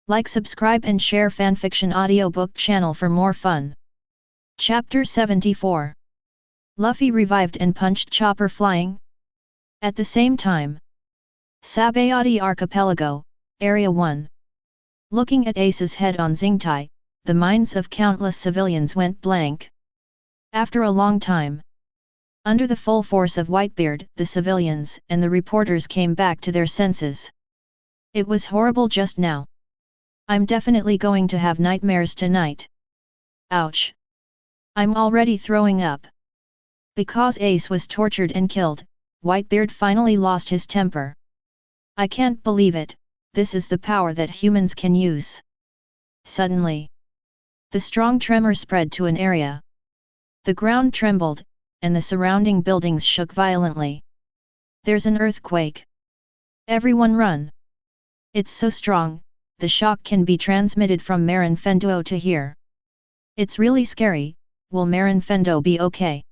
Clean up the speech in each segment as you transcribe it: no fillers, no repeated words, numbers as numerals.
Like, subscribe and share fanfiction audiobook channel for more fun. Chapter 74. Luffy revived and punched Chopper flying. At the same time. Sabayati Archipelago, Area 1. Looking at Ace's head on Xingtai, the minds of countless civilians went blank. After a long time. Under the full force of Whitebeard, the civilians and the reporters came back to their senses. It was horrible just now. I'm definitely going to have nightmares tonight. Ouch. I'm already throwing up. Because Ace was tortured and killed, Whitebeard finally lost his temper. I can't believe it, this is the power that humans can use. Suddenly, the strong tremor spread to an area. The ground trembled, and the surrounding buildings shook violently. There's an earthquake. Everyone run. It's so strong, the shock can be transmitted from Marin Fendo to here. It's really scary, will Marin Fendo be okay?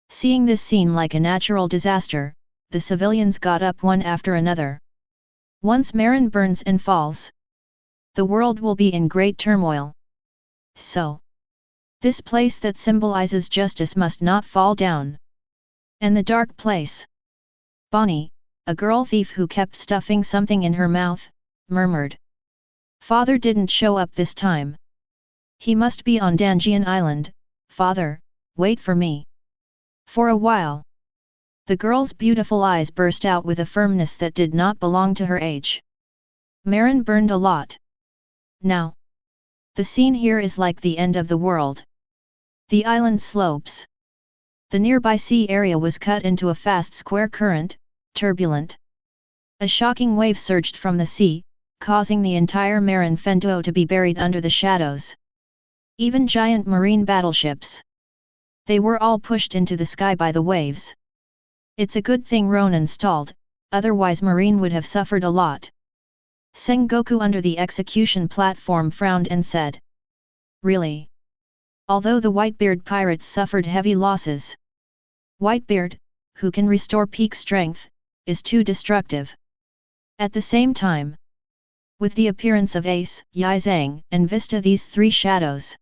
Seeing this scene like a natural disaster, the civilians got up one after another. Once Marin burns and falls, the world will be in great turmoil. So, this place that symbolizes justice must not fall down. And the dark place. Bonnie, a girl thief who kept stuffing something in her mouth, murmured. Father didn't show up this time. He must be on Danjian Island. Father, wait for me. For a while. The girl's beautiful eyes burst out with a firmness that did not belong to her age. Marin burned a lot. Now. The scene here is like the end of the world. The island slopes. The nearby sea area was cut into a fast square current, turbulent. A shocking wave surged from the sea, causing the entire Marin Fendo to be buried under the shadows. Even giant marine battleships. They were all pushed into the sky by the waves. It's a good thing Ronan stalled, otherwise Marine would have suffered a lot. Sengoku under the execution platform frowned and said. Really? Although the Whitebeard Pirates suffered heavy losses. Whitebeard, who can restore peak strength, is too destructive. At the same time. With the appearance of Ace, Yizang, and Vista, these three shadows.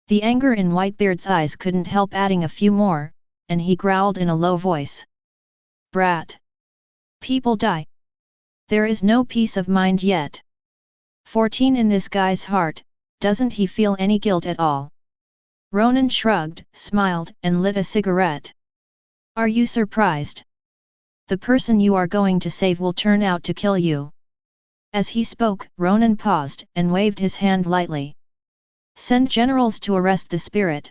The anger in Whitebeard's eyes couldn't help adding a few more, and he growled in a low voice. Brat! People die. There is no peace of mind yet. 14 in this guy's heart, doesn't he feel any guilt at all? Ronan shrugged, smiled, and lit a cigarette. Are you surprised? The person you are going to save will turn out to kill you. As he spoke, Ronan paused and waved his hand lightly. Send generals to arrest the spirit.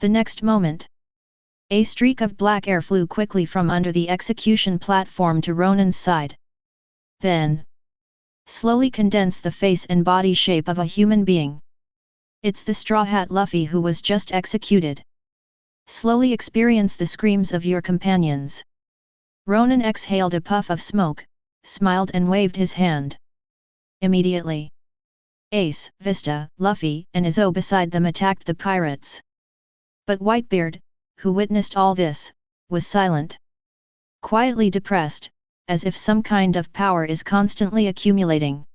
The next moment, a streak of black air flew quickly from under the execution platform to Ronan's side. Then, slowly condensed the face and body shape of a human being. It's the Straw Hat Luffy who was just executed. Slowly experience the screams of your companions. Ronan exhaled a puff of smoke, smiled and waved his hand. Immediately, Ace, Vista, Luffy, and Izzo beside them attacked the pirates. But Whitebeard, who witnessed all this, was silent. Quietly depressed, as if some kind of power is constantly accumulating.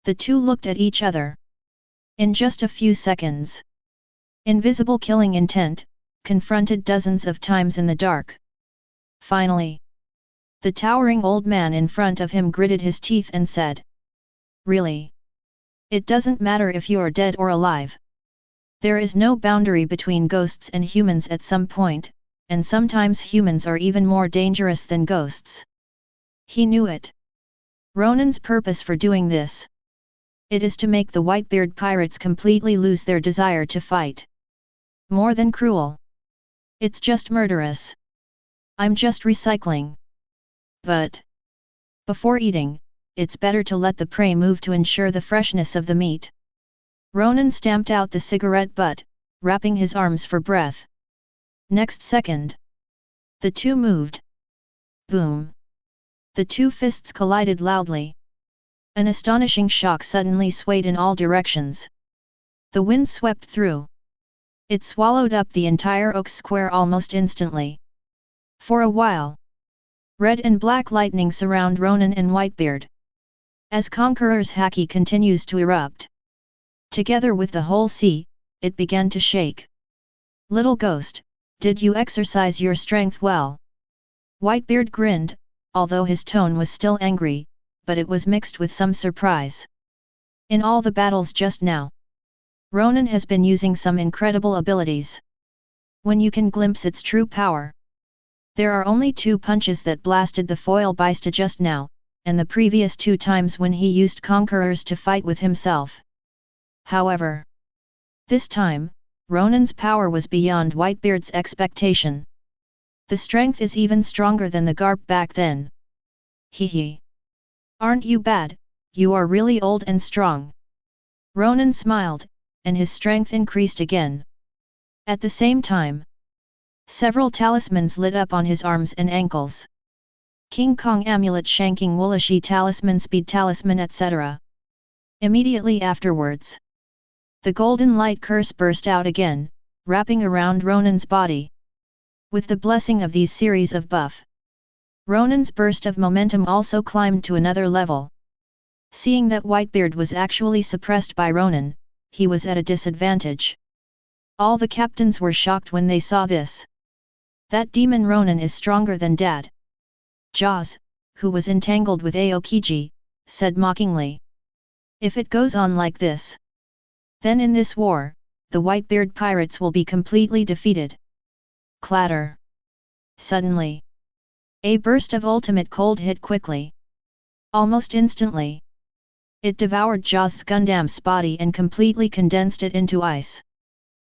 The two looked at each other. In just a few seconds. Invisible killing intent, confronted dozens of times in the dark. Finally. The towering old man in front of him gritted his teeth and said. Really? It doesn't matter if you're dead or alive. There is no boundary between ghosts and humans at some point, and sometimes humans are even more dangerous than ghosts. He knew it. Ronan's purpose for doing this. It is to make the Whitebeard Pirates completely lose their desire to fight. More than cruel. It's just murderous. I'm just recycling. But before eating, it's better to let the prey move to ensure the freshness of the meat. Ronan stamped out the cigarette butt, wrapping his arms for breath. Next second, the two moved. Boom! The two fists collided loudly. An astonishing shock suddenly swayed in all directions. The wind swept through. It swallowed up the entire Oak Square almost instantly. For a while, red and black lightning surround Ronan and Whitebeard. As Conqueror's haki continues to erupt. Together with the whole sea, it began to shake. Little ghost, did you exercise your strength well? Whitebeard grinned, although his tone was still angry, but it was mixed with some surprise. In all the battles just now, Ronan has been using some incredible abilities. When you can glimpse its true power. There are only 2 punches that blasted the foil bista just now, and the previous 2 times when he used Conquerors to fight with himself. However, this time, Ronan's power was beyond Whitebeard's expectation. The strength is even stronger than the Garp back then. Hee. Aren't you bad, you are really old and strong. Ronan smiled, and his strength increased again. At the same time, several talismans lit up on his arms and ankles. King Kong Amulet, Shanking Woolashi Talisman, Speed Talisman, etc. Immediately afterwards, the golden light curse burst out again, wrapping around Ronan's body. With the blessing of these series of buff, Ronan's burst of momentum also climbed to another level. Seeing that Whitebeard was actually suppressed by Ronan, he was at a disadvantage. All the captains were shocked when they saw this. That demon Ronan is stronger than Dad. Jaws, who was entangled with Aokiji, said mockingly. If it goes on like this, then in this war, the Whitebeard Pirates will be completely defeated. Clatter. Suddenly, a burst of ultimate cold hit quickly. Almost instantly, it devoured Jaws' Gundam's body and completely condensed it into ice.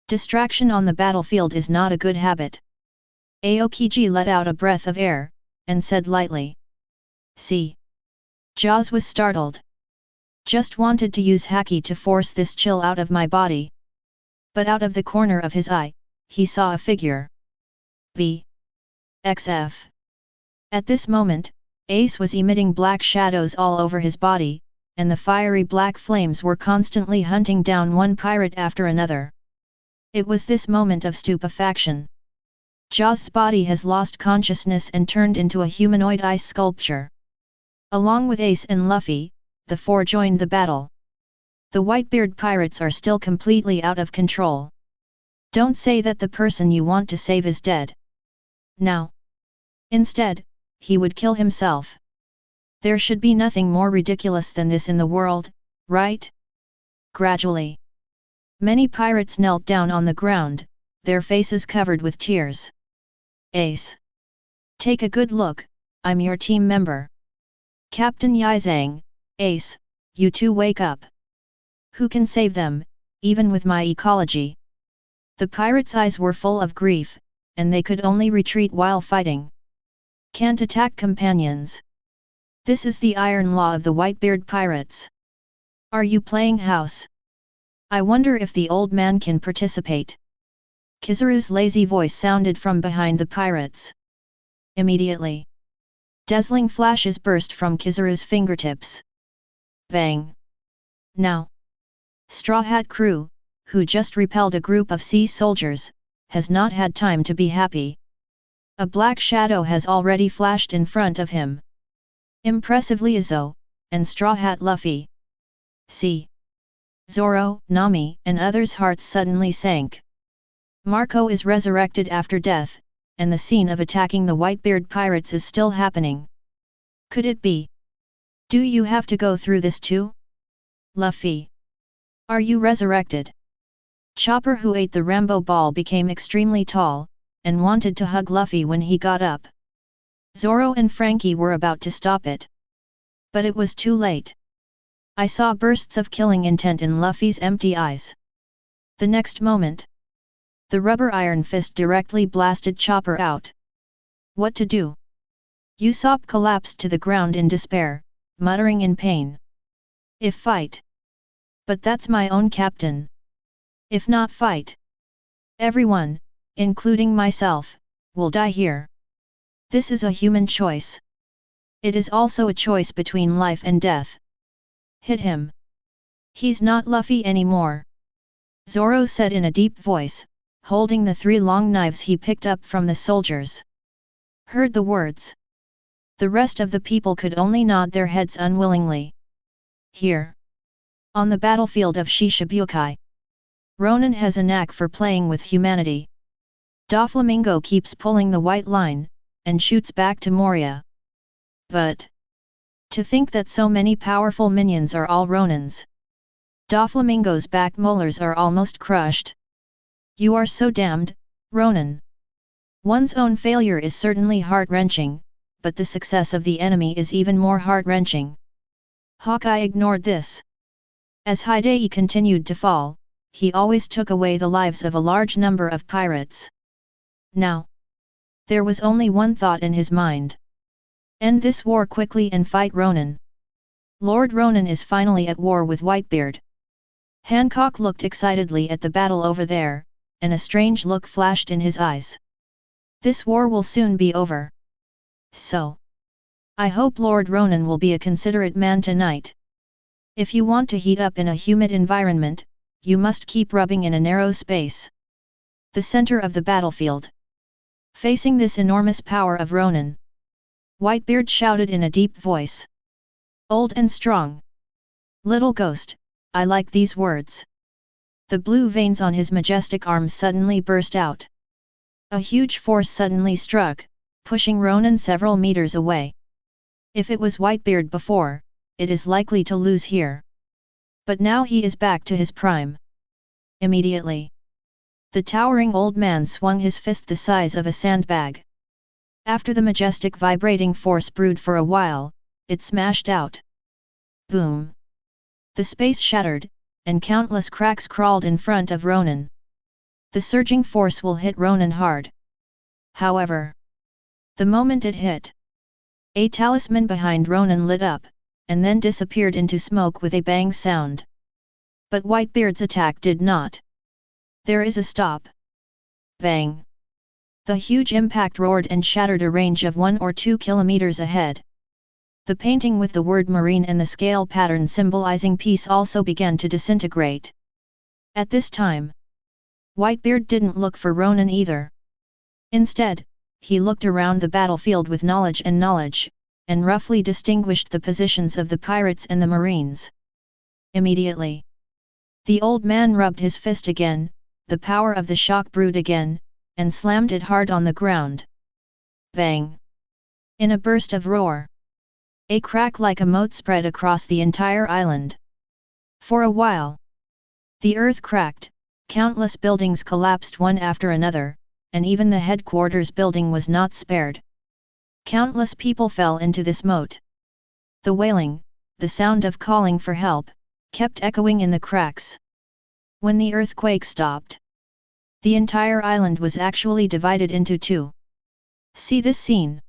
Distraction on the battlefield is not a good habit. Aokiji let out a breath of air, and said lightly. See. Jaws was startled. Just wanted to use haki to force this chill out of my body. But out of the corner of his eye, he saw a figure. XF. At this moment, Ace was emitting black shadows all over his body, and the fiery black flames were constantly hunting down one pirate after another. It was this moment of stupefaction. Jaws' body has lost consciousness and turned into a humanoid ice sculpture. Along with Ace and Luffy, the 4 joined the battle. The Whitebeard Pirates are still completely out of control. Don't say that the person you want to save is dead. Now. Instead, he would kill himself. There should be nothing more ridiculous than this in the world, right? Gradually, many pirates knelt down on the ground, their faces covered with tears. Ace. Take a good look, I'm your team member. Captain Yizang, Ace, you two wake up. Who can save them, even with my ecology? The pirates' eyes were full of grief, and they could only retreat while fighting. Can't attack companions. This is the iron law of the Whitebeard Pirates. Are you playing house? I wonder if the old man can participate. Kizaru's lazy voice sounded from behind the pirates. Immediately, dazzling flashes burst from Kizaru's fingertips. Bang! Now, Straw Hat Crew, who just repelled a group of sea soldiers, has not had time to be happy. A black shadow has already flashed in front of him. Impressively Izzo, and Straw Hat Luffy. See. Zoro, Nami, and others' hearts suddenly sank. Marco is resurrected after death, and the scene of attacking the Whitebeard Pirates is still happening. Could it be? Do you have to go through this too? Luffy. Are you resurrected? Chopper, who ate the Rambo ball, became extremely tall, and wanted to hug Luffy when he got up. Zoro and Frankie were about to stop it. But it was too late. I saw bursts of killing intent in Luffy's empty eyes. The next moment, the rubber iron fist directly blasted Chopper out. What to do? Usopp collapsed to the ground in despair, muttering in pain. If fight. But that's my own captain. If not fight. Everyone, including myself, will die here. This is a human choice. It is also a choice between life and death. Hit him. He's not Luffy anymore. Zoro said in a deep voice, holding the 3 long knives he picked up from the soldiers. Heard the words. The rest of the people could only nod their heads unwillingly. Here. On the battlefield of Shishibukai. Ronan has a knack for playing with humanity. Doflamingo keeps pulling the white line, and shoots back to Moria. But to think that so many powerful minions are all Ronans. Doflamingo's back molars are almost crushed. You are so damned, Ronan. One's own failure is certainly heart-wrenching, but the success of the enemy is even more heart-wrenching. Hawkeye ignored this. As Hidei continued to fall, he always took away the lives of a large number of pirates. Now, there was only one thought in his mind. End this war quickly and fight Ronan. Lord Ronan is finally at war with Whitebeard. Hancock looked excitedly at the battle over there, and a strange look flashed in his eyes. This war will soon be over. So, I hope Lord Ronan will be a considerate man tonight. If you want to heat up in a humid environment, you must keep rubbing in a narrow space. The center of the battlefield. Facing this enormous power of Ronan, Whitebeard shouted in a deep voice. Old and strong. Little ghost, I like these words. The blue veins on his majestic arms suddenly burst out. A huge force suddenly struck, pushing Ronan several meters away. If it was Whitebeard before, it is likely to lose here. But now he is back to his prime. Immediately, the towering old man swung his fist the size of a sandbag. After the majestic vibrating force brewed for a while, it smashed out. Boom! The space shattered, and countless cracks crawled in front of Ronan. The surging force will hit Ronan hard. However, the moment it hit, a talisman behind Ronan lit up, and then disappeared into smoke with a bang sound. But Whitebeard's attack did not. There is a stop. Bang! The huge impact roared and shattered a range of 1 or 2 kilometers ahead. The painting with the word marine and the scale pattern symbolizing peace also began to disintegrate. At this time, Whitebeard didn't look for Ronan either. Instead, he looked around the battlefield with knowledge, and roughly distinguished the positions of the pirates and the marines. Immediately, the old man rubbed his fist again, the power of the shock brewed again, and slammed it hard on the ground. Bang! In a burst of roar, a crack like a moat spread across the entire island. For a while, the earth cracked, countless buildings collapsed one after another, and even the headquarters building was not spared. Countless people fell into this moat. The wailing, the sound of calling for help, kept echoing in the cracks. When the earthquake stopped, the entire island was actually divided into two. See this scene?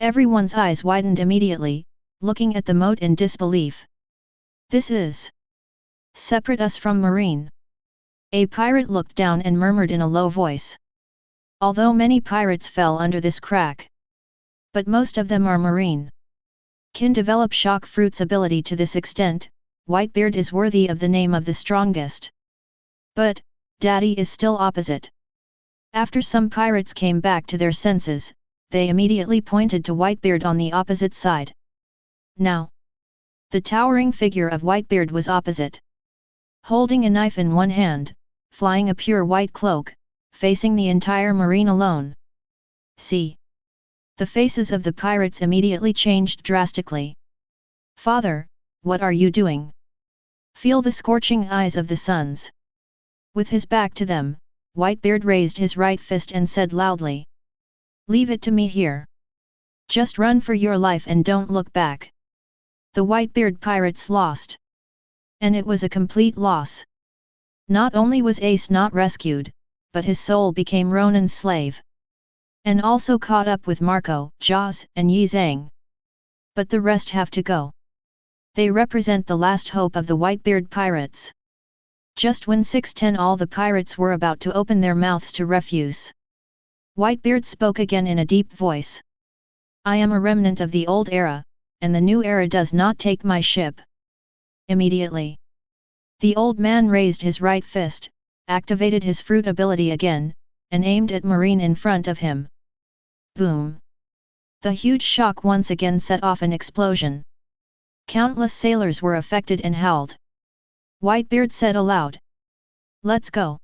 Everyone's eyes widened immediately, looking at the moat in disbelief. This is separate us from marine. A pirate looked down and murmured in a low voice. Although many pirates fell under this crack, but most of them are marine. Can develop shock fruit's ability to this extent, Whitebeard is worthy of the name of the strongest. But, Daddy is still opposite. After some pirates came back to their senses, they immediately pointed to Whitebeard on the opposite side. Now, the towering figure of Whitebeard was opposite. Holding a knife in one hand, flying a pure white cloak, facing the entire marine alone. See! The faces of the pirates immediately changed drastically. Father, what are you doing? Feel the scorching eyes of the sons. With his back to them, Whitebeard raised his right fist and said loudly. Leave it to me here. Just run for your life and don't look back. The Whitebeard pirates lost. And it was a complete loss. Not only was Ace not rescued, but his soul became Ronan's slave. And also caught up with Marco, Jaws, and Yi Zhang. But the rest have to go. They represent the last hope of the Whitebeard pirates. Just when 6:10 all the pirates were about to open their mouths to refuse, Whitebeard spoke again in a deep voice. I am a remnant of the old era, and the new era does not take my ship. Immediately, the old man raised his right fist, activated his fruit ability again, and aimed at Marine in front of him. Boom! The huge shock once again set off an explosion. Countless sailors were affected and howled. Whitebeard said aloud. Let's go.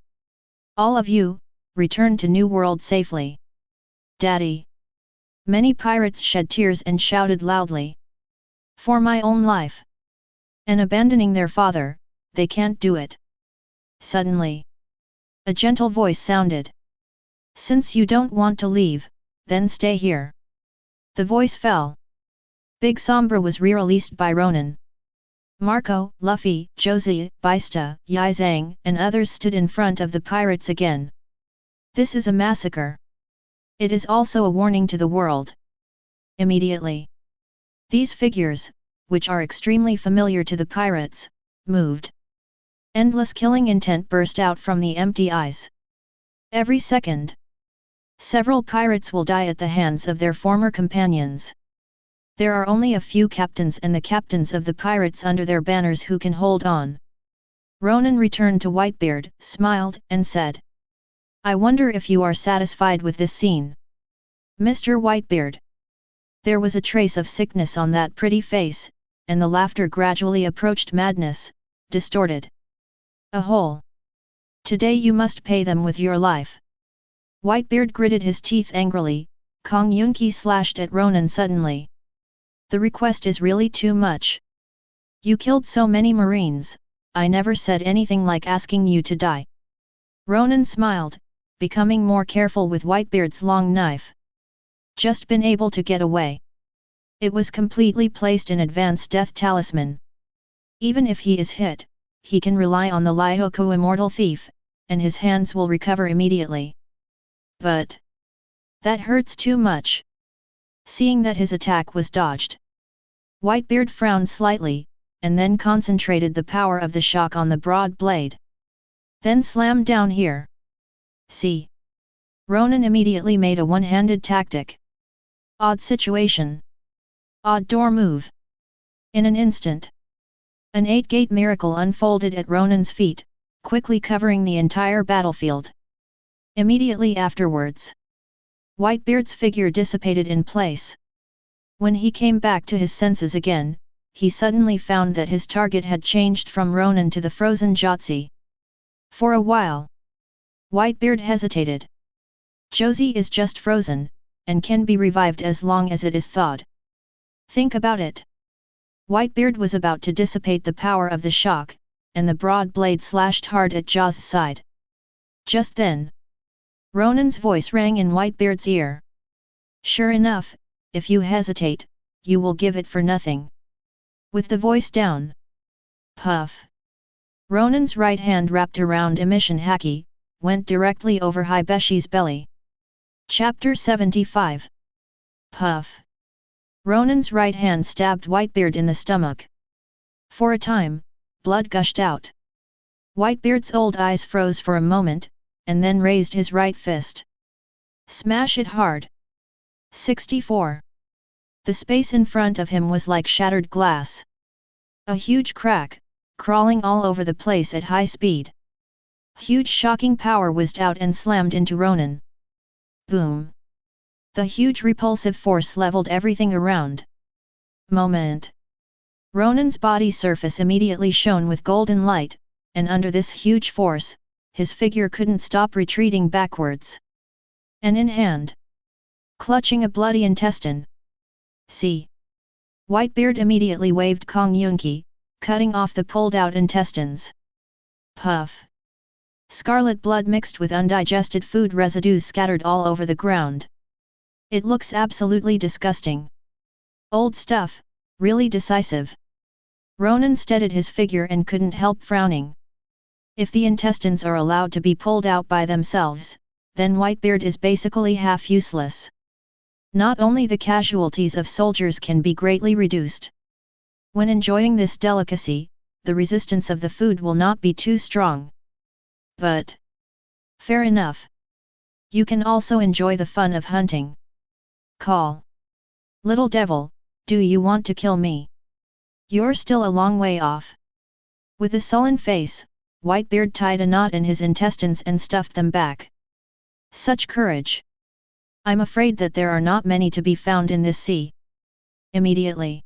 All of you, return to New World safely. Daddy. Many pirates shed tears and shouted loudly. For my own life. And abandoning their father, they can't do it. Suddenly. A gentle voice sounded. Since you don't want to leave, then stay here. The voice fell. Big Sombra was re-released by Ronan. Marco, Luffy, Josie, Bista, Yizang, and others stood in front of the pirates again. This is a massacre. It is also a warning to the world. Immediately. These figures, which are extremely familiar to the pirates, moved. Endless killing intent burst out from the empty eyes. Every second. Several pirates will die at the hands of their former companions. There are only a few captains and the captains of the pirates under their banners who can hold on. Ronan returned to Whitebeard, smiled, and said. I wonder if you are satisfied with this scene. Mr. Whitebeard. There was a trace of sickness on that pretty face, and the laughter gradually approached madness, distorted. A hole. Today you must pay them with your life. Whitebeard gritted his teeth angrily. Kong Yunki slashed at Ronan suddenly. The request is really too much. You killed so many marines, I never said anything like asking you to die. Ronan smiled, becoming more careful with Whitebeard's long knife. Just been able to get away. It was completely placed in advanced death talisman. Even if he is hit, he can rely on the Lyoku immortal thief, and his hands will recover immediately. But that hurts too much. Seeing that his attack was dodged, Whitebeard frowned slightly, and then concentrated the power of the shock on the broad blade. Then slammed down here. See. Ronan immediately made a one-handed tactic. Odd situation. Odd door move. In an instant. An 8-gate miracle unfolded at Ronan's feet, quickly covering the entire battlefield. Immediately afterwards, Whitebeard's figure dissipated in place. When he came back to his senses again, he suddenly found that his target had changed from Ronan to the frozen Jotzi. For a while, Whitebeard hesitated. Josie is just frozen, and can be revived as long as it is thawed. Think about it. Whitebeard was about to dissipate the power of the shock, and the broad blade slashed hard at Jaw's side. Just then, Ronan's voice rang in Whitebeard's ear. Sure enough, if you hesitate, you will give it for nothing. With the voice down. Puff. Ronan's right hand wrapped around emission haki, went directly over Hibeshi's belly. Chapter 75. Puff. Ronan's right hand stabbed Whitebeard in the stomach. For a time, blood gushed out. Whitebeard's old eyes froze for a moment, and then raised his right fist. Smash it hard. 64. The space in front of him was like shattered glass. A huge crack, crawling all over the place at high speed. Huge shocking power whizzed out and slammed into Ronan. Boom. The huge repulsive force leveled everything around. Moment. Ronan's body surface immediately shone with golden light, and under this huge force, his figure couldn't stop retreating backwards. And in hand, clutching a bloody intestine. See. Whitebeard immediately waved Kong Yunki, cutting off the pulled-out intestines. Puff. Scarlet blood mixed with undigested food residues scattered all over the ground. It looks absolutely disgusting. Old stuff, really decisive. Ronan steadied his figure and couldn't help frowning. If the intestines are allowed to be pulled out by themselves, then Whitebeard is basically half useless. Not only the casualties of soldiers can be greatly reduced. When enjoying this delicacy, the resistance of the food will not be too strong. But fair enough. You can also enjoy the fun of hunting. Call. Little devil, do you want to kill me? You're still a long way off. With a sullen face, Whitebeard tied a knot in his intestines and stuffed them back. Such courage! I'm afraid that there are not many to be found in this sea. Immediately,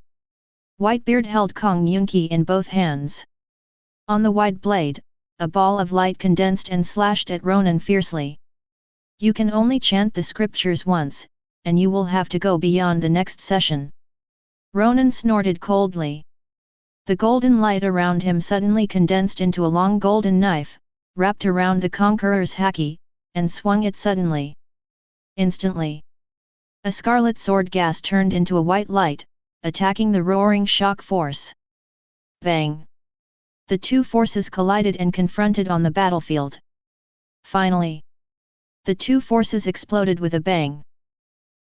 Whitebeard held Kong Yunki in both hands. On the wide blade, a ball of light condensed and slashed at Ronan fiercely. You can only chant the scriptures once, and you will have to go beyond the next session. Ronan snorted coldly. The golden light around him suddenly condensed into a long golden knife, wrapped around the conqueror's haki, and swung it suddenly. Instantly, a scarlet sword gas turned into a white light, attacking the roaring shock force. Bang! The two forces collided and confronted on the battlefield. Finally, the two forces exploded with a bang.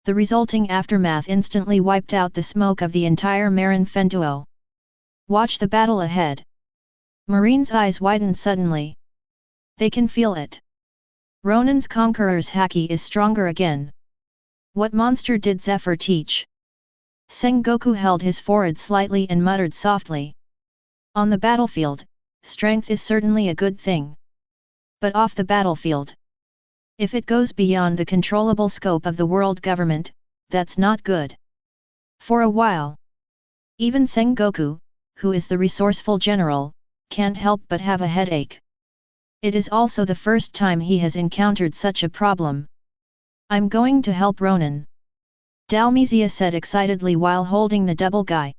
The resulting aftermath instantly wiped out the smoke of the entire Marin Fentuo. Watch the battle ahead. Marine's eyes widened suddenly. They can feel it. Ronan's conqueror's haki is stronger again. What monster did Zephyr teach? Sengoku held his forehead slightly and muttered softly. On the battlefield, strength is certainly a good thing. But off the battlefield, if it goes beyond the controllable scope of the world government, that's not good. For a while, even Sengoku, who is the resourceful general, can't help but have a headache. It is also the first time he has encountered such a problem. I'm going to help Ronan, Dalmizia said excitedly while holding the double guy.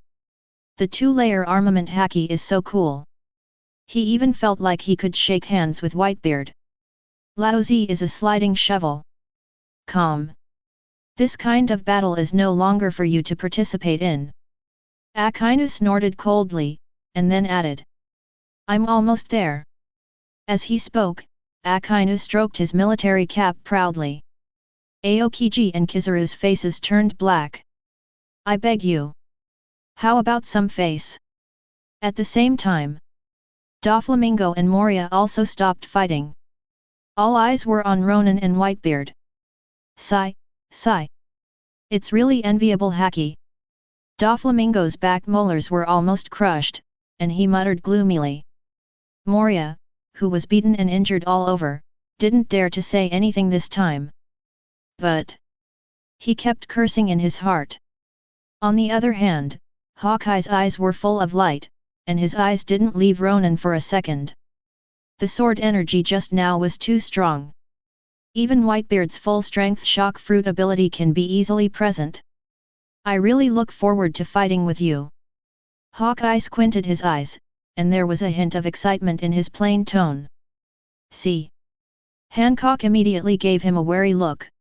The two-layer armament haki is so cool. He even felt like he could shake hands with Whitebeard. Laozi is a sliding shovel. Calm. This kind of battle is no longer for you to participate in. Akainu snorted coldly, and then added, I'm almost there. As he spoke, Akainu stroked his military cap proudly. Aokiji and Kizaru's faces turned black. I beg you. How about some face? At the same time, Doflamingo and Moria also stopped fighting. All eyes were on Ronan and Whitebeard. Sigh. It's really enviable haki. Doflamingo's back molars were almost crushed, and he muttered gloomily. Moria, who was beaten and injured all over, didn't dare to say anything this time. But he kept cursing in his heart. On the other hand, Hawkeye's eyes were full of light, and his eyes didn't leave Ronan for a second. The sword energy just now was too strong. Even Whitebeard's full-strength shock fruit ability can be easily present. I really look forward to fighting with you. Hawkeye squinted his eyes, and there was a hint of excitement in his plain tone. See. Hancock immediately gave him a wary look.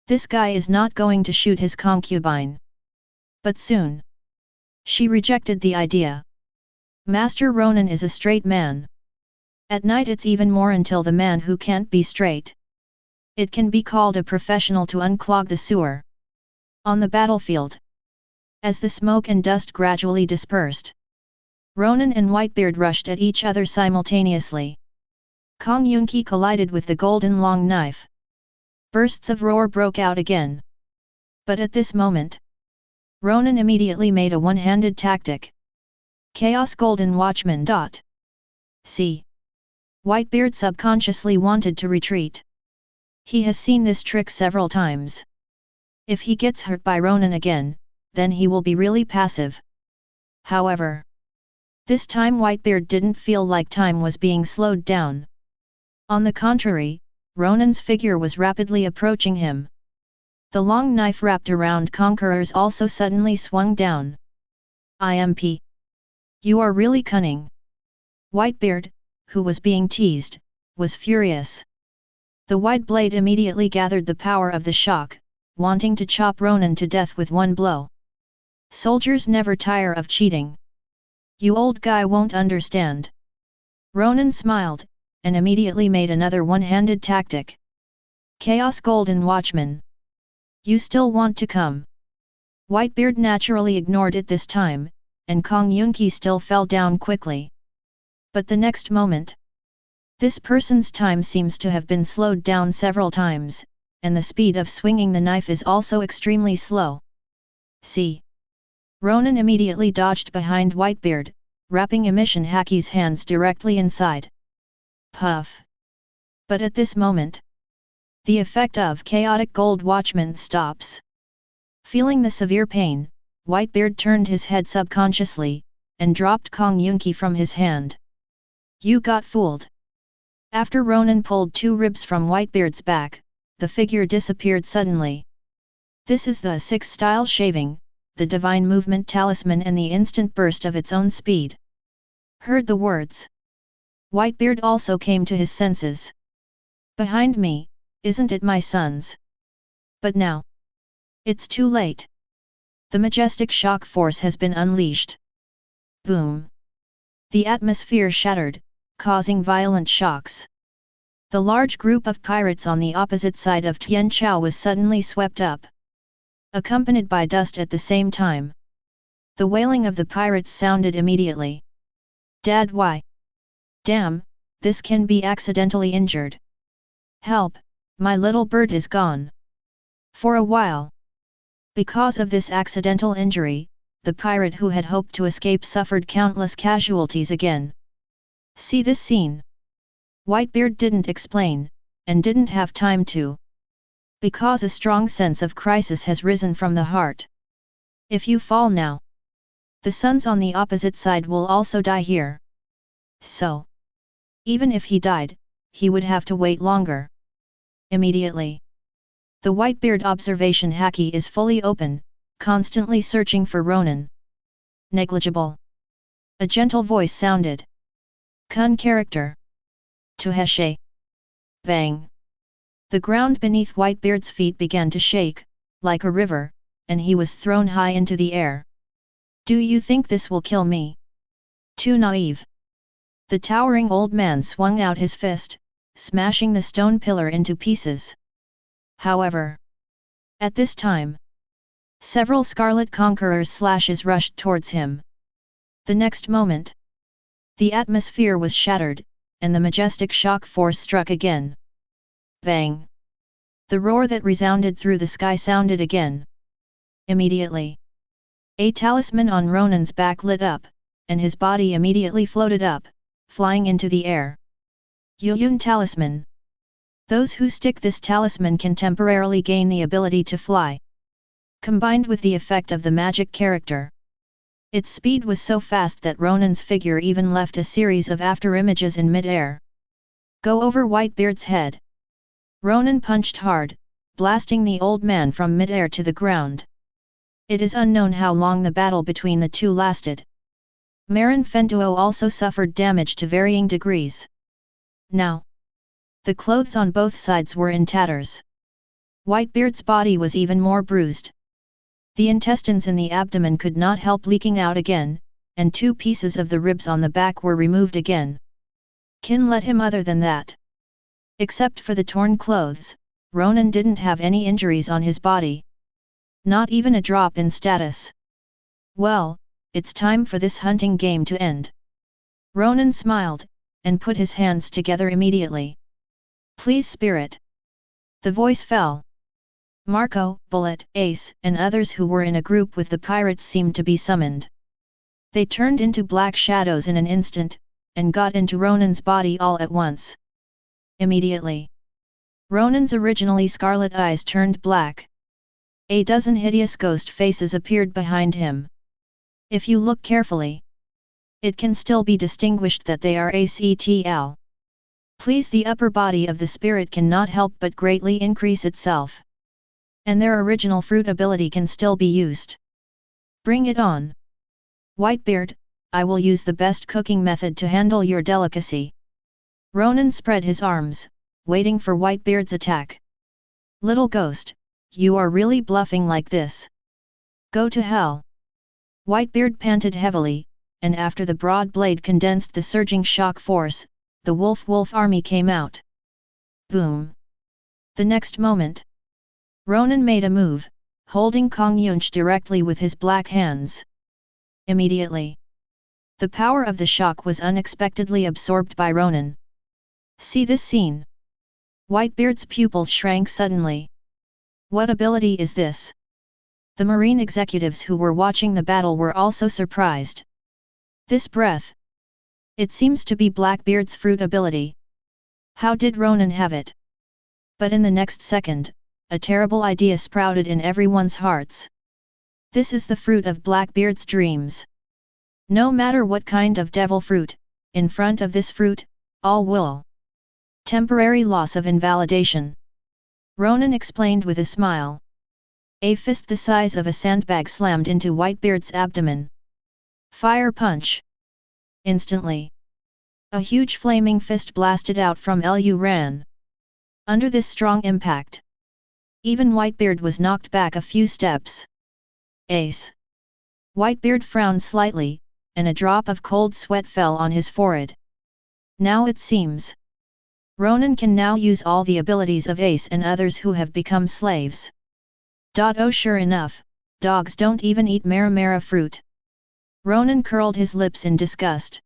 This guy is not going to shoot his concubine. But soon. She rejected the idea. Master Ronan is a straight man. At night it's even more until the man who can't be straight. It can be called a professional to unclog the sewer. On the battlefield, as the smoke and dust gradually dispersed, Ronan and Whitebeard rushed at each other simultaneously. Kong Yunki collided with the golden long knife. Bursts of roar broke out again. But at this moment, Ronan immediately made a one-handed tactic. Chaos Golden Watchman. See. Whitebeard subconsciously wanted to retreat. He has seen this trick several times. If he gets hurt by Ronan again, then he will be really passive. However, this time Whitebeard didn't feel like time was being slowed down. On the contrary, Ronan's figure was rapidly approaching him. The long knife wrapped around Conquerors also suddenly swung down. IMP. You are really cunning. Whitebeard, who was being teased, was furious. The wide blade immediately gathered the power of the shock, wanting to chop Ronan to death with one blow. Soldiers never tire of cheating. You old guy won't understand. Ronan smiled, and immediately made another one-handed tactic. Chaos Golden Watchman. You still want to come? Whitebeard naturally ignored it this time, and Kong Yunki still fell down quickly. But the next moment, this person's time seems to have been slowed down several times, and the speed of swinging the knife is also extremely slow. See. Ronan immediately dodged behind Whitebeard, wrapping emission haki's hands directly inside. Puff. But at this moment, the effect of chaotic gold watchman stops. Feeling the severe pain, Whitebeard turned his head subconsciously, and dropped Kong Yunki from his hand. You got fooled. After Ronan pulled 2 ribs from Whitebeard's back, the figure disappeared suddenly. This is the 6 style shaving, the divine movement talisman and the instant burst of its own speed. Heard the words. Whitebeard also came to his senses. Behind me, isn't it my sons? But now. It's too late. The majestic shock force has been unleashed. Boom. The atmosphere shattered, causing violent shocks. The large group of pirates on the opposite side of Tian Chao was suddenly swept up, accompanied by dust at the same time. The wailing of the pirates sounded immediately. Dad, why? Damn, this can be accidentally injured. Help, my little bird is gone. For a while. Because of this accidental injury, the pirate who had hoped to escape suffered countless casualties again. See this scene. Whitebeard didn't explain, and didn't have time to. Because a strong sense of crisis has risen from the heart. If you fall now, the sons on the opposite side will also die here. So, even if he died, he would have to wait longer. Immediately. The Whitebeard observation haki is fully open, constantly searching for Ronan. Negligible. A gentle voice sounded. Kun character. Tuheshe. Bang. The ground beneath Whitebeard's feet began to shake, like a river, and he was thrown high into the air. Do you think this will kill me? Too naive. The towering old man swung out his fist, smashing the stone pillar into pieces. However, at this time, several Scarlet Conqueror's slashes rushed towards him. The next moment, the atmosphere was shattered, and the majestic shock force struck again. Bang! The roar that resounded through the sky sounded again. Immediately, a talisman on Ronan's back lit up, and his body immediately floated up, flying into the air. Yuyun Talisman. Those who stick this talisman can temporarily gain the ability to fly. Combined with the effect of the magic character. Its speed was so fast that Ronan's figure even left a series of afterimages in mid-air. Go over Whitebeard's head. Ronan punched hard, blasting the old man from mid-air to the ground. It is unknown how long the battle between the two lasted. Marin Fenduo also suffered damage to varying degrees. Now, the clothes on both sides were in tatters. Whitebeard's body was even more bruised. The intestines in the abdomen could not help leaking out again, and 2 pieces of the ribs on the back were removed again. Kin let him other than that. Except for the torn clothes, Ronan didn't have any injuries on his body. Not even a drop in status. Well, it's time for this hunting game to end. Ronan smiled, and put his hands together immediately. Please spirit. The voice fell. Marco, Bullet, Ace, and others who were in a group with the pirates seemed to be summoned. They turned into black shadows in an instant, and got into Ronan's body all at once. Immediately, Ronan's originally scarlet eyes turned black. A dozen hideous ghost faces appeared behind him. If you look carefully, it can still be distinguished that they are ACTL. Please, the upper body of the spirit cannot help but greatly increase itself. And their original fruit ability can still be used. Bring it on. Whitebeard, I will use the best cooking method to handle your delicacy. Ronan spread his arms, waiting for Whitebeard's attack. Little ghost, you are really bluffing like this. Go to hell. Whitebeard panted heavily, and after the broad blade condensed the surging shock force, the wolf army came out. Boom. The next moment, Ronan made a move, holding Kong Yunch directly with his black hands. Immediately, the power of the shock was unexpectedly absorbed by Ronan. See this scene. Whitebeard's pupils shrank suddenly. What ability is this? The marine executives who were watching the battle were also surprised. This breath. It seems to be Blackbeard's fruit ability. How did Ronan have it? But in the next second, a terrible idea sprouted in everyone's hearts. This is the fruit of Blackbeard's dreams. No matter what kind of devil fruit, in front of this fruit, all will. Temporary loss of invalidation. Ronan explained with a smile. A fist the size of a sandbag slammed into Whitebeard's abdomen. Fire punch. Instantly, a huge flaming fist blasted out from Lu Ran. Under this strong impact, even Whitebeard was knocked back a few steps. Ace. Whitebeard frowned slightly, and a drop of cold sweat fell on his forehead. Now it seems, Ronan can now use all the abilities of Ace and others who have become slaves. Oh, sure enough, dogs don't even eat maramara fruit. Ronan curled his lips in disgust.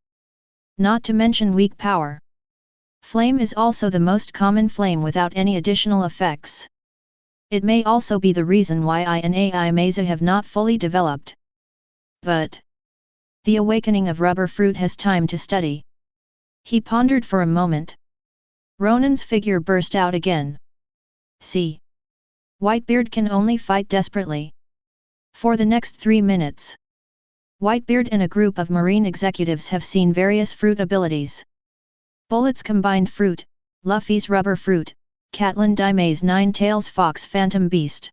Not to mention weak power. Flame is also the most common flame without any additional effects. It may also be the reason why I and AI Mesa have not fully developed. But the awakening of rubber fruit has time to study. He pondered for a moment. Ronan's figure burst out again. See. Whitebeard can only fight desperately. For the next 3 minutes, Whitebeard and a group of marine executives have seen various fruit abilities. Bullet's combined fruit, Luffy's rubber fruit, Catelyn Daime's nine-tails fox phantom beast.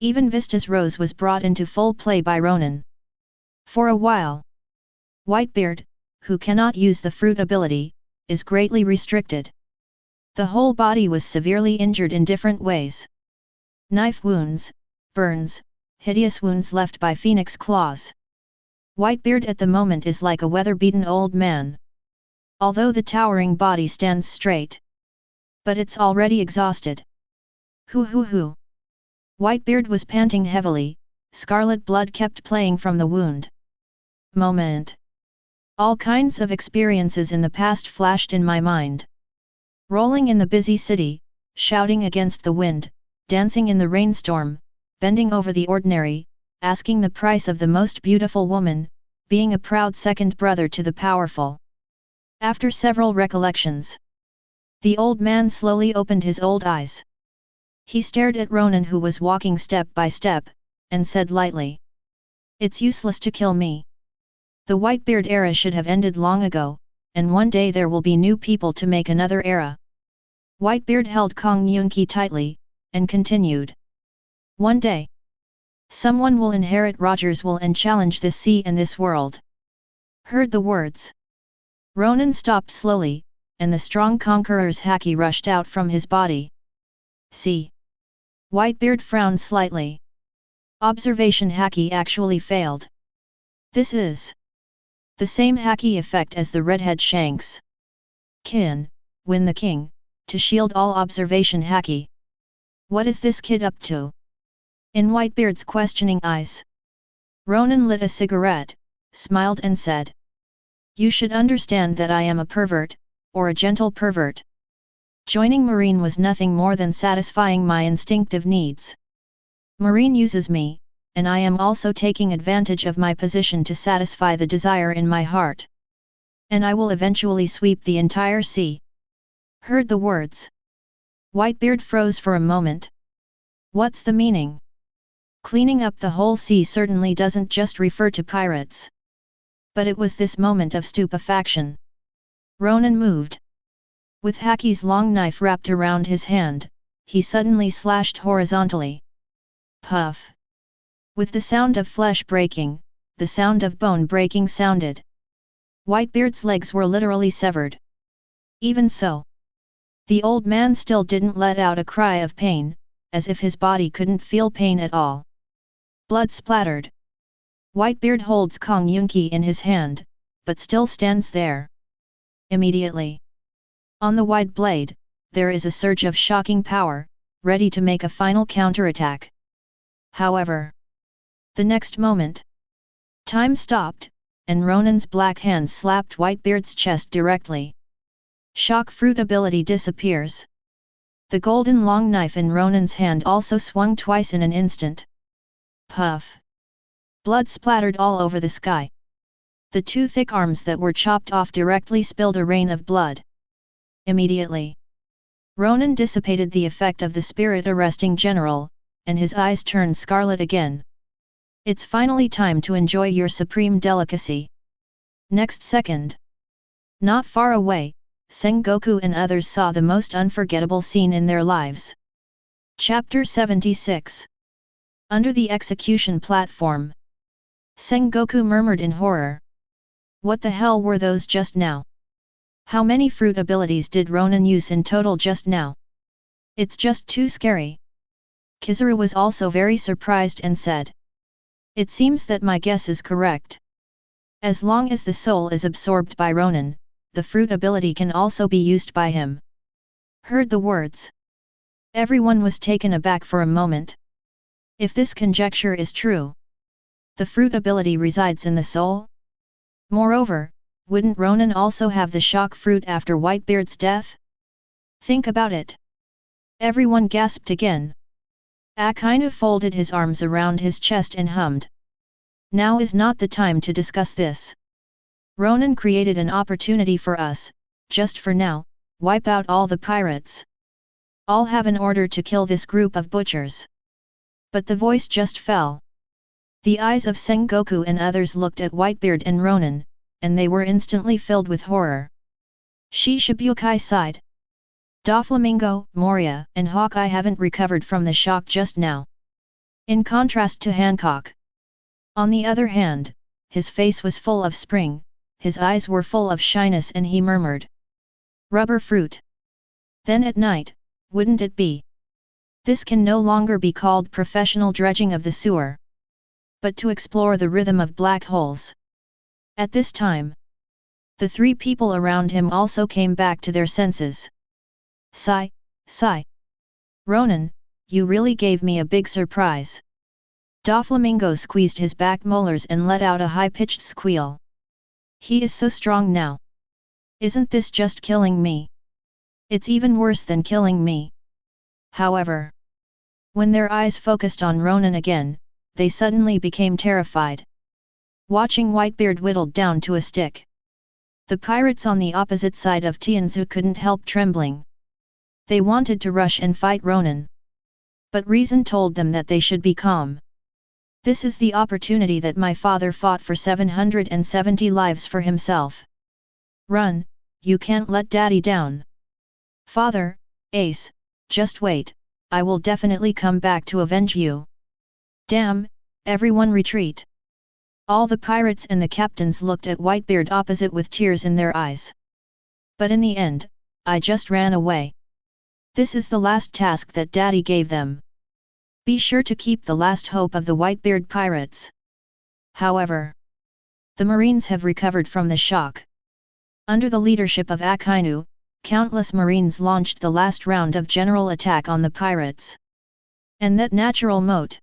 Even Vista's rose was brought into full play by Ronan. For a while, Whitebeard, who cannot use the fruit ability, is greatly restricted. The whole body was severely injured in different ways. Knife wounds, burns, hideous wounds left by phoenix claws. Whitebeard at the moment is like a weather-beaten old man. Although the towering body stands straight, but it's already exhausted. Hoo. Whitebeard was panting heavily, scarlet blood kept playing from the wound. Moment. All kinds of experiences in the past flashed in my mind. Rolling in the busy city, shouting against the wind, dancing in the rainstorm, bending over the ordinary, asking the price of the most beautiful woman, being a proud second brother to the powerful. After several recollections, the old man slowly opened his old eyes. He stared at Ronan, who was walking step by step, and said lightly, "It's useless to kill me. The Whitebeard era should have ended long ago, and one day there will be new people to make another era." Whitebeard held Kong Yunki tightly, and continued. "One day, someone will inherit Rogers will and challenge this sea and this world." Heard the words. Ronan stopped slowly, and the strong conqueror's haki rushed out from his body. See. Whitebeard frowned slightly. Observation haki actually failed. This is the same haki effect as the redhead Shanks. Kin, win the king, to shield all observation haki. What is this kid up to? In Whitebeard's questioning eyes, Ronan lit a cigarette, smiled and said, "You should understand that I am a pervert, or a gentle pervert. Joining Marine was nothing more than satisfying my instinctive needs. Marine uses me, and I am also taking advantage of my position to satisfy the desire in my heart. And I will eventually sweep the entire sea." Heard the words. Whitebeard froze for a moment. What's the meaning? Cleaning up the whole sea certainly doesn't just refer to pirates. But it was this moment of stupefaction. Ronan moved. With Haki's long knife wrapped around his hand, he suddenly slashed horizontally. Puff! With the sound of flesh breaking, the sound of bone breaking sounded. Whitebeard's legs were literally severed. Even so, the old man still didn't let out a cry of pain, as if his body couldn't feel pain at all. Blood splattered. Whitebeard holds Kong Yunki in his hand, but still stands there. Immediately, on the wide blade, there is a surge of shocking power, ready to make a final counterattack. However, the next moment, time stopped, and Ronan's black hand slapped Whitebeard's chest directly. Shock fruit ability disappears. The golden long knife in Ronan's hand also swung twice in an instant. Puff! Blood splattered all over the sky. The two thick arms that were chopped off directly spilled a rain of blood. Immediately, Ronan dissipated the effect of the spirit-arresting general, and his eyes turned scarlet again. It's finally time to enjoy your supreme delicacy. Next second. Not far away, Sengoku and others saw the most unforgettable scene in their lives. Chapter 76. Under the execution platform. Sengoku murmured in horror. What the hell were those just now? How many fruit abilities did Ronan use in total just now? It's just too scary. Kizaru was also very surprised and said. It seems that my guess is correct. As long as the soul is absorbed by Ronan, the fruit ability can also be used by him. Heard the words. Everyone was taken aback for a moment. If this conjecture is true, the fruit ability resides in the soul? Moreover, wouldn't Ronan also have the shock fruit after Whitebeard's death? Think about it. Everyone gasped again. Akainu folded his arms around his chest and hummed. Now is not the time to discuss this. Ronan created an opportunity for us, just for now, wipe out all the pirates. I'll have an order to kill this group of butchers. But the voice just fell. The eyes of Sengoku and others looked at Whitebeard and Ronan, and they were instantly filled with horror. Shichibukai sighed. Doflamingo, Moria, and Hawkeye haven't recovered from the shock just now. In contrast to Hancock. On the other hand, his face was full of spring, his eyes were full of shyness and he murmured. Rubber fruit. Then at night, wouldn't it be? This can no longer be called professional dredging of the sewer, but to explore the rhythm of black holes. At this time, the three people around him also came back to their senses. Sigh. Ronan, you really gave me a big surprise. Doflamingo squeezed his back molars and let out a high-pitched squeal. He is so strong now. Isn't this just killing me? It's even worse than killing me. However, when their eyes focused on Ronan again, they suddenly became terrified. Watching Whitebeard whittled down to a stick. The pirates on the opposite side of Tianzu couldn't help trembling. They wanted to rush and fight Ronan. But reason told them that they should be calm. This is the opportunity that my father fought for 770 lives for himself. Run, you can't let daddy down. Father, Ace, just wait, I will definitely come back to avenge you. Damn, everyone retreat. All the pirates and the captains looked at Whitebeard opposite with tears in their eyes. But in the end, I just ran away. This is the last task that Daddy gave them. Be sure to keep the last hope of the Whitebeard Pirates. However, the Marines have recovered from the shock. Under the leadership of Akainu, countless Marines launched the last round of general attack on the pirates. And that natural moat.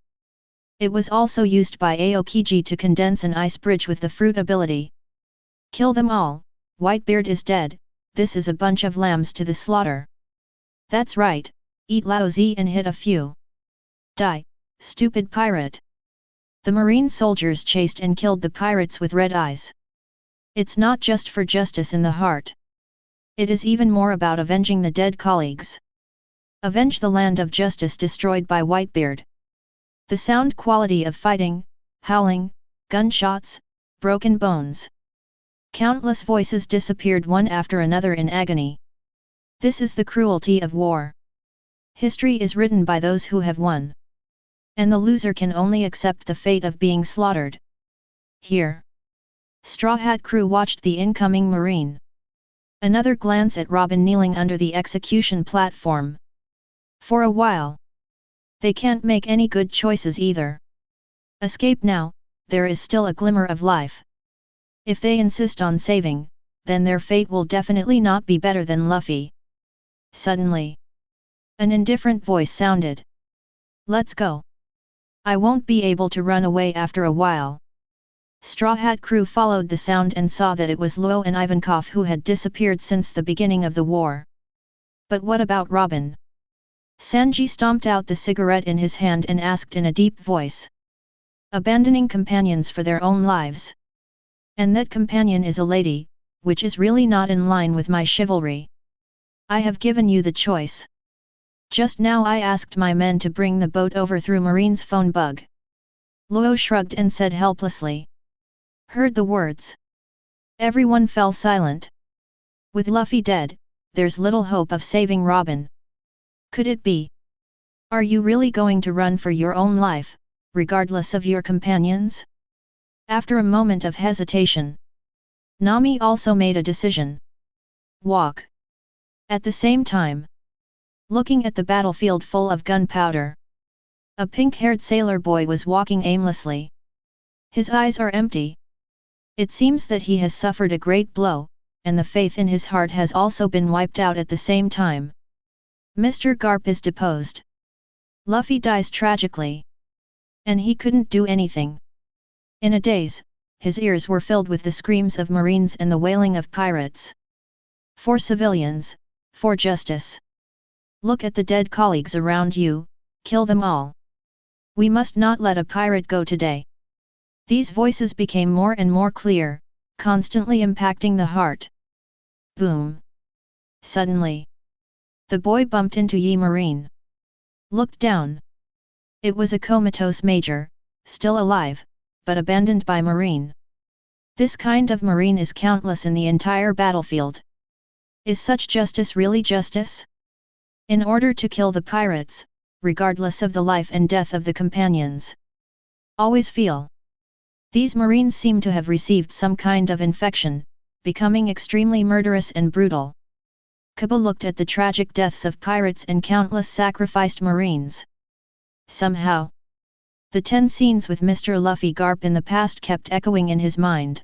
It was also used by Aokiji to condense an ice bridge with the fruit ability. Kill them all, Whitebeard is dead, this is a bunch of lambs to the slaughter. That's right, eat Laozi and hit a few. Die, stupid pirate. The marine soldiers chased and killed the pirates with red eyes. It's not just for justice in the heart. It is even more about avenging the dead colleagues. Avenge the land of justice destroyed by Whitebeard. The sound quality of fighting, howling, gunshots, broken bones. Countless voices disappeared one after another in agony. This is the cruelty of war. History is written by those who have won. And the loser can only accept the fate of being slaughtered. Here. Straw Hat Crew watched the incoming marine. Another glance at Robin kneeling under the execution platform. For a while. They can't make any good choices either. Escape now, there is still a glimmer of life. If they insist on saving, then their fate will definitely not be better than Luffy. Suddenly, an indifferent voice sounded. Let's go. I won't be able to run away after a while. Straw Hat Crew followed the sound and saw that it was Luo and Ivankov who had disappeared since the beginning of the war. But what about Robin? Sanji stomped out the cigarette in his hand and asked in a deep voice. Abandoning companions for their own lives. And that companion is a lady, which is really not in line with my chivalry. I have given you the choice. Just now I asked my men to bring the boat over through Marine's phone bug. Luo shrugged and said helplessly. Heard the words. Everyone fell silent. With Luffy dead, there's little hope of saving Robin. Could it be? Are you really going to run for your own life, regardless of your companions? After a moment of hesitation, Nami also made a decision. Walk. At the same time, looking at the battlefield full of gunpowder, a pink-haired sailor boy was walking aimlessly. His eyes are empty. It seems that he has suffered a great blow, and the faith in his heart has also been wiped out at the same time. Mr. Garp is deposed. Luffy dies tragically. And he couldn't do anything. In a daze, his ears were filled with the screams of marines and the wailing of pirates. For civilians, for justice. Look at the dead colleagues around you, kill them all. We must not let a pirate go today. These voices became more and more clear, constantly impacting the heart. Boom. Suddenly, the boy bumped into Yi Marine. Looked down. It was a comatose major, still alive, but abandoned by Marine. This kind of Marine is countless in the entire battlefield. Is such justice really justice? In order to kill the pirates, regardless of the life and death of the companions. Always feel. These Marines seem to have received some kind of infection, becoming extremely murderous and brutal. Kaba looked at the tragic deaths of pirates and countless sacrificed Marines. Somehow, the 10 scenes with Mr. Luffy Garp in the past kept echoing in his mind.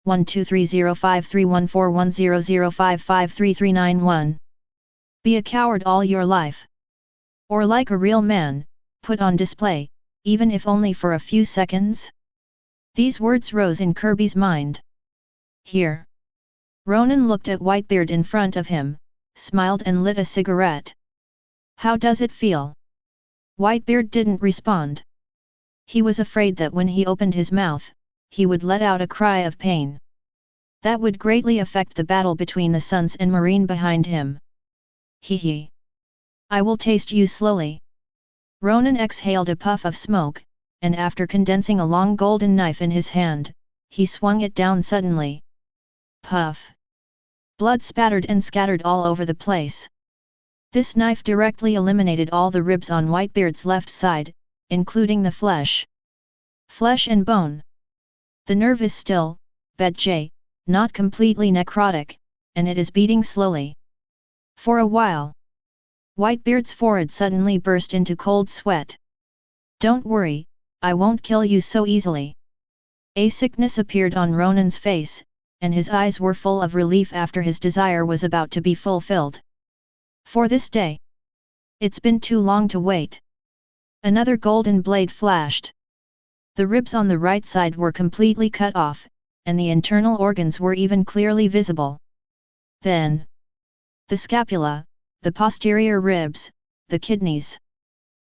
123053141005533391. Be a coward all your life. Or like a real man, put on display, even if only for a few seconds? These words rose in Kirby's mind. Here. Ronan looked at Whitebeard in front of him, smiled and lit a cigarette. How does it feel? Whitebeard didn't respond. He was afraid that when he opened his mouth, he would let out a cry of pain. That would greatly affect the battle between the Suns and Marine behind him. Hee. I will taste you slowly. Ronan exhaled a puff of smoke, and after condensing a long golden knife in his hand, he swung it down suddenly. Puff. Blood spattered and scattered all over the place. This knife directly eliminated all the ribs on Whitebeard's left side, including the flesh. Flesh and bone. The nerve is still, bet J, not completely necrotic, and it is beating slowly. For a while, Whitebeard's forehead suddenly burst into cold sweat. Don't worry, I won't kill you so easily. A sickness appeared on Ronan's face, and his eyes were full of relief after his desire was about to be fulfilled. For this day. It's been too long to wait. Another golden blade flashed. The ribs on the right side were completely cut off, and the internal organs were even clearly visible. Then, the scapula, the posterior ribs, the kidneys.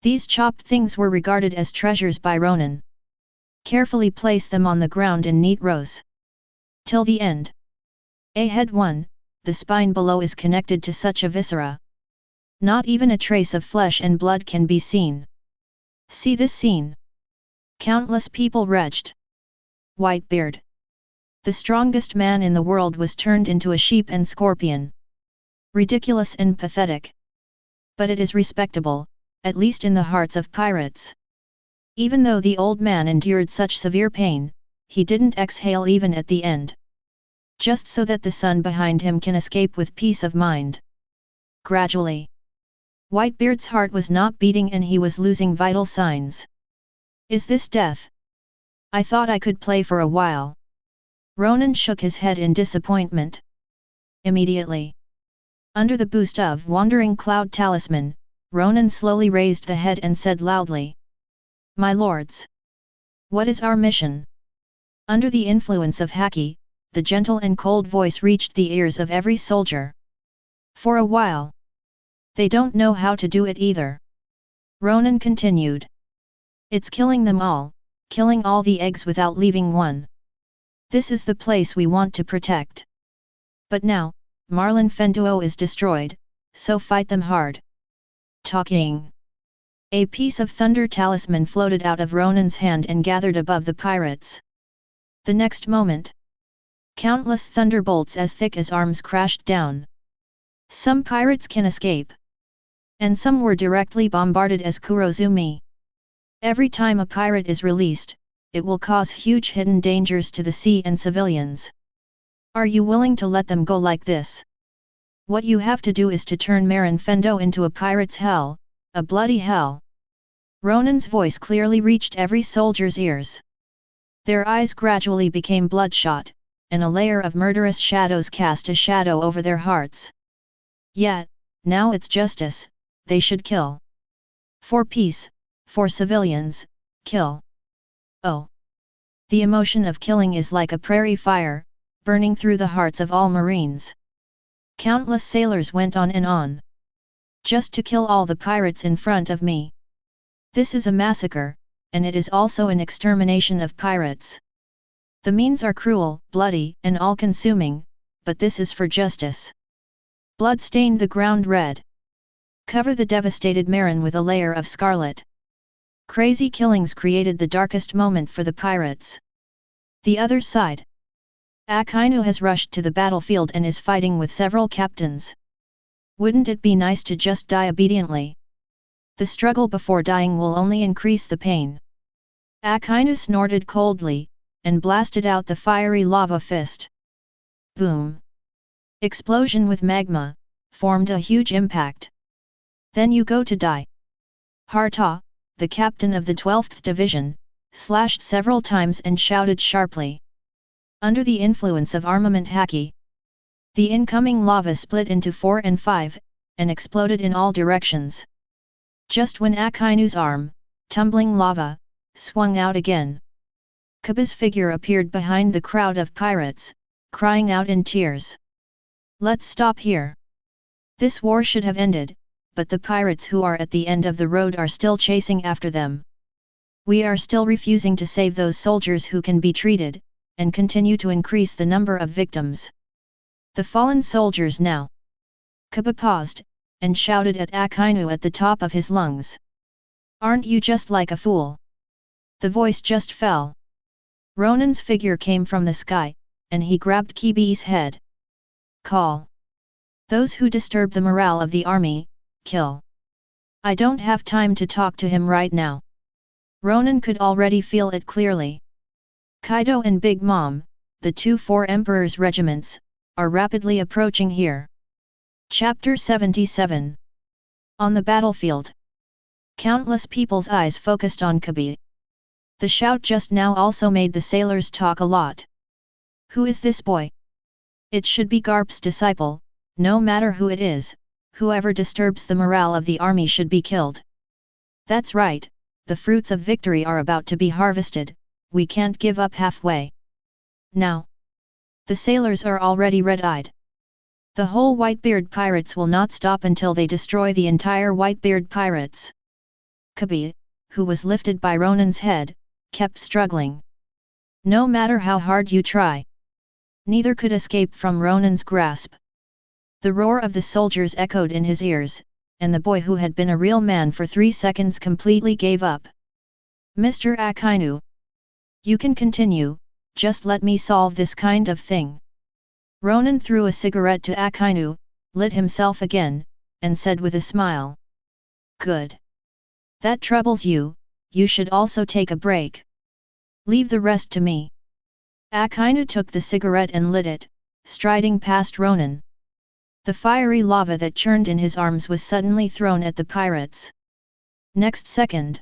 These chopped things were regarded as treasures by Ronan. Carefully place them on the ground in neat rows. Till the end. A head 1, the spine below is connected to such a viscera. Not even a trace of flesh and blood can be seen. See this scene. Countless people retched. Whitebeard, the strongest man in the world, was turned into a sheep and scorpion. Ridiculous and pathetic. But it is respectable, at least in the hearts of pirates. Even though the old man endured such severe pain, he didn't exhale even at the end. Just so that the son behind him can escape with peace of mind. Gradually, Whitebeard's heart was not beating and he was losing vital signs. Is this death? I thought I could play for a while. Ronan shook his head in disappointment. Immediately, under the boost of Wandering Cloud Talisman, Ronan slowly raised the head and said loudly. My lords! What is our mission? Under the influence of Haki, the gentle and cold voice reached the ears of every soldier. For a while, they don't know how to do it either. Ronan continued. It's killing them all, killing all the eggs without leaving one. This is the place we want to protect. But now, Marlin Fenduo is destroyed, so fight them hard. Talking. A piece of thunder talisman floated out of Ronan's hand and gathered above the pirates. The next moment, countless thunderbolts as thick as arms crashed down. Some pirates can escape, and some were directly bombarded as Kurozumi. Every time a pirate is released, it will cause huge hidden dangers to the sea and civilians. Are you willing to let them go like this? What you have to do is to turn Marin Fendo into a pirate's hell, a bloody hell. Ronan's voice clearly reached every soldier's ears. Their eyes gradually became bloodshot, and a layer of murderous shadows cast a shadow over their hearts. Yet, now it's justice, they should kill. For peace, for civilians, kill. Oh! The emotion of killing is like a prairie fire, burning through the hearts of all Marines. Countless sailors went on and on. Just to kill all the pirates in front of me. This is a massacre, and it is also an extermination of pirates. The means are cruel, bloody, and all-consuming, but this is for justice. Blood stained the ground red. Cover the devastated Marin with a layer of scarlet. Crazy killings created the darkest moment for the pirates. The other side. Akainu has rushed to the battlefield and is fighting with several captains. Wouldn't it be nice to just die obediently? The struggle before dying will only increase the pain. Akainu snorted coldly, and blasted out the fiery lava fist. Boom! Explosion with magma, formed a huge impact. Then you go to die. Harta, the captain of the 12th Division, slashed several times and shouted sharply. Under the influence of armament haki, the incoming lava split into 4 and 5, and exploded in all directions. Just when Akainu's arm, tumbling lava, swung out again, Kaba's figure appeared behind the crowd of pirates, crying out in tears. Let's stop here. This war should have ended, but the pirates who are at the end of the road are still chasing after them. We are still refusing to save those soldiers who can be treated, and continue to increase the number of victims. The fallen soldiers now. Kaba paused, and shouted at Akainu at the top of his lungs. Aren't you just like a fool? The voice just fell. Ronan's figure came from the sky, and he grabbed Kibi's head. Call. Those who disturb the morale of the army, kill. I don't have time to talk to him right now. Ronan could already feel it clearly. Kaido and Big Mom, the 4 Emperor's regiments, are rapidly approaching here. Chapter 77. On the battlefield. Countless people's eyes focused on Kabi. The shout just now also made the sailors talk a lot. Who is this boy? It should be Garp's disciple, no matter who it is, whoever disturbs the morale of the army should be killed. That's right, the fruits of victory are about to be harvested, we can't give up halfway. Now. The sailors are already red-eyed. The whole Whitebeard Pirates will not stop until they destroy the entire Whitebeard Pirates. Kabi, who was lifted by Ronan's head, kept struggling. No matter how hard you try, neither could escape from Ronan's grasp. The roar of the soldiers echoed in his ears, and the boy who had been a real man for 3 seconds completely gave up. Mr. Akainu. You can continue, just let me solve this kind of thing. Ronan threw a cigarette to Akainu, lit himself again, and said with a smile. Good. That troubles you, you should also take a break. Leave the rest to me. Akainu took the cigarette and lit it, striding past Ronan. The fiery lava that churned in his arms was suddenly thrown at the pirates. Next second,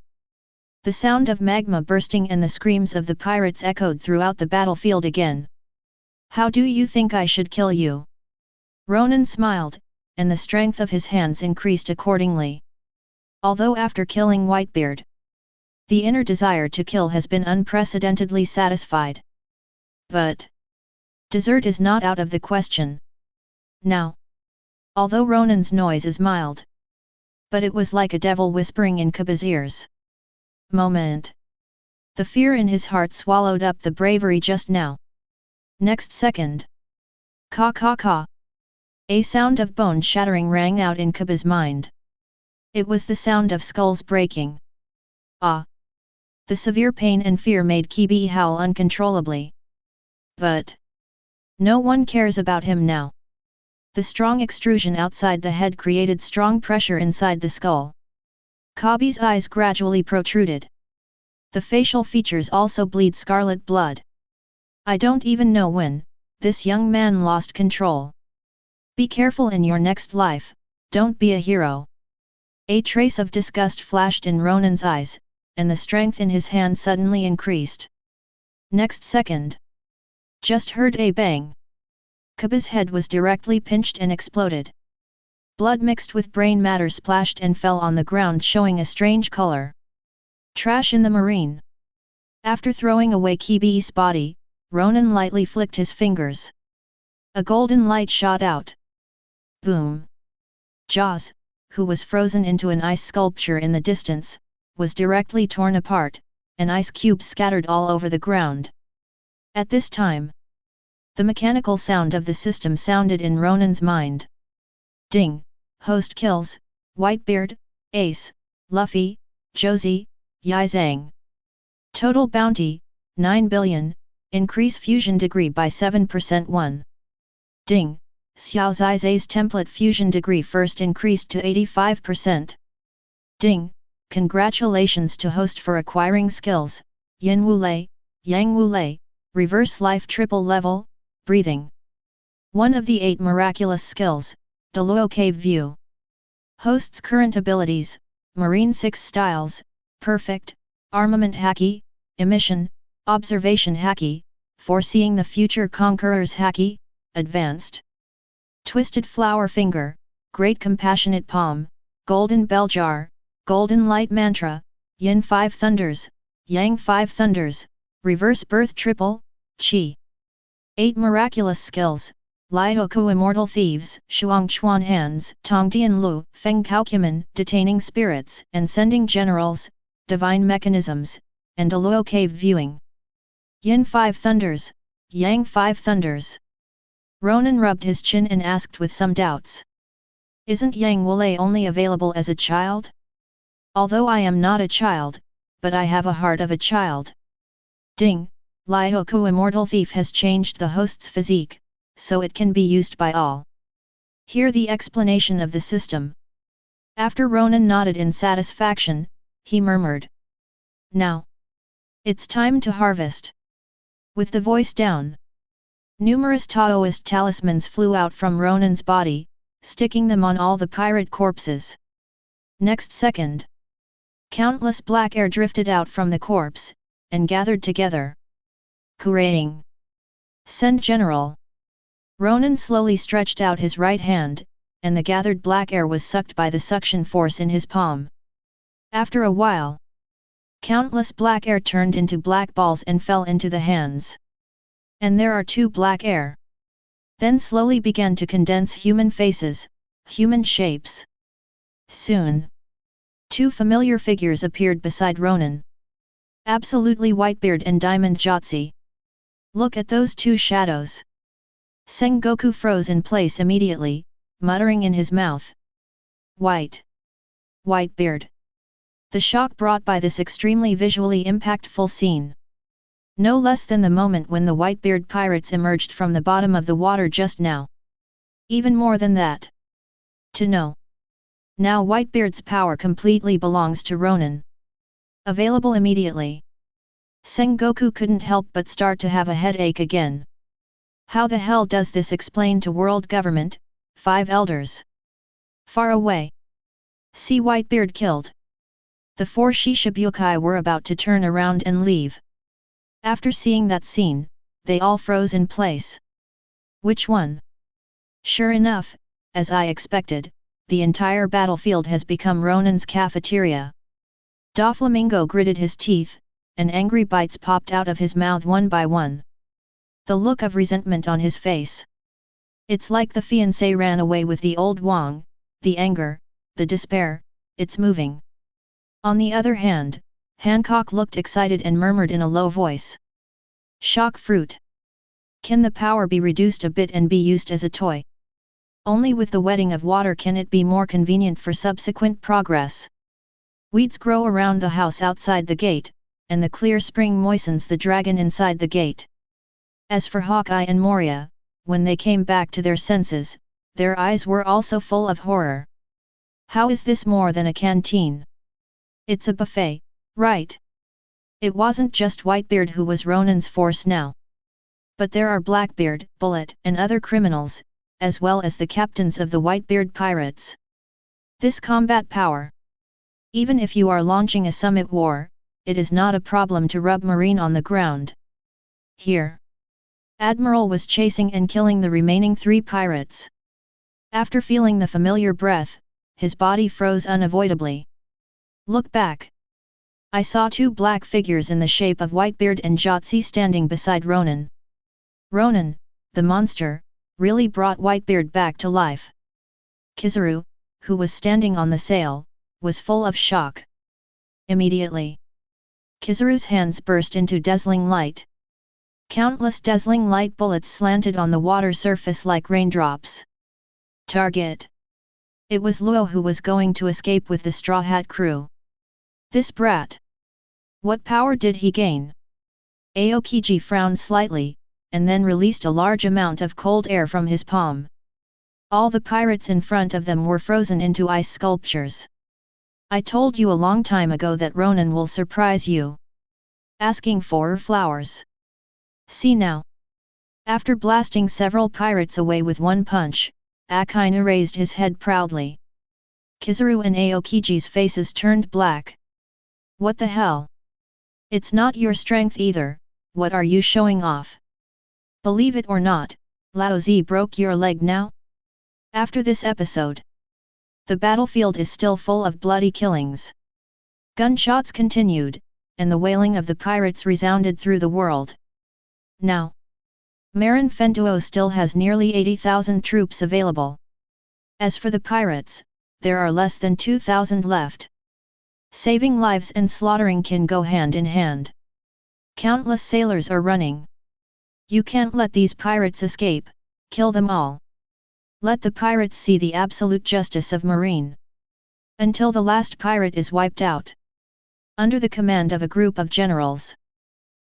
the sound of magma bursting and the screams of the pirates echoed throughout the battlefield again. How do you think I should kill you? Ronan smiled, and the strength of his hands increased accordingly. Although after killing Whitebeard, the inner desire to kill has been unprecedentedly satisfied. But desert is not out of the question. Now. Although Ronan's noise is mild, but it was like a devil whispering in Kaba's ears. Moment. The fear in his heart swallowed up the bravery just now. Next second. Ka ka ka. A sound of bone shattering rang out in Kaba's mind. It was the sound of skulls breaking. Ah! The severe pain and fear made Kibi howl uncontrollably. But no one cares about him now. The strong extrusion outside the head created strong pressure inside the skull. Kabi's eyes gradually protruded. The facial features also bleed scarlet blood. I don't even know when this young man lost control. Be careful in your next life, don't be a hero. A trace of disgust flashed in Ronan's eyes, and the strength in his hand suddenly increased. Next second, just heard a bang. Kabi's head was directly pinched and exploded. Blood mixed with brain matter splashed and fell on the ground, showing a strange color. Trash in the marine. After throwing away Kibi's body, Ronan lightly flicked his fingers. A golden light shot out. Boom! Jaws, who was frozen into an ice sculpture in the distance, was directly torn apart, and ice cubes scattered all over the ground. At this time, the mechanical sound of the system sounded in Ronan's mind. Ding! Host kills, Whitebeard, Ace, Luffy, Josie, Yizang. Total bounty, 9 billion, increase fusion degree by 7%. 1. Ding! Xiao Zizai's template fusion degree first increased to 85%. Ding! Congratulations to host for acquiring skills, Yin Wulei, Yang Wulei, reverse life triple level, breathing. One of the 8 miraculous skills, Deluo Cave View. Host's current abilities, Marine 6 styles, Perfect, Armament Haki, Emission, Observation Haki, Foreseeing the Future Conqueror's Haki, Advanced. Twisted Flower Finger, Great Compassionate Palm, Golden Bell Jar, Golden Light Mantra, Yin 5 Thunders, Yang 5 Thunders, Reverse Birth Triple, Qi. 8 miraculous skills, Liaoku Immortal Thieves, Shuang Chuan Hands, Tongdian Lu, Feng Kaokuman, Detaining Spirits and Sending Generals, Divine Mechanisms, and Deluo Cave Viewing. Yin 5 Thunders, Yang 5 Thunders. Ronan rubbed his chin and asked with some doubts. Isn't Yang Wulei only available as a child? Although I am not a child, but I have a heart of a child. Ding! Liaoku Immortal Thief has changed the host's physique, so it can be used by all. Hear the explanation of the system. After Ronan nodded in satisfaction, he murmured. Now, it's time to harvest. With the voice down, numerous Taoist talismans flew out from Ronan's body, sticking them on all the pirate corpses. Next second, countless black air drifted out from the corpse, and gathered together. Kuraying! Send General! Ronan slowly stretched out his right hand, and the gathered black air was sucked by the suction force in his palm. After a while, countless black air turned into black balls and fell into the hands. And there are 2 black air. Then slowly began to condense human faces, human shapes. Soon, 2 familiar figures appeared beside Ronan. Absolutely Whitebeard and Diamond Jotzi. Look at those 2 shadows. Sengoku froze in place immediately, muttering in his mouth. Whitebeard. The shock brought by this extremely visually impactful scene. No less than the moment when the Whitebeard Pirates emerged from the bottom of the water just now. Even more than that. To know. Now Whitebeard's power completely belongs to Ronan. Available immediately. Sengoku couldn't help but start to have a headache again. How the hell does this explain to world government, 5 elders? Far away. See Whitebeard killed. The 4 Shishibukai were about to turn around and leave. After seeing that scene, they all froze in place. Which one? Sure enough, as I expected, the entire battlefield has become Ronan's cafeteria. Doflamingo gritted his teeth, and angry bites popped out of his mouth one by one. The look of resentment on his face. It's like the fiancé ran away with the old Wang, the anger, the despair, it's moving. On the other hand, Hancock looked excited and murmured in a low voice. Shock fruit. Can the power be reduced a bit and be used as a toy? Only with the wetting of water can it be more convenient for subsequent progress. Weeds grow around the house outside the gate, and the clear spring moistens the dragon inside the gate. As for Hawkeye and Moria, when they came back to their senses, their eyes were also full of horror. How is this more than a canteen? It's a buffet, right? It wasn't just Whitebeard who was Ronan's force now. But there are Blackbeard, Bullet, and other criminals, as well as the captains of the Whitebeard Pirates. This combat power. Even if you are launching a summit war, it is not a problem to rub Marine on the ground. Here. Admiral was chasing and killing the remaining 3 pirates. After feeling the familiar breath, his body froze unavoidably. Look back. I saw 2 black figures in the shape of Whitebeard and Jotzi standing beside Ronan. Ronan, the monster, really brought Whitebeard back to life. Kizaru, who was standing on the sail, was full of shock. Immediately, Kizaru's hands burst into dazzling light. Countless dazzling light bullets slanted on the water surface like raindrops. Target. It was Luo who was going to escape with the Straw Hat crew. This brat. What power did he gain? Aokiji frowned slightly, and then released a large amount of cold air from his palm. All the pirates in front of them were frozen into ice sculptures. I told you a long time ago that Ronan will surprise you. Asking for flowers. See now. After blasting several pirates away with one punch, Akainu raised his head proudly. Kizaru and Aokiji's faces turned black. What the hell? It's not your strength either, what are you showing off? Believe it or not, Laozi broke your leg now? After this episode, the battlefield is still full of bloody killings. Gunshots continued, and the wailing of the pirates resounded through the world. Now, Marin Fenduo still has nearly 80,000 troops available. As for the pirates, there are less than 2,000 left. Saving lives and slaughtering can go hand in hand. Countless sailors are running. You can't let these pirates escape, kill them all. Let the pirates see the absolute justice of Marine. Until the last pirate is wiped out. Under the command of a group of generals.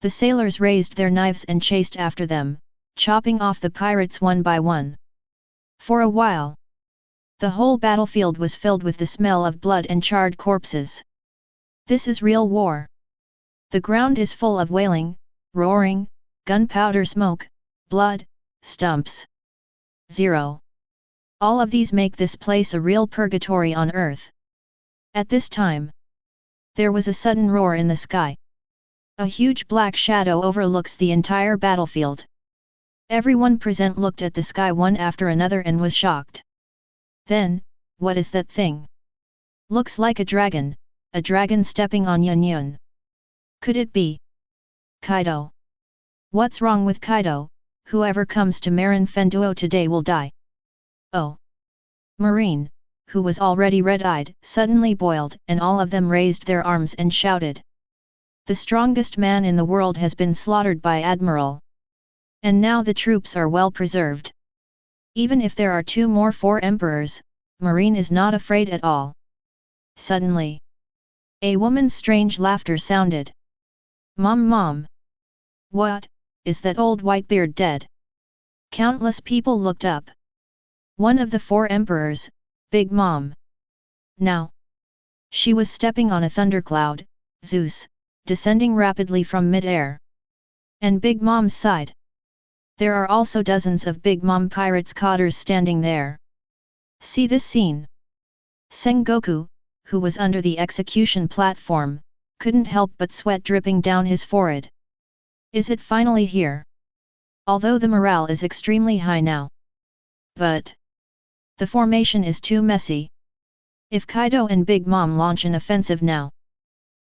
The sailors raised their knives and chased after them, chopping off the pirates one by one. For a while, the whole battlefield was filled with the smell of blood and charred corpses. This is real war. The ground is full of wailing, roaring, gunpowder smoke, blood, stumps. 0. All of these make this place a real purgatory on earth. At this time, there was a sudden roar in the sky. A huge black shadow overlooks the entire battlefield. Everyone present looked at the sky one after another and was shocked. Then, what is that thing? Looks like a dragon stepping on Yun Yun. Could it be Kaido? What's wrong with Kaido? Whoever comes to Marin Fenduo today will die. Oh! Marine, who was already red-eyed, suddenly boiled, and all of them raised their arms and shouted. The strongest man in the world has been slaughtered by Admiral. And now the troops are well preserved. Even if there are 2 more 4 emperors, Marine is not afraid at all. Suddenly, a woman's strange laughter sounded. Mom! What, is that old Whitebeard dead? Countless people looked up. One of the 4 emperors, Big Mom. Now, she was stepping on a thundercloud, Zeus, descending rapidly from mid-air. And Big Mom's side. There are also dozens of Big Mom pirates cotters standing there. See this scene. Sengoku, who was under the execution platform, couldn't help but sweat dripping down his forehead. Is it finally here? Although the morale is extremely high now. But the formation is too messy. If Kaido and Big Mom launch an offensive now,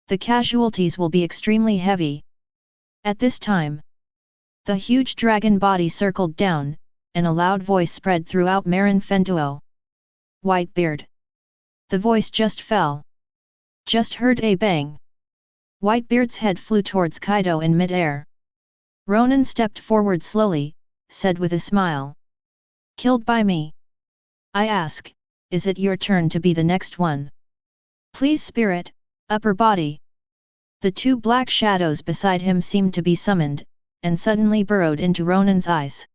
the casualties will be extremely heavy. At this time, the huge dragon body circled down, and a loud voice spread throughout Marin Fenduo. Whitebeard. The voice just fell. Just heard a bang. Whitebeard's head flew towards Kaido in mid-air. Ronan stepped forward slowly, said with a smile. Killed by me. I ask, is it your turn to be the next one? Please spirit, upper body. The two black shadows beside him seemed to be summoned, and suddenly burrowed into Ronan's eyes.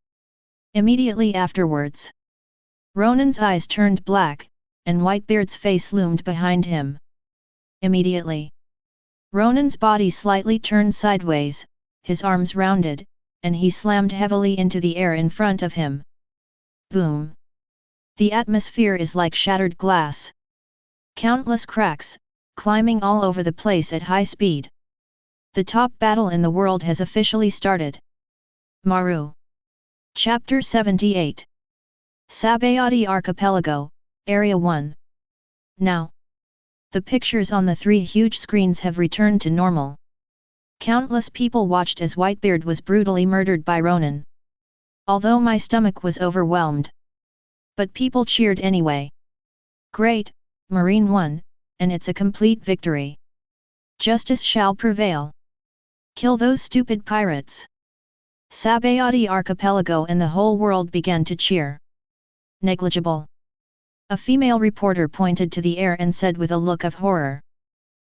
Immediately afterwards, Ronan's eyes turned black, and Whitebeard's face loomed behind him. Immediately, Ronan's body slightly turned sideways, his arms rounded, and he slammed heavily into the air in front of him. Boom! The atmosphere is like shattered glass. Countless cracks, climbing all over the place at high speed. The top battle in the world has officially started. Maru. Chapter 78. Sabayati Archipelago, Area 1. Now, the pictures on the three huge screens have returned to normal. Countless people watched as Whitebeard was brutally murdered by Ronan. Although my stomach was overwhelmed. But people cheered anyway. Great, Marine won, and it's a complete victory. Justice shall prevail. Kill those stupid pirates. Sabayati Archipelago and the whole world began to cheer. Negligible. A female reporter pointed to the air and said with a look of horror.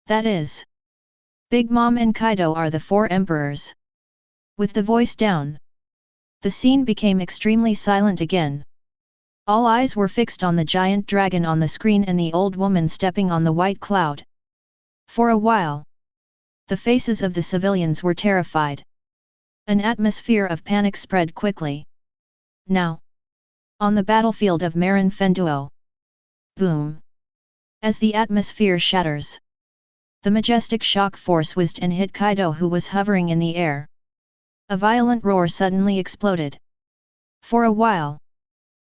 That is. Big Mom and Kaido are the four emperors. With the voice down, the scene became extremely silent again. All eyes were fixed on the giant dragon on the screen and the old woman stepping on the white cloud. For a while, the faces of the civilians were terrified. An atmosphere of panic spread quickly. Now, on the battlefield of Marin Fenduo. Boom! As the atmosphere shatters, the majestic shock force whizzed and hit Kaido, who was hovering in the air. A violent roar suddenly exploded. For a while,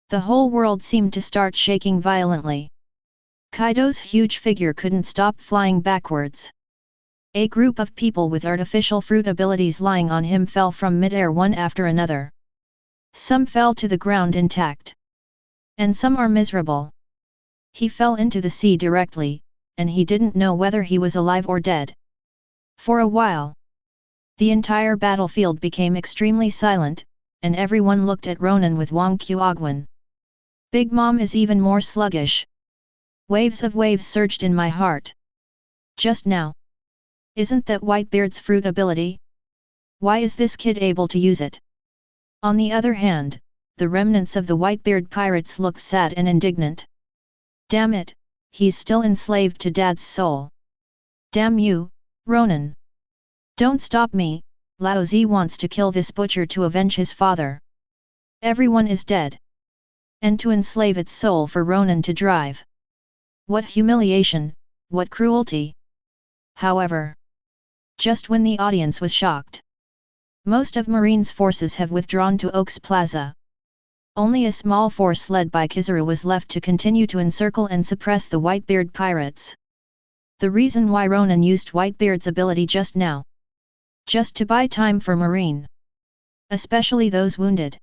the whole world seemed to start shaking violently. Kaido's huge figure couldn't stop flying backwards. A group of people with artificial fruit abilities lying on him fell from mid-air one after another. Some fell to the ground intact. And some are miserable. He fell into the sea directly, and he didn't know whether he was alive or dead. For a while, the entire battlefield became extremely silent, and everyone looked at Ronan with Wang Kuogwan. Big Mom is even more sluggish. Waves of waves surged in my heart. Just now. Isn't that Whitebeard's fruit ability? Why is this kid able to use it? On the other hand, the remnants of the Whitebeard Pirates looked sad and indignant. Damn it, he's still enslaved to Dad's soul. Damn you, Ronan. Don't stop me, Laozi wants to kill this butcher to avenge his father. Everyone is dead. And to enslave its soul for Ronan to drive. What humiliation, what cruelty. However, just when the audience was shocked, most of Marine's forces have withdrawn to Oaks Plaza. Only a small force led by Kizaru was left to continue to encircle and suppress the Whitebeard Pirates. The reason why Ronan used Whitebeard's ability just now. Just to buy time for Marine. Especially those wounded.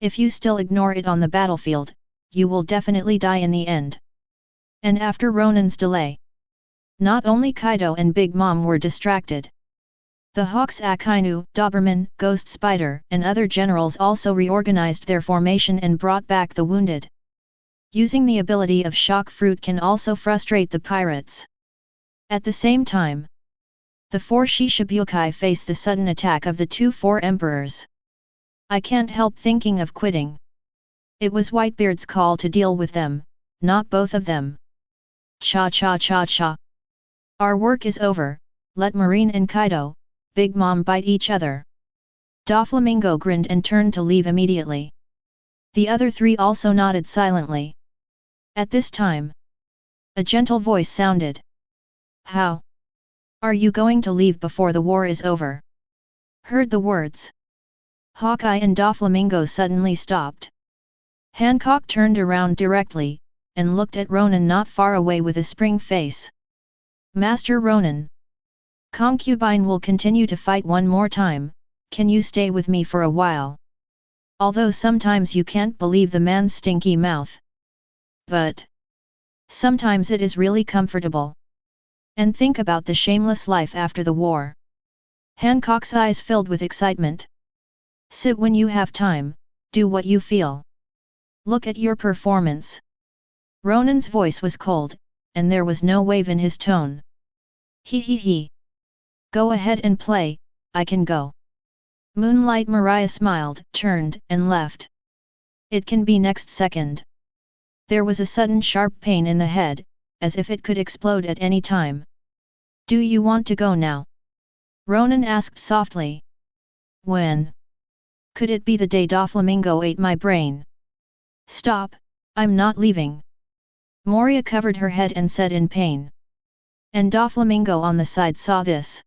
If you still ignore it on the battlefield, you will definitely die in the end. And after Ronan's delay, not only Kaido and Big Mom were distracted. The Hawks Akainu, Doberman, Ghost Spider, and other generals also reorganized their formation and brought back the wounded. Using the ability of Shock Fruit can also frustrate the pirates. At the same time, the four Shishibukai face the sudden attack of the four emperors. I can't help thinking of quitting. It was Whitebeard's call to deal with them, not both of them. Cha-cha-cha-cha. Our work is over, let Marine and Kaido, Big Mom bite each other. Doflamingo grinned and turned to leave immediately. The other three also nodded silently. At this time, a gentle voice sounded. How? Are you going to leave before the war is over? Heard the words. Hawkeye and Doflamingo suddenly stopped. Hancock turned around directly, and looked at Ronan not far away with a spring face. Master Ronan. Concubine will continue to fight one more time, can you stay with me for a while? Although sometimes you can't believe the man's stinky mouth. But sometimes it is really comfortable. And think about the shameless life after the war. Hancock's eyes filled with excitement. Sit when you have time, do what you feel. Look at your performance. Ronan's voice was cold, and there was no wave in his tone. He. Go ahead and play, I can go. Moonlight Mariah smiled, turned, and left. It can be next second. There was a sudden sharp pain in the head, as if it could explode at any time. Do you want to go now? Ronan asked softly. When? Could it be the day Doflamingo ate my brain? Stop, I'm not leaving. Moria covered her head and said in pain. And Doflamingo on the side saw this.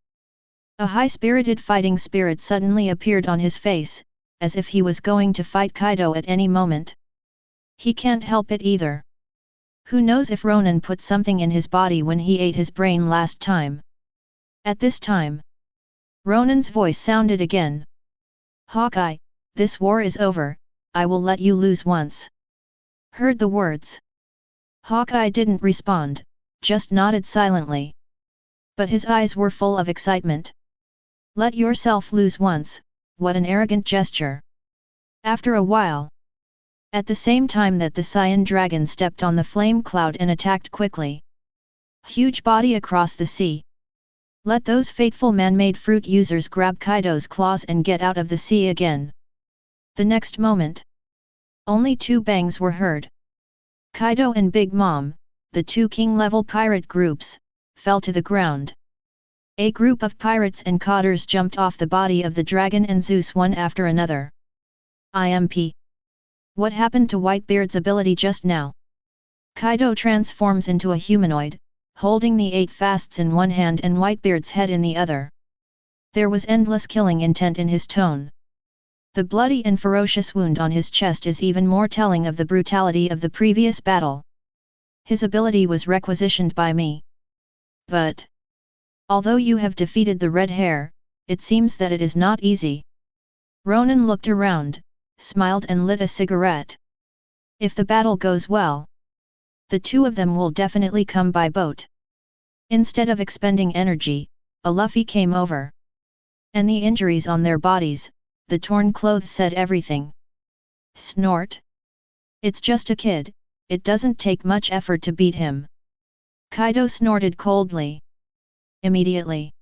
A high-spirited fighting spirit suddenly appeared on his face, as if he was going to fight Kaido at any moment. He can't help it either. Who knows if Ronan put something in his body when he ate his brain last time? At this time, Ronan's voice sounded again. Hawkeye, this war is over, I will let you lose once. Heard the words. Hawkeye didn't respond, just nodded silently. But his eyes were full of excitement. Let yourself lose once, what an arrogant gesture. After a while. At the same time that the Cyan Dragon stepped on the flame cloud and attacked quickly. Huge body across the sea. Let those fateful man-made fruit users grab Kaido's claws and get out of the sea again. The next moment. Only two bangs were heard. Kaido and Big Mom, the two king-level pirate groups, fell to the ground. A group of pirates and cotters jumped off the body of the dragon and Zeus one after another. IMP. What happened to Whitebeard's ability just now? Kaido transforms into a humanoid, holding the 8 fasts in one hand and Whitebeard's head in the other. There was endless killing intent in his tone. The bloody and ferocious wound on his chest is even more telling of the brutality of the previous battle. His ability was requisitioned by me. But although you have defeated the red hair, it seems that it is not easy. Ronan looked around, smiled and lit a cigarette. If the battle goes well, the two of them will definitely come by boat. Instead of expending energy, a Luffy came over. And the injuries on their bodies, the torn clothes said everything. Snort. It's just a kid, it doesn't take much effort to beat him. Kaido snorted coldly. Immediately,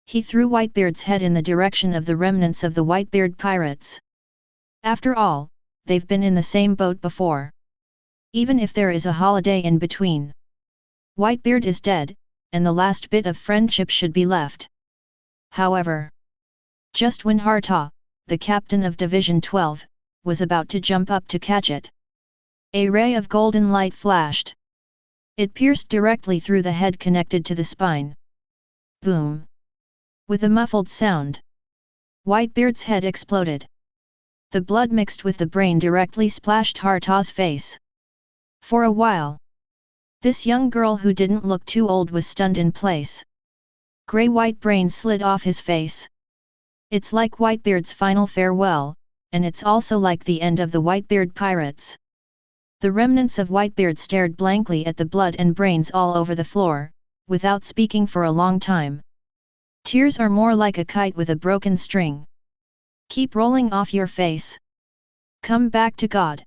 he threw Whitebeard's head in the direction of the remnants of the Whitebeard Pirates. After all, they've been in the same boat before. Even if there is a holiday in between. Whitebeard is dead, and the last bit of friendship should be left. However, just when Harta, the captain of Division 12, was about to jump up to catch it, a ray of golden light flashed. It pierced directly through the head connected to the spine. Boom! With a muffled sound, Whitebeard's head exploded. The blood mixed with the brain directly splashed Harta's face. For a while, this young girl who didn't look too old was stunned in place. Grey-white brain slid off his face. It's like Whitebeard's final farewell, and it's also like the end of the Whitebeard Pirates. The remnants of Whitebeard stared blankly at the blood and brains all over the floor, without speaking for a long time. Tears are more like a kite with a broken string. Keep rolling off your face. Come back to God.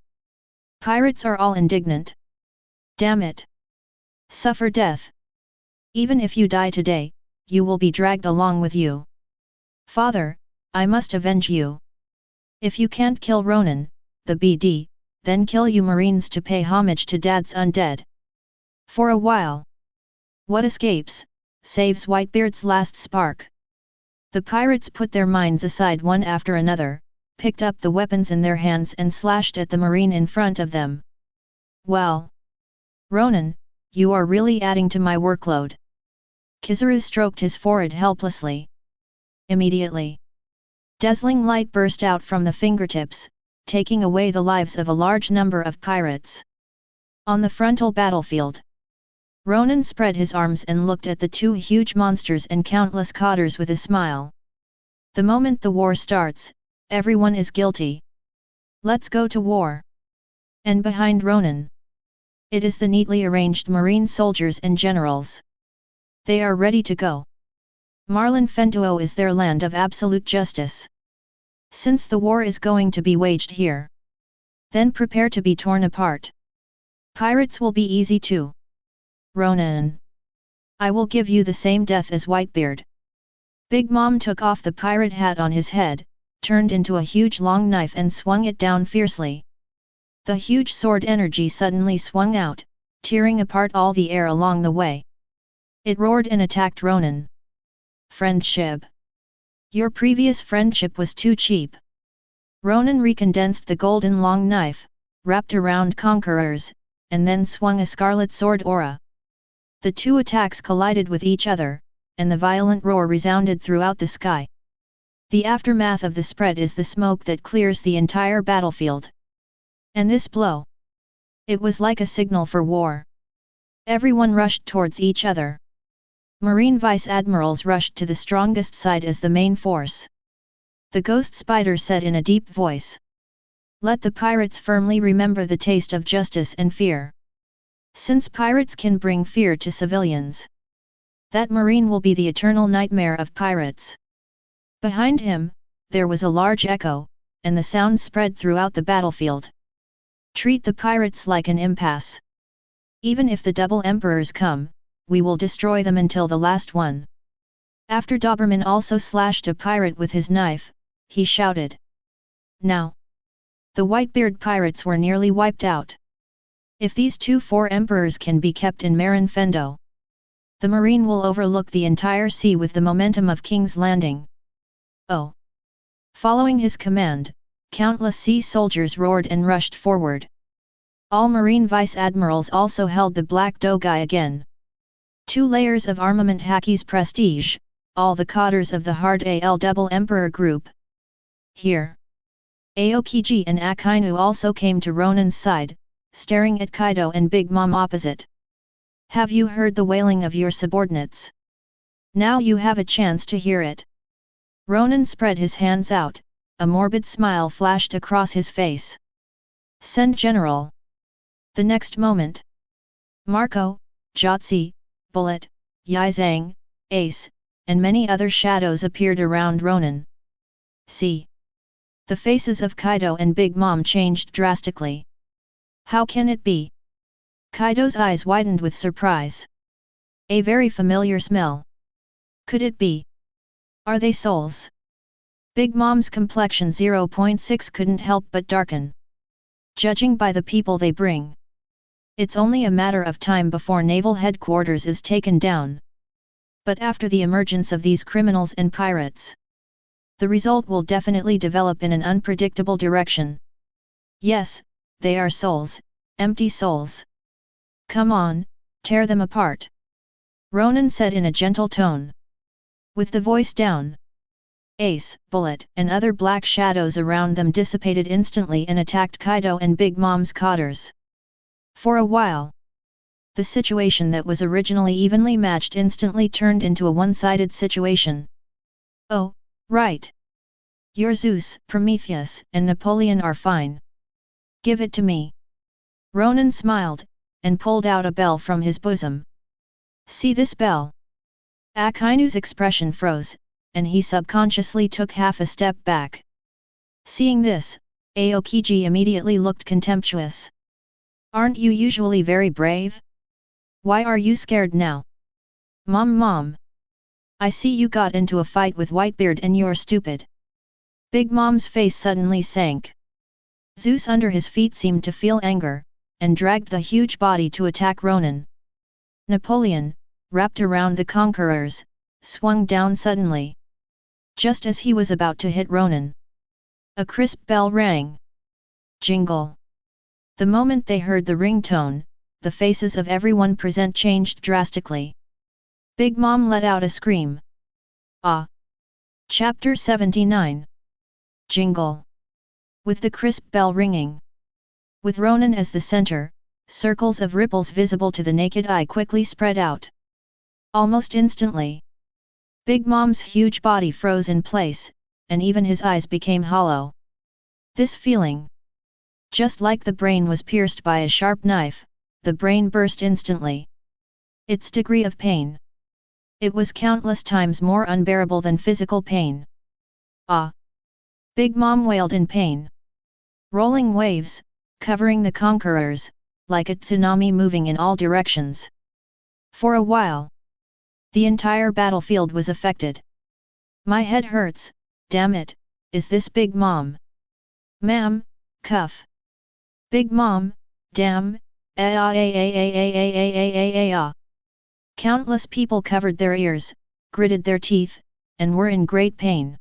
Pirates are all indignant. Damn it. Suffer death. Even if you die today, you will be dragged along with you. Father, I must avenge you. If you can't kill Ronan, the BD, then kill you Marines to pay homage to Dad's undead. For a while. What escapes, saves Whitebeard's last spark. The pirates put their minds aside one after another, picked up the weapons in their hands and slashed at the Marine in front of them. Well, Ronan, you are really adding to my workload. Kizaru stroked his forehead helplessly. Immediately, dazzling light burst out from the fingertips, taking away the lives of a large number of pirates. On the frontal battlefield, Ronan spread his arms and looked at the two huge monsters and countless cotters with a smile. The moment the war starts, everyone is guilty. Let's go to war. And behind Ronan, it is the neatly arranged Marine soldiers and generals. They are ready to go. Marlin Fentuo is their land of absolute justice. Since the war is going to be waged here, Then prepare to be torn apart. Pirates will be easy too. Ronan. I will give you the same death as Whitebeard. Big Mom took off the pirate hat on his head, turned into a huge long knife and swung it down fiercely. The huge sword energy suddenly swung out, tearing apart all the air along the way. It roared and attacked Ronan. Friendship. Your previous friendship was too cheap. Ronan recondensed the golden long knife, wrapped around Conquerors, and then swung a scarlet sword aura. The two attacks collided with each other, and the violent roar resounded throughout the sky. The aftermath of the spread is the smoke that clears the entire battlefield. And this blow. It was like a signal for war. Everyone rushed towards each other. Marine vice admirals rushed to the strongest side as the main force. The ghost spider said in a deep voice. Let the pirates firmly remember the taste of justice and fear. Since pirates can bring fear to civilians, that marine will be the eternal nightmare of pirates. Behind him, there was a large echo, and the sound spread throughout the battlefield. Treat the pirates like an impasse. Even if the double emperors come, we will destroy them until the last one. After Doberman also slashed a pirate with his knife, he shouted. Now. The Whitebeard pirates were nearly wiped out. If these 4 emperors can be kept in Marin Fendo, the marine will overlook the entire sea with the momentum of King's Landing. Oh! Following his command, countless sea soldiers roared and rushed forward. All marine vice-admirals also held the black dogai again. 2 layers of armament Haki's prestige, all the cotters of the hard AL double emperor group. Here. Aokiji and Akainu also came to Ronan's side, staring at Kaido and Big Mom opposite. Have you heard the wailing of your subordinates? Now you have a chance to hear it. Ronan spread his hands out, a morbid smile flashed across his face. Send General. The next moment. Marco, Jotzi, Bullet, Yizang, Ace, and many other shadows appeared around Ronan. See. The faces of Kaido and Big Mom changed drastically. How can it be? Kaido's eyes widened with surprise. A very familiar smell. Could it be? Are they souls? Big Mom's complexion 0.6 couldn't help but darken. Judging by the people they bring, it's only a matter of time before Naval Headquarters is taken down. But after the emergence of these criminals and pirates, the result will definitely develop in an unpredictable direction. Yes, they are souls, empty souls. Come on, tear them apart. Ronan said in a gentle tone. With the voice down, Ace, Bullet, and other black shadows around them dissipated instantly and attacked Kaido and Big Mom's cotters. For a while, the situation that was originally evenly matched instantly turned into a one-sided situation. Oh, right. Your Zeus, Prometheus, and Napoleon are fine. Give it to me. Ronan smiled, and pulled out a bell from his bosom. See this bell? Akainu's expression froze, and he subconsciously took half a step back. Seeing this, Aokiji immediately looked contemptuous. Aren't you usually very brave? Why are you scared now? Mom. I see you got into a fight with Whitebeard and you're stupid. Big Mom's face suddenly sank. Zeus under his feet seemed to feel anger, and dragged the huge body to attack Ronan. Napoleon, wrapped around the conquerors, swung down suddenly. Just as he was about to hit Ronan, a crisp bell rang. Jingle. The moment they heard the ringtone, the faces of everyone present changed drastically. Big Mom let out a scream. Ah! Chapter 79. Jingle. With the crisp bell ringing, with Ronan as the center, circles of ripples visible to the naked eye quickly spread out. Almost instantly, Big Mom's huge body froze in place, and even his eyes became hollow. This feeling, just like the brain was pierced by a sharp knife, the brain burst instantly. Its degree of pain, it was countless times more unbearable than physical pain. Ah! Big Mom wailed in pain. Rolling waves, covering the conquerors, like a tsunami moving in all directions. For a while, the entire battlefield was affected. My head hurts, damn it, is this Big Mom? Ma'am, cuff. Big Mom, damn, Countless people covered their ears, gritted their teeth, and were in great pain.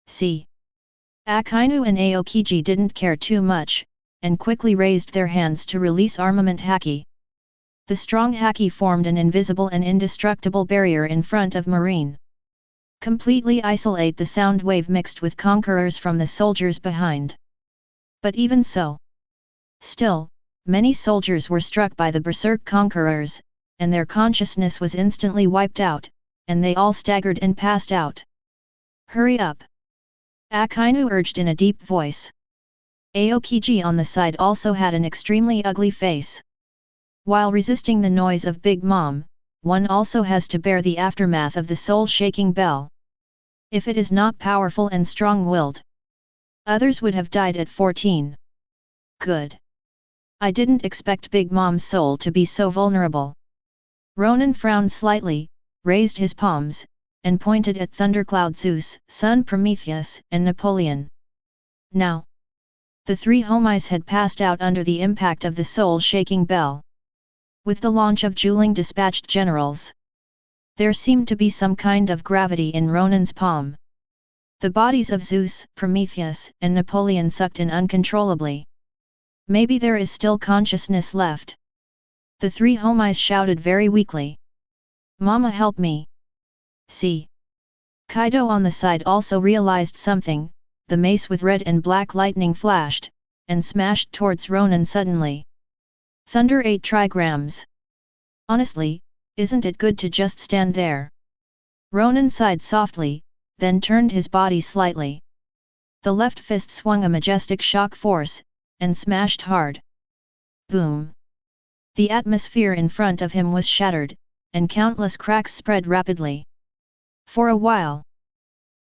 See. Akainu and Aokiji didn't care too much, and quickly raised their hands to release armament haki. The strong haki formed an invisible and indestructible barrier in front of Marine. Completely isolate the sound wave mixed with conquerors from the soldiers behind. But even so, still, many soldiers were struck by the berserk conquerors, and their consciousness was instantly wiped out, and they all staggered and passed out. Hurry up! Akainu urged in a deep voice. Aokiji on the side also had an extremely ugly face. While resisting the noise of Big Mom, one also has to bear the aftermath of the soul-shaking bell. If it is not powerful and strong-willed, others would have died at 14. Good. I didn't expect Big Mom's soul to be so vulnerable. Ronan frowned slightly, raised his palms, and pointed at Thundercloud Zeus, Sun Prometheus, and Napoleon. Now, the three homies had passed out under the impact of the soul-shaking bell. With the launch of Juling dispatched generals, there seemed to be some kind of gravity in Ronan's palm. The bodies of Zeus, Prometheus, and Napoleon sucked in uncontrollably. Maybe there is still consciousness left. The three homies shouted very weakly. Mama, help me! See. Kaido on the side also realized something. The mace with red and black lightning flashed, and smashed towards Ronan suddenly. Thunder 8 trigrams. Honestly, isn't it good to just stand there? Ronan sighed softly, then turned his body slightly. The left fist swung a majestic shock force, and smashed hard. Boom! The atmosphere in front of him was shattered, and countless cracks spread rapidly. For a while,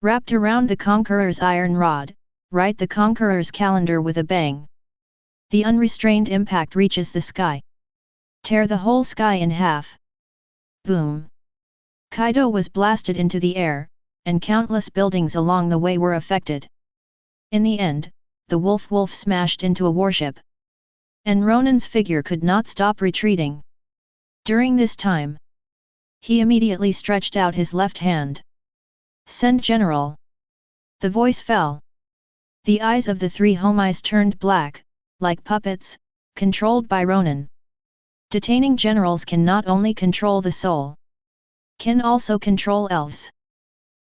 wrapped around the Conqueror's iron rod, right the Conqueror's calendar with a bang. The unrestrained impact reaches the sky. Tear the whole sky in half. Boom! Kaido was blasted into the air, and countless buildings along the way were affected. In the end, the wolf smashed into a warship. And Ronan's figure could not stop retreating. During this time, he immediately stretched out his left hand. Send General! The voice fell. The eyes of the three homies turned black, like puppets, controlled by Ronan. Detaining generals can not only control the soul, can also control elves.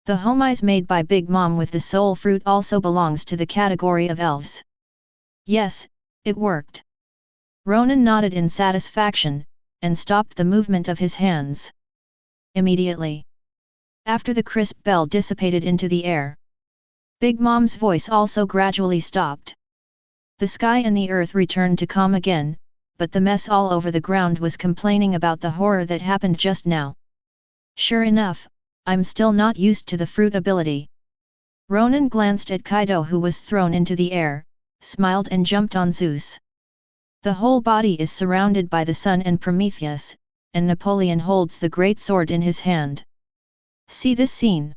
The homies made by Big Mom with the soul fruit also belongs to the category of elves. Yes, it worked. Ronan nodded in satisfaction, and stopped the movement of his hands. Immediately, after the crisp bell dissipated into the air, Big Mom's voice also gradually stopped. The sky and the earth returned to calm again, but the mess all over the ground was complaining about the horror that happened just now. Sure enough, I'm still not used to the fruit ability. Ronan glanced at Kaido, who was thrown into the air, smiled and jumped on Zeus. The whole body is surrounded by the sun and Prometheus, and Napoleon holds the great sword in his hand. See this scene.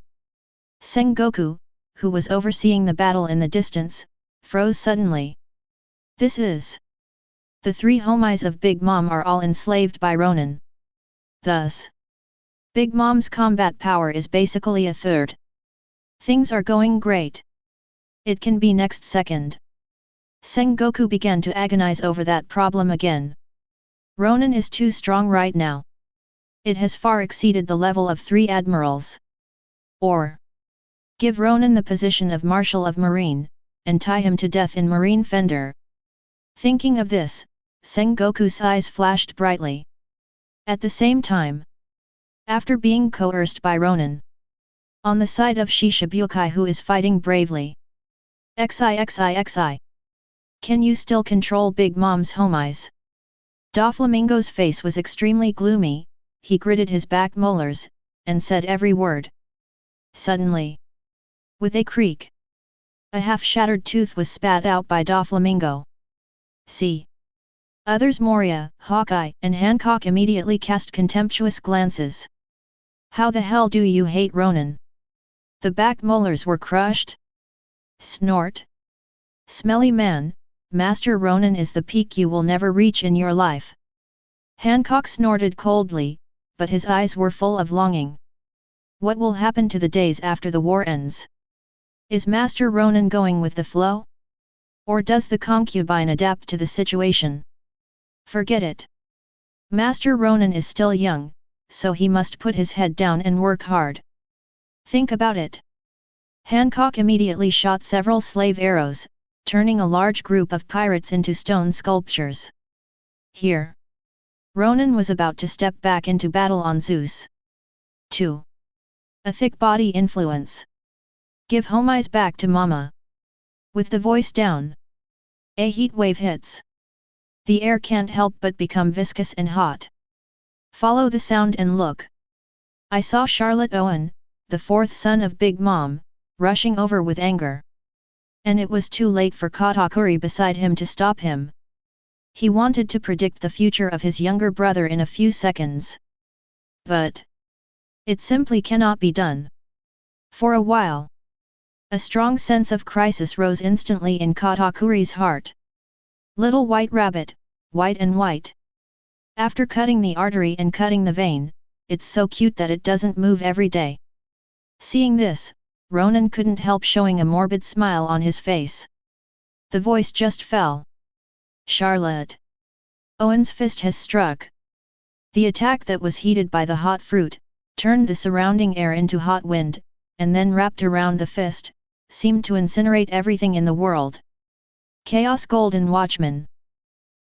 Sengoku, who was overseeing the battle in the distance, froze suddenly. This is... The three homies of Big Mom are all enslaved by Ronan. Thus, Big Mom's combat power is basically a third. Things are going great. It can be next second. Sengoku began to agonize over that problem again. Ronan is too strong right now. It has far exceeded the level of 3 admirals. Or, give Ronan the position of Marshal of Marine, and tie him to death in Marine Fender. Thinking of this, Sengoku's eyes flashed brightly. At the same time, after being coerced by Ronan, on the side of Shishibukai, who is fighting bravely. XI. Can you still control Big Mom's homies? Doflamingo's face was extremely gloomy, he gritted his back molars, and said every word. Suddenly, with a creak, a half-shattered tooth was spat out by Doflamingo. See. Others Moria, Hawkeye, and Hancock immediately cast contemptuous glances. How the hell do you hate Ronan? The back molars were crushed. Snort. Smelly man, Master Ronan is the peak you will never reach in your life. Hancock snorted coldly, but his eyes were full of longing. What will happen to the days after the war ends? Is Master Ronan going with the flow? Or does the concubine adapt to the situation? Forget it. Master Ronan is still young, so he must put his head down and work hard. Think about it. Hancock immediately shot several slave arrows, turning a large group of pirates into stone sculptures. Here. Ronan was about to step back into battle on Zeus. 2. A thick body influence. Give Homais back to Mama. With the voice down. A heat wave hits. The air can't help but become viscous and hot. Follow the sound and look. I saw Charlotte Owen, the fourth son of Big Mom, rushing over with anger. And it was too late for Katakuri beside him to stop him. He wanted to predict the future of his younger brother in a few seconds. But it simply cannot be done. For a while, a strong sense of crisis rose instantly in Katakuri's heart. Little white rabbit, white and white. After cutting the artery and cutting the vein, it's so cute that it doesn't move every day. Seeing this, Ronan couldn't help showing a morbid smile on his face. The voice just fell. Charlotte. Owen's fist has struck. The attack that was heated by the hot fruit, turned the surrounding air into hot wind, and then wrapped around the fist, seemed to incinerate everything in the world. Chaos Golden Watchman.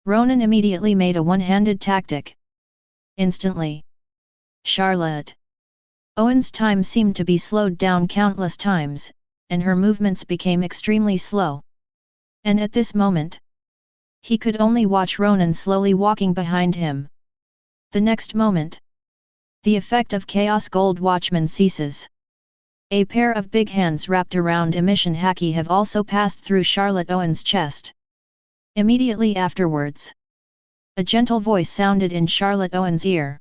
Ronan immediately made a one-handed tactic. Instantly. Charlotte. Owen's time seemed to be slowed down countless times, and her movements became extremely slow. And at this moment, he could only watch Ronan slowly walking behind him. The next moment, the effect of Chaos Gold Watchman ceases. A pair of big hands wrapped around Emission Haki have also passed through Charlotte Owen's chest. Immediately afterwards, a gentle voice sounded in Charlotte Owen's ear.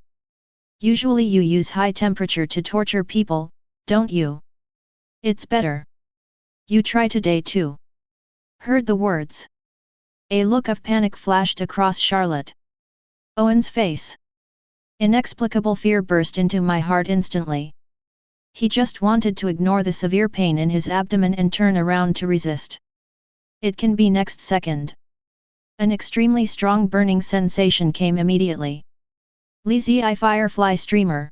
Usually you use high temperature to torture people, don't you? It's better. You try today too. Heard the words. A look of panic flashed across Charlotte Owen's face. Inexplicable fear burst into my heart instantly. He just wanted to ignore the severe pain in his abdomen and turn around to resist. It can be next second. An extremely strong burning sensation came immediately. Laozi firefly streamer.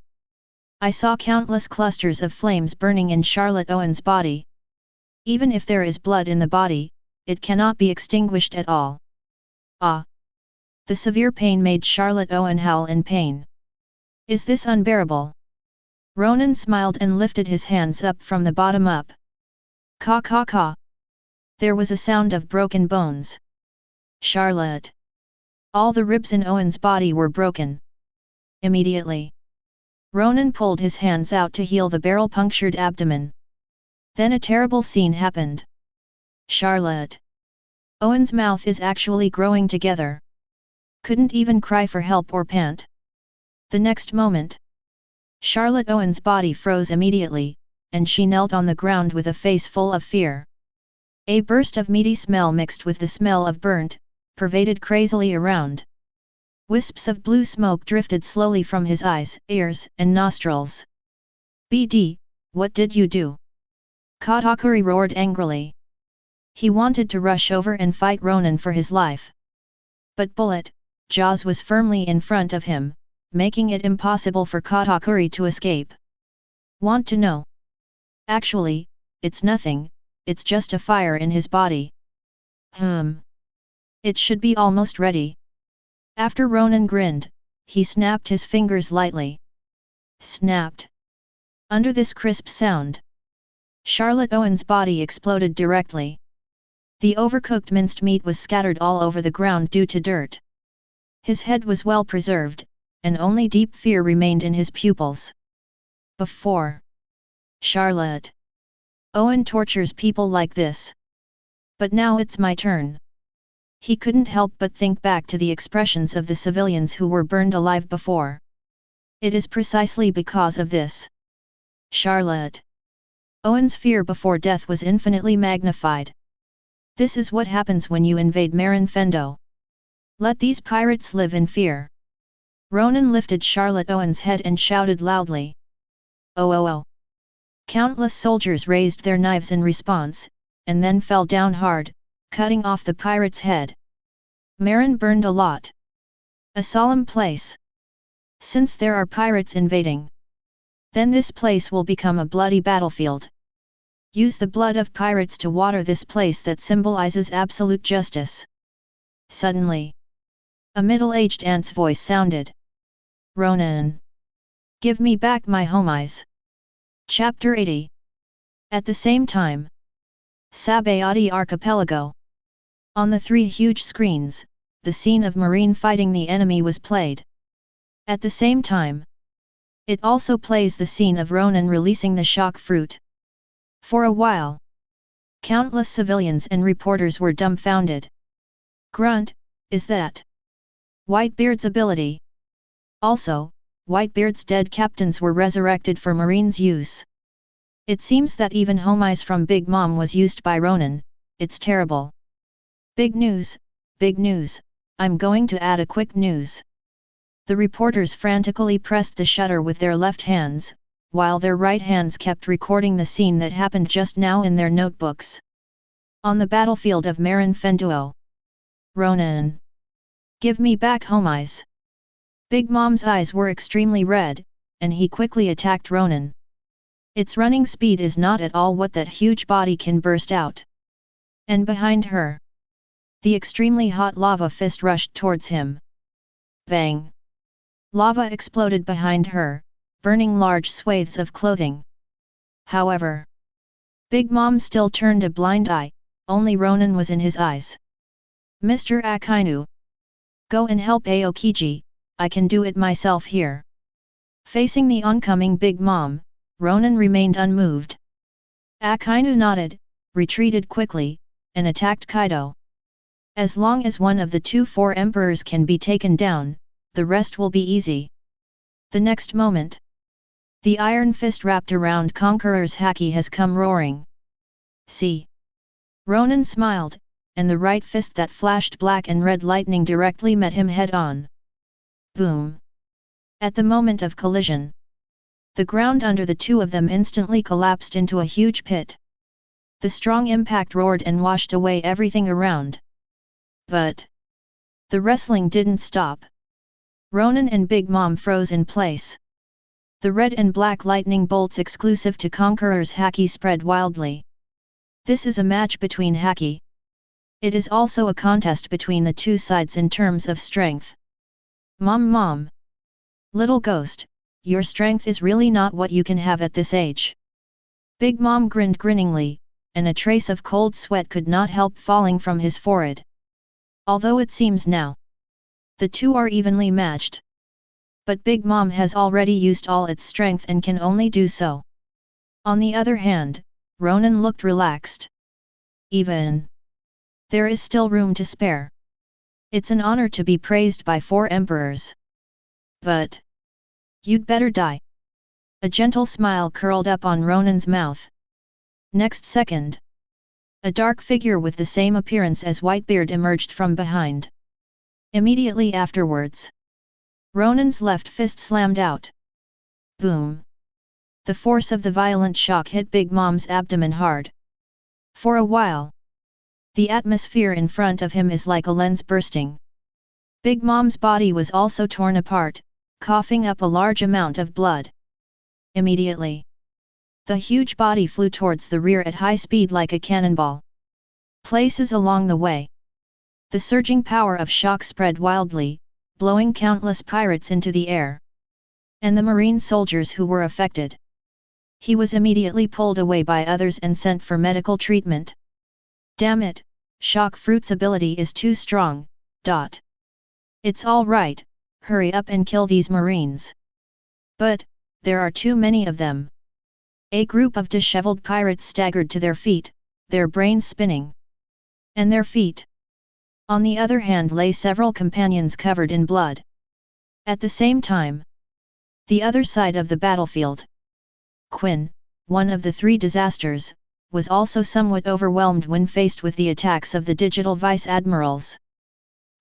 I saw countless clusters of flames burning in Charlotte Owen's body. Even if there is blood in the body, it cannot be extinguished at all. Ah! The severe pain made Charlotte Owen howl in pain. Is this unbearable? Ronan smiled and lifted his hands up from the bottom up. Ka ka ka. There was a sound of broken bones. Charlotte. All the ribs in Owen's body were broken. Immediately, Ronan pulled his hands out to heal the barrel-punctured abdomen. Then a terrible scene happened. Charlotte Owen's mouth is actually growing together. Couldn't even cry for help or pant. The next moment, Charlotte Owen's body froze immediately, and she knelt on the ground with a face full of fear. A burst of meaty smell mixed with the smell of burnt, pervaded crazily around. Wisps of blue smoke drifted slowly from his eyes, ears, and nostrils. BD, what did you do? Katakuri roared angrily. He wanted to rush over and fight Ronan for his life. But Bullet, Jaws was firmly in front of him, making it impossible for Katakuri to escape. Want to know? Actually, it's nothing, it's just a fire in his body. It should be almost ready. After Ronan grinned, he snapped his fingers lightly. Snapped. Under this crisp sound, Charlotte Owen's body exploded directly. The overcooked minced meat was scattered all over the ground due to dirt. His head was well preserved, and only deep fear remained in his pupils. Before Charlotte Owen tortures people like this. But now it's my turn. He couldn't help but think back to the expressions of the civilians who were burned alive before. It is precisely because of this. Charlotte. Owen's fear before death was infinitely magnified. This is what happens when you invade Marin Fendo. Let these pirates live in fear. Ronan lifted Charlotte Owen's head and shouted loudly. Oh oh oh! Countless soldiers raised their knives in response, and then fell down hard, cutting off the pirate's head. Marin burned a lot. A solemn place. Since there are pirates invading, then this place will become a bloody battlefield. Use the blood of pirates to water this place that symbolizes absolute justice. Suddenly, a middle-aged ant's voice sounded. Ronan! Give me back my homies! Chapter 80. At the same time, Sabayati Archipelago. On the 3 huge screens, the scene of Marine fighting the enemy was played. At the same time, it also plays the scene of Ronan releasing the shock fruit. For a while, countless civilians and reporters were dumbfounded. Grunt, is that Whitebeard's ability? Also, Whitebeard's dead captains were resurrected for Marine's use. It seems that even homies from Big Mom was used by Ronan. It's terrible. Big news, I'm going to add a quick news. The reporters frantically pressed the shutter with their left hands, while their right hands kept recording the scene that happened just now in their notebooks. On the battlefield of Marin Fenduo. Ronan! Give me back homies! Big Mom's eyes were extremely red, and he quickly attacked Ronan. Its running speed is not at all what that huge body can burst out. And behind her, the extremely hot lava fist rushed towards him. Bang! Lava exploded behind her, burning large swathes of clothing. However, Big Mom still turned a blind eye, only Ronan was in his eyes. Mr. Akainu! Go and help Aokiji, I can do it myself here. Facing the oncoming Big Mom, Ronan remained unmoved. Akainu nodded, retreated quickly, and attacked Kaido. As long as one of the 2 4 emperors can be taken down, the rest will be easy. The next moment, the iron fist wrapped around Conqueror's haki has come roaring. See? Ronan smiled, and the right fist that flashed black and red lightning directly met him head-on. Boom! At the moment of collision, the ground under the 2 of them instantly collapsed into a huge pit. The strong impact roared and washed away everything around. But the wrestling didn't stop. Ronan and Big Mom froze in place. The red and black lightning bolts exclusive to Conqueror's haki spread wildly. This is a match between haki. It is also a contest between the 2 sides in terms of strength. Mom! Little ghost, your strength is really not what you can have at this age. Big Mom grinned grinningly, and a trace of cold sweat could not help falling from his forehead. Although it seems now, the 2 are evenly matched. But Big Mom has already used all its strength and can only do so. On the other hand, Ronan looked relaxed. Even there is still room to spare. It's an honor to be praised by 4 emperors. But you'd better die. A gentle smile curled up on Ronan's mouth. Next second, a dark figure with the same appearance as Whitebeard emerged from behind. Immediately afterwards, Ronan's left fist slammed out. Boom! The force of the violent shock hit Big Mom's abdomen hard. For a while, the atmosphere in front of him is like a lens bursting. Big Mom's body was also torn apart, coughing up a large amount of blood. Immediately, the huge body flew towards the rear at high speed like a cannonball. Places along the way, the surging power of shock spread wildly, blowing countless pirates into the air. And the marine soldiers who were affected. He was immediately pulled away by others and sent for medical treatment. Damn it, Shock Fruit's ability is too strong. It's all right, hurry up and kill these marines. But there are too many of them. A group of disheveled pirates staggered to their feet, their brains spinning. And their feet. On the other hand lay several companions covered in blood. At the same time, the other side of the battlefield, Quinn, one of the three disasters, was also somewhat overwhelmed when faced with the attacks of the digital vice-admirals.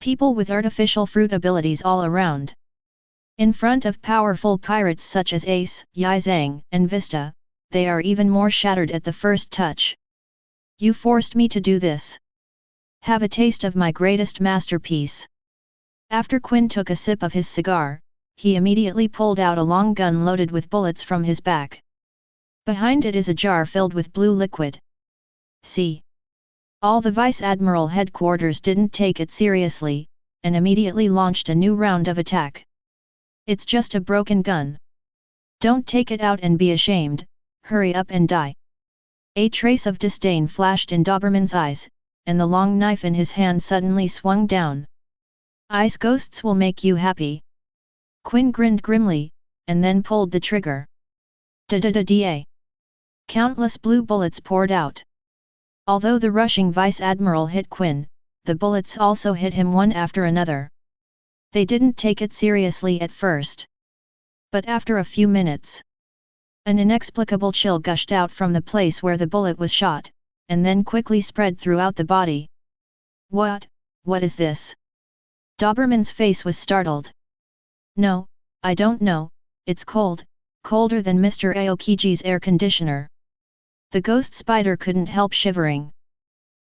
People with artificial fruit abilities all around. In front of powerful pirates such as Ace, Yizang, and Vista, they are even more shattered at the first touch. You forced me to do this. Have a taste of my greatest masterpiece. After Quinn took a sip of his cigar, he immediately pulled out a long gun loaded with bullets from his back. Behind it is a jar filled with blue liquid. See. All the Vice-Admiral Headquarters didn't take it seriously, and immediately launched a new round of attack. It's just a broken gun. Don't take it out and be ashamed, hurry up and die. A trace of disdain flashed in Doberman's eyes, and the long knife in his hand suddenly swung down. Ice ghosts will make you happy. Quinn grinned grimly, and then pulled the trigger. Da-da-da-da. Countless blue bullets poured out. Although the rushing Vice-Admiral hit Quinn, the bullets also hit him one after another. They didn't take it seriously at first. But after a few minutes, an inexplicable chill gushed out from the place where the bullet was shot, and then quickly spread throughout the body. What is this? Doberman's face was startled. No, I don't know, it's cold, colder than Mr. Aokiji's air conditioner. The ghost spider couldn't help shivering.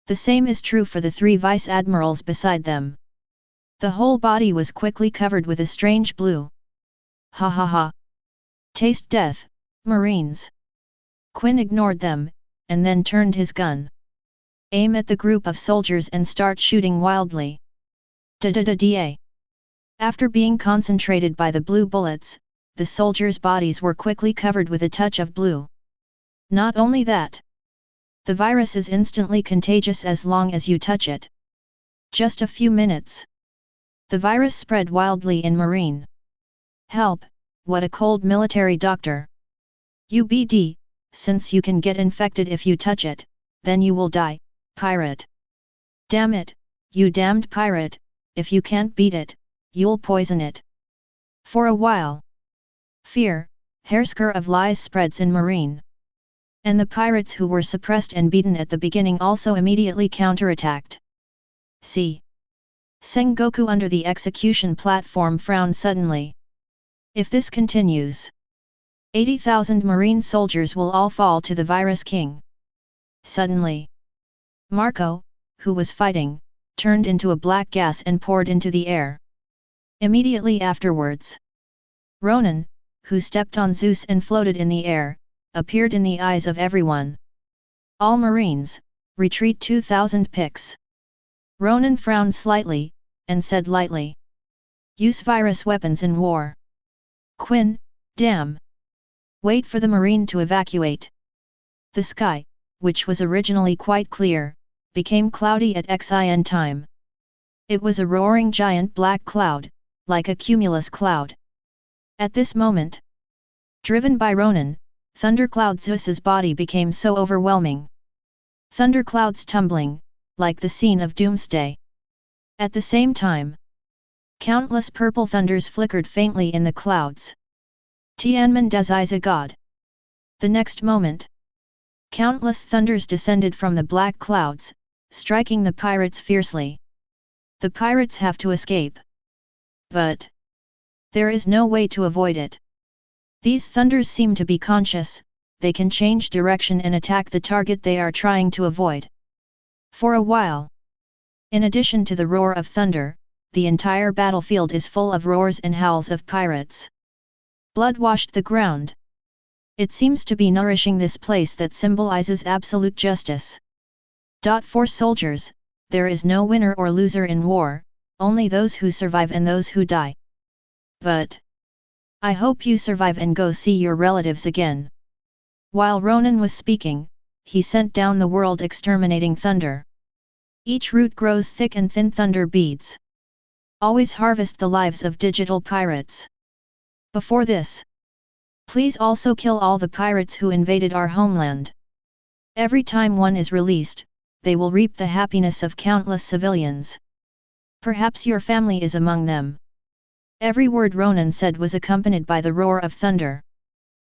The same is true for the three vice-admirals beside them. The whole body was quickly covered with a strange blue. Ha ha ha. Taste death, Marines. Quinn ignored them, and then turned his gun. Aim at the group of soldiers and start shooting wildly. Da-da-da-da. After being concentrated by the blue bullets, the soldiers' bodies were quickly covered with a touch of blue. Not only that, the virus is instantly contagious as long as you touch it. Just a few minutes. The virus spread wildly in Marine. Help, what a cold military doctor. UBD, since you can get infected if you touch it, then you will die, pirate. Damn it, you damned pirate, if you can't beat it, you'll poison it. For a while, fear, hairsker of lies spreads in Marine. And the pirates who were suppressed and beaten at the beginning also immediately counterattacked. See. Sengoku under the execution platform frowned suddenly. If this continues, 80,000 Marine soldiers will all fall to the Virus King. Suddenly, Marco, who was fighting, turned into a black gas and poured into the air. Immediately afterwards, Ronan, who stepped on Zeus and floated in the air, appeared in the eyes of everyone. All Marines, retreat 2,000 pix. Ronan frowned slightly, and said lightly. Use virus weapons in war. Quinn, damn. Wait for the Marine to evacuate. The sky, which was originally quite clear, became cloudy at XIN time. It was a roaring giant black cloud, like a cumulus cloud. At this moment, driven by Ronan, Thundercloud Zeus's body became so overwhelming. Thunderclouds tumbling, like the scene of Doomsday. At the same time, countless purple thunders flickered faintly in the clouds. Tianmen Dazai's God. The next moment, countless thunders descended from the black clouds, striking the pirates fiercely. The pirates have to escape. But there is no way to avoid it. These thunders seem to be conscious, they can change direction and attack the target they are trying to avoid. For a while, in addition to the roar of thunder, the entire battlefield is full of roars and howls of pirates. Blood washed the ground. It seems to be nourishing this place that symbolizes absolute justice. For soldiers, there is no winner or loser in war, only those who survive and those who die. But I hope you survive and go see your relatives again. While Ronan was speaking, he sent down the world-exterminating thunder. Each root grows thick and thin thunder beads. Always harvest the lives of digital pirates. Before this, please also kill all the pirates who invaded our homeland. Every time one is released, they will reap the happiness of countless civilians. Perhaps your family is among them. Every word Ronan said was accompanied by the roar of thunder.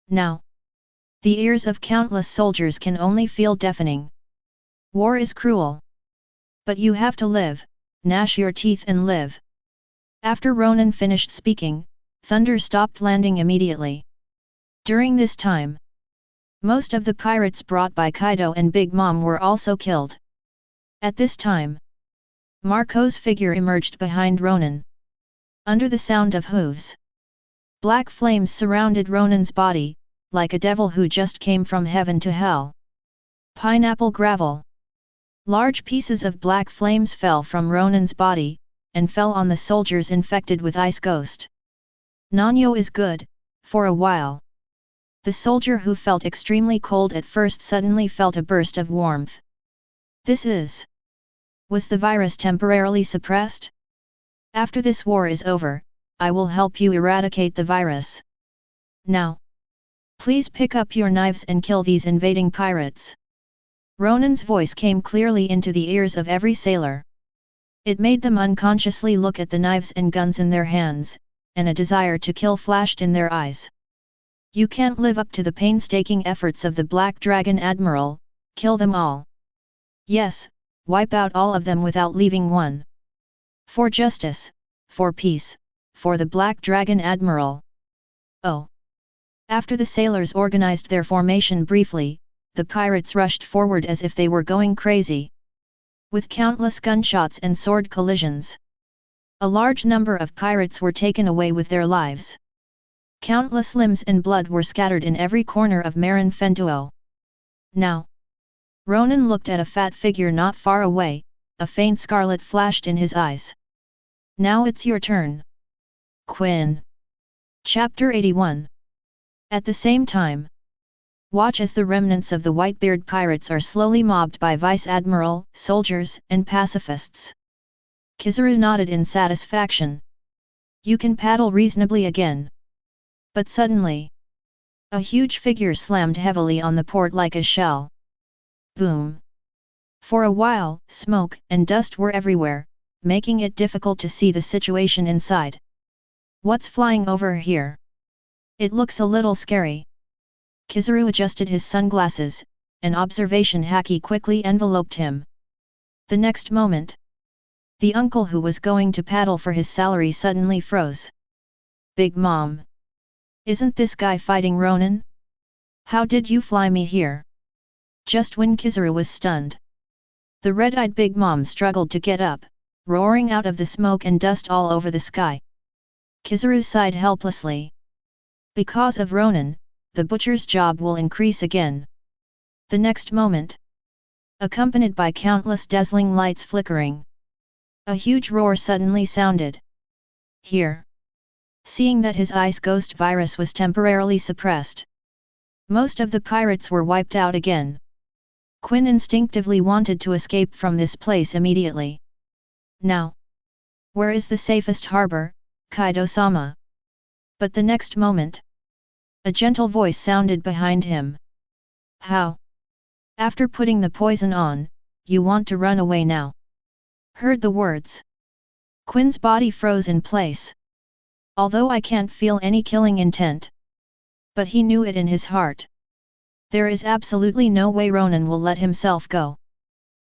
Now, the ears of countless soldiers can only feel deafening. War is cruel. But you have to live, gnash your teeth and live. After Ronan finished speaking, thunder stopped landing immediately. During this time, most of the pirates brought by Kaido and Big Mom were also killed. At this time, Marco's figure emerged behind Ronan. Under the sound of hooves, black flames surrounded Ronan's body, like a devil who just came from heaven to hell. Pineapple gravel. Large pieces of black flames fell from Ronan's body, and fell on the soldiers infected with ice ghost. Nanyo is good, for a while. The soldier who felt extremely cold at first suddenly felt a burst of warmth. Was the virus temporarily suppressed? After this war is over, I will help you eradicate the virus. Now, please pick up your knives and kill these invading pirates. Ronan's voice came clearly into the ears of every sailor. It made them unconsciously look at the knives and guns in their hands, and a desire to kill flashed in their eyes. You can't live up to the painstaking efforts of the Black Dragon Admiral, kill them all. Yes, wipe out all of them without leaving one. For justice, for peace, for the Black Dragon Admiral. Oh! After the sailors organized their formation briefly, the pirates rushed forward as if they were going crazy. With countless gunshots and sword collisions, a large number of pirates were taken away with their lives. Countless limbs and blood were scattered in every corner of Marin Fenduo. Now, Ronan looked at a fat figure not far away, a faint scarlet flashed in his eyes. Now it's your turn. Quinn. Chapter 81. At the same time, watch as the remnants of the Whitebeard Pirates are slowly mobbed by Vice Admiral, soldiers, and pacifists. Kizaru nodded in satisfaction. You can paddle reasonably again. But suddenly, a huge figure slammed heavily on the port like a shell. Boom! For a while, smoke and dust were everywhere, making it difficult to see the situation inside. What's flying over here? It looks a little scary. Kizaru adjusted his sunglasses, an observation haki quickly enveloped him. The next moment, the uncle who was going to paddle for his salary suddenly froze. Big Mom! Isn't this guy fighting Ronan? How did you fly me here? Just when Kizaru was stunned, the red-eyed Big Mom struggled to get up, roaring out of the smoke and dust all over the sky. Kizaru sighed helplessly. Because of Ronan, the butcher's job will increase again. The next moment, accompanied by countless dazzling lights flickering, a huge roar suddenly sounded. Here. Seeing that his ice ghost virus was temporarily suppressed, most of the pirates were wiped out again. Quinn instinctively wanted to escape from this place immediately. Now, where is the safest harbor, Kaido-sama? But the next moment, a gentle voice sounded behind him. How? After putting the poison on, you want to run away now? Heard the words. Quinn's body froze in place. Although I can't feel any killing intent. But he knew it in his heart. There is absolutely no way Ronan will let himself go.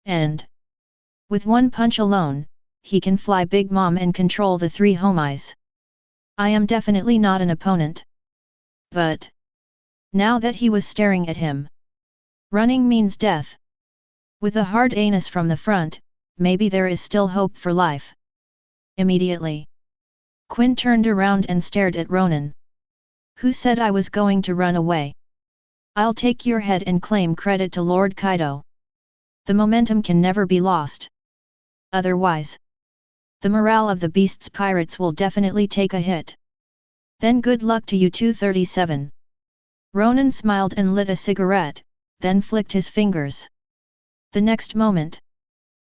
And with one punch alone, he can fly Big Mom and control the three homies. I am definitely not an opponent. But now that he was staring at him, running means death. With a hard anus from the front, maybe there is still hope for life. Immediately, Quinn turned around and stared at Ronan. Who said I was going to run away? I'll take your head and claim credit to Lord Kaido. The momentum can never be lost. Otherwise, the morale of the Beast's pirates will definitely take a hit. Then good luck to you 237. Ronan smiled and lit a cigarette, then flicked his fingers. The next moment,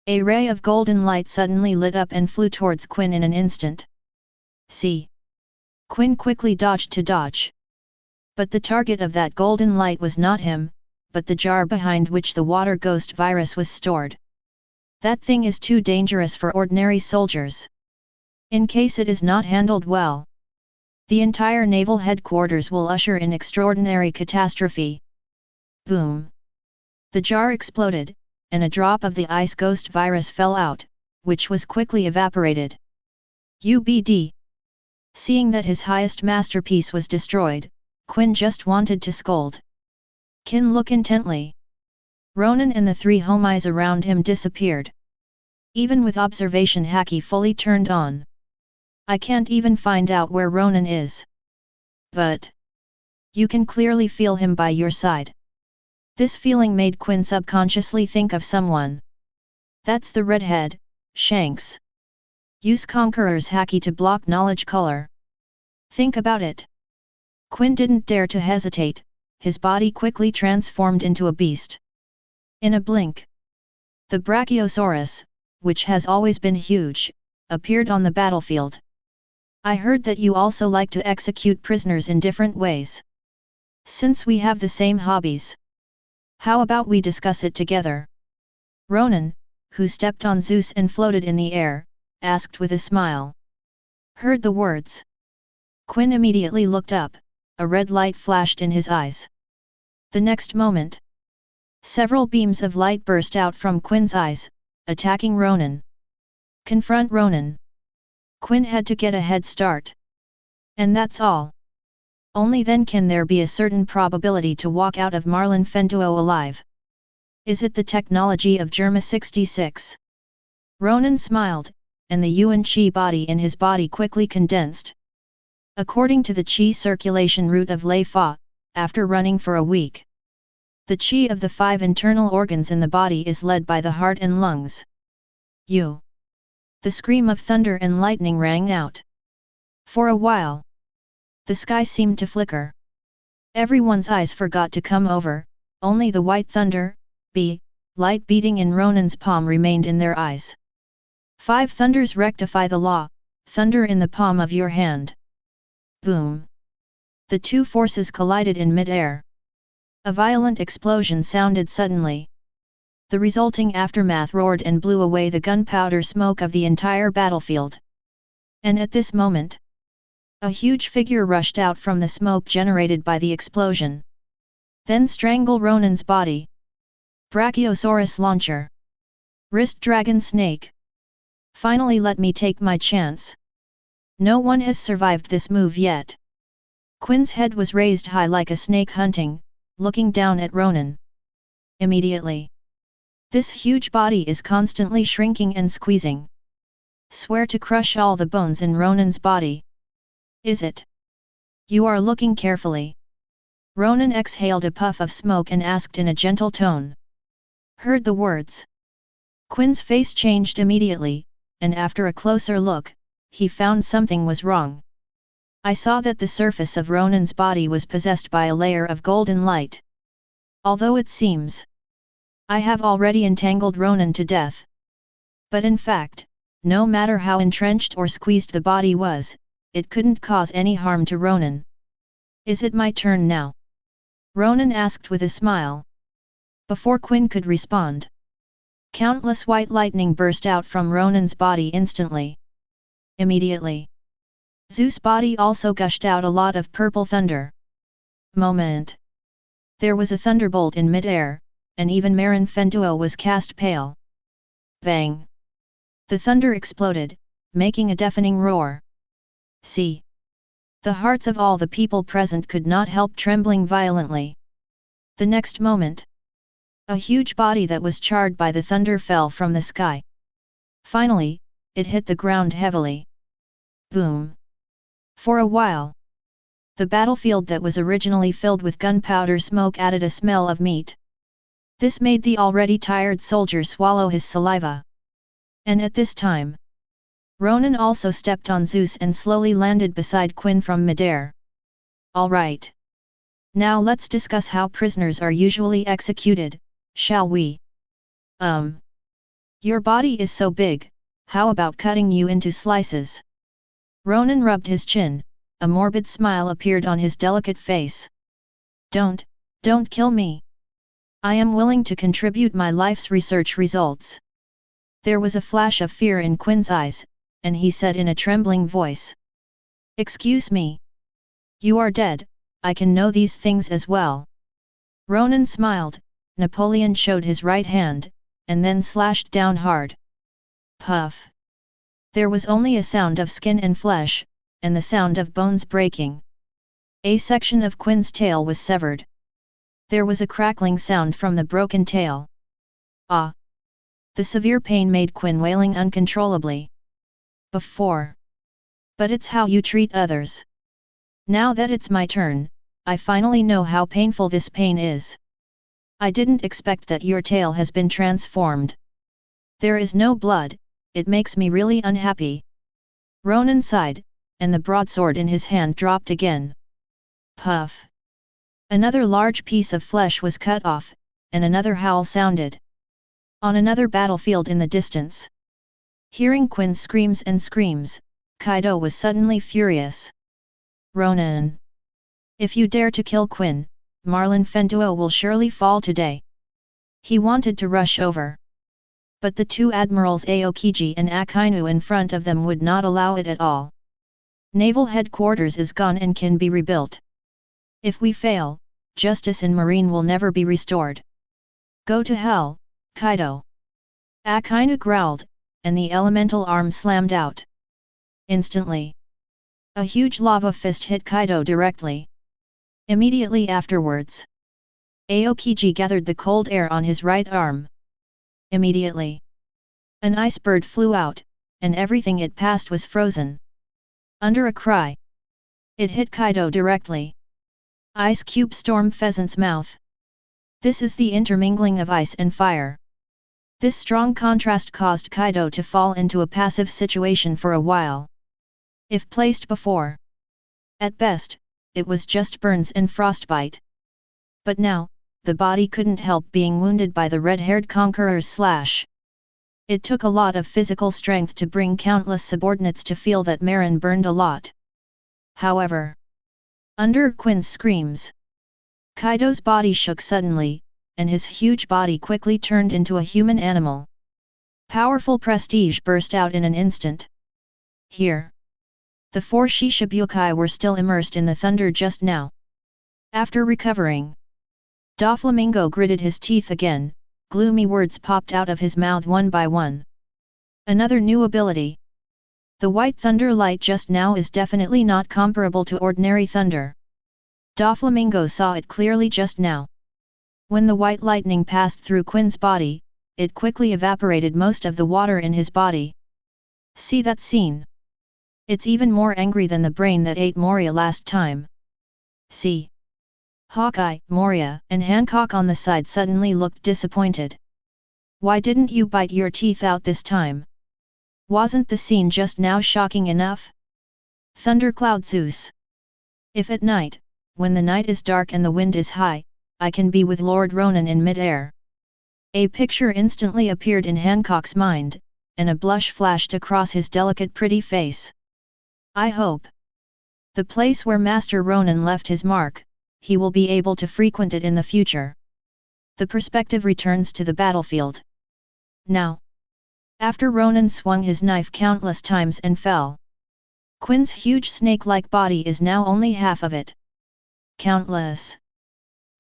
a ray of golden light suddenly lit up and flew towards Quinn in an instant. See. Quinn quickly dodged to dodge. But the target of that golden light was not him, but the jar behind which the water ghost virus was stored. That thing is too dangerous for ordinary soldiers. In case it is not handled well, the entire Naval Headquarters will usher in extraordinary catastrophe. Boom! The jar exploded, and a drop of the ice ghost virus fell out, which was quickly evaporated. UBD. Seeing that his highest masterpiece was destroyed, Quinn just wanted to scold. Kin look intently. Ronan and the three homies around him disappeared. Even with observation haki fully turned on, I can't even find out where Ronan is. But you can clearly feel him by your side. This feeling made Quinn subconsciously think of someone. That's the redhead, Shanks. Use Conqueror's haki to block knowledge color. Think about it. Quinn didn't dare to hesitate, his body quickly transformed into a beast. In a blink, the Brachiosaurus, which has always been huge, appeared on the battlefield. I heard that you also like to execute prisoners in different ways. Since we have the same hobbies, how about we discuss it together? Ronan, who stepped on Zeus and floated in the air, asked with a smile. Heard the words. Quinn immediately looked up, a red light flashed in his eyes. The next moment, several beams of light burst out from Quinn's eyes, attacking Ronan. Confront Ronan. Quinn had to get a head start. And that's all. Only then can there be a certain probability to walk out of Marlin Fenduo alive. Is it the technology of Germa 66? Ronan smiled, and the Yuan Qi body in his body quickly condensed. According to the Qi circulation route of Lei Fa, after running for a week, the Qi of the 5 internal organs in the body is led by the heart and lungs. You! The scream of thunder and lightning rang out. For a while, the sky seemed to flicker. Everyone's eyes forgot to come over, only the white thunder, light beating in Ronan's palm remained in their eyes. 5 thunders rectify the law, thunder in the palm of your hand. Boom! The two forces collided in mid-air. A violent explosion sounded suddenly. The resulting aftermath roared and blew away the gunpowder smoke of the entire battlefield. And at this moment, a huge figure rushed out from the smoke generated by the explosion. Then strangle Ronan's body. Brachiosaurus launcher. Wrist dragon snake. Finally let me take my chance. No one has survived this move yet. Quinn's head was raised high like a snake hunting, looking down at Ronan. Immediately, this huge body is constantly shrinking and squeezing. Swear to crush all the bones in Ronan's body. Is it? You are looking carefully. Ronan exhaled a puff of smoke and asked in a gentle tone. Heard the words. Quinn's face changed immediately, and after a closer look, he found something was wrong. I saw that the surface of Ronan's body was possessed by a layer of golden light. Although it seems I have already entangled Ronan to death. But in fact, no matter how entrenched or squeezed the body was, it couldn't cause any harm to Ronan. Is it my turn now? Ronan asked with a smile. Before Quinn could respond, countless white lightning burst out from Ronan's body instantly. Immediately, Zeus' body also gushed out a lot of purple thunder. Moment. There was a thunderbolt in mid-air, and even Marin Fenduo was cast pale. Bang! The thunder exploded, making a deafening roar. See! The hearts of all the people present could not help trembling violently. The next moment, a huge body that was charred by the thunder fell from the sky. Finally, it hit the ground heavily. Boom! For a while, the battlefield that was originally filled with gunpowder smoke added a smell of meat. This made the already tired soldier swallow his saliva. And at this time, Ronan also stepped on Zeus and slowly landed beside Quinn from midair. Alright. Now let's discuss how prisoners are usually executed, shall we? Your body is so big, how about cutting you into slices? Ronan rubbed his chin, a morbid smile appeared on his delicate face. Don't kill me. I am willing to contribute my life's research results. There was a flash of fear in Quinn's eyes, and he said in a trembling voice. "Excuse me. You are dead, I can know these things as well." Ronan smiled. Napoleon showed his right hand, and then slashed down hard. Puff! There was only a sound of skin and flesh, and the sound of bones breaking. A section of Quinn's tail was severed. There was a crackling sound from the broken tail. Ah! The severe pain made Quinn wailing uncontrollably. "Before. But it's how you treat others. Now that it's my turn, I finally know how painful this pain is. I didn't expect that your tail has been transformed. There is no blood, it makes me really unhappy." Ronan sighed, and the broadsword in his hand dropped again. Puff! Another large piece of flesh was cut off, and another howl sounded. On another battlefield in the distance. Hearing Quinn's screams and screams, Kaido was suddenly furious. "Ronan! If you dare to kill Quinn, Marlin Fenduo will surely fall today." He wanted to rush over. But the two admirals Aokiji and Akainu in front of them would not allow it at all. Naval Headquarters is gone and can be rebuilt. If we fail, justice in Marine will never be restored. "Go to hell, Kaido!" Akainu growled, and the elemental arm slammed out. Instantly, a huge lava fist hit Kaido directly. Immediately afterwards, Aokiji gathered the cold air on his right arm. Immediately, an ice bird flew out, and everything it passed was frozen. Under a cry, it hit Kaido directly. Ice cube storm pheasant's mouth. This is the intermingling of ice and fire. This strong contrast caused Kaido to fall into a passive situation for a while. If placed before, at best, it was just burns and frostbite. But now, the body couldn't help being wounded by the red-haired conqueror's slash. It took a lot of physical strength to bring countless subordinates to feel that Marin burned a lot. However, under Quinn's screams, Kaido's body shook suddenly, and his huge body quickly turned into a human animal. Powerful prestige burst out in an instant. Here, the four Shishibukai were still immersed in the thunder just now. After recovering, Doflamingo gritted his teeth again, gloomy words popped out of his mouth one by one. Another new ability. The white thunder light just now is definitely not comparable to ordinary thunder. Doflamingo saw it clearly just now. When the white lightning passed through Quinn's body, it quickly evaporated most of the water in his body. See that scene? It's even more angry than the brain that ate Moria last time. See? Hawkeye, Moria, and Hancock on the side suddenly looked disappointed. Why didn't you bite your teeth out this time? Wasn't the scene just now shocking enough? Thundercloud Zeus. If at night, when the night is dark and the wind is high, I can be with Lord Ronan in mid-air. A picture instantly appeared in Hancock's mind, and a blush flashed across his delicate pretty face. I hope the place where Master Ronan left his mark, he will be able to frequent it in the future. The perspective returns to the battlefield. Now, after Ronan swung his knife countless times and fell, Quinn's huge snake-like body is now only half of it. Countless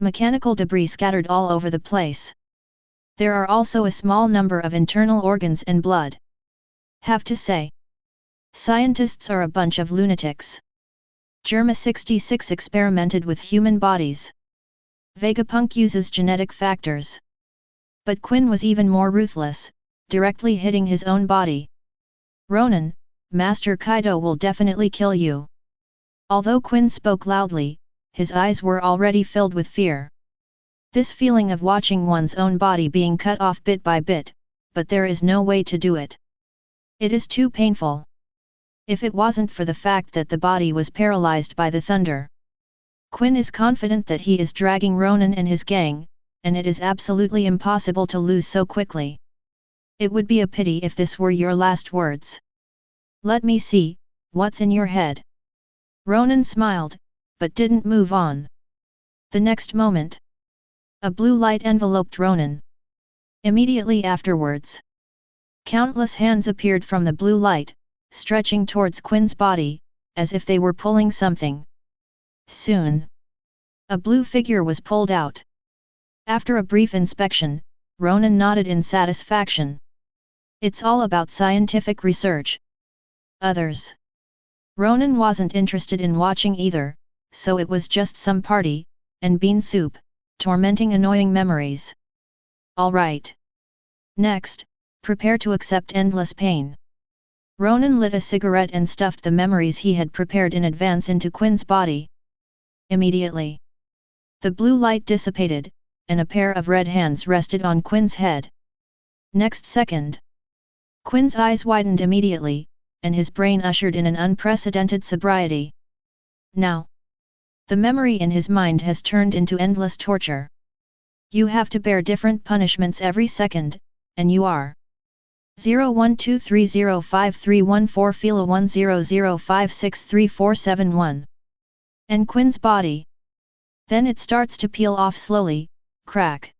mechanical debris scattered all over the place. There are also a small number of internal organs and blood. Have to say, scientists are a bunch of lunatics. Germa 66 experimented with human bodies. Vegapunk uses genetic factors. But Quinn was even more ruthless, directly hitting his own body. Ronan, Master Kaido will definitely kill you. Although Quinn spoke loudly, his eyes were already filled with fear. This feeling of watching one's own body being cut off bit by bit, but there is no way to do it. It is too painful. If it wasn't for the fact that the body was paralyzed by the thunder, Quinn is confident that he is dragging Ronan and his gang, and it is absolutely impossible to lose so quickly. It would be a pity if this were your last words. Let me see, what's in your head? Ronan smiled, but didn't move on. The next moment, a blue light enveloped Ronan. Immediately afterwards, Countless hands appeared from the blue light, stretching towards Quinn's body, as if they were pulling something. Soon, a blue figure was pulled out. After a brief inspection, Ronan nodded in satisfaction. It's all about scientific research. Others. Ronan wasn't interested in watching either, so it was just some party, and bean soup, tormenting annoying memories. All right. Next, prepare to accept endless pain. Ronan lit a cigarette and stuffed the memories he had prepared in advance into Quinn's body. Immediately, the blue light dissipated, and a pair of red hands rested on Quinn's head. Next second, Quinn's eyes widened immediately, and his brain ushered in an unprecedented sobriety. Now, the memory in his mind has turned into endless torture. You have to bear different punishments every second, and you are 012305314 Fila 100563471. And Quinn's body. Then it starts to peel off slowly, crack.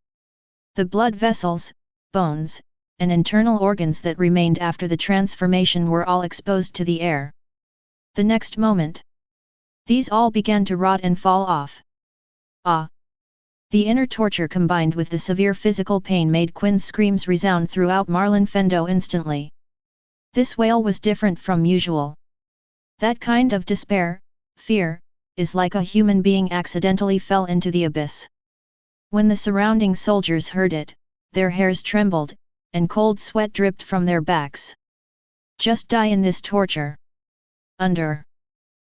The blood vessels, bones, and internal organs that remained after the transformation were all exposed to the air. The next moment, these all began to rot and fall off. Ah! The inner torture combined with the severe physical pain made Quinn's screams resound throughout Marlin Fendo instantly. This wail was different from usual. That kind of despair, fear, is like a human being accidentally fell into the abyss. When the surrounding soldiers heard it, their hairs trembled, and cold sweat dripped from their backs. Just die in this torture. Under.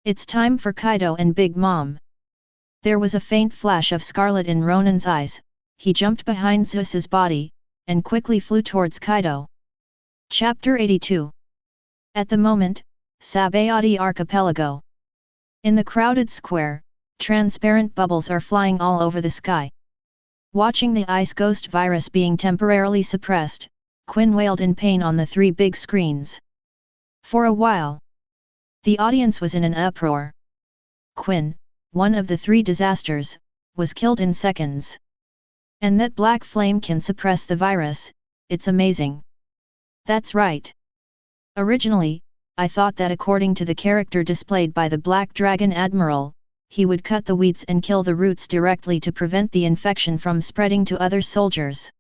It's time for Kaido and Big Mom. There was a faint flash of scarlet in Ronan's eyes. He jumped behind Zeus's body, and quickly flew towards Kaido. Chapter 82. At the moment, Sabayati Archipelago. In the crowded square, transparent bubbles are flying all over the sky. Watching the ice ghost virus being temporarily suppressed, Quinn wailed in pain on the three big screens. For a while, the audience was in an uproar. Quinn, one of the three disasters, was killed in seconds. And that black flame can suppress the virus, it's amazing. That's right. Originally, I thought that according to the character displayed by the Black Dragon Admiral, he would cut the weeds and kill the roots directly to prevent the infection from spreading to other soldiers.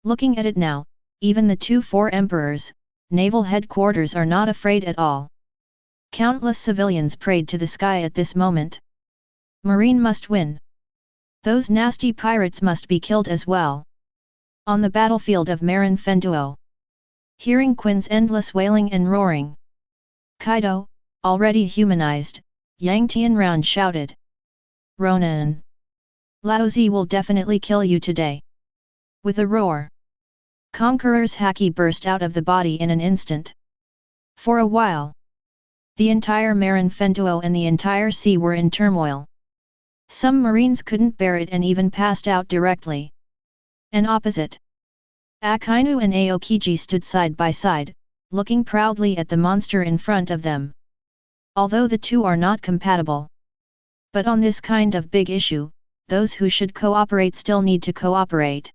Looking at it now, even the 2-4 emperors, Naval Headquarters are not afraid at all. Countless civilians prayed to the sky at this moment. Marine must win. Those nasty pirates must be killed as well. On the battlefield of Marin Fenduo. Hearing Quinn's endless wailing and roaring, Kaido, already humanized, Yang Tianran shouted. Ronan! Laozi will definitely kill you today. With a roar, Conqueror's haki burst out of the body in an instant. For a while, the entire Marin Fenduo and the entire sea were in turmoil. Some marines couldn't bear it and even passed out directly. And opposite, Akainu and Aokiji stood side by side, looking proudly at the monster in front of them. Although the two are not compatible. But on this kind of big issue, those who should cooperate still need to cooperate.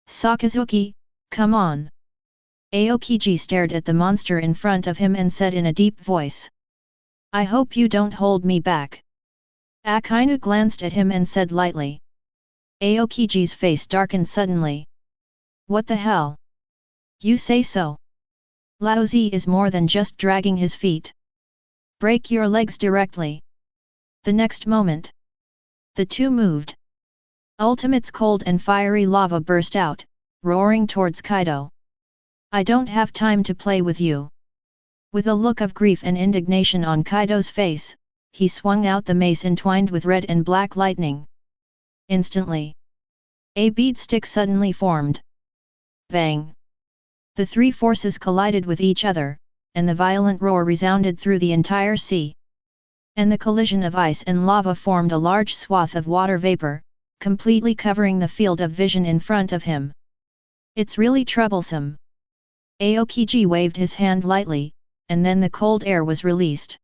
Sakazuki, come on. Aokiji stared at the monster in front of him and said in a deep voice. I hope you don't hold me back. Akainu glanced at him and said lightly. Aokiji's face darkened suddenly. What the hell? You say so? Laozi is more than just dragging his feet. Break your legs directly. The next moment, the two moved. Ultimate's cold and fiery lava burst out, roaring towards Kaido. I don't have time to play with you. With a look of grief and indignation on Kaido's face, he swung out the mace entwined with red and black lightning. Instantly, a bead stick suddenly formed. Bang! The three forces collided with each other, and the violent roar resounded through the entire sea. And the collision of ice and lava formed a large swath of water vapor, completely covering the field of vision in front of him. It's really troublesome. Aokiji waved his hand lightly, and then the cold air was released.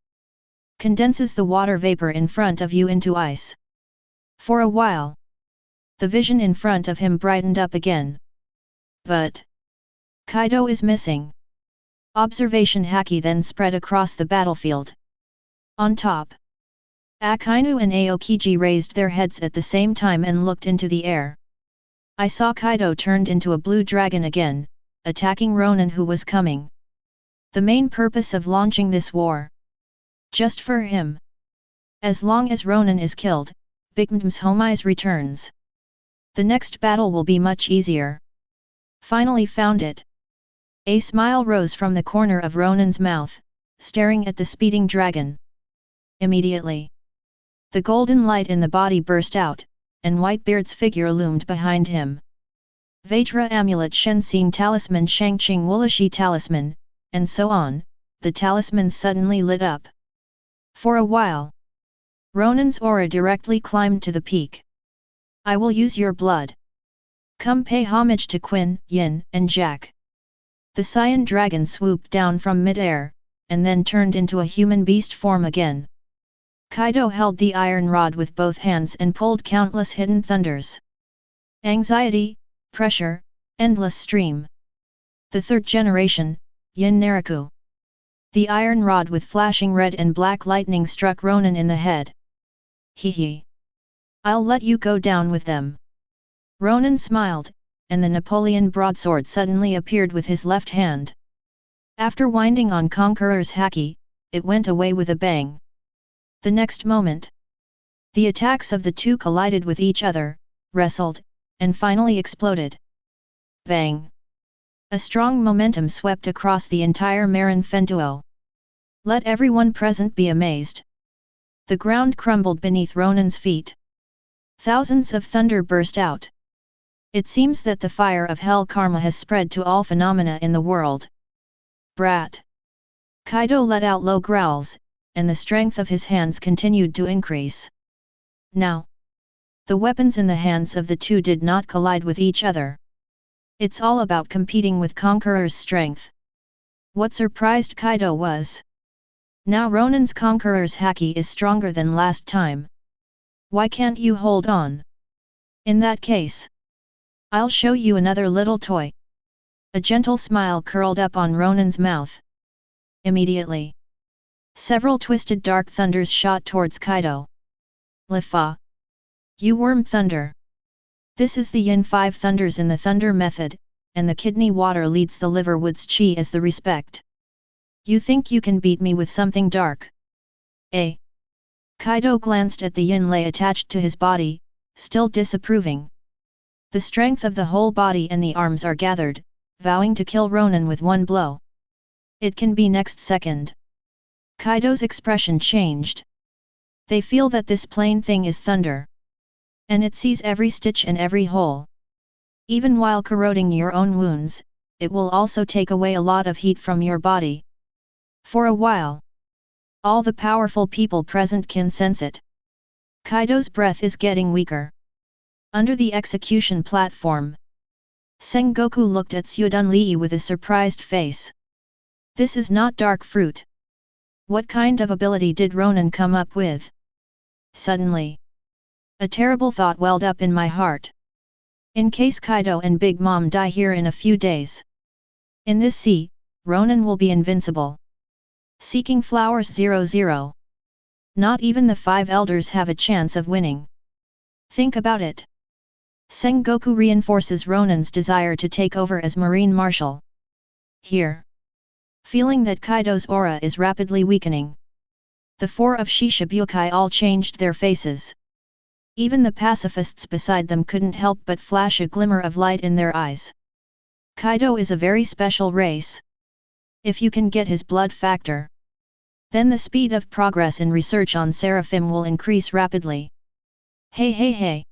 Condenses the water vapor in front of you into ice. For a while, the vision in front of him brightened up again. But Kaido is missing. Observation haki then spread across the battlefield. On top, Akainu and Aokiji raised their heads at the same time and looked into the air. I saw Kaido turned into a blue dragon again, attacking Ronan who was coming. The main purpose of launching this war. Just for him. As long as Ronan is killed, Bigm's Homais returns. The next battle will be much easier. Finally found it. A smile rose from the corner of Ronan's mouth, staring at the speeding dragon. Immediately, the golden light in the body burst out, and Whitebeard's figure loomed behind him. Vajra amulet Shenxing talisman Shangqing Wulishi talisman, and so on, the talismans suddenly lit up. For a while, Ronan's aura directly climbed to the peak. I will use your blood. Come pay homage to Quinn, Yin, and Jack. The Cyan dragon swooped down from mid-air, and then turned into a human beast form again. Kaido held the iron rod with both hands and pulled countless hidden thunders. Anxiety, pressure, endless stream. The third generation, Yin Naraku. The iron rod with flashing red and black lightning struck Ronan in the head. Hee. I'll let you go down with them. Ronan smiled, and the Napoleon broadsword suddenly appeared with his left hand. After winding on Conqueror's haki, it went away with a bang. The next moment, the attacks of the two collided with each other, wrestled, and finally exploded. Bang! A strong momentum swept across the entire Marin Fentuo. Let everyone present be amazed. The ground crumbled beneath Ronan's feet. Thousands of thunder burst out. It seems that the fire of hell karma has spread to all phenomena in the world. Brat! Kaido let out low growls, and the strength of his hands continued to increase. Now, the weapons in the hands of the two did not collide with each other. It's all about competing with Conqueror's strength. What surprised Kaido was, now Ronan's Conqueror's haki is stronger than last time. Why can't you hold on? In that case, I'll show you another little toy. A gentle smile curled up on Ronan's mouth. Immediately, several twisted dark thunders shot towards Kaido. Lifa! You worm thunder! This is the Yin 5 thunders in the thunder method, and the kidney water leads the liverwood's chi as the respect. You think you can beat me with something dark? Eh? Kaido glanced at the yin lei attached to his body, still disapproving. The strength of the whole body and the arms are gathered, vowing to kill Ronan with one blow. It can be next second. Kaido's expression changed. They feel that this plain thing is thunder. And it sees every stitch and every hole. Even while corroding your own wounds, it will also take away a lot of heat from your body. For a while, all the powerful people present can sense it. Kaido's breath is getting weaker. Under the execution platform, Sengoku looked at Sudanlii with a surprised face. This is not dark fruit. What kind of ability did Ronan come up with? Suddenly, a terrible thought welled up in my heart. In case Kaido and Big Mom die here in a few days, in this sea, Ronan will be invincible. Seeking Flowers 00. Not even the 5 elders have a chance of winning. Think about it. Sengoku reinforces Ronan's desire to take over as Marine Marshal. Here, feeling that Kaido's aura is rapidly weakening, the 4 of Shishibukai all changed their faces. Even the pacifists beside them couldn't help but flash a glimmer of light in their eyes. Kaido is a very special race. If you can get his blood factor, then the speed of progress in research on Seraphim will increase rapidly. Hey!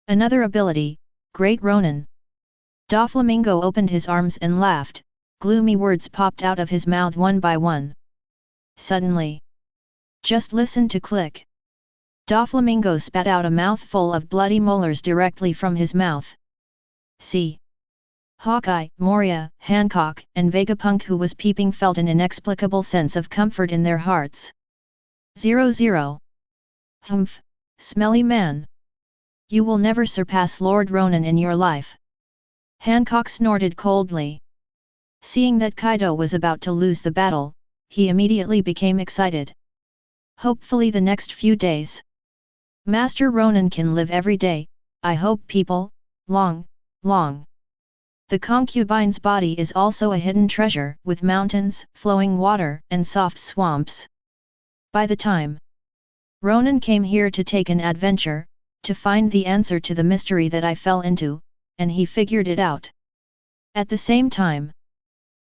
Another ability, Great Ronan. Doflamingo opened his arms and laughed, gloomy words popped out of his mouth one by one. Suddenly, just listen to click. Doflamingo spat out a mouthful of bloody molars directly from his mouth. See? Hawkeye, Moria, Hancock, and Vegapunk who was peeping felt an inexplicable sense of comfort in their hearts. 00. Humph, smelly man. You will never surpass Lord Ronan in your life. Hancock snorted coldly. Seeing that Kaido was about to lose the battle, he immediately became excited. Hopefully the next few days. Master Ronan can live every day, I hope people, long. The concubine's body is also a hidden treasure with mountains, flowing water, and soft swamps. By the time Ronan came here to take an adventure, to find the answer to the mystery that I fell into, and he figured it out. At the same time,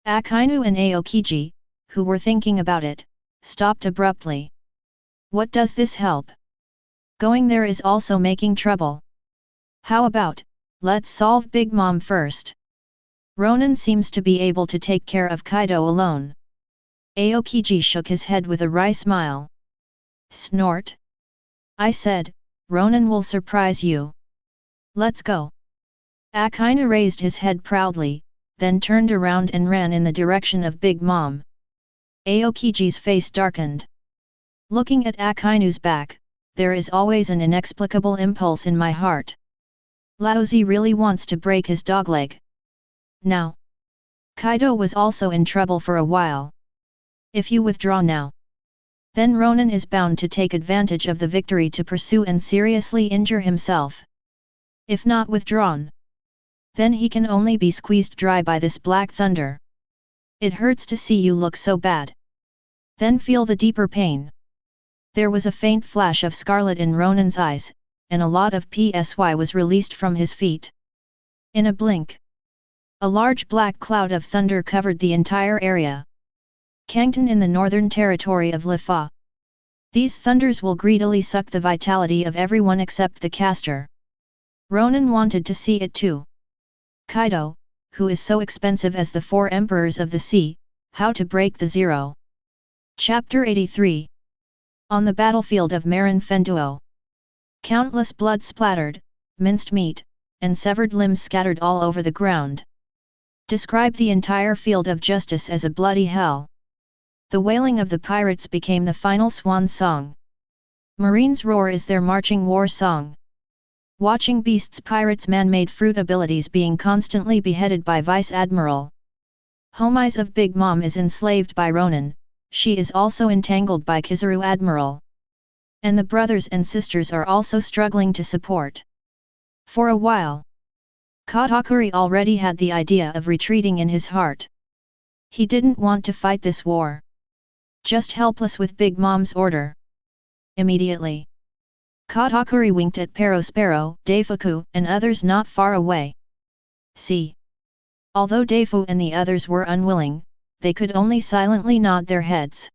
Akainu and Aokiji, who were thinking about it, stopped abruptly. What does this help? Going there is also making trouble. How about, let's solve Big Mom first. Ronan seems to be able to take care of Kaido alone. Aokiji shook his head with a wry smile. Snort. I said, Ronan will surprise you. Let's go. Akainu raised his head proudly, then turned around and ran in the direction of Big Mom. Aokiji's face darkened. Looking at Akainu's back, there is always an inexplicable impulse in my heart. Laozi really wants to break his dogleg. Now. Kaido was also in trouble for a while. If you withdraw now, then Ronan is bound to take advantage of the victory to pursue and seriously injure himself. If not withdrawn, then he can only be squeezed dry by this black thunder. It hurts to see you look so bad. Then feel the deeper pain. There was a faint flash of scarlet in Ronan's eyes, and a lot of PSY was released from his feet. In a blink, a large black cloud of thunder covered the entire area. Kangtan in the northern territory of Lifa. These thunders will greedily suck the vitality of everyone except the caster. Ronan wanted to see it too. Kaido, who is so expensive as the four emperors of the sea, how to break the zero. Chapter 83. On the battlefield of Marin Fenduo. Countless blood splattered, minced meat, and severed limbs scattered all over the ground. Describe the entire field of justice as a bloody hell. The wailing of the pirates became the final swan song. Marine's roar is their marching war song. Watching Beast's pirates' man-made fruit abilities being constantly beheaded by Vice Admiral Homais of Big Mom is enslaved by Ronan, she is also entangled by Kizaru Admiral. And the brothers and sisters are also struggling to support. For a while, Katakuri already had the idea of retreating in his heart. He didn't want to fight this war. Just helpless with Big Mom's order. Immediately, Katakuri winked at Perospero, Daifuku, and others not far away. See. Although Daifu and the others were unwilling, they could only silently nod their heads.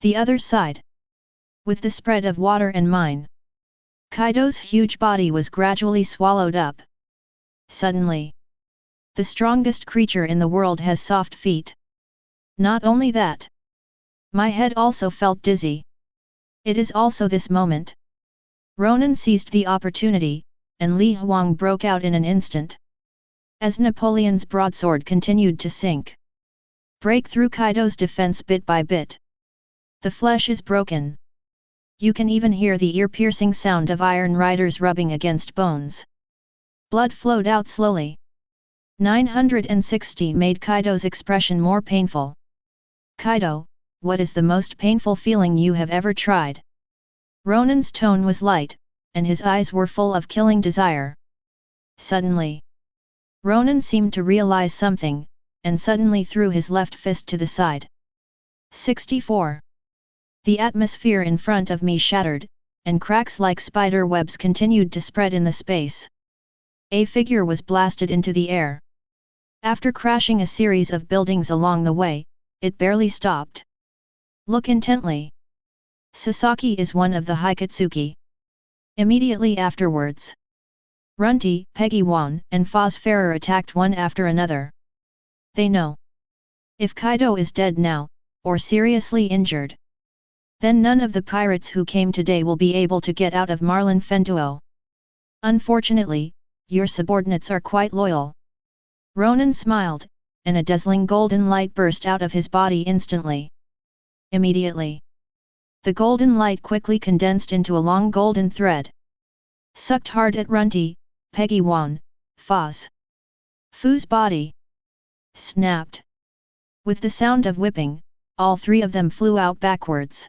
The other side. With the spread of water and mine, Kaido's huge body was gradually swallowed up. Suddenly, the strongest creature in the world has soft feet. Not only that, my head also felt dizzy. It is also this moment. Ronan seized the opportunity, and Li Huang broke out in an instant. As Napoleon's broadsword continued to sink, break through Kaido's defense bit by bit. The flesh is broken. You can even hear the ear-piercing sound of iron riders rubbing against bones. Blood flowed out slowly. 960 made Kaido's expression more painful. Kaido, what is the most painful feeling you have ever tried? Ronan's tone was light, and his eyes were full of killing desire. Suddenly, Ronan seemed to realize something, and suddenly threw his left fist to the side. 64. The atmosphere in front of me shattered, and cracks like spider webs continued to spread in the space. A figure was blasted into the air. After crashing a series of buildings along the way, it barely stopped. Look intently. Sasaki is one of the Hikatsuki. Immediately afterwards, Runty, Peggy Wan, and Phosphorus attacked one after another. They know. If Kaido is dead now, or seriously injured, then none of the pirates who came today will be able to get out of Marlin Fenduo. Unfortunately, your subordinates are quite loyal. Ronan smiled, and a dazzling golden light burst out of his body instantly. Immediately, the golden light quickly condensed into a long golden thread. Sucked hard at Runty, Peggy Wan, Foz. Fu's body. Snapped. With the sound of whipping, all three of them flew out backwards.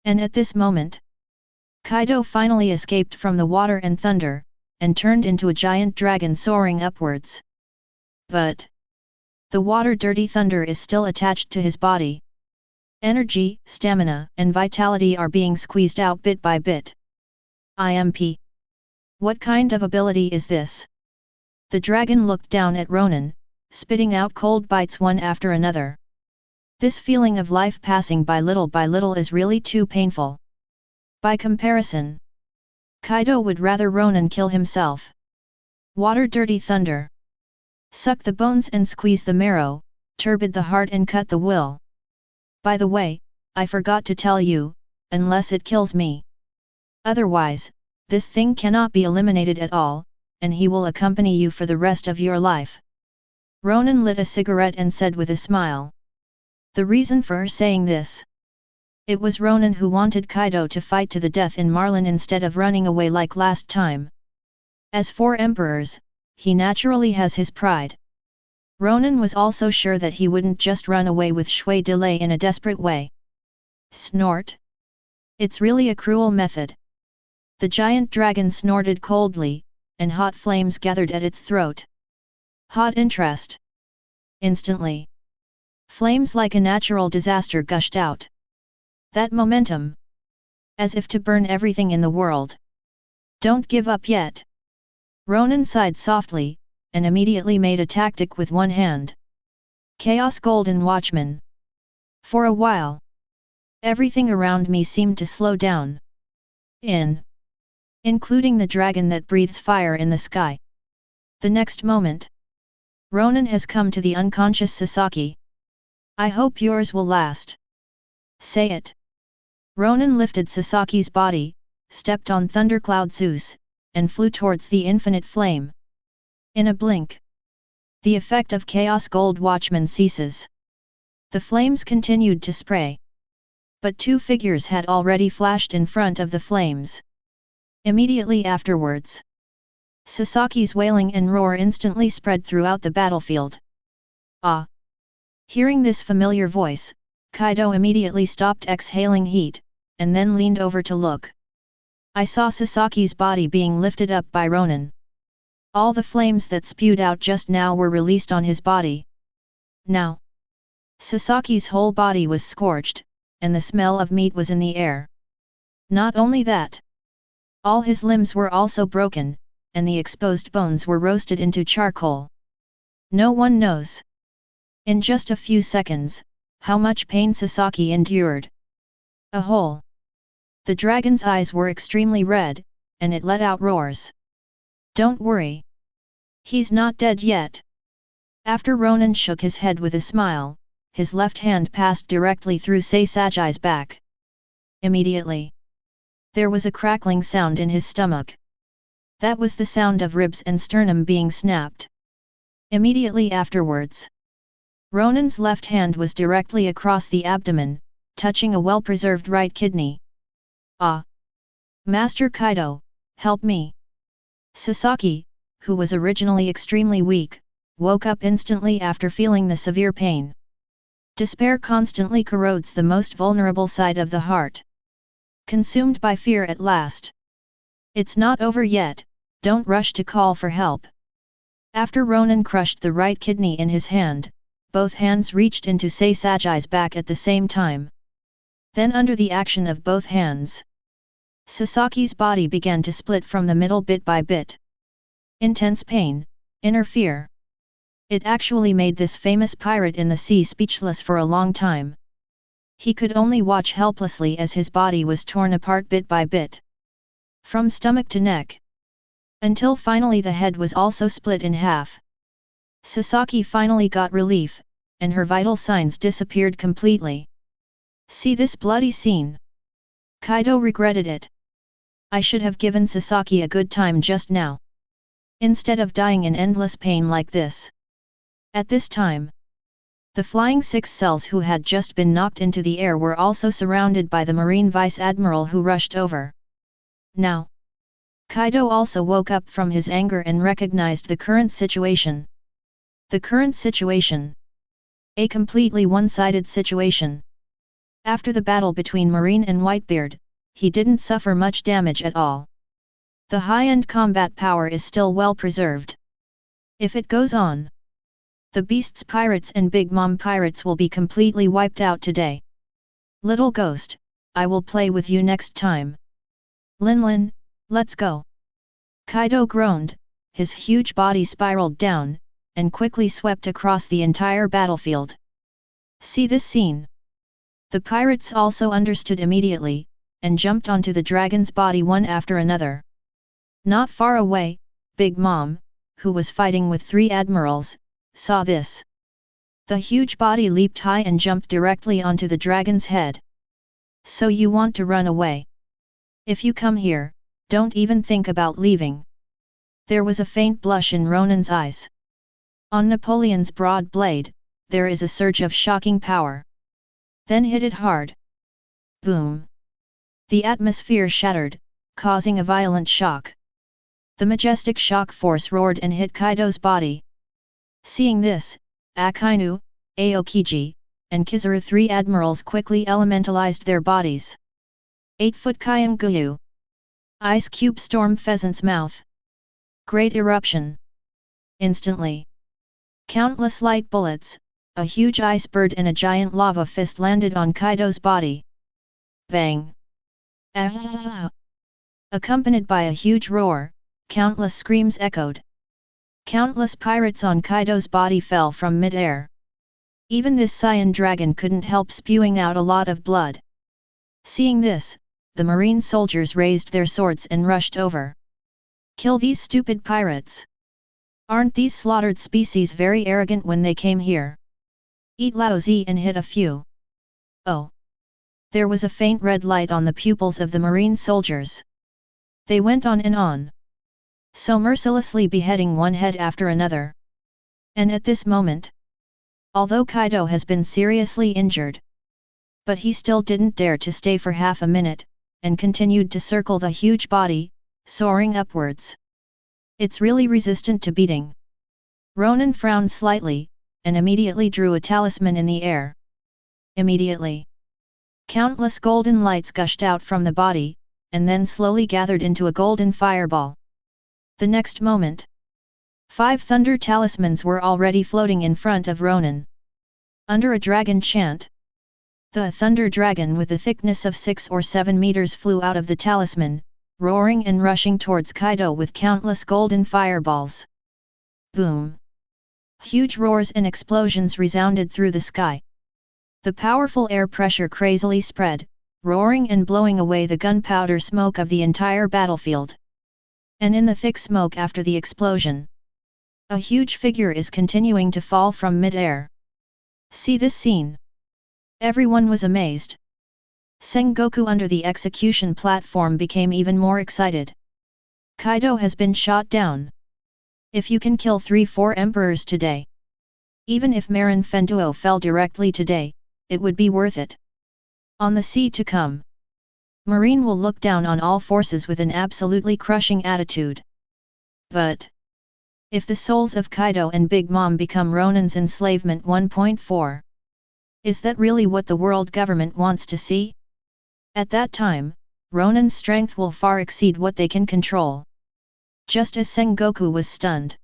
And at this moment, Kaido finally escaped from the water and thunder, and turned into a giant dragon soaring upwards. But the water-dirty thunder is still attached to his body. Energy, stamina, and vitality are being squeezed out bit by bit. IMP. What kind of ability is this? The dragon looked down at Ronan, spitting out cold bites one after another. This feeling of life passing by little is really too painful. By comparison, Kaido would rather Ronan kill himself. Water-dirty thunder. Suck the bones and squeeze the marrow, turbid the heart and cut the will. By the way, I forgot to tell you, unless it kills me. Otherwise, this thing cannot be eliminated at all, and he will accompany you for the rest of your life. Ronan lit a cigarette and said with a smile. The reason for saying this? It was Ronan who wanted Kaido to fight to the death in Marlin instead of running away like last time. As for emperors, he naturally has his pride. Ronan was also sure that he wouldn't just run away with Shui Delay in a desperate way. Snort. It's really a cruel method. The giant dragon snorted coldly, and hot flames gathered at its throat. Hot interest. Instantly, flames like a natural disaster gushed out. That momentum. As if to burn everything in the world. Don't give up yet. Ronan sighed softly, and immediately made a tactic with one hand. Chaos Golden Watchman. For a while, everything around me seemed to slow down. Including the dragon that breathes fire in the sky. The next moment, Ronan has come to the unconscious Sasaki. I hope yours will last. Say it. Ronan lifted Sasaki's body, stepped on Thundercloud Zeus, and flew towards the infinite flame. In a blink, the effect of Chaos Gold Watchman ceases. The flames continued to spray. But two figures had already flashed in front of the flames. Immediately afterwards, Sasaki's wailing and roar instantly spread throughout the battlefield. Ah! Hearing this familiar voice, Kaido immediately stopped exhaling heat, and then leaned over to look. I saw Sasaki's body being lifted up by Ronan. All the flames that spewed out just now were released on his body. Now, Sasaki's whole body was scorched, and the smell of meat was in the air. Not only that, all his limbs were also broken, and the exposed bones were roasted into charcoal. No one knows, in just a few seconds, how much pain Sasaki endured. A hole. The dragon's eyes were extremely red, and it let out roars. Don't worry. He's not dead yet. After Ronan shook his head with a smile, his left hand passed directly through Sasagai's back. Immediately, there was a crackling sound in his stomach. That was the sound of ribs and sternum being snapped. Immediately afterwards, Ronan's left hand was directly across the abdomen, touching a well-preserved right kidney. Ah! Master Kaido, help me! Sasaki, who was originally extremely weak, woke up instantly after feeling the severe pain. Despair constantly corrodes the most vulnerable side of the heart. Consumed by fear at last. It's not over yet, don't rush to call for help. After Ronan crushed the right kidney in his hand, both hands reached into Sasagai's back at the same time. Then under the action of both hands, Sasaki's body began to split from the middle bit by bit. Intense pain, inner fear. It actually made this famous pirate in the sea speechless for a long time. He could only watch helplessly as his body was torn apart bit by bit. From stomach to neck. Until finally the head was also split in half. Sasaki finally got relief, and her vital signs disappeared completely. See this bloody scene? Kaido regretted it. I should have given Sasaki a good time just now, instead of dying in endless pain like this. At this time, the Flying Six Cells who had just been knocked into the air were also surrounded by the Marine Vice Admiral who rushed over. Now, Kaido also woke up from his anger and recognized the current situation. The current situation. A completely one-sided situation. After the battle between Marine and Whitebeard, he didn't suffer much damage at all. The high-end combat power is still well preserved. If it goes on, the Beast's pirates and Big Mom pirates will be completely wiped out today. Little ghost, I will play with you next time. Lin, let's go. Kaido groaned, his huge body spiraled down, and quickly swept across the entire battlefield. See this scene? The pirates also understood immediately, and jumped onto the dragon's body one after another. Not far away, Big Mom, who was fighting with 3 admirals, saw this. The huge body leaped high and jumped directly onto the dragon's head. So you want to run away? If you come here, don't even think about leaving. There was a faint blush in Ronan's eyes. On Napoleon's broad blade, there is a surge of shocking power. Then hit it hard. Boom! The atmosphere shattered, causing a violent shock. The majestic shock force roared and hit Kaido's body. Seeing this, Akainu, Aokiji, and Kizaru, 3 admirals, quickly elementalized their bodies. 8-foot Kyanguyu. Ice cube storm pheasant's mouth. Great eruption. Instantly. Countless light bullets, a huge ice bird and a giant lava fist landed on Kaido's body. Bang! Ah! Accompanied by a huge roar, countless screams echoed. Countless pirates on Kaido's body fell from mid-air. Even this cyan dragon couldn't help spewing out a lot of blood. Seeing this, the marine soldiers raised their swords and rushed over. Kill these stupid pirates! Aren't these slaughtered species very arrogant when they came here? Eat Laozi and hit a few. Oh! There was a faint red light on the pupils of the marine soldiers. They went on and on, so mercilessly beheading one head after another. And at this moment, although Kaido has been seriously injured, but he still didn't dare to stay for half a minute, and continued to circle the huge body, soaring upwards. It's really resistant to beating. Ronan frowned slightly, and immediately drew a talisman in the air. Immediately, countless golden lights gushed out from the body, and then slowly gathered into a golden fireball. The next moment, 5 thunder talismans were already floating in front of Ronan. Under a dragon chant, the thunder dragon with a thickness of 6 or 7 meters flew out of the talisman, roaring and rushing towards Kaido with countless golden fireballs. Boom! Huge roars and explosions resounded through the sky. The powerful air pressure crazily spread, roaring and blowing away the gunpowder smoke of the entire battlefield. And in the thick smoke after the explosion, a huge figure is continuing to fall from mid-air. See this scene? Everyone was amazed. Sengoku under the execution platform became even more excited. Kaido has been shot down. If you can kill 3-4 emperors today, even if Marin Fenduo fell directly today, it would be worth it. On the sea to come, Marine will look down on all forces with an absolutely crushing attitude. But if the souls of Kaido and Big Mom become Ronan's enslavement 1.4, is that really what the world government wants to see? At that time, Ronan's strength will far exceed what they can control. Just as Sengoku was stunned,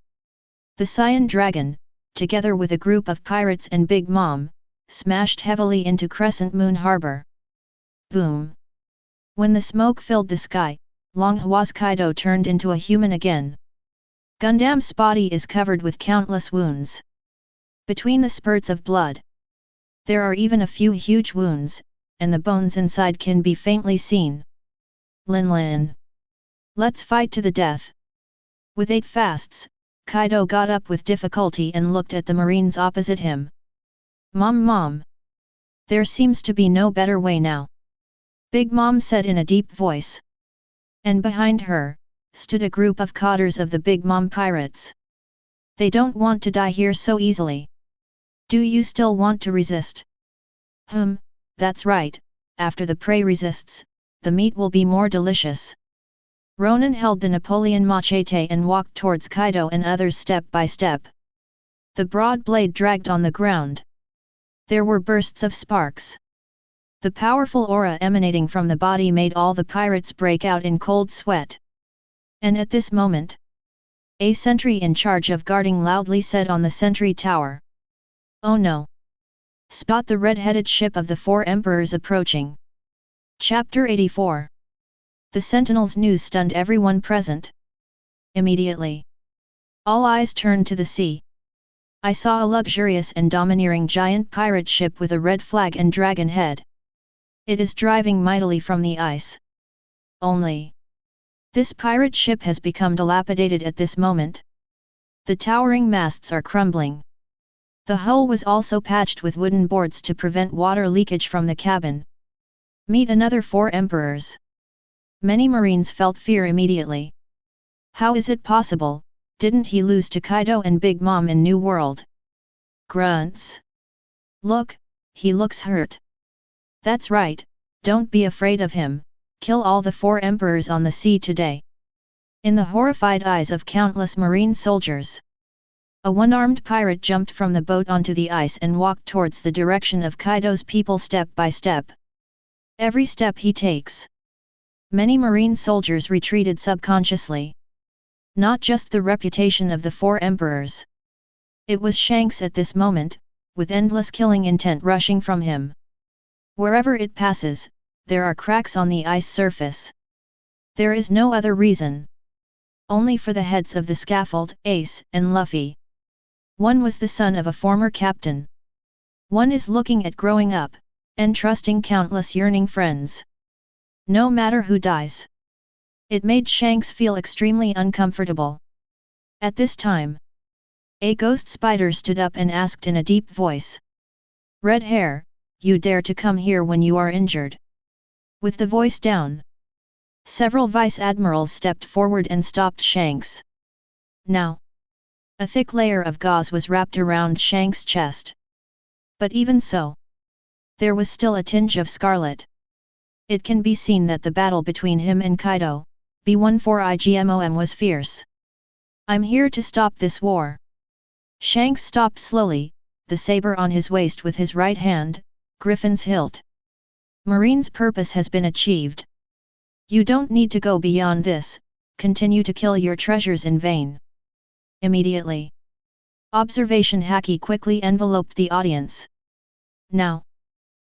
the Cyan Dragon, together with a group of pirates and Big Mom, smashed heavily into Crescent Moon Harbor. Boom! When the smoke filled the sky, Long Hwa's Kaido turned into a human again. Gundam's body is covered with countless wounds. Between the spurts of blood, there are even a few huge wounds, and the bones inside can be faintly seen. Lin. Let's fight to the death. With 8 fasts, Kaido got up with difficulty and looked at the Marines opposite him. Mom. There seems to be no better way now, Big Mom said in a deep voice. And behind her, stood a group of cotters of the Big Mom pirates. They don't want to die here so easily. Do you still want to resist? That's right, after the prey resists, the meat will be more delicious. Ronan held the Napoleon machete and walked towards Kaido and others step by step. The broad blade dragged on the ground. There were bursts of sparks. The powerful aura emanating from the body made all the pirates break out in cold sweat. And at this moment, a sentry in charge of guarding loudly said on the sentry tower, "Oh no! Spot the red-headed ship of the four emperors approaching." Chapter 84. The sentinel's news stunned everyone present. Immediately, all eyes turned to the sea. I saw a luxurious and domineering giant pirate ship with a red flag and dragon head. It is driving mightily from the ice. Only, this pirate ship has become dilapidated at this moment. The towering masts are crumbling. The hull was also patched with wooden boards to prevent water leakage from the cabin. Meet another four emperors. Many marines felt fear immediately. How is it possible? Didn't he lose to Kaido and Big Mom in New World? Grunts. Look, he looks hurt. That's right, don't be afraid of him, kill all the four emperors on the sea today. In the horrified eyes of countless marine soldiers, a one-armed pirate jumped from the boat onto the ice and walked towards the direction of Kaido's people step by step. Every step he takes, many marine soldiers retreated subconsciously. Not just the reputation of the four emperors. It was Shanks at this moment, with endless killing intent rushing from him. Wherever it passes, there are cracks on the ice surface. There is no other reason. Only for the heads of the scaffold, Ace and Luffy. One was the son of a former captain. One is looking at growing up, and trusting countless yearning friends. No matter who dies. It made Shanks feel extremely uncomfortable. At this time, a ghost spider stood up and asked in a deep voice. "Red Hair, you dare to come here when you are injured?" With the voice down, several vice admirals stepped forward and stopped Shanks. Now, a thick layer of gauze was wrapped around Shanks' chest. But even so, there was still a tinge of scarlet. It can be seen that the battle between him and Kaido, B14IGMOM, was fierce. "I'm here to stop this war." Shanks stopped slowly, the saber on his waist with his right hand, Griffin's hilt. "Marine's purpose has been achieved. You don't need to go beyond this, continue to kill your treasures in vain." Immediately, observation haki quickly enveloped the audience. Now,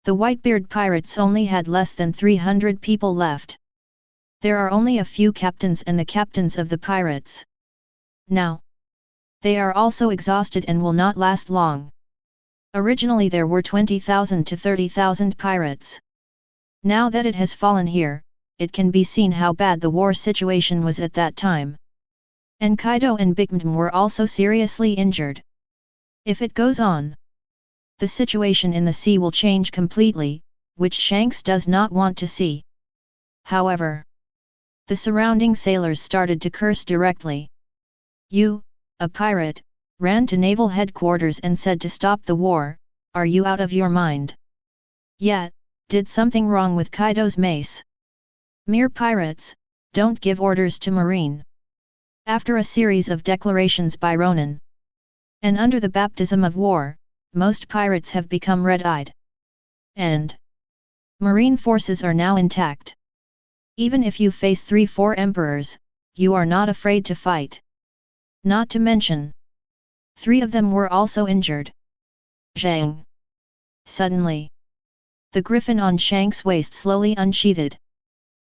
the Whitebeard Pirates only had less than 300 people left. There are only a few captains and the captains of the pirates. Now, they are also exhausted and will not last long. Originally there were 20,000 to 30,000 pirates. Now that it has fallen here, it can be seen how bad the war situation was at that time. And Kaido and Big Mom were also seriously injured. If it goes on, the situation in the sea will change completely, which Shanks does not want to see. However, the surrounding sailors started to curse directly. "You, a pirate, ran to Naval Headquarters and said to stop the war, are you out of your mind? Yet, did something wrong with Kaido's mace? Mere pirates, don't give orders to Marine." After a series of declarations by Ronan, and under the baptism of war, most pirates have become red-eyed. And Marine forces are now intact. Even if you face 3-4 emperors, you are not afraid to fight. Not to mention, 3 of them were also injured. Zhang. Suddenly, the griffin on Shanks' waist slowly unsheathed.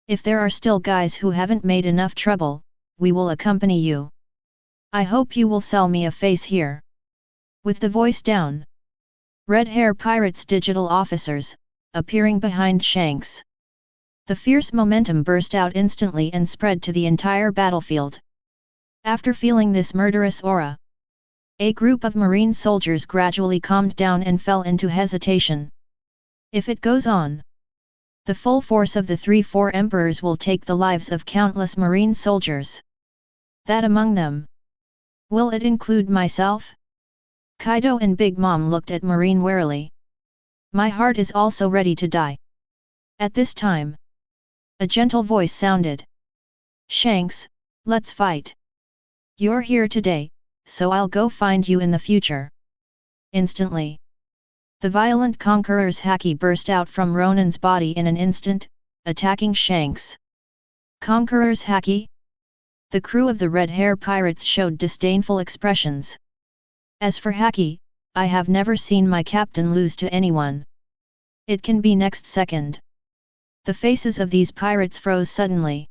"If there are still guys who haven't made enough trouble, we will accompany you. I hope you will sell me a face here." With the voice down, Red Hair Pirates digital officers, appearing behind Shanks. The fierce momentum burst out instantly and spread to the entire battlefield. After feeling this murderous aura, a group of marine soldiers gradually calmed down and fell into hesitation. If it goes on, the full force of the 3-4 emperors will take the lives of countless marine soldiers. That among them. Will it include myself? Kaido and Big Mom looked at Marine warily. "My heart is also ready to die." At this time, a gentle voice sounded. "Shanks, let's fight. You're here today, so I'll go find you in the future." Instantly, The violent conqueror's haki burst out from Ronan's body in an instant, attacking Shanks. Conqueror's haki? The crew of the Red Hair Pirates showed disdainful expressions. As for haki, I have never seen my captain lose to anyone. It can be next second. The faces of these pirates froze suddenly.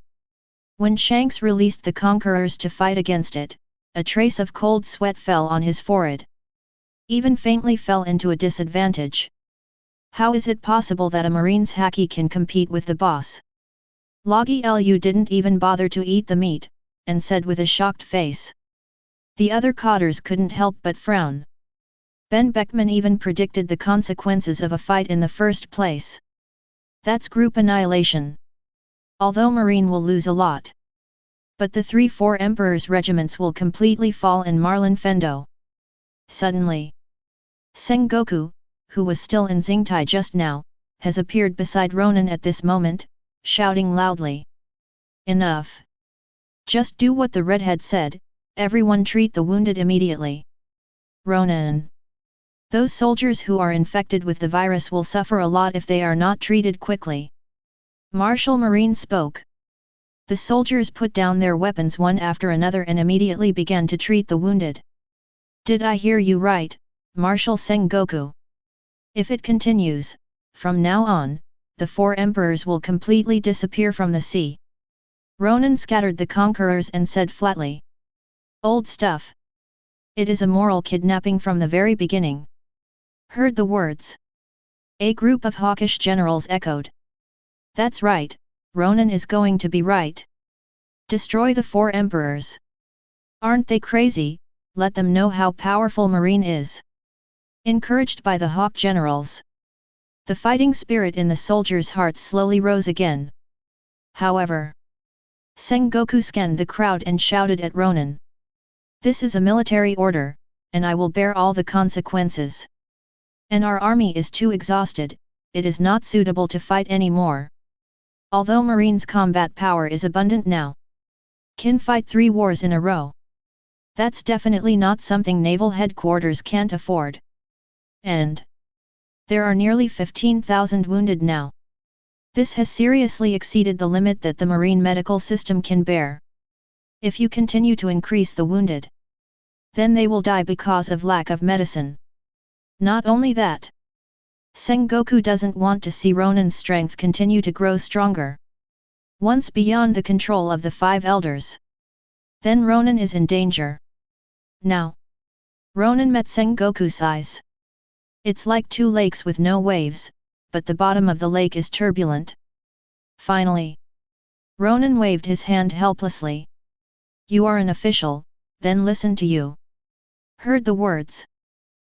When Shanks released the conquerors to fight against it, a trace of cold sweat fell on his forehead. Even faintly fell into a disadvantage. How is it possible that a marine's haki can compete with the boss? Laozi Lu didn't even bother to eat the meat, and said with a shocked face. The other cotters couldn't help but frown. Ben Beckman even predicted the consequences of a fight in the first place. That's group annihilation. Although Marine will lose a lot. But the 3-4 Emperor's regiments will completely fall in Marlin Fendo. Suddenly, Sengoku, who was still in Xingtai just now, has appeared beside Ronan at this moment, shouting loudly. Enough! Just do what the redhead said, everyone treat the wounded immediately. Ronan! Those soldiers who are infected with the virus will suffer a lot if they are not treated quickly. Marshal Marine spoke. The soldiers put down their weapons one after another and immediately began to treat the wounded. Did I hear you right, Marshal Sengoku? If it continues, from now on, the 4 emperors will completely disappear from the sea. Ronan scattered the conquerors and said flatly. Old stuff. It is a moral kidnapping from the very beginning. Heard the words. A group of hawkish generals echoed. That's right, Ronan is going to be right. Destroy the 4 emperors. Aren't they crazy? Let them know how powerful Marine is. Encouraged by the hawk generals. The fighting spirit in the soldiers' hearts slowly rose again. However, Sengoku scanned the crowd and shouted at Ronan. This is a military order, and I will bear all the consequences. And our army is too exhausted, it is not suitable to fight anymore. Although Marine's combat power is abundant now. Can fight 3 wars in a row. That's definitely not something Naval Headquarters can't afford. And there are nearly 15,000 wounded now. This has seriously exceeded the limit that the marine medical system can bear. If you continue to increase the wounded, then they will die because of lack of medicine. Not only that, Sengoku doesn't want to see Ronan's strength continue to grow stronger. Once beyond the control of the 5 elders, then Ronan is in danger. Now, Ronan met Sengoku's eyes. It's like 2 lakes with no waves, but the bottom of the lake is turbulent. Finally, Ronan waved his hand helplessly. You are an official, then listen to you. Heard the words.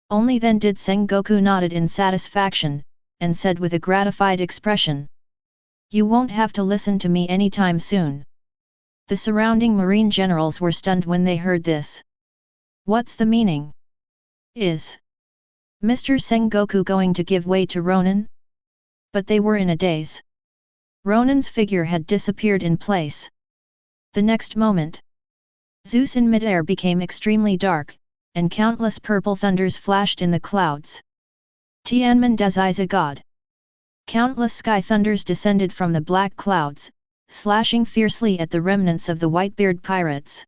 Only then did Sengoku nodded in satisfaction, and said with a gratified expression. You won't have to listen to me anytime soon. The surrounding marine generals were stunned when they heard this. What's the meaning? Is Mr. Sengoku going to give way to Ronan? But they were in a daze. Ronan's figure had disappeared in place. The next moment, Zeus in midair became extremely dark, and countless purple thunders flashed in the clouds. Tianmen Dazai's God. Countless sky thunders descended from the black clouds, slashing fiercely at the remnants of the Whitebeard Pirates.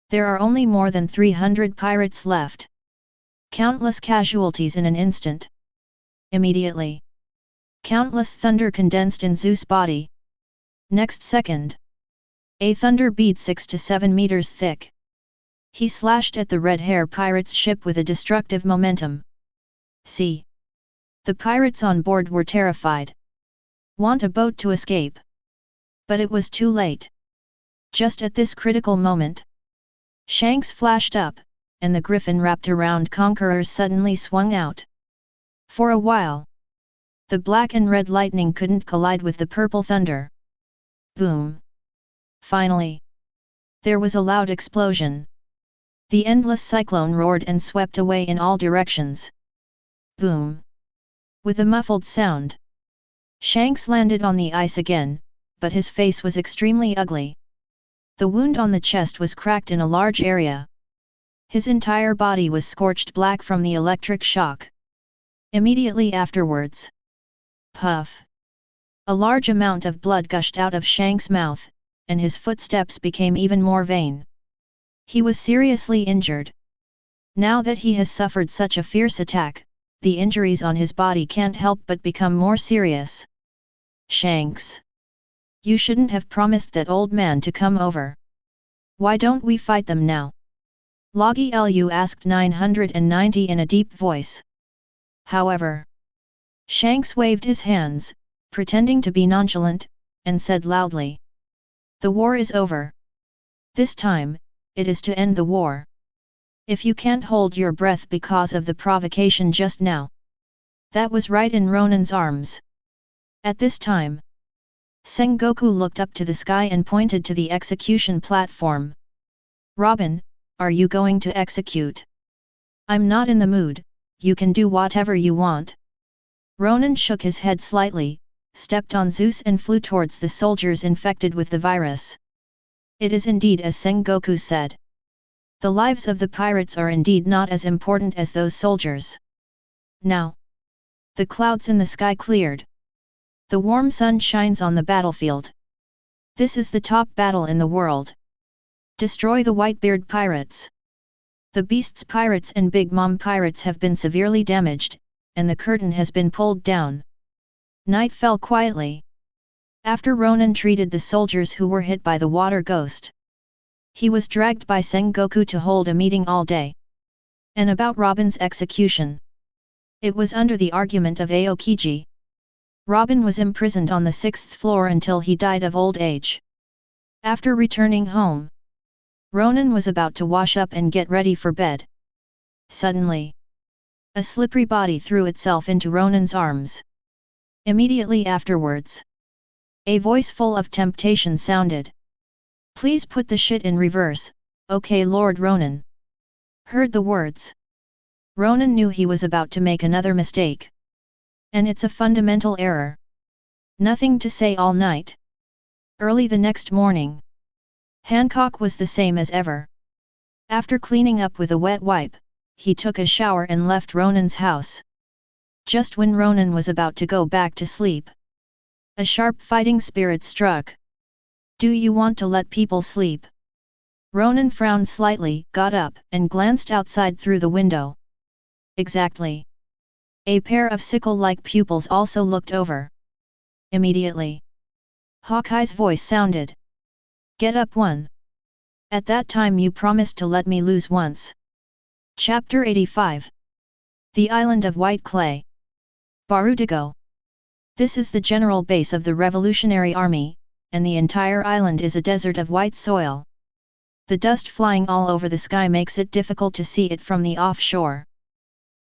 There are only more than 300 pirates left. Countless casualties in an instant. Immediately, countless thunder condensed in Zeus' body. Next second, a thunder bead 6 to 7 meters thick. He slashed at the Red Hair Pirates' ship with a destructive momentum. See. The pirates on board were terrified. Want a boat to escape. But it was too late. Just at this critical moment, Shanks flashed up, and the griffin wrapped around Conquerors suddenly swung out. For a while, the black and red lightning couldn't collide with the purple thunder. Boom! Finally, there was a loud explosion. The endless cyclone roared and swept away in all directions. Boom! With a muffled sound, Shanks landed on the ice again, but his face was extremely ugly. The wound on the chest was cracked in a large area. His entire body was scorched black from the electric shock. Immediately afterwards. Puff! A large amount of blood gushed out of Shank's mouth, and his footsteps became even more vain. He was seriously injured. Now that he has suffered such a fierce attack, the injuries on his body can't help but become more serious. Shanks! You shouldn't have promised that old man to come over. Why don't we fight them now? Laozi Lu asked 990 in a deep voice. However, Shanks waved his hands, pretending to be nonchalant, and said loudly. The war is over. This time, it is to end the war. If you can't hold your breath because of the provocation just now. That was right in Ronan's arms. At this time, Sengoku looked up to the sky and pointed to the execution platform. Robin, are you going to execute? I'm not in the mood, you can do whatever you want. Ronan shook his head slightly, stepped on Zeus and flew towards the soldiers infected with the virus. It is indeed as Sengoku said. The lives of the pirates are indeed not as important as those soldiers. Now, the clouds in the sky cleared. The warm sun shines on the battlefield. This is the top battle in the world. Destroy the Whitebeard Pirates. The Beast's Pirates and Big Mom Pirates have been severely damaged, and the curtain has been pulled down. Night fell quietly. After Ronan treated the soldiers who were hit by the water ghost, he was dragged by Sengoku to hold a meeting all day. And about Robin's execution. It was under the argument of Aokiji. Robin was imprisoned on the 6th floor until he died of old age. After returning home, Ronan was about to wash up and get ready for bed. Suddenly, a slippery body threw itself into Ronan's arms. Immediately afterwards, a voice full of temptation sounded. Please put the shit in reverse, okay Lord Ronan. Heard the words. Ronan knew he was about to make another mistake. And it's a fundamental error. Nothing to say all night. Early the next morning, Hancock was the same as ever. After cleaning up with a wet wipe, he took a shower and left Ronan's house. Just when Ronan was about to go back to sleep, a sharp fighting spirit struck. Do you want to let people sleep? Ronan frowned slightly, got up, and glanced outside through the window. Exactly. A pair of sickle-like pupils also looked over. Immediately, Hawkeye's voice sounded. Get up one. At that time you promised to let me lose once. Chapter 85. The Island of White Clay. Barudigo. This is the general base of the Revolutionary Army, and the entire island is a desert of white soil. The dust flying all over the sky makes it difficult to see it from the offshore.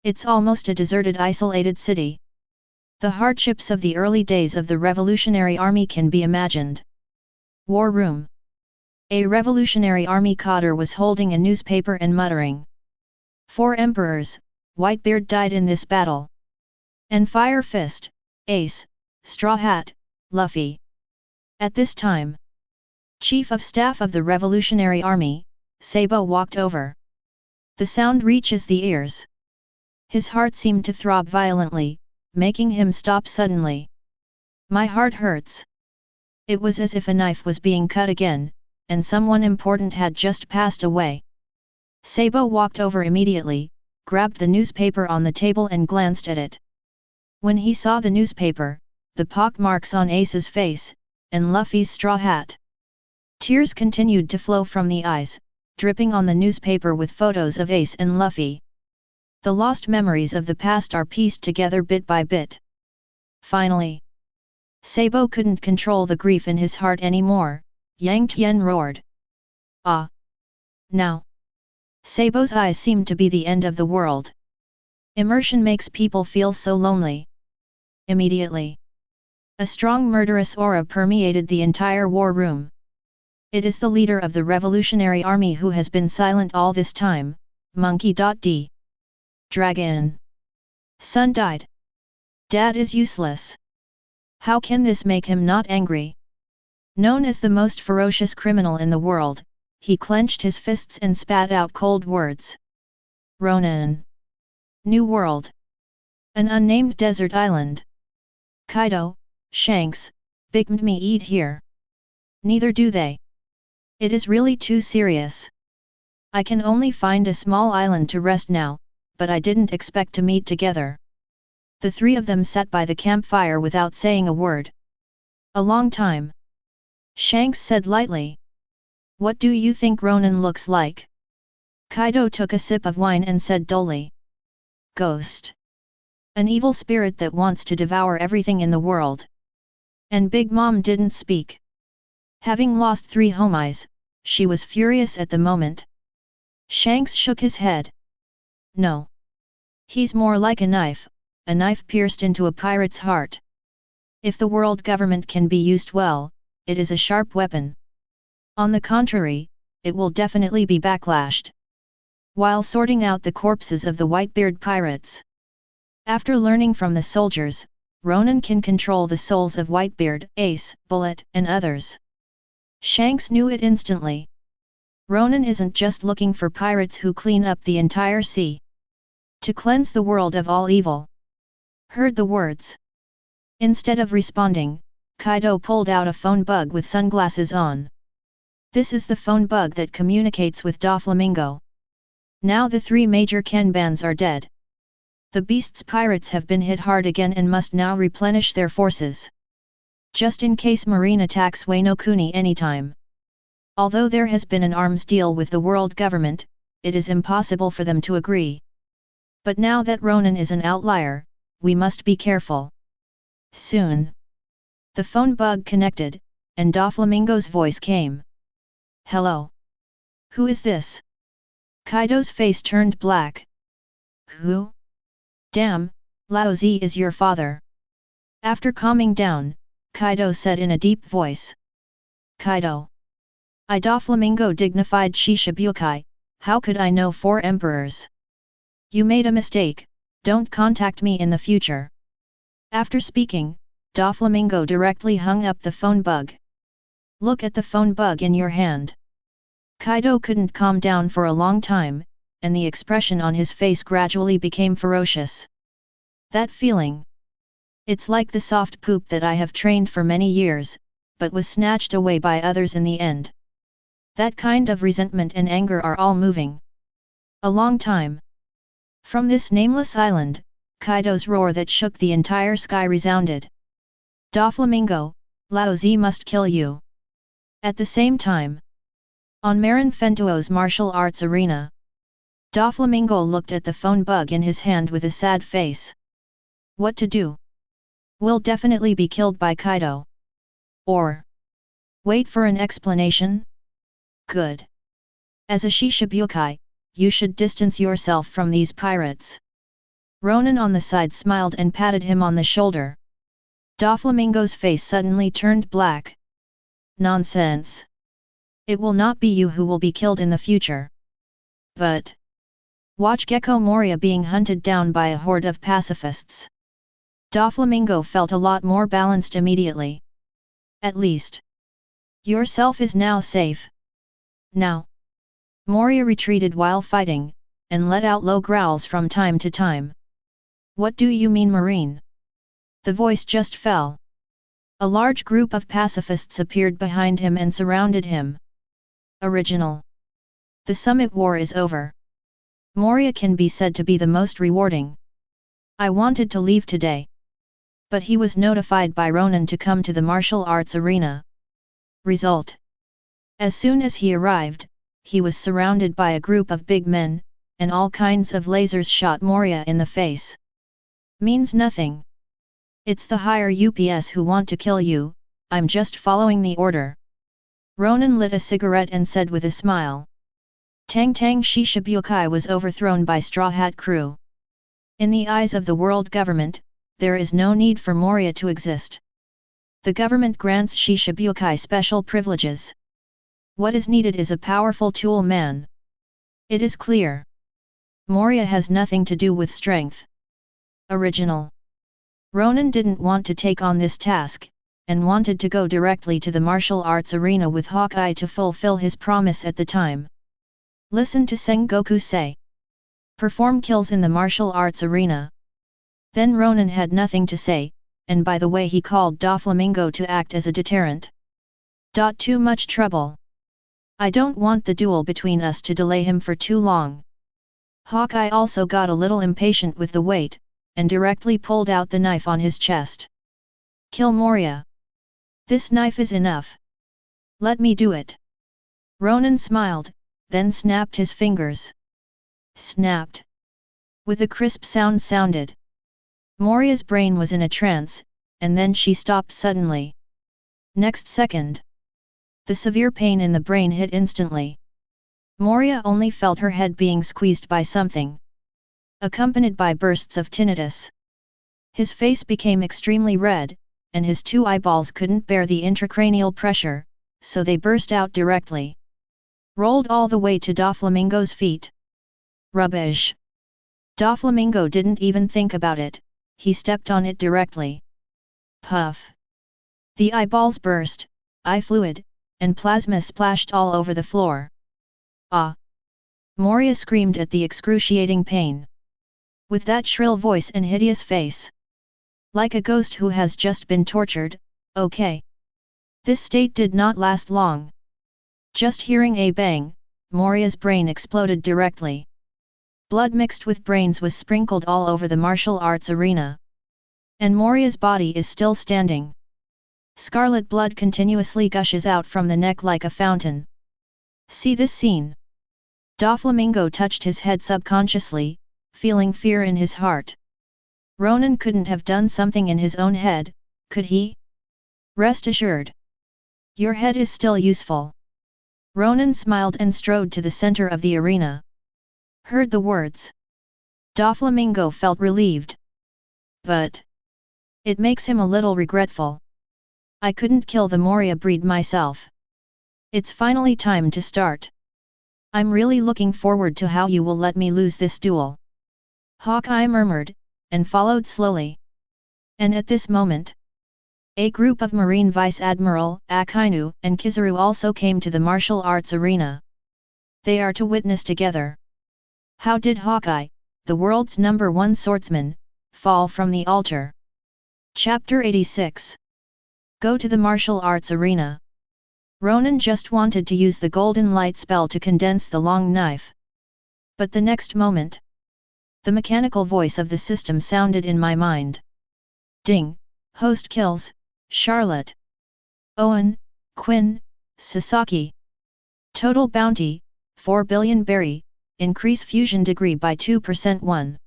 It's almost a deserted, isolated city. The hardships of the early days of the Revolutionary Army can be imagined. War room. A Revolutionary Army cadre was holding a newspaper and muttering. 4 emperors, Whitebeard died in this battle. And Fire Fist, Ace, Straw Hat, Luffy. At this time, Chief of Staff of the Revolutionary Army, Sabo walked over. The sound reaches the ears. His heart seemed to throb violently, making him stop suddenly. My heart hurts. It was as if a knife was being cut again, and someone important had just passed away. Sabo walked over immediately, grabbed the newspaper on the table and glanced at it. When he saw the newspaper, the pock marks on Ace's face, and Luffy's straw hat. Tears continued to flow from the eyes, dripping on the newspaper with photos of Ace and Luffy. The lost memories of the past are pieced together bit by bit. Finally, Sabo couldn't control the grief in his heart anymore. Yang Tian roared. Ah! Now! Sabo's eyes seemed to be the end of the world. Immersion makes people feel so lonely. Immediately, a strong murderous aura permeated the entire war room. It is the leader of the Revolutionary Army who has been silent all this time, Monkey.D. Dragon. Son died. Dad is useless. How can this make him not angry? Known as the most ferocious criminal in the world, he clenched his fists and spat out cold words. Ronan. New World. An unnamed desert island. Kaido, Shanks, bigmed me eat here. Neither do they. It is really too serious. I can only find a small island to rest now, but I didn't expect to meet together. The three of them sat by the campfire without saying a word. A long time. Shanks said lightly. What do you think Ronan looks like? Kaido took a sip of wine and said dully. Ghost. An evil spirit that wants to devour everything in the world. And Big Mom didn't speak. Having lost 3 homies, she was furious at the moment. Shanks shook his head. No. He's more like a knife pierced into a pirate's heart. If the world government can be used well, it is a sharp weapon. On the contrary, it will definitely be backlashed. While sorting out the corpses of the Whitebeard Pirates. After learning from the soldiers, Ronan can control the souls of Whitebeard, Ace, Bullet, and others. Shanks knew it instantly. Ronan isn't just looking for pirates who clean up the entire sea. To cleanse the world of all evil. Heard the words. Instead of responding, Kaido pulled out a phone bug with sunglasses on. This is the phone bug that communicates with Doflamingo. Now the 3 major Kenbans are dead. The beast's pirates have been hit hard again and must now replenish their forces. Just in case Marine attacks Wano Kuni anytime. Although there has been an arms deal with the world government, it is impossible for them to agree. But now that Ronan is an outlier, we must be careful. Soon. The phone bug connected, and Doflamingo's voice came. Hello. Who is this? Kaido's face turned black. Who? Damn, Laozi is your father. After calming down, Kaido said in a deep voice. Kaido. I Doflamingo dignified Shishibukai, how could I know 4 emperors? You made a mistake, don't contact me in the future. After speaking, Doflamingo directly hung up the phone bug. Look at the phone bug in your hand. Kaido couldn't calm down for a long time, and the expression on his face gradually became ferocious. That feeling. It's like the soft poop that I have trained for many years, but was snatched away by others in the end. That kind of resentment and anger are all moving. A long time. From this nameless island, Kaido's roar that shook the entire sky resounded. Doflamingo, Laozi must kill you. At the same time. On Marin Fentuo's martial arts arena. Doflamingo looked at the phone bug in his hand with a sad face. What to do? Will definitely be killed by Kaido. Or wait for an explanation? Good. As a Shishibukai, you should distance yourself from these pirates. Ronan on the side smiled and patted him on the shoulder. Doflamingo's face suddenly turned black. Nonsense. It will not be you who will be killed in the future. But watch Gecko Moria being hunted down by a horde of pacifists. Doflamingo felt a lot more balanced immediately. At least. Yourself is now safe. Now. Moria retreated while fighting, and let out low growls from time to time. What do you mean, Marine? The voice just fell. A large group of pacifists appeared behind him and surrounded him. Original. The summit war is over. Moria can be said to be the most rewarding. I wanted to leave today. But he was notified by Ronan to come to the martial arts arena. Result. As soon as he arrived, he was surrounded by a group of big men, and all kinds of lasers shot Moria in the face. Means nothing. It's the higher UPS who want to kill you, I'm just following the order. Ronan lit a cigarette and said with a smile. Tang Tang Shishibukai was overthrown by Straw Hat Crew. In the eyes of the world government, there is no need for Moria to exist. The government grants Shishibukai special privileges. What is needed is a powerful tool man. It is clear. Moria has nothing to do with strength. Original. Ronan didn't want to take on this task, and wanted to go directly to the martial arts arena with Hawkeye to fulfill his promise at the time. Listen to Sengoku say. Perform kills in the martial arts arena. Then Ronan had nothing to say, and by the way he called Doflamingo to act as a deterrent. Too much trouble. I don't want the duel between us to delay him for too long. Hawkeye also got a little impatient with the wait, and directly pulled out the knife on his chest. Kill Moria. This knife is enough. Let me do it. Ronan smiled, then snapped his fingers. Snapped. With a crisp sound sounded. Moria's brain was in a trance, and then she stopped suddenly. Next second, the severe pain in the brain hit instantly. Moria only felt her head being squeezed by something, accompanied by bursts of tinnitus. His face became extremely red, and his two eyeballs couldn't bear the intracranial pressure, so they burst out directly. Rolled all the way to Doflamingo's feet. Rubbish! Doflamingo didn't even think about it, he stepped on it directly. Puff! The eyeballs burst, eye fluid, and plasma splashed all over the floor. Ah! Moria screamed at the excruciating pain. With that shrill voice and hideous face. Like a ghost who has just been tortured, okay. This state did not last long. Just hearing a bang, Moria's brain exploded directly. Blood mixed with brains was sprinkled all over the martial arts arena. And Moria's body is still standing. Scarlet blood continuously gushes out from the neck like a fountain. See this scene. Doflamingo touched his head subconsciously, feeling fear in his heart. Ronan couldn't have done something in his own head, could he? Rest assured. Your head is still useful. Ronan smiled and strode to the center of the arena. Heard the words. Doflamingo felt relieved. But it makes him a little regretful. I couldn't kill the Moria breed myself. It's finally time to start. I'm really looking forward to how you will let me lose this duel. Hawkeye murmured, and followed slowly. And at this moment, a group of Marine Vice Admiral Akainu and Kizaru also came to the martial arts arena. They are to witness together. How did Hawkeye, the world's #1 swordsman, fall from the altar? Chapter 86. Go to the martial arts arena. Ronan just wanted to use the golden light spell to condense the long knife. But the next moment, the mechanical voice of the system sounded in my mind. Ding! Host kills Charlotte, Owen, Quinn, Sasaki. Total bounty, 4 billion berry, increase fusion degree by 2% 1.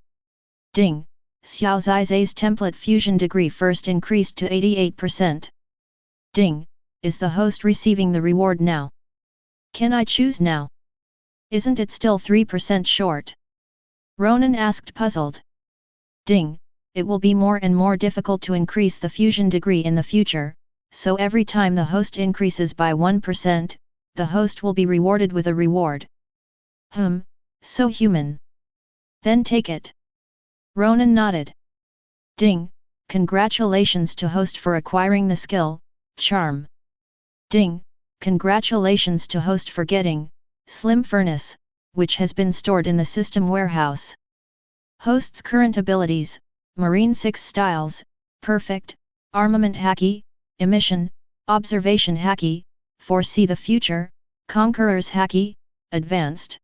Ding! Xiao Zizai's template fusion degree first increased to 88%. Ding! Is the host receiving the reward now? Can I choose now? Isn't it still 3% short? Ronan asked puzzled. Ding! It will be more and more difficult to increase the fusion degree in the future, so every time the host increases by 1%, the host will be rewarded with a reward. So human. Then take it. Ronan nodded. Ding! Congratulations to host for acquiring the skill, Charm. Ding! Congratulations to host for getting, Slim Furnace, which has been stored in the system warehouse. Host's current abilities, Marine 6 Styles, Perfect, Armament Haki, Emission, Observation Haki, Foresee the Future, Conqueror's Haki, Advanced.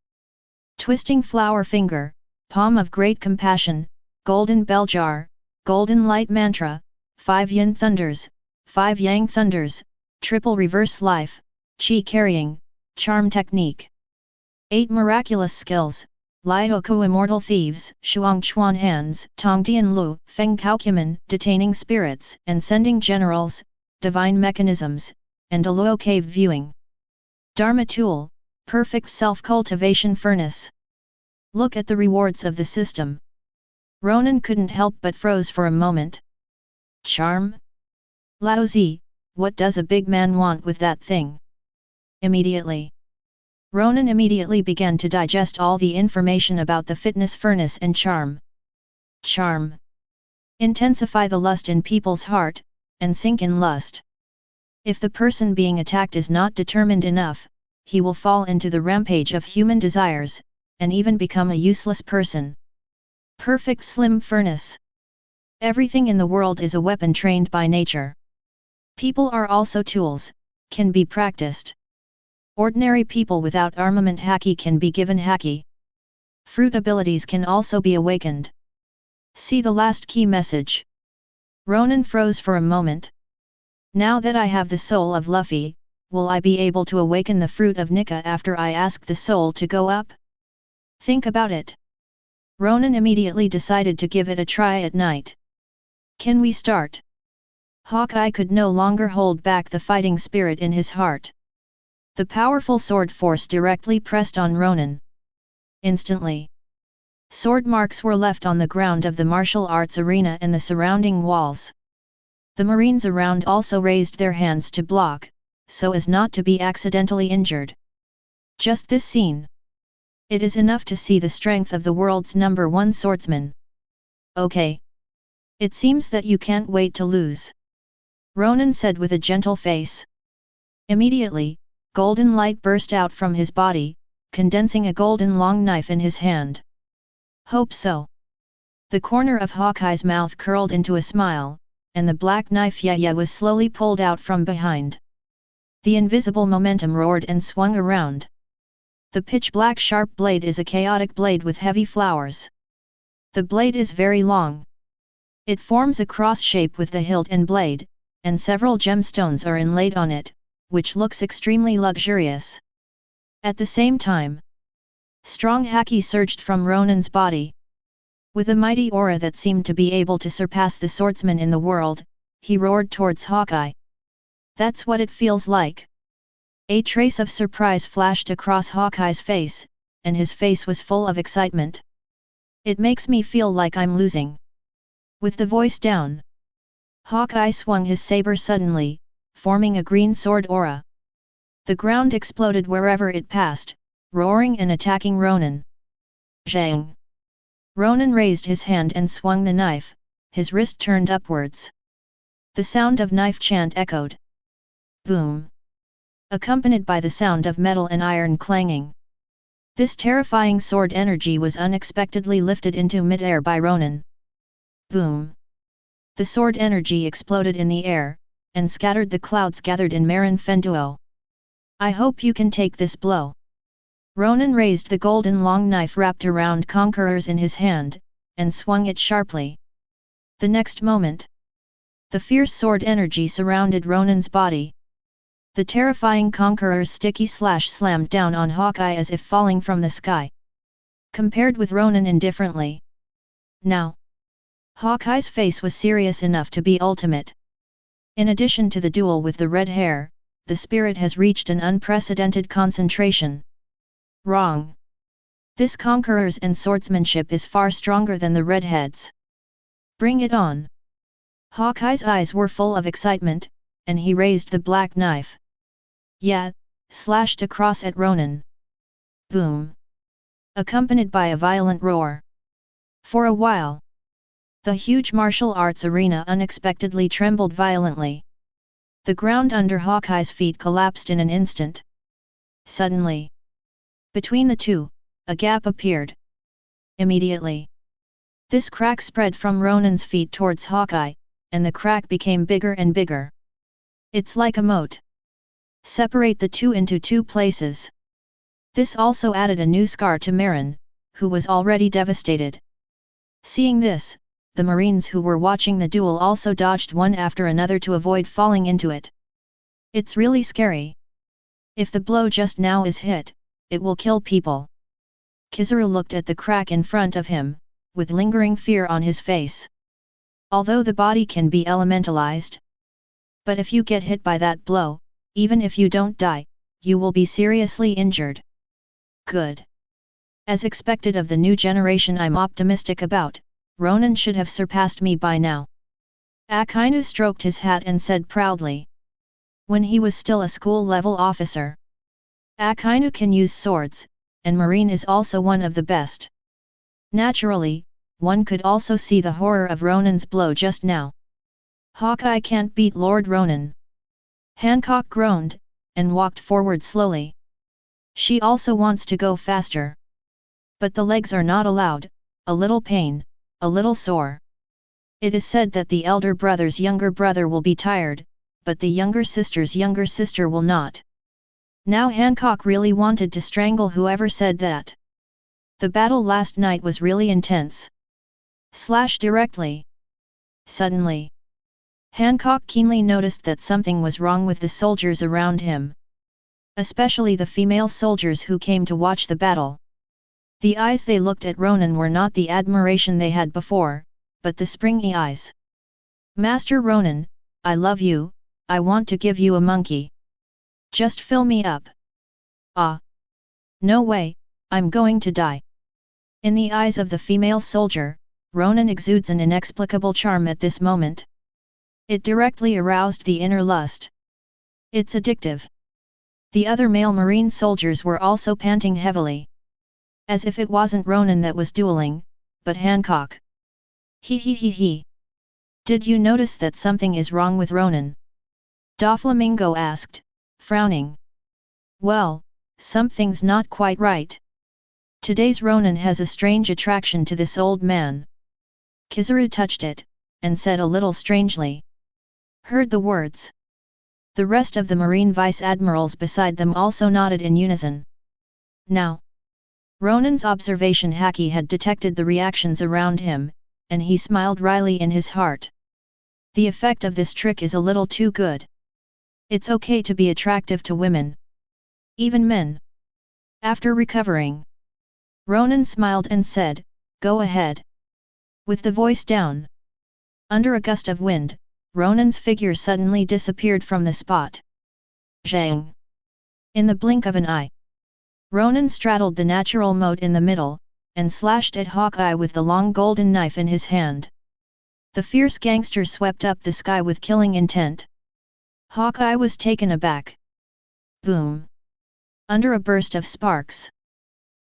Twisting Flower Finger, Palm of Great Compassion, Golden Bell Jar, Golden Light Mantra, 5 Yin Thunders, 5 Yang Thunders, Triple Reverse Life, Chi Carrying, Charm Technique. 8 Miraculous Skills, Liaoku Immortal Thieves, Shuang Chuan Hands, Tongdian Lu, Feng Kaokuman, Detaining Spirits and Sending Generals, Divine Mechanisms, and Aluo Cave Viewing. Dharma Tool, Perfect Self-Cultivation Furnace. Look at the rewards of the system. Ronan couldn't help but froze for a moment. Charm? Laozi, what does a big man want with that thing? Immediately. Ronan immediately began to digest all the information about the fitness furnace and charm. Charm. Intensify the lust in people's heart, and sink in lust. If the person being attacked is not determined enough, he will fall into the rampage of human desires, and even become a useless person. Perfect Slim Furnace. Everything in the world is a weapon trained by nature. People are also tools, can be practiced. Ordinary people without armament haki can be given haki. Fruit abilities can also be awakened. See the last key message. Ronan froze for a moment. Now that I have the soul of Luffy, will I be able to awaken the fruit of Nika after I ask the soul to go up? Think about it. Ronan immediately decided to give it a try at night. Can we start? Hawkeye could no longer hold back the fighting spirit in his heart. The powerful sword force directly pressed on Ronan. Instantly, sword marks were left on the ground of the martial arts arena and the surrounding walls. The Marines around also raised their hands to block, so as not to be accidentally injured. Just this scene. It is enough to see the strength of the world's #1 swordsman. Okay. It seems that you can't wait to lose. Ronan said with a gentle face. Immediately, golden light burst out from his body, condensing a golden long knife in his hand. Hope so. The corner of Hawkeye's mouth curled into a smile, and the black knife was slowly pulled out from behind. The invisible momentum roared and swung around. The pitch-black sharp blade is a chaotic blade with heavy flowers. The blade is very long. It forms a cross shape with the hilt and blade, and several gemstones are inlaid on it, which looks extremely luxurious. At the same time, strong haki surged from Ronan's body. With a mighty aura that seemed to be able to surpass the swordsman in the world, he roared towards Hawkeye. That's what it feels like. A trace of surprise flashed across Hawkeye's face, and his face was full of excitement. It makes me feel like I'm losing. With the voice down, Hawkeye swung his saber suddenly, forming a green sword aura. The ground exploded wherever it passed, roaring and attacking Ronan. Zhang! Ronan raised his hand and swung the knife, his wrist turned upwards. The sound of knife chant echoed. Boom! Accompanied by the sound of metal and iron clanging. This terrifying sword energy was unexpectedly lifted into mid-air by Ronan. Boom! The sword energy exploded in the air, and scattered the clouds gathered in Marin Fenduo. I hope you can take this blow. Ronan raised the golden long knife wrapped around Conquerors in his hand, and swung it sharply. The next moment, the fierce sword energy surrounded Ronan's body. The terrifying Conqueror's sticky slash slammed down on Hawkeye as if falling from the sky. Compared with Ronan indifferently. Now, Hawkeye's face was serious enough to be ultimate. In addition to the duel with the red hair, the spirit has reached an unprecedented concentration. Wrong. This Conquerors and swordsmanship is far stronger than the redheads. Bring it on. Hawkeye's eyes were full of excitement, and he raised the black knife. Slashed across at Ronan. Boom! Accompanied by a violent roar. For a while, the huge martial arts arena unexpectedly trembled violently. The ground under Hawkeye's feet collapsed in an instant. Suddenly, between the two, a gap appeared. Immediately, this crack spread from Ronan's feet towards Hawkeye, and the crack became bigger and bigger. It's like a moat. Separate the two into two places. This also added a new scar to Marin, who was already devastated. Seeing this, the Marines who were watching the duel also dodged one after another to avoid falling into it. It's really scary. If the blow just now is hit, it will kill people. Kizaru looked at the crack in front of him, with lingering fear on his face. Although the body can be elementalized, but if you get hit by that blow, even if you don't die, you will be seriously injured. Good. As expected of the new generation I'm optimistic about, Ronan should have surpassed me by now. Akainu stroked his hat and said proudly. When he was still a school-level officer, Akainu can use swords, and Marine is also one of the best. Naturally, one could also see the horror of Ronan's blow just now. Hawkeye can't beat Lord Ronan. Hancock groaned, and walked forward slowly. She also wants to go faster. But the legs are not allowed, a little pain, a little sore. It is said that the elder brother's younger brother will be tired, but the younger sister's younger sister will not. Now Hancock really wanted to strangle whoever said that. The battle last night was really intense. Directly. Suddenly, Hancock keenly noticed that something was wrong with the soldiers around him. Especially the female soldiers who came to watch the battle. The eyes they looked at Ronan were not the admiration they had before, but the springy eyes. Master Ronan, I love you, I want to give you a monkey. Just fill me up. Ah! No way, I'm going to die. In the eyes of the female soldier, Ronan exudes an inexplicable charm at this moment. It directly aroused the inner lust. It's addictive. The other male marine soldiers were also panting heavily. As if it wasn't Ronan that was dueling, but Hancock. He. Did you notice that something is wrong with Ronan? Doflamingo asked, frowning. Well, something's not quite right. Today's Ronan has a strange attraction to this old man. Kizaru touched it, and said a little strangely. Heard the words. The rest of the marine vice-admirals beside them also nodded in unison. Now, Ronan's observation Haki had detected the reactions around him, and he smiled wryly in his heart. The effect of this trick is a little too good. It's okay to be attractive to women. Even men. After recovering, Ronan smiled and said, go ahead. With the voice down. Under a gust of wind, Ronan's figure suddenly disappeared from the spot. Zhang! In the blink of an eye, Ronan straddled the natural moat in the middle, and slashed at Hawkeye with the long golden knife in his hand. The fierce gangster swept up the sky with killing intent. Hawkeye was taken aback. Boom! Under a burst of sparks,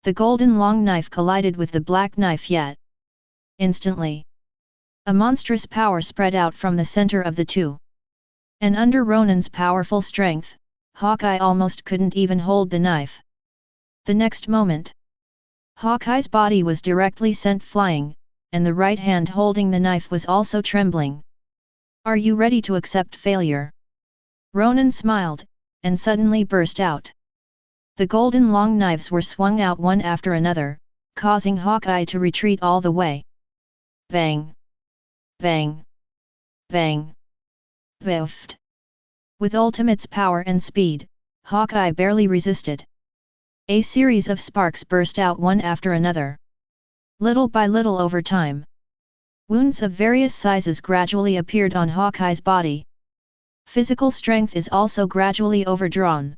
the golden long knife collided with the black knife yet. Instantly, a monstrous power spread out from the center of the two. And under Ronan's powerful strength, Hawkeye almost couldn't even hold the knife. The next moment, Hawkeye's body was directly sent flying, and the right hand holding the knife was also trembling. Are you ready to accept failure? Ronan smiled, and suddenly burst out. The golden long knives were swung out one after another, causing Hawkeye to retreat all the way. Bang! Bang! Bang! Biffed! With ultimate's power and speed, Hawkeye barely resisted. A series of sparks burst out one after another. Little by little over time, wounds of various sizes gradually appeared on Hawkeye's body. Physical strength is also gradually overdrawn.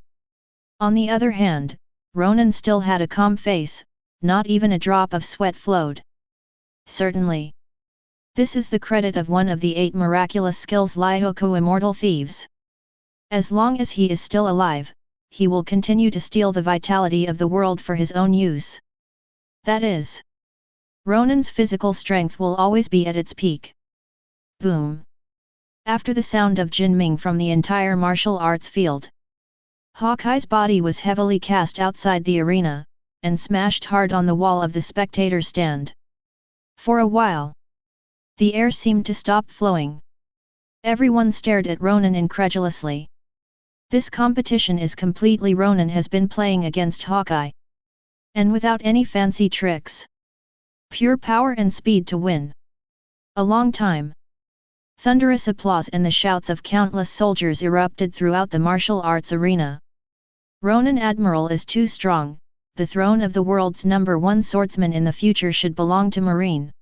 On the other hand, Ronan still had a calm face, not even a drop of sweat flowed. Certainly. This is the credit of one of the 8 miraculous skills Lyoku Immortal Thieves. As long as he is still alive, he will continue to steal the vitality of the world for his own use. That is, Ronan's physical strength will always be at its peak. Boom! After the sound of Jinming from the entire martial arts field, Hawkeye's body was heavily cast outside the arena, and smashed hard on the wall of the spectator stand. For a while, the air seemed to stop flowing. Everyone stared at Ronan incredulously. This competition is completely Ronan has been playing against Hawkeye. And without any fancy tricks. Pure power and speed to win. A long time. Thunderous applause and the shouts of countless soldiers erupted throughout the martial arts arena. Ronan Admiral is too strong, the throne of the world's #1 swordsman in the future should belong to Marine.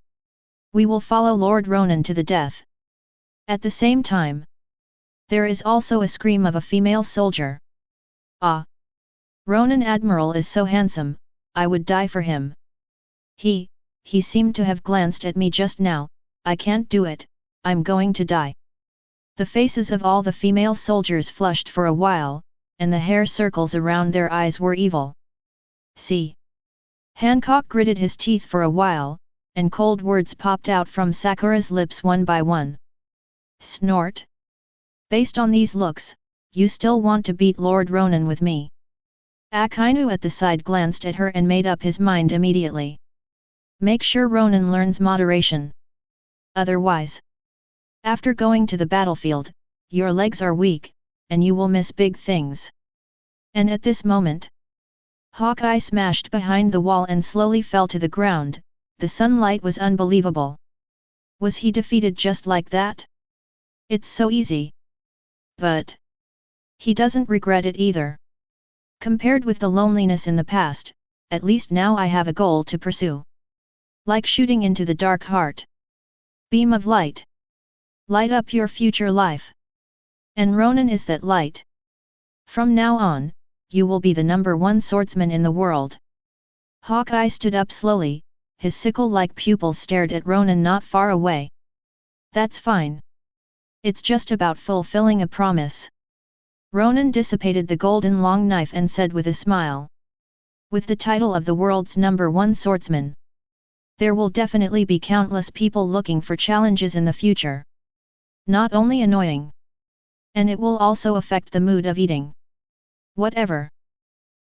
We will follow Lord Ronan to the death. At the same time, there is also a scream of a female soldier. Ah! Ronan Admiral is so handsome, I would die for him. He seemed to have glanced at me just now, I can't do it, I'm going to die. The faces of all the female soldiers flushed for a while, and the hair circles around their eyes were evil. See! Hancock gritted his teeth for a while, and cold words popped out from Sakura's lips one by one. Snort! Based on these looks, you still want to beat Lord Ronan with me? Akainu at the side glanced at her and made up his mind immediately. Make sure Ronan learns moderation. Otherwise, after going to the battlefield, your legs are weak, and you will miss big things. And at this moment, Hawkeye smashed behind the wall and slowly fell to the ground. The sunlight was unbelievable. Was he defeated just like that? It's so easy. But he doesn't regret it either. Compared with the loneliness in the past, at least now I have a goal to pursue. Like shooting into the dark heart. Beam of light. Light up your future life. And Ronan is that light. From now on, you will be the #1 swordsman in the world. Hawkeye stood up slowly, his sickle-like pupils stared at Ronan not far away. That's fine. It's just about fulfilling a promise. Ronan dissipated the golden long knife and said with a smile. With the title of the world's #1 swordsman, there will definitely be countless people looking for challenges in the future. Not only annoying. And it will also affect the mood of eating. Whatever.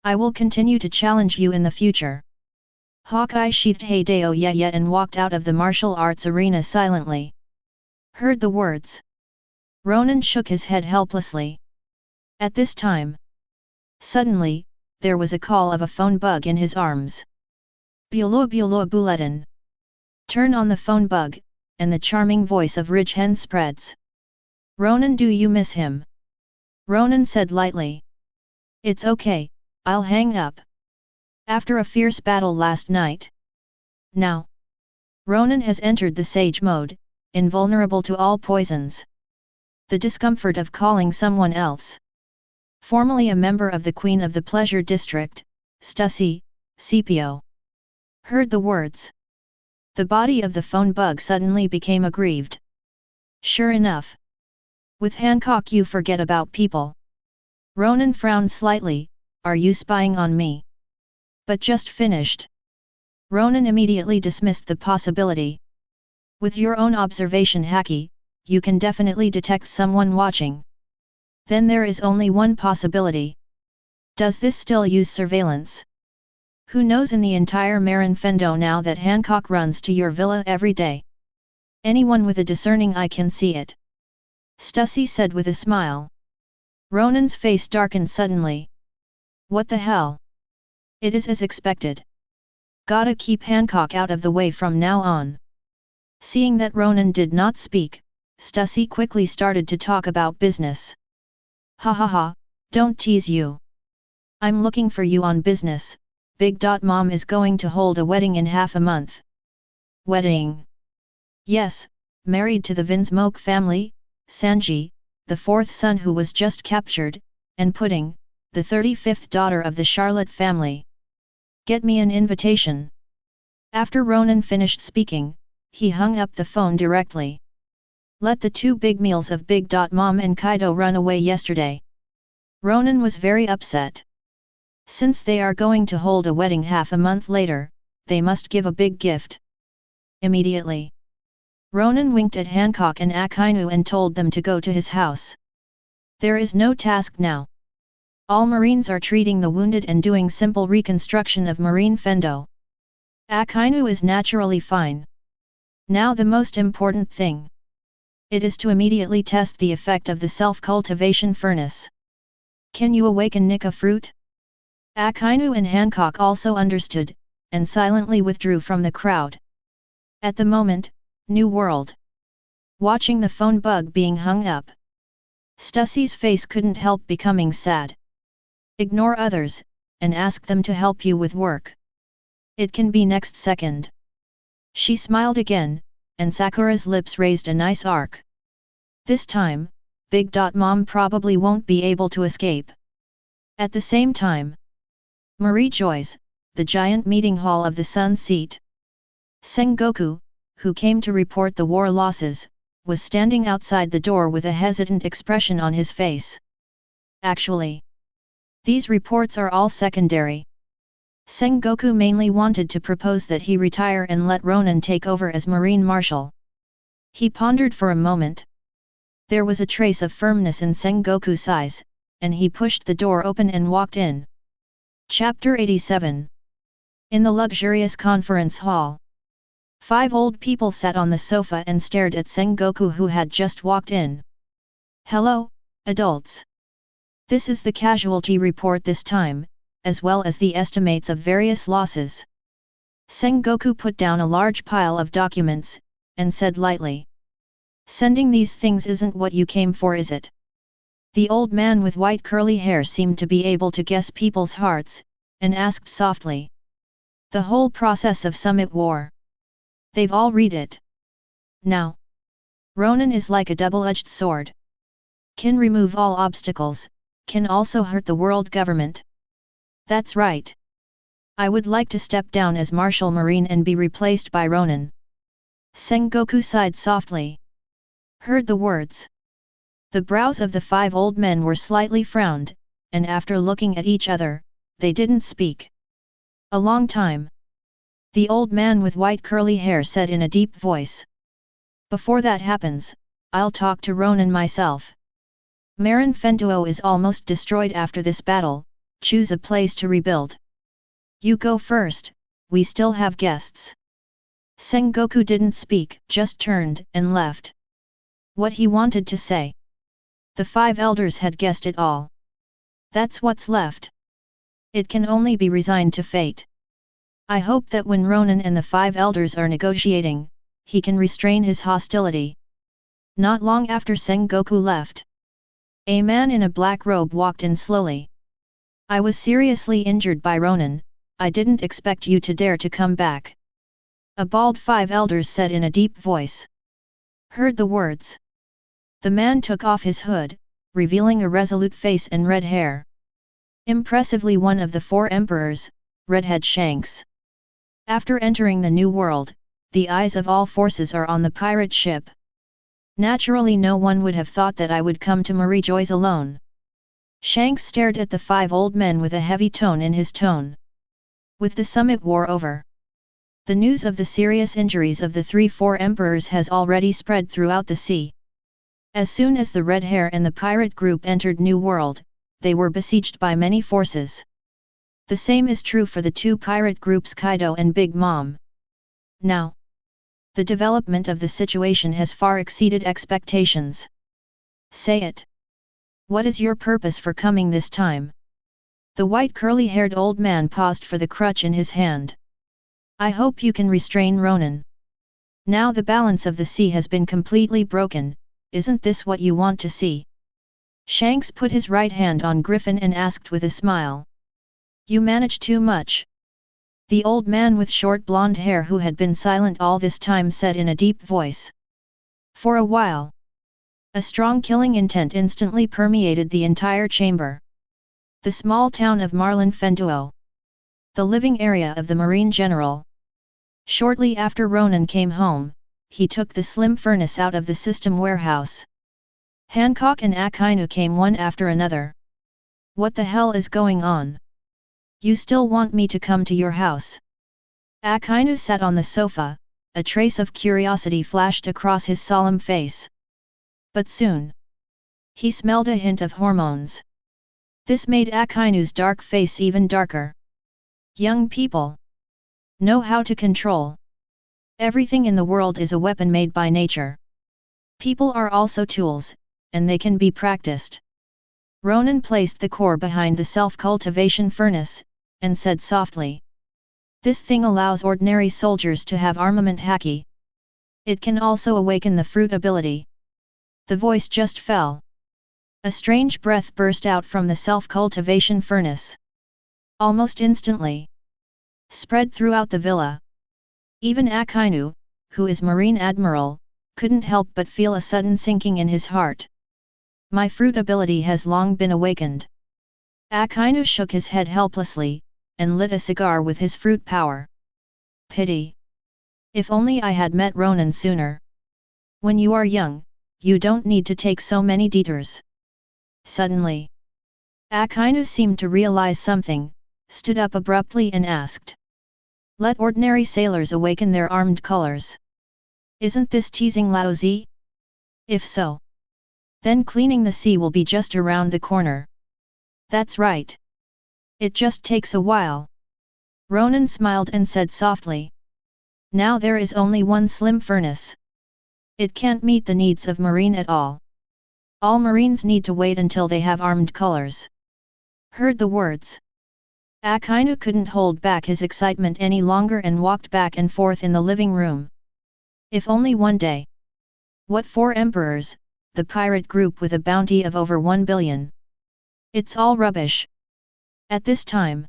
I will continue to challenge you in the future. Hawkeye sheathed Hideo Yeye and walked out of the martial arts arena silently. Heard the words. Ronan shook his head helplessly. At this time, suddenly, there was a call of a phone bug in his arms. Bulo bulo bulletin. Turn on the phone bug, and the charming voice of Ridge Hen spreads. Ronan, do you miss him? Ronan said lightly. It's okay, I'll hang up. After a fierce battle last night. Now, Ronan has entered the sage mode, invulnerable to all poisons. The discomfort of calling someone else. Formerly a member of the Queen of the Pleasure District, Stussy, CPO. Heard the words. The body of the phone bug suddenly became aggrieved. Sure enough. With Hancock you forget about people. Ronan frowned slightly, are you spying on me? But just finished. Ronan immediately dismissed the possibility. With your own observation haki, you can definitely detect someone watching. Then there is only one possibility. Does this still use surveillance? Who knows in the entire Marin Fendo now that Hancock runs to your villa every day? Anyone with a discerning eye can see it. Stussy said with a smile. Ronan's face darkened suddenly. What the hell? It is as expected. Gotta keep Hancock out of the way from now on. Seeing that Ronan did not speak, Stussy quickly started to talk about business. Ha ha ha, don't tease you. I'm looking for you on business. Big Mom is going to hold a wedding in half a month. Wedding? Yes, married to the Vinsmoke family, Sanji, the 4th son who was just captured, and Pudding, the 35th daughter of the Charlotte family. Get me an invitation. After Ronan finished speaking, he hung up the phone directly. Let the 2 big meals of Big Mom and Kaido run away yesterday. Ronan was very upset. Since they are going to hold a wedding half a month later, they must give a big gift. Immediately. Ronan winked at Hancock and Akainu and told them to go to his house. There is no task now. All Marines are treating the wounded and doing simple reconstruction of Marine Fendo. Akainu is naturally fine. Now the most important thing. It is to immediately test the effect of the self-cultivation furnace. Can you awaken Nika fruit? Akainu and Hancock also understood, and silently withdrew from the crowd. At the moment, New World. Watching the phone bug being hung up. Stussy's face couldn't help becoming sad. Ignore others, and ask them to help you with work. It can be next second. She smiled again, and Sakura's lips raised a nice arc. This time, Big Mom probably won't be able to escape. At the same time, Marie Joy's, the giant meeting hall of the Sun Seat. Sengoku, who came to report the war losses, was standing outside the door with a hesitant expression on his face. Actually, these reports are all secondary. Sengoku mainly wanted to propose that he retire and let Ronan take over as Marine Marshal. He pondered for a moment. There was a trace of firmness in Sengoku's eyes, and he pushed the door open and walked in. Chapter 87. In the luxurious conference hall. 5 old people sat on the sofa and stared at Sengoku, who had just walked in. "Hello, adults. This is the casualty report this time, as well as the estimates of various losses." Sengoku put down a large pile of documents, and said lightly. "Sending these things isn't what you came for, is it?" The old man with white curly hair seemed to be able to guess people's hearts, and asked softly. "The whole process of Summit War. They've all read it. Now, Ronan is like a double-edged sword. Can remove all obstacles, can also hurt the world government. That's right. I would like to step down as Marshal Marine and be replaced by Ronan." Sengoku sighed softly. Heard the words. The brows of the 5 old men were slightly frowned, and after looking at each other, they didn't speak. A long time. The old man with white curly hair said in a deep voice. "Before that happens, I'll talk to Ronan myself. Marin Fenduo is almost destroyed after this battle, choose a place to rebuild. You go first, we still have guests." Sengoku didn't speak, just turned and left. What he wanted to say. The 5 elders had guessed it all. That's what's left. It can only be resigned to fate. I hope that when Ronan and the 5 elders are negotiating, he can restrain his hostility. Not long after Sengoku left, a man in a black robe walked in slowly. "I was seriously injured by Ronan, I didn't expect you to dare to come back." A bald 5 elders said in a deep voice. Heard the words. The man took off his hood, revealing a resolute face and red hair. Impressively one of the 4 emperors, Redhead Shanks. After entering the New World, the eyes of all forces are on the pirate ship. Naturally no one would have thought that I would come to Marie Joyce alone. Shanks stared at the 5 old men with a heavy tone in his tone. With the Summit War over, the news of the serious injuries of the 3-4 emperors has already spread throughout the sea. As soon as the Red Hair and the pirate group entered New World, they were besieged by many forces. The same is true for the 2 pirate groups Kaido and Big Mom. Now, the development of the situation has far exceeded expectations. Say it. What is your purpose for coming this time? The white curly-haired old man paused for the crutch in his hand. I hope you can restrain Ronan. Now the balance of the sea has been completely broken, isn't this what you want to see? Shanks put his right hand on Griffin and asked with a smile. You manage too much. The old man with short blonde hair who had been silent all this time said in a deep voice. For a while, a strong killing intent instantly permeated the entire chamber. The small town of Marlin Fenduo. The living area of the Marine General. Shortly after Ronan came home, he took the slim furnace out of the system warehouse. Hancock and Akainu came one after another. What the hell is going on? You still want me to come to your house? Akainu sat on the sofa, a trace of curiosity flashed across his solemn face. But soon, he smelled a hint of hormones. This made Akainu's dark face even darker. Young people know how to control. Everything in the world is a weapon made by nature. People are also tools, and they can be practiced. Ronan placed the core behind the self-cultivation furnace, and said softly. This thing allows ordinary soldiers to have armament haki. It can also awaken the fruit ability. The voice just fell. A strange breath burst out from the self-cultivation furnace. Almost instantly, spread throughout the villa. Even Akainu, who is Marine Admiral, couldn't help but feel a sudden sinking in his heart. My fruit ability has long been awakened. Akainu shook his head helplessly, and lit a cigar with his fruit power. Pity. If only I had met Ronan sooner. When you are young, you don't need to take so many detours. Suddenly, Akainu seemed to realize something, stood up abruptly and asked. Let ordinary sailors awaken their armed colors. Isn't this teasing Laozi? If so, then cleaning the sea will be just around the corner. That's right. It just takes a while. Ronan smiled and said softly. Now there is only one slim furnace. It can't meet the needs of Marine at all. All Marines need to wait until they have armed colors. Heard the words. Akainu couldn't hold back his excitement any longer and walked back and forth in the living room. If only one day. What 4 emperors, the pirate group with a bounty of over 1 billion. It's all rubbish. At this time,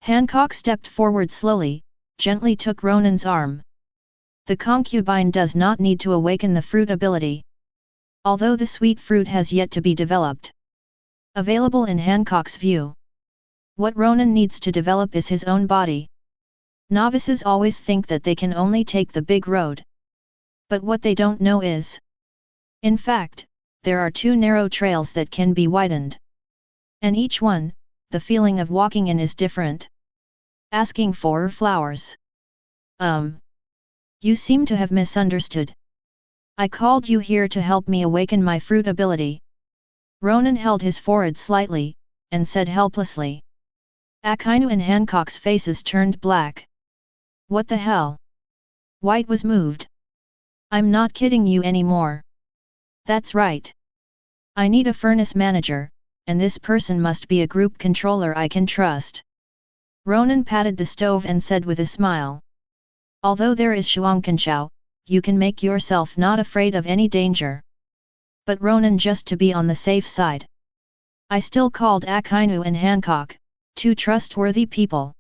Hancock stepped forward slowly, gently took Ronan's arm. The concubine does not need to awaken the fruit ability. Although the sweet fruit has yet to be developed. Available in Hancock's view. What Ronan needs to develop is his own body. Novices always think that they can only take the big road. But what they don't know is, in fact, there are 2 narrow trails that can be widened. And each one, the feeling of walking in is different. Asking for flowers. You seem to have misunderstood. I called you here to help me awaken my fruit ability. Ronan held his forehead slightly, and said helplessly. Akainu and Hancock's faces turned black. What the hell? White was moved. I'm not kidding you anymore. That's right. I need a furnace manager, and this person must be a group controller I can trust. Ronan patted the stove and said with a smile. Although there is Shuangkanchao, you can make yourself not afraid of any danger. But Ronan, just to be on the safe side. I still called Akainu and Hancock, 2 trustworthy people.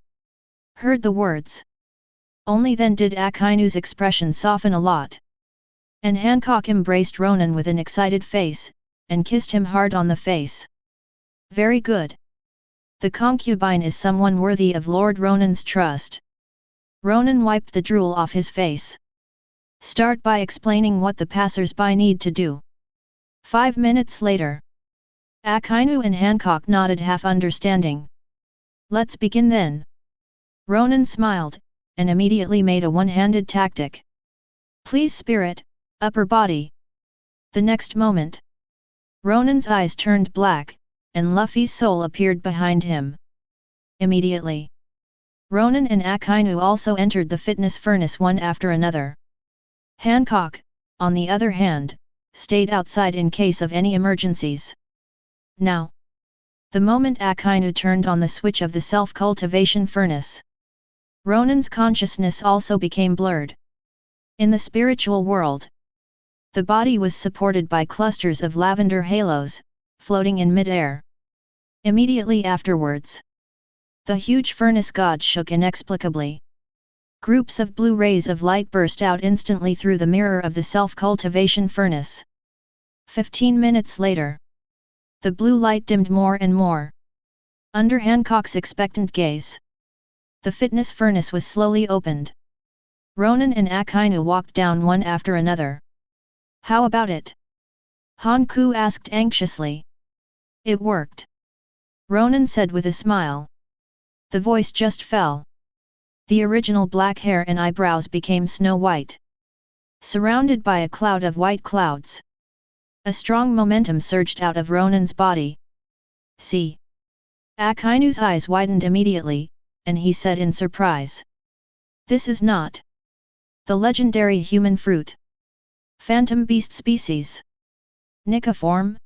Heard the words. Only then did Akainu's expression soften a lot. And Hancock embraced Ronan with an excited face, and kissed him hard on the face. Very good. The concubine is someone worthy of Lord Ronan's trust. Ronan wiped the drool off his face. Start by explaining what the passers-by need to do. 5 minutes later. Akainu and Hancock nodded half understanding. Let's begin then. Ronan smiled, and immediately made a one-handed tactic. Please spirit, upper body. The next moment. Ronan's eyes turned black, and Luffy's soul appeared behind him. Immediately. Ronan and Akainu also entered the fitness furnace one after another. Hancock, on the other hand, stayed outside in case of any emergencies. Now. The moment Akainu turned on the switch of the self-cultivation furnace, Ronan's consciousness also became blurred. In the spiritual world, the body was supported by clusters of lavender halos, floating in mid-air. Immediately afterwards, the huge furnace god shook inexplicably. Groups of blue rays of light burst out instantly through the mirror of the self-cultivation furnace. 15 minutes later, the blue light dimmed more and more. Under Hancock's expectant gaze, the fitness furnace was slowly opened. Ronan and Akainu walked down one after another. How about it? Hanku asked anxiously. It worked. Ronan said with a smile. The voice just fell. The original black hair and eyebrows became snow white, surrounded by a cloud of white clouds. A strong momentum surged out of Ronan's body. See. Akainu's eyes widened immediately, and he said in surprise. This is not the legendary human fruit. Phantom beast species. Nika form?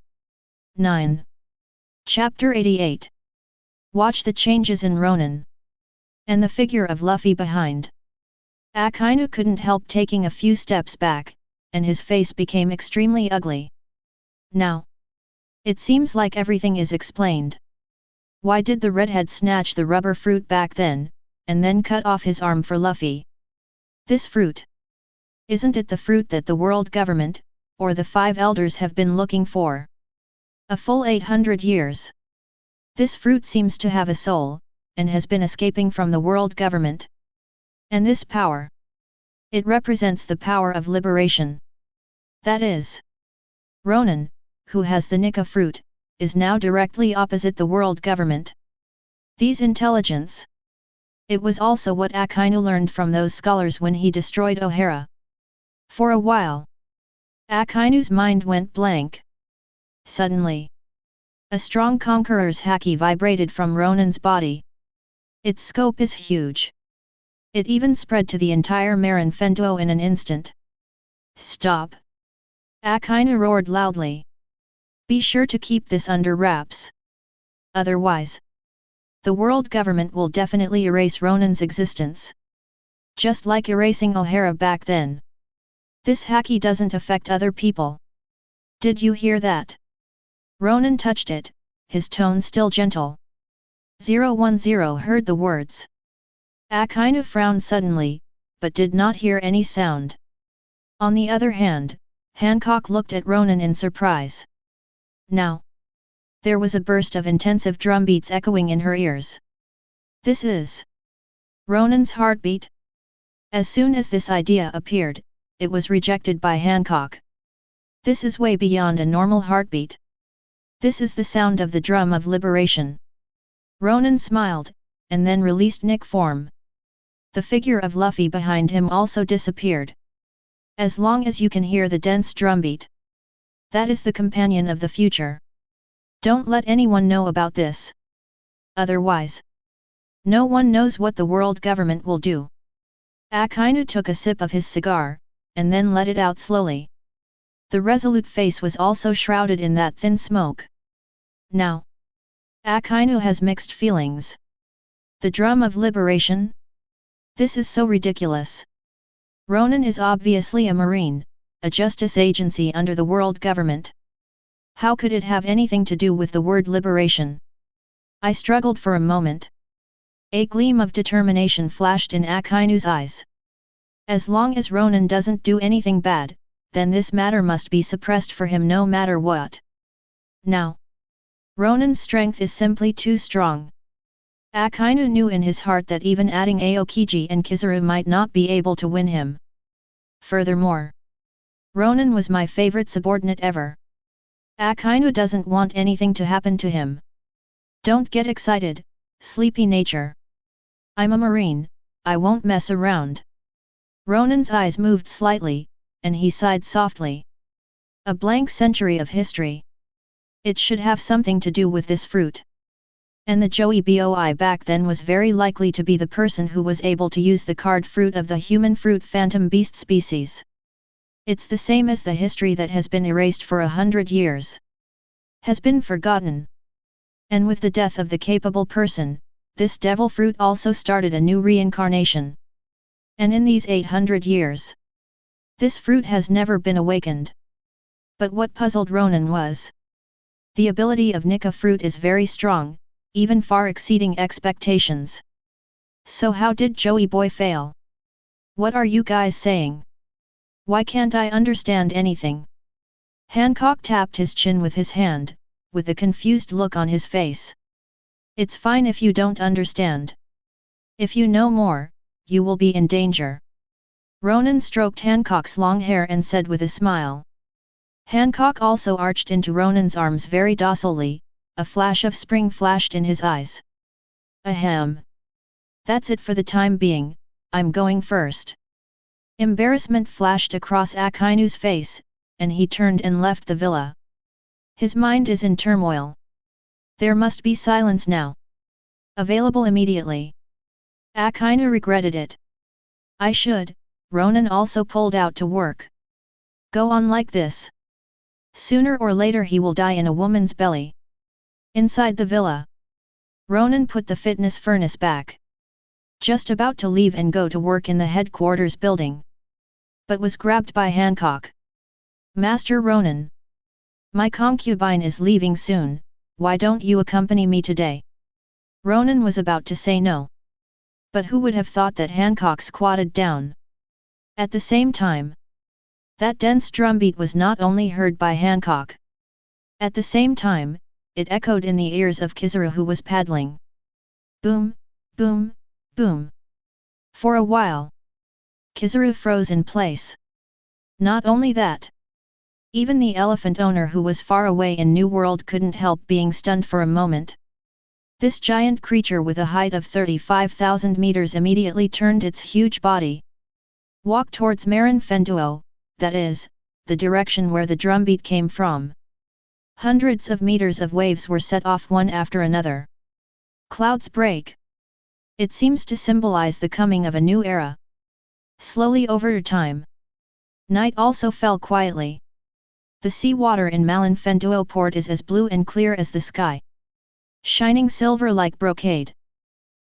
9. Chapter 88. Watch the changes in Ronan. And the figure of Luffy behind. Akainu couldn't help taking a few steps back, and his face became extremely ugly. Now. It seems like everything is explained. Why did the redhead snatch the rubber fruit back then, and then cut off his arm for Luffy? This fruit. Isn't it the fruit that the world government, or the 5 elders have been looking for? A full 800 years. This fruit seems to have a soul, and has been escaping from the world government. And this power. It represents the power of liberation. That is. Ronan, who has the Nika fruit, is now directly opposite the world government. These intelligence. It was also what Akainu learned from those scholars when he destroyed O'Hara. For a while, Akainu's mind went blank. Suddenly, a strong conqueror's haki vibrated from Ronan's body. Its scope is huge. It even spread to the entire Marin Fenduo in an instant. Stop! Akainu roared loudly. Be sure to keep this under wraps. Otherwise, the world government will definitely erase Ronan's existence. Just like erasing O'Hara back then. This haki doesn't affect other people. Did you hear that? Ronan touched it, his tone still gentle. 010 heard the words. Akainu frowned suddenly, but did not hear any sound. On the other hand, Hancock looked at Ronan in surprise. Now. There was a burst of intensive drumbeats echoing in her ears. This is Ronan's heartbeat? As soon as this idea appeared, it was rejected by Hancock. This is way beyond a normal heartbeat. This is the sound of the drum of liberation. Ronan smiled, and then released Nick form. The figure of Luffy behind him also disappeared. As long as you can hear the dense drumbeat. That is the companion of the future. Don't let anyone know about this. Otherwise, no one knows what the world government will do. Akainu took a sip of his cigar, and then let it out slowly. The resolute face was also shrouded in that thin smoke. Now, Akainu has mixed feelings. The drum of liberation? This is so ridiculous. Ronan is obviously a marine, a justice agency under the world government. How could it have anything to do with the word liberation? I struggled for a moment. A gleam of determination flashed in Akainu's eyes. As long as Ronan doesn't do anything bad, then this matter must be suppressed for him no matter what. Now, Ronan's strength is simply too strong. Akainu knew in his heart that even adding Aokiji and Kizaru might not be able to win him. Furthermore, Ronan was my favorite subordinate ever. Akainu doesn't want anything to happen to him. Don't get excited, sleepy nature. I'm a marine, I won't mess around. Ronan's eyes moved slightly, and he sighed softly. A blank century of history. It should have something to do with this fruit. And the Joey Boi back then was very likely to be the person who was able to use the card fruit of the human fruit phantom beast species. It's the same as the history that has been erased for 100 years. Has been forgotten. And with the death of the capable person, this devil fruit also started a new reincarnation. And in these 800 years, this fruit has never been awakened. But what puzzled Ronan was, the ability of Nika fruit is very strong, even far exceeding expectations. So how did Joey Boy fail? What are you guys saying? Why can't I understand anything? Hancock tapped his chin with his hand, with a confused look on his face. It's fine if you don't understand. If you know more, you will be in danger. Ronan stroked Hancock's long hair and said with a smile. Hancock also arched into Ronan's arms very docilely, a flash of spring flashed in his eyes. Ahem. That's it for the time being, I'm going first. Embarrassment flashed across Akainu's face, and he turned and left the villa. His mind is in turmoil. There must be silence now. Available immediately. Akainu regretted it. I should, Ronan also pulled out to work. Go on like this. Sooner or later he will die in a woman's belly. Inside the villa, Ronan put the fitness furnace back. Just about to leave and go to work in the headquarters building. But was grabbed by Hancock. Master Ronan. My concubine is leaving soon, why don't you accompany me today? Ronan was about to say no. But who would have thought that Hancock squatted down? At the same time, that dense drumbeat was not only heard by Hancock. At the same time, it echoed in the ears of Kizaru who was paddling. Boom, boom, boom. For a while, Kizaru froze in place. Not only that, even the elephant owner who was far away in New World couldn't help being stunned for a moment. This giant creature with a height of 35,000 meters immediately turned its huge body. Walked towards Marin Fenduo, that is, the direction where the drumbeat came from. Hundreds of meters of waves were set off one after another. Clouds break. It seems to symbolize the coming of a new era. Slowly over time, night also fell quietly. The sea water in Malinfenduo port is as blue and clear as the sky, shining silver like brocade.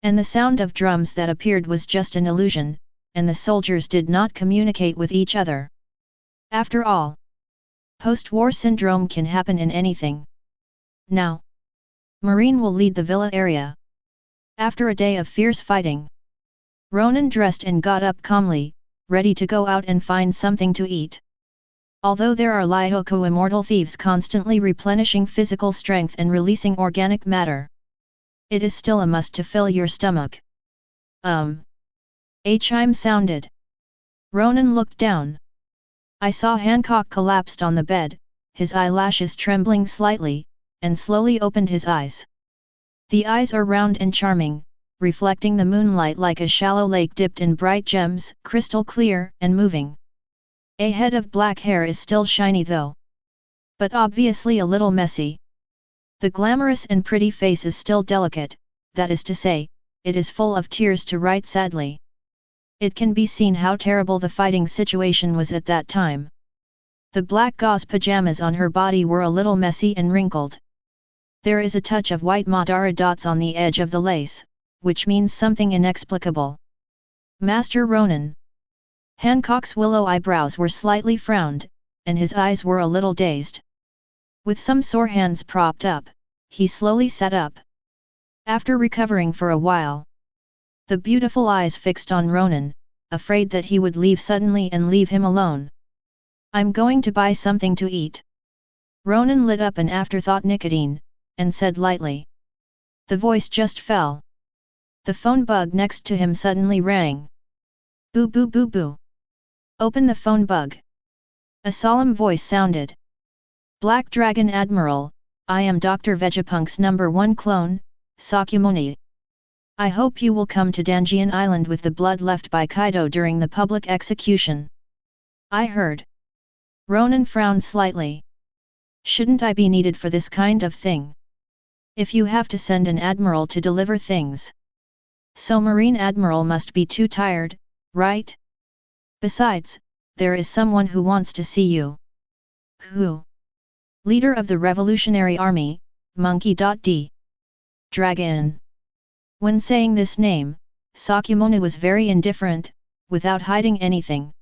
And the sound of drums that appeared was just an illusion, and the soldiers did not communicate with each other. After all, post-war syndrome can happen in anything. Now, Marine will lead the villa area. After a day of fierce fighting, Ronan dressed and got up calmly, ready to go out and find something to eat. Although there are Lyoku immortal thieves constantly replenishing physical strength and releasing organic matter, it is still a must to fill your stomach. A chime sounded. Ronan looked down. I saw Hancock collapsed on the bed, his eyelashes trembling slightly, and slowly opened his eyes. The eyes are round and charming, reflecting the moonlight like a shallow lake dipped in bright gems, crystal clear and moving. A head of black hair is still shiny though, but obviously a little messy. The glamorous and pretty face is still delicate, that is to say, it is full of tears to write sadly. It can be seen how terrible the fighting situation was at that time. The black gauze pajamas on her body were a little messy and wrinkled. There is a touch of white Madara dots on the edge of the lace, which means something inexplicable. Master Ronan. Hancock's willow eyebrows were slightly frowned, and his eyes were a little dazed. With some sore hands propped up, he slowly sat up. After recovering for a while, the beautiful eyes fixed on Ronan, afraid that he would leave suddenly and leave him alone. I'm going to buy something to eat. Ronan lit up an afterthought nicotine, and said lightly. The voice just fell. The phone bug next to him suddenly rang. Boo boo boo boo. Open the phone bug. A solemn voice sounded. Black Dragon Admiral, I am Dr. Vegapunk's #1 clone, Sakyamuni. I hope you will come to Danjian Island with the blood left by Kaido during the public execution. I heard. Ronan frowned slightly. Shouldn't I be needed for this kind of thing? If you have to send an admiral to deliver things, so Marine Admiral must be too tired, right? Besides, there is someone who wants to see you. Who? Leader of the Revolutionary Army, Monkey.D. Dragon. When saying this name, Sakyamuni was very indifferent, without hiding anything.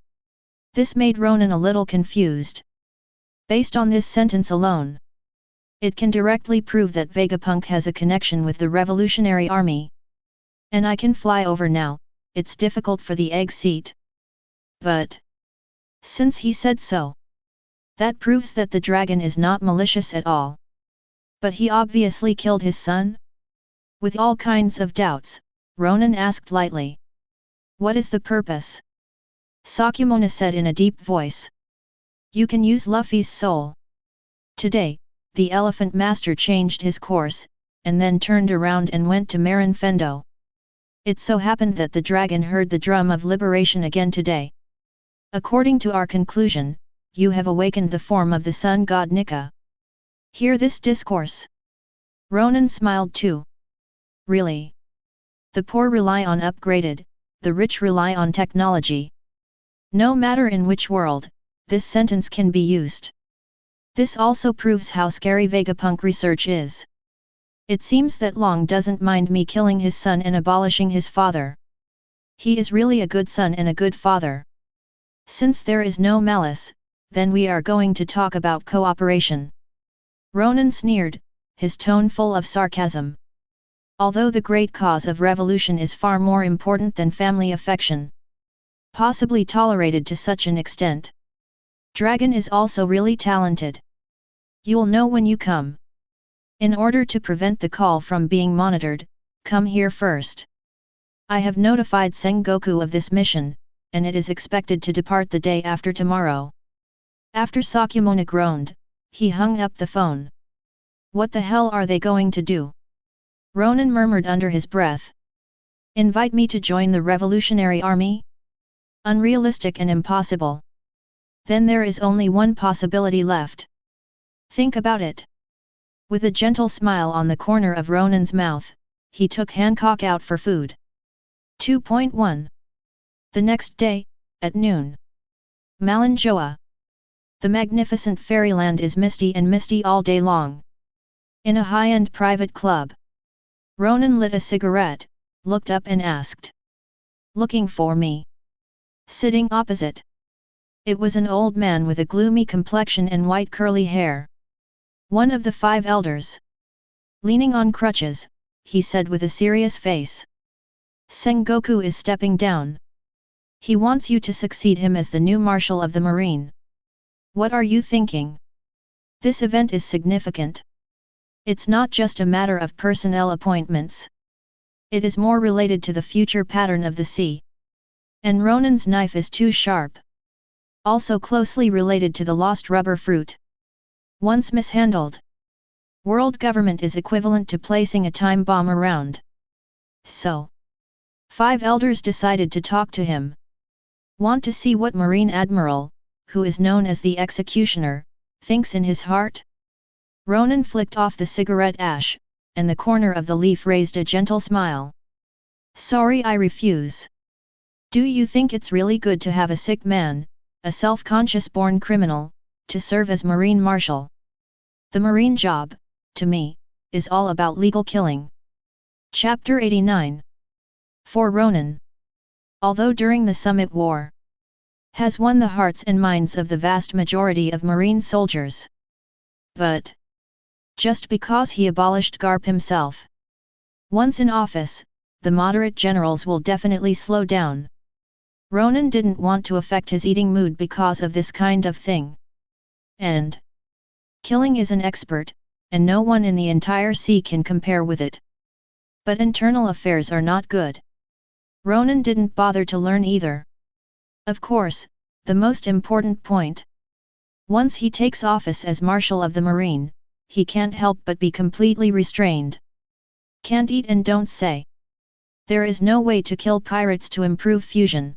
This made Ronan a little confused. Based on this sentence alone, it can directly prove that Vegapunk has a connection with the Revolutionary Army. And I can fly over now, it's difficult for the egg seat. But since he said so, that proves that the dragon is not malicious at all. But he obviously killed his son? With all kinds of doubts, Ronan asked lightly. What is the purpose? Sakyamuni said in a deep voice. You can use Luffy's soul. Today, the Elephant Master changed his course, and then turned around and went to Marinfendo. It so happened that the dragon heard the drum of liberation again today. According to our conclusion, you have awakened the form of the sun god Nika. Hear this discourse. Ronan smiled too. Really? The poor rely on upgraded, the rich rely on technology. No matter in which world, this sentence can be used. This also proves how scary Vegapunk research is. It seems that Long doesn't mind me killing his son and abolishing his father. He is really a good son and a good father. Since there is no malice, then we are going to talk about cooperation. Ronan sneered, his tone full of sarcasm. Although the great cause of revolution is far more important than family affection, possibly tolerated to such an extent, Dragon is also really talented. You'll know when you come. In order to prevent the call from being monitored, come here first. I have notified Sengoku of this mission, and it is expected to depart the day after tomorrow. After Sakyamuni groaned, he hung up the phone. What the hell are they going to do? Ronan murmured under his breath. Invite me to join the Revolutionary Army? Unrealistic and impossible. Then there is only one possibility left. Think about it. With a gentle smile on the corner of Ronan's mouth, he took Hancock out for food. 2.1. The next day, at noon. Malanjoa. The magnificent fairyland is misty and misty all day long. In a high-end private club. Ronan lit a cigarette, looked up and asked. Looking for me? Sitting opposite. It was an old man with a gloomy complexion and white curly hair. One of the 5 elders. Leaning on crutches, he said with a serious face. Sengoku is stepping down. He wants you to succeed him as the new Marshal of the Marine. What are you thinking? This event is significant. It's not just a matter of personnel appointments. It is more related to the future pattern of the sea. And Ronan's knife is too sharp. Also closely related to the lost rubber fruit. Once mishandled. World government is equivalent to placing a time bomb around. So. 5 elders decided to talk to him. Want to see what Marine Admiral, who is known as the Executioner, thinks in his heart? Ronan flicked off the cigarette ash, and the corner of the leaf raised a gentle smile. Sorry, I refuse. Do you think it's really good to have a sick man, a self-conscious born criminal, to serve as Marine Marshal? The Marine job, to me, is all about legal killing. Chapter 89. For Ronan. Although during the Summit War, has won the hearts and minds of the vast majority of Marine soldiers. But, just because he abolished GARP himself. Once in office, the moderate generals will definitely slow down. Ronan didn't want to affect his eating mood because of this kind of thing. And killing is an expert, and no one in the entire sea can compare with it. But internal affairs are not good. Ronan didn't bother to learn either. Of course, the most important point. Once he takes office as Marshal of the Marine, he can't help but be completely restrained. Can't eat and don't say. There is no way to kill pirates to improve fusion.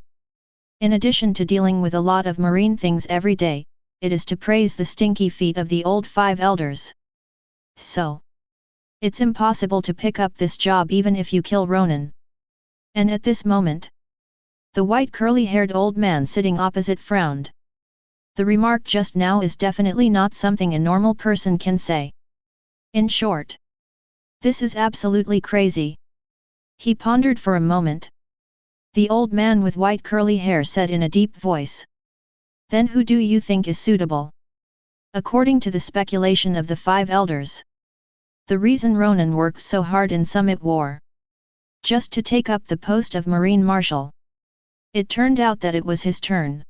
In addition to dealing with a lot of marine things every day, it is to praise the stinky feet of the old 5 elders. So. It's impossible to pick up this job even if you kill Ronan. And at this moment, the white curly-haired old man sitting opposite frowned. The remark just now is definitely not something a normal person can say. In short, this is absolutely crazy. He pondered for a moment. The old man with white curly hair said in a deep voice. Then who do you think is suitable? According to the speculation of the 5 elders. The reason Ronan worked so hard in Summit War. Just to take up the post of Marine Marshal. It turned out that it was his turn.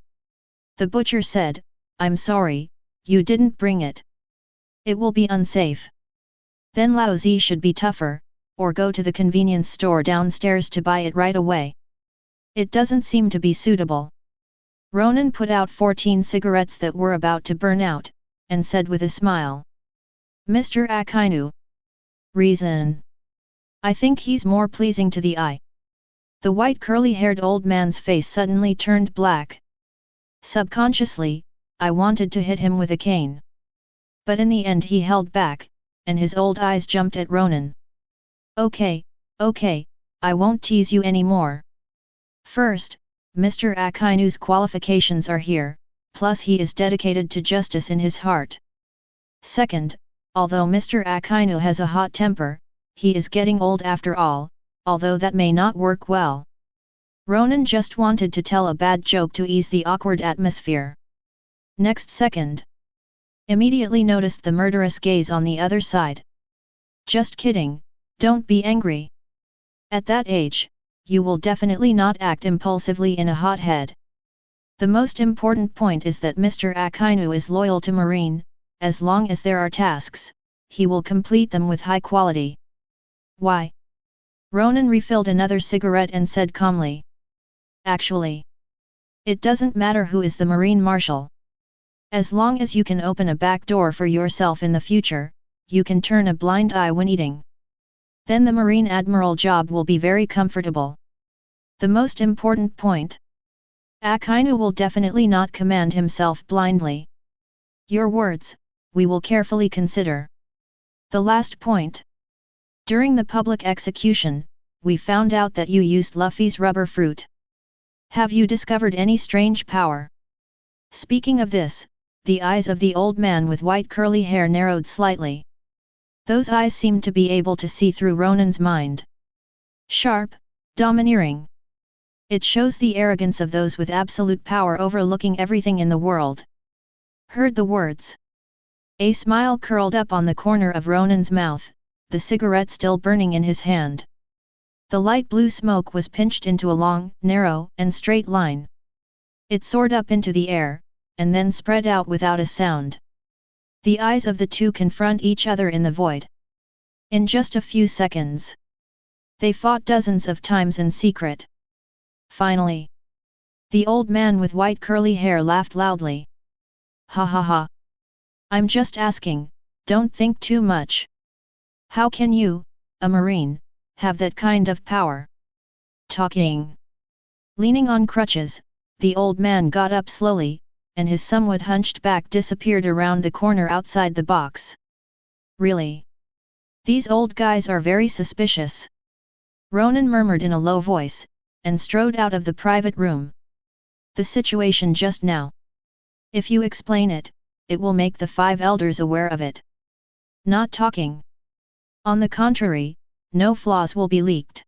The butcher said, I'm sorry, you didn't bring it. It will be unsafe. Then Laozi should be tougher, or go to the convenience store downstairs to buy it right away. It doesn't seem to be suitable. Ronan put out 14 cigarettes that were about to burn out, and said with a smile. Mr. Akainu. Reason. I think he's more pleasing to the eye. The white curly-haired old man's face suddenly turned black. Subconsciously, I wanted to hit him with a cane. But in the end he held back, and his old eyes jumped at Ronan. Okay, I won't tease you anymore. First, Mr. Akainu's qualifications are here, plus he is dedicated to justice in his heart. Second, although Mr. Akainu has a hot temper, he is getting old after all, although that may not work well. Ronan just wanted to tell a bad joke to ease the awkward atmosphere. Next second. Immediately noticed the murderous gaze on the other side. Just kidding, don't be angry. At that age, you will definitely not act impulsively in a hothead. The most important point is that Mr. Akainu is loyal to Marine, as long as there are tasks, he will complete them with high quality. Why? Ronan refilled another cigarette and said calmly. Actually, it doesn't matter who is the Marine Marshal. As long as you can open a back door for yourself in the future, you can turn a blind eye when eating. Then the Marine Admiral job will be very comfortable. The most important point. Akainu will definitely not command himself blindly. Your words, we will carefully consider. The last point. During the public execution, we found out that you used Luffy's rubber fruit. Have you discovered any strange power? Speaking of this, the eyes of the old man with white curly hair narrowed slightly. Those eyes seemed to be able to see through Ronan's mind. Sharp, domineering. It shows the arrogance of those with absolute power overlooking everything in the world. Heard the words. A smile curled up on the corner of Ronan's mouth, the cigarette still burning in his hand. The light blue smoke was pinched into a long, narrow, and straight line. It soared up into the air, and then spread out without a sound. The eyes of the two confront each other in the void. In just a few seconds. They fought dozens of times in secret. Finally. The old man with white curly hair laughed loudly. Ha ha ha. I'm just asking, don't think too much. How can you, a marine, have that kind of power? Talking. Leaning on crutches, the old man got up slowly, and his somewhat hunched back disappeared around the corner outside the box. Really? These old guys are very suspicious. Ronan murmured in a low voice, and strode out of the private room. The situation just now. If you explain it, it will make the 5 elders aware of it. Not talking. On the contrary, no flaws will be leaked.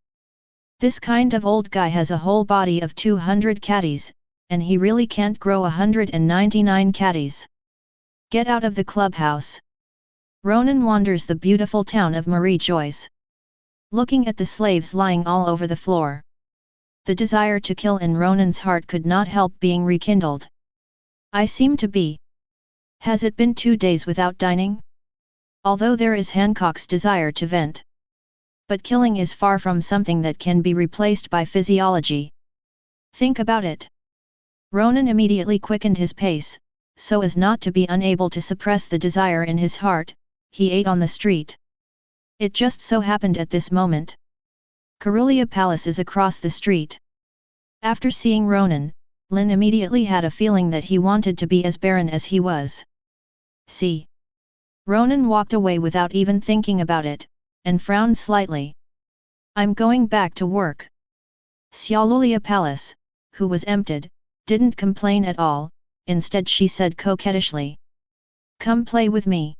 This kind of old guy has a whole body of 200 caddies, and he really can't grow 199 caddies. Get out of the clubhouse. Ronan wanders the beautiful town of Marie Joyce. Looking at the slaves lying all over the floor. The desire to kill in Ronan's heart could not help being rekindled. I seem to be. Has it been 2 days without dining? Although there is Hancock's desire to vent. But killing is far from something that can be replaced by physiology. Think about it. Ronan immediately quickened his pace, so as not to be unable to suppress the desire in his heart. He ate on the street. It just so happened at this moment. Carulia Palace is across the street. After seeing Ronan, Lin immediately had a feeling that he wanted to be as barren as he was. See. Ronan walked away without even thinking about it, and frowned slightly. I'm going back to work. Xiaolulia Palace, who was emptied, didn't complain at all, instead she said coquettishly. Come play with me.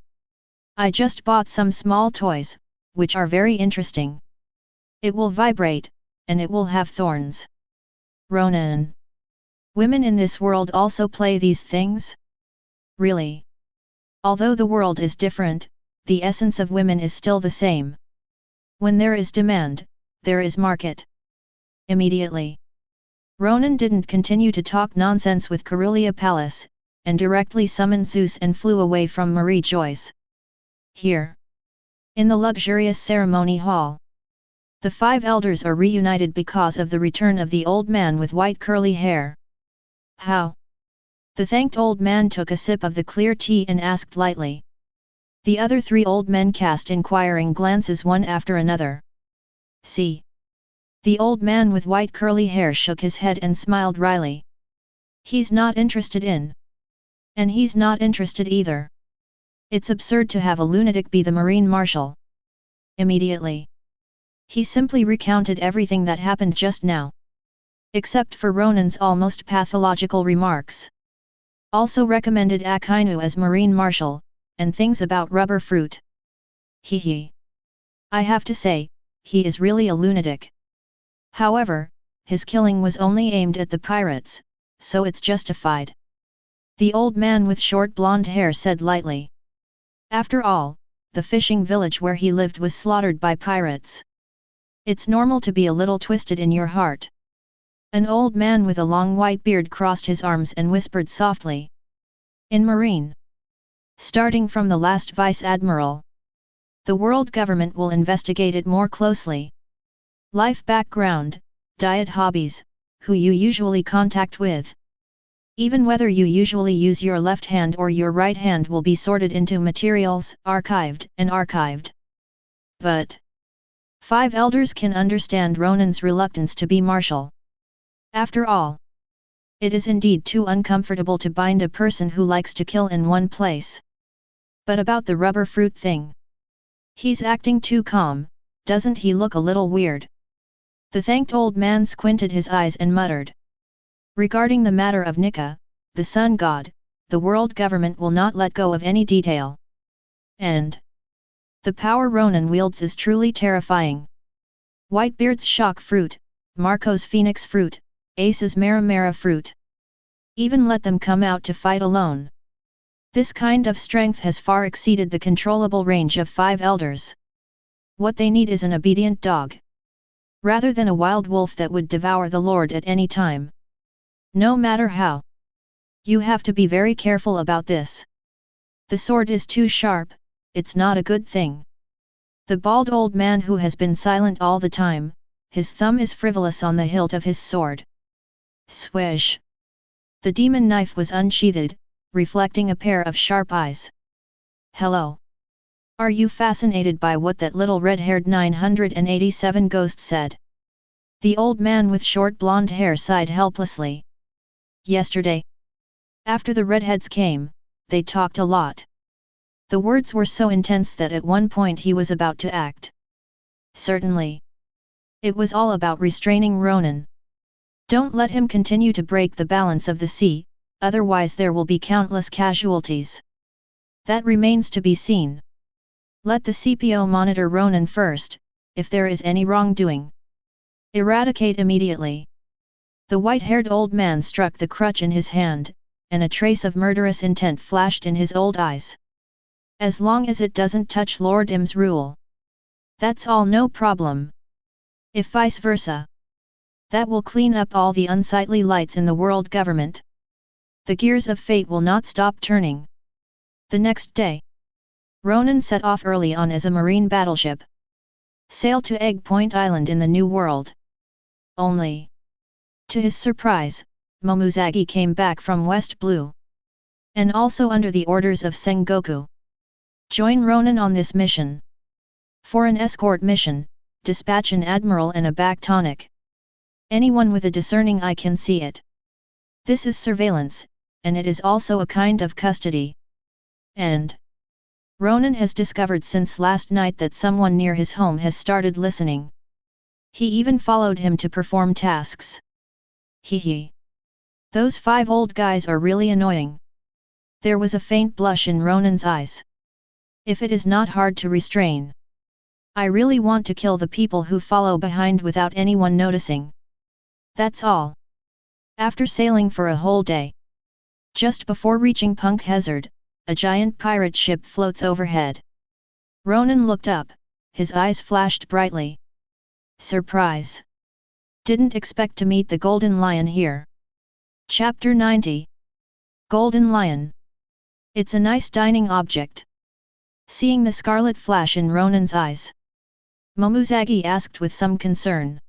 I just bought some small toys, which are very interesting. It will vibrate, and it will have thorns. Ronan. Women in this world also play these things? Really? Although the world is different, the essence of women is still the same. When there is demand, there is market. Immediately. Ronan didn't continue to talk nonsense with Carulia Palace, and directly summoned Zeus and flew away from Marie Joyce. Here. In the luxurious ceremony hall. The 5 elders are reunited because of the return of the old man with white curly hair. How? The thanked old man took a sip of the clear tea and asked lightly. The other 3 old men cast inquiring glances one after another. See. The old man with white curly hair shook his head and smiled wryly. He's not interested in. And he's not interested either. It's absurd to have a lunatic be the Marine Marshal. Immediately. He simply recounted everything that happened just now. Except for Ronan's almost pathological remarks. Also recommended Akainu as Marine Marshal, and things about rubber fruit. Hee. I have to say, he is really a lunatic. However, his killing was only aimed at the pirates, so it's justified. The old man with short blonde hair said lightly. After all, the fishing village where he lived was slaughtered by pirates. It's normal to be a little twisted in your heart. An old man with a long white beard crossed his arms and whispered softly. In Marine. Starting from the last Vice Admiral. The world government will investigate it more closely. Life background, diet hobbies, who you usually contact with. Even whether you usually use your left hand or your right hand will be sorted into materials, archived and archived. But 5 elders can understand Ronan's reluctance to be marshal. After all, it is indeed too uncomfortable to bind a person who likes to kill in one place. But about the rubber fruit thing. He's acting too calm, doesn't he look a little weird? The thanked old man squinted his eyes and muttered. Regarding the matter of Nika, the sun god, the world government will not let go of any detail. And the power Ronan wields is truly terrifying. Whitebeard's shock fruit, Marco's phoenix fruit, Ace's Maramara fruit. Even let them come out to fight alone. This kind of strength has far exceeded the controllable range of 5 elders. What they need is an obedient dog. Rather than a wild wolf that would devour the Lord at any time. No matter how. You have to be very careful about this. The sword is too sharp, it's not a good thing. The bald old man who has been silent all the time, his thumb is frivolous on the hilt of his sword. Swish! The demon knife was unsheathed, reflecting a pair of sharp eyes. Hello. Are you fascinated by what that little red-haired 987 ghost said? The old man with short blonde hair sighed helplessly. Yesterday. After the redheads came, they talked a lot. The words were so intense that at one point he was about to act. Certainly. It was all about restraining Ronan. Don't let him continue to break the balance of the sea, otherwise there will be countless casualties. That remains to be seen. Let the CPO monitor Ronan first, if there is any wrongdoing. Eradicate immediately. The white-haired old man struck the crutch in his hand, and a trace of murderous intent flashed in his old eyes. As long as it doesn't touch Lord Im's rule. That's all, no problem. If vice versa. That will clean up all the unsightly lights in the world government. The gears of fate will not stop turning. The next day, Ronan set off early on as a marine battleship. Sailed to Egg Point Island in the New World. Only. To his surprise, Momuzagi came back from West Blue. And also under the orders of Sengoku. Join Ronan on this mission. For an escort mission, dispatch an admiral and a back tonic. Anyone with a discerning eye can see it. This is surveillance, and it is also a kind of custody. And Ronan has discovered since last night that someone near his home has started listening. He even followed him to perform tasks. Hee. Those 5 old guys are really annoying. There was a faint blush in Ronan's eyes. If it is not hard to restrain. I really want to kill the people who follow behind without anyone noticing. That's all. After sailing for a whole day. Just before reaching Punk Hazard, a giant pirate ship floats overhead. Ronan looked up, his eyes flashed brightly. Surprise! Didn't expect to meet the Golden Lion here. Chapter 90. Golden Lion. It's a nice dining object. Seeing the scarlet flash in Ronan's eyes, Momuzagi asked with some concern.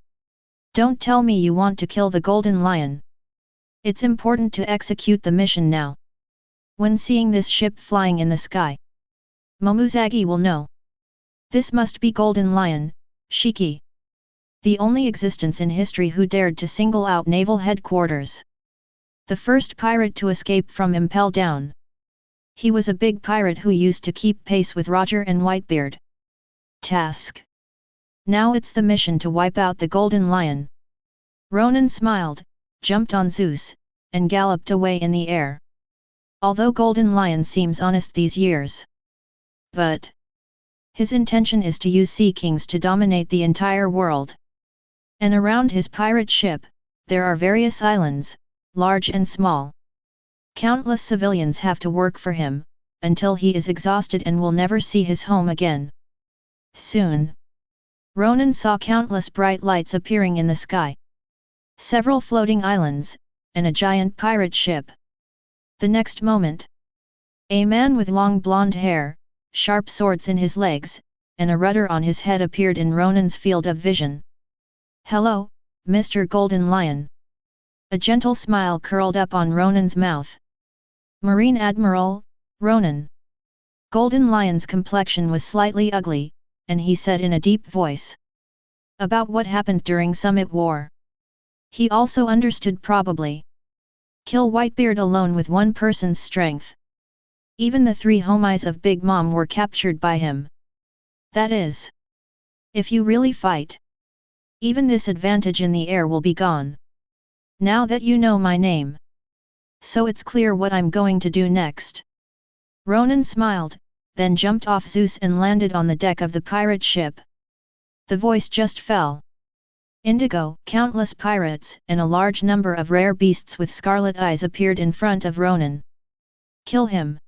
Don't tell me you want to kill the Golden Lion. It's important to execute the mission now. When seeing this ship flying in the sky, Momuzagi will know. This must be Golden Lion, Shiki. The only existence in history who dared to single out Naval Headquarters. The first pirate to escape from Impel Down. He was a big pirate who used to keep pace with Roger and Whitebeard. Task. Now it's the mission to wipe out the Golden Lion. Ronan smiled, jumped on Zeus, and galloped away in the air. Although Golden Lion seems honest these years. But his intention is to use Sea Kings to dominate the entire world. And around his pirate ship, there are various islands, large and small. Countless civilians have to work for him, until he is exhausted and will never see his home again. Soon, Ronan saw countless bright lights appearing in the sky. Several floating islands, and a giant pirate ship. The next moment, a man with long blonde hair, sharp swords in his legs, and a rudder on his head appeared in Ronan's field of vision. Hello, Mr. Golden Lion. A gentle smile curled up on Ronan's mouth. Marine Admiral, Ronan. Golden Lion's complexion was slightly ugly, and he said in a deep voice. About what happened during Summit War. He also understood probably. Kill Whitebeard alone with one person's strength. Even the 3 homies of Big Mom were captured by him. That is. If you really fight. Even this advantage in the air will be gone. Now that you know my name. So it's clear what I'm going to do next. Ronan smiled, then jumped off Zeus and landed on the deck of the pirate ship. The voice just fell. Indigo, countless pirates, and a large number of rare beasts with scarlet eyes appeared in front of Ronan. Kill him.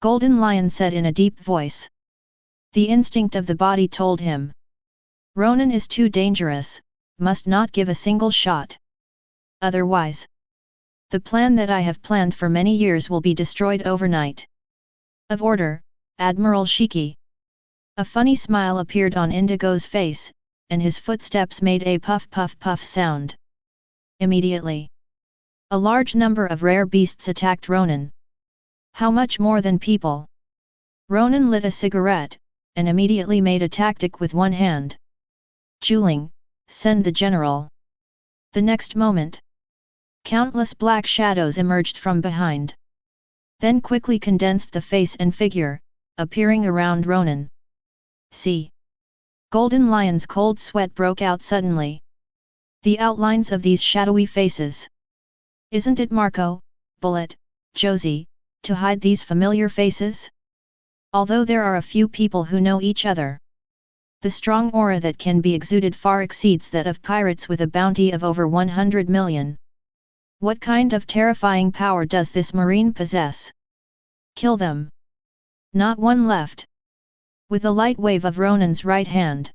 Golden Lion said in a deep voice. The instinct of the body told him. Ronan is too dangerous, must not give a single shot. Otherwise, the plan that I have planned for many years will be destroyed overnight. Of order, Admiral Shiki. A funny smile appeared on Indigo's face, and his footsteps made a puff puff puff sound. Immediately, a large number of rare beasts attacked Ronan. How much more than people? Ronan lit a cigarette, and immediately made a tactic with one hand. Juling, send the general. The next moment, countless black shadows emerged from behind. Then quickly condensed the face and figure, appearing around Ronan. See. Golden Lion's cold sweat broke out suddenly. The outlines of these shadowy faces. Isn't it Marco, Bullet, Josie, to hide these familiar faces? Although there are a few people who know each other, the strong aura that can be exuded far exceeds that of pirates with a bounty of over 100 million. What kind of terrifying power does this marine possess? Kill them. Not one left. With a light wave of Ronan's right hand,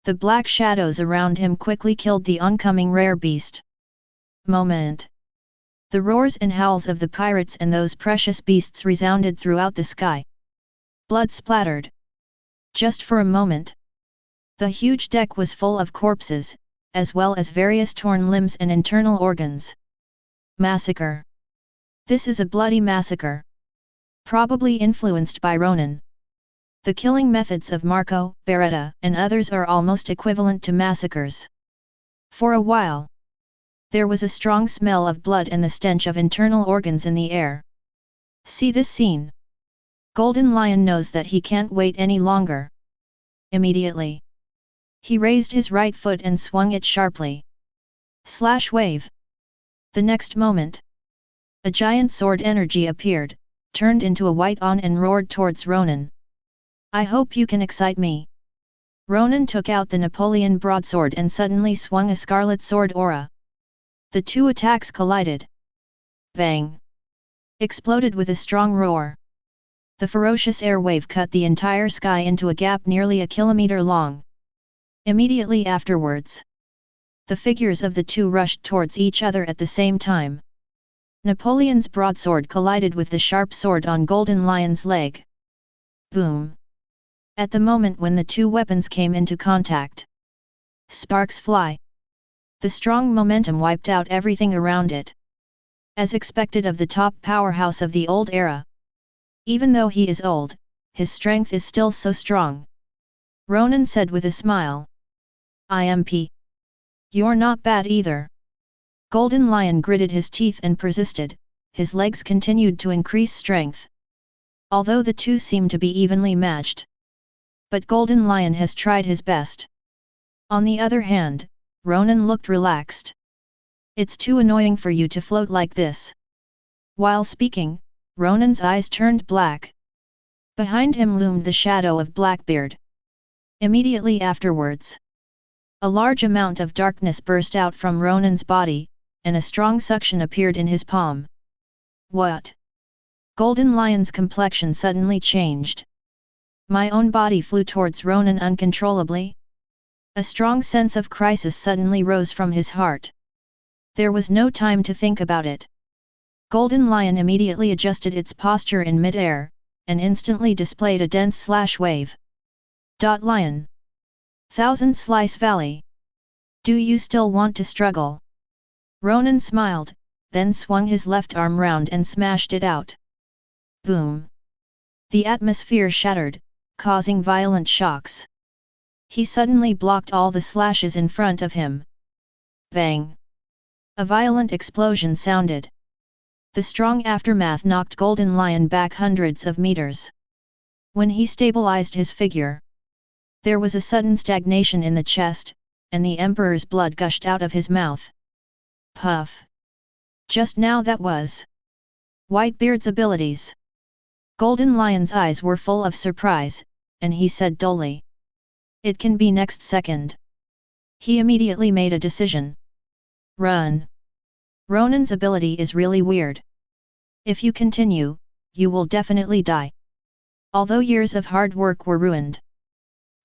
the black shadows around him quickly killed the oncoming rare beast. Moment. The roars and howls of the pirates and those precious beasts resounded throughout the sky. Blood splattered. Just for a moment, the huge deck was full of corpses, as well as various torn limbs and internal organs. Massacre. This is a bloody massacre. Probably influenced by Ronan. The killing methods of Marco, Beretta, and others are almost equivalent to massacres. For a while, there was a strong smell of blood and the stench of internal organs in the air. See this scene. Golden Lion knows that he can't wait any longer. Immediately, he raised his right foot and swung it sharply. Slash wave. The next moment, a giant sword energy appeared, turned into a white on and roared towards Ronan. I hope you can excite me. Ronan took out the Napoleon broadsword and suddenly swung a scarlet sword aura. The two attacks collided. Bang! Exploded with a strong roar. The ferocious air wave cut the entire sky into a gap nearly a kilometer long. Immediately afterwards, the figures of the two rushed towards each other at the same time. Napoleon's broadsword collided with the sharp sword on Golden Lion's leg. Boom! At the moment when the two weapons came into contact, sparks fly. The strong momentum wiped out everything around it. As expected of the top powerhouse of the old era. Even though he is old, his strength is still so strong. Ronan said with a smile. IMP. You're not bad either. Golden Lion gritted his teeth and persisted, his legs continued to increase strength. Although the two seem to be evenly matched. But Golden Lion has tried his best. On the other hand, Ronan looked relaxed. It's too annoying for you to float like this. While speaking, Ronan's eyes turned black. Behind him loomed the shadow of Blackbeard. Immediately afterwards, a large amount of darkness burst out from Ronan's body, and a strong suction appeared in his palm. What? Golden Lion's complexion suddenly changed. My own body flew towards Ronan uncontrollably. A strong sense of crisis suddenly rose from his heart. There was no time to think about it. Golden Lion immediately adjusted its posture in mid-air, and instantly displayed a dense slash wave. Lion. Thousand Slice Valley. Do you still want to struggle? Ronan smiled, then swung his left arm round and smashed it out. Boom! The atmosphere shattered, causing violent shocks. He suddenly blocked all the slashes in front of him. Bang! A violent explosion sounded. The strong aftermath knocked Golden Lion back hundreds of meters. When he stabilized his figure, there was a sudden stagnation in the chest, and the Emperor's blood gushed out of his mouth. Puff! Just now that was Whitebeard's abilities. Golden Lion's eyes were full of surprise, and he said dully, "It can be next second." He immediately made a decision. Run! Ronan's ability is really weird. If you continue, you will definitely die. Although years of hard work were ruined.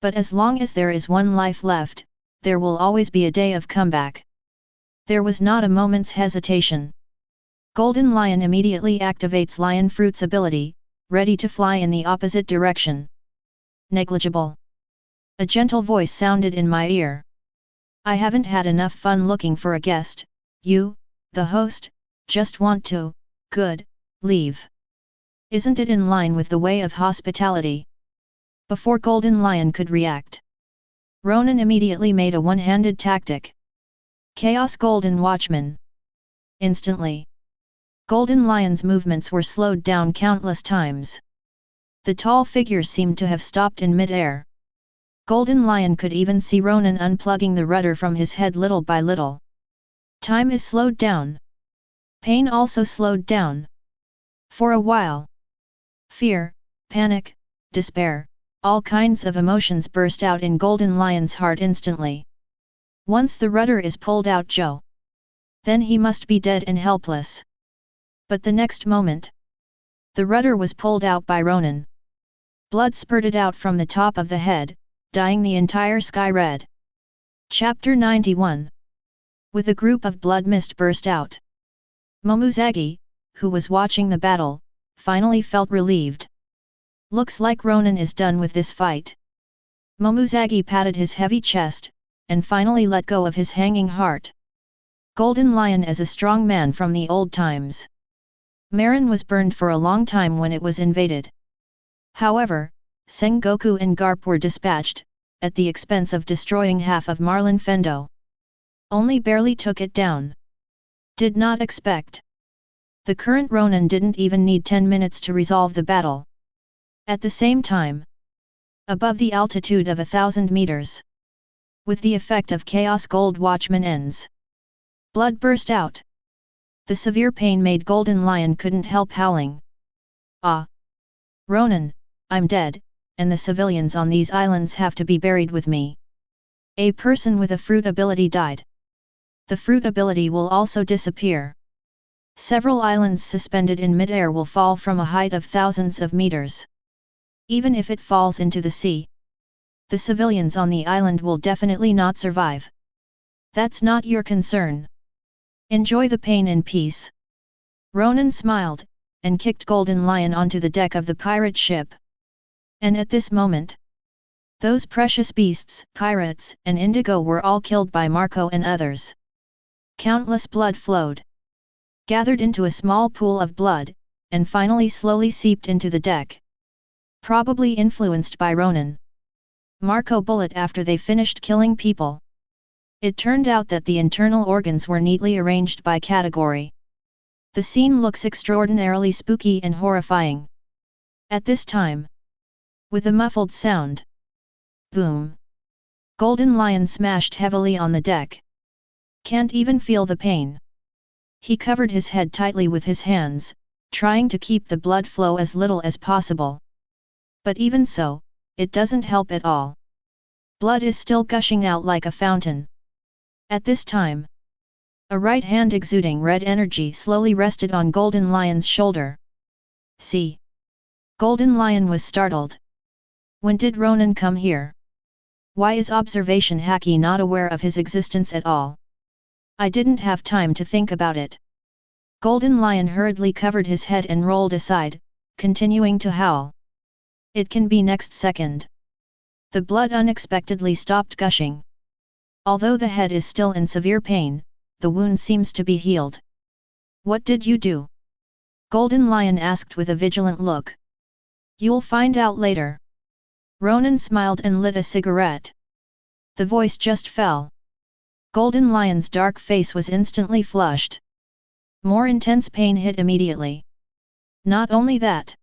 But as long as there is one life left, there will always be a day of comeback. There was not a moment's hesitation. Golden Lion immediately activates Lion Fruit's ability, ready to fly in the opposite direction. Negligible. A gentle voice sounded in my ear. I haven't had enough fun looking for a guest, you, the host, just want to, leave. Isn't it in line with the way of hospitality? Before Golden Lion could react, Ronan immediately made a one-handed tactic. Chaos Golden Watchman. Instantly, Golden Lion's movements were slowed down countless times. The tall figure seemed to have stopped in mid-air. Golden Lion could even see Ronan unplugging the rudder from his head little by little. Time is slowed down. Pain also slowed down. For a while, fear, panic, despair, all kinds of emotions burst out in Golden Lion's heart instantly. Once the rudder is pulled out, then he must be dead and helpless. But the next moment, the rudder was pulled out by Ronan. Blood spurted out from the top of the head, dyeing the entire sky red. Chapter 91. With a group of blood mist burst out. Momuzagi, who was watching the battle, finally felt relieved. Looks like Ronan is done with this fight. Momuzagi patted his heavy chest, and finally let go of his hanging heart. Golden Lion is a strong man from the old times. Marin was burned for a long time when it was invaded. However, Sengoku and Garp were dispatched, at the expense of destroying half of Marlin Fendo. Only barely took it down. Did not expect. The current Ronan didn't even need 10 minutes to resolve the battle. At the same time, above the altitude of 1,000 meters, with the effect of Chaos Gold Watchman ends, blood burst out. The severe pain made Golden Lion couldn't help howling. Ah! Ronan, I'm dead, and the civilians on these islands have to be buried with me. A person with a fruit ability died. The fruit ability will also disappear. Several islands suspended in mid-air will fall from a height of thousands of meters. Even if it falls into the sea, the civilians on the island will definitely not survive. That's not your concern. Enjoy the pain in peace. Ronan smiled, and kicked Golden Lion onto the deck of the pirate ship. And at this moment, those precious beasts, pirates, and Indigo were all killed by Marco and others. Countless blood flowed, gathered into a small pool of blood, and finally slowly seeped into the deck. Probably influenced by Ronan. Marco bullet after they finished killing people. It turned out that the internal organs were neatly arranged by category. The scene looks extraordinarily spooky and horrifying. At this time, with a muffled sound, boom! Golden Lion smashed heavily on the deck. Can't even feel the pain. He covered his head tightly with his hands, trying to keep the blood flow as little as possible. But even so, it doesn't help at all. Blood is still gushing out like a fountain. At this time, a right hand exuding red energy slowly rested on Golden Lion's shoulder. See? Golden Lion was startled. When did Ronan come here? Why is Observation Haki not aware of his existence at all? I didn't have time to think about it. Golden Lion hurriedly covered his head and rolled aside, continuing to howl. It can be next second. The blood unexpectedly stopped gushing. Although the head is still in severe pain, the wound seems to be healed. What did you do? Golden Lion asked with a vigilant look. You'll find out later. Ronan smiled and lit a cigarette. The voice just fell. Golden Lion's dark face was instantly flushed. More intense pain hit immediately. Not only that.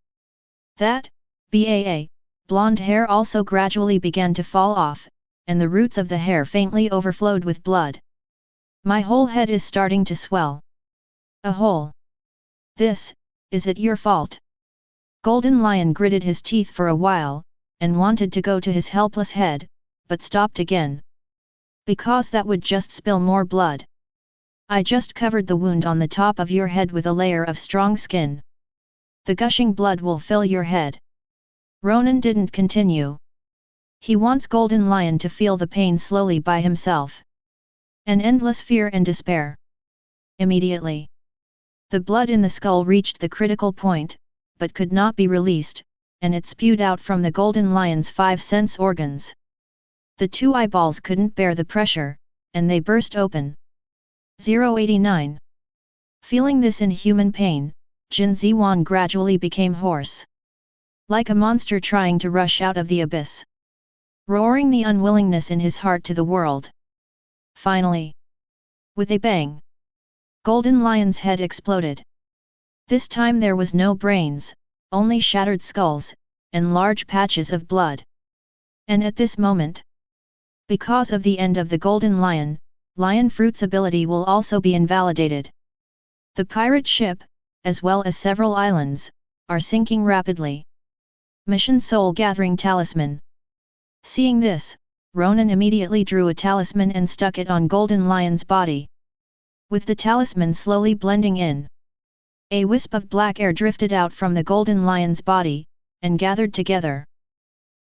Blonde hair also gradually began to fall off, and the roots of the hair faintly overflowed with blood. My whole head is starting to swell. A hole. Is it your fault? Golden Lion gritted his teeth for a while, and wanted to go to his helpless head, but stopped again. Because that would just spill more blood. I just covered the wound on the top of your head with a layer of strong skin. The gushing blood will fill your head. Ronan didn't continue. He wants Golden Lion to feel the pain slowly by himself. An endless fear and despair. Immediately, the blood in the skull reached the critical point, but could not be released, and it spewed out from the Golden Lion's 5 sense organs. The 2 eyeballs couldn't bear the pressure, and they burst open. 089. Feeling this inhuman pain, Jin Ziwan gradually became hoarse. Like a monster trying to rush out of the abyss. Roaring the unwillingness in his heart to the world. Finally, with a bang, Golden Lion's head exploded. This time there was no brains, only shattered skulls, and large patches of blood. And at this moment, because of the end of the Golden Lion, Lion Fruit's ability will also be invalidated. The pirate ship, as well as several islands, are sinking rapidly. Mission Soul Gathering Talisman. Seeing this, Ronan immediately drew a talisman and stuck it on Golden Lion's body. With the talisman slowly blending in, a wisp of black air drifted out from the Golden Lion's body, and gathered together.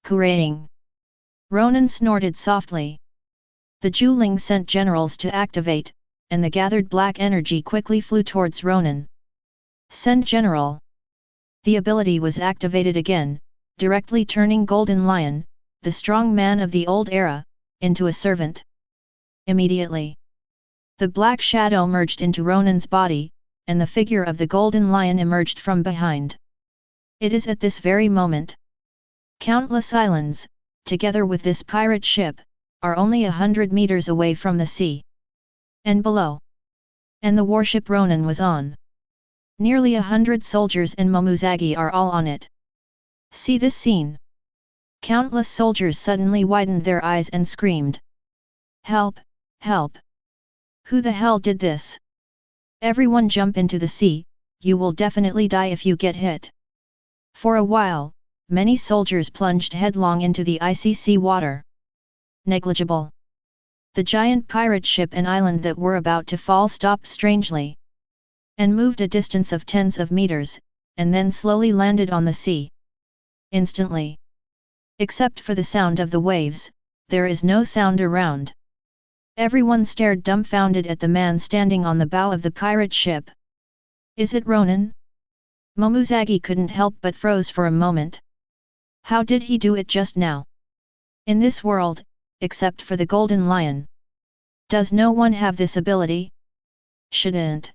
Kuraying! Ronan snorted softly. The Juling sent generals to activate, and the gathered black energy quickly flew towards Ronan. Send General! The ability was activated again, directly turning Golden Lion, the strong man of the old era, into a servant. Immediately, the black shadow merged into Ronan's body, and the figure of the Golden Lion emerged from behind. It is at this very moment. Countless islands, together with this pirate ship, are only 100 meters away from the sea. And below. And the warship Ronan was on. Nearly 100 soldiers and Momuzagi are all on it. See this scene. Countless soldiers suddenly widened their eyes and screamed. Help! Help! Who the hell did this? Everyone jump into the sea, you will definitely die if you get hit. For a while, many soldiers plunged headlong into the icy sea water. Negligible. The giant pirate ship and island that were about to fall stopped strangely. And moved a distance of tens of meters, and then slowly landed on the sea. Instantly. Except for the sound of the waves, there is no sound around. Everyone stared dumbfounded at the man standing on the bow of the pirate ship. Is it Ronan? Momuzagi couldn't help but froze for a moment. How did he do it just now? In this world, except for the Golden Lion. Does no one have this ability? Shouldn't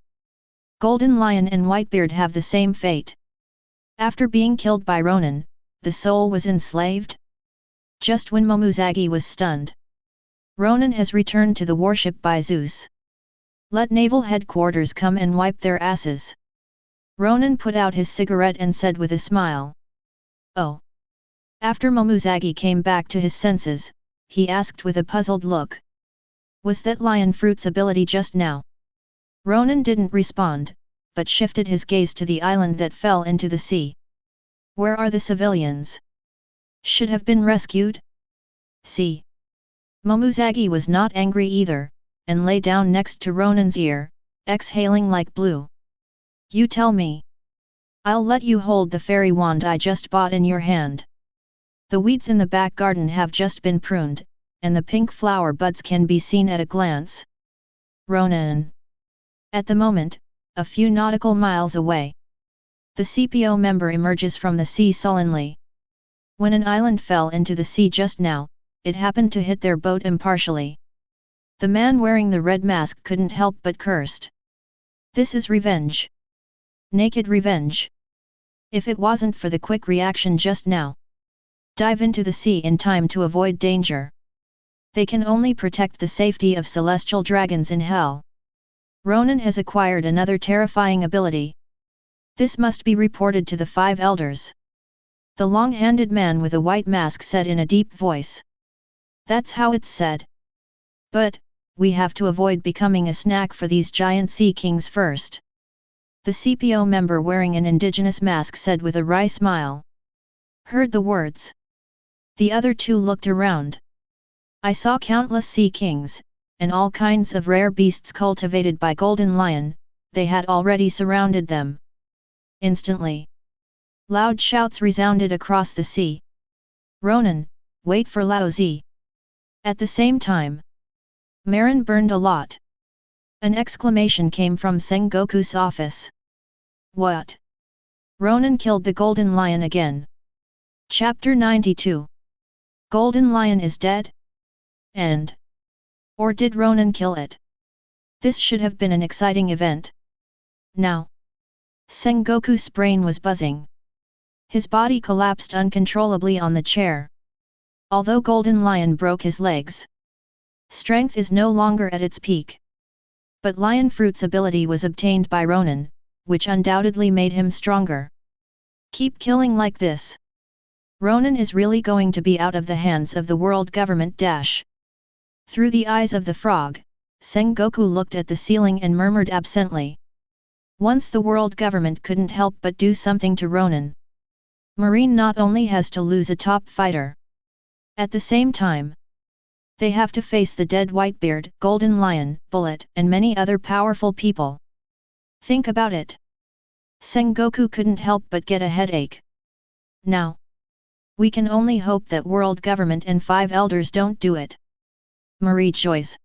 Golden Lion and Whitebeard have the same fate? After being killed by Ronan, the soul was enslaved? Just when Momuzagi was stunned. Ronan has returned to the warship by Zeus. Let Naval Headquarters come and wipe their asses. Ronan put out his cigarette and said with a smile. Oh. After Momuzagi came back to his senses, he asked with a puzzled look. Was that Lion Fruit's ability just now? Ronan didn't respond, but shifted his gaze to the island that fell into the sea. Where are the civilians? Should have been rescued? See. Momuzagi was not angry either, and lay down next to Ronan's ear, exhaling like blue. You tell me. I'll let you hold the fairy wand I just bought in your hand. The weeds in the back garden have just been pruned, and the pink flower buds can be seen at a glance. Ronan. At the moment, a few nautical miles away. The CPO member emerges from the sea sullenly. When an island fell into the sea just now, it happened to hit their boat impartially. The man wearing the red mask couldn't help but cursed. This is revenge. Naked revenge. If it wasn't for the quick reaction just now. Dive into the sea in time to avoid danger. They can only protect the safety of celestial dragons in hell. Ronan has acquired another terrifying ability. This must be reported to the 5 elders. The long-handed man with a white mask said in a deep voice. That's how it's said. But, we have to avoid becoming a snack for these giant sea kings first. The CPO member wearing an indigenous mask said with a wry smile. Heard the words. The other two looked around. I saw countless sea kings, and all kinds of rare beasts cultivated by Golden Lion, they had already surrounded them. Instantly, loud shouts resounded across the sea. Ronan, wait for Laozi. At the same time, Marin burned a lot. An exclamation came from Sengoku's office. What? Ronan killed the Golden Lion again. Chapter 92. Golden Lion is dead? And? Or did Ronan kill it? This should have been an exciting event. Now. Sengoku's brain was buzzing. His body collapsed uncontrollably on the chair. Although Golden Lion broke his legs, strength is no longer at its peak. But Lion Fruit's ability was obtained by Ronan, which undoubtedly made him stronger. Keep killing like this. Ronan is really going to be out of the hands of the world government. Through the eyes of the frog, Sengoku looked at the ceiling and murmured absently. Once the world government couldn't help but do something to Ronan. Marine not only has to lose a top fighter. At the same time, they have to face the dead Whitebeard, Golden Lion, Bullet, and many other powerful people. Think about it. Sengoku couldn't help but get a headache. Now, we can only hope that world government and 5 elders don't do it. Marie Joyce.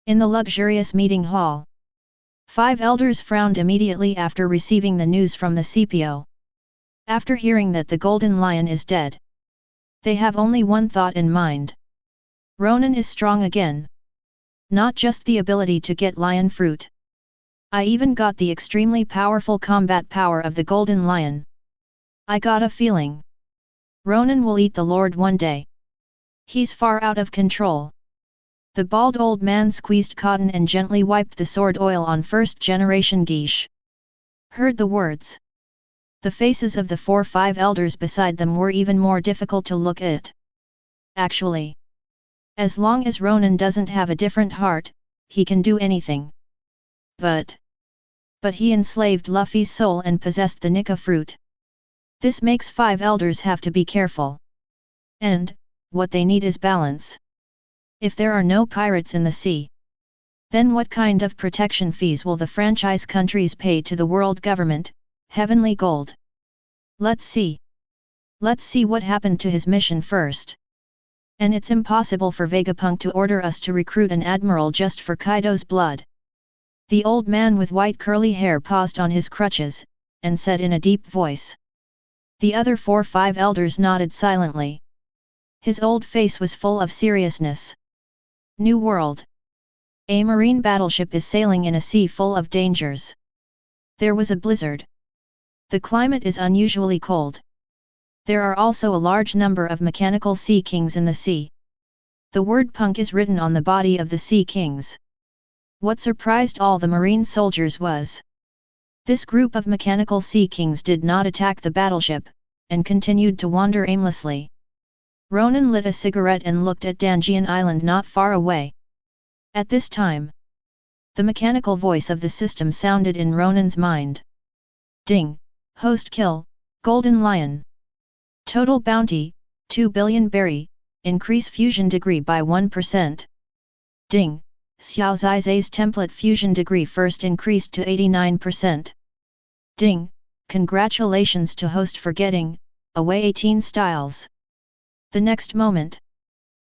In the luxurious meeting hall, 5 elders frowned immediately after receiving the news from the CPO. After hearing that the Golden Lion is dead, they have only one thought in mind. Ronan is strong again. Not just the ability to get lion fruit. I even got the extremely powerful combat power of the Golden Lion. I got a feeling. Ronan will eat the Lord one day. He's far out of control. The bald old man squeezed cotton and gently wiped the sword oil on first-generation geisha. Heard the words. The faces of the 4-5 elders beside them were even more difficult to look at. Actually, as long as Ronan doesn't have a different heart, he can do anything. But he enslaved Luffy's soul and possessed the Nika fruit. This makes 5 elders have to be careful. And, what they need is balance. If there are no pirates in the sea, then what kind of protection fees will the franchise countries pay to the world government, Heavenly Gold? Let's see. Let's see what happened to his mission first. And it's impossible for Vegapunk to order us to recruit an admiral just for Kaido's blood. The old man with white curly hair paused on his crutches, and said in a deep voice. The other 4-5 elders nodded silently. His old face was full of seriousness. New World. A marine battleship is sailing in a sea full of dangers. There was a blizzard. The climate is unusually cold. There are also a large number of mechanical sea kings in the sea. The word punk is written on the body of the sea kings. What surprised all the marine soldiers was, this group of mechanical sea kings did not attack the battleship, and continued to wander aimlessly. Ronan lit a cigarette and looked at Danjian Island not far away. At this time, the mechanical voice of the system sounded in Ronan's mind. Ding! Host kill, Golden Lion. Total bounty, 2 billion berry, increase fusion degree by 1%. Ding! Xiao Zizai's template fusion degree first increased to 89%. Ding! Congratulations to host for getting, away 18 styles. The next moment,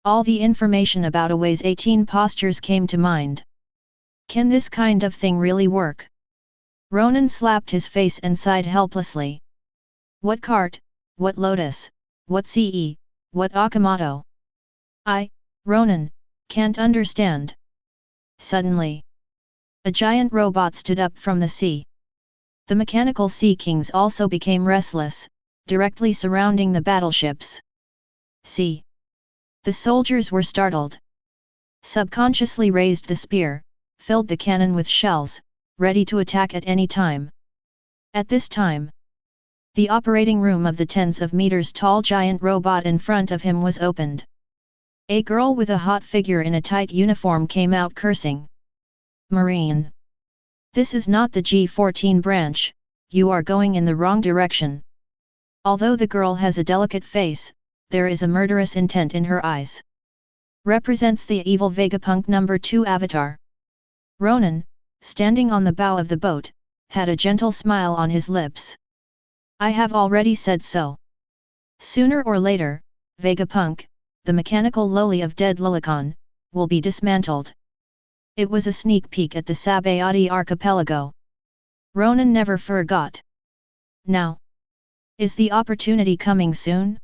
all the information about Away's 18 postures came to mind. Can this kind of thing really work? Ronan slapped his face and sighed helplessly. What cart, what lotus, what CE, what Akamoto? Ronan, can't understand. Suddenly, a giant robot stood up from the sea. The mechanical sea kings also became restless, directly surrounding the battleships. See. The soldiers were startled. Subconsciously raised the spear, filled the cannon with shells, ready to attack at any time. At this time, the operating room of the tens of meters tall giant robot in front of him was opened. A girl with a hot figure in a tight uniform came out cursing. Marine. This is not the G14 branch, you are going in the wrong direction. Although the girl has a delicate face, there is a murderous intent in her eyes. Represents the evil Vegapunk number 2 avatar. Ronan, standing on the bow of the boat, had a gentle smile on his lips. I have already said so. Sooner or later, Vegapunk, the mechanical loli of dead Lilicon, will be dismantled. It was a sneak peek at the Sabayati archipelago. Ronan never forgot. Now. Is the opportunity coming soon?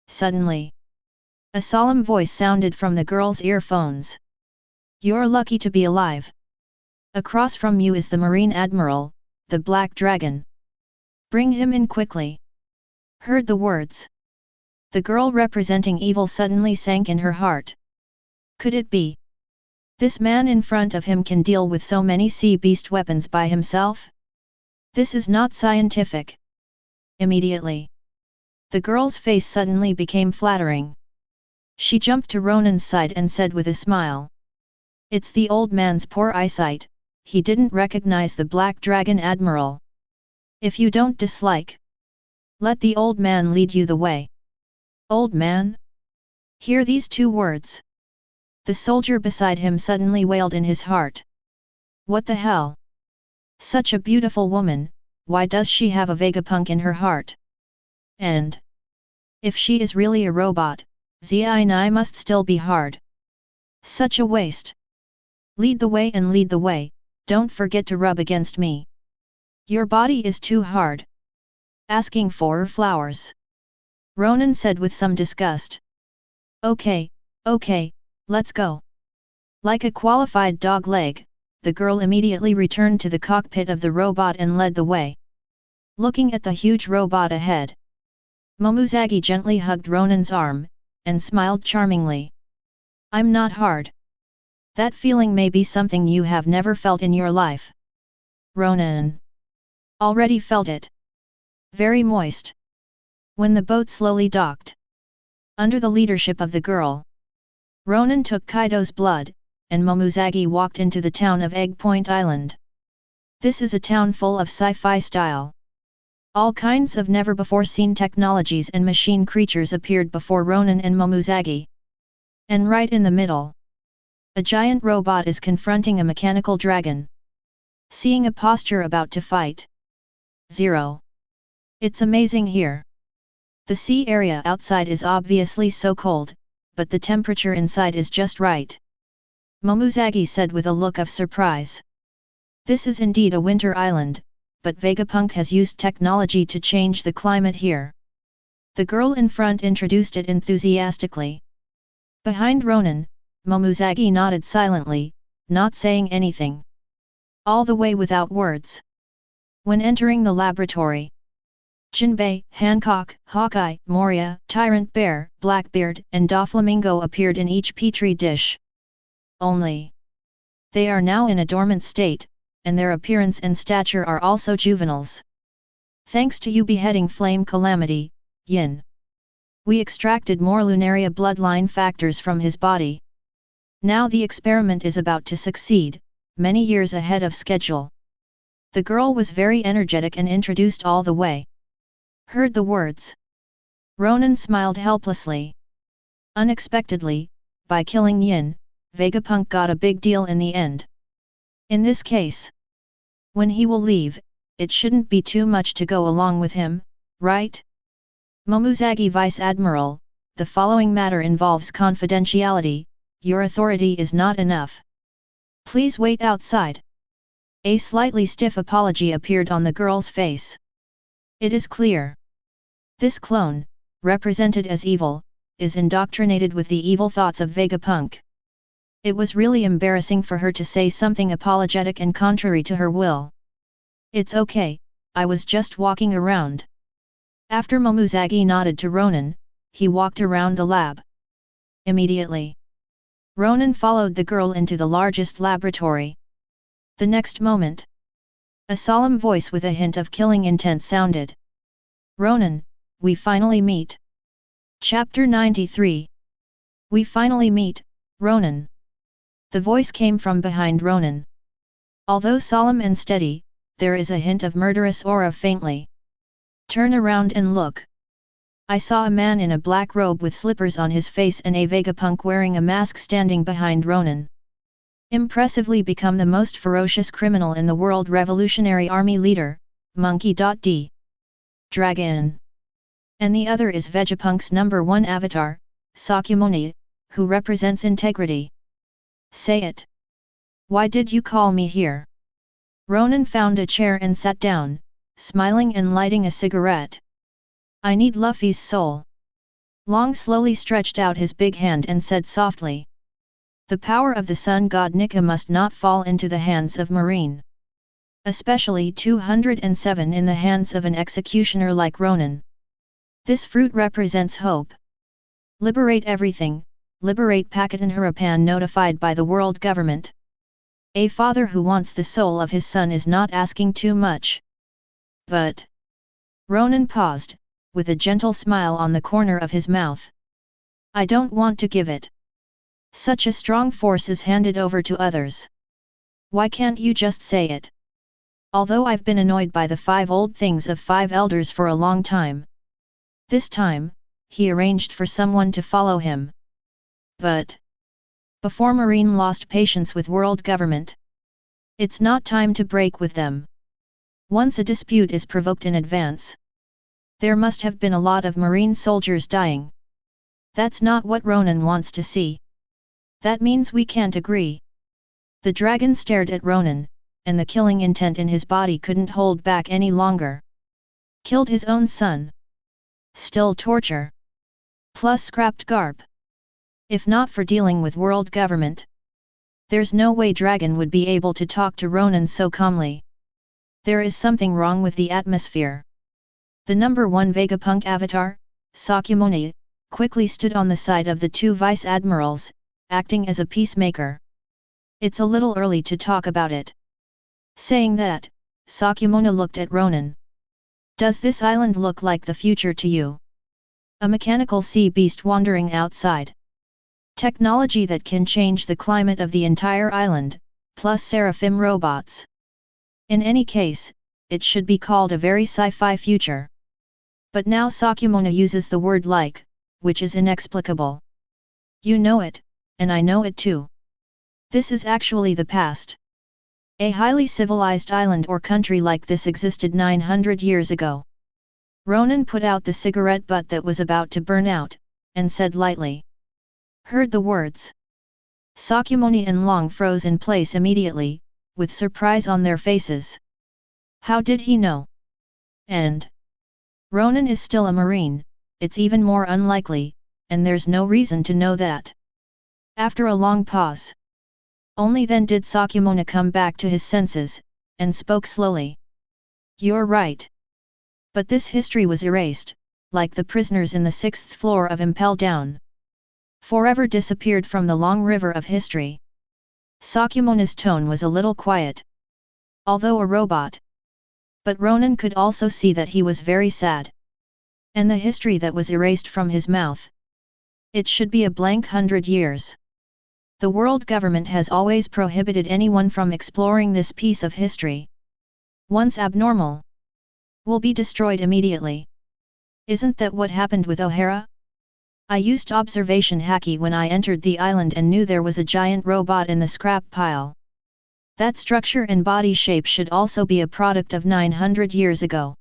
Suddenly. A solemn voice sounded from the girl's earphones. You're lucky to be alive. Across from you is the Marine Admiral, the Black Dragon. Bring him in quickly. Heard the words. The girl representing evil suddenly sank in her heart. Could it be? This man in front of him can deal with so many sea beast weapons by himself? This is not scientific. Immediately. The girl's face suddenly became flattering. She jumped to Ronan's side and said with a smile. It's the old man's poor eyesight, he didn't recognize the Black Dragon Admiral. If you don't dislike, let the old man lead you the way. Old man? Hear these 2 words. The soldier beside him suddenly wailed in his heart. What the hell? Such a beautiful woman, why does she have a Vegapunk in her heart? And if she is really a robot, Zizai must still be hard. Such a waste. Lead the way and lead the way, don't forget to rub against me. Your body is too hard. Asking for flowers. Ronan said with some disgust. Okay, let's go. Like a qualified dog leg, the girl immediately returned to the cockpit of the robot and led the way. Looking at the huge robot ahead. Momuzagi gently hugged Ronan's arm, and smiled charmingly. I'm not hard. That feeling may be something you have never felt in your life. Ronan already felt it. Very moist. When the boat slowly docked. Under the leadership of the girl. Ronan took Kaido's blood, and Momuzagi walked into the town of Egg Point Island. This is a town full of sci-fi style. All kinds of never-before-seen technologies and machine creatures appeared before Ronan and Momuzagi. And right in the middle, a giant robot is confronting a mechanical dragon. Seeing a posture about to fight. 0. It's amazing here. The sea area outside is obviously so cold, but the temperature inside is just right. Momuzagi said with a look of surprise. This is indeed a winter island, but Vegapunk has used technology to change the climate here. The girl in front introduced it enthusiastically. Behind Ronan, Momuzagi nodded silently, not saying anything. All the way without words. When entering the laboratory, Jinbei, Hancock, Hawkeye, Moria, Tyrant Bear, Blackbeard, and Doflamingo appeared in each petri dish. Only. They are now in a dormant state, and their appearance and stature are also juveniles. Thanks to you beheading Flame Calamity, Yin. We extracted more Lunaria bloodline factors from his body. Now the experiment is about to succeed, many years ahead of schedule. The girl was very energetic and introduced all the way. Heard the words. Ronan smiled helplessly. Unexpectedly, by killing Yin, Vegapunk got a big deal in the end. In this case, when he will leave, it shouldn't be too much to go along with him, right? Momuzagi Vice Admiral, the following matter involves confidentiality, your authority is not enough. Please wait outside. A slightly stiff apology appeared on the girl's face. It is clear. This clone, represented as evil, is indoctrinated with the evil thoughts of Vegapunk. It was really embarrassing for her to say something apologetic and contrary to her will. It's okay, I was just walking around. After Momuzagi nodded to Ronan, he walked around the lab. Immediately, Ronan followed the girl into the largest laboratory. The next moment, a solemn voice with a hint of killing intent sounded. Ronan, we finally meet. Chapter 93. We finally meet, Ronan. The voice came from behind Ronan. Although solemn and steady, there is a hint of murderous aura faintly. Turn around and look. I saw a man in a black robe with slippers on his face and a Vegapunk wearing a mask standing behind Ronan. Impressively become the most ferocious criminal in the world, Revolutionary Army leader, Monkey.D. Dragon. And the other is Vegapunk's #1 avatar, Sakyamuni, who represents integrity. Say it. Why did you call me here? Ronan found a chair and sat down, smiling and lighting a cigarette. I need Luffy's soul. Long slowly stretched out his big hand and said softly. The power of the sun god Nika must not fall into the hands of Marine. Especially 207 in the hands of an executioner like Ronan. This fruit represents hope. Liberate everything, liberate Pakistan. Harapan notified by the world government. A father who wants the soul of his son is not asking too much. But... Ronan paused, with a gentle smile on the corner of his mouth. I don't want to give it. Such a strong force is handed over to others. Why can't you just say it? Although I've been annoyed by the 5 old things of 5 elders for a long time. This time, he arranged for someone to follow him. But... Before Marine lost patience with world government. It's not time to break with them. Once a dispute is provoked in advance. There must have been a lot of Marine soldiers dying. That's not what Ronan wants to see. That means we can't agree. The dragon stared at Ronan, and the killing intent in his body couldn't hold back any longer. Killed his own son. Still torture. Plus scrapped Garp. If not for dealing with world government. There's no way Dragon would be able to talk to Ronan so calmly. There is something wrong with the atmosphere. The #1 Vegapunk avatar, Sakyamuni, quickly stood on the side of the 2 vice admirals, acting as a peacemaker. It's a little early to talk about it. Saying that, Sakyamuni looked at Ronan. Does this island look like the future to you? A mechanical sea beast wandering outside. Technology that can change the climate of the entire island, plus seraphim robots. In any case, it should be called a very sci-fi future. But now Sakyamuni uses the word like, which is inexplicable. You know it, and I know it too. This is actually the past. A highly civilized island or country like this existed 900 years ago. Ronan put out the cigarette butt that was about to burn out, and said lightly. Heard the words. Sakyamuni and Long froze in place immediately, with surprise on their faces. How did he know? And Ronan is still a Marine, it's even more unlikely, and there's no reason to know that. After a long pause. Only then did Sakyamuni come back to his senses, and spoke slowly. You're right. But this history was erased, like the prisoners in the 6th floor of Impel Down. Forever disappeared from the long river of history. Sakyamuni's tone was a little quiet. Although a robot. But Ronan could also see that he was very sad. And the history that was erased from his mouth. It should be a blank 100 years. The world government has always prohibited anyone from exploring this piece of history. Once abnormal. Will be destroyed immediately. Isn't that what happened with O'Hara? I used observation haki when I entered the island and knew there was a giant robot in the scrap pile. That structure and body shape should also be a product of 900 years ago.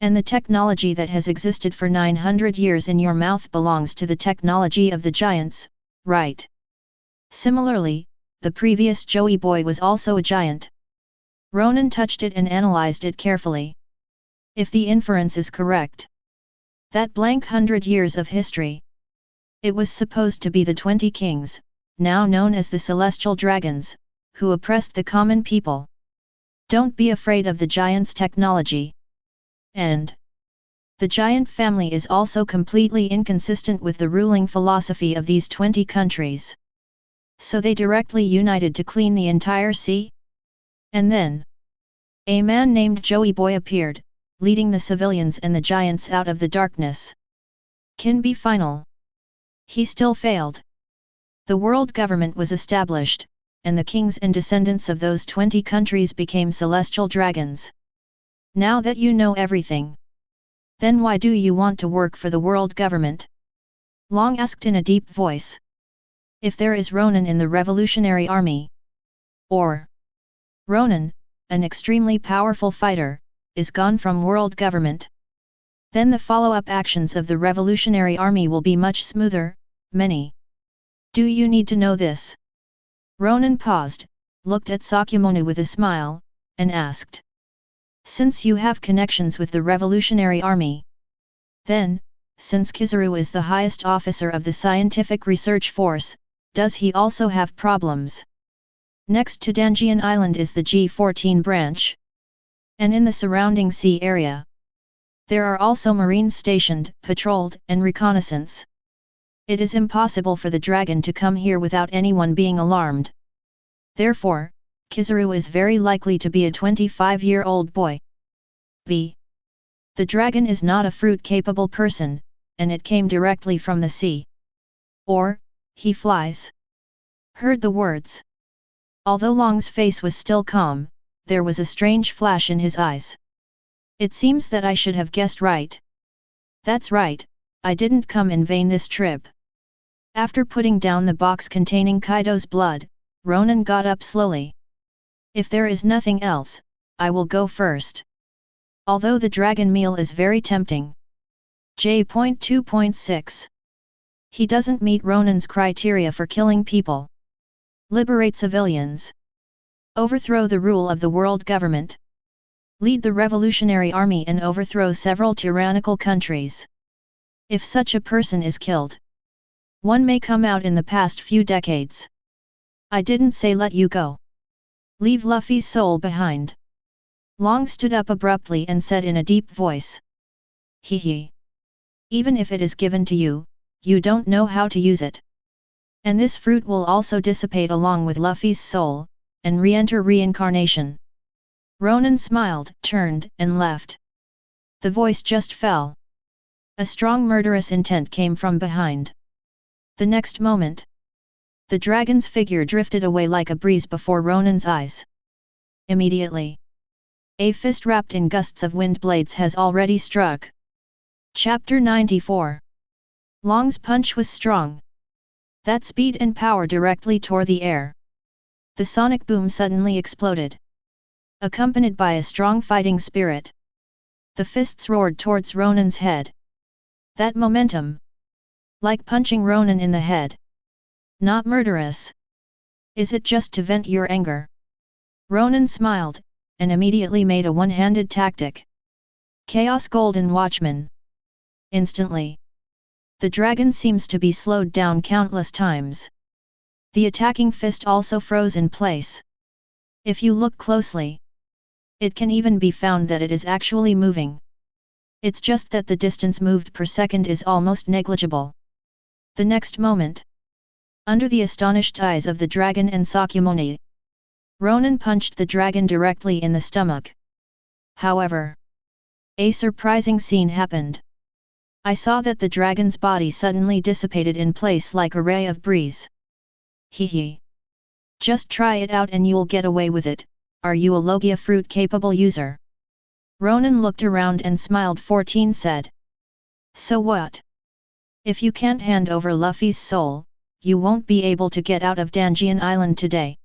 And the technology that has existed for 900 years in your mouth belongs to the technology of the giants, right? Similarly, the previous Joey Boy was also a giant. Ronan touched it and analyzed it carefully. If the inference is correct. That blank 100 years of history. It was supposed to be the 20 kings, now known as the Celestial Dragons, who oppressed the common people. Don't be afraid of the giants' technology. And the giant family is also completely inconsistent with the ruling philosophy of these 20 countries. So they directly united to clean the entire sea? And then a man named Joey Boy appeared, leading the civilians and the giants out of the darkness. Can be final. He still failed. The world government was established, and the kings and descendants of those 20 countries became celestial dragons. Now that you know everything, then why do you want to work for the world government? Long asked in a deep voice. If there is Ronan in the revolutionary army, or Ronan, an extremely powerful fighter, is gone from world government, then the follow-up actions of the revolutionary army will be much smoother. Many. Do you need to know this? Ronan paused, looked at Sakyamuni with a smile, and asked. Since you have connections with the revolutionary army, then, since Kizaru is the highest officer of the scientific research force, does he also have problems? Next to Danjian Island is the G14 branch. And in the surrounding sea area, there are also marines stationed, patrolled, and reconnaissance. It is impossible for the dragon to come here without anyone being alarmed. Therefore, Kizaru is very likely to be a 25-year-old boy. B. The dragon is not a fruit-capable person, and it came directly from the sea. Or, he flies. Heard the words. Although Long's face was still calm, there was a strange flash in his eyes. It seems that I should have guessed right. That's right, I didn't come in vain this trip. After putting down the box containing Kaido's blood, Ronan got up slowly. If there is nothing else, I will go first. Although the dragon meal is very tempting. J.2.6. He doesn't meet Ronan's criteria for killing people. Liberate civilians. Overthrow the rule of the world government. Lead the revolutionary army and overthrow several tyrannical countries. If such a person is killed, one may come out in the past few decades. I didn't say let you go. Leave Luffy's soul behind. Long stood up abruptly and said in a deep voice. Hee. Even if it is given to you, you don't know how to use it. And this fruit will also dissipate along with Luffy's soul, and re-enter reincarnation. Ronan smiled, turned, and left. The voice just fell. A strong murderous intent came from behind. The next moment, the dragon's figure drifted away like a breeze before Ronan's eyes. Immediately, a fist wrapped in gusts of wind blades has already struck. Chapter 94. Long's punch was strong. That speed and power directly tore the air. The sonic boom suddenly exploded, accompanied by a strong fighting spirit. The fists roared towards Ronan's head. That momentum, like punching Ronan in the head. Not murderous. Is it just to vent your anger? Ronan smiled, and immediately made a one-handed tactic. Chaos Golden Watchman. Instantly, the dragon seems to be slowed down countless times. The attacking fist also froze in place. If you look closely, it can even be found that it is actually moving. It's just that the distance moved per second is almost negligible. The next moment, under the astonished eyes of the dragon and Sakyamuni, Ronan punched the dragon directly in the stomach. However, a surprising scene happened. I saw that the dragon's body suddenly dissipated in place like a ray of breeze. Hee. Just try it out and you'll get away with it. Are you a Logia fruit-capable user? Ronan looked around and smiled. 14 said. So what? If you can't hand over Luffy's soul, you won't be able to get out of Danjian Island today.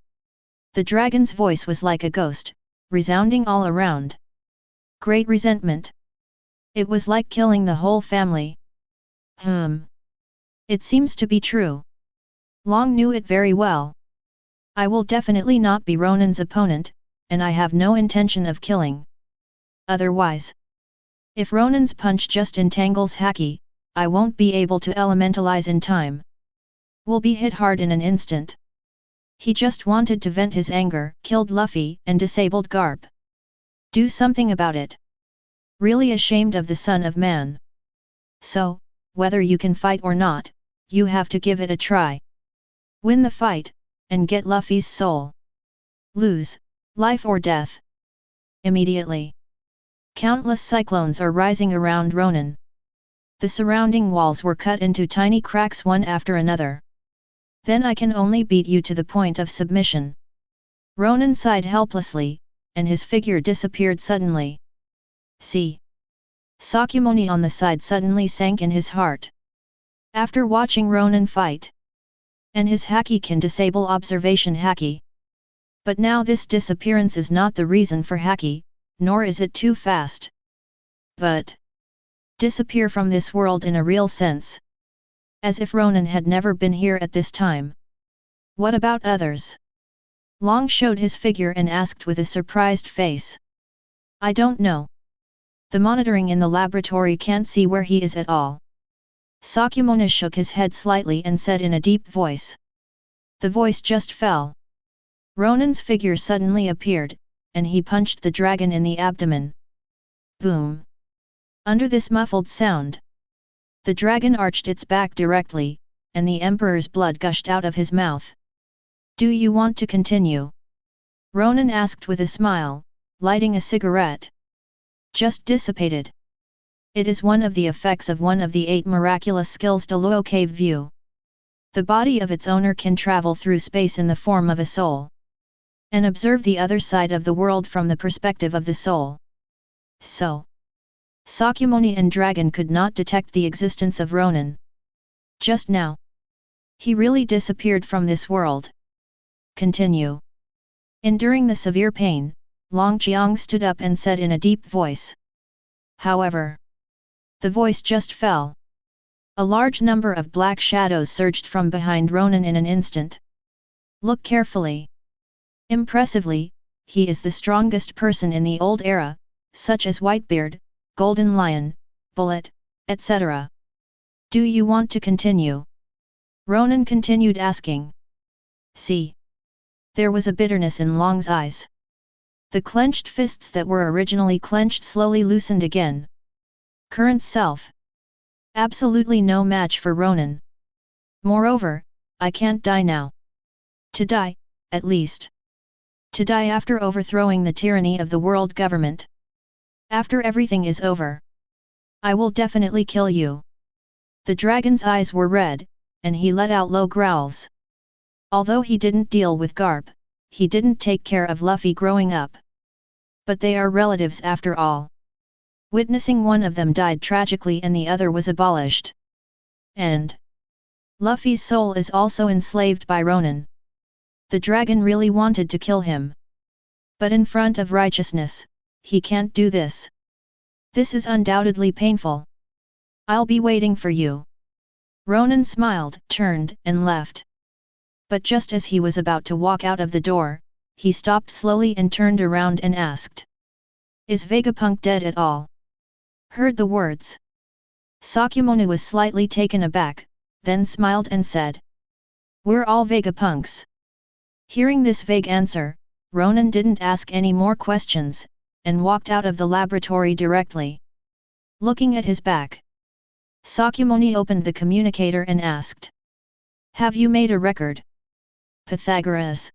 The dragon's voice was like a ghost, resounding all around. Great resentment. It was like killing the whole family. It seems to be true. Long knew it very well. I will definitely not be Ronan's opponent, and I have no intention of killing. Otherwise, if Ronan's punch just entangles Haki, I won't be able to elementalize in time. Will be hit hard in an instant. He just wanted to vent his anger, killed Luffy, and disabled Garp. Do something about it. Really ashamed of the son of man. So, whether you can fight or not, you have to give it a try. Win the fight, and get Luffy's soul. Lose, life or death. Immediately, countless cyclones are rising around Ronan. The surrounding walls were cut into tiny cracks one after another. Then I can only beat you to the point of submission. Ronan sighed helplessly, and his figure disappeared suddenly. See. Sakyamuni on the side suddenly sank in his heart. After watching Ronan fight, and his haki can disable observation haki. But now this disappearance is not the reason for haki, nor is it too fast. But disappear from this world in a real sense. As if Ronan had never been here at this time. What about others? Long showed his figure and asked with a surprised face. I don't know. The monitoring in the laboratory can't see where he is at all. Sakyamuni shook his head slightly and said in a deep voice. The voice just fell. Ronan's figure suddenly appeared, and he punched the dragon in the abdomen. Boom! Under this muffled sound, the dragon arched its back directly, and the emperor's blood gushed out of his mouth. Do you want to continue? Ronan asked with a smile, lighting a cigarette. Just dissipated. It is one of the effects of one of the 8 miraculous skills de Luo Cave View. The body of its owner can travel through space in the form of a soul, and observe the other side of the world from the perspective of the soul. So, Sakyamuni and Dragon could not detect the existence of Ronan. Just now, he really disappeared from this world. Continue. Enduring the severe pain, Long Qiang stood up and said in a deep voice. However, the voice just fell. A large number of black shadows surged from behind Ronan in an instant. Look carefully. Impressively, he is the strongest person in the old era, such as Whitebeard, Golden Lion, Bullet, etc. Do you want to continue? Ronan continued asking. See. There was a bitterness in Long's eyes. The clenched fists that were originally clenched slowly loosened again. Current self. Absolutely no match for Ronan. Moreover, I can't die now. To die, at least. To die after overthrowing the tyranny of the world government. After everything is over. I will definitely kill you. The dragon's eyes were red, and he let out low growls. Although he didn't deal with Garp, he didn't take care of Luffy growing up. But they are relatives after all. Witnessing one of them died tragically and the other was abolished. And Luffy's soul is also enslaved by Ronan. The dragon really wanted to kill him. But in front of righteousness, he can't do this. This is undoubtedly painful. I'll be waiting for you. Ronan smiled, turned, and left. But just as he was about to walk out of the door, he stopped slowly and turned around and asked. Is Vegapunk dead at all? Heard the words. Sakyamuni was slightly taken aback, then smiled and said. We're all Vegapunks. Hearing this vague answer, Ronan didn't ask any more questions, and walked out of the laboratory directly. Looking at his back, Sakyamuni opened the communicator and asked. Have you made a record? Pythagoras.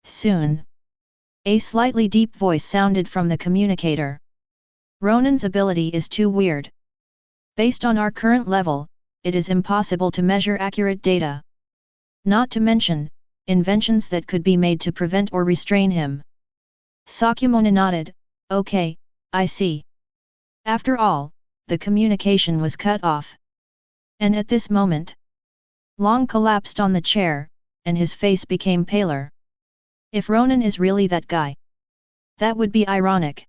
Soon. A slightly deep voice sounded from the communicator. Ronan's ability is too weird. Based on our current level, it is impossible to measure accurate data. Not to mention, inventions that could be made to prevent or restrain him. Sakyamuni nodded, okay, I see. After all, the communication was cut off. And at this moment, Long collapsed on the chair, and his face became paler. If Ronan is really that guy, that would be ironic.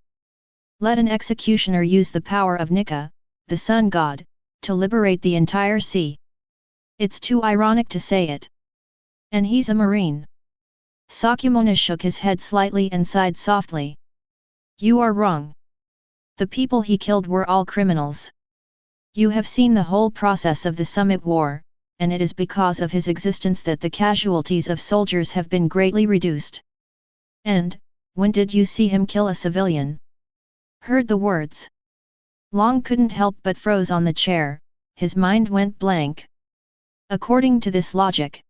Let an executioner use the power of Nika, the sun god, to liberate the entire sea. It's too ironic to say it. And he's a marine. Sakyamuni shook his head slightly and sighed softly. You are wrong. The people he killed were all criminals. You have seen the whole process of the Summit War, and it is because of his existence that the casualties of soldiers have been greatly reduced. And, when did you see him kill a civilian? Heard the words. Long couldn't help but froze on the chair, his mind went blank. According to this logic,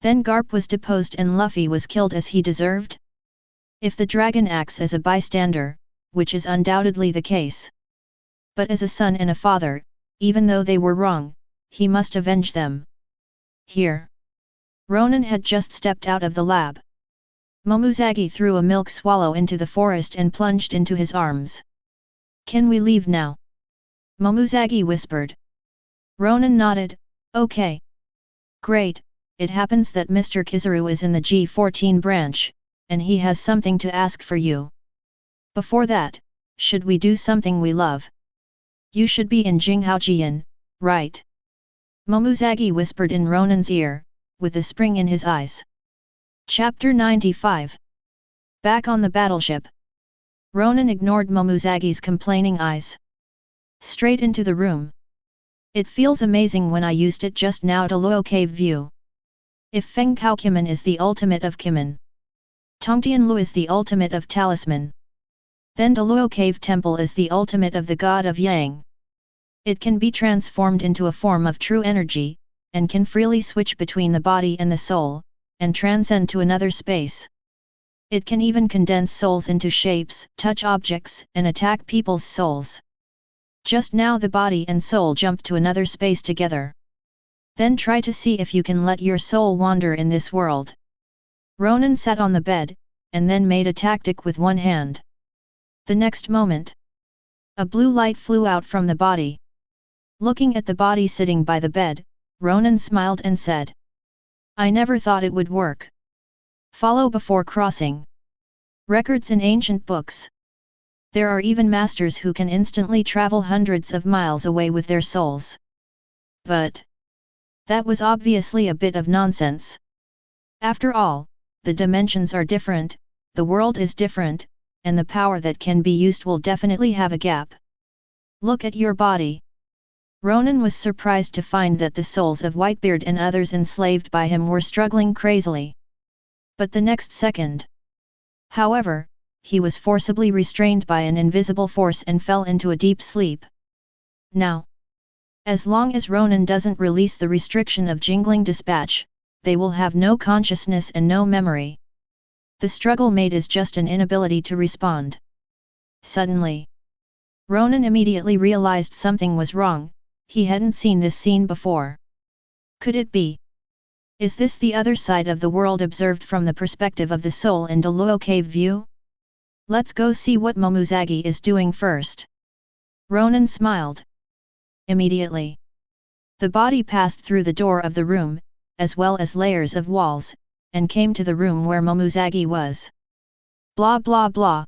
then Garp was deposed and Luffy was killed as he deserved? If the dragon acts as a bystander, which is undoubtedly the case. But as a son and a father, even though they were wrong, he must avenge them. Here. Ronan had just stepped out of the lab. Momuzagi threw a milk swallow into the forest and plunged into his arms. Can we leave now? Momuzagi whispered. Ronan nodded, okay. Great, it happens that Mr. Kizaru is in the G14 branch, and he has something to ask for you. Before that, should we do something we love? You should be in Jinghaojian, right? Momuzagi whispered in Ronan's ear, with a spring in his eyes. Chapter 95. Back on the battleship. Ronan ignored Momuzagi's complaining eyes. Straight into the room. It feels amazing when I used it just now to Luo Cave view. If Feng Kao Kimen is the ultimate of Kimen, Tongtian Lu is the ultimate of Talisman, then the Luo Cave Temple is the ultimate of the god of Yang. It can be transformed into a form of true energy, and can freely switch between the body and the soul, and transcend to another space. It can even condense souls into shapes, touch objects, and attack people's souls. Just now the body and soul jump to another space together. Then try to see if you can let your soul wander in this world. Ronan sat on the bed, and then made a tactic with one hand. The next moment, a blue light flew out from the body. Looking at the body sitting by the bed, Ronan smiled and said, I never thought it would work. Follow before crossing. Records in ancient books. There are even masters who can instantly travel hundreds of miles away with their souls. But that was obviously a bit of nonsense. After all, the dimensions are different, the world is different, and the power that can be used will definitely have a gap. Look at your body. Ronan was surprised to find that the souls of Whitebeard and others enslaved by him were struggling crazily. But the next second, however, he was forcibly restrained by an invisible force and fell into a deep sleep. Now, as long as Ronan doesn't release the restriction of jingling dispatch, they will have no consciousness and no memory. The struggle made is just an inability to respond. Suddenly, Ronan immediately realized something was wrong. He hadn't seen this scene before. Could it be? Is this the other side of the world observed from the perspective of the soul in Luo Cave view? Let's go see what Momuzagi is doing first. Ronan smiled. Immediately, the body passed through the door of the room, as well as layers of walls, and came to the room where Momuzagi was. Blah blah blah.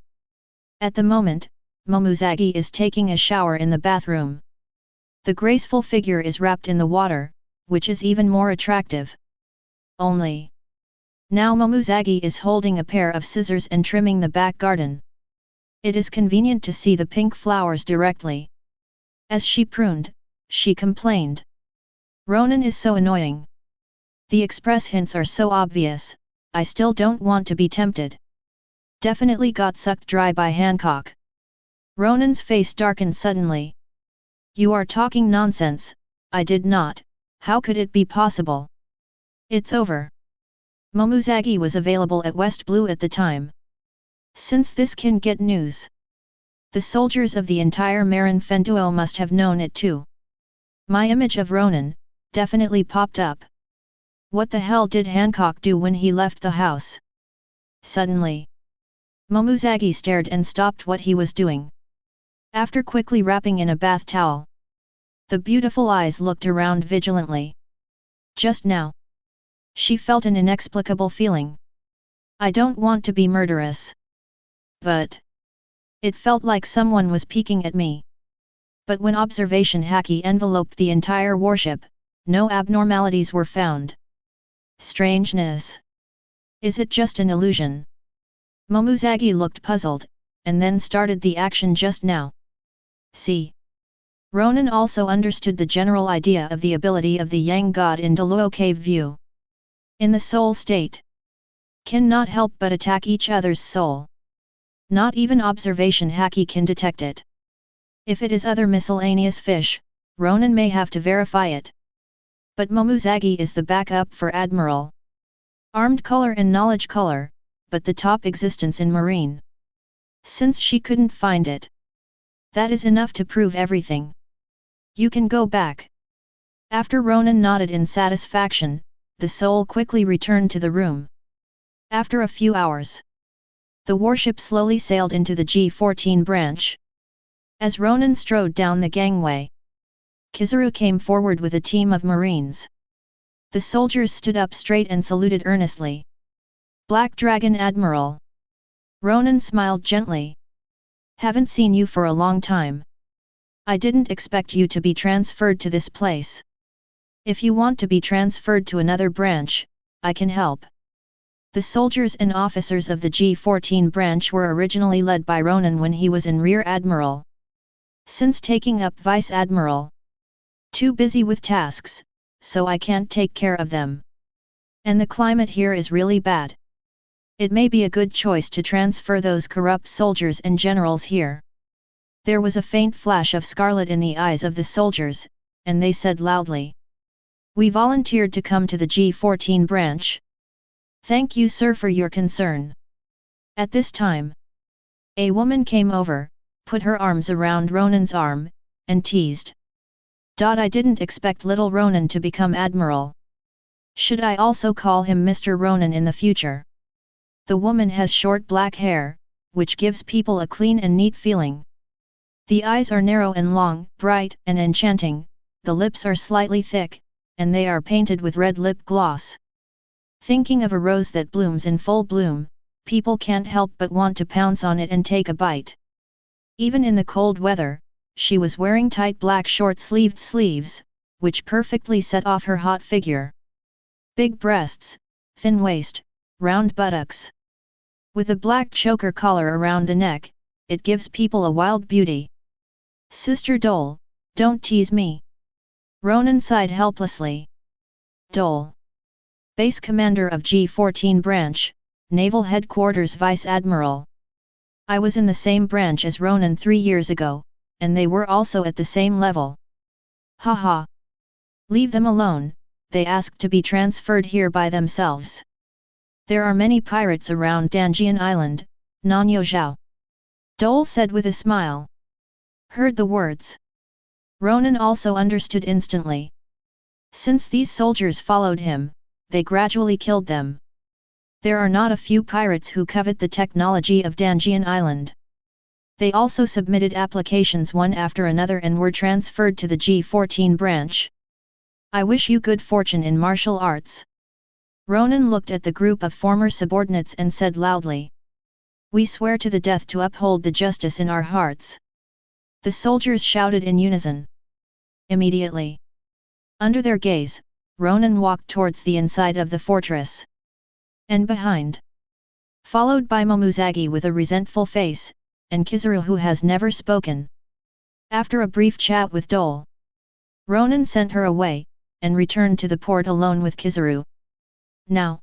At the moment, Momuzagi is taking a shower in the bathroom. The graceful figure is wrapped in the water, which is even more attractive. Only, now Momuzagi is holding a pair of scissors and trimming the back garden. It is convenient to see the pink flowers directly. As she pruned, she complained. Ronan is so annoying. The express hints are so obvious, I still don't want to be tempted. Definitely got sucked dry by Hancock. Ronan's face darkened suddenly. You are talking nonsense, I did not, how could it be possible? It's over. Momuzagi was available at West Blue at the time. Since this can get news, the soldiers of the entire Marin Fenduo must have known it too. My image of Ronan definitely popped up. What the hell did Hancock do when he left the house? Suddenly, Momuzagi stared and stopped what he was doing. After quickly wrapping in a bath towel, the beautiful eyes looked around vigilantly. Just now, she felt an inexplicable feeling. I don't want to be murderous. But it felt like someone was peeking at me. But when observation haki enveloped the entire warship, no abnormalities were found. Strangeness. Is it just an illusion? Momuzagi looked puzzled, and then started the action just now. See. Ronan also understood the general idea of the ability of the Yang god in Luo Cave view. In the soul state, cannot help but attack each other's soul. Not even observation haki can detect it. If it is other miscellaneous fish, Ronan may have to verify it. But Momuzagi is the backup for Admiral. Armed color and knowledge color, but the top existence in marine. Since she couldn't find it, that is enough to prove everything. You can go back. After Ronan nodded in satisfaction, the soul quickly returned to the room. After a few hours, the warship slowly sailed into the G-14 branch. As Ronan strode down the gangway, Kizaru came forward with a team of marines. The soldiers stood up straight and saluted earnestly. Black Dragon Admiral. Ronan smiled gently. Haven't seen you for a long time. I didn't expect you to be transferred to this place. If you want to be transferred to another branch, I can help. The soldiers and officers of the G-14 branch were originally led by Ronan when he was in Rear Admiral. Since taking up Vice Admiral, too busy with tasks, so I can't take care of them. And the climate here is really bad. It may be a good choice to transfer those corrupt soldiers and generals here. There was a faint flash of scarlet in the eyes of the soldiers, and they said loudly, "We volunteered to come to the G-14 branch. Thank you, sir, for your concern." At this time, a woman came over, put her arms around Ronan's arm, and teased. I didn't expect little Ronan to become Admiral. Should I also call him Mr. Ronan in the future? The woman has short black hair, which gives people a clean and neat feeling. The eyes are narrow and long, bright and enchanting, the lips are slightly thick, and they are painted with red lip gloss. Thinking of a rose that blooms in full bloom, people can't help but want to pounce on it and take a bite. Even in the cold weather, she was wearing tight black short-sleeved sleeves, which perfectly set off her hot figure. Big breasts, thin waist, round buttocks. With a black choker collar around the neck, it gives people a wild beauty. "Sister Dole, don't tease me." Ronan sighed helplessly. Dole. Base Commander of G-14 Branch, Naval Headquarters Vice Admiral. I was in the same branch as Ronan 3 years ago, and they were also at the same level. Haha. Leave them alone, they asked to be transferred here by themselves. There are many pirates around Danjian Island, Nanyo Zhao. Dole said with a smile. Heard the words. Ronan also understood instantly. Since these soldiers followed him, they gradually killed them. There are not a few pirates who covet the technology of Danjian Island. They also submitted applications one after another and were transferred to the G-14 branch. I wish you good fortune in martial arts. Ronan looked at the group of former subordinates and said loudly. We swear to the death to uphold the justice in our hearts. The soldiers shouted in unison. Immediately, under their gaze, Ronan walked towards the inside of the fortress. And behind, followed by Momuzagi with a resentful face, and Kizaru who has never spoken. After a brief chat with Dole, Ronan sent her away, and returned to the port alone with Kizaru. Now,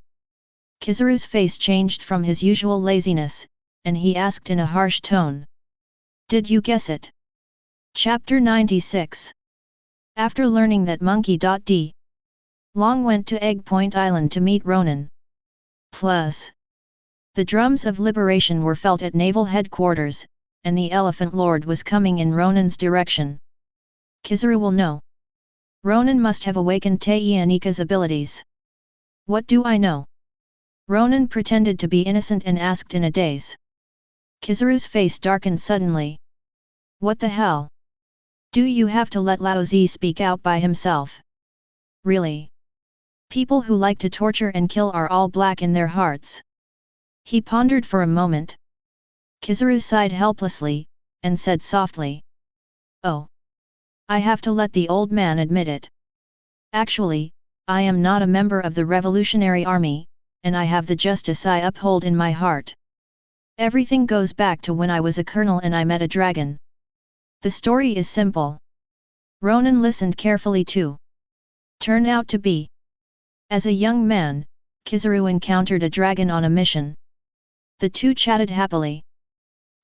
Kizaru's face changed from his usual laziness, and he asked in a harsh tone. Did you guess it? Chapter 96. After learning that Monkey.D. Long went to Egg Point Island to meet Ronan. Plus, the drums of liberation were felt at Naval Headquarters, and the Elephant Lord was coming in Ronan's direction. Kizaru will know. Ronan must have awakened Tei Anika's abilities. What do I know? Ronan pretended to be innocent and asked in a daze. Kizaru's face darkened suddenly. What the hell? Do you have to let Laozi speak out by himself? Really? People who like to torture and kill are all black in their hearts. He pondered for a moment. Kizaru sighed helplessly, and said softly. Oh. I have to let the old man admit it. Actually, I am not a member of the Revolutionary Army, and I have the justice I uphold in my heart. Everything goes back to when I was a colonel and I met a dragon. The story is simple. Ronan listened carefully too. Turned out to be. As a young man, Kizaru encountered a dragon on a mission. The two chatted happily.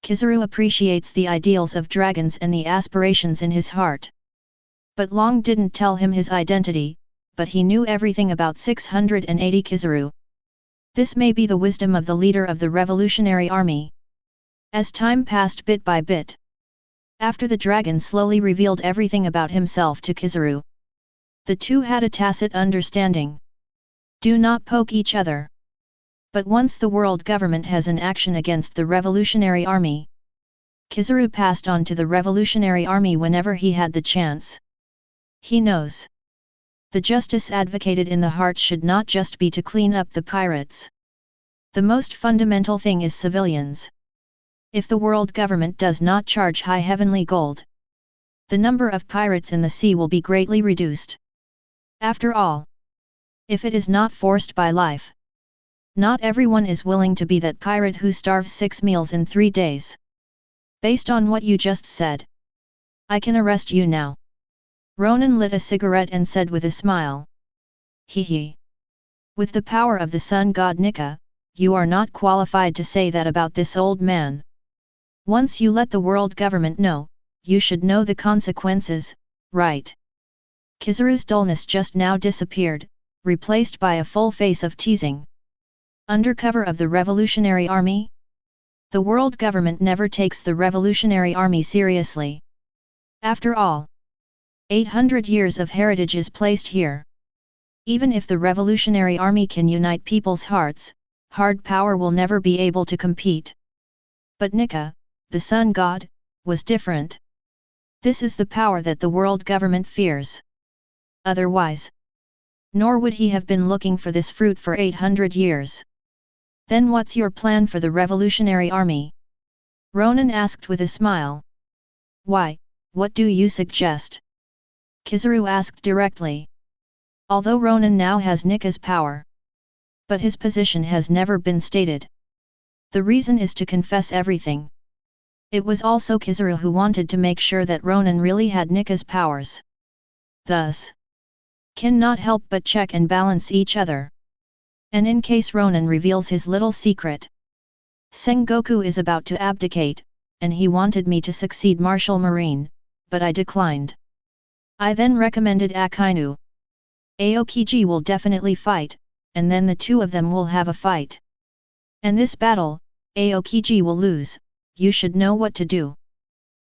Kizaru appreciates the ideals of dragons and the aspirations in his heart. But Long didn't tell him his identity, but he knew everything about 680 Kizaru. This may be the wisdom of the leader of the Revolutionary Army. As time passed bit by bit, After the dragon slowly revealed everything about himself to Kizaru, the two had a tacit understanding. Do not poke each other. But once the world government has an action against the revolutionary army, Kizaru passed on to the revolutionary army whenever he had the chance. He knows. The justice advocated in the heart should not just be to clean up the pirates. The most fundamental thing is civilians. If the world government does not charge high heavenly gold, the number of pirates in the sea will be greatly reduced. After all, if it is not forced by life, not everyone is willing to be that pirate who starves 6 meals in 3 days. Based on what you just said, I can arrest you now. Ronan lit a cigarette and said with a smile. Hee. With the power of the sun god Nika, you are not qualified to say that about this old man. Once you let the world government know, you should know the consequences, right? Kizaru's dullness just now disappeared, replaced by a full face of teasing. Under cover of the revolutionary army? The world government never takes the revolutionary army seriously. After all, 800 years of heritage is placed here. Even if the revolutionary army can unite people's hearts, hard power will never be able to compete. But Nika, the sun god, was different. This is the power that the world government fears. Otherwise, nor would he have been looking for this fruit for 800 years. Then what's your plan for the revolutionary army? Ronan asked with a smile. Why, what do you suggest? Kizaru asked directly. Although Ronan now has Nika's power, but his position has never been stated. The reason is to confess everything. It was also Kizaru who wanted to make sure that Ronan really had Nika's powers. Thus, cannot help but check and balance each other. And in case Ronan reveals his little secret, Sengoku is about to abdicate, and he wanted me to succeed Marshal Marine, but I declined. I then recommended Akainu. Aokiji will definitely fight, and then the two of them will have a fight. And this battle, Aokiji will lose, you should know what to do.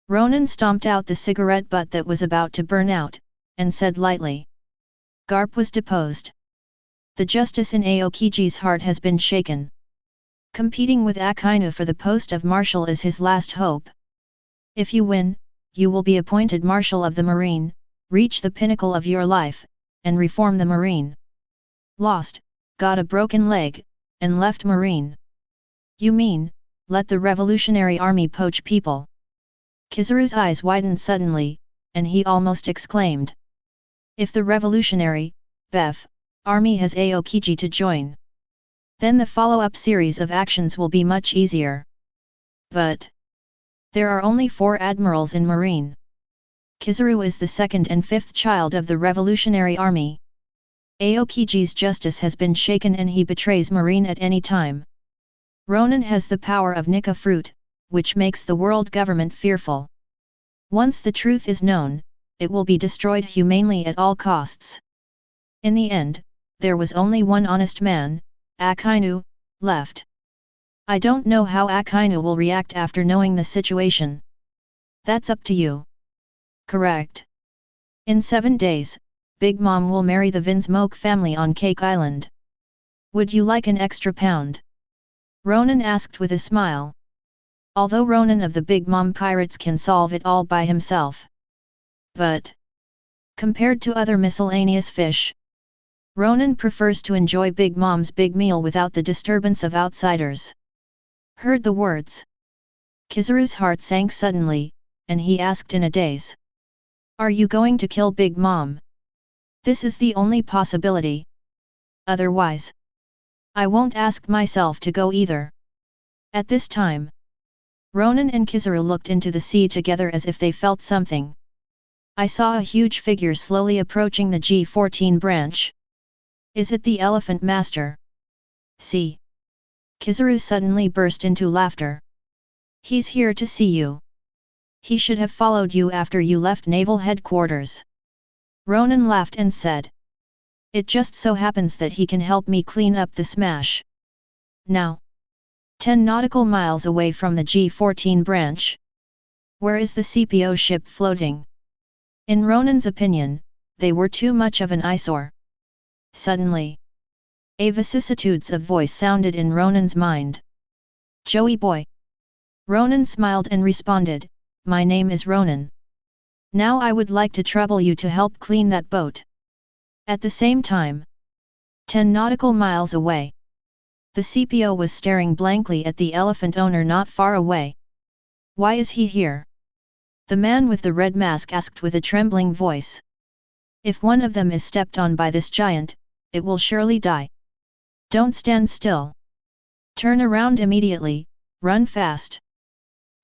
Ronan stomped out the cigarette butt that was about to burn out, and said lightly. Garp was deposed. The justice in Aokiji's heart has been shaken. Competing with Akainu for the post of Marshal is his last hope. If you win, you will be appointed Marshal of the Marine, reach the pinnacle of your life, and reform the Marine. Lost, got a broken leg, and left Marine. You mean, let the revolutionary army poach people? Kizaru's eyes widened suddenly, and he almost exclaimed. If the revolutionary, Bef, army has Aokiji to join, then the follow-up series of actions will be much easier. But there are only 4 admirals in Marine. Kizaru is the 2nd and 5th child of the revolutionary army. Aokiji's justice has been shaken and he betrays Marine at any time. Ronan has the power of Nika fruit, which makes the world government fearful. Once the truth is known, it will be destroyed humanely at all costs. In the end, there was only one honest man, Akainu, left. I don't know how Akainu will react after knowing the situation. That's up to you. Correct. In 7 days, Big Mom will marry the Vinsmoke family on Cake Island. Would you like an extra pound? Ronan asked with a smile. Although Ronan of the Big Mom Pirates can solve it all by himself. But compared to other miscellaneous fish, Ronan prefers to enjoy Big Mom's big meal without the disturbance of outsiders. Heard the words. Kizaru's heart sank suddenly, and he asked in a daze. Are you going to kill Big Mom? This is the only possibility. Otherwise, I won't ask myself to go either. At this time, Ronan and Kizaru looked into the sea together as if they felt something. I saw a huge figure slowly approaching the G14 branch. Is it the Elephant Master? See. Kizaru suddenly burst into laughter. He's here to see you. He should have followed you after you left Naval Headquarters. Ronan laughed and said. It just so happens that he can help me clean up the smash. Now, 10 nautical miles away from the G14 branch. Where is the CPO ship floating? In Ronan's opinion, they were too much of an eyesore. Suddenly, a vicissitudes of voice sounded in Ronan's mind. Joey boy. Ronan smiled and responded, my name is Ronan. Now I would like to trouble you to help clean that boat. At the same time, 10 nautical miles away, the CPO was staring blankly at the elephant owner not far away. Why is he here? The man with the red mask asked with a trembling voice. If one of them is stepped on by this giant, it will surely die. Don't stand still. Turn around immediately, run fast.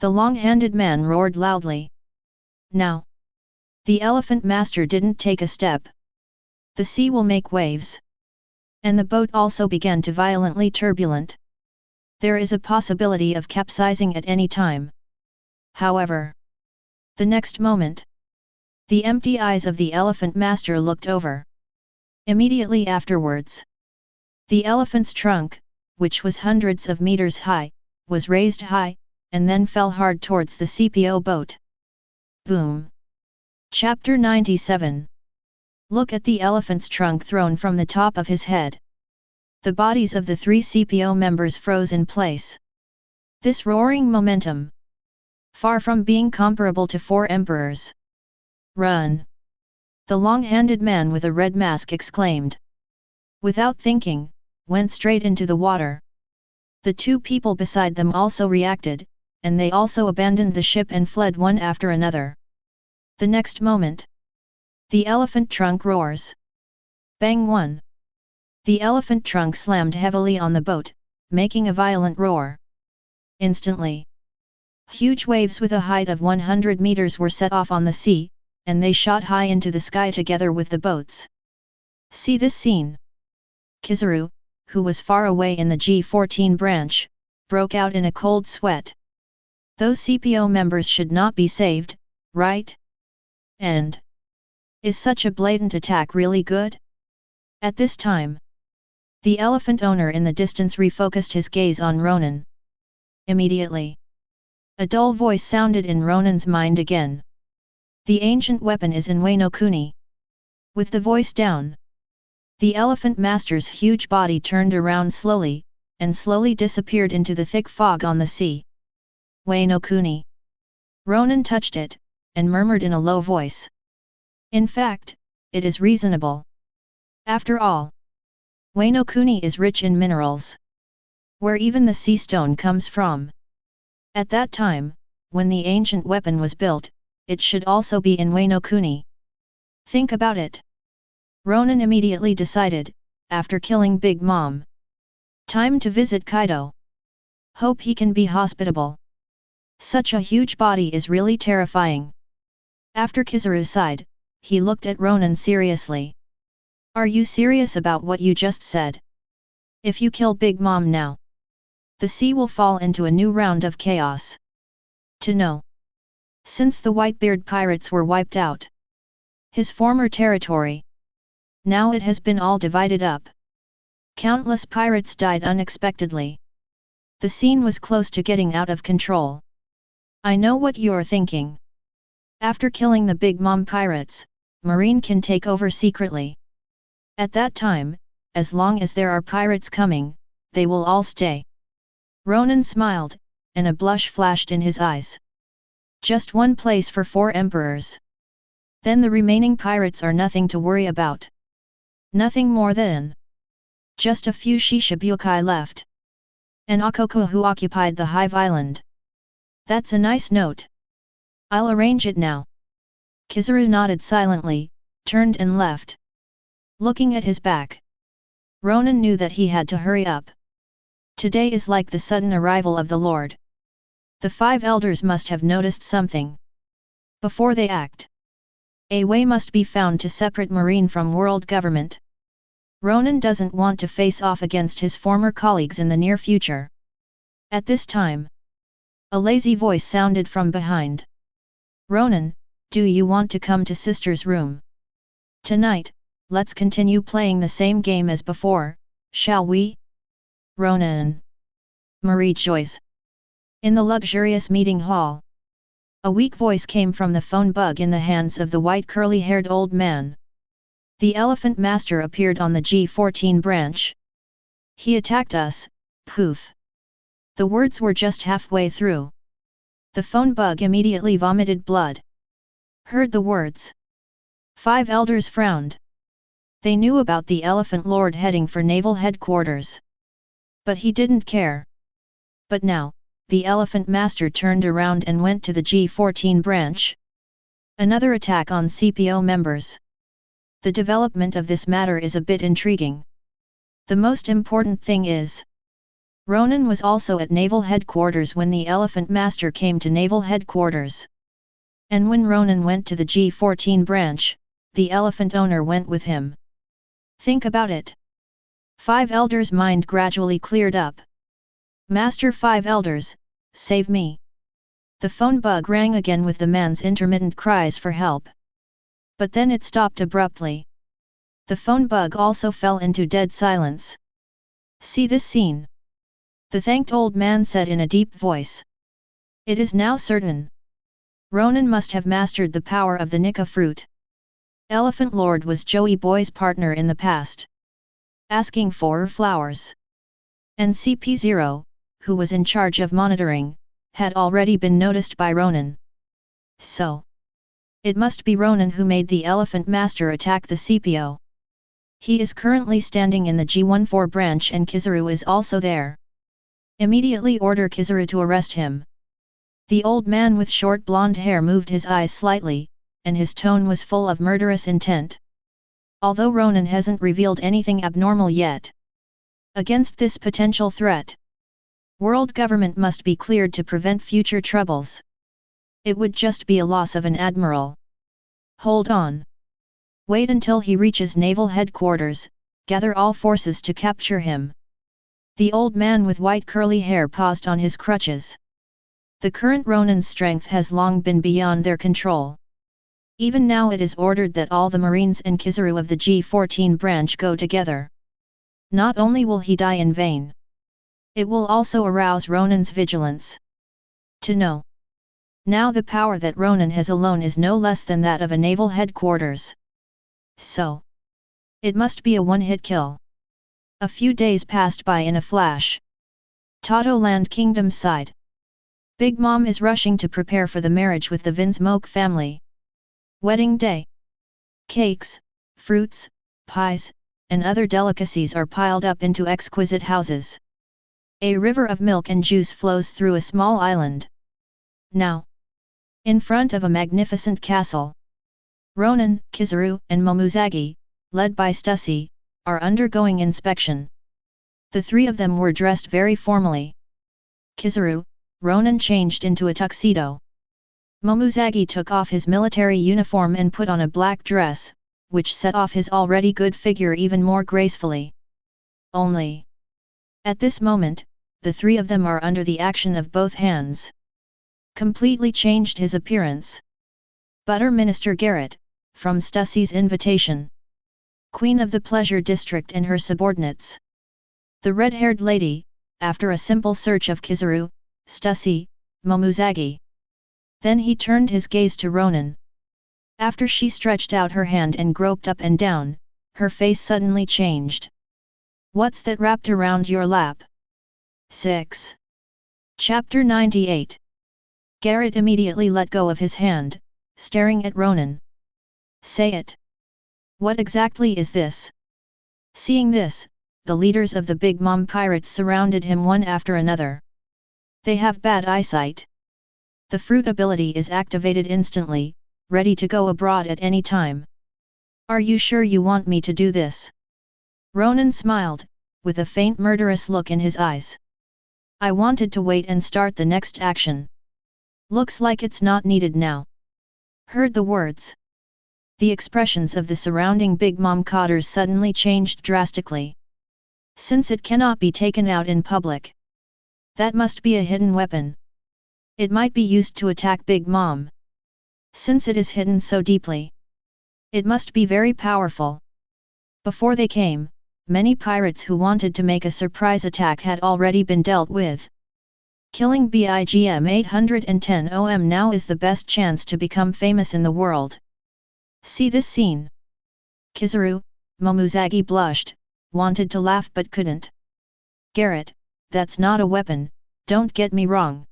The long-handed man roared loudly. Now. The elephant master didn't take a step. The sea will make waves. And the boat also began to violently turbulent. There is a possibility of capsizing at any time. However, the next moment, the empty eyes of the elephant master looked over. Immediately afterwards, the elephant's trunk, which was hundreds of meters high, was raised high, and then fell hard towards the CPO boat. Boom! Chapter 97. Look at the elephant's trunk thrown from the top of his head. The bodies of the 3 CPO members froze in place. This roaring momentum, far from being comparable to 4 emperors. Run! The long-handed man with a red mask exclaimed. Without thinking, went straight into the water. The 2 people beside them also reacted, and they also abandoned the ship and fled one after another. The next moment, the elephant trunk roars. Bang 1. The elephant trunk slammed heavily on the boat, making a violent roar. Instantly, huge waves with a height of 100 meters were set off on the sea, and they shot high into the sky together with the boats. See this scene. Kizaru, who was far away in the G14 branch, broke out in a cold sweat. Those CPO members should not be saved, right? And is such a blatant attack really good? At this time, the elephant owner in the distance refocused his gaze on Ronan. Immediately, a dull voice sounded in Ronan's mind again. The ancient weapon is in Wano Kuni. With the voice down, the elephant master's huge body turned around slowly, and slowly disappeared into the thick fog on the sea. Wano Kuni. Ronan touched it, and murmured in a low voice. In fact, it is reasonable. After all, Wano Kuni is rich in minerals, where even the sea stone comes from. At that time, when the ancient weapon was built, it should also be in Wano Kuni. Think about it. Ronan immediately decided, after killing Big Mom. Time to visit Kaido. Hope he can be hospitable. Such a huge body is really terrifying. After Kizaru sighed, he looked at Ronan seriously. Are you serious about what you just said? If you kill Big Mom now, the sea will fall into a new round of chaos. To know. Since the Whitebeard Pirates were wiped out, his former territory, now it has been all divided up. Countless pirates died unexpectedly. The scene was close to getting out of control. I know what you're thinking. After killing the Big Mom pirates, Marine can take over secretly. At that time, as long as there are pirates coming, they will all stay. Ronan smiled, and a blush flashed in his eyes. Just one place for 4 emperors. Then the remaining pirates are nothing to worry about. Nothing more than just a few Shishibukai left. And Akoku who occupied the Hive Island. That's a nice note. I'll arrange it now. Kizaru nodded silently, turned and left. Looking at his back, Ronan knew that he had to hurry up. Today is like the sudden arrival of the Lord. The 5 elders must have noticed something. Before they act, a way must be found to separate Marine from world government. Ronan doesn't want to face off against his former colleagues in the near future. At this time, a lazy voice sounded from behind. Ronan, do you want to come to sister's room? Tonight, let's continue playing the same game as before, shall we? Ronan. Marie Joyce. In the luxurious meeting hall. A weak voice came from the phone bug in the hands of the white curly-haired old man. The elephant master appeared on the G14 branch. He attacked us, poof. The words were just halfway through. The phone bug immediately vomited blood. Heard the words. 5 elders frowned. They knew about the Elephant Lord heading for Naval Headquarters. But he didn't care. But now, the Elephant Master turned around and went to the G14 branch. Another attack on CPO members. The development of this matter is a bit intriguing. The most important thing is, Ronan was also at Naval Headquarters when the Elephant Master came to Naval Headquarters. And when Ronan went to the G14 branch, the elephant owner went with him. Think about it. 5 elders' mind gradually cleared up. Master 5 elders, save me. The phone bug rang again with the man's intermittent cries for help. But then it stopped abruptly. The phone bug also fell into dead silence. See this scene? The thanked old man said in a deep voice. It is now certain. Ronan must have mastered the power of the Nika fruit. Elephant Lord was Joey Boy's partner in the past. Asking for flowers. And CP0, who was in charge of monitoring, had already been noticed by Ronan. So, it must be Ronan who made the Elephant Master attack the CPO. He is currently standing in the G14 branch and Kizaru is also there. Immediately order Kizaru to arrest him. The old man with short blonde hair moved his eyes slightly, and his tone was full of murderous intent. Although Ronan hasn't revealed anything abnormal yet. Against this potential threat, world government must be cleared to prevent future troubles. It would just be a loss of an admiral. Hold on. Wait until he reaches Naval Headquarters, gather all forces to capture him. The old man with white curly hair paused on his crutches. The current Ronan's strength has long been beyond their control. Even now it is ordered that all the Marines and Kizaru of the G14 branch go together. Not only will he die in vain, it will also arouse Ronan's vigilance. To know. Now the power that Ronan has alone is no less than that of a naval headquarters. So, it must be a one-hit kill. A few days passed by in a flash. Tato Land Kingdom side. Big Mom is rushing to prepare for the marriage with the Vinsmoke family. Wedding day. Cakes, fruits, pies, and other delicacies are piled up into exquisite houses. A river of milk and juice flows through a small island. Now, in front of a magnificent castle, Ronan, Kizaru, and Momuzagi, led by Stussy, are undergoing inspection. The 3 of them were dressed very formally. Kizaru, Ronan changed into a tuxedo. Momuzagi took off his military uniform and put on a black dress, which set off his already good figure even more gracefully. Only, at this moment, the 3 of them are under the action of both hands. Completely changed his appearance. Butter Minister Garrett, from Stussy's invitation. Queen of the Pleasure District and her subordinates. The red-haired lady, after a simple search of Kizaru, Stussy, Momuzagi. Then he turned his gaze to Ronan. After she stretched out her hand and groped up and down, her face suddenly changed. What's that wrapped around your lap? 6. Chapter 98. Garrett immediately let go of his hand, staring at Ronan. Say it. What exactly is this? Seeing this, the leaders of the Big Mom Pirates surrounded him one after another. They have bad eyesight. The fruit ability is activated instantly, ready to go abroad at any time. Are you sure you want me to do this? Ronan smiled, with a faint murderous look in his eyes. I wanted to wait and start the next action. Looks like it's not needed now. Heard the words. The expressions of the surrounding Big Mom cotters suddenly changed drastically. Since it cannot be taken out in public, that must be a hidden weapon. It might be used to attack Big Mom. Since it is hidden so deeply, it must be very powerful. Before they came, many pirates who wanted to make a surprise attack had already been dealt with. Killing BIGM 810 OM now is the best chance to become famous in the world. See this scene. Kizaru, Momuzagi blushed, wanted to laugh but couldn't. Garrett, that's not a weapon, don't get me wrong.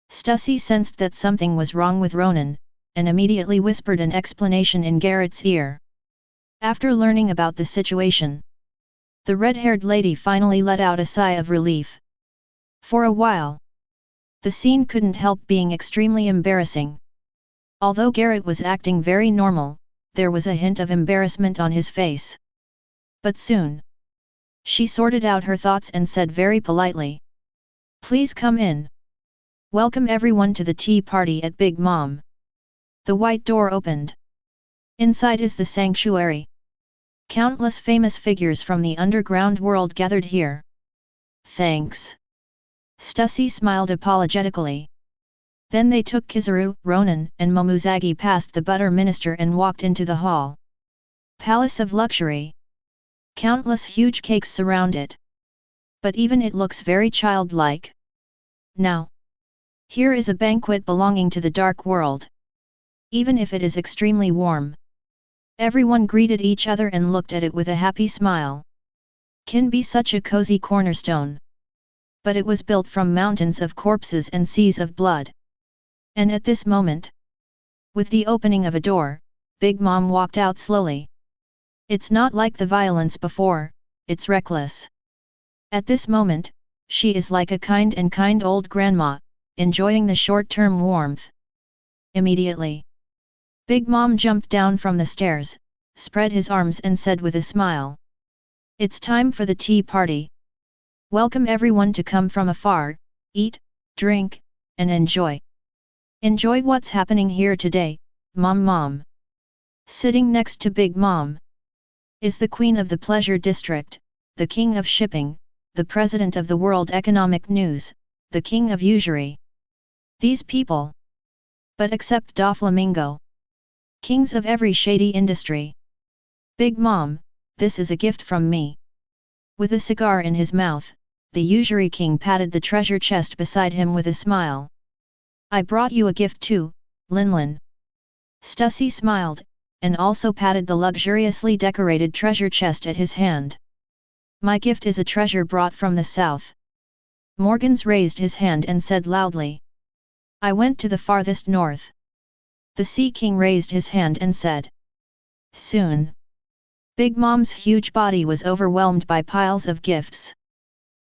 Stussy sensed that something was wrong with Ronan, and immediately whispered an explanation in Garrett's ear. After learning about the situation, the red-haired lady finally let out a sigh of relief. For a while, the scene couldn't help being extremely embarrassing. Although Garrett was acting very normal, there was a hint of embarrassment on his face. But soon, she sorted out her thoughts and said very politely, "Please come in. Welcome everyone to the tea party at Big Mom." The white door opened. Inside is the sanctuary. Countless famous figures from the underground world gathered here. Thanks. Stussy smiled apologetically. Then they took Kizaru, Ronan, and Momuzagi past the butter minister and walked into the hall. Palace of luxury. Countless huge cakes surround it. But even it looks very childlike. Now, here is a banquet belonging to the dark world. Even if it is extremely warm. Everyone greeted each other and looked at it with a happy smile. Can be such a cozy cornerstone. But it was built from mountains of corpses and seas of blood. And at this moment, with the opening of a door, Big Mom walked out slowly. It's not like the violence before, it's reckless. At this moment, she is like a kind old grandma, enjoying the short-term warmth. Immediately, Big Mom jumped down from the stairs, spread his arms and said with a smile, "It's time for the tea party. Welcome everyone to come from afar, eat, drink, and enjoy. Enjoy what's happening here today, Mom." Sitting next to Big Mom is the Queen of the Pleasure District, the King of Shipping, the President of the World Economic News, the King of Usury. These people, but except Doflamingo, kings of every shady industry. "Big Mom, this is a gift from me." With a cigar in his mouth, the usury king patted the treasure chest beside him with a smile. "I brought you a gift too, Linlin." Stussy smiled, and also patted the luxuriously decorated treasure chest at his hand. "My gift is a treasure brought from the south." Morgans raised his hand and said loudly, "I went to the farthest north." The Sea King raised his hand and said, "Soon." Big Mom's huge body was overwhelmed by piles of gifts.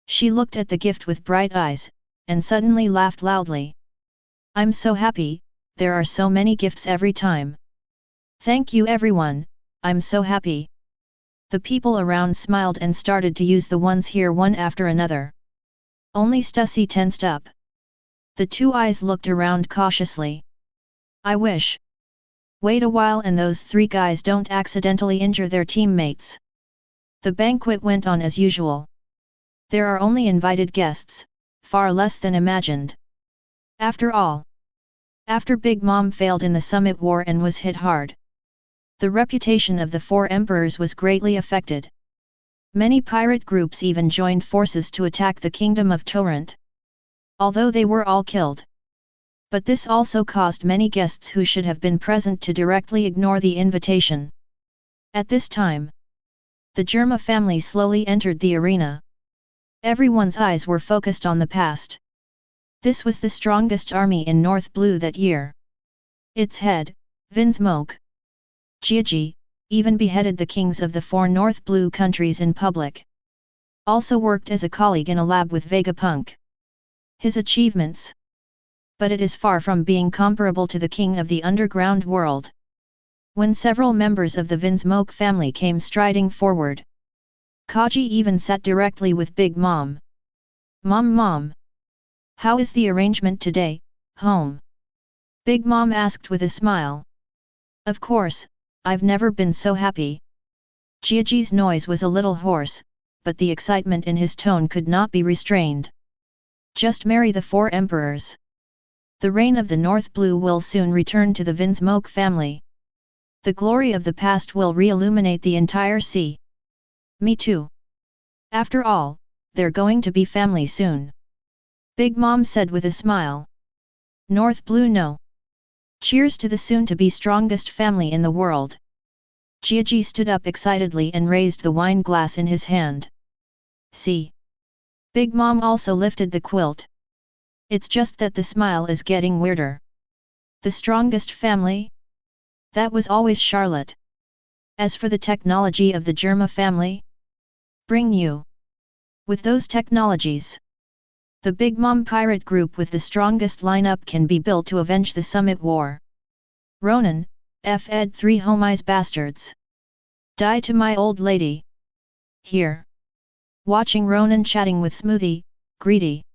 She looked at the gift with bright eyes, and suddenly laughed loudly. "I'm so happy, there are so many gifts every time. Thank you everyone, I'm so happy." The people around smiled and started to use the ones here one after another. Only Stussy tensed up. The two eyes looked around cautiously. "I wish. Wait a while and those three guys don't accidentally injure their teammates." The banquet went on as usual. There are only invited guests, far less than imagined. After all, after Big Mom failed in the Summit War and was hit hard, the reputation of the four emperors was greatly affected. Many pirate groups even joined forces to attack the kingdom of Torrent. Although they were all killed. But this also caused many guests who should have been present to directly ignore the invitation. At this time, the Germa family slowly entered the arena. Everyone's eyes were focused on the past. This was the strongest army in North Blue that year. Its head, Vinsmoke Jiaji, even beheaded the kings of the four North Blue countries in public. Also worked as a colleague in a lab with Vegapunk. His achievements. But it is far from being comparable to the king of the underground world. When several members of the Vinsmoke family came striding forward, Kaji even sat directly with Big Mom. Mom, how is the arrangement today, home?" Big Mom asked with a smile. "Of course, I've never been so happy." Jiaji's noise was a little hoarse, but the excitement in his tone could not be restrained. "Just marry the four emperors. The reign of the North Blue will soon return to the Vinsmoke family. The glory of the past will re-illuminate the entire sea. Me too. After all, they're going to be family soon." Big Mom said with a smile. North Blue no. Cheers to the soon-to-be strongest family in the world. Jiaji stood up excitedly and raised the wine glass in his hand. See. Big Mom also lifted the quilt. It's just that the smile is getting weirder. The strongest family? That was always Charlotte. As for the technology of the Germa family? Bring you. With those technologies, the Big Mom pirate group with the strongest lineup can be built to avenge the Summit War. Ronan, F-ed 3 homies bastards. Die to my old lady. Here. Watching Ronan chatting with Smoothie, greedy.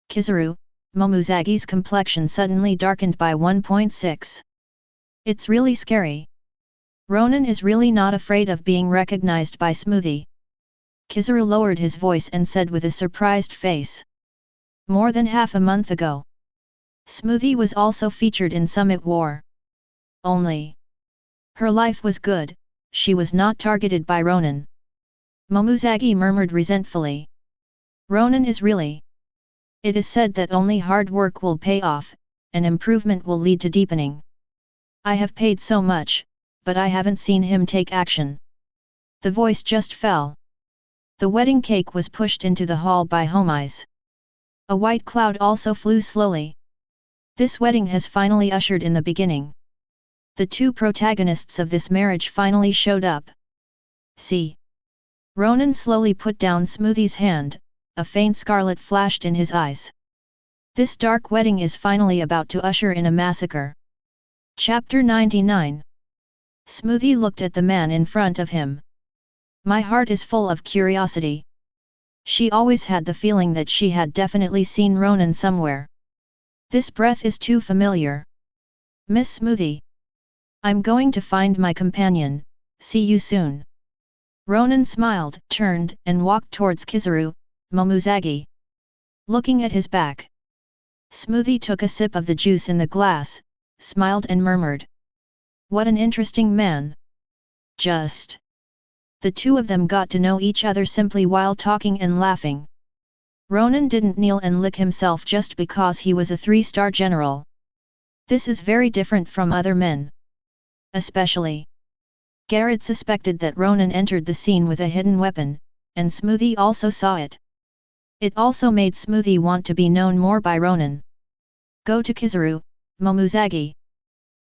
Kizaru, Momozagi's complexion suddenly darkened by 1.6. It's really scary. Ronan is really not afraid of being recognized by Smoothie. Kizaru lowered his voice and said with a surprised face. More than half a month ago. Smoothie was also featured in Summit War. Only. Her life was good, she was not targeted by Ronan. Momozagi murmured resentfully. Ronan is really. It is said that only hard work will pay off, and improvement will lead to deepening. I have paid so much, but I haven't seen him take action. The voice just fell. The wedding cake was pushed into the hall by homies. A white cloud also flew slowly. This wedding has finally ushered in the beginning. The two protagonists of this marriage finally showed up. See. Ronan slowly put down Smoothie's hand, a faint scarlet flashed in his eyes. This dark wedding is finally about to usher in a massacre. Chapter 99. Smoothie looked at the man in front of him. My heart is full of curiosity. She always had the feeling that she had definitely seen Ronan somewhere. This breath is too familiar. Miss Smoothie. I'm going to find my companion, see you soon. Ronan smiled, turned, and walked towards Kizaru, Momozagi. Looking at his back. Smoothie took a sip of the juice in the glass, smiled and murmured. What an interesting man. Just. The two of them got to know each other simply while talking and laughing. Ronan didn't kneel and lick himself just because he was a 3-star general. This is very different from other men. Especially. Garrett suspected that Ronan entered the scene with a hidden weapon, and Smoothie also saw it. It also made Smoothie want to be known more by Ronan. Go to Kizaru, Momozagi.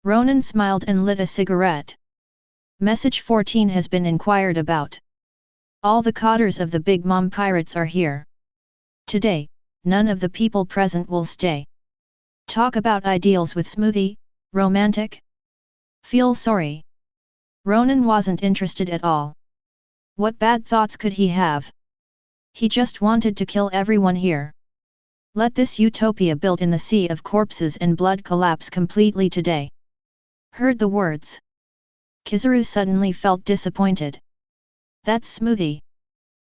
Ronan smiled and lit a cigarette. Message 14 has been inquired about. All the cotters of the Big Mom Pirates are here. Today, none of the people present will stay. Talk about ideals with Smoothie, romantic? Feel sorry. Ronan wasn't interested at all. What bad thoughts could he have? He just wanted to kill everyone here. Let this utopia built in the sea of corpses and blood collapse completely today. Heard the words. Kizaru suddenly felt disappointed. That's Smoothie.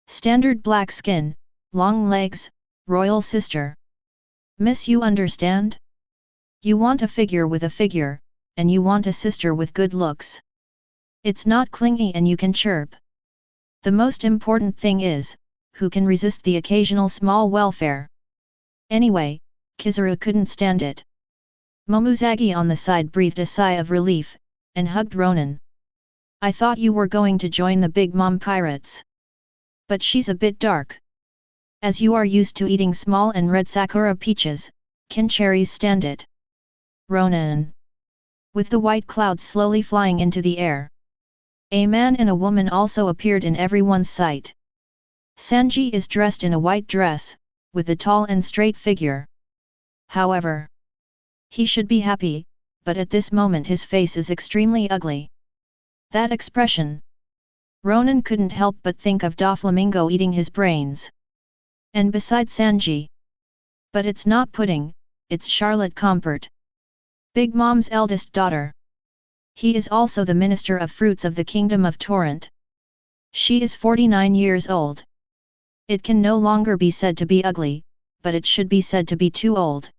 Standard black skin, long legs, royal sister. Miss, you understand? You want a figure with a figure, and you want a sister with good looks. It's not clingy and you can chirp. The most important thing is, who can resist the occasional small welfare? Anyway, Kizaru couldn't stand it. Momozagi on the side breathed a sigh of relief, and hugged Ronan. I thought you were going to join the Big Mom Pirates. But she's a bit dark. As you are used to eating small and red sakura peaches, can cherries stand it? Ronan. With the white clouds slowly flying into the air. A man and a woman also appeared in everyone's sight. Sanji is dressed in a white dress, with a tall and straight figure. However, he should be happy, but at this moment his face is extremely ugly. That expression. Ronan couldn't help but think of Doflamingo eating his brains. And besides Sanji. But it's not Pudding, it's Charlotte Comport. Big Mom's eldest daughter. He is also the Minister of Fruits of the Kingdom of Torrent. She is 49 years old. It can no longer be said to be ugly, but it should be said to be too old.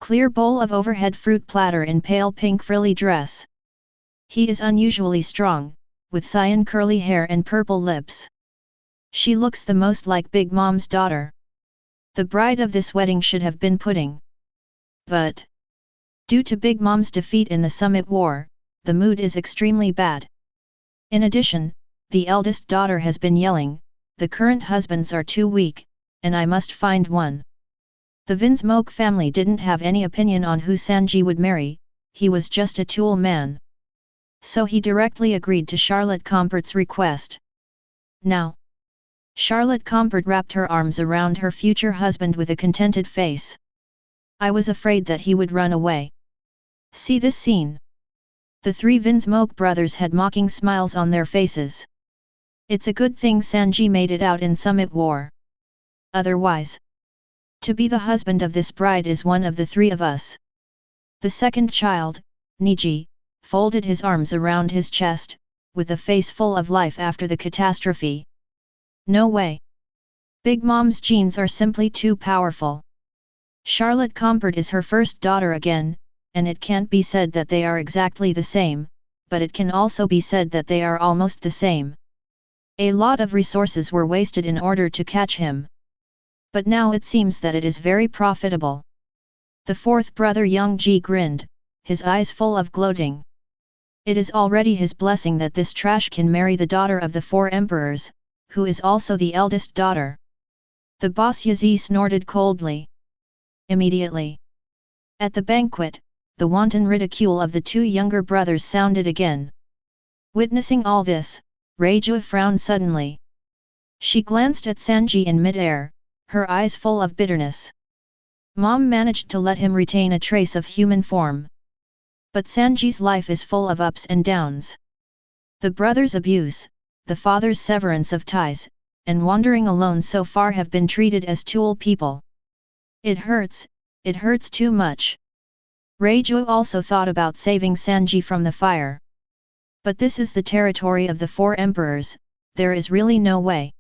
Clear bowl of overhead fruit platter in pale pink frilly dress. He is unusually strong, with cyan curly hair and purple lips. She looks the most like Big Mom's daughter. The bride of this wedding should have been Pudding. But due to Big Mom's defeat in the Summit War, the mood is extremely bad. In addition, the eldest daughter has been yelling, "The current husbands are too weak, and I must find one." The Vinsmoke family didn't have any opinion on who Sanji would marry, he was just a tool man. So he directly agreed to Charlotte Comfort's request. Now, Charlotte Comfort wrapped her arms around her future husband with a contented face. I was afraid that he would run away. See this scene. The three Vinsmoke brothers had mocking smiles on their faces. It's a good thing Sanji made it out in Summit War. Otherwise, to be the husband of this bride is one of the three of us. The second child, Niji, folded his arms around his chest, with a face full of life after the catastrophe. No way. Big Mom's genes are simply too powerful. Charlotte Comfort is her first daughter again, and it can't be said that they are exactly the same, but it can also be said that they are almost the same. A lot of resources were wasted in order to catch him. But now it seems that it is very profitable. The fourth brother Youngji grinned, his eyes full of gloating. It is already his blessing that this trash can marry the daughter of the four emperors, who is also the eldest daughter. The boss Yazi snorted coldly. Immediately. At the banquet, the wanton ridicule of the two younger brothers sounded again. Witnessing all this, Reiju frowned suddenly. She glanced at Sanji in mid-air, her eyes full of bitterness. Mom managed to let him retain a trace of human form. But Sanji's life is full of ups and downs. The brother's abuse, the father's severance of ties, and wandering alone so far have been treated as tool people. It hurts too much. Reiju also thought about saving Sanji from the fire. But this is the territory of the four emperors, there is really no way.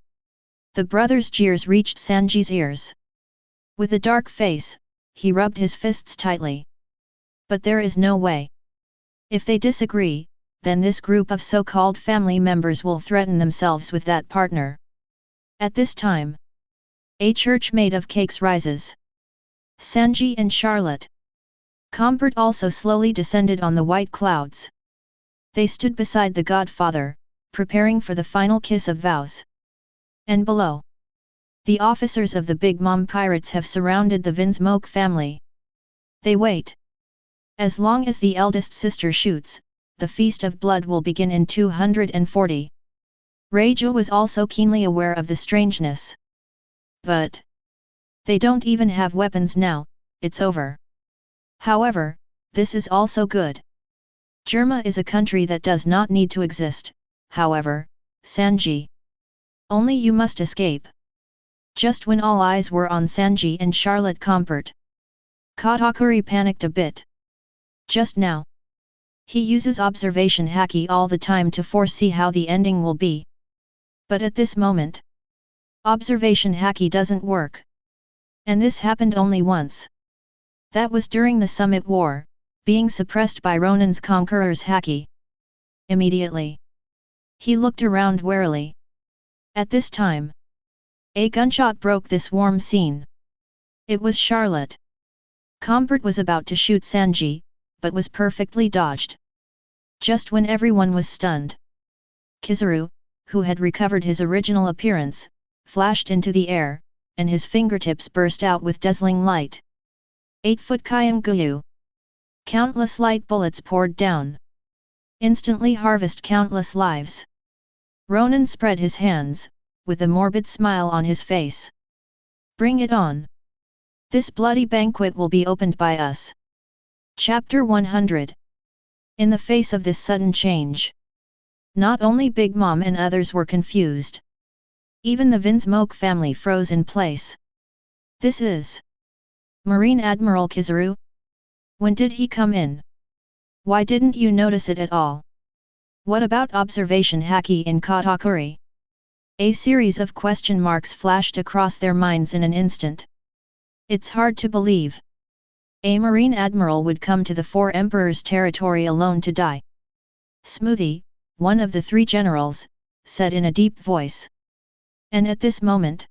The brother's jeers reached Sanji's ears. With a dark face, he rubbed his fists tightly. But there is no way. If they disagree, then this group of so-called family members will threaten themselves with that partner. At this time, a church made of cakes rises. Sanji and Charlotte Comfort also slowly descended on the white clouds. They stood beside the godfather, preparing for the final kiss of vows. And below, the officers of the Big Mom Pirates have surrounded the Vinsmoke family. They wait. As long as the eldest sister shoots, the Feast of Blood will begin in 240. Reiju was also keenly aware of the strangeness. But they don't even have weapons now, it's over. However, this is also good. Germa is a country that does not need to exist, however, Sanji. Only you must escape. Just when all eyes were on Sanji and Charlotte Comfort, Katakuri panicked a bit. Just now. He uses observation haki all the time to foresee how the ending will be. But at this moment, observation haki doesn't work. And this happened only once. That was during the Summit War, being suppressed by Ronan's Conqueror's haki. Immediately, he looked around warily. At this time, a gunshot broke this warm scene. It was Charlotte. Comfort was about to shoot Sanji, but was perfectly dodged. Just when everyone was stunned, Kizaru, who had recovered his original appearance, flashed into the air, and his fingertips burst out with dazzling light. 8-foot Kyanguyu. Countless light bullets poured down. Instantly harvest countless lives. Ronan spread his hands, with a morbid smile on his face. Bring it on. This bloody banquet will be opened by us. Chapter 100. In the face of this sudden change, not only Big Mom and others were confused. Even the Vinsmoke family froze in place. This is Marine Admiral Kizaru? When did he come in? Why didn't you notice it at all? What about observation haki in Katakuri? A series of question marks flashed across their minds in an instant. It's hard to believe. A Marine Admiral would come to the Four Emperors' territory alone to die. Smoothie, one of the three generals, said in a deep voice. And at this moment,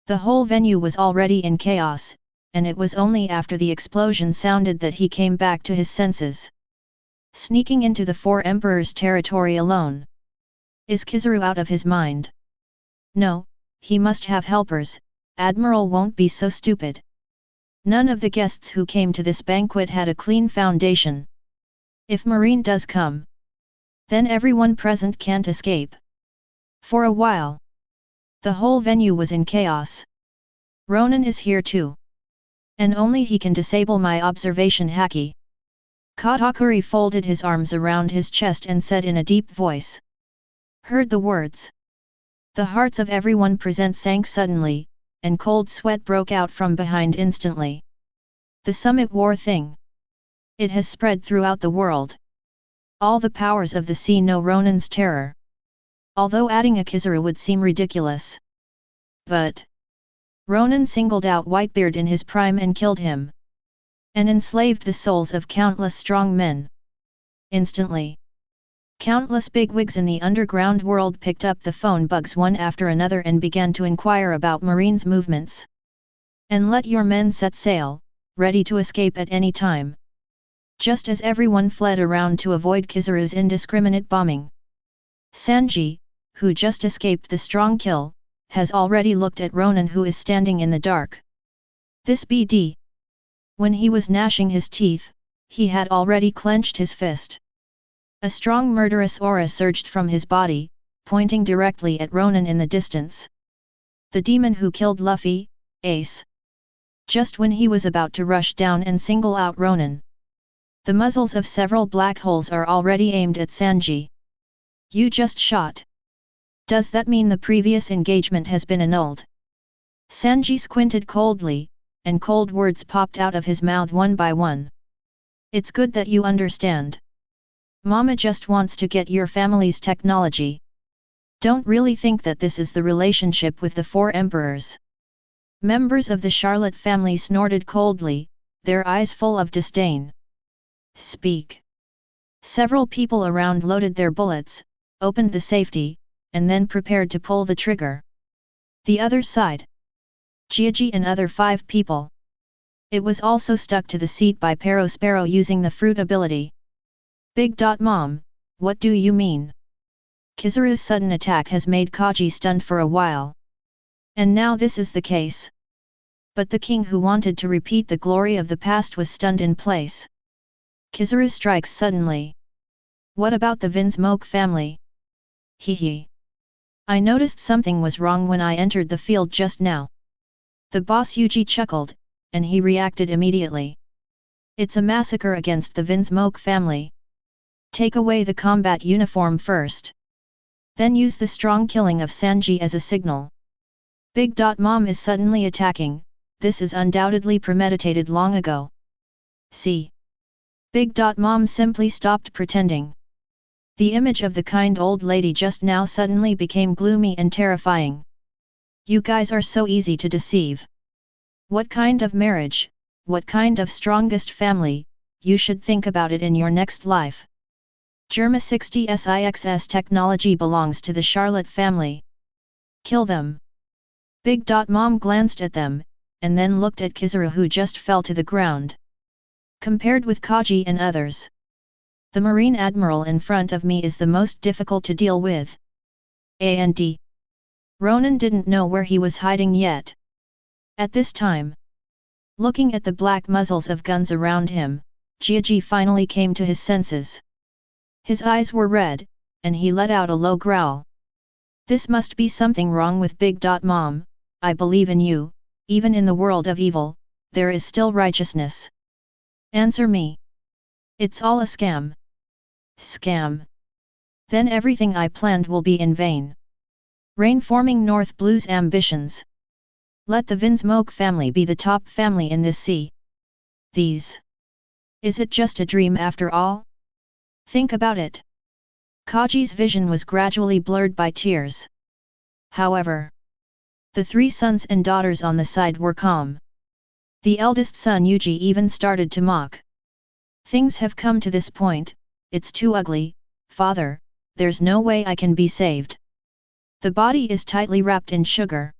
The whole venue was already in chaos, and it was only after the explosion sounded that he came back to his senses. Sneaking into the four emperors' territory alone. Is Kizaru out of his mind? No, he must have helpers. Admiral won't be so stupid. None of the guests who came to this banquet had a clean foundation. If Marine does come, then everyone present can't escape. For a while, the whole venue was in chaos. Ronan is here too. And only he can disable my observation haki. Katakuri folded his arms around his chest and said in a deep voice. Heard the words. The hearts of everyone present sank suddenly, and cold sweat broke out from behind instantly. The summit war thing. It has spread throughout the world. All the powers of the sea know Ronan's terror. Although adding a Kizaru would seem ridiculous. But Ronan singled out Whitebeard in his prime and killed him. And enslaved the souls of countless strong men. Instantly. Countless bigwigs in the underground world picked up the phone bugs one after another and began to inquire about Marine's movements. And let your men set sail, ready to escape at any time. Just as everyone fled around to avoid Kizaru's indiscriminate bombing. Sanji, who just escaped the strong kill, has already looked at Ronan who is standing in the dark. This BD. When he was gnashing his teeth, he had already clenched his fist. A strong murderous aura surged from his body, pointing directly at Ronan in the distance. The demon who killed Luffy, Ace. Just when he was about to rush down and single out Ronan. The muzzles of several black holes are already aimed at Sanji. You just shot. Does that mean the previous engagement has been annulled? Sanji squinted coldly, and cold words popped out of his mouth one by one. It's good that you understand. Mama just wants to get your family's technology. Don't really think that this is the relationship with the four emperors. Members of the Charlotte family snorted coldly, their eyes full of disdain. Speak. Several people around loaded their bullets, opened the safety, and then prepared to pull the trigger. The other side. Giaji and other 5 people. It was also stuck to the seat by Perospero using the fruit ability. Big dot mom, what do you mean? Kizaru's sudden attack has made Kaji stunned for a while. And now this is the case. But the king who wanted to repeat the glory of the past was stunned in place. Kizaru strikes suddenly. What about the Vinsmoke family? Hee. I noticed something was wrong when I entered the field just now. The boss Yuji chuckled, and he reacted immediately. It's a massacre against the Vinsmoke family. Take away the combat uniform first. Then use the strong killing of Sanji as a signal. Big dot mom is suddenly attacking, this is undoubtedly premeditated long ago. See. Big dot mom simply stopped pretending. The image of the kind old lady just now suddenly became gloomy and terrifying. You guys are so easy to deceive. What kind of marriage, what kind of strongest family, you should think about it in your next life. Germa 60 SIXS technology belongs to the Charlotte family. Kill them. Big dot mom glanced at them, and then looked at Kizaru who just fell to the ground. Compared with Kaji and others, the Marine Admiral in front of me is the most difficult to deal with. And Ronan didn't know where he was hiding yet. At this time, looking at the black muzzles of guns around him, Giaji finally came to his senses. His eyes were red, and he let out a low growl. This must be something wrong with Big Dot Mom, I believe in you, even in the world of evil, there is still righteousness. Answer me. It's all a scam. Scam. Then everything I planned will be in vain. Rainforming North Blue's ambitions. Let the Vinsmoke family be the top family in this sea. These. Is it just a dream after all? Think about it. Kaji's vision was gradually blurred by tears. However, the 3 sons and daughters on the side were calm. The eldest son Yuji even started to mock. Things have come to this point, it's too ugly, father, there's no way I can be saved. The body is tightly wrapped in sugar.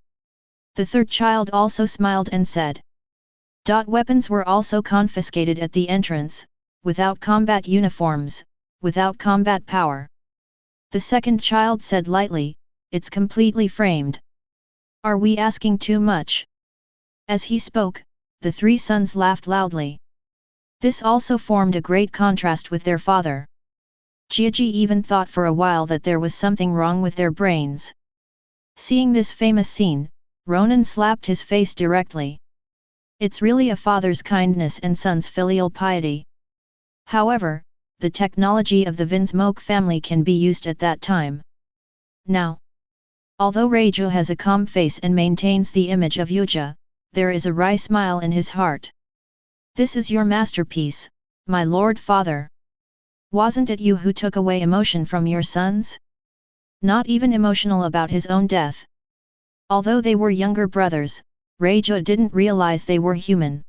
The third child also smiled and said. Weapons were also confiscated at the entrance, without combat uniforms, without combat power. The second child said lightly, it's completely framed. Are we asking too much? As he spoke, the three sons laughed loudly. This also formed a great contrast with their father. Jiaji even thought for a while that there was something wrong with their brains. Seeing this famous scene, Ronan slapped his face directly. It's really a father's kindness and son's filial piety. However, the technology of the Vinsmoke family can be used at that time. Now, although Reiju has a calm face and maintains the image of Yuja, there is a wry smile in his heart. This is your masterpiece, my lord father. Wasn't it you who took away emotion from your sons? Not even emotional about his own death. Although they were younger brothers, Reiju didn't realize they were human.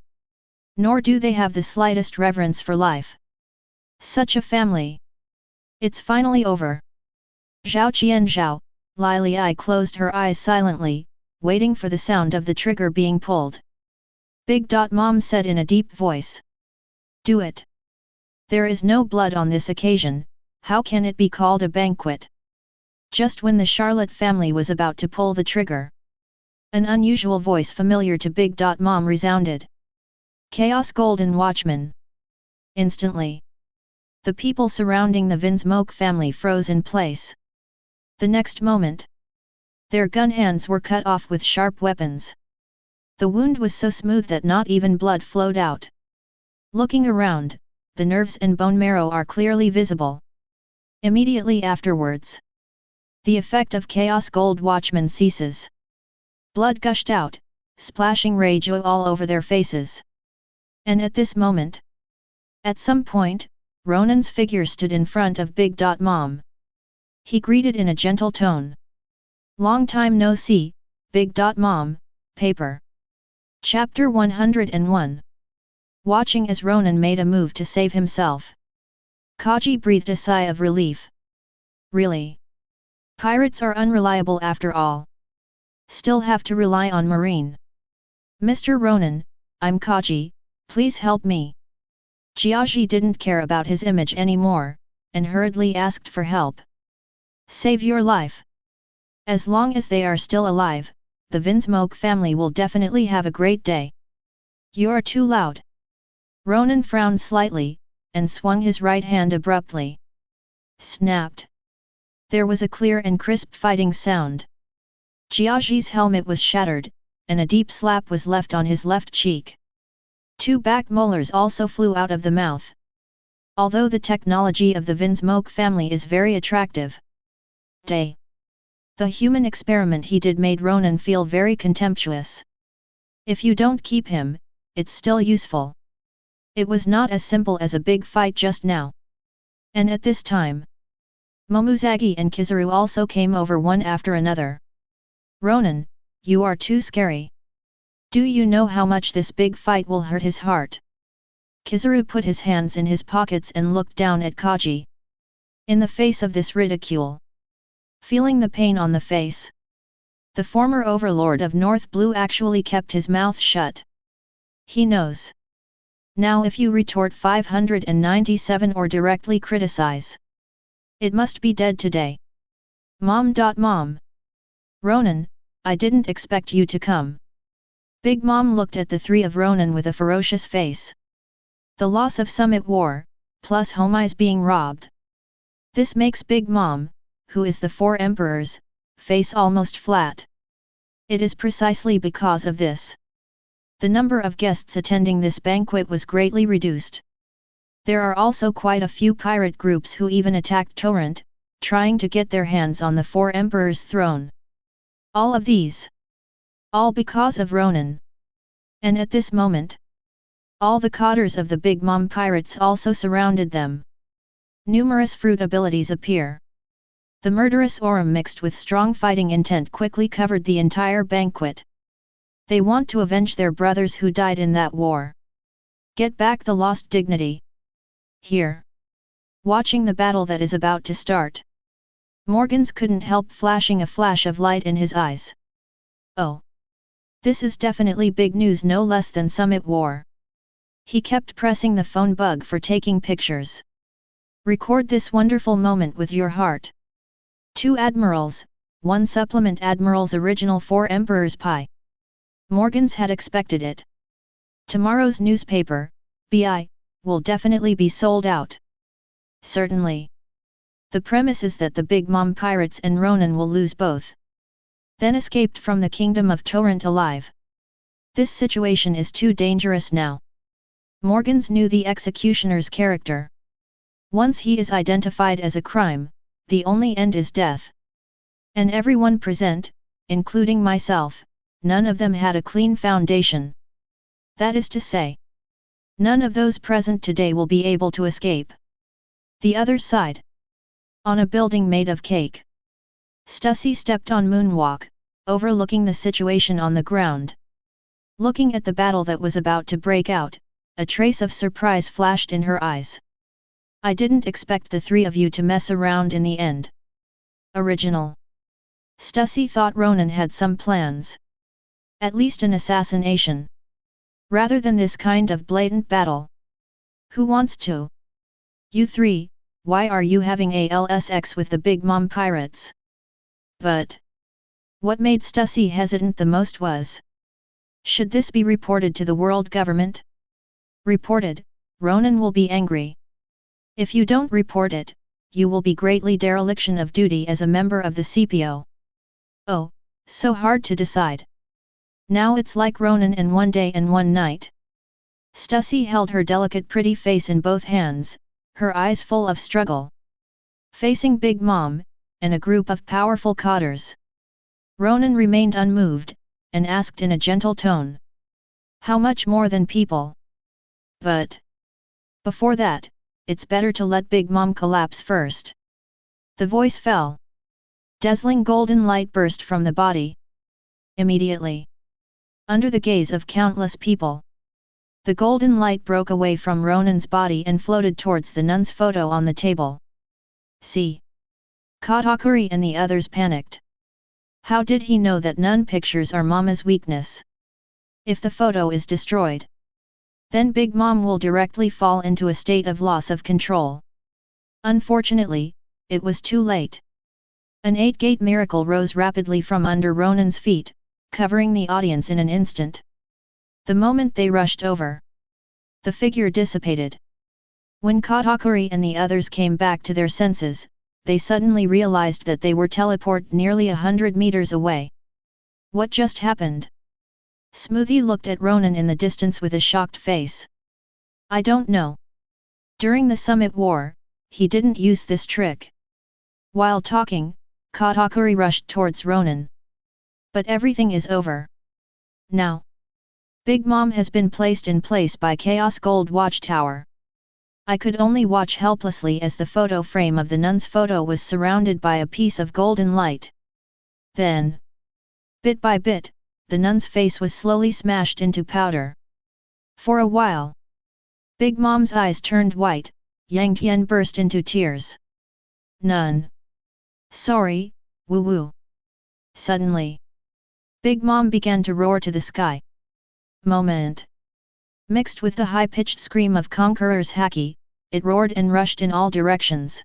Nor do they have the slightest reverence for life. Such a family. It's finally over. Zhao Qian Zhao, Lili closed her eyes silently, waiting for the sound of the trigger being pulled. Big Mom said in a deep voice. Do it. There is no blood on this occasion, how can it be called a banquet? Just when the Charlotte family was about to pull the trigger, an unusual voice familiar to Big Mom resounded. Chaos Golden Watchman. Instantly, the people surrounding the Vinsmoke family froze in place. The next moment, their gun hands were cut off with sharp weapons. The wound was so smooth that not even blood flowed out. Looking around, the nerves and bone marrow are clearly visible. Immediately afterwards, the effect of Chaos Gold Watchman ceases. Blood gushed out, splashing Reiju all over their faces. And at this moment, at some point, Ronan's figure stood in front of Big Mom. He greeted in a gentle tone. Long time no see, Big Mom, paper. Chapter 101. Watching as Ronan made a move to save himself, Kaji breathed a sigh of relief. Really? Pirates are unreliable after all. Still have to rely on marine. Mr. Ronan, I'm Kaji, please help me. Jiaji didn't care about his image anymore, and hurriedly asked for help. Save your life. As long as they are still alive, the Vinsmoke family will definitely have a great day. You're too loud. Ronan frowned slightly, and swung his right hand abruptly. Snapped. There was a clear and crisp fighting sound. Jiaji's helmet was shattered, and a deep slap was left on his left cheek. Two back molars also flew out of the mouth. Although the technology of the Vinsmoke family is very attractive, the human experiment he did made Ronan feel very contemptuous. If you don't keep him, it's still useful. It was not as simple as a big fight just now. And at this time, Momuzagi and Kizaru also came over one after another. Ronan, you are too scary. Do you know how much this big fight will hurt his heart? Kizaru put his hands in his pockets and looked down at Kaji. In the face of this ridicule, feeling the pain on the face, the former overlord of North Blue actually kept his mouth shut. He knows. Now if you retort 597 or directly criticize, it must be dead today. Mom. Ronan, I didn't expect you to come. Big Mom looked at the three of Ronan with a ferocious face. The loss of Summit War, plus Homais being robbed. This makes Big Mom, who is the four emperors, face almost flat. It is precisely because of this. The number of guests attending this banquet was greatly reduced. There are also quite a few pirate groups who even attacked Torrent, trying to get their hands on the four emperors' throne. All of these. All because of Ronan. And at this moment, all the cotters of the Big Mom pirates also surrounded them. Numerous fruit abilities appear. The murderous aura mixed with strong fighting intent quickly covered the entire banquet. They want to avenge their brothers who died in that war. Get back the lost dignity. Here. Watching the battle that is about to start, Morgans couldn't help flashing a flash of light in his eyes. Oh! This is definitely big news, no less than Summit War. He kept pressing the phone button for taking pictures. Record this wonderful moment with your heart. 2 admirals, 1 supplement admirals original 4 Emperor's Pie. Morgans had expected it. Tomorrow's newspaper, BI, will definitely be sold out. Certainly. The premise is that the Big Mom Pirates and Ronan will lose both. Then escaped from the kingdom of Torrent alive. This situation is too dangerous now. Morgans knew the executioner's character. Once he is identified as a crime, the only end is death. And everyone present, including myself, none of them had a clean foundation. That is to say, none of those present today will be able to escape. The other side. On a building made of cake. Stussy stepped on moonwalk, overlooking the situation on the ground. Looking at the battle that was about to break out, a trace of surprise flashed in her eyes. I didn't expect the 3 of you to mess around in the end. Original. Stussy thought Ronan had some plans. At least an assassination. Rather than this kind of blatant battle. Who wants to? You 3, why are you having a LSX with the Big Mom Pirates? But what made Stussy hesitant the most was, should this be reported to the world government? Reported, Ronan will be angry. If you don't report it, you will be greatly dereliction of duty as a member of the CPO. Oh, so hard to decide. Now it's like Ronan and 1 day and 1 night. Stussy held her delicate pretty face in both hands, her eyes full of struggle. Facing Big Mom, and a group of powerful cotters. Ronan remained unmoved, and asked in a gentle tone. How much more than people? But before that, it's better to let Big Mom collapse first. The voice fell. Dazzling golden light burst from the body. Immediately. Under the gaze of countless people. The golden light broke away from Ronan's body and floated towards the nun's photo on the table. See. Katakuri and the others panicked. How did he know that nun pictures are Mama's weakness? If the photo is destroyed, then Big Mom will directly fall into a state of loss of control. Unfortunately, it was too late. An 8-gate miracle rose rapidly from under Ronan's feet, covering the audience in an instant. The moment they rushed over, the figure dissipated. When Katakuri and the others came back to their senses, they suddenly realized that they were teleported nearly 100 meters away. What just happened? Smoothie looked at Ronan in the distance with a shocked face. I don't know. During the Summit War, he didn't use this trick. While talking, Katakuri rushed towards Ronan. But everything is over. Now. Big Mom has been placed in place by Chaos Gold Watchtower. I could only watch helplessly as the photo frame of the nun's photo was surrounded by a piece of golden light. Then, bit by bit, the nun's face was slowly smashed into powder. For a while, Big Mom's eyes turned white, Yang Tian burst into tears. Nun. Sorry, woo-woo. Suddenly, Big Mom began to roar to the sky. Moment. Mixed with the high-pitched scream of Conqueror's haki, it roared and rushed in all directions.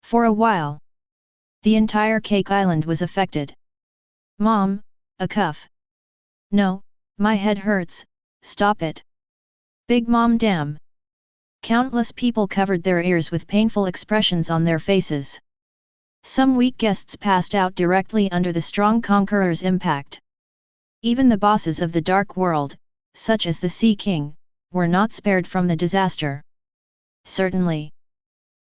For a while, the entire Cake Island was affected. Mom, a cuff. No, my head hurts, stop it. Big Mom damn. Countless people covered their ears with painful expressions on their faces. Some weak guests passed out directly under the strong Conqueror's impact. Even the bosses of the Dark World, such as the Sea King, were not spared from the disaster. Certainly.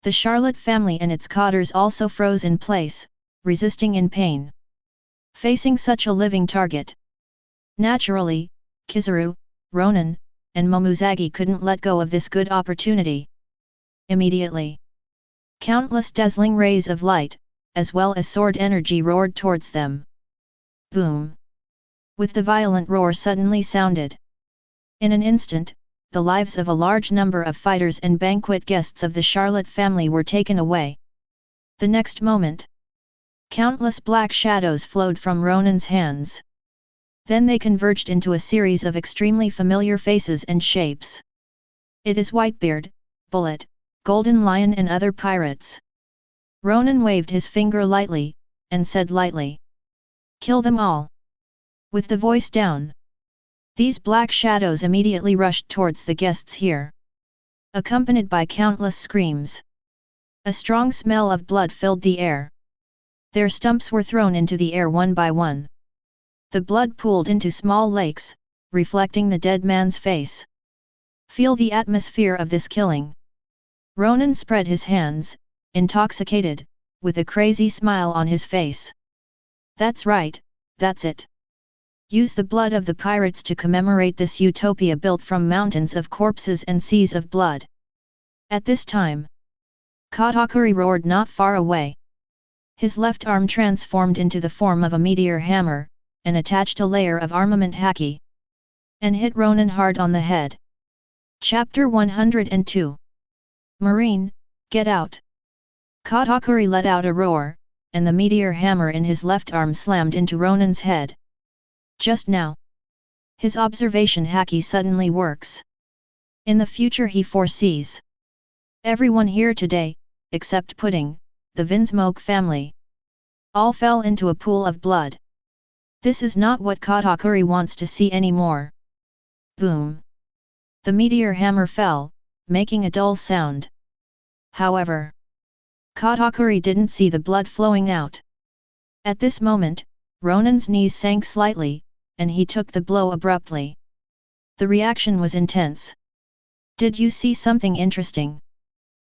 The Charlotte family and its cotters also froze in place, resisting in pain. Facing such a living target. Naturally, Kizaru, Ronan, and Momuzagi couldn't let go of this good opportunity. Immediately, countless dazzling rays of light, as well as sword energy roared towards them. Boom! With the violent roar suddenly sounded. In an instant, the lives of a large number of fighters and banquet guests of the Charlotte family were taken away. The next moment, countless black shadows flowed from Ronan's hands. Then they converged into a series of extremely familiar faces and shapes. It is Whitebeard, Bullet, Golden Lion and other pirates. Ronan waved his finger lightly, and said lightly, "Kill them all." With the voice down. These black shadows immediately rushed towards the guests here, accompanied by countless screams. A strong smell of blood filled the air. Their stumps were thrown into the air one by one. The blood pooled into small lakes, reflecting the dead man's face. Feel the atmosphere of this killing. Ronan spread his hands, intoxicated, with a crazy smile on his face. That's right, that's it. Use the blood of the pirates to commemorate this utopia built from mountains of corpses and seas of blood. At this time, Katakuri roared not far away. His left arm transformed into the form of a meteor hammer, and attached a layer of armament haki, and hit Ronan hard on the head. Chapter 102. Marine, get out! Katakuri let out a roar, and the meteor hammer in his left arm slammed into Ronan's head. Just now, his observation haki suddenly works. In the future he foresees. Everyone here today, except Pudding, the Vinsmoke family, all fell into a pool of blood. This is not what Katakuri wants to see anymore. Boom! The meteor hammer fell, making a dull sound. However, Katakuri didn't see the blood flowing out. At this moment, Ronan's knees sank slightly, and he took the blow abruptly. The reaction was intense. Did you see something interesting?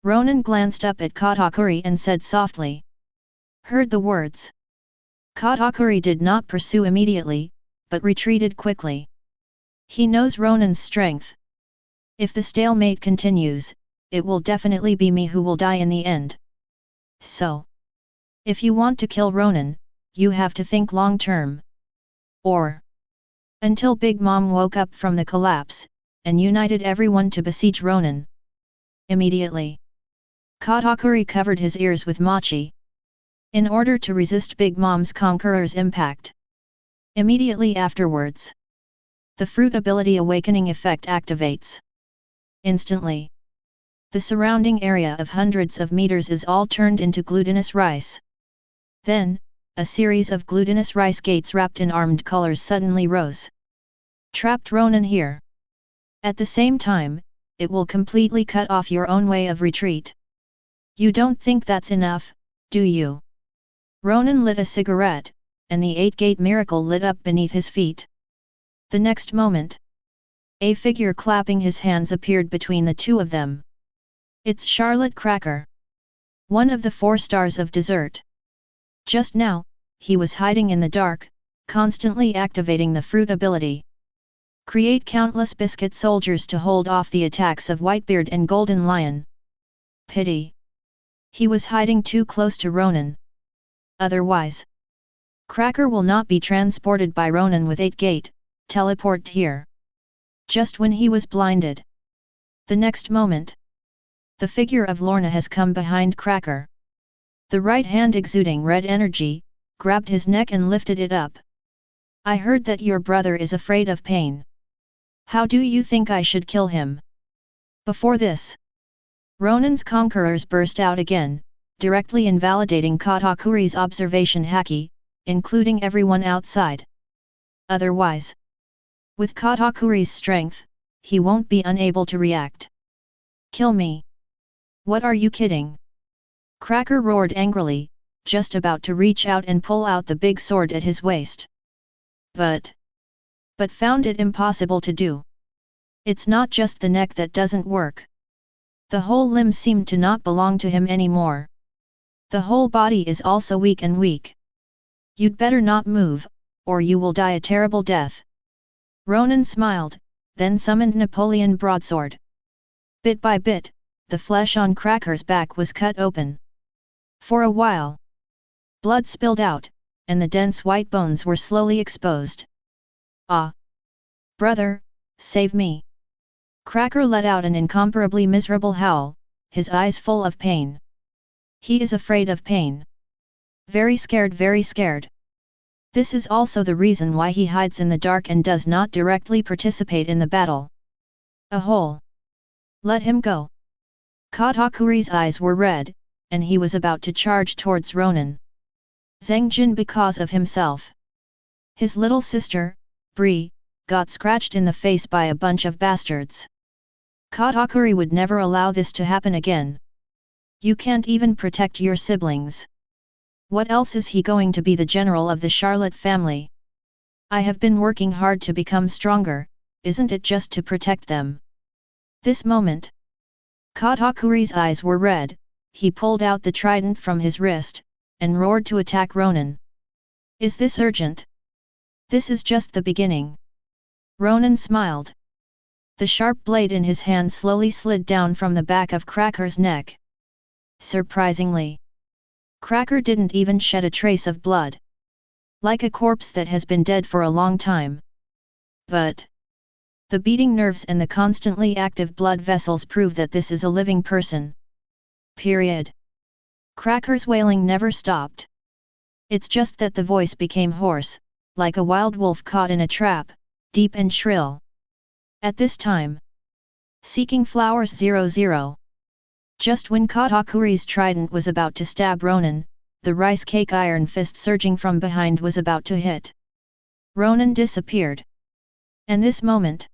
Ronan glanced up at Katakuri and said softly. Heard the words. Katakuri did not pursue immediately, but retreated quickly. He knows Ronan's strength. If the stalemate continues, it will definitely be me who will die in the end. So, if you want to kill Ronan, you have to think long term. Or, until Big Mom woke up from the collapse, and united everyone to besiege Ronan. Immediately, Katakuri covered his ears with mochi, in order to resist Big Mom's Conqueror's impact. Immediately afterwards, the fruit ability awakening effect activates. Instantly, the surrounding area of hundreds of meters is all turned into glutinous rice. Then, a series of glutinous rice gates wrapped in armed colors suddenly rose. Trapped Ronan here. At the same time, it will completely cut off your own way of retreat. You don't think that's enough, do you? Ronan lit a cigarette, and the 8-gate miracle lit up beneath his feet. The next moment, a figure clapping his hands appeared between the two of them. It's Charlotte Cracker, one of the 4 stars of dessert. Just now, he was hiding in the dark, constantly activating the fruit ability. Create countless biscuit soldiers to hold off the attacks of Whitebeard and Golden Lion. Pity. He was hiding too close to Ronan. Otherwise, Cracker will not be transported by Ronan with 8-gate, teleport here. Just when he was blinded. The next moment, the figure of Lorna has come behind Cracker. The right hand exuding red energy, grabbed his neck and lifted it up. I heard that your brother is afraid of pain. How do you think I should kill him? Before this, Ronan's conquerors burst out again, directly invalidating Katakuri's observation haki, including everyone outside. Otherwise, with Katakuri's strength, he won't be unable to react. Kill me. What are you kidding? Cracker roared angrily, just about to reach out and pull out the big sword at his waist. But found it impossible to do. It's not just the neck that doesn't work. The whole limb seemed to not belong to him anymore. The whole body is also weak and weak. You'd better not move, or you will die a terrible death. Ronan smiled, then summoned Napoleon Broadsword. Bit by bit, the flesh on Cracker's back was cut open. For a while, blood spilled out, and the dense white bones were slowly exposed. Ah! Brother, save me! Cracker let out an incomparably miserable howl, his eyes full of pain. He is afraid of pain. Very scared, very scared. This is also the reason why he hides in the dark and does not directly participate in the battle. A hole. Let him go. Katakuri's eyes were red, and he was about to charge towards Ronan. Zheng Jin because of himself. His little sister, Bri, got scratched in the face by a bunch of bastards. Katakuri would never allow this to happen again. You can't even protect your siblings. What else is he going to be, the general of the Charlotte family? I have been working hard to become stronger, isn't it just to protect them? This moment. Katakuri's eyes were red, he pulled out the trident from his wrist, and roared to attack Ronan. Is this urgent? This is just the beginning. Ronan smiled. The sharp blade in his hand slowly slid down from the back of Cracker's neck. Surprisingly, Cracker didn't even shed a trace of blood. Like a corpse that has been dead for a long time. But the beating nerves and the constantly active blood vessels prove that this is a living person. Period. Cracker's wailing never stopped. It's just that the voice became hoarse, like a wild wolf caught in a trap, deep and shrill. At this time, seeking flowers 00. Just when Katakuri's trident was about to stab Ronan, the rice cake iron fist surging from behind was about to hit. Ronan disappeared. And this moment,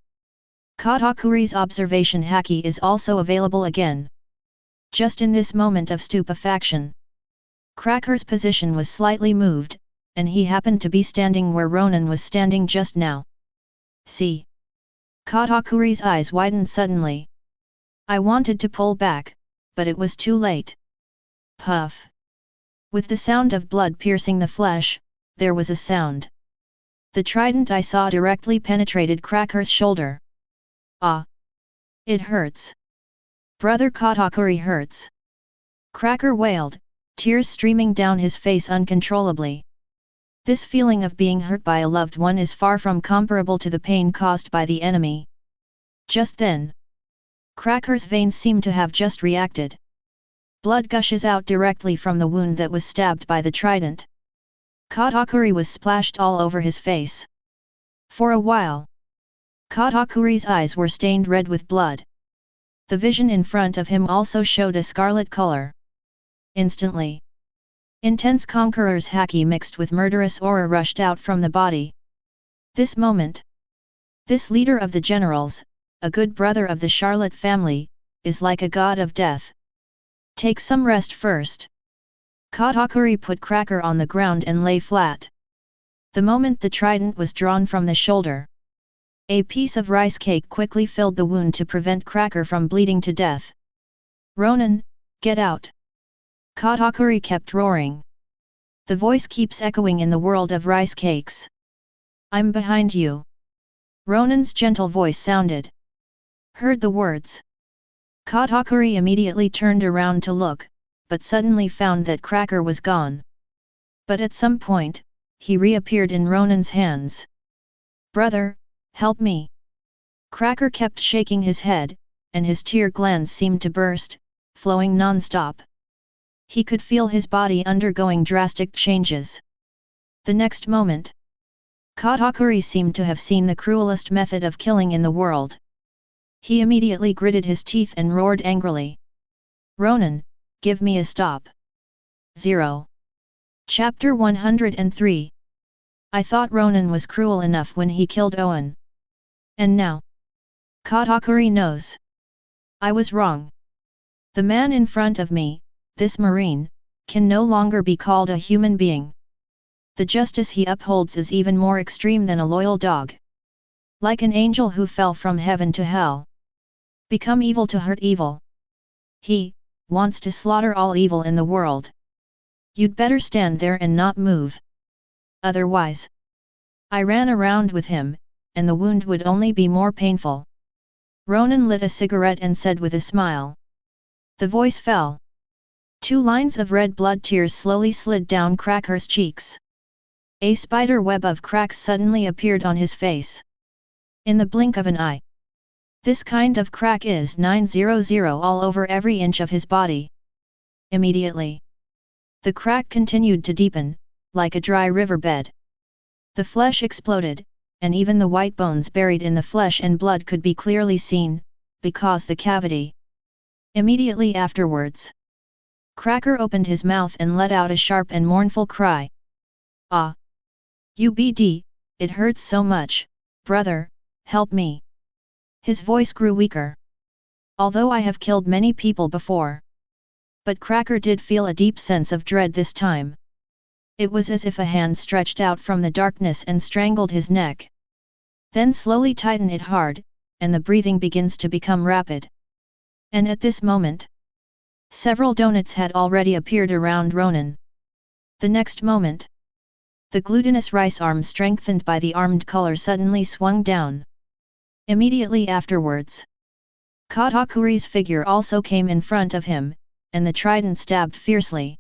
Katakuri's observation haki is also available again. Just in this moment of stupefaction, Cracker's position was slightly moved, and he happened to be standing where Ronan was standing just now. See? Katakuri's eyes widened suddenly. I wanted to pull back, but it was too late. Puff. With the sound of blood piercing the flesh, there was a sound. The trident I saw directly penetrated Cracker's shoulder. Ah! It hurts. Brother Katakuri hurts. Cracker wailed, tears streaming down his face uncontrollably. This feeling of being hurt by a loved one is far from comparable to the pain caused by the enemy. Just then, Cracker's veins seem to have just reacted. Blood gushes out directly from the wound that was stabbed by the trident. Katakuri was splashed all over his face. For a while, Katakuri's eyes were stained red with blood. The vision in front of him also showed a scarlet color. Instantly, intense conqueror's haki mixed with murderous aura rushed out from the body. This moment, this leader of the generals, a good brother of the Charlotte family, is like a god of death. Take some rest first. Katakuri put Cracker on the ground and lay flat. The moment the trident was drawn from the shoulder, a piece of rice cake quickly filled the wound to prevent Cracker from bleeding to death. Ronan, get out! Katakuri kept roaring. The voice keeps echoing in the world of rice cakes. I'm behind you. Ronan's gentle voice sounded. Heard the words. Katakuri immediately turned around to look, but suddenly found that Cracker was gone. But at some point, he reappeared in Ronan's hands. Brother, help me! Cracker kept shaking his head, and his tear glands seemed to burst, flowing non-stop. He could feel his body undergoing drastic changes. The next moment, Katakuri seemed to have seen the cruelest method of killing in the world. He immediately gritted his teeth and roared angrily. Ronan, give me a stop. 0. Chapter 103. I thought Ronan was cruel enough when he killed Owen. And now, Katakuri knows. I was wrong. The man in front of me, this marine, can no longer be called a human being. The justice he upholds is even more extreme than a loyal dog. Like an angel who fell from heaven to hell. Become evil to hurt evil. He wants to slaughter all evil in the world. You'd better stand there and not move. Otherwise, I ran around with him, and the wound would only be more painful. Ronan lit a cigarette and said with a smile. The voice fell. 2 lines of red blood tears slowly slid down Cracker's cheeks. A spider web of cracks suddenly appeared on his face. In the blink of an eye. This kind of crack is 900 all over every inch of his body. Immediately, the crack continued to deepen, like a dry riverbed. The flesh exploded, and even the white bones buried in the flesh and blood could be clearly seen, because the cavity. Immediately afterwards, Cracker opened his mouth and let out a sharp and mournful cry. Ah! UBD, it hurts so much, brother, help me. His voice grew weaker. Although I have killed many people before. But Cracker did feel a deep sense of dread this time. It was as if a hand stretched out from the darkness and strangled his neck. Then slowly tighten it hard, and the breathing begins to become rapid. And at this moment, several donuts had already appeared around Ronan. The next moment, the glutinous rice arm strengthened by the armed color suddenly swung down. Immediately afterwards, Katakuri's figure also came in front of him, and the trident stabbed fiercely.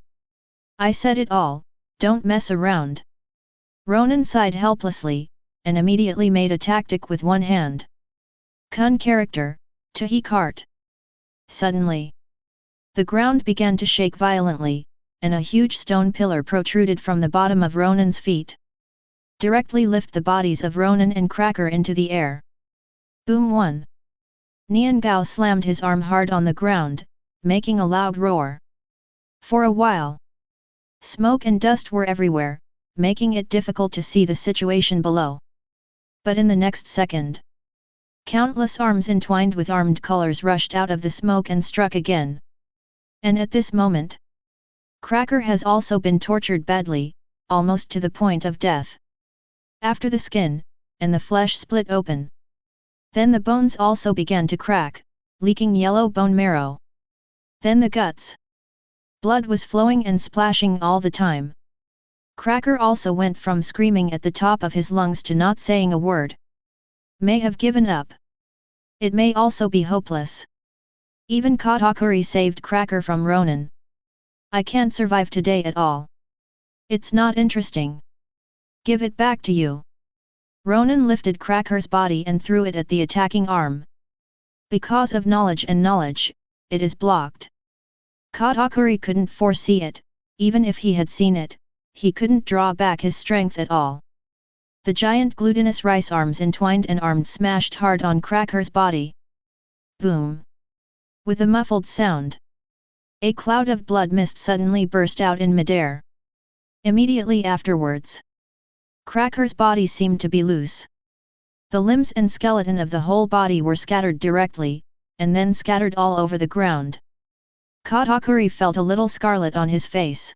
I said it all, don't mess around. Ronan sighed helplessly, and immediately made a tactic with one hand. Kun character, Tahi cart. Suddenly, the ground began to shake violently, and a huge stone pillar protruded from the bottom of Ronan's feet. Directly lift the bodies of Ronan and Cracker into the air. Boom 1. Nian Gao slammed his arm hard on the ground, making a loud roar. For a while, smoke and dust were everywhere, making it difficult to see the situation below. But in the next second, countless arms entwined with armed colors rushed out of the smoke and struck again. And at this moment, Cracker has also been tortured badly, almost to the point of death. After the skin, and the flesh split open. Then the bones also began to crack, leaking yellow bone marrow. Then the guts. Blood was flowing and splashing all the time. Cracker also went from screaming at the top of his lungs to not saying a word. May have given up. It may also be hopeless. Even Katakuri saved Cracker from Ronan. I can't survive today at all. It's not interesting. Give it back to you. Ronan lifted Cracker's body and threw it at the attacking arm. Because of knowledge and knowledge, it is blocked. Katakuri couldn't foresee it, even if he had seen it, he couldn't draw back his strength at all. The giant glutinous rice arms entwined and armed smashed hard on Cracker's body. Boom! With a muffled sound, a cloud of blood mist suddenly burst out in midair. Immediately afterwards, Cracker's body seemed to be loose. The limbs and skeleton of the whole body were scattered directly, and then scattered all over the ground. Katakuri felt a little scarlet on his face.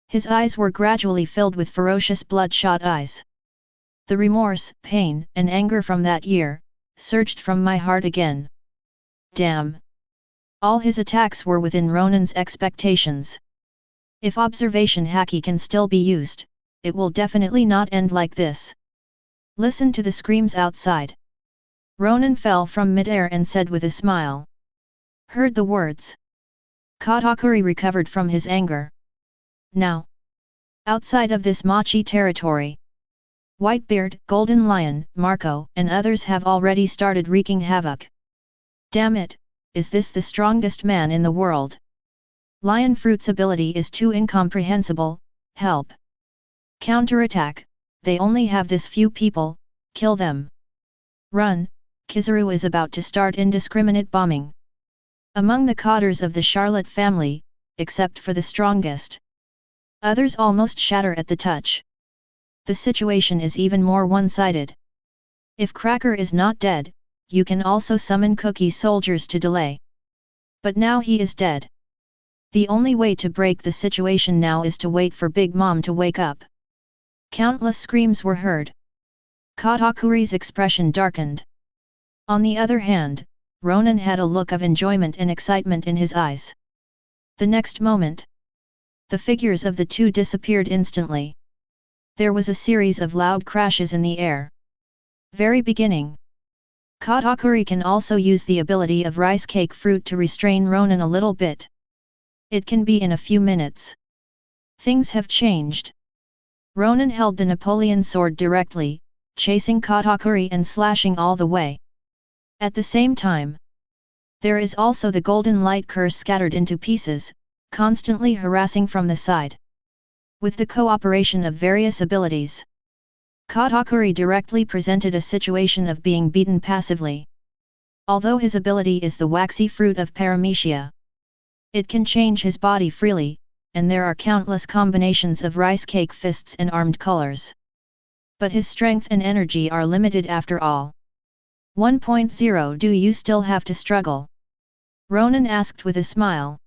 His eyes were gradually filled with ferocious bloodshot eyes. The remorse, pain, and anger from that year, surged from my heart again. Damn! All his attacks were within Ronan's expectations. If observation haki can still be used, it will definitely not end like this. Listen to the screams outside. Ronan fell from midair and said with a smile. Heard the words. Katakuri recovered from his anger. Now, outside of this Machi territory, Whitebeard, Golden Lion, Marco, and others have already started wreaking havoc. Damn it, is this the strongest man in the world? Lion Fruit's ability is too incomprehensible, help. Counterattack, they only have this few people, kill them. Run, Kizaru is about to start indiscriminate bombing. Among the cotters of the Charlotte family, except for the strongest. Others almost shatter at the touch. The situation is even more one-sided. If Cracker is not dead, you can also summon Cookie soldiers to delay. But now he is dead. The only way to break the situation now is to wait for Big Mom to wake up. Countless screams were heard. Katakuri's expression darkened. On the other hand, Ronan had a look of enjoyment and excitement in his eyes. The next moment, the figures of the two disappeared instantly. There was a series of loud crashes in the air. Very beginning. Katakuri can also use the ability of rice cake fruit to restrain Ronan a little bit. It can be in a few minutes. Things have changed. Ronan held the Napoleon sword directly, chasing Katakuri and slashing all the way. At the same time, there is also the golden light curse scattered into pieces, constantly harassing from the side. With the cooperation of various abilities, Katakuri directly presented a situation of being beaten passively. Although his ability is the waxy fruit of paramecia, it can change his body freely, and there are countless combinations of rice cake fists and armed colors. But his strength and energy are limited after all. 1.0 Do you still have to struggle? Ronan asked with a smile.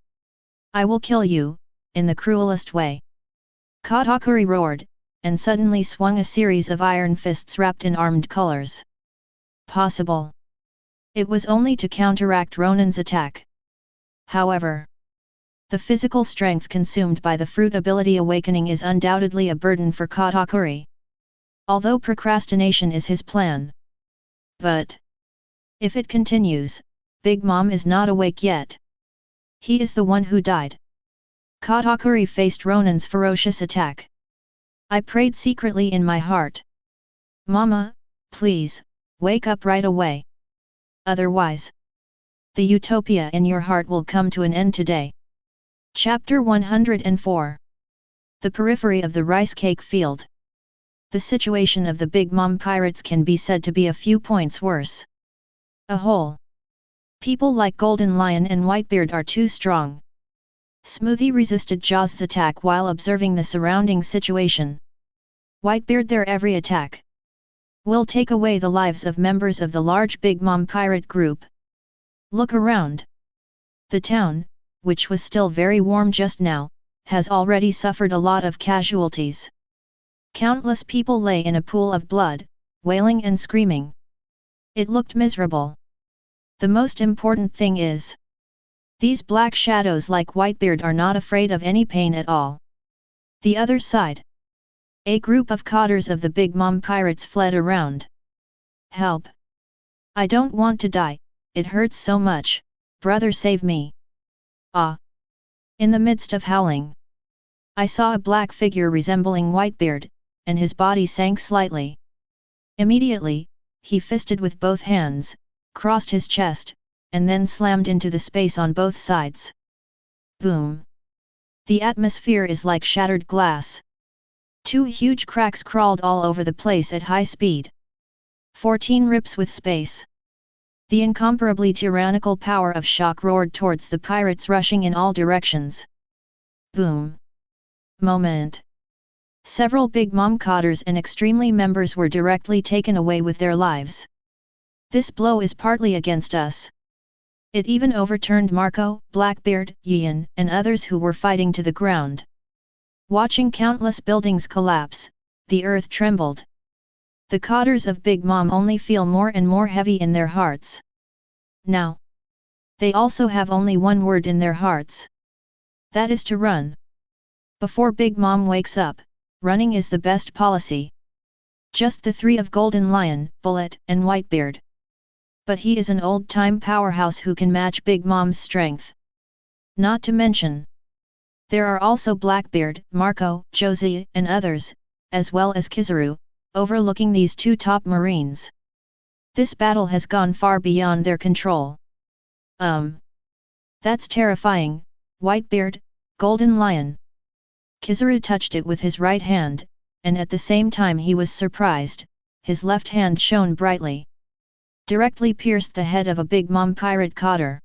I will kill you, in the cruelest way. Katakuri roared, and suddenly swung a series of iron fists wrapped in armed colors. Possible. It was only to counteract Ronan's attack. However, the physical strength consumed by the fruit ability awakening is undoubtedly a burden for Katakuri. Although procrastination is his plan. But if it continues, Big Mom is not awake yet. He is the one who died. Katakuri faced Ronan's ferocious attack. I prayed secretly in my heart. Mama, please, wake up right away. Otherwise, the utopia in your heart will come to an end today. Chapter 104. The periphery of the rice cake field. The situation of the Big Mom Pirates can be said to be a few points worse. A whole. People like Golden Lion and Whitebeard are too strong. Smoothie resisted Jaws's attack while observing the surrounding situation. Whitebeard, their every attack will take away the lives of members of the large Big Mom pirate group. Look around. The town, which was still very warm just now, has already suffered a lot of casualties. Countless people lay in a pool of blood, wailing and screaming. It looked miserable. The most important thing is, these black shadows like Whitebeard are not afraid of any pain at all. The other side. A group of cotters of the Big Mom Pirates fled around. Help! I don't want to die, it hurts so much, brother save me. Ah! In the midst of howling, I saw a black figure resembling Whitebeard, and his body sank slightly. Immediately, he fisted with both hands, crossed his chest, and then slammed into the space on both sides. Boom! The atmosphere is like shattered glass. 2 huge cracks crawled all over the place at high speed. 14 rips with space. The incomparably tyrannical power of shock roared towards the pirates rushing in all directions. Boom! Moment! Several Big Mom cotters and extremely members were directly taken away with their lives. This blow is partly against us. It even overturned Marco, Blackbeard, Yian, and others who were fighting to the ground. Watching countless buildings collapse, the earth trembled. The cotters of Big Mom only feel more and more heavy in their hearts. Now, they also have only one word in their hearts. That is to run. Before Big Mom wakes up, running is the best policy. Just the 3 of Golden Lion, Bullet, and Whitebeard. But he is an old-time powerhouse who can match Big Mom's strength. Not to mention, there are also Blackbeard, Marco, Josie, and others, as well as Kizaru, overlooking these 2 top marines. This battle has gone far beyond their control. That's terrifying, Whitebeard, Golden Lion. Kizaru touched it with his right hand, and at the same time he was surprised, his left hand shone brightly. Directly pierced the head of a Big Mom pirate cotter.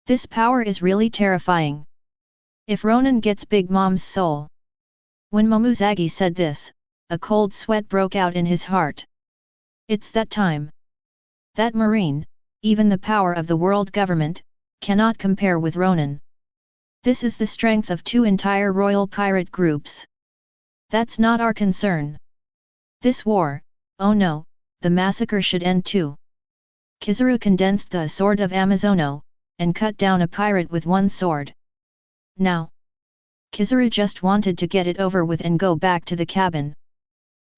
This power is really terrifying. If Ronan gets Big Mom's soul. When Momuzagi said this, a cold sweat broke out in his heart. It's that time. That marine, even the power of the world government, cannot compare with Ronan. This is the strength of 2 entire royal pirate groups. That's not our concern. This war, oh no, the massacre should end too. Kizaru condensed the sword of Amazono, and cut down a pirate with one sword. Now, Kizaru just wanted to get it over with and go back to the cabin.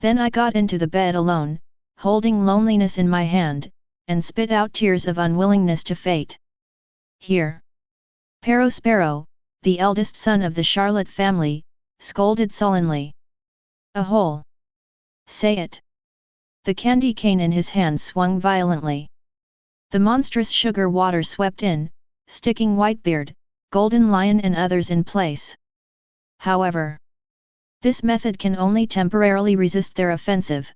Then I got into the bed alone, holding loneliness in my hand, and spit out tears of unwillingness to fate. Here. Sparrow, the eldest son of the Charlotte family, scolded sullenly. A hole. Say it. The candy cane in his hand swung violently. The monstrous sugar water swept in, sticking Whitebeard, Golden Lion and others in place. However, This method can only temporarily resist their offensive.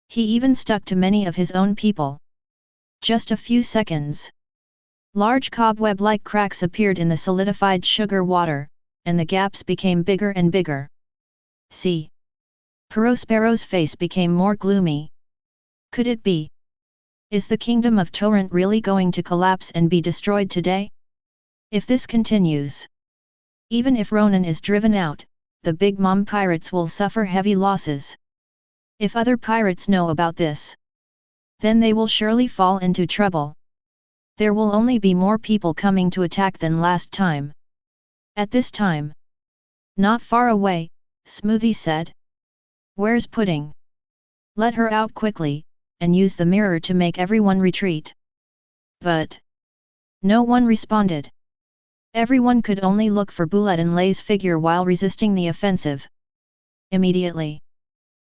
He even stuck to many of his own people. Just a few seconds. Large cobweb-like cracks appeared in the solidified sugar water, and the gaps became bigger and bigger. See. Prospero's face became more gloomy. Could it be? Is the kingdom of Torrent really going to collapse and be destroyed today? If this continues, even if Ronan is driven out, the Big Mom pirates will suffer heavy losses. If other pirates know about this, then they will surely fall into trouble. There will only be more people coming to attack than last time. At this time, not far away, Smoothie said. Where's Pudding? Let her out quickly, and use the mirror to make everyone retreat. But no one responded. Everyone could only look for Bullet and Lay's figure while resisting the offensive. Immediately,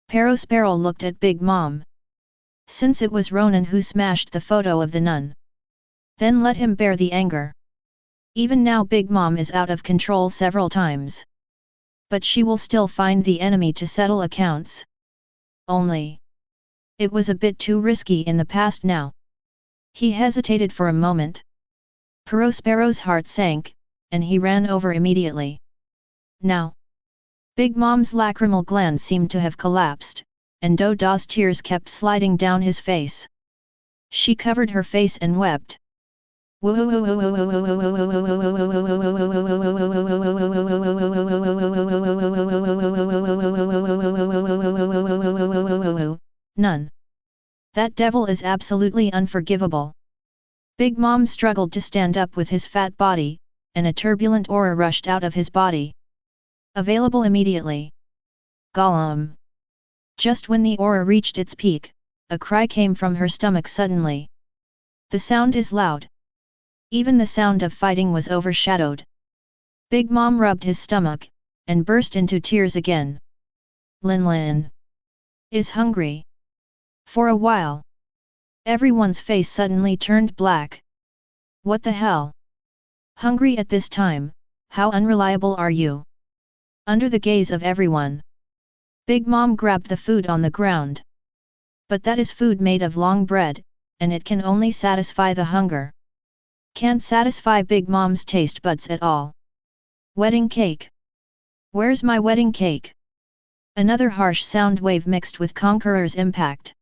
Prospero looked at Big Mom. Since it was Ronan who smashed the photo of the nun, then let him bear the anger. Even now Big Mom is out of control several times. But she will still find the enemy to settle accounts. Only, it was a bit too risky in the past now. He hesitated for a moment. Prospero's heart sank, and he ran over immediately. Now, Big Mom's lacrimal gland seemed to have collapsed, and Doda's tears kept sliding down his face. She covered her face and wept. None. That devil is absolutely unforgivable. Big Mom struggled to stand up with his fat body, and a turbulent aura rushed out of his body. Available immediately. Gollum. Just when the aura reached its peak, a cry came from her stomach suddenly. The sound is loud. Even the sound of fighting was overshadowed. Big Mom rubbed his stomach, and burst into tears again. Lin is hungry. For a while, everyone's face suddenly turned black. What the hell? Hungry at this time? How unreliable are you? Under the gaze of everyone, Big Mom grabbed the food on the ground. But that is food made of long bread, and it can only satisfy the hunger. Can't satisfy Big Mom's taste buds at all. Wedding cake. Where's my wedding cake? Another harsh sound wave mixed with Conqueror's impact.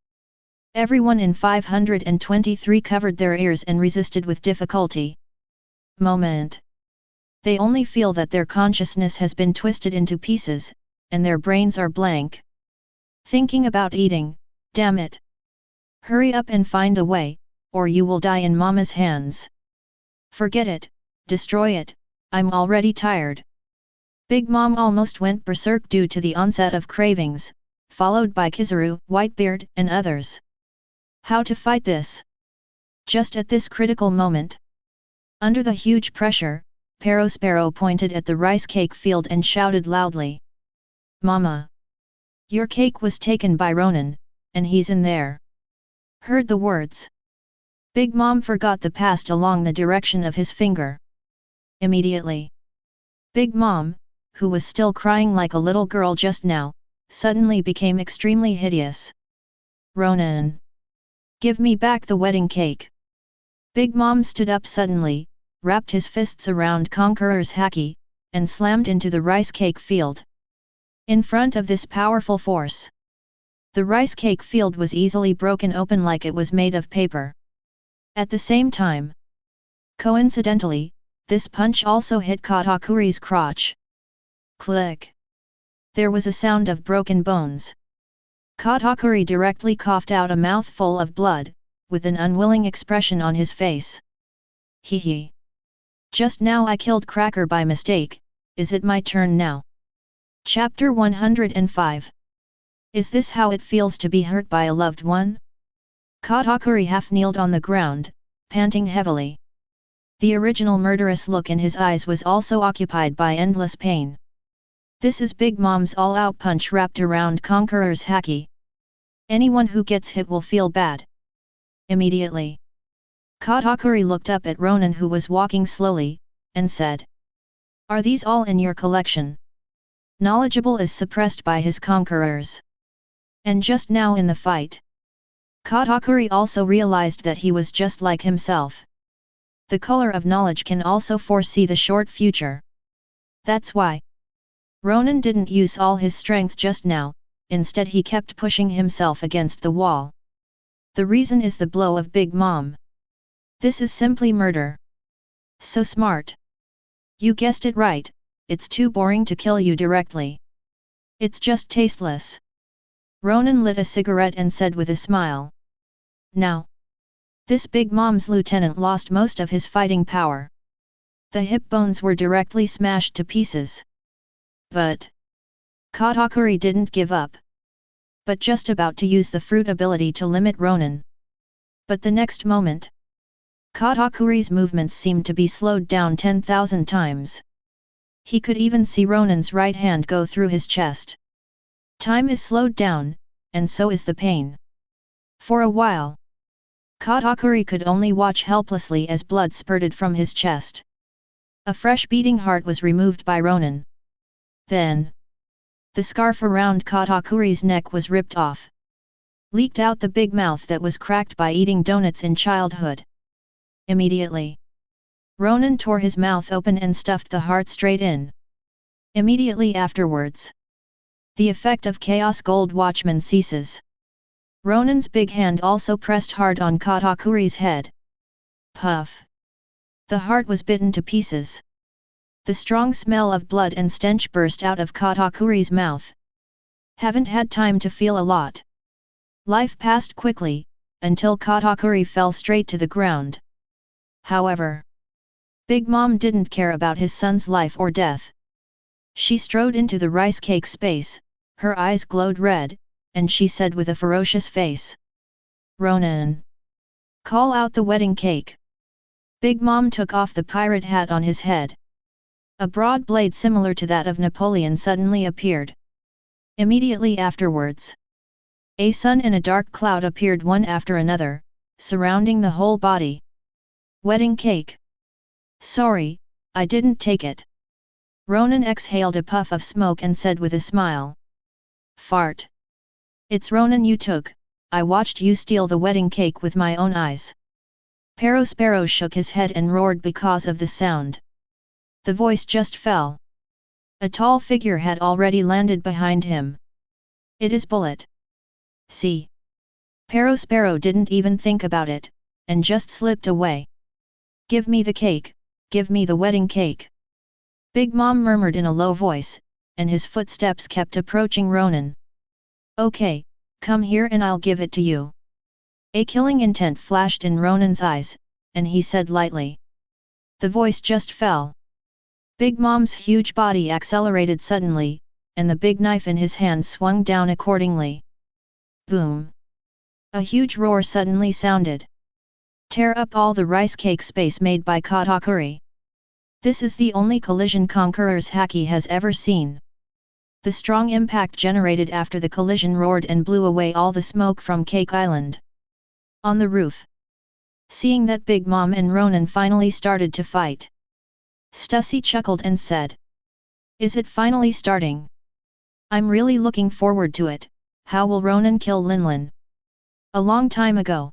Everyone in 523 covered their ears and resisted with difficulty. Moment. They only feel that their consciousness has been twisted into pieces, and their brains are blank. Thinking about eating, damn it. Hurry up and find a way, or you will die in Mama's hands. Forget it, destroy it, I'm already tired. Big Mom almost went berserk due to the onset of cravings, followed by Kizaru, Whitebeard, and others. How to fight this? Just at this critical moment, under the huge pressure, Prospero pointed at the rice cake field and shouted loudly. Mama! Your cake was taken by Ronan, and he's in there. Heard the words. Big Mom forgot the past along the direction of his finger. Immediately, Big Mom, who was still crying like a little girl just now, suddenly became extremely hideous. Ronan! Give me back the wedding cake! Big Mom stood up suddenly, wrapped his fists around Conqueror's haki, and slammed into the rice cake field. In front of this powerful force, the rice cake field was easily broken open like it was made of paper. At the same time, coincidentally, this punch also hit Katakuri's crotch. Click! There was a sound of broken bones. Katakuri directly coughed out a mouthful of blood, with an unwilling expression on his face. Hee. Just now I killed Cracker by mistake, is it my turn now? Chapter 105. Is this how it feels to be hurt by a loved one? Katakuri half-kneeled on the ground, panting heavily. The original murderous look in his eyes was also occupied by endless pain. This is Big Mom's all-out punch wrapped around Conqueror's haki. Anyone who gets hit will feel bad. Immediately, Katakuri looked up at Ronan who was walking slowly, and said, Are these all in your collection? Knowledgeable is suppressed by his conquerors. And just now in the fight, Katakuri also realized that he was just like himself. The color of knowledge can also foresee the short future. That's why Ronan didn't use all his strength just now, instead he kept pushing himself against the wall. The reason is the blow of Big Mom. This is simply murder. So smart. You guessed it right, it's too boring to kill you directly. It's just tasteless. Ronan lit a cigarette and said with a smile. Now, this Big Mom's lieutenant lost most of his fighting power. The hip bones were directly smashed to pieces. But Katakuri didn't give up. But just about to use the fruit ability to limit Ronan. But the next moment, Katakuri's movements seemed to be slowed down 10,000 times. He could even see Ronan's right hand go through his chest. Time is slowed down, and so is the pain. For a while, Katakuri could only watch helplessly as blood spurted from his chest. A fresh beating heart was removed by Ronan. Then, the scarf around Katakuri's neck was ripped off. Leaked out the big mouth that was cracked by eating donuts in childhood. Immediately, Ronan tore his mouth open and stuffed the heart straight in. Immediately afterwards, the effect of Chaos Gold Watchman ceases. Ronan's big hand also pressed hard on Katakuri's head. Puff! The heart was bitten to pieces. The strong smell of blood and stench burst out of Katakuri's mouth. Haven't had time to feel a lot. Life passed quickly, until Katakuri fell straight to the ground. However, Big Mom didn't care about his son's life or death. She strode into the rice cake space, her eyes glowed red, and she said with a ferocious face. Ronan! Call out the wedding cake! Big Mom took off the pirate hat on his head. A broad blade similar to that of Napoleon suddenly appeared. Immediately afterwards, a sun and a dark cloud appeared one after another, surrounding the whole body. Wedding cake! Sorry, I didn't take it. Ronan exhaled a puff of smoke and said with a smile. Fart! It's Ronan you took, I watched you steal the wedding cake with my own eyes. Sparrow shook his head and roared because of the sound. The voice just fell. A tall figure had already landed behind him. It is Bullet. See. Sparrow didn't even think about it, and just slipped away. Give me the cake, give me the wedding cake. Big Mom murmured in a low voice, and his footsteps kept approaching Ronan. Okay, come here and I'll give it to you. A killing intent flashed in Ronan's eyes, and he said lightly. The voice just fell. Big Mom's huge body accelerated suddenly, and the big knife in his hand swung down accordingly. Boom! A huge roar suddenly sounded. Tear up all the rice cake space made by Katakuri. This is the only collision Conqueror's Haki has ever seen. The strong impact generated after the collision roared and blew away all the smoke from Cake Island. On the roof, seeing that Big Mom and Ronan finally started to fight, Stussy chuckled and said. Is it finally starting? I'm really looking forward to it. How will Ronan kill Linlin? A long time ago,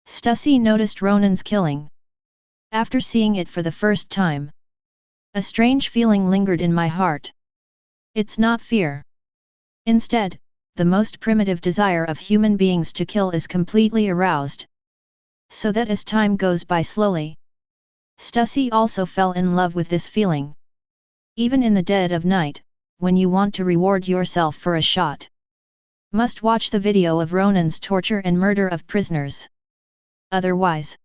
Stussy noticed Ronan's killing. After seeing it for the first time, a strange feeling lingered in my heart. It's not fear. Instead, the most primitive desire of human beings to kill is completely aroused. So that as time goes by slowly, Stussy also fell in love with this feeling. Even in the dead of night, when you want to reward yourself for a shot. Must watch the video of Ronan's torture and murder of prisoners. Otherwise,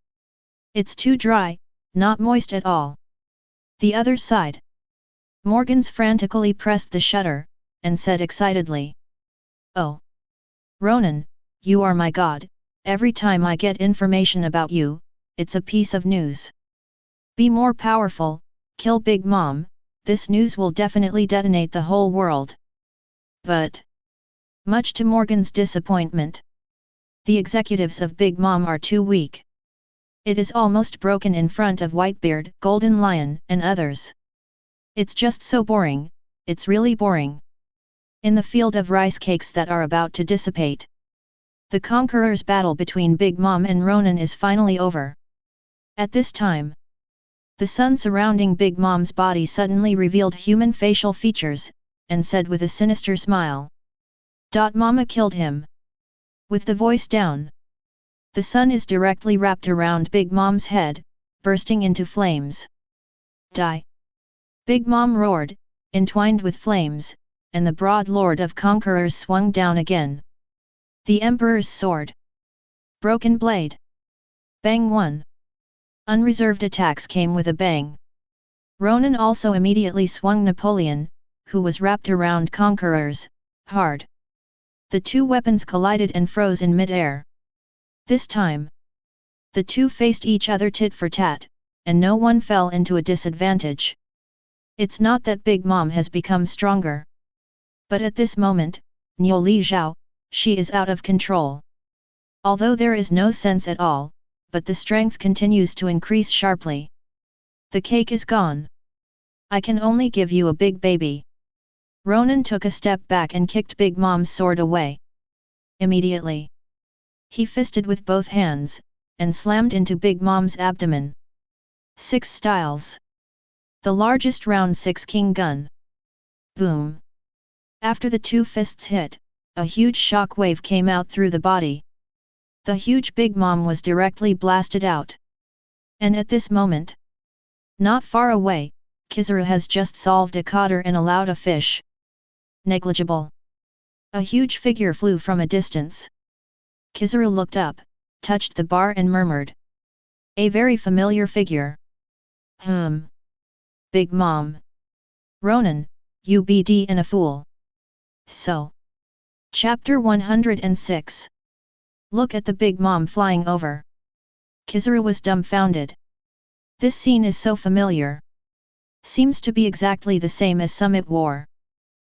it's too dry, not moist at all. The other side. Morgans frantically pressed the shutter, and said excitedly. Oh! Ronan, you are my god, every time I get information about you, it's a piece of news. Be more powerful, kill Big Mom, this news will definitely detonate the whole world. But, much to Morgan's disappointment, the executives of Big Mom are too weak. It is almost broken in front of Whitebeard, Golden Lion, and others. It's just so boring, it's really boring. In the field of rice cakes that are about to dissipate, the Conqueror's battle between Big Mom and Ronan is finally over. At this time, the sun surrounding Big Mom's body suddenly revealed human facial features, and said with a sinister smile, "Mama killed him." With the voice down, the sun is directly wrapped around Big Mom's head, bursting into flames. Die! Big Mom roared, entwined with flames, and the broad lord of conquerors swung down again. The Emperor's sword. Broken blade. Bang 1. Unreserved attacks came with a bang. Ronan also immediately swung Napoleon, who was wrapped around conquerors, hard. The two weapons collided and froze in mid-air. This time, the two faced each other tit for tat, and no one fell into a disadvantage. It's not that Big Mom has become stronger. But at this moment, Niu Li Zhao, she is out of control. Although there is no sense at all, but the strength continues to increase sharply. The cake is gone. I can only give you a big baby. Ronan took a step back and kicked Big Mom's sword away. Immediately, he fisted with both hands, and slammed into Big Mom's abdomen. 6 styles. The largest round 6 king gun. Boom. After the two fists hit, a huge shock wave came out through the body. The huge Big Mom was directly blasted out. And at this moment, not far away, Kizaru has just solved a cotter and allowed a fish. Negligible. A huge figure flew from a distance. Kizaru looked up, touched the bar and murmured. A very familiar figure. Big Mom. Ronan, you BD and a fool. So. Chapter 106. Look at the Big Mom flying over. Kizaru was dumbfounded. This scene is so familiar. Seems to be exactly the same as Summit War.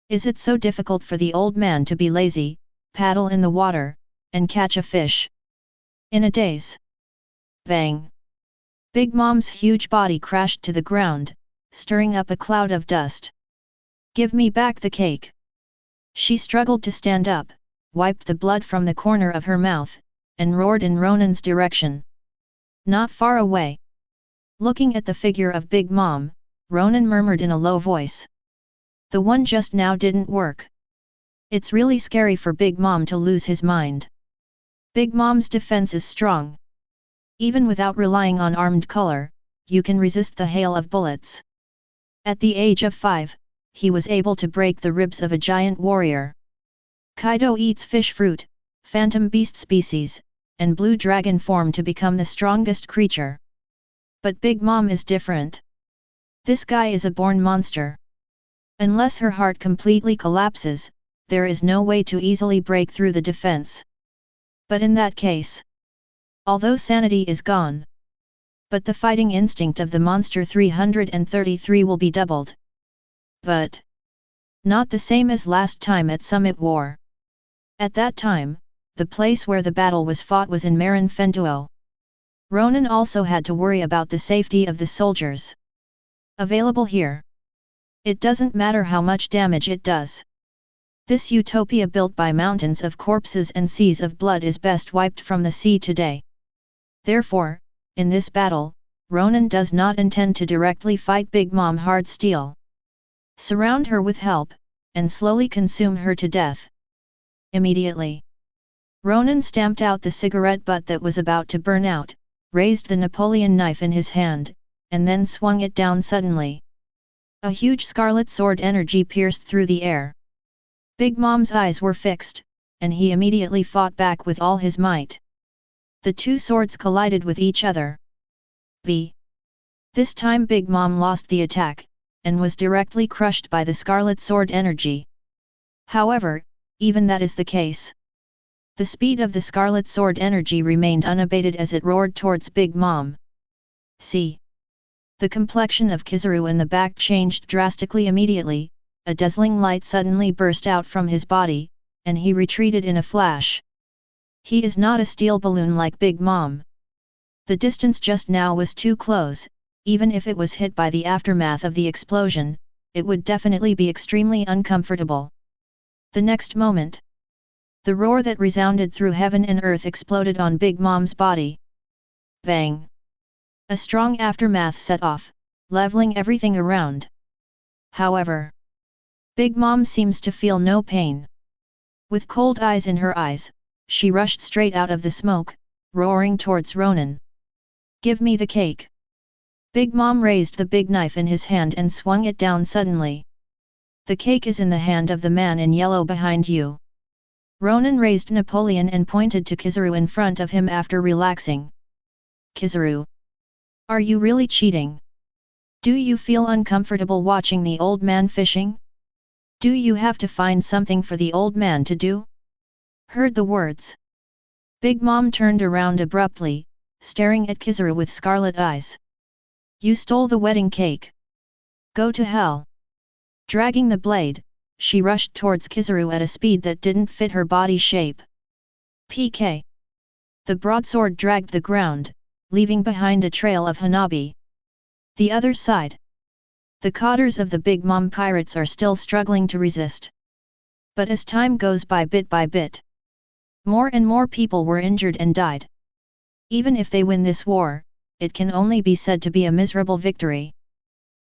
Is it so difficult for the old man to be lazy, paddle in the water, and catch a fish? In a daze. Bang! Big Mom's huge body crashed to the ground, stirring up a cloud of dust. Give me back the cake. She struggled to stand up, wiped the blood from the corner of her mouth, and roared in Ronan's direction. Not far away. Looking at the figure of Big Mom, Ronan murmured in a low voice. The one just now didn't work. It's really scary for Big Mom to lose his mind. Big Mom's defense is strong. Even without relying on armed color, you can resist the hail of bullets. At the age of 5, he was able to break the ribs of a giant warrior. Kaido eats fish fruit, phantom beast species, and blue dragon form to become the strongest creature. But Big Mom is different. This guy is a born monster. Unless her heart completely collapses, there is no way to easily break through the defense. But in that case, although sanity is gone, but the fighting instinct of the monster 333 will be doubled. But not the same as last time at Summit War. At that time, the place where the battle was fought was in Marin Fenduo. Ronan also had to worry about the safety of the soldiers. Available here. It doesn't matter how much damage it does. This utopia built by mountains of corpses and seas of blood is best wiped from the sea today. Therefore, in this battle, Ronan does not intend to directly fight Big Mom hard steel. Surround her with help, and slowly consume her to death. Immediately, Ronan stamped out the cigarette butt that was about to burn out, raised the Napoleon knife in his hand, and then swung it down suddenly. A huge scarlet sword energy pierced through the air. Big Mom's eyes were fixed, and he immediately fought back with all his might. The two swords collided with each other. This time Big Mom lost the attack, and was directly crushed by the scarlet sword energy. However, even that is the case. The speed of the scarlet sword energy remained unabated as it roared towards Big Mom. See. The complexion of Kizaru in the back changed drastically immediately, a dazzling light suddenly burst out from his body, and he retreated in a flash. He is not a steel balloon like Big Mom. The distance just now was too close, even if it was hit by the aftermath of the explosion, it would definitely be extremely uncomfortable. The next moment, the roar that resounded through heaven and earth exploded on Big Mom's body. Bang! A strong aftermath set off, leveling everything around. However, Big Mom seems to feel no pain. With cold eyes in her eyes, she rushed straight out of the smoke, roaring towards Ronan. "Give me the cake!" Big Mom raised the big knife in his hand and swung it down suddenly. "The cake is in the hand of the man in yellow behind you." Ronan raised Napoleon and pointed to Kizaru in front of him after relaxing. "Kizaru, are you really cheating? Do you feel uncomfortable watching the old man fishing? Do you have to find something for the old man to do?" Heard the words. Big Mom turned around abruptly, staring at Kizaru with scarlet eyes. "You stole the wedding cake. Go to hell!" Dragging the blade, she rushed towards Kizaru at a speed that didn't fit her body shape. PK. The broadsword dragged the ground, leaving behind a trail of hanabi. The other side. The cotters of the Big Mom pirates are still struggling to resist. But as time goes by bit, more and more people were injured and died. Even if they win this war, it can only be said to be a miserable victory.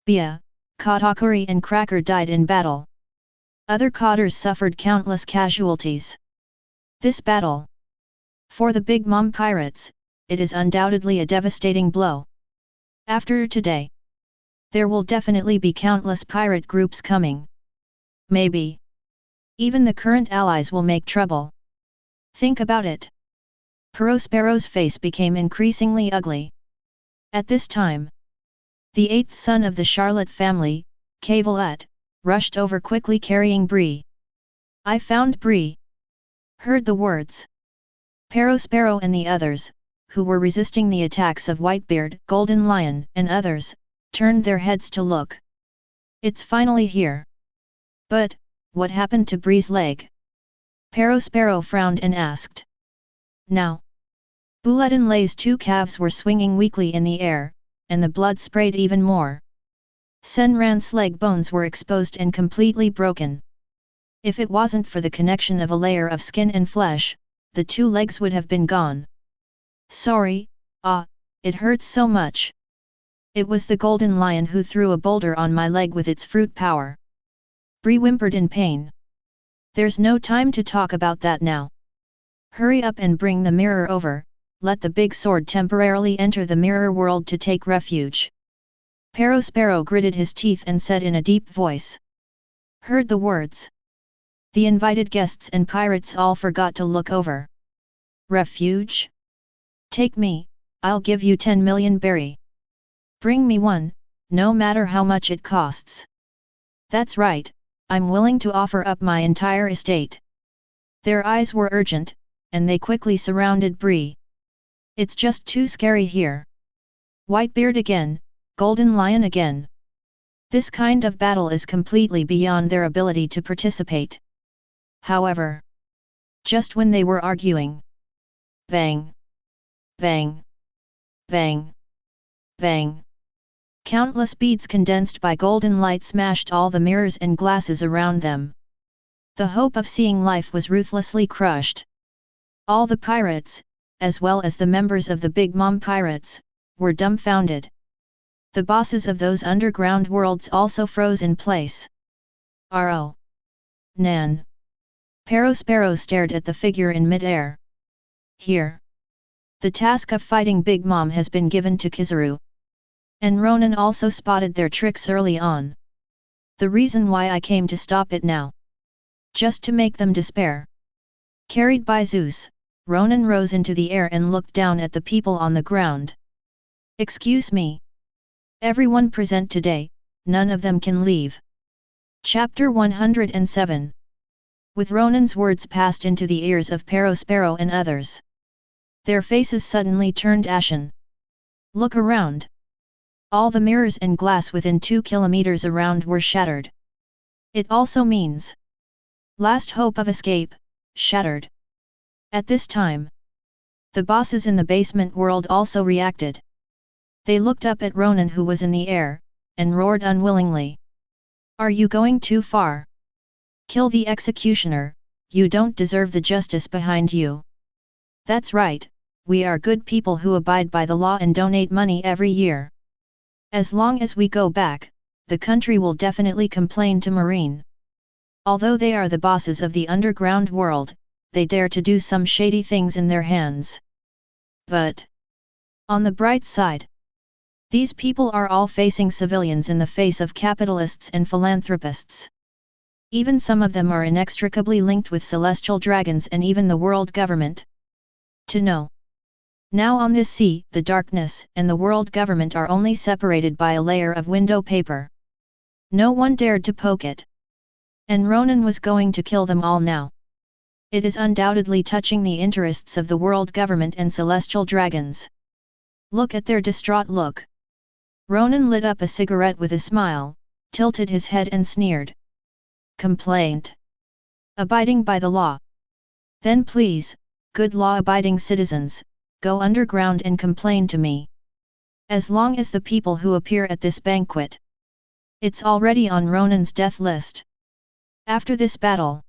Bia, Katakuri and Cracker died in battle. Other cotters suffered countless casualties. This battle, for the Big Mom pirates, it is undoubtedly a devastating blow. After today, there will definitely be countless pirate groups coming. Maybe even the current allies will make trouble. Think about it. Prospero's face became increasingly ugly. At this time, the eighth son of the Charlotte family, Cavalet, rushed over quickly carrying Brie. "I found Brie." Heard the words. Prospero and the others, who were resisting the attacks of Whitebeard, Golden Lion and others, turned their heads to look. "It's finally here." "But, what happened to Brie's leg?" Prospero frowned and asked. Now, Bulletin Lay's two calves were swinging weakly in the air, and the blood sprayed even more. Senran's leg bones were exposed and completely broken. If it wasn't for the connection of a layer of skin and flesh, the two legs would have been gone. "Sorry, it hurts so much. It was the Golden Lion who threw a boulder on my leg with its fruit power." Brie whimpered in pain. "There's no time to talk about that now. Hurry up and bring the mirror over, let the big sword temporarily enter the mirror world to take refuge." Prospero gritted his teeth and said in a deep voice. Heard the words. The invited guests and pirates all forgot to look over. "Refuge? Take me, I'll give you 10 million berry. Bring me one, no matter how much it costs." "That's right, I'm willing to offer up my entire estate." Their eyes were urgent, and they quickly surrounded Brie. "It's just too scary here. Whitebeard again, Golden Lion again. This kind of battle is completely beyond their ability to participate." However, just when they were arguing, bang! Bang! Bang! Bang! Countless beads condensed by golden light smashed all the mirrors and glasses around them. The hope of seeing life was ruthlessly crushed. All the pirates, as well as the members of the Big Mom Pirates, were dumbfounded. The bosses of those underground worlds also froze in place. "Ro! Nan!" Prospero stared at the figure in mid-air. "Here. The task of fighting Big Mom has been given to Kizaru. And Ronan also spotted their tricks early on. The reason why I came to stop it now. Just to make them despair." Carried by Zeus, Ronan rose into the air and looked down at the people on the ground. "Excuse me. Everyone present today, none of them can leave." Chapter 107. With Ronan's words passed into the ears of Prospero and others, their faces suddenly turned ashen. "Look around. All the mirrors and glass within 2 kilometers around were shattered. It also means last hope of escape, shattered." At this time, the bosses in the basement world also reacted. They looked up at Ronan, who was in the air, and roared unwillingly. Are you going too far? Kill the executioner, you don't deserve the justice behind you. That's right, we are good people who abide by the law and donate money every year. As long as we go back, the country will definitely complain to Marine. Although they are the bosses of the underground world, they dare to do some shady things in their hands. But on the bright side, these people are all facing civilians in the face of capitalists and philanthropists. Even some of them are inextricably linked with celestial dragons and even the world government. To know. Now on this sea, the darkness and the world government are only separated by a layer of window paper. No one dared to poke it. And Ronan was going to kill them all now. It is undoubtedly touching the interests of the world government and celestial dragons. Look at their distraught look. Ronan lit up a cigarette with a smile, tilted his head and sneered. Complaint. Abiding by the law. Then please, good law-abiding citizens, go underground and complain to me. As long as the people who appear at this banquet. It's already on Ronan's death list. After this battle,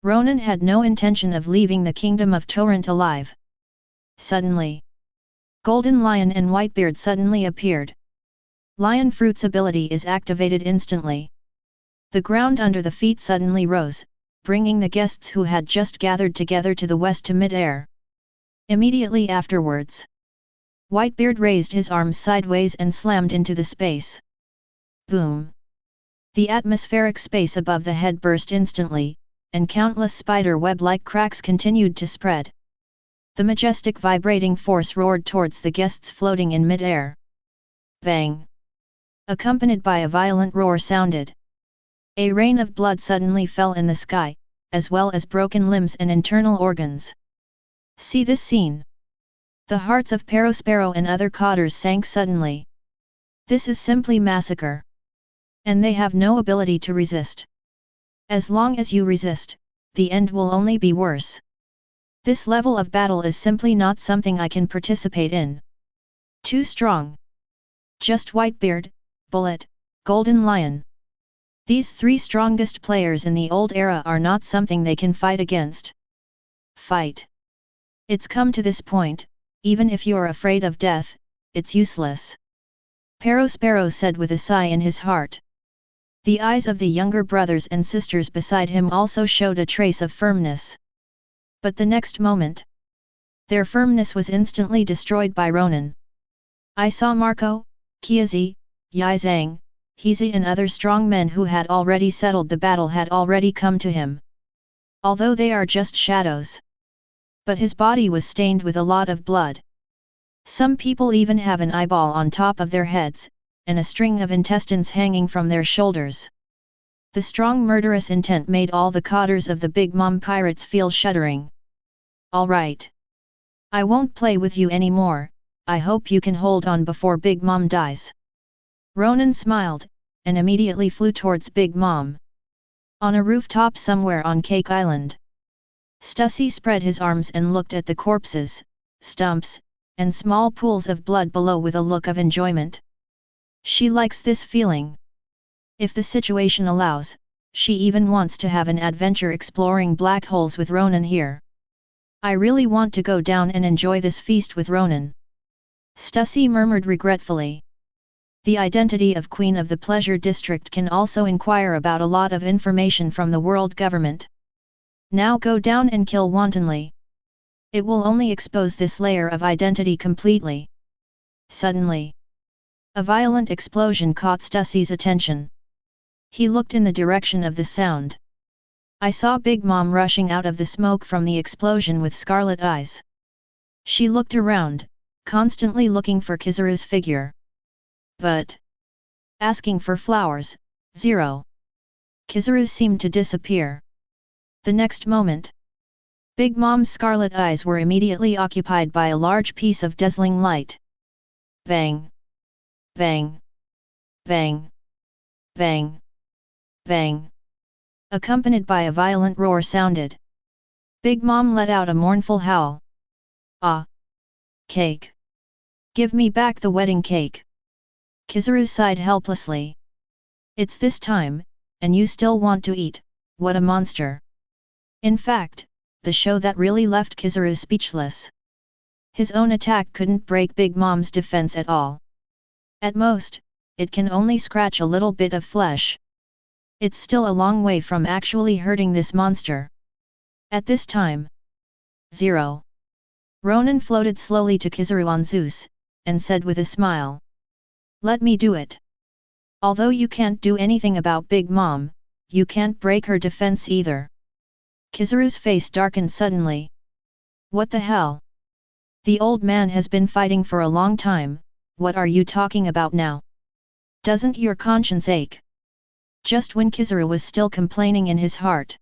Ronan had no intention of leaving the kingdom of Torrent alive. Suddenly, Golden Lion and Whitebeard suddenly appeared. Lion Fruit's ability is activated instantly. The ground under the feet suddenly rose, bringing the guests who had just gathered together to the west to mid-air. Immediately afterwards, Whitebeard raised his arms sideways and slammed into the space. Boom! The atmospheric space above the head burst instantly, and countless spider web-like cracks continued to spread. The majestic vibrating force roared towards the guests floating in mid-air. Bang! Accompanied by a violent roar sounded. A rain of blood suddenly fell in the sky, as well as broken limbs and internal organs. See this scene. The hearts of Perospero and other cotters sank suddenly. This is simply massacre. And they have no ability to resist. As long as you resist, the end will only be worse. This level of battle is simply not something I can participate in. Too strong. Just Whitebeard, Bullet, Golden Lion. These three strongest players in the old era are not something they can fight against. Fight. It's come to this point, even if you're afraid of death, it's useless. Perospero said with a sigh in his heart. The eyes of the younger brothers and sisters beside him also showed a trace of firmness. But the next moment, their firmness was instantly destroyed by Ronan. I saw Marco, Kiazi, Yizang, Hezi and other strong men who had already settled the battle had already come to him. Although they are just shadows. But his body was stained with a lot of blood. Some people even have an eyeball on top of their heads, and a string of intestines hanging from their shoulders. The strong murderous intent made all the cotters of the Big Mom pirates feel shuddering. All right. I won't play with you anymore, I hope you can hold on before Big Mom dies. Ronan smiled, and immediately flew towards Big Mom. On a rooftop somewhere on Cake Island, Stussy spread his arms and looked at the corpses, stumps, and small pools of blood below with a look of enjoyment. She likes this feeling. If the situation allows, she even wants to have an adventure exploring black holes with Ronan here. I really want to go down and enjoy this feast with Ronan. Stussy murmured regretfully. The identity of Queen of the Pleasure District can also inquire about a lot of information from the world government. Now go down and kill wantonly. It will only expose this layer of identity completely. Suddenly, a violent explosion caught Stussy's attention. He looked in the direction of the sound. I saw Big Mom rushing out of the smoke from the explosion with scarlet eyes. She looked around, constantly looking for Kizaru's figure. But asking for flowers, zero. Kizaru seemed to disappear. The next moment, Big Mom's scarlet eyes were immediately occupied by a large piece of dazzling light. Bang! Bang! Bang! Bang! Bang! Accompanied by a violent roar sounded. Big Mom let out a mournful howl. Ah! Cake! Give me back the wedding cake! Kizaru sighed helplessly. It's this time, and you still want to eat, what a monster. In fact, the show that really left Kizaru speechless. His own attack couldn't break Big Mom's defense at all. At most, it can only scratch a little bit of flesh. It's still a long way from actually hurting this monster. At this time, 0. Ronan floated slowly to Kizaru on Zeus, and said with a smile. Let me do it. Although you can't do anything about Big Mom, you can't break her defense either. Kizaru's face darkened suddenly. What the hell? The old man has been fighting for a long time, what are you talking about now? Doesn't your conscience ache? Just when Kizaru was still complaining in his heart,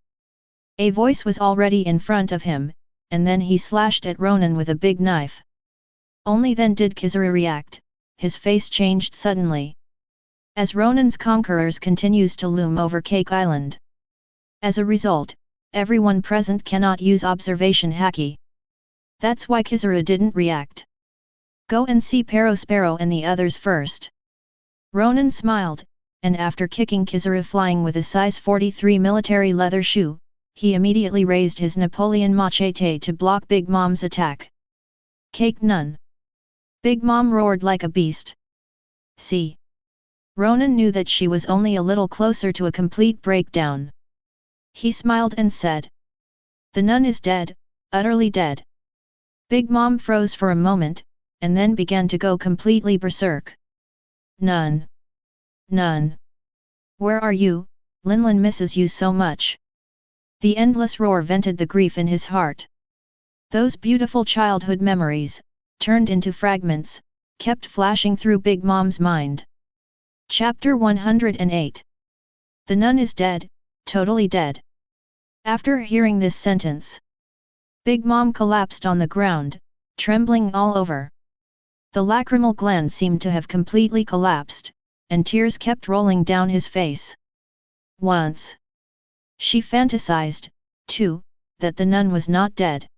a voice was already in front of him, and then he slashed at Ronan with a big knife. Only then did Kizaru react, his face changed suddenly. As Ronan's conquerors continues to loom over Cake Island. As a result, everyone present cannot use observation haki. That's why Kizaru didn't react. Go and see Sparrow and the others first. Ronan smiled, and after kicking Kizaru flying with a size 43 military leather shoe, he immediately raised his Napoleon machete to block Big Mom's attack. Cake none. Big Mom roared like a beast. See. Ronan knew that she was only a little closer to a complete breakdown. He smiled and said. The nun is dead, utterly dead. Big Mom froze for a moment, and then began to go completely berserk. Nun. Nun. Where are you? Linlin misses you so much. The endless roar vented the grief in his heart. Those beautiful childhood memories, turned into fragments, kept flashing through Big Mom's mind. Chapter 108. The nun is dead, totally dead. After hearing this sentence, Big Mom collapsed on the ground, trembling all over. The lacrimal gland seemed to have completely collapsed, and tears kept rolling down his face. Once, she fantasized, too, that the nun was not dead.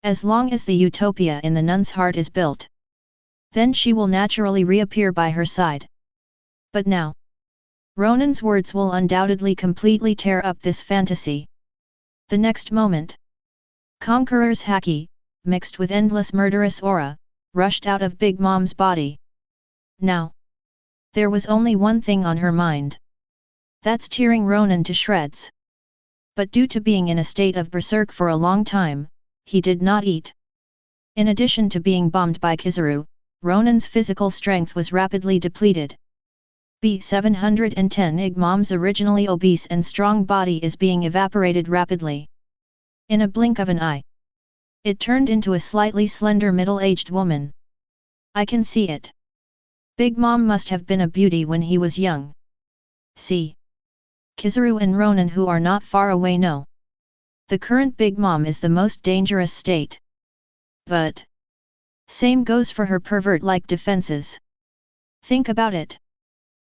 As long as the utopia in the nun's heart is built, then she will naturally reappear by her side. But now, Ronan's words will undoubtedly completely tear up this fantasy. The next moment, Conqueror's haki, mixed with endless murderous aura, rushed out of Big Mom's body. Now, there was only one thing on her mind. That's tearing Ronan to shreds. But due to being in a state of berserk for a long time, he did not eat. In addition to being bombed by Kizaru, Ronan's physical strength was rapidly depleted. B710 Ig Mom's originally obese and strong body is being evaporated rapidly. In a blink of an eye, it turned into a slightly slender middle-aged woman. I can see it. Big Mom must have been a beauty when he was young. See. Kizaru and Ronan who are not far away know. The current Big Mom is the most dangerous state. But same goes for her pervert-like defenses. Think about it.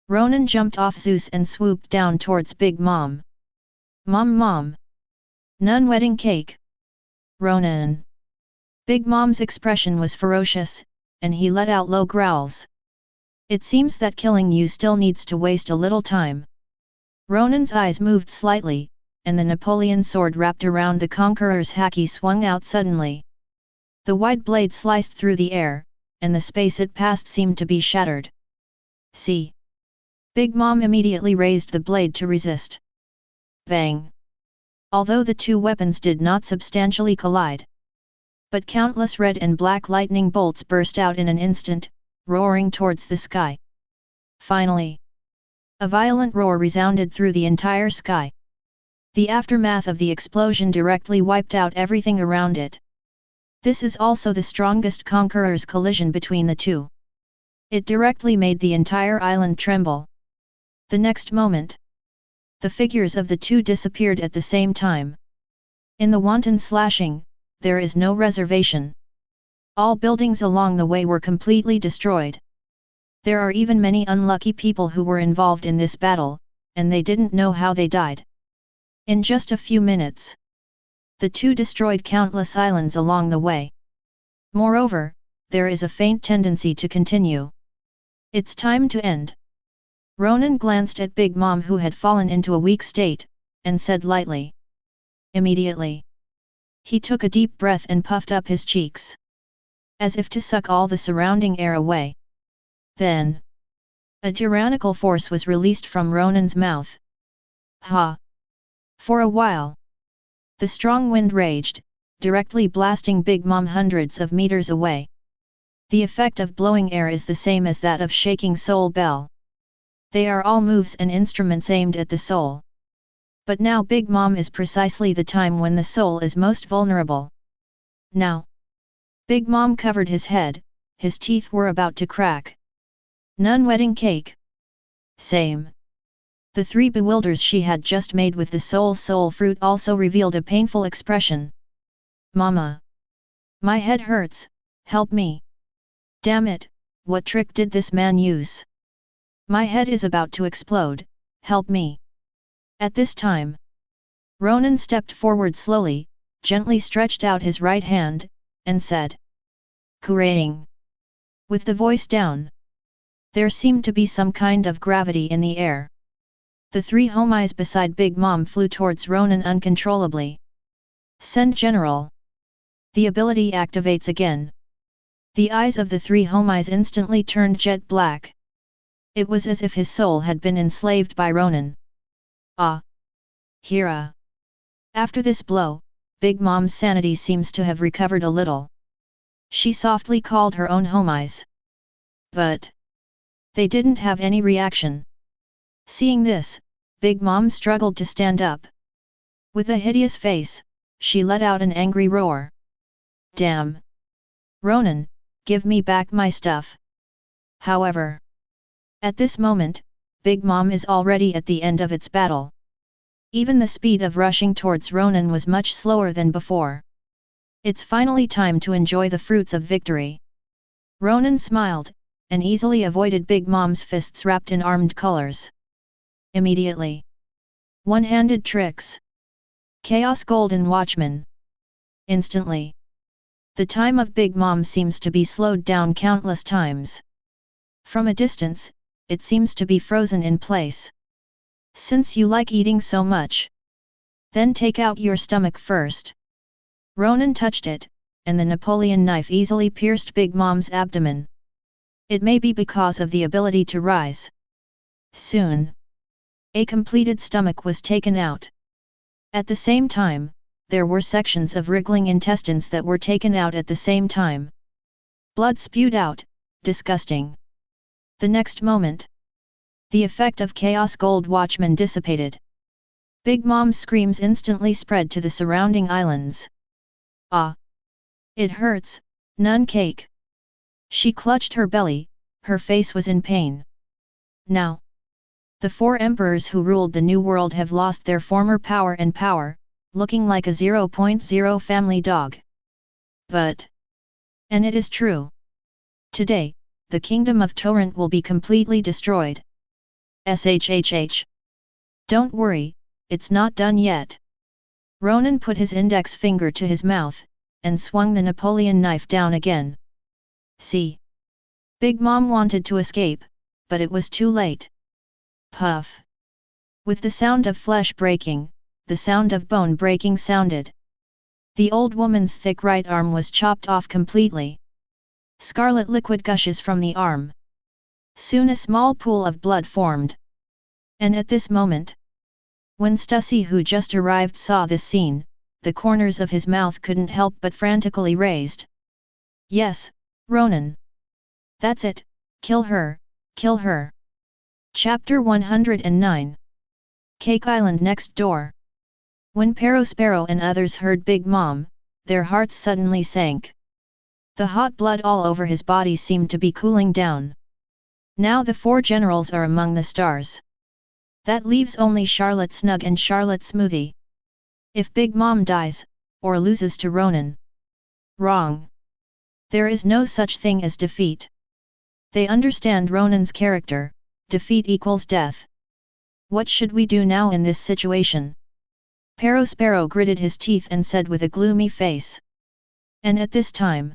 Ronan jumped off Zeus and swooped down towards Big Mom. Mom. Nun wedding cake. Ronan. Big Mom's expression was ferocious, and he let out low growls. It seems that killing you still needs to waste a little time. Ronan's eyes moved slightly, and the Napoleon sword wrapped around the Conqueror's haki swung out suddenly. The wide blade sliced through the air, and the space it passed seemed to be shattered. See. Big Mom immediately raised the blade to resist. Bang! Although the two weapons did not substantially collide, but countless red and black lightning bolts burst out in an instant, roaring towards the sky. Finally, a violent roar resounded through the entire sky. The aftermath of the explosion directly wiped out everything around it. This is also the strongest Conqueror's collision between the two. It directly made the entire island tremble. The next moment, the figures of the two disappeared at the same time. In the wanton slashing, there is no reservation. All buildings along the way were completely destroyed. There are even many unlucky people who were involved in this battle, and they didn't know how they died. In just a few minutes, the two destroyed countless islands along the way. Moreover, there is a faint tendency to continue. It's time to end. Ronan glanced at Big Mom, who had fallen into a weak state, and said lightly. Immediately, he took a deep breath and puffed up his cheeks, as if to suck all the surrounding air away. Then, a tyrannical force was released from Ronan's mouth. Ha! For a while, the strong wind raged, directly blasting Big Mom hundreds of meters away. The effect of blowing air is the same as that of shaking soul bell. They are all moves and instruments aimed at the soul. But now Big Mom is precisely the time when the soul is most vulnerable. Now, Big Mom covered his head, his teeth were about to crack. None wedding cake. Same. The 3 bewilders she had just made with the soul fruit also revealed a painful expression. Mama! My head hurts, help me! Damn it, what trick did this man use? My head is about to explode, help me! At this time, Ronan stepped forward slowly, gently stretched out his right hand, and said, Kurang! With the voice down. There seemed to be some kind of gravity in the air. The 3 homies beside Big Mom flew towards Ronan uncontrollably. Send General! The ability activates again. The eyes of the 3 homies instantly turned jet black. It was as if his soul had been enslaved by Ronan. Ah! Hira! After this blow, Big Mom's sanity seems to have recovered a little. She softly called her own homies. But they didn't have any reaction. Seeing this, Big Mom struggled to stand up. With a hideous face, she let out an angry roar. Damn! Ronan, give me back my stuff! However, at this moment, Big Mom is already at the end of its battle. Even the speed of rushing towards Ronan was much slower than before. It's finally time to enjoy the fruits of victory. Ronan smiled, and easily avoided Big Mom's fists wrapped in armed colors. Immediately. One-handed tricks. Chaos Golden Watchman. Instantly. The time of Big Mom seems to be slowed down countless times. From a distance, it seems to be frozen in place. Since you like eating so much, then take out your stomach first. Ronan touched it, and the Napoleon knife easily pierced Big Mom's abdomen. It may be because of the ability to rise. Soon, a completed stomach was taken out. At the same time, there were sections of wriggling intestines that were taken out at the same time. Blood spewed out, disgusting. The next moment, the effect of Chaos Gold Watchman dissipated. Big Mom's screams instantly spread to the surrounding islands. Ah! It hurts, nun cake. She clutched her belly, her face was in pain. Now, the 4 emperors who ruled the New World have lost their former power, looking like a 0.0 family dog. But, and it is true. Today, the kingdom of Torrent will be completely destroyed. SHHH. Don't worry, it's not done yet. Ronan put his index finger to his mouth, and swung the Napoleon knife down again. See? Big Mom wanted to escape, but it was too late. Puff! With the sound of flesh breaking, the sound of bone breaking sounded. The old woman's thick right arm was chopped off completely. Scarlet liquid gushes from the arm. Soon a small pool of blood formed. And at this moment, when Stussy, who just arrived, saw this scene, the corners of his mouth couldn't help but frantically raised. Yes, Ronan. That's it, kill her, kill her. Chapter 109. Cake Island next door. When Perospero and others heard Big Mom, their hearts suddenly sank. The hot blood all over his body seemed to be cooling down. Now the 4 generals are among the stars. That leaves only Charlotte Snug and Charlotte Smoothie. If Big Mom dies, or loses to Ronan. Wrong. There is no such thing as defeat. They understand Ronan's character, defeat equals death. What should we do now in this situation? Perospero gritted his teeth and said with a gloomy face. And at this time,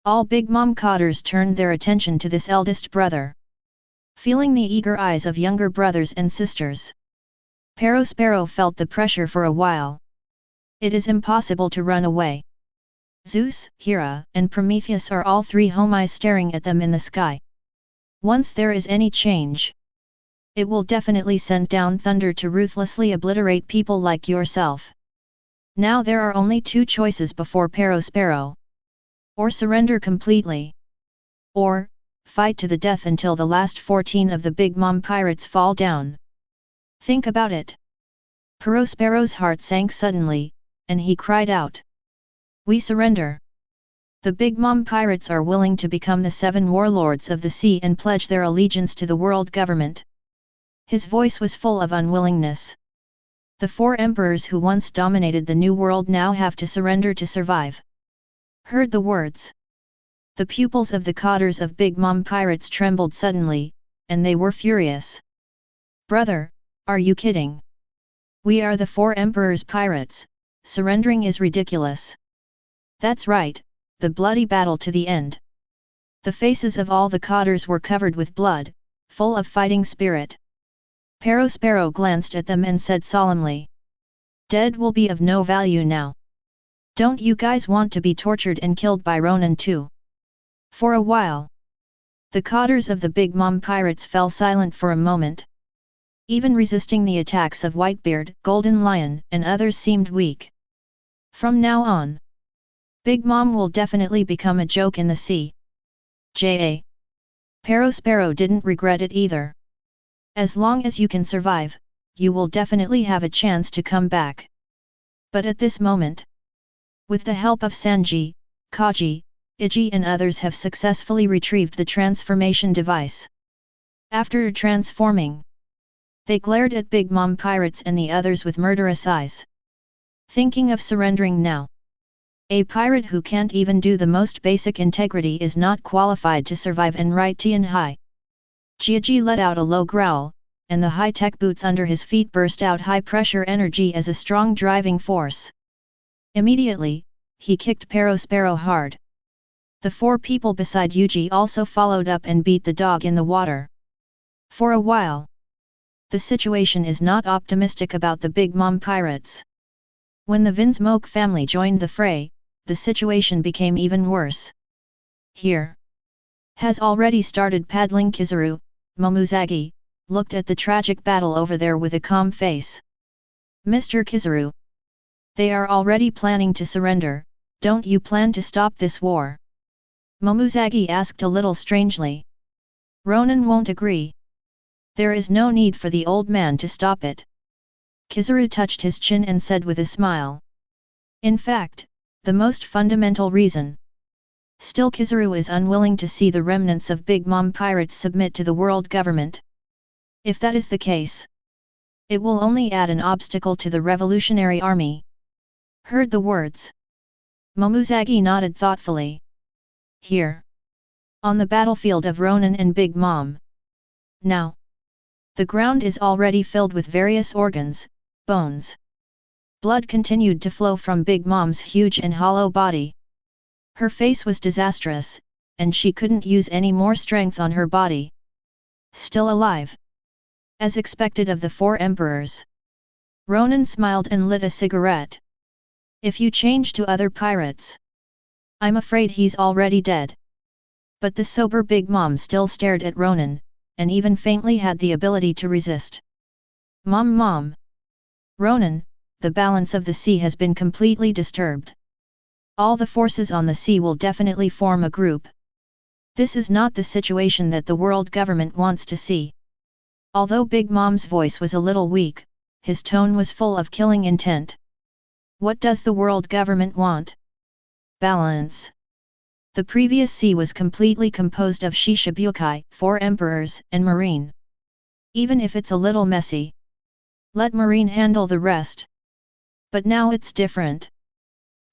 all Big Mom cotters turned their attention to this eldest brother. feeling the eager eyes of younger brothers and sisters. Perospero felt the pressure for a while. It is impossible to run away. Zeus, Hera, and Prometheus are all three homies staring at them in the sky. Once there is any change, it will definitely send down thunder to ruthlessly obliterate people like yourself. Now there are only two choices before Perospero. Or surrender completely. Or, fight to the death until the last 14 of the Big Mom Pirates fall down. Think about it. Perospero's heart sank suddenly, and he cried out. We surrender. The Big Mom Pirates are willing to become the 7 warlords of the sea and pledge their allegiance to the world government. His voice was full of unwillingness. The 4 emperors who once dominated the New World now have to surrender to survive. Heard the words. The pupils of the cotters of Big Mom Pirates trembled suddenly, and they were furious. Brother, are you kidding? We are the 4 emperors' pirates, surrendering is ridiculous. That's right, the bloody battle to the end. The faces of all the cotters were covered with blood, full of fighting spirit. Perospero glanced at them and said solemnly. Dead will be of no value now. Don't you guys want to be tortured and killed by Ronan too? For a while, the cotters of the Big Mom Pirates fell silent for a moment. Even resisting the attacks of Whitebeard, Golden Lion, and others seemed weak. From now on, Big Mom will definitely become a joke in the sea. J.A. Perospero didn't regret it either. As long as you can survive, you will definitely have a chance to come back. But at this moment, with the help of Sanji, Kaji, Iji and others have successfully retrieved the transformation device. After transforming, they glared at Big Mom Pirates and the others with murderous eyes. Thinking of surrendering now. A pirate who can't even do the most basic integrity is not qualified to survive and right Tian Hai. Jiaji let out a low growl, and the high-tech boots under his feet burst out high-pressure energy as a strong driving force. Immediately, he kicked Perospero hard. The 4 people beside Yuji also followed up and beat the dog in the water. For a while, the situation is not optimistic about the Big Mom Pirates. When the Vinsmoke family joined the fray, the situation became even worse. Here has already started paddling. Kizaru, Momuzagi, looked at the tragic battle over there with a calm face. Mr. Kizaru, they are already planning to surrender, don't you plan to stop this war? Momuzagi asked a little strangely. Ronan won't agree. There is no need for the old man to stop it. Kizaru touched his chin and said with a smile. In fact, the most fundamental reason. Still Kizaru is unwilling to see the remnants of Big Mom Pirates submit to the world government. If that is the case, it will only add an obstacle to the revolutionary army. Heard the words. Momuzagi nodded thoughtfully. Here. On the battlefield of Ronan and Big Mom. Now. The ground is already filled with various organs, bones. Blood continued to flow from Big Mom's huge and hollow body. Her face was disastrous, and she couldn't use any more strength on her body. Still alive. As expected of the 4 emperors. Ronan smiled and lit a cigarette. If you change to other pirates, I'm afraid he's already dead. But the sober Big Mom still stared at Ronan, and even faintly had the ability to resist. Mom. Ronan, the balance of the sea has been completely disturbed. All the forces on the sea will definitely form a group. This is not the situation that the world government wants to see. Although Big Mom's voice was a little weak, his tone was full of killing intent. What does the world government want? Balance. The previous sea was completely composed of Shishibukai, 4 emperors, and Marine. Even if it's a little messy, let Marine handle the rest. But now it's different.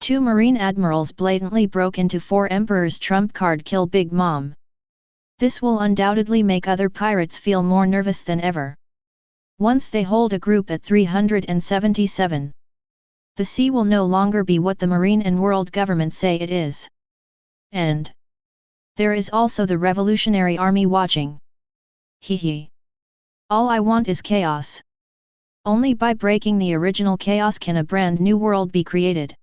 2 Marine admirals blatantly broke into 4 emperors' trump card kill Big Mom. This will undoubtedly make other pirates feel more nervous than ever. Once they hold a group at 377, the sea will no longer be what the Marine and world government say it is. And there is also the Revolutionary Army watching. Hehe. All I want is chaos. Only by breaking the original chaos can a brand new world be created.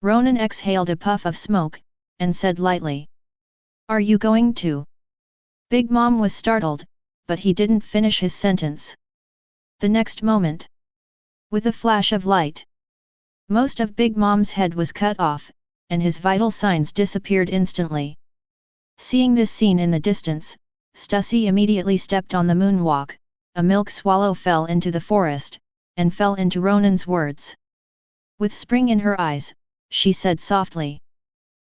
Ronan exhaled a puff of smoke, and said lightly. Are you going to? Big Mom was startled, but he didn't finish his sentence. The next moment, with a flash of light, most of Big Mom's head was cut off, and his vital signs disappeared instantly. Seeing this scene in the distance, Stussy immediately stepped on the moonwalk. A milk swallow fell into the forest, and fell into Ronan's words. With spring in her eyes, she said softly.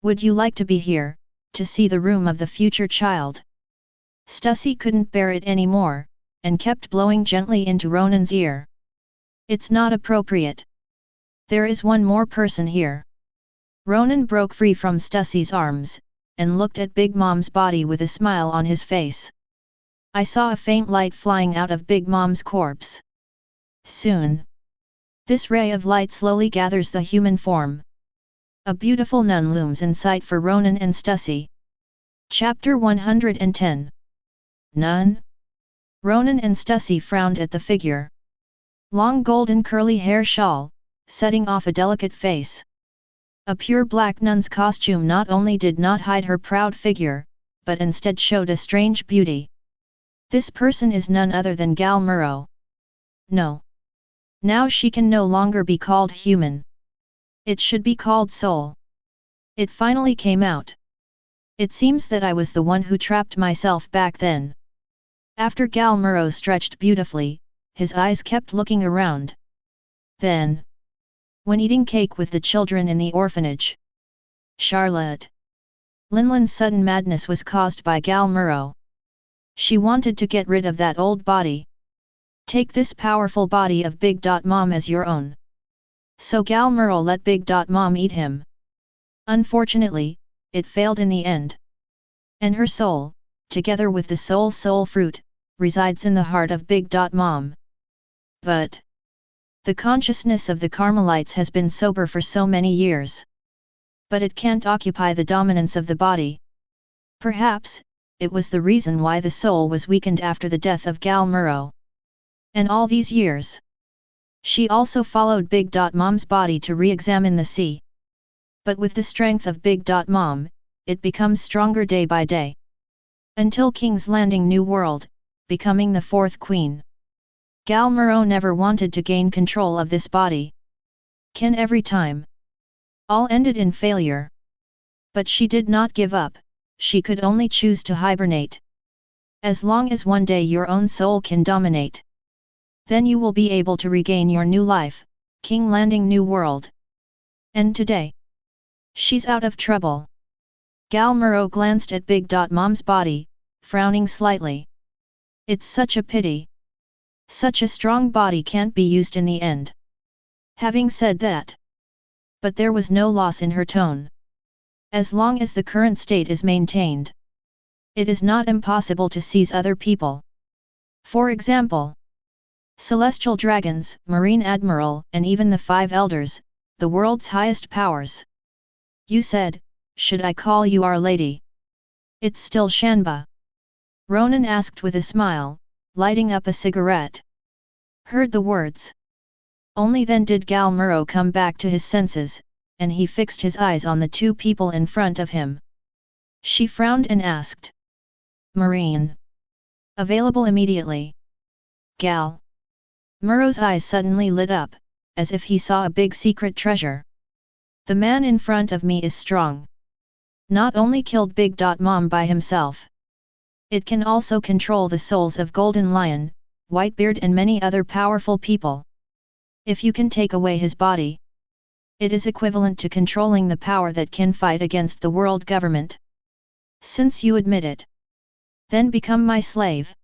Would you like to be here, to see the room of the future child? Stussy couldn't bear it anymore, and kept blowing gently into Ronan's ear. It's not appropriate. There is one more person here. Ronan broke free from Stussy's arms, and looked at Big Mom's body with a smile on his face. I saw a faint light flying out of Big Mom's corpse. Soon, this ray of light slowly gathers the human form. A beautiful nun looms in sight for Ronan and Stussy. Chapter 110. Nun? Ronan and Stussy frowned at the figure. Long golden curly hair shawl, setting off a delicate face. A pure black nun's costume not only did not hide her proud figure, but instead showed a strange beauty. This person is none other than Gal Muro. No. Now she can no longer be called human. It should be called soul. It finally came out. It seems that I was the one who trapped myself back then. After Gal Muro stretched beautifully, his eyes kept looking around. Then, when eating cake with the children in the orphanage, Charlotte Linlin's sudden madness was caused by Gal Muro. She wanted to get rid of that old body. Take this powerful body of Big Mom as your own. So Gal Muro let Big Mom eat him. Unfortunately, it failed in the end. And her soul, together with the soul fruit, resides in the heart of Big Mom. But the consciousness of the Carmelites has been sober for so many years. But it can't occupy the dominance of the body. Perhaps, it was the reason why the soul was weakened after the death of Gal Muro. And all these years, she also followed Big Mom's body to re-examine the sea. But with the strength of Big Mom, it becomes stronger day by day. Until King's Landing New World, becoming the fourth queen. Gal Muro never wanted to gain control of this body. Ken every time. All ended in failure. But she did not give up. She could only choose to hibernate. As long as one day your own soul can dominate, then you will be able to regain your new life, King Landing New World. And today, she's out of trouble. Gal Muro glanced at Big Mom's body, frowning slightly. It's such a pity. Such a strong body can't be used in the end. Having said that, but there was no loss in her tone. As long as the current state is maintained, it is not impossible to seize other people. For example, celestial dragons, marine admiral, and even the 5 elders, the world's highest powers. You said, should I call you Our Lady? It's still Shanba. Ronan asked with a smile, lighting up a cigarette. Heard the words. Only then did Gal Muro come back to his senses, and he fixed his eyes on the 2 people in front of him. She frowned and asked. Marine. Available immediately. Gal. Muro's eyes suddenly lit up, as if he saw a big secret treasure. The man in front of me is strong. Not only killed Big Mom by himself. It can also control the souls of Golden Lion, Whitebeard and many other powerful people. If you can take away his body, it is equivalent to controlling the power that can fight against the world government. Since you admit it, then become my slave.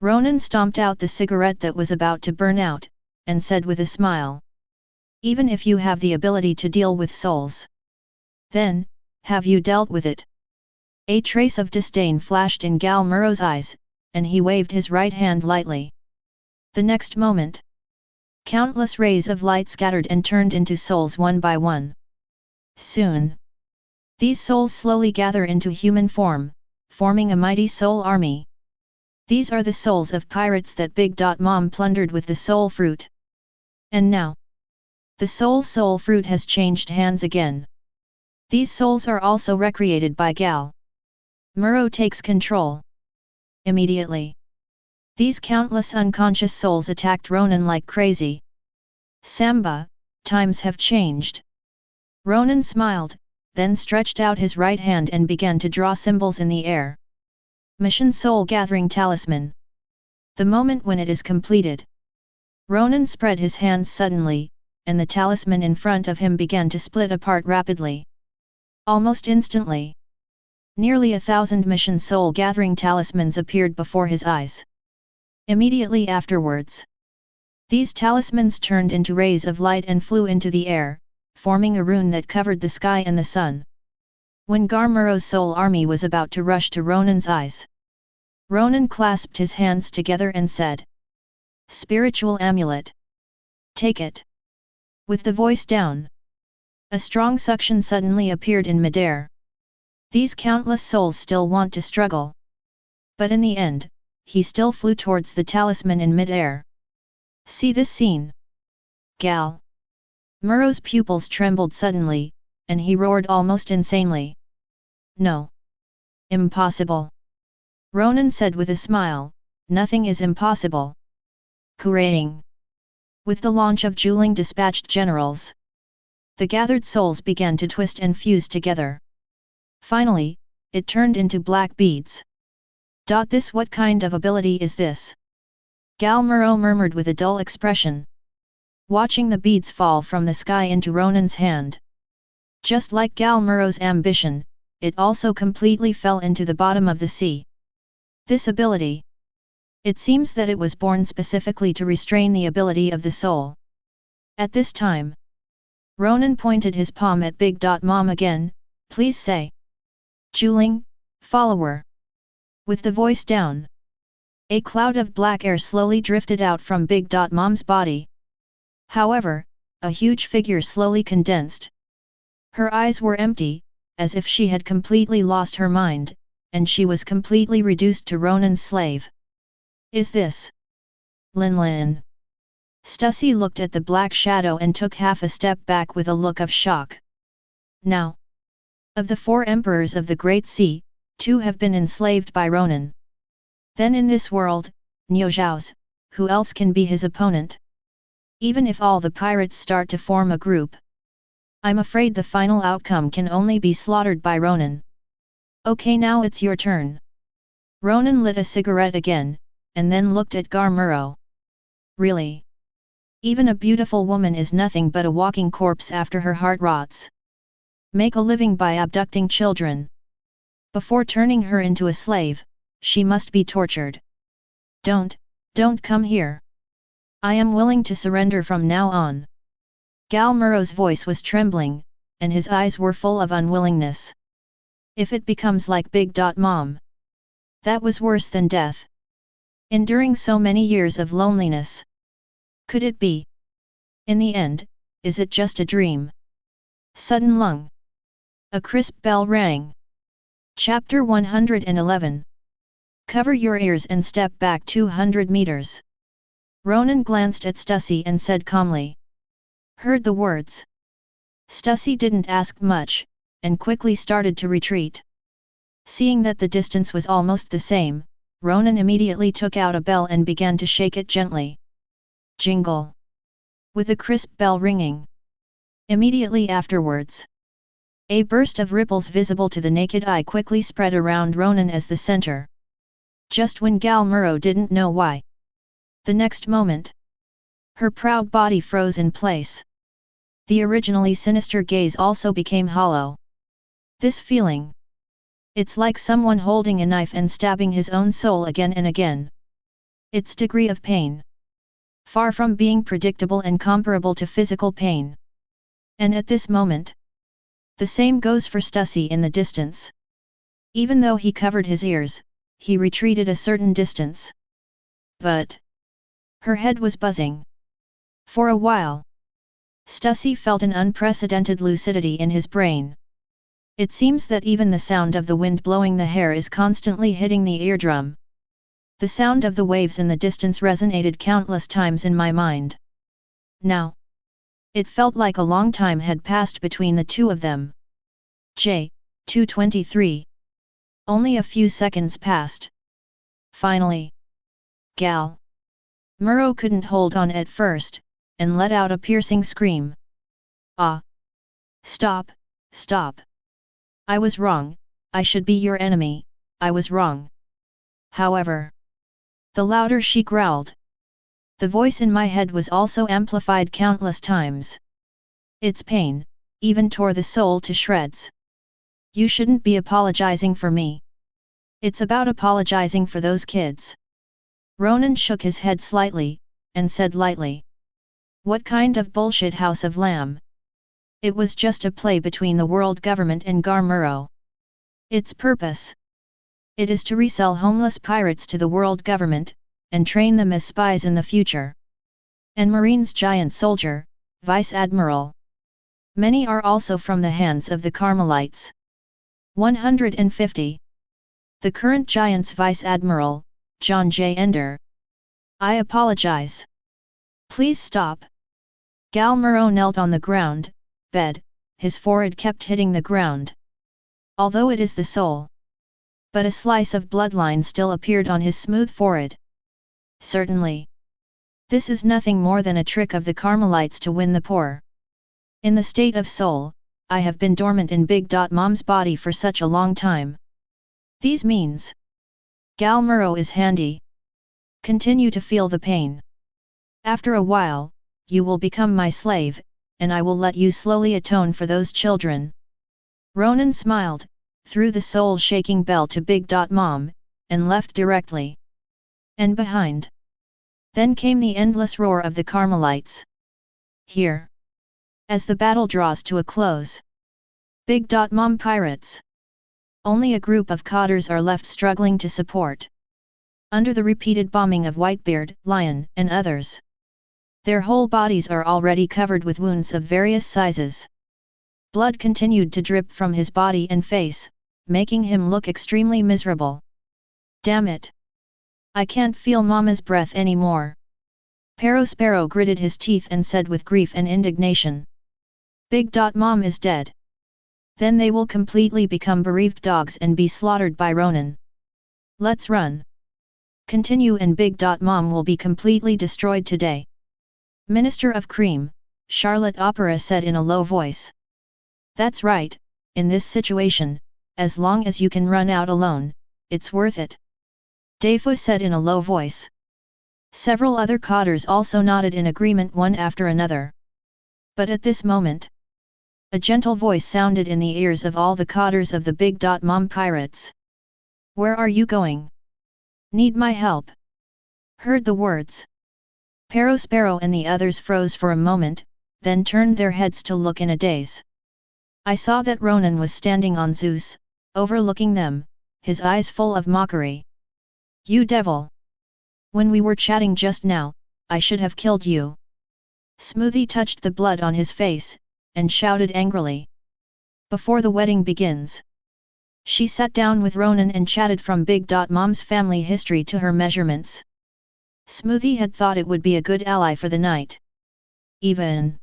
Ronan stomped out the cigarette that was about to burn out, and said with a smile. Even if you have the ability to deal with souls, then, have you dealt with it? A trace of disdain flashed in Gal Muro's eyes, and he waved his right hand lightly. The next moment, countless rays of light scattered and turned into souls one by one. Soon, these souls slowly gather into human form, forming a mighty soul army. These are the souls of pirates that Big Mom plundered with the soul fruit. And now, the soul fruit has changed hands again. These souls are also recreated by Gal. Muro takes control. Immediately, these countless unconscious souls attacked Ronan like crazy. Samba, times have changed. Ronan smiled, then stretched out his right hand and began to draw symbols in the air. Mission Soul Gathering Talisman. The moment when it is completed, Ronan spread his hands suddenly, and the talisman in front of him began to split apart rapidly. Almost instantly, nearly 1,000 Mission Soul Gathering Talismans appeared before his eyes. Immediately afterwards, these talismans turned into rays of light and flew into the air, forming a rune that covered the sky and the sun. When Garmuro's soul army was about to rush to Ronan's eyes, Ronan clasped his hands together and said, "Spiritual amulet. Take it." With the voice down, a strong suction suddenly appeared in midair. These countless souls still want to struggle. But in the end, he still flew towards the talisman in midair. See this scene. Gal. Muro's pupils trembled suddenly, and he roared almost insanely. No. Impossible. Ronan said with a smile, "Nothing is impossible." Hooray! With the launch of Juling dispatched generals, the gathered souls began to twist and fuse together. Finally, it turned into black beads. This what kind of ability is this? Gal Muro murmured with a dull expression, watching the beads fall from the sky into Ronan's hand. Just like Gal Muro's ambition, it also completely fell into the bottom of the sea. This ability. It seems that it was born specifically to restrain the ability of the soul. At this time, Ronan pointed his palm at Big Mom again, "Please say. Juling, follower." With the voice down, a cloud of black air slowly drifted out from Big Mom's body. However, a huge figure slowly condensed. Her eyes were empty, as if she had completely lost her mind, and she was completely reduced to Ronan's slave. Is this Lin? Stussy looked at the black shadow and took half a step back with a look of shock. Now, of the 4 emperors of the Great Sea, 2 have been enslaved by Ronan. Then in this world, Niu Zhao's, who else can be his opponent? Even if all the pirates start to form a group, I'm afraid the final outcome can only be slaughtered by Ronan. Okay, now it's your turn. Ronan lit a cigarette again, and then looked at Garmuro. Really? Even a beautiful woman is nothing but a walking corpse after her heart rots. Make a living by abducting children. Before turning her into a slave, she must be tortured. Don't come here. I am willing to surrender from now on. Gal Muro's voice was trembling, and his eyes were full of unwillingness. If it becomes like Big Mom, that was worse than death. Enduring so many years of loneliness. Could it be? In the end, is it just a dream? Sudden lung. A crisp bell rang. Chapter 111. Cover your ears and step back 200 meters. Ronan glanced at Stussy and said calmly. Heard the words. Stussy didn't ask much, and quickly started to retreat. Seeing that the distance was almost the same, Ronan immediately took out a bell and began to shake it gently. Jingle. With a crisp bell ringing. Immediately afterwards, a burst of ripples visible to the naked eye quickly spread around Ronan as the center. Just when Gal Muro didn't know why. The next moment, her proud body froze in place. The originally sinister gaze also became hollow. This feeling. It's like someone holding a knife and stabbing his own soul again and again. Its degree of pain. Far from being predictable and comparable to physical pain. And at this moment, the same goes for Stussy in the distance. Even though he covered his ears, he retreated a certain distance. But her head was buzzing. For a while, Stussy felt an unprecedented lucidity in his brain. It seems that even the sound of the wind blowing the hair is constantly hitting the eardrum. The sound of the waves in the distance resonated countless times in my mind. Now, it felt like a long time had passed between the two of them. J. 223. Only a few seconds passed. Finally. Gal. Muro couldn't hold on at first, and let out a piercing scream. Ah! Stop, stop! I was wrong, I should be your enemy, I was wrong. However. The louder she growled. The voice in my head was also amplified countless times. Its pain, even tore the soul to shreds. You shouldn't be apologizing for me. It's about apologizing for those kids. Ronan shook his head slightly, and said lightly. What kind of bullshit house of lamb? It was just a play between the world government and Garmuro. Its purpose? It is to resell homeless pirates to the world government, and train them as spies in the future. And Marine's giant soldier, Vice Admiral. Many are also from the hands of the Carmelites. 150. The current giant's Vice Admiral, John J. Ender. I apologize. Please stop. Galmuro knelt on the ground, bed, his forehead kept hitting the ground. Although it is the soul. But a slice of bloodline still appeared on his smooth forehead. Certainly. This is nothing more than a trick of the Carmelites to win the poor. In the state of soul, I have been dormant in Big Mom's body for such a long time. These means. Galmuro is handy. Continue to feel the pain. After a while, you will become my slave, and I will let you slowly atone for those children. Ronan smiled, threw the soul-shaking bell to Big Mom, and left directly. And behind. Then came the endless roar of the Carmelites. Here. As the battle draws to a close. Big Mom Pirates. Only a group of cotters are left struggling to support. Under the repeated bombing of Whitebeard, Lion, and others. Their whole bodies are already covered with wounds of various sizes. Blood continued to drip from his body and face, making him look extremely miserable. Damn it! I can't feel Mama's breath anymore. Sparrow gritted his teeth and said with grief and indignation. Big Mom is dead. Then they will completely become bereaved dogs and be slaughtered by Ronan. Let's run. Continue and Big Mom will be completely destroyed today. Minister of Cream, Charlotte Opera said in a low voice. That's right, in this situation, as long as you can run out alone, it's worth it. Defu said in a low voice. Several other cotters also nodded in agreement one after another. But at this moment, a gentle voice sounded in the ears of all the cotters of the Big Mom Pirates. Where are you going? Need my help? Heard the words. Sparrow and the others froze for a moment, then turned their heads to look in a daze. I saw that Ronan was standing on Zeus, overlooking them, his eyes full of mockery. You devil! When we were chatting just now, I should have killed you. Smoothie touched the blood on his face, and shouted angrily. Before the wedding begins. She sat down with Ronan and chatted from Big Mom's family history to her measurements. Smoothie had thought it would be a good ally for the night. Even.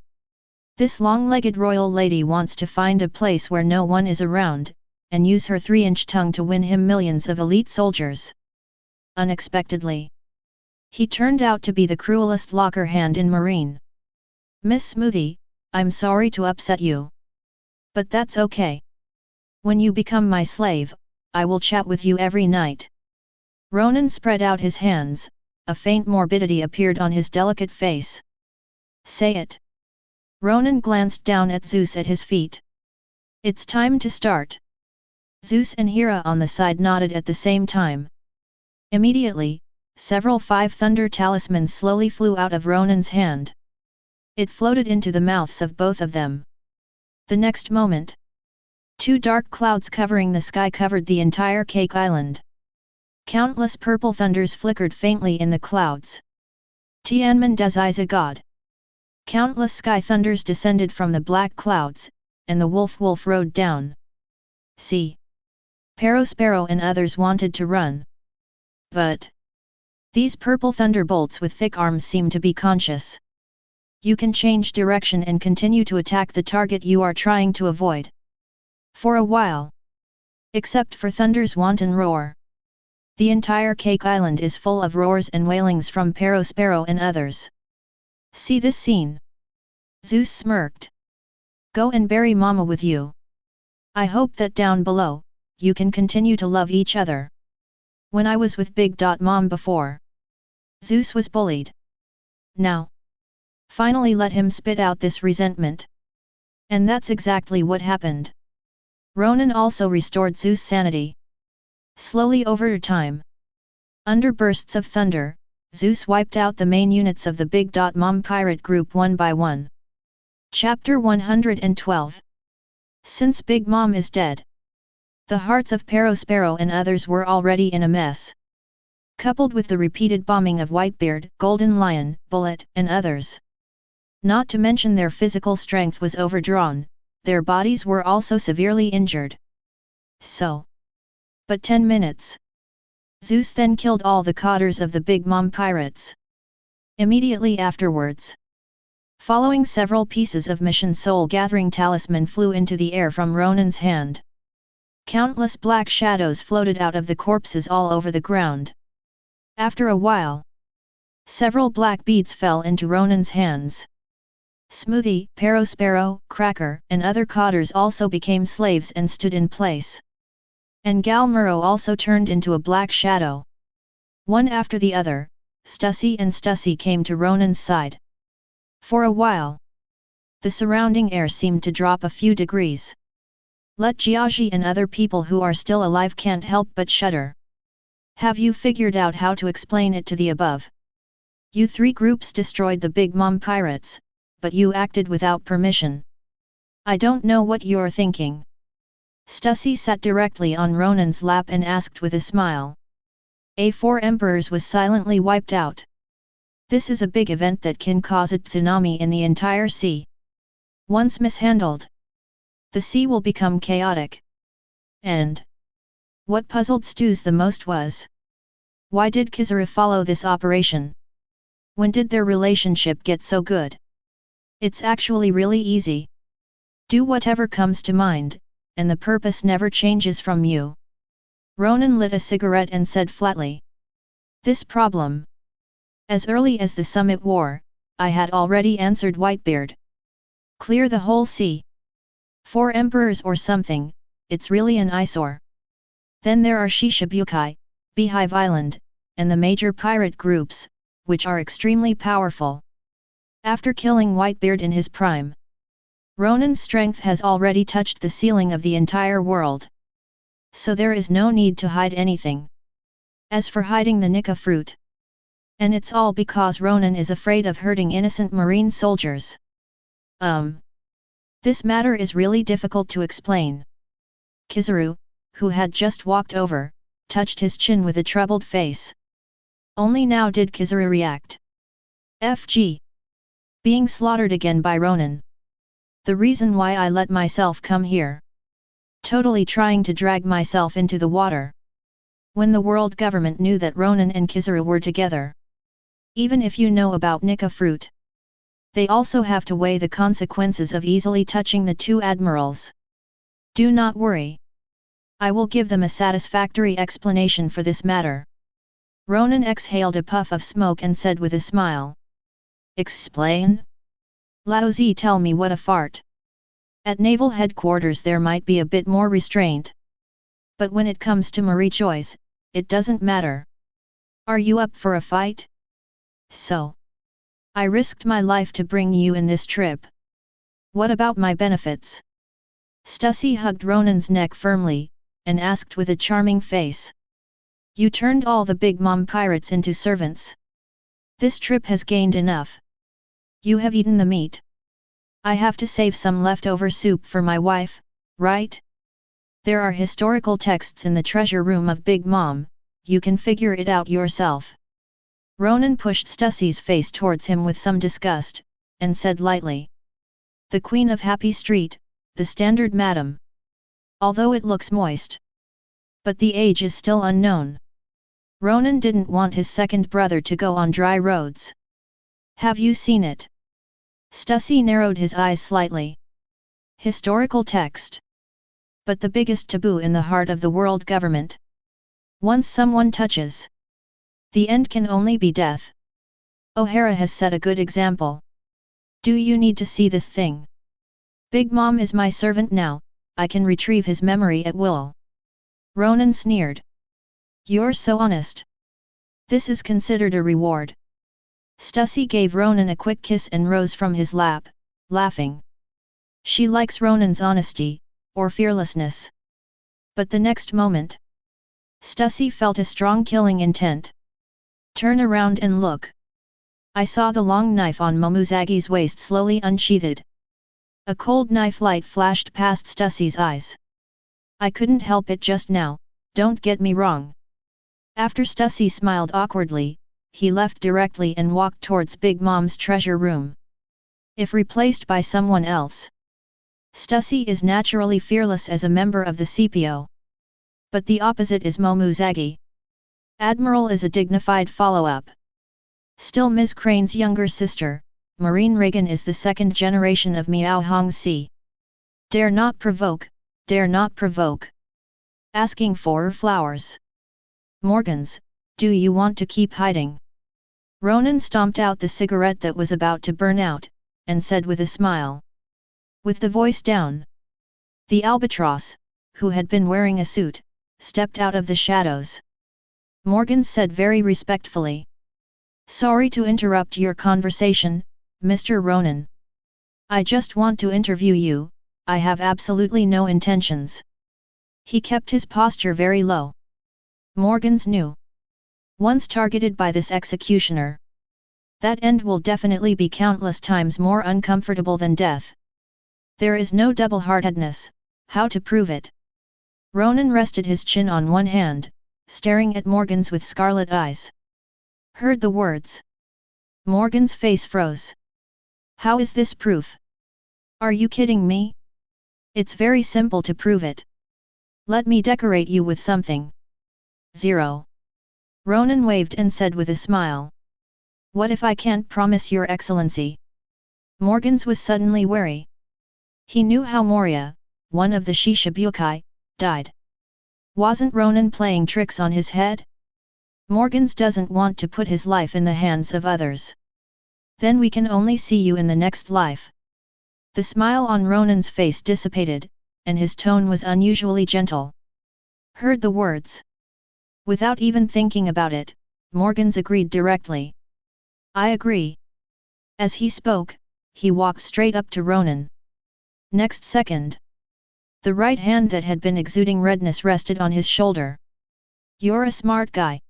This long-legged royal lady wants to find a place where no one is around, and use her 3-inch tongue to win him millions of elite soldiers. Unexpectedly. He turned out to be the cruelest locker hand in Marine. Miss Smoothie, I'm sorry to upset you. But that's okay. When you become my slave, I will chat with you every night. Ronan spread out his hands, a faint morbidity appeared on his delicate face. Say it. Ronan glanced down at Zeus at his feet. It's time to start. Zeus and Hera on the side nodded at the same time. Immediately, several 5 thunder talismans slowly flew out of Ronan's hand. It floated into the mouths of both of them. The next moment, 2 dark clouds covering the sky covered the entire Cake Island. Countless purple thunders flickered faintly in the clouds. Tianmen Dazaiza God. Countless sky thunders descended from the black clouds, and the wolf rode down. See. Sparrow and others wanted to run. But These purple thunderbolts with thick arms seem to be conscious. You can change direction and continue to attack the target you are trying to avoid. For a while. Except for Thunder's wanton roar. The entire Cake Island is full of roars and wailings from Perospero and others. See this scene? Zeus smirked. Go and bury Mama with you. I hope that down below, you can continue to love each other. When I was with Big Mom before. Zeus was bullied. Now. Finally let him spit out this resentment. And that's exactly what happened. Ronan also restored Zeus' sanity. Slowly over time. Under bursts of thunder, Zeus wiped out the main units of the Big Mom pirate group one by one. Chapter 112. Since Big Mom is dead. The hearts of Perospero and others were already in a mess. Coupled with the repeated bombing of Whitebeard, Golden Lion, Bullet, and others. Not to mention their physical strength was overdrawn, their bodies were also severely injured. But 10 minutes. Zeus then killed all the cotters of the Big Mom pirates. Immediately afterwards. Following, several pieces of Mission Soul Gathering Talisman flew into the air from Ronan's hand. Countless black shadows floated out of the corpses all over the ground. After a while, several black beads fell into Ronan's hands. Smoothie, Perospero, Cracker, and other cotters also became slaves and stood in place. And Galmuro also turned into a black shadow. One after the other, Stussy and Stussy came to Ronan's side. For a while, the surrounding air seemed to drop a few degrees. Let Jiaji and other people who are still alive can't help but shudder. Have you figured out how to explain it to the above? You three groups destroyed the Big Mom pirates, but you acted without permission. I don't know what you're thinking. Stussy sat directly on Ronan's lap and asked with a smile. A4 Emperors was silently wiped out. This is a big event that can cause a tsunami in the entire sea. Once mishandled, the sea will become chaotic. And what puzzled Stews the most was, why did Kizaru follow this operation? When did their relationship get so good? It's actually really easy. Do whatever comes to mind, and the purpose never changes from you. Ronan lit a cigarette and said flatly. This problem. As early as the Summit War, I had already answered Whitebeard. Clear the whole sea. 4 emperors or something, it's really an eyesore. Then there are Shishibukai, Beehive Island, and the major pirate groups, which are extremely powerful. After killing Whitebeard in his prime, Ronan's strength has already touched the ceiling of the entire world. So there is no need to hide anything. As for hiding the Nika fruit, and it's all because Ronan is afraid of hurting innocent marine soldiers. This matter is really difficult to explain. Kizaru, who had just walked over, touched his chin with a troubled face. Only now did Kizaru react. FG. Being slaughtered again by Ronan. The reason why I let myself come here. Totally trying to drag myself into the water. When the world government knew that Ronan and Kizaru were together. Even if you know about Nika fruit, they also have to weigh the consequences of easily touching the two admirals. Do not worry. I will give them a satisfactory explanation for this matter. Ronan exhaled a puff of smoke and said with a smile. Explain? Laozi, tell me what a fart. At Naval Headquarters there might be a bit more restraint. But when it comes to Marie Joyce, it doesn't matter. Are you up for a fight? So. I risked my life to bring you in this trip. What about my benefits? Stussy hugged Ronan's neck firmly, and asked with a charming face. You turned all the Big Mom pirates into servants. This trip has gained enough. You have eaten the meat. I have to save some leftover soup for my wife, right? There are historical texts in the treasure room of Big Mom, you can figure it out yourself. Ronan pushed Stussy's face towards him with some disgust, and said lightly. The Queen of Happy Street, the standard madam. Although it looks moist. But the age is still unknown. Ronan didn't want his second brother to go on dry roads. Have you seen it? Stussy narrowed his eyes slightly. Historical text. But the biggest taboo in the heart of the world government. Once someone touches, the end can only be death. O'Hara has set a good example. Do you need to see this thing? Big Mom is my servant now, I can retrieve his memory at will. Ronan sneered. You're so honest. This is considered a reward. Stussy gave Ronan a quick kiss and rose from his lap, laughing. She likes Ronan's honesty, or fearlessness. But the next moment, Stussy felt a strong killing intent. Turn around and look. I saw the long knife on Momozagi's waist slowly unsheathed. A cold knife light flashed past Stussy's eyes. I couldn't help it just now, don't get me wrong. After Stussy smiled awkwardly, he left directly and walked towards Big Mom's treasure room. If replaced by someone else, Stussy is naturally fearless as a member of the CPO. But the opposite is Momozagi. Admiral is a dignified follow-up. Still Ms. Crane's younger sister, Marine Reagan is the second generation of Miao Hongxi. Dare not provoke, dare not provoke. Asking for flowers. Morgans, do you want to keep hiding? Ronan stomped out the cigarette that was about to burn out, and said with a smile. With the voice down. The albatross, who had been wearing a suit, stepped out of the shadows. Morgan said very respectfully. Sorry to interrupt your conversation, Mr. Ronan. I just want to interview you, I have absolutely no intentions. He kept his posture very low. Morgans knew. Once targeted by this executioner, that end will definitely be countless times more uncomfortable than death. There is no double-heartedness, how to prove it? Ronan rested his chin on one hand, staring at Morgans with scarlet eyes. Heard the words. Morgan's face froze. How is this proof? Are you kidding me? It's very simple to prove it. Let me decorate you with something. 0. Ronan waved and said with a smile. What if I can't promise your excellency? Morgans was suddenly wary. He knew how Moria, one of the Shishibukai, died. Wasn't Ronan playing tricks on his head? Morgans doesn't want to put his life in the hands of others. Then we can only see you in the next life. The smile on Ronan's face dissipated, and his tone was unusually gentle. Heard the words. Without even thinking about it, Morgans agreed directly. I agree. As he spoke, he walked straight up to Ronan. Next second, the right hand that had been exuding redness rested on his shoulder. You're a smart guy.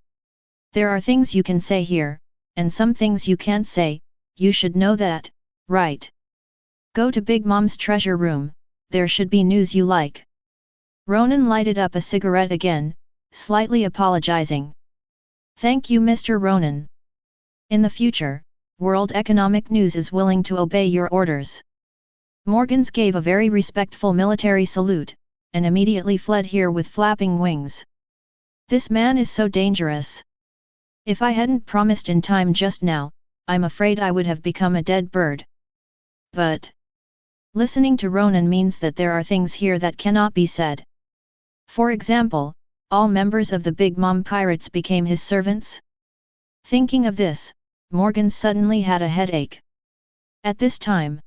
There are things you can say here, and some things you can't say, you should know that, right? Go to Big Mom's treasure room, there should be news you like. Ronan lighted up a cigarette again, slightly apologizing. Thank you Mr. Ronan. In the future, World Economic News is willing to obey your orders. Morgans gave a very respectful military salute, and immediately fled here with flapping wings. This man is so dangerous. If I hadn't promised in time just now, I'm afraid I would have become a dead bird. But listening to Ronan means that there are things here that cannot be said. For example, all members of the Big Mom Pirates became his servants? Thinking of this, Morgan suddenly had a headache. At this time,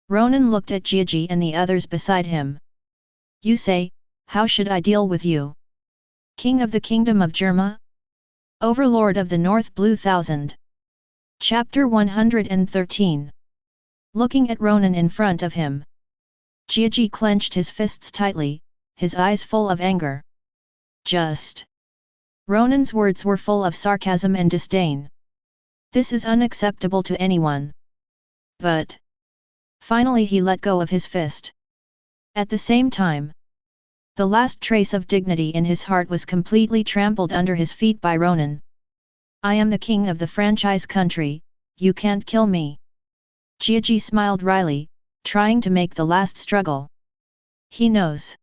Ronan looked at Gigi and the others beside him. You say, how should I deal with you? King of the Kingdom of Germa? Overlord of the North Blue Thousand. Chapter 113. Looking at Ronan in front of him, Gigi clenched his fists tightly, his eyes full of anger. Just. Ronan's words were full of sarcasm and disdain. This is unacceptable to anyone. But finally he let go of his fist. At the same time, the last trace of dignity in his heart was completely trampled under his feet by Ronan. I am the king of the franchise country, you can't kill me. Gigi smiled wryly, trying to make the last struggle. He knows.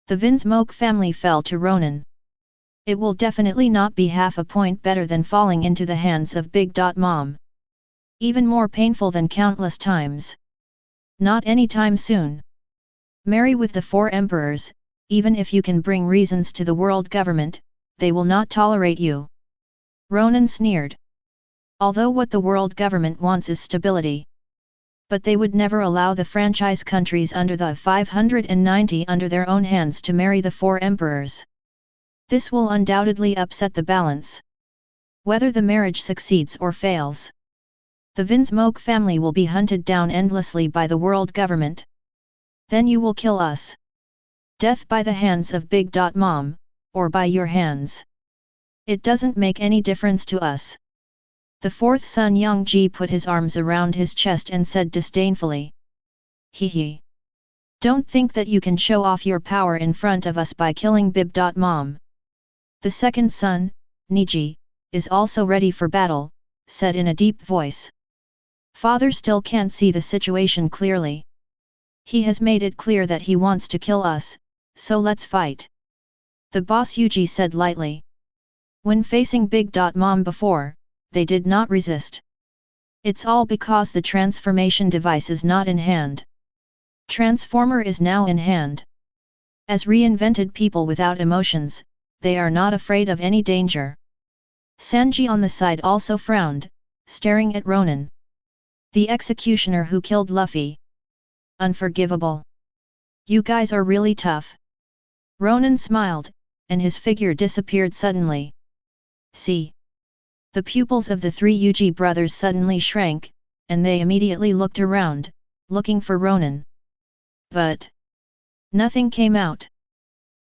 The Vinsmoke family fell to Ronan. It will definitely not be half a point better than falling into the hands of Big Mom. Even more painful than countless times. Not anytime soon. Marry with the 4 emperors, even if you can bring reasons to the world government, they will not tolerate you. Ronan sneered. Although what the world government wants is stability. But they would never allow the franchise countries under the 590 under their own hands to marry the 4 emperors. This will undoubtedly upset the balance. Whether the marriage succeeds or fails, the Vinsmoke family will be hunted down endlessly by the world government. Then you will kill us. Death by the hands of Big Mom, or by your hands. It doesn't make any difference to us. The 4th son Yangji put his arms around his chest and said disdainfully. Hee. Don't think that you can show off your power in front of us by killing Big Mom. The 2nd son, Niji, is also ready for battle, said in a deep voice. Father still can't see the situation clearly. He has made it clear that he wants to kill us, so let's fight. The boss Yuji said lightly. When facing Big Mom before, they did not resist. It's all because the transformation device is not in hand. Transformer is now in hand. As reinvented people without emotions, they are not afraid of any danger. Sanji on the side also frowned, staring at Ronan. The executioner who killed Luffy. Unforgivable. You guys are really tough. Ronan smiled, and his figure disappeared suddenly. See. The pupils of the 3 Yuji brothers suddenly shrank, and they immediately looked around, looking for Ronan. But nothing came out.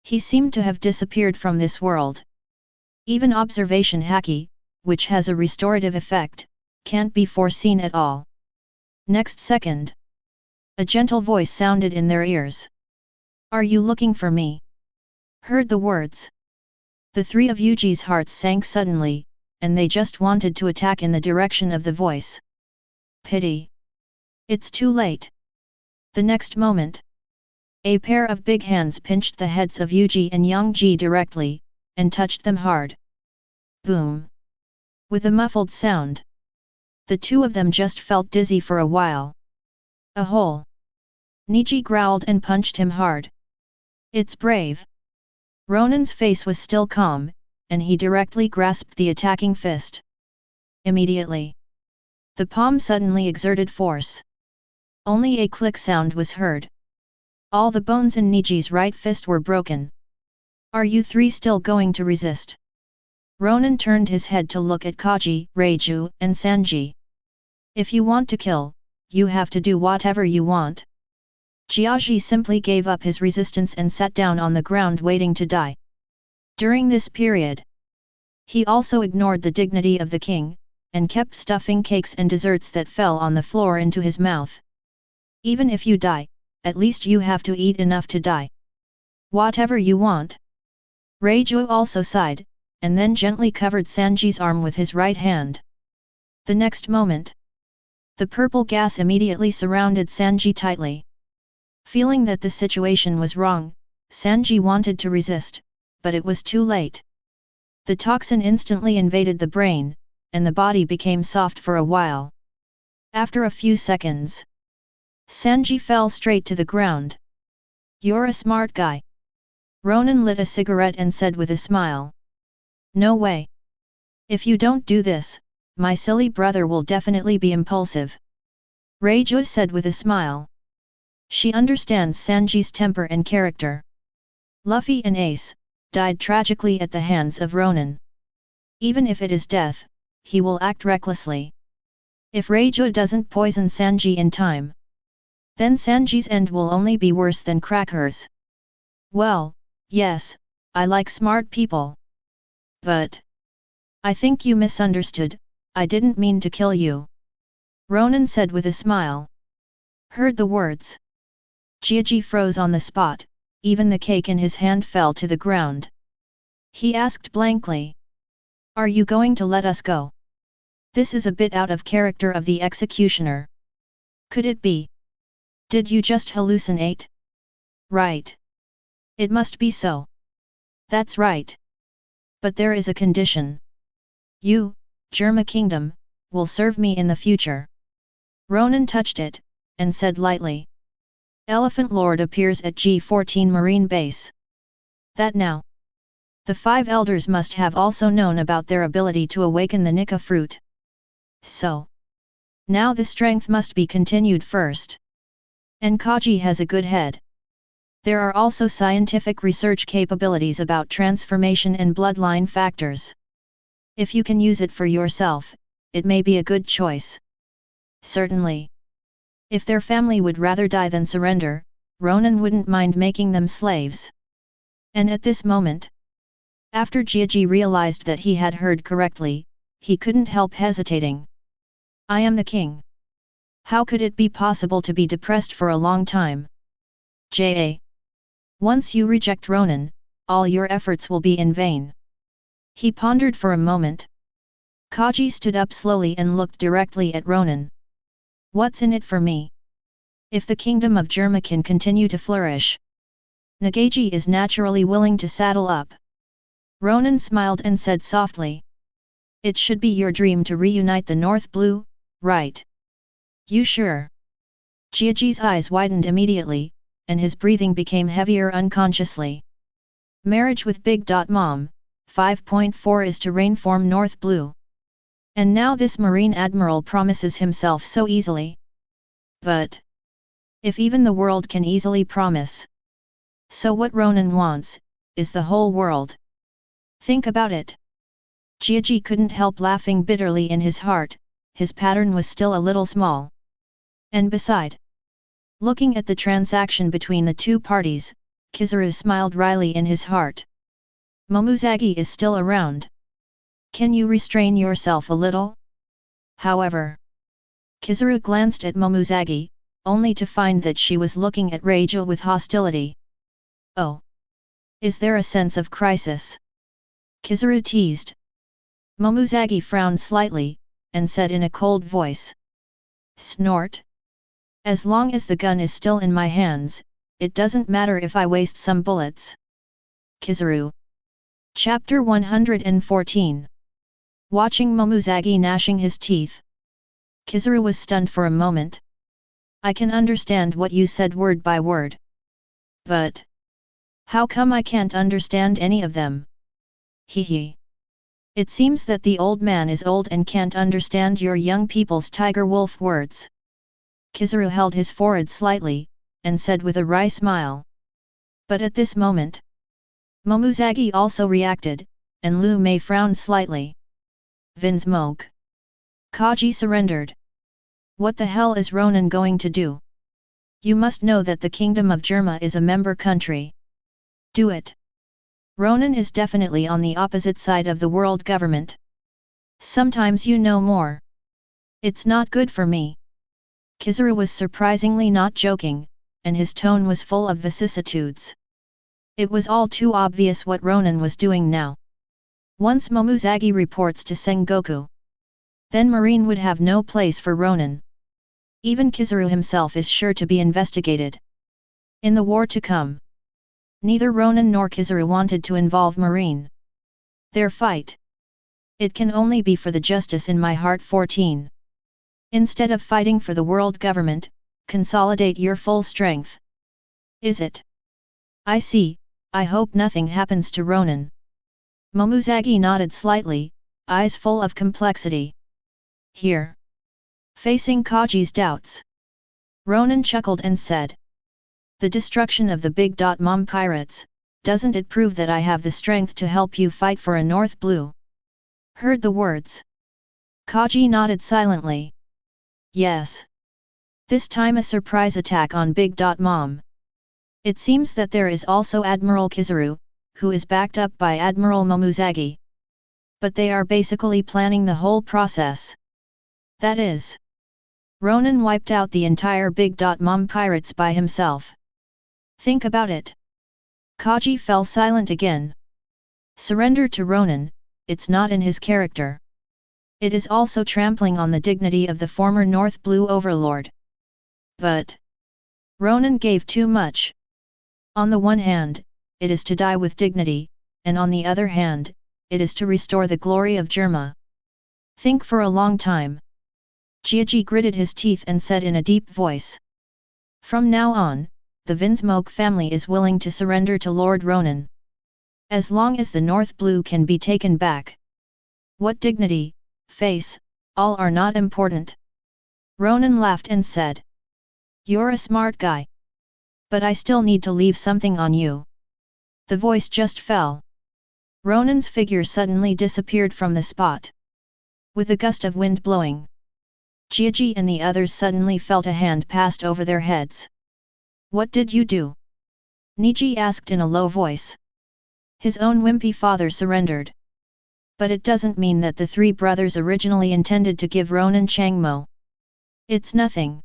He seemed to have disappeared from this world. Even observation haki, which has a restorative effect, can't be foreseen at all. Next second, a gentle voice sounded in their ears. Are you looking for me? Heard the words. The 3 of Yuji's hearts sank suddenly, and they just wanted to attack in the direction of the voice. Pity. It's too late. The next moment, a pair of big hands pinched the heads of Yuji and Yangji directly, and touched them hard. Boom. With a muffled sound. The 2 of them just felt dizzy for a while. A hole. Niji growled and punched him hard. It's brave. Ronan's face was still calm, and he directly grasped the attacking fist. Immediately, the palm suddenly exerted force. Only a click sound was heard. All the bones in Niji's right fist were broken. Are you 3 still going to resist? Ronan turned his head to look at Kaji, Reiju, and Sanji. If you want to kill, you have to do whatever you want. Jiaji simply gave up his resistance and sat down on the ground waiting to die. During this period, he also ignored the dignity of the king, and kept stuffing cakes and desserts that fell on the floor into his mouth. Even if you die, at least you have to eat enough to die. Whatever you want. Reiju also sighed, and then gently covered Sanji's arm with his right hand. The next moment, the purple gas immediately surrounded Sanji tightly. Feeling that the situation was wrong, Sanji wanted to resist, but it was too late. The toxin instantly invaded the brain, and the body became soft for a while. After a few seconds, Sanji fell straight to the ground. You're a smart guy. Ronan lit a cigarette and said with a smile. No way. If you don't do this, my silly brother will definitely be impulsive. Reiju said with a smile. She understands Sanji's temper and character. Luffy and Ace died tragically at the hands of Ronan. Even if it is death, he will act recklessly. If Reiju doesn't poison Sanji in time, then Sanji's end will only be worse than Cracker's. Well, yes, I like smart people. But I think you misunderstood, I didn't mean to kill you. Ronan said with a smile. Heard the words. Jiaji froze on the spot, even the cake in his hand fell to the ground. He asked blankly. Are you going to let us go? This is a bit out of character of the executioner. Could it be? Did you just hallucinate? Right. It must be so. That's right. But there is a condition. You, Germa Kingdom, will serve me in the future. Ronan touched it, and said lightly. Elephant Lord appears at G14 Marine Base. That now. The 5 elders must have also known about their ability to awaken the Nika fruit. So. Now the strength must be continued first. And Kaji has a good head. There are also scientific research capabilities about transformation and bloodline factors. If you can use it for yourself, it may be a good choice. Certainly. If their family would rather die than surrender, Ronan wouldn't mind making them slaves. And at this moment, after Jiaji realized that he had heard correctly, he couldn't help hesitating. I am the king. How could it be possible to be depressed for a long time? Once you reject Ronan, all your efforts will be in vain. He pondered for a moment. Kaji stood up slowly and looked directly at Ronan. What's in it for me? If the kingdom of Germa can continue to flourish, Nagaji is naturally willing to saddle up. Ronan smiled and said softly. It should be your dream to reunite the North Blue, right? You sure? Jiaji's eyes widened immediately, and his breathing became heavier unconsciously. Marriage with Big Mom, 5.4 is to rainform North Blue. And now this Marine Admiral promises himself so easily. But if even the world can easily promise, so what Ronan wants, is the whole world. Think about it. Jiaji couldn't help laughing bitterly in his heart, his pattern was still a little small. And beside, looking at the transaction between the two parties, Kizaru smiled wryly in his heart. Momuzagi is still around. Can you restrain yourself a little? However, Kizaru glanced at Momuzagi, only to find that she was looking at Reiju with hostility. Oh! Is there a sense of crisis? Kizaru teased. Momuzagi frowned slightly, and said in a cold voice. Snort. As long as the gun is still in my hands, it doesn't matter if I waste some bullets. Kizaru. Chapter 114. Watching Momuzagi gnashing his teeth, Kizaru was stunned for a moment. I can understand what you said word by word. But how come I can't understand any of them? Hee. It seems that the old man is old and can't understand your young people's tiger-wolf words. Kizaru held his forehead slightly, and said with a wry smile. But at this moment, Momuzagi also reacted, and Lu Mei frowned slightly. Vinsmoke. Kaji surrendered. What the hell is Ronan going to do? You must know that the Kingdom of Germa is a member country. Do it. Ronan is definitely on the opposite side of the world government. Sometimes you know more. It's not good for me. Kizaru was surprisingly not joking, and his tone was full of vicissitudes. It was all too obvious what Ronan was doing now. Once Momuzagi reports to Sengoku, then Marine would have no place for Ronan. Even Kizaru himself is sure to be investigated. In the war to come, neither Ronan nor Kizaru wanted to involve Marine. Their fight, it can only be for the justice in my heart. 14. Instead of fighting for the world government, consolidate your full strength. Is it? I see, I hope nothing happens to Ronan. Momuzagi nodded slightly, eyes full of complexity. Here. Facing Kaji's doubts, Ronan chuckled and said. The destruction of the Big Mom Pirates, doesn't it prove that I have the strength to help you fight for a North Blue? Heard the words. Kaji nodded silently. Yes. This time a surprise attack on Big Mom. It seems that there is also Admiral Kizaru, who is backed up by Admiral Momuzagi. But they are basically planning the whole process. That is, Ronan wiped out the entire Big Mom Pirates by himself. Think about it. Kaji fell silent again. Surrender to Ronan, it's not in his character. It is also trampling on the dignity of the former North Blue overlord. But Ronan gave too much. On the one hand, it is to die with dignity, and on the other hand, it is to restore the glory of Germa. Think for a long time. Jiaji gritted his teeth and said in a deep voice. From now on, the Vinsmoke family is willing to surrender to Lord Ronan. As long as the North Blue can be taken back. What dignity, face, all are not important. Ronan laughed and said. You're a smart guy. But I still need to leave something on you. The voice just fell. Ronan's figure suddenly disappeared from the spot. With a gust of wind blowing. Jiaji and the others suddenly felt a hand passed over their heads. What did you do? Niji asked in a low voice. His own wimpy father surrendered. But it doesn't mean that the three brothers originally intended to give Ronan Changmo. It's nothing.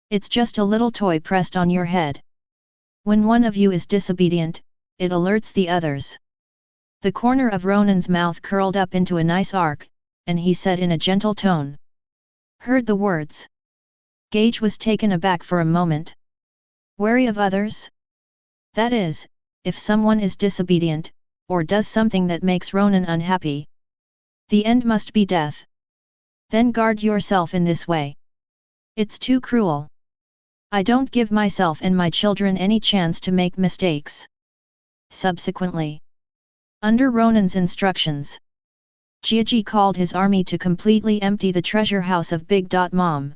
It's just a little toy pressed on your head. When one of you is disobedient, it alerts the others. The corner of Ronan's mouth curled up into a nice arc, and he said in a gentle tone. Heard the words. Gage was taken aback for a moment. Wary of others? That is, if someone is disobedient, or does something that makes Ronan unhappy. The end must be death. Then guard yourself in this way. It's too cruel. I don't give myself and my children any chance to make mistakes. Subsequently, under Ronan's instructions, Jiaji called his army to completely empty the treasure house of Big Mom.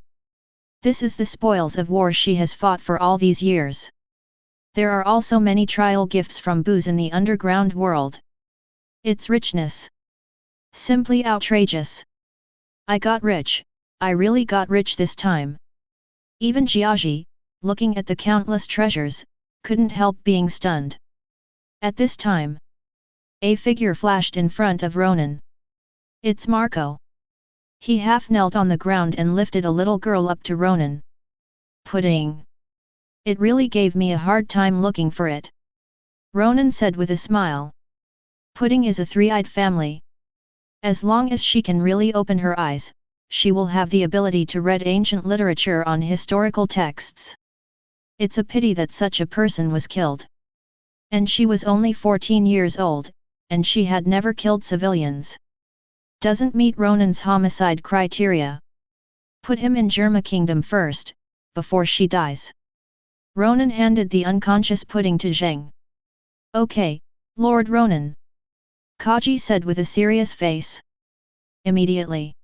This is the spoils of war she has fought for all these years. There are also many trial gifts from booze in the underground world. Its richness. Simply outrageous. I got rich, I really got rich this time. Even Jiaji, looking at the countless treasures, couldn't help being stunned. At this time, a figure flashed in front of Ronan. It's Marco. He half knelt on the ground and lifted a little girl up to Ronan. Pudding. It really gave me a hard time looking for it. Ronan said with a smile. Pudding is a three-eyed family. As long as she can really open her eyes, she will have the ability to read ancient literature on historical texts. It's a pity that such a person was killed. And she was only 14 years old, and she had never killed civilians. Doesn't meet Ronan's homicide criteria. Put him in Germa Kingdom first, before she dies. Ronan handed the unconscious Pudding to Zheng. Okay, Lord Ronan. Kaji said with a serious face. Immediately.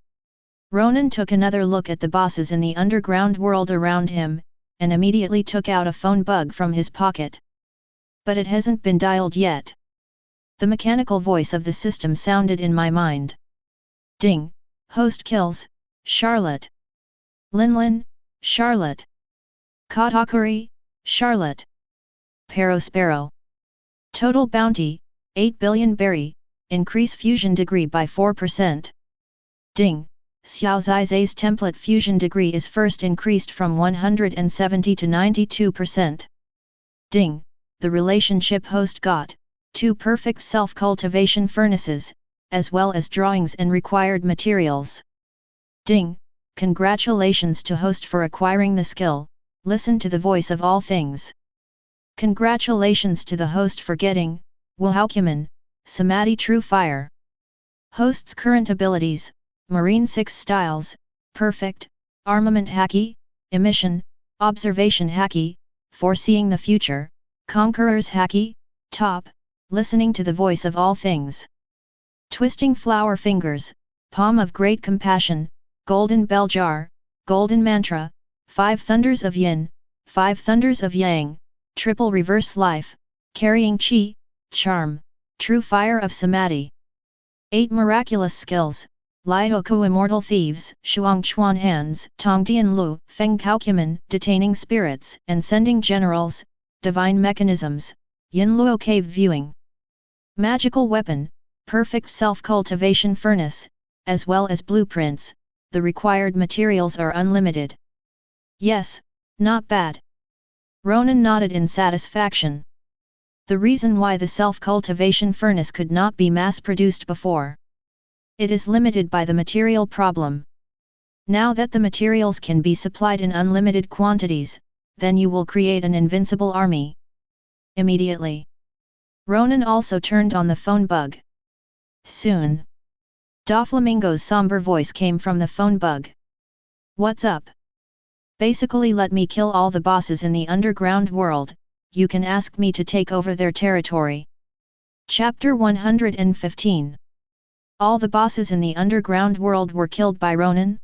Ronan took another look at the bosses in the underground world around him, and immediately took out a phone bug from his pocket. But it hasn't been dialed yet. The mechanical voice of the system sounded in my mind. Ding, host kills, Charlotte. Linlin, Charlotte. Katakuri, Charlotte. Sparrow. Total bounty, 8 billion berry, increase fusion degree by 4%. Ding, Xiao Zizai's template fusion degree is first increased from 170 to 92%. Ding, the relationship host got 2 perfect self-cultivation furnaces, as well as drawings and required materials. Ding, congratulations to host for acquiring the skill, listen to the voice of all things. Congratulations to the host for getting, Wahaukuman, Samadhi True Fire. Host's current abilities, Marine 6 Styles, Perfect, Armament Haki, Emission, Observation Haki, Foreseeing the Future, Conqueror's Haki, Top, Listening to the Voice of All Things. Twisting Flower Fingers, Palm of Great Compassion, Golden Bell Jar, Golden Mantra, 5 Thunders of Yin, 5 Thunders of Yang, Triple Reverse Life, Carrying Chi, Charm, True Fire of Samadhi. 8 Miraculous Skills, Lioku Immortal Thieves, Shuang Chuan Hands, Tongdian Lu, Feng Kaokuman, Detaining Spirits and Sending Generals, Divine Mechanisms, Yinluo Cave Viewing. Magical Weapon, Perfect Self-Cultivation Furnace, as well as blueprints, the required materials are unlimited. Yes, not bad. Ronan nodded in satisfaction. The reason why the self-cultivation furnace could not be mass-produced before. It is limited by the material problem. Now that the materials can be supplied in unlimited quantities, then you will create an invincible army. Immediately. Ronan also turned on the phone bug. Soon. Doflamingo's somber voice came from the phone bug. What's up? Basically let me kill all the bosses in the underground world, you can ask me to take over their territory. Chapter 115. All the bosses in the underground world were killed by Ronan?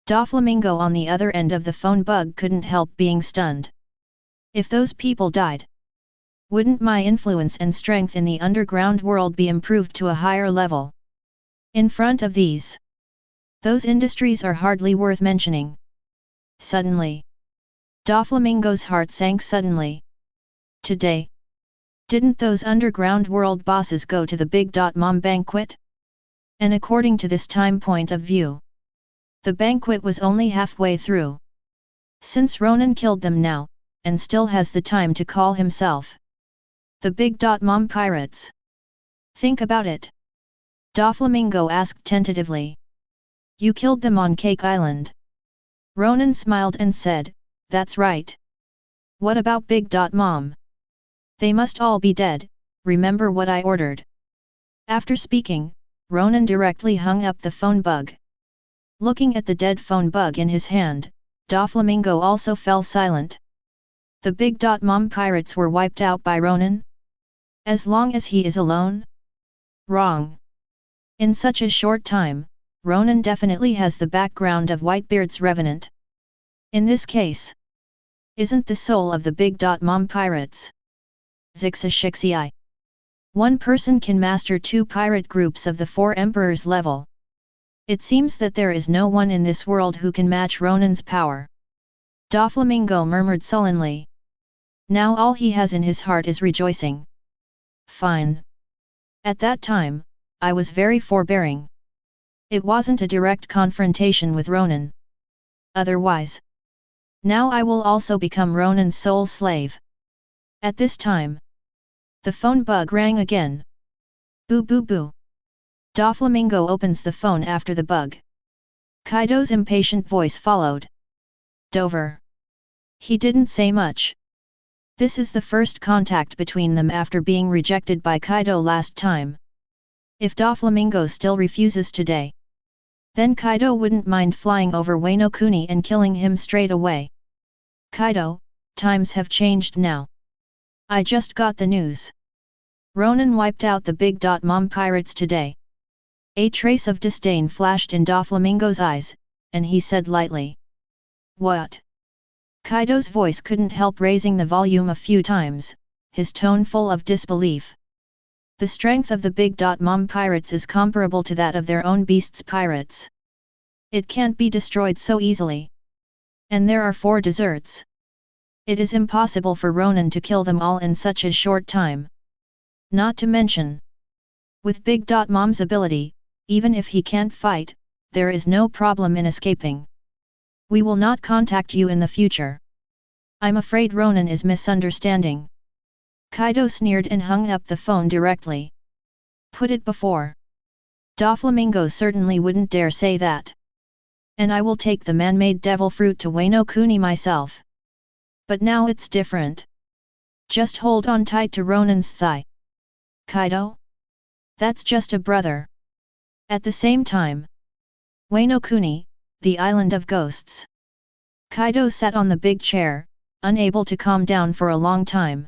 Doflamingo on the other end of the phone bug couldn't help being stunned. If those people died, wouldn't my influence and strength in the underground world be improved to a higher level? In front of those industries are hardly worth mentioning. Suddenly, Doflamingo's heart sank suddenly. Today, didn't those underground world bosses go to the Big Mom banquet? And according to this time point of view, the banquet was only halfway through. Since Ronan killed them now, and still has the time to call himself the Big Mom Pirates. Think about it. Doflamingo asked tentatively. You killed them on Cake Island. Ronan smiled and said, that's right. What about Big Mom? They must all be dead, remember what I ordered. After speaking, Ronan directly hung up the phone bug. Looking at the dead phone bug in his hand, Doflamingo also fell silent. The Big Mom Pirates were wiped out by Ronan? As long as he is alone? Wrong. In such a short time, Ronan definitely has the background of Whitebeard's revenant. In this case, isn't the soul of the Big Mom Pirates? Zixia. One person can master 2 pirate groups of the 4 emperors level. It seems that there is no one in this world who can match Ronan's power. Doflamingo murmured sullenly. Now all he has in his heart is rejoicing. Fine. At that time, I was very forbearing. It wasn't a direct confrontation with Ronan. Otherwise, now I will also become Ronan's sole slave. At this time, the phone bug rang again. Boo boo boo. Doflamingo opens the phone after the bug. Kaido's impatient voice followed. Dover. He didn't say much. This is the first contact between them after being rejected by Kaido last time. If Doflamingo still refuses today, then Kaido wouldn't mind flying over Wano Kuni and killing him straight away. Kaido, times have changed now. I just got the news. Ronan wiped out the Big Mom Pirates today. A trace of disdain flashed in Doflamingo's eyes, and he said lightly. What? Kaido's voice couldn't help raising the volume a few times, his tone full of disbelief. The strength of the Big Mom Pirates is comparable to that of their own beasts pirates. It can't be destroyed so easily. And there are 4 deserts. It is impossible for Ronan to kill them all in such a short time. Not to mention, with Big Mom's ability, even if he can't fight, there is no problem in escaping. We will not contact you in the future. I'm afraid Ronan is misunderstanding. Kaido sneered and hung up the phone directly. Put it before. Doflamingo certainly wouldn't dare say that. And I will take the man-made devil fruit to Wano Kuni myself. But now it's different. Just hold on tight to Ronan's thigh. Kaido? That's just a brother. At the same time, Wano Kuni, the island of ghosts. Kaido sat on the big chair, unable to calm down for a long time.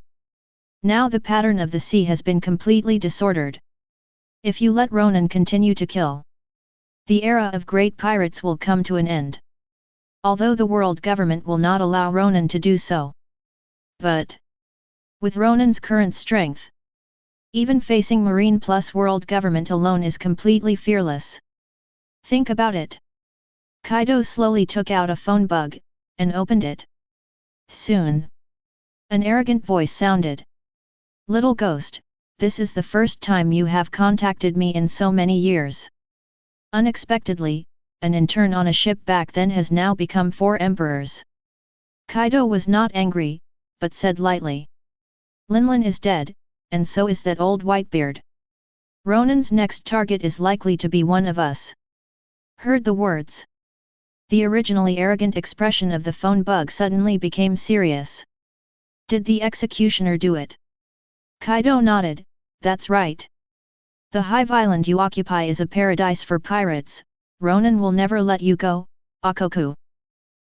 Now the pattern of the sea has been completely disordered. If you let Ronan continue to kill, the era of great pirates will come to an end. Although the world government will not allow Ronan to do so. But, with Ronan's current strength, even facing Marine plus world government alone is completely fearless. Think about it. Kaido slowly took out a phone bug, and opened it. Soon, an arrogant voice sounded. Little ghost, this is the first time you have contacted me in so many years. Unexpectedly, an intern on a ship back then has now become 4 emperors. Kaido was not angry, but said lightly. Linlin is dead, and so is that old Whitebeard. Ronan's next target is likely to be one of us. Heard the words. The originally arrogant expression of the phone bug suddenly became serious. Did the executioner do it? Kaido nodded, that's right. The Hive Island you occupy is a paradise for pirates, Ronan will never let you go, Akoku.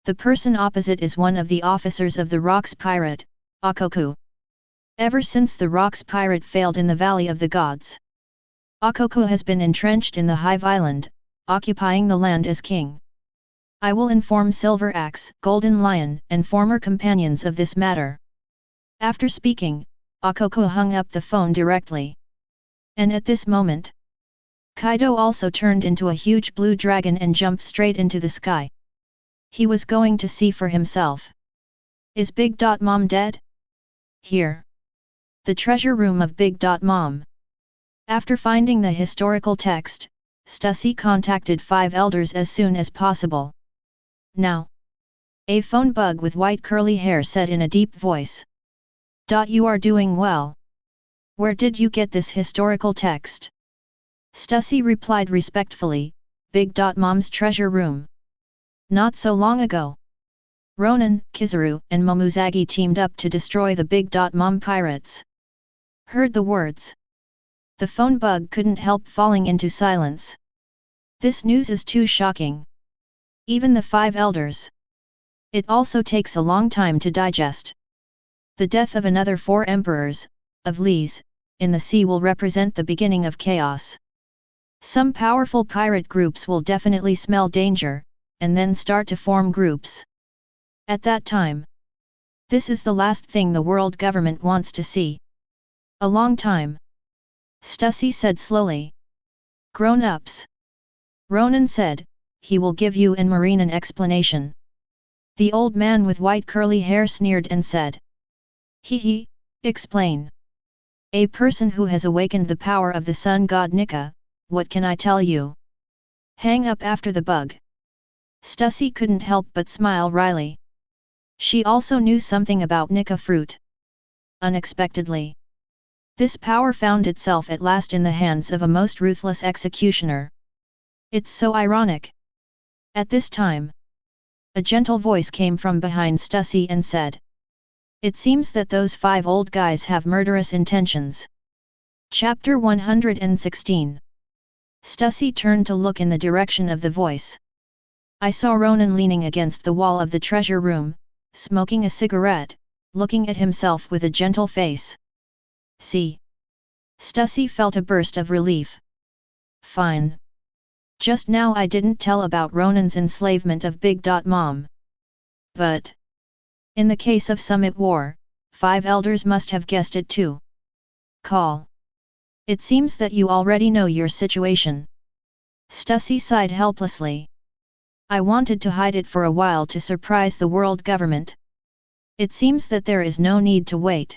The person opposite is one of the officers of the Rocks Pirate, Akoku. Ever since the Rocks Pirate failed in the Valley of the Gods, Akoku has been entrenched in the Hive Island, occupying the land as king. I will inform Silver Axe, Golden Lion, and former companions of this matter. After speaking, Akoku hung up the phone directly. And at this moment, Kaido also turned into a huge blue dragon and jumped straight into the sky. He was going to see for himself. Is Big Mom dead? Here. The treasure room of Big Mom. After finding the historical text, Stussy contacted 5 elders as soon as possible. Now. A phone bug with white curly hair said in a deep voice. You are doing well. Where did you get this historical text? Stussy replied respectfully, Big Mom's treasure room. Not so long ago. Ronan, Kizaru, and Momuzagi teamed up to destroy the Big Mom pirates. Heard the words. The phone bug couldn't help falling into silence. This news is too shocking. Even the 5 elders. It also takes a long time to digest. The death of another 4 emperors, of Lees, in the sea will represent the beginning of chaos. Some powerful pirate groups will definitely smell danger, and then start to form groups. At that time, this is the last thing the world government wants to see. A long time. Stussy said slowly. Grown-ups. Ronan said, he will give you and Marine an explanation. The old man with white curly hair sneered and said. He, explain. A person who has awakened the power of the sun god Nika, what can I tell you? Hang up after the bug. Stussy couldn't help but smile wryly. She also knew something about Nika fruit. Unexpectedly. This power found itself at last in the hands of a most ruthless executioner. It's so ironic. At this time, a gentle voice came from behind Stussy and said. It seems that those 5 old guys have murderous intentions. Chapter 116. Stussy turned to look in the direction of the voice. I saw Ronan leaning against the wall of the treasure room, smoking a cigarette, looking at himself with a gentle face. See. Stussy felt a burst of relief. Fine. Just now I didn't tell about Ronan's enslavement of Big Mom. But in the case of Summit War, 5 elders must have guessed it too. Call. It seems that you already know your situation. Stussy sighed helplessly. I wanted to hide it for a while to surprise the world government. It seems that there is no need to wait.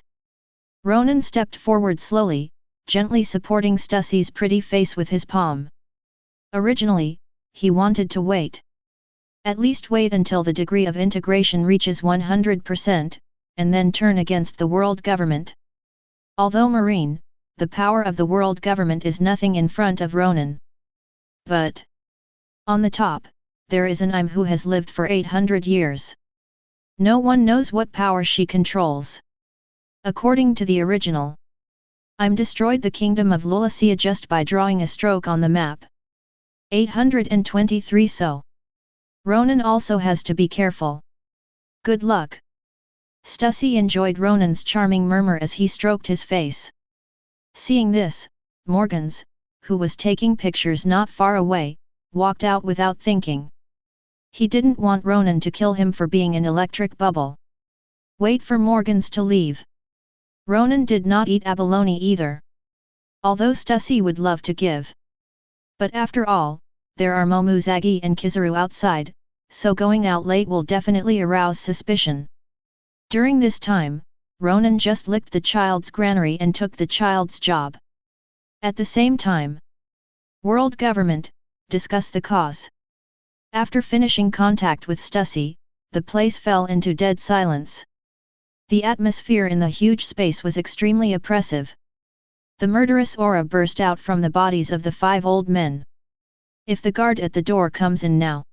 Ronan stepped forward slowly, gently supporting Stussy's pretty face with his palm. Originally, he wanted to wait. At least wait until the degree of integration reaches 100%, and then turn against the world government. Although Marine, the power of the world government is nothing in front of Ronan. But on the top, there is an I'm who has lived for 800 years. No one knows what power she controls. According to the original, I'm destroyed the kingdom of Lulacia just by drawing a stroke on the map. 823 So. Ronan also has to be careful. Good luck. Stussy enjoyed Ronan's charming murmur as he stroked his face. Seeing this, Morgans, who was taking pictures not far away, walked out without thinking. He didn't want Ronan to kill him for being an electric bubble. Wait for Morgans to leave. Ronan did not eat abalone either. Although Stussy would love to give. But after all, there are Momuzagi and Kizaru outside, so going out late will definitely arouse suspicion. During this time, Ronan just licked the child's granary and took the child's job. At the same time, world government, discuss the cause. After finishing contact with Stussy, the place fell into dead silence. The atmosphere in the huge space was extremely oppressive. The murderous aura burst out from the bodies of the 5 old men. If the guard at the door comes in now,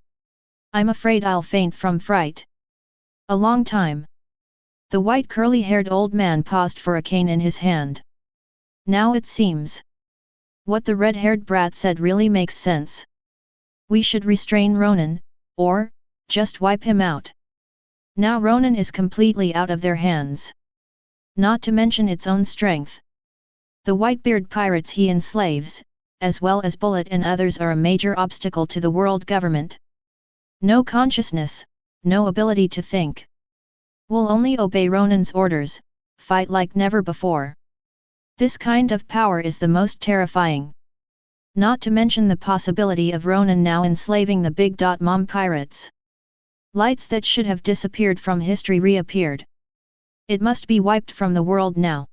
I'm afraid I'll faint from fright. A long time. The white curly-haired old man paused for a cane in his hand. Now it seems. What the red-haired brat said really makes sense. We should restrain Ronan, or just wipe him out. Now Ronan is completely out of their hands. Not to mention its own strength. The Whitebeard Pirates he enslaves, as well as Bullet and others, are a major obstacle to the world government. No consciousness, no ability to think. Will only obey Ronan's orders, fight like never before. This kind of power is the most terrifying. Not to mention the possibility of Ronan now enslaving the Big Mom pirates. Lights that should have disappeared from history reappeared. It must be wiped from the world now.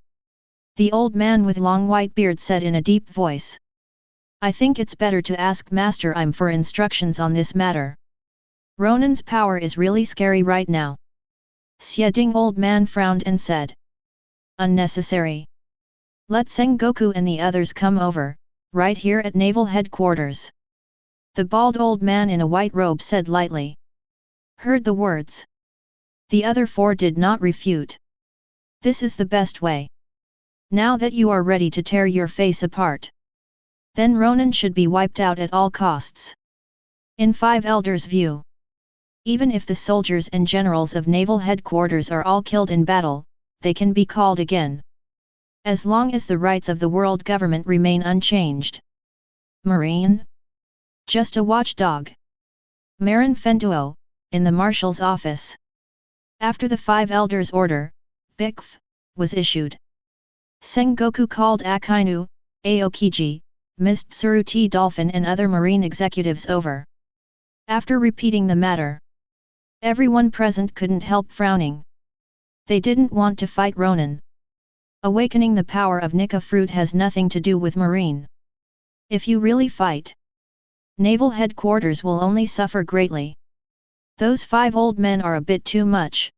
The old man with long white beard said in a deep voice. I think it's better to ask Master Im for instructions on this matter. Ronan's power is really scary right now. Xiao old man frowned and said. Unnecessary. Let Sengoku and the others come over, right here at Naval Headquarters. The bald old man in a white robe said lightly. Heard the words. The other four did not refute. This is the best way. Now that you are ready to tear your face apart. Then Ronan should be wiped out at all costs. In Five Elders' view. Even if the soldiers and generals of Naval Headquarters are all killed in battle, they can be called again. As long as the rights of the world government remain unchanged. Marine? Just a watchdog. Marin Fenduo, in the Marshal's office. After the Five Elders' order, Bikf, was issued. Sengoku called Akainu, Aokiji, Ms. Tsuruti Dolphin and other marine executives over. After repeating the matter, everyone present couldn't help frowning. They didn't want to fight Ronan. Awakening the power of Nika fruit has nothing to do with marine. If you really fight, Naval Headquarters will only suffer greatly. Those five old men are a bit too much.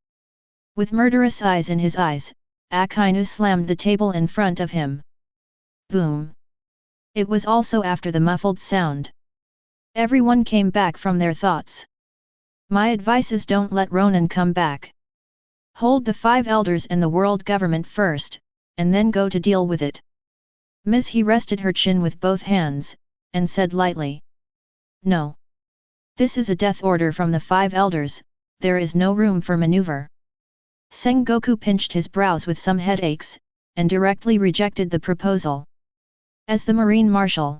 With murderous eyes in his eyes, Akainu slammed the table in front of him. Boom! It was also after the muffled sound. Everyone came back from their thoughts. My advice is don't let Ronan come back. Hold the Five Elders and the world government first, and then go to deal with it. Ms. He rested her chin with both hands, and said lightly. No. This is a death order from the Five Elders, there is no room for maneuver. Sengoku pinched his brows with some headaches, and directly rejected the proposal. As the Marine Marshal,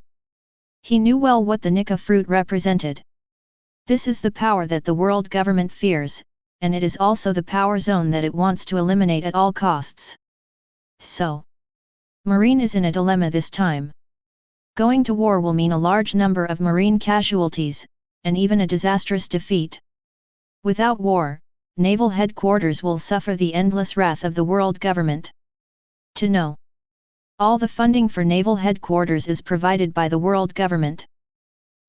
he knew well what the Nika fruit represented. This is the power that the world government fears, and it is also the power zone that it wants to eliminate at all costs. So, Marine is in a dilemma this time. Going to war will mean a large number of Marine casualties, and even a disastrous defeat. Without war, Naval Headquarters will suffer the endless wrath of the world government. To know. All the funding for Naval Headquarters is provided by the world government.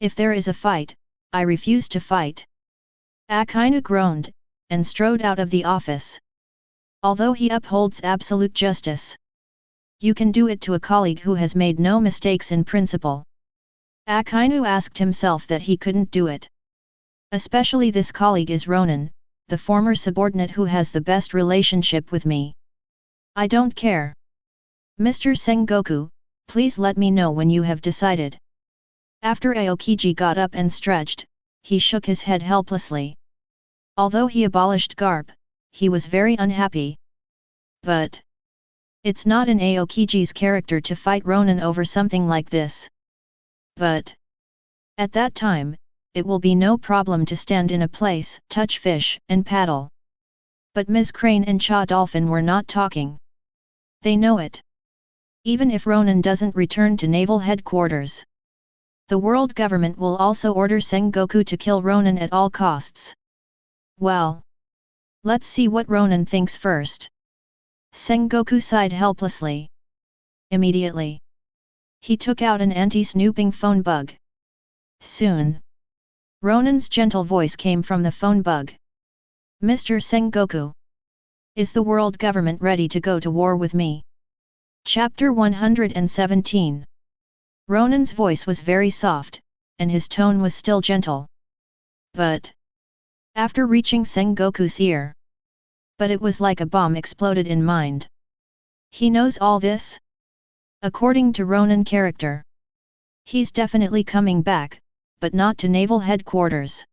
If there is a fight, I refuse to fight. Akainu groaned, and strode out of the office. Although he upholds absolute justice, you can do it to a colleague who has made no mistakes in principle. Akainu asked himself that he couldn't do it. Especially this colleague is Ronan, the former subordinate who has the best relationship with me. I don't care. Mr. Sengoku, please let me know when you have decided. After Aokiji got up and stretched, he shook his head helplessly. Although he abolished Garp, he was very unhappy. But it's not in Aokiji's character to fight Ronan over something like this. But at that time, it will be no problem to stand in a place, touch fish, and paddle. But Ms. Crane and Cha Dolphin were not talking. They know it. Even if Ronan doesn't return to Naval Headquarters, the world government will also order Sengoku to kill Ronan at all costs. Well, let's see what Ronan thinks first. Sengoku sighed helplessly. Immediately, he took out an anti-snooping phone bug. Soon, Ronan's gentle voice came from the phone bug. Mr. Sengoku, is the world government ready to go to war with me? Chapter 117. Ronan's voice was very soft, and his tone was still gentle. But after reaching Sengoku's ear, but it was like a bomb exploded in mind. He knows all this? According to Ronan character, He's definitely coming back, but not to Naval Headquarters.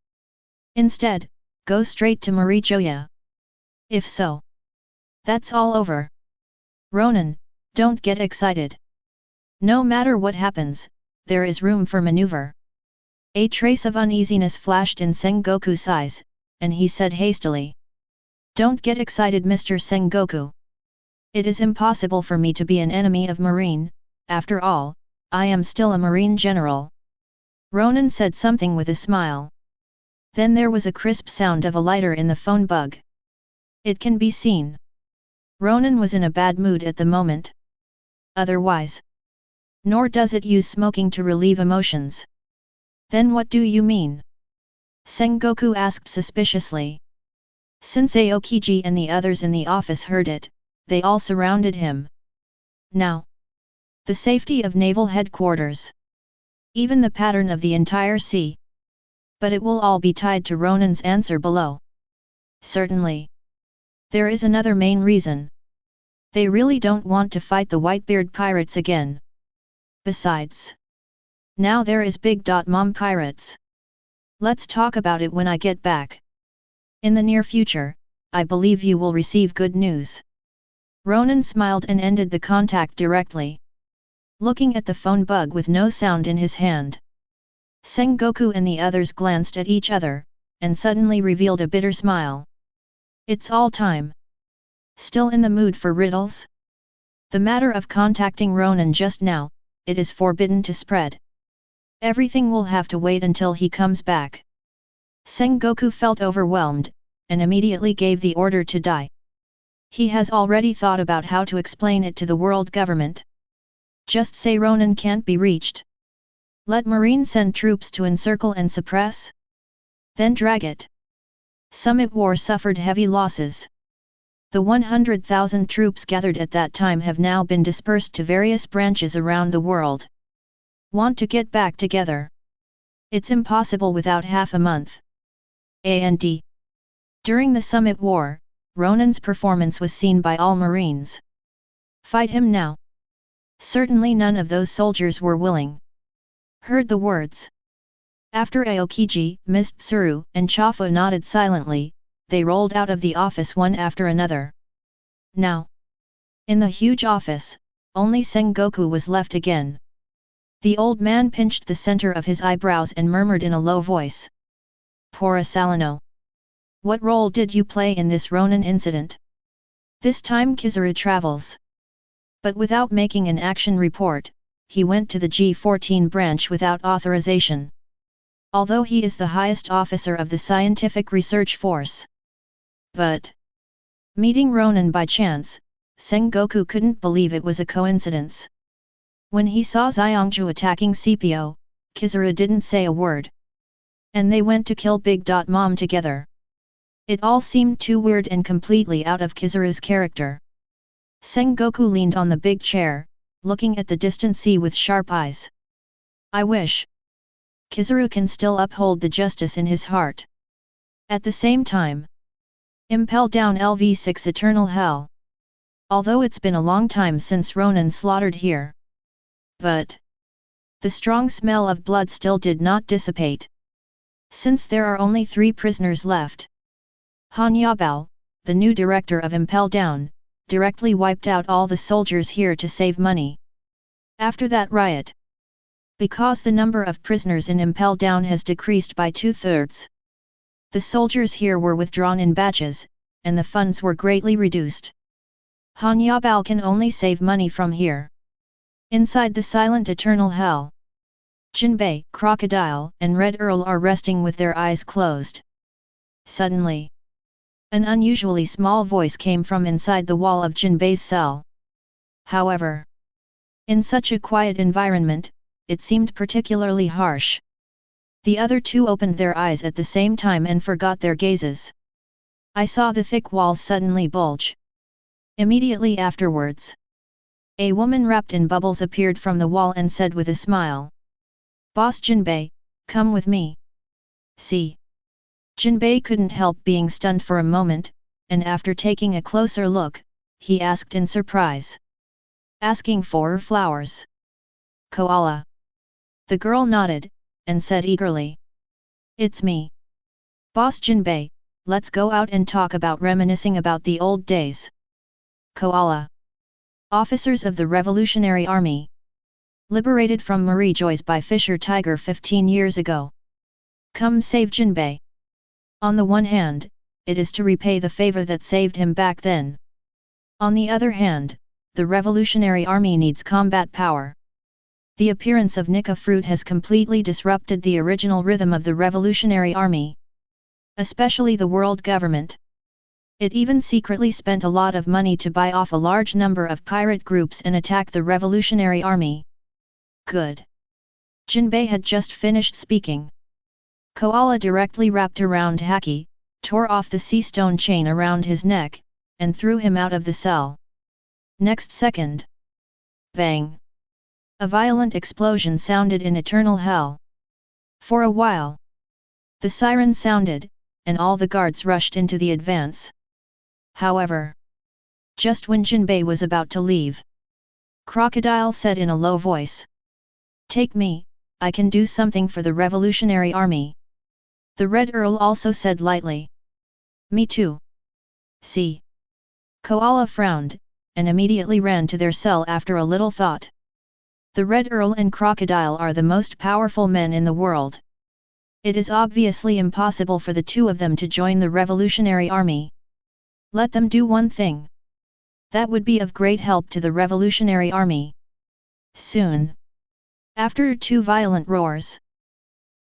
Instead, go straight to Marijoya. If so, that's all over. Ronan, don't get excited. No matter what happens, there is room for maneuver. A trace of uneasiness flashed in Sengoku's eyes, and he said hastily. Don't get excited, Mr. Sengoku. It is impossible for me to be an enemy of Marine, after all, I am still a Marine general. Ronan said something with a smile. Then there was a crisp sound of a lighter in the phone bug. It can be seen. Ronan was in a bad mood at the moment. Otherwise. Nor does it use smoking to relieve emotions. Then what do you mean? Sengoku asked suspiciously. Since Aokiji and the others in the office heard it, they all surrounded him. Now, the safety of Naval Headquarters. Even the pattern of the entire sea. But it will all be tied to Ronan's answer below. Certainly. There is another main reason. They really don't want to fight the Whitebeard Pirates again. Besides, now there is Big Mom Pirates. Let's talk about it when I get back. In the near future, I believe you will receive good news. Ronan smiled and ended the contact directly. Looking at the phone bug with no sound in his hand. Sengoku and the others glanced at each other, and suddenly revealed a bitter smile. It's all time. Still in the mood for riddles? The matter of contacting Ronan just now, it is forbidden to spread. Everything will have to wait until he comes back. Sengoku felt overwhelmed, and immediately gave the order to die. He has already thought about how to explain it to the world government. Just say Ronan can't be reached. Let Marine send troops to encircle and suppress? Then drag it. Summit War suffered heavy losses. The 100,000 troops gathered at that time have now been dispersed to various branches around the world. Want to get back together? It's impossible without half a month. And during the Summit War, Ronan's performance was seen by all Marines. Fight him now. Certainly none of those soldiers were willing. Heard the words. After Aokiji, Ms. Tsuru, and Chafu nodded silently, they rolled out of the office one after another. Now, in the huge office, only Sengoku was left again. The old man pinched the center of his eyebrows and murmured in a low voice. Pora Salino. What role did you play in this Ronan incident? This time Kizuru travels. But without making an action report, he went to the G14 branch without authorization. Although he is the highest officer of the scientific research force. But meeting Ronan by chance, Sengoku couldn't believe it was a coincidence. When he saw Xiongju attacking CPO, Kizuru didn't say a word. And they went to kill Big Mom together. It all seemed too weird and completely out of Kizuru's character. Sengoku leaned on the big chair, looking at the distant sea with sharp eyes. I wish Kizuru can still uphold the justice in his heart. At the same time, impel down LV6 Eternal Hell. Although it's been a long time since Ronan slaughtered here. But the strong smell of blood still did not dissipate. Since there are only 3 prisoners left. Han Yabao, the new director of Impel Down, directly wiped out all the soldiers here to save money. After that riot. Because the number of prisoners in Impel Down has decreased by 2/3. The soldiers here were withdrawn in batches, and the funds were greatly reduced. Han Yabao can only save money from here. Inside the silent eternal hell. Jinbei, Crocodile, and Red Earl are resting with their eyes closed. Suddenly, an unusually small voice came from inside the wall of Jinbei's cell. However, in such a quiet environment, it seemed particularly harsh. The other 2 opened their eyes at the same time and forgot their gazes. I saw the thick walls suddenly bulge. Immediately afterwards, a woman wrapped in bubbles appeared from the wall and said with a smile. Boss Jinbei, come with me. See. Jinbei couldn't help being stunned for a moment, and after taking a closer look, he asked in surprise. Asking for flowers. Koala. The girl nodded, and said eagerly. It's me. Boss Jinbei, let's go out and talk about reminiscing about the old days. Koala. Officers of the Revolutionary Army. Liberated from Marie Joyce by Fisher Tiger 15 years ago. Come save Jinbei. On the one hand, it is to repay the favor that saved him back then. On the other hand, the Revolutionary Army needs combat power. The appearance of Nika fruit has completely disrupted the original rhythm of the Revolutionary Army. Especially the world government. It even secretly spent a lot of money to buy off a large number of pirate groups and attack the Revolutionary Army. Good. Jinbei had just finished speaking. Koala directly wrapped around Haki, tore off the sea stone chain around his neck, and threw him out of the cell. Next second. Bang! A violent explosion sounded in eternal hell. For a while. The siren sounded, and all the guards rushed into the advance. However, just when Jinbei was about to leave, Crocodile said in a low voice. Take me, I can do something for the Revolutionary Army. The Red Earl also said lightly. Me too. See. Koala frowned, and immediately ran to their cell after a little thought. The Red Earl and Crocodile are the most powerful men in the world. It is obviously impossible for the two of them to join the Revolutionary Army. Let them do one thing. That would be of great help to the Revolutionary Army. Soon. After two violent roars.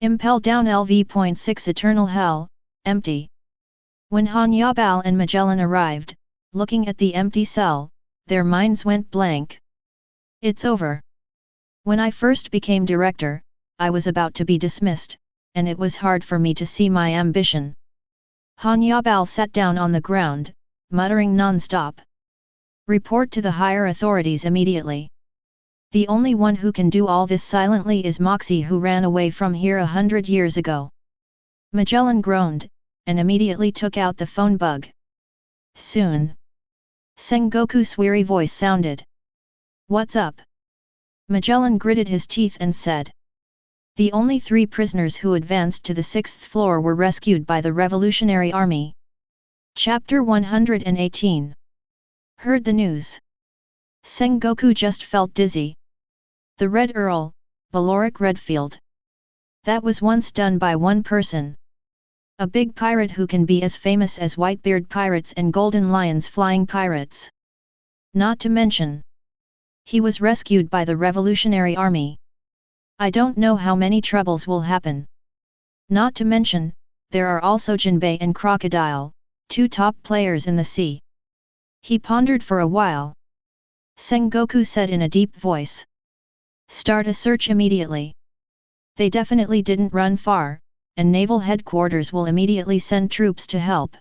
Impel down LV.6 Eternal Hell, empty. When Han Yabao and Magellan arrived, looking at the empty cell, their minds went blank. It's over. When I first became director, I was about to be dismissed, and it was hard for me to see my ambition. Han Yabao sat down on the ground, muttering non-stop. Report to the higher authorities immediately. The only one who can do all this silently is Moxie, who ran away from here 100 years ago. Magellan groaned, and immediately took out the phone bug. Soon. Sengoku's weary voice sounded. What's up? Magellan gritted his teeth and said. The only 3 prisoners who advanced to the 6th floor were rescued by the Revolutionary Army. Chapter 118. Heard the news. Sengoku just felt dizzy. The Red Earl, Baloric Redfield. That was once done by one person. A big pirate who can be as famous as Whitebeard Pirates and Golden Lion's Flying Pirates. Not to mention, he was rescued by the Revolutionary Army. I don't know how many troubles will happen. Not to mention, there are also Jinbei and Crocodile, 2 top players in the sea. He pondered for a while. Sengoku said in a deep voice. Start a search immediately. They definitely didn't run far, and Naval Headquarters will immediately send troops to help.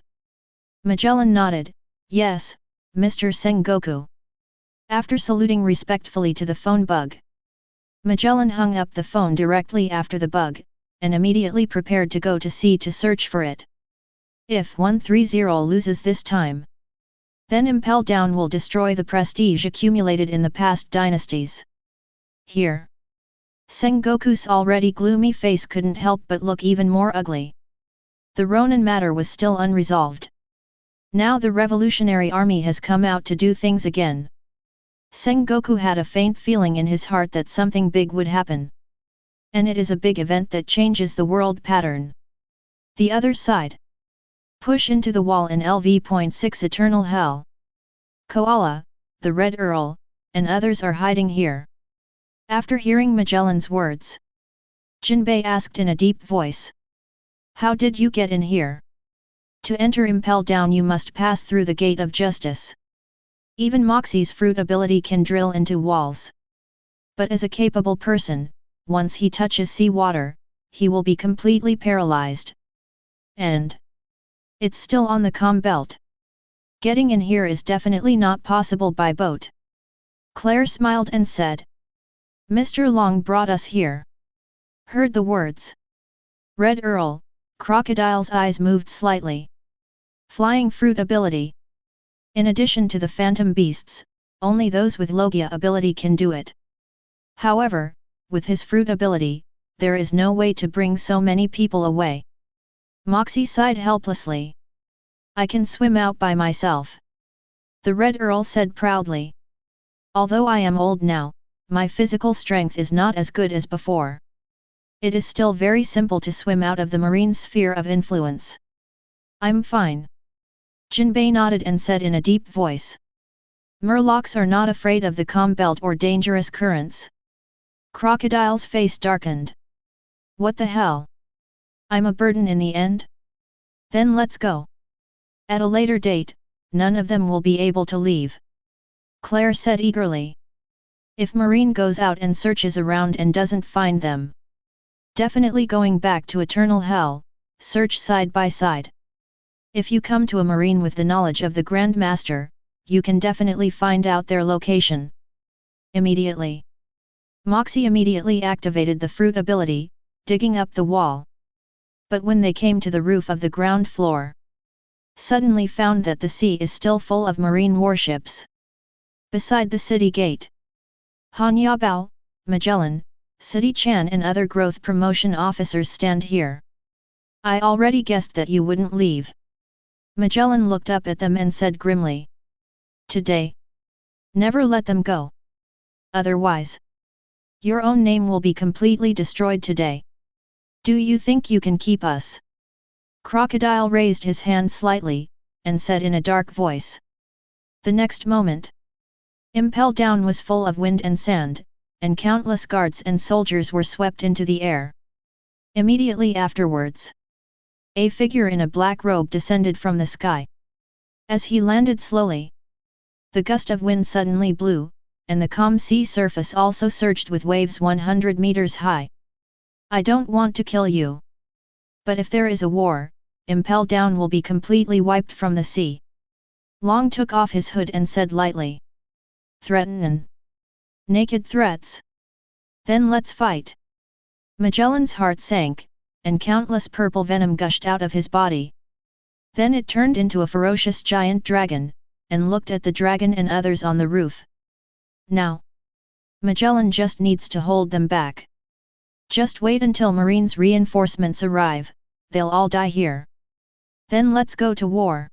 Magellan nodded, yes, Mr. Sengoku. After saluting respectfully to the phone bug, Magellan hung up the phone directly after the bug, and immediately prepared to go to sea to search for it. If 130 loses this time, then Impel Down will destroy the prestige accumulated in the past dynasties. Here. Sengoku's already gloomy face couldn't help but look even more ugly. The Ronan matter was still unresolved. Now the Revolutionary Army has come out to do things again. Sengoku had a faint feeling in his heart that something big would happen. And it is a big event that changes the world pattern. The other side. Push into the wall in LV.6 Eternal Hell. Koala, the Red Earl, and others are hiding here. After hearing Magellan's words, Jinbei asked in a deep voice. How did you get in here? To enter Impel Down you must pass through the Gate of Justice. Even Moxie's fruit ability can drill into walls. But as a capable person, once he touches seawater, he will be completely paralyzed. And it's still on the calm belt. Getting in here is definitely not possible by boat. Claire smiled and said. Mr. Long brought us here. Heard the words. Red Earl, Crocodile's eyes moved slightly. Flying fruit ability. In addition to the phantom beasts, only those with Logia ability can do it. However, with his fruit ability, there is no way to bring so many people away. Moxie sighed helplessly. I can swim out by myself. The Red Earl said proudly. Although I am old now, my physical strength is not as good as before. It is still very simple to swim out of the marine sphere of influence. I'm fine. Jinbei nodded and said in a deep voice. Murlocs are not afraid of the calm belt or dangerous currents. Crocodile's face darkened. What the hell? I'm a burden in the end? Then let's go. At a later date, none of them will be able to leave. Claire said eagerly. If Marine goes out and searches around and doesn't find them. Definitely going back to eternal hell, search side by side. If you come to a Marine with the knowledge of the Grand Master, you can definitely find out their location. Immediately. Moxie immediately activated the fruit ability, digging up the wall. But when they came to the roof of the ground floor, suddenly found that the sea is still full of Marine warships. Beside the city gate, Han Yabao, Magellan, City Chan and other growth promotion officers stand here. I already guessed that you wouldn't leave. Magellan looked up at them and said grimly. Today. Never let them go. Otherwise, your own name will be completely destroyed today. Do you think you can keep us? Crocodile raised his hand slightly, and said in a dark voice. The next moment, Impel Down was full of wind and sand, and countless guards and soldiers were swept into the air. Immediately afterwards, a figure in a black robe descended from the sky. As he landed slowly, the gust of wind suddenly blew, and the calm sea surface also surged with waves 100 meters high. I don't want to kill you. But if there is a war, Impel Down will be completely wiped from the sea. Long took off his hood and said lightly. Threaten. Naked threats. Then let's fight. Magellan's heart sank, and countless purple venom gushed out of his body. Then it turned into a ferocious giant dragon, and looked at the dragon and others on the roof. Now, Magellan just needs to hold them back. Just wait until Marine's reinforcements arrive, they'll all die here. Then let's go to war.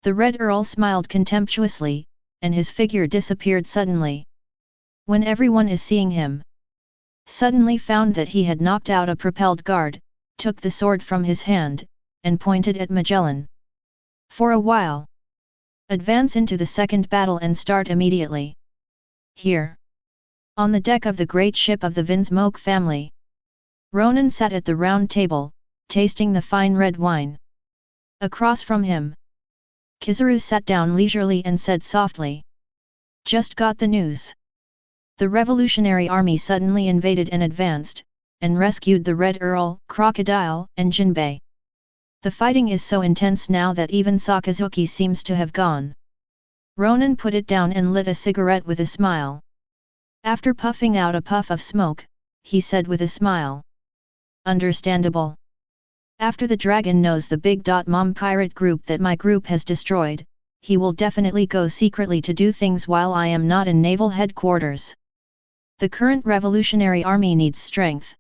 The Red Earl smiled contemptuously, and his figure disappeared suddenly. When everyone is seeing him, suddenly found that he had knocked out a propelled guard, took the sword from his hand, and pointed at Magellan. For a while. Advance into the second battle and start immediately. Here. On the deck of the great ship of the Vinsmoke family, Ronan sat at the round table, tasting the fine red wine. Across from him, Kizaru sat down leisurely and said softly. Just got the news. The Revolutionary Army suddenly invaded and advanced, and rescued the Red Earl, Crocodile, and Jinbei. The fighting is so intense now that even Sakazuki seems to have gone. Ronan put it down and lit a cigarette with a smile. After puffing out a puff of smoke, he said with a smile. Understandable. After the dragon knows the Big Mom pirate group that my group has destroyed, he will definitely go secretly to do things while I am not in Naval Headquarters. The current Revolutionary Army needs strength.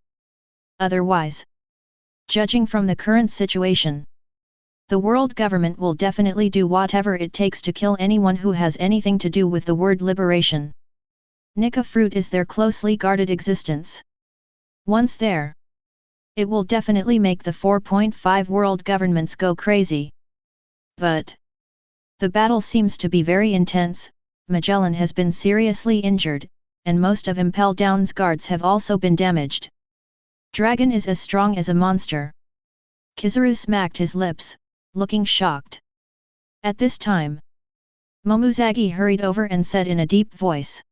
Otherwise, judging from the current situation, the world government will definitely do whatever it takes to kill anyone who has anything to do with the word liberation. Nika fruit is their closely guarded existence. Once there, it will definitely make the 4.5 world governments go crazy. But the battle seems to be very intense. Magellan has been seriously injured, and most of Impel Down's guards have also been damaged. Dragon is as strong as a monster. Kizaru smacked his lips, looking shocked. At this time, Momuzagi hurried over and said in a deep voice.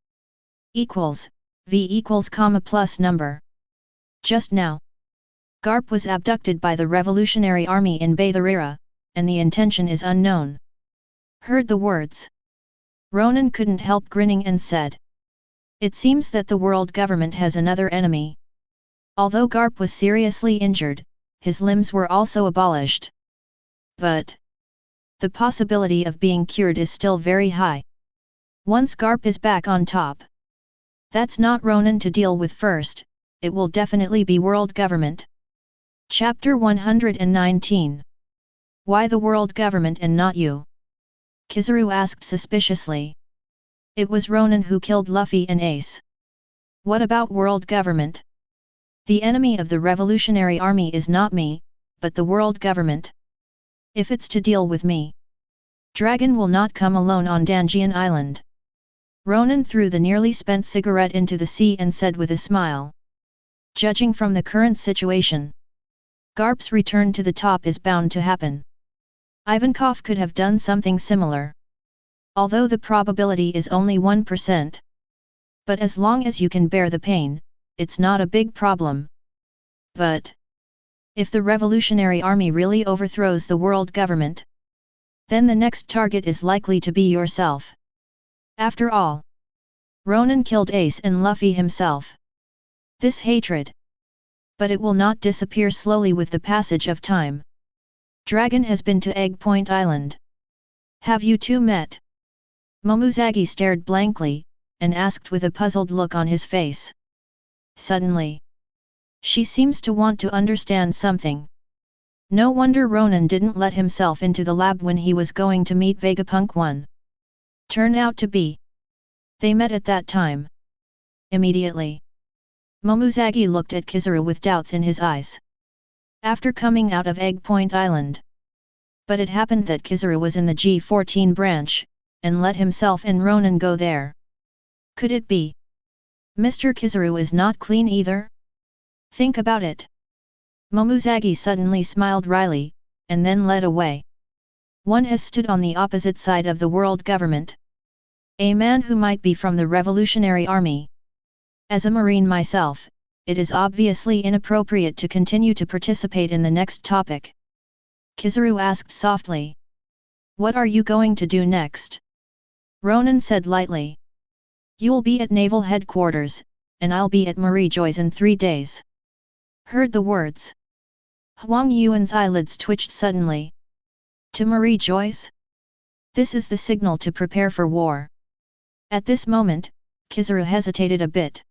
Equals, V equals comma plus number. Just now, Garp was abducted by the Revolutionary Army in Batharira, and the intention is unknown. Heard the words. Ronan couldn't help grinning and said. It seems that the world government has another enemy. Although Garp was seriously injured, his limbs were also abolished. But the possibility of being cured is still very high. Once Garp is back on top, That's not Ronan to deal with first, it will definitely be world government. Chapter 119. Why the world government and not you? Kizaru asked suspiciously. It was Ronan who killed Luffy and Ace. What about world government? The enemy of the Revolutionary Army is not me, but the world government. If it's to deal with me, Dragon will not come alone on Danjian Island. Ronan threw the nearly spent cigarette into the sea and said with a smile. Judging from the current situation, Garp's return to the top is bound to happen. Ivankov could have done something similar. Although the probability is only 1%. But as long as you can bear the pain, it's not a big problem. But if the Revolutionary Army really overthrows the world government, then the next target is likely to be yourself. After all, Ronan killed Ace and Luffy himself. This hatred. But it will not disappear slowly with the passage of time. Dragon has been to Egg Point Island. Have you two met? Momuzagi stared blankly, and asked with a puzzled look on his face. Suddenly, she seems to want to understand something. No wonder Ronan didn't let himself into the lab when he was going to meet Vegapunk 1. Turned out to be. They met at that time. Immediately, Momuzagi looked at Kizaru with doubts in his eyes. After coming out of Egg Point Island. But it happened that Kizaru was in the G14 branch, and let himself and Ronan go there. Could it be? Mr. Kizaru is not clean either? Think about it. Momuzagi suddenly smiled wryly, and then led away. One has stood on the opposite side of the world government. A man who might be from the Revolutionary Army. As a Marine myself, it is obviously inappropriate to continue to participate in the next topic. Kizaru asked softly. What are you going to do next? Ronan said lightly. You'll be at Naval Headquarters, and I'll be at Marie Joy's in 3 days. Heard the words. Huang Yuan's eyelids twitched suddenly. To Marie Joy's? This is the signal to prepare for war. At this moment, Kizaru hesitated a bit.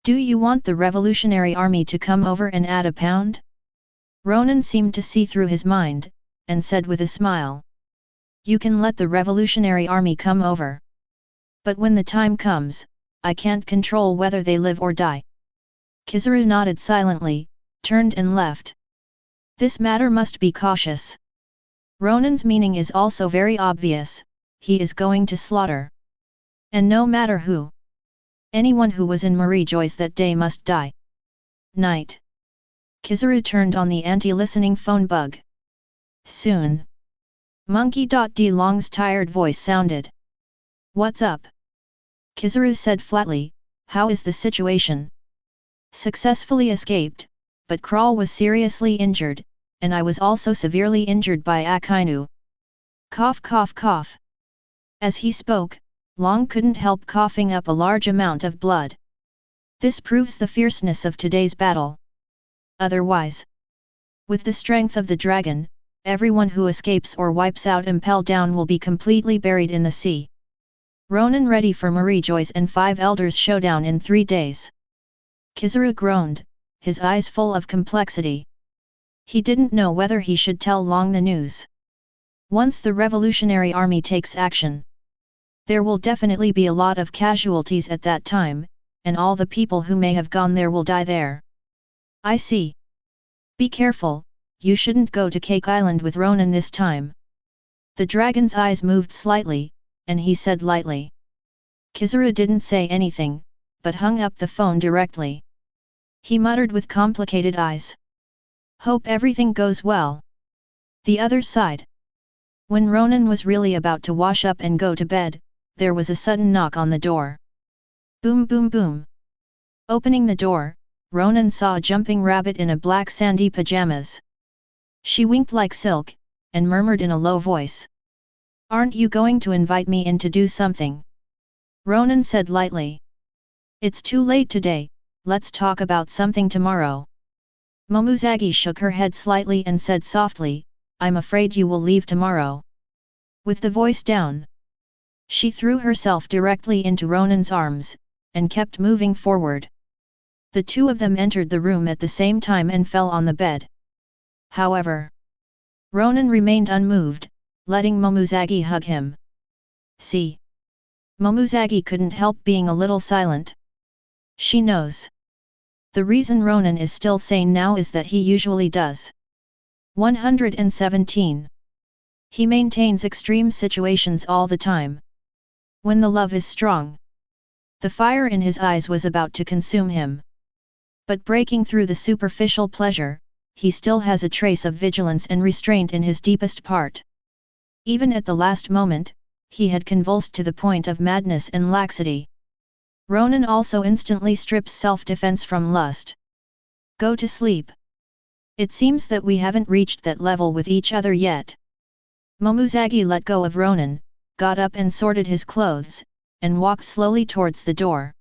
Do you want the Revolutionary Army to come over and add a pound? Ronan seemed to see through his mind, and said with a smile. You can let the Revolutionary Army come over. But when the time comes, I can't control whether they live or die. Kizaru nodded silently, turned and left. This matter must be cautious. Ronan's meaning is also very obvious, he is going to slaughter. And no matter who. Anyone who was in Marie Joy's that day must die. Night. Kizaru turned on the anti-listening phone bug. Soon. Monkey D. Long's tired voice sounded. What's up? Kizaru said flatly, how is the situation? Successfully escaped, but Crawl was seriously injured, and I was also severely injured by Akainu. Cough cough cough. As he spoke, Long couldn't help coughing up a large amount of blood. This proves the fierceness of today's battle. Otherwise, with the strength of the dragon, everyone who escapes or wipes out Impel Down will be completely buried in the sea. Ronan ready for Marie Joy's and 5 Elders showdown in 3 days. Kizaru groaned, his eyes full of complexity. He didn't know whether he should tell Long the news. Once the Revolutionary Army takes action, there will definitely be a lot of casualties at that time, and all the people who may have gone there will die there. I see. Be careful, you shouldn't go to Cake Island with Ronan this time. The dragon's eyes moved slightly, and he said lightly. Kizaru didn't say anything, but hung up the phone directly. He muttered with complicated eyes. Hope everything goes well. The other side. When Ronan was really about to wash up and go to bed, there was a sudden knock on the door. Boom boom boom. Opening the door, Ronan saw a jumping rabbit in a black sandy pajamas. She winked like silk, and murmured in a low voice. Aren't you going to invite me in to do something? Ronan said lightly. It's too late today, let's talk about something tomorrow. Momuzagi shook her head slightly and said softly, I'm afraid you will leave tomorrow. With the voice down, she threw herself directly into Ronan's arms, and kept moving forward. The two of them entered the room at the same time and fell on the bed. However, Ronan remained unmoved, letting Momozagi hug him. See? Momozagi couldn't help being a little silent. She knows. The reason Ronan is still sane now is that he usually does. 117. He maintains extreme situations all the time. When the love is strong. The fire in his eyes was about to consume him. But breaking through the superficial pleasure, he still has a trace of vigilance and restraint in his deepest part. Even at the last moment, he had convulsed to the point of madness and laxity. Ronan also instantly strips self-defense from lust. Go to sleep. It seems that we haven't reached that level with each other yet. Momozagi let go of Ronan, got up and sorted his clothes, and walked slowly towards the door.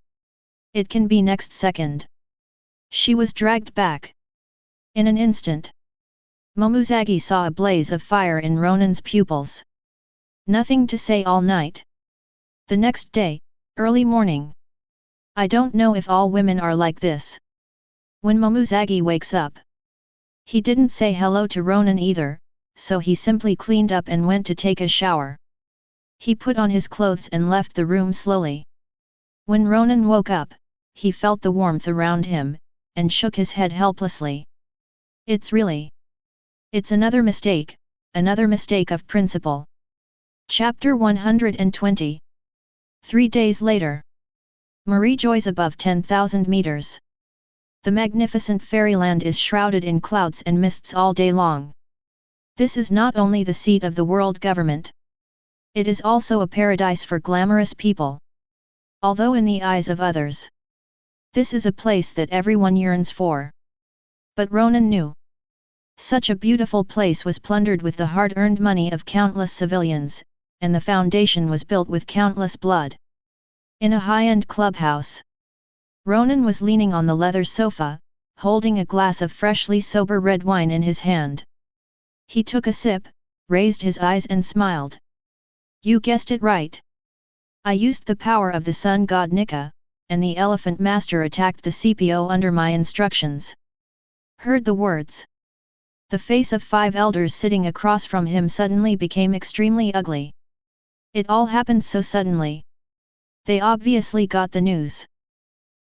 It can be next second. She was dragged back. In an instant, Momozagi saw a blaze of fire in Ronan's pupils. Nothing to say all night. The next day, early morning. I don't know if all women are like this. When Momozagi wakes up, he didn't say hello to Ronan either, so he simply cleaned up and went to take a shower. He put on his clothes and left the room slowly. When Ronan woke up, he felt the warmth around him, and shook his head helplessly. It's another mistake of principle. Chapter 120. 3 days later. Marie joys above 10,000 meters. The magnificent fairyland is shrouded in clouds and mists all day long. This is not only the seat of the world government. It is also a paradise for glamorous people. Although in the eyes of others, this is a place that everyone yearns for. But Ronan knew. Such a beautiful place was plundered with the hard-earned money of countless civilians, and the foundation was built with countless blood. In a high-end clubhouse, Ronan was leaning on the leather sofa, holding a glass of freshly sober red wine in his hand. He took a sip, raised his eyes and smiled. You guessed it right. I used the power of the sun god Nika, and the elephant master attacked the CPO under my instructions. Heard the words. The face of 5 elders sitting across from him suddenly became extremely ugly. It all happened so suddenly. They obviously got the news.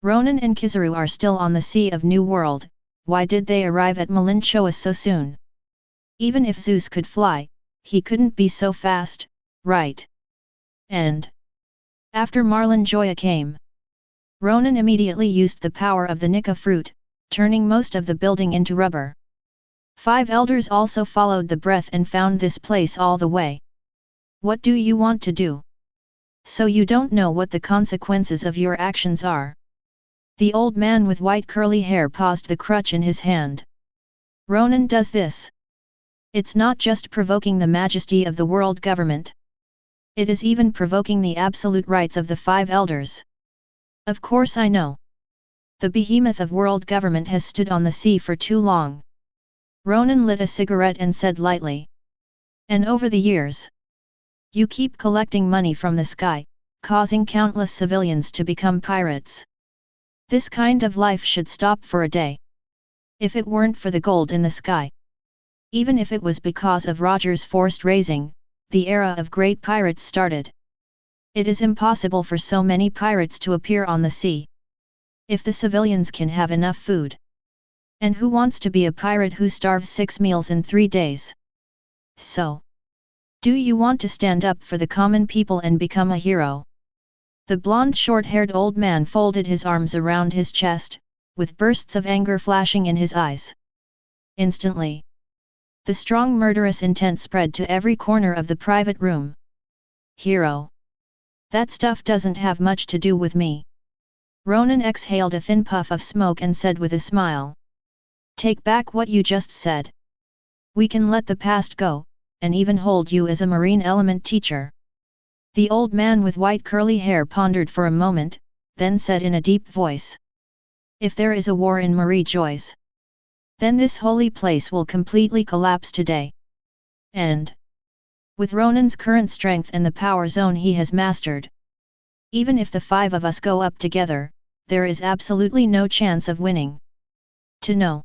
Ronan and Kizaru are still on the Sea of New World, why did they arrive at Malinchoa so soon? Even if Zeus could fly, he couldn't be so fast, right? And after Marlin Joya came, Ronan immediately used the power of the Nika fruit, turning most of the building into rubber. 5 elders also followed the breath and found this place all the way. What do you want to do? So you don't know what the consequences of your actions are. The old man with white curly hair paused the crutch in his hand. Ronan does this. It's not just provoking the majesty of the world government. It is even provoking the absolute rights of the 5 elders. Of course I know. The behemoth of world government has stood on the sea for too long. Ronan lit a cigarette and said lightly. And over the years, you keep collecting money from the sky, causing countless civilians to become pirates. This kind of life should stop for a day. If it weren't for the gold in the sky. Even if it was because of Roger's forced raising, the era of great pirates started. It is impossible for so many pirates to appear on the sea. If the civilians can have enough food. And who wants to be a pirate who starves 6 meals in 3 days? So, do you want to stand up for the common people and become a hero? The blonde short-haired old man folded his arms around his chest, with bursts of anger flashing in his eyes. Instantly, the strong murderous intent spread to every corner of the private room. Hero. That stuff doesn't have much to do with me. Ronan exhaled a thin puff of smoke and said with a smile. Take back what you just said. We can let the past go, and even hold you as a marine element teacher. The old man with white curly hair pondered for a moment, then said in a deep voice. If there is a war in Marie Joyce, then this holy place will completely collapse today. And with Ronan's current strength and the power zone he has mastered, Even if the 5 of us go up together, there is absolutely no chance of winning. To know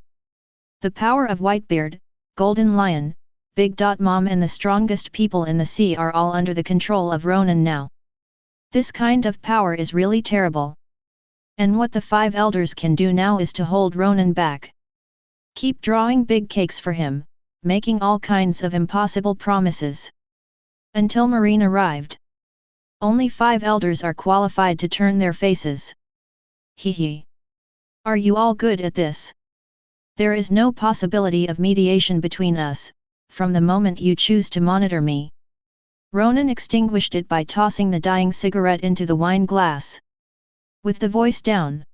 the power of Whitebeard, Golden Lion, Big Mom and the strongest people in the sea are all under the control of Ronan now. This kind of power is really terrible. And what the 5 elders can do now is to hold Ronan back. Keep drawing big cakes for him, making all kinds of impossible promises. Until Marine arrived. Only 5 elders are qualified to turn their faces. Hee. Are you all good at this? There is no possibility of mediation between us, from the moment you choose to monitor me. Ronan extinguished it by tossing the dying cigarette into the wine glass. With the voice down,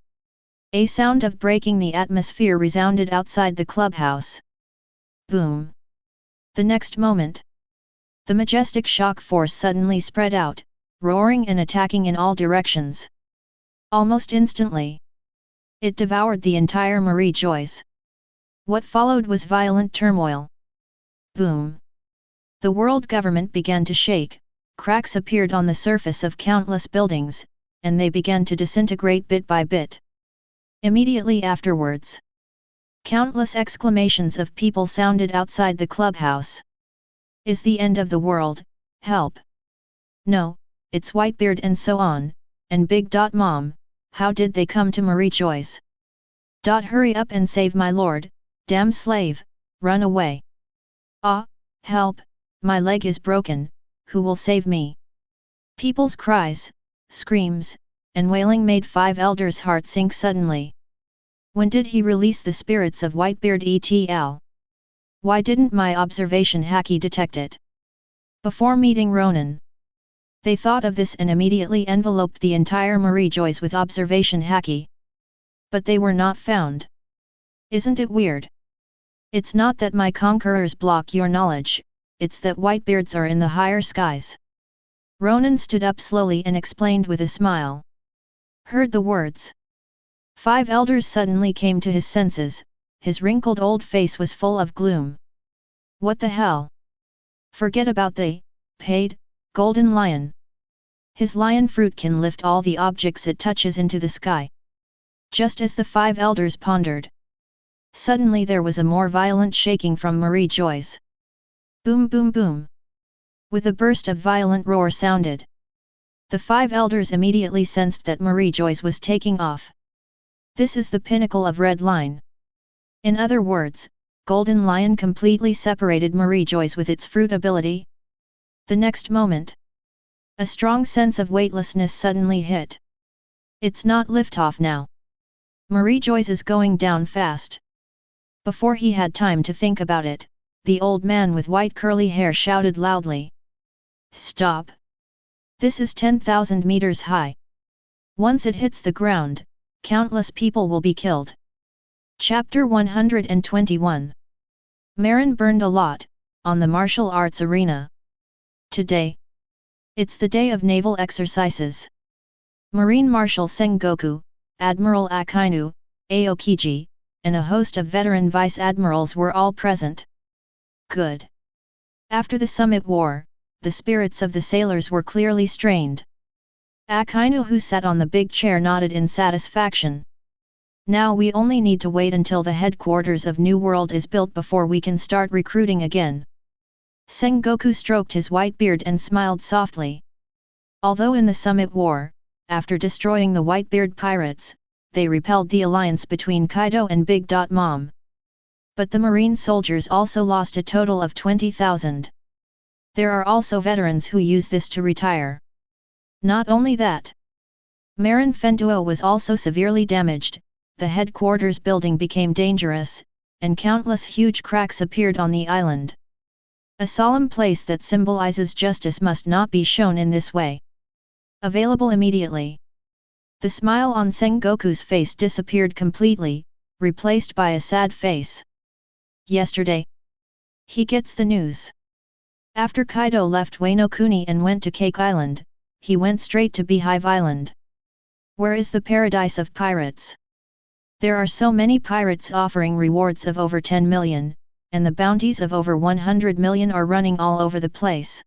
a sound of breaking the atmosphere resounded outside the clubhouse. Boom! The next moment, the majestic shock force suddenly spread out, roaring and attacking in all directions. Almost instantly, it devoured the entire Marie Joyce. What followed was violent turmoil. Boom! The world government began to shake, cracks appeared on the surface of countless buildings, and they began to disintegrate bit by bit. Immediately afterwards, countless exclamations of people sounded outside the clubhouse. Is the end of the world, help! No, it's Whitebeard and so on, and Big Mom, how did they come to Marie Joyce? Hurry up and save my lord, damn slave, run away! Ah, help, my leg is broken, who will save me? People's cries, screams, and wailing made 5 elders' hearts sink suddenly. When did he release the spirits of Whitebeard etl? Why didn't my observation hacky detect it? Before meeting Ronan, they thought of this and immediately enveloped the entire Marie Joyce with observation hacky. But they were not found. Isn't it weird? It's not that my conquerors block your knowledge, it's that Whitebeards are in the higher skies. Ronan stood up slowly and explained with a smile. Heard the words. 5 elders suddenly came to his senses, his wrinkled old face was full of gloom. What the hell? Forget about the paid, golden lion. His lion fruit can lift all the objects it touches into the sky. Just as the 5 elders pondered. Suddenly there was a more violent shaking from Marie Joyce. Boom boom boom. With a burst of violent roar sounded. The 5 elders immediately sensed that Marie Joyce was taking off. This is the pinnacle of Red Line. In other words, Golden Lion completely separated Marie Joyce with its fruit ability. The next moment, a strong sense of weightlessness suddenly hit. It's not liftoff now. Marie Joyce is going down fast. Before he had time to think about it, the old man with white curly hair shouted loudly. Stop! This is 10,000 meters high. Once it hits the ground, countless people will be killed. Chapter 121. Marin burned a lot, on the martial arts arena. Today, it's the day of naval exercises. Marine Marshal Sengoku, Admiral Akainu, Aokiji, and a host of veteran vice admirals were all present. Good. After the summit war, the spirits of the sailors were clearly strained. Akainu, who sat on the big chair, nodded in satisfaction. Now we only need to wait until the headquarters of New World is built before we can start recruiting again. Sengoku stroked his white beard and smiled softly. Although in the summit war, after destroying the Whitebeard Pirates, they repelled the alliance between Kaido and Big Mom. But the marine soldiers also lost a total of 20,000. There are also veterans who use this to retire. Not only that, Marin Fenduo was also severely damaged, the headquarters building became dangerous, and countless huge cracks appeared on the island. A solemn place that symbolizes justice must not be shown in this way. Available immediately. The smile on Sengoku's face disappeared completely, replaced by a sad face. Yesterday, he gets the news. After Kaido left Wano Kuni and went to Cake Island, he went straight to Beehive Island. Where is the paradise of pirates? There are so many pirates offering rewards of over 10 million, and the bounties of over 100 million are running all over the place.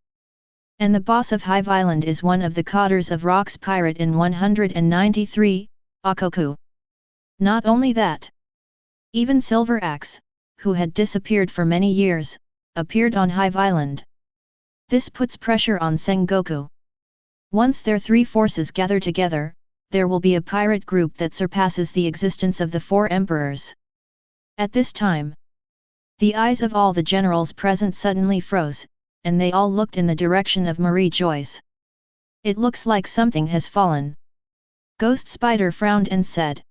And the boss of Hive Island is one of the cotters of Rock's pirate in 193, Akoku. Not only that. Even Silver Axe, who had disappeared for many years, appeared on Hive Island. This puts pressure on Sengoku. Once their three forces gather together, there will be a pirate group that surpasses the existence of the four emperors. At this time, the eyes of all the generals present suddenly froze, and they all looked in the direction of Marie Joyce. It looks like something has fallen. Ghost Spider frowned and said,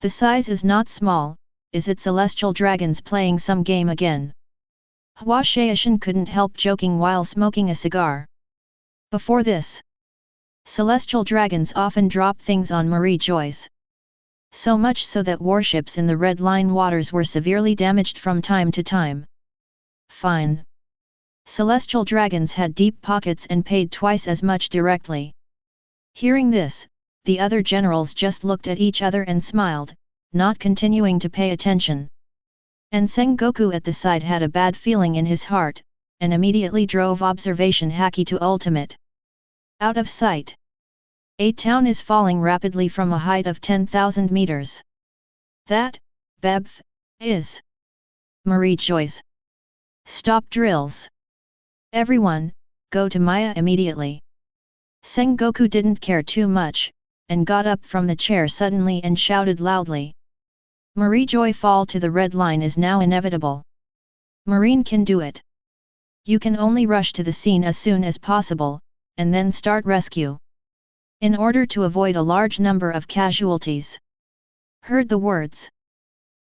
"The size is not small, is it celestial dragons playing some game again?" Hua Shaishan couldn't help joking while smoking a cigar. Before this, celestial dragons often drop things on Marie Joyce. So much so that warships in the Red Line waters were severely damaged from time to time. Fine. Celestial dragons had deep pockets and paid twice as much directly. Hearing this, the other generals just looked at each other and smiled, not continuing to pay attention. And Sengoku at the side had a bad feeling in his heart, and immediately drove observation haki to ultimate. Out of sight. A town is falling rapidly from a height of 10,000 meters. That, Bebf, is Marie Joyce. Stop drills. Everyone, go to Maya immediately. Sengoku didn't care too much, and got up from the chair suddenly and shouted loudly. Marie Joy fall to the red line is now inevitable. Marine can do it. You can only rush to the scene as soon as possible, and then start rescue. In order to avoid a large number of casualties. Heard the words.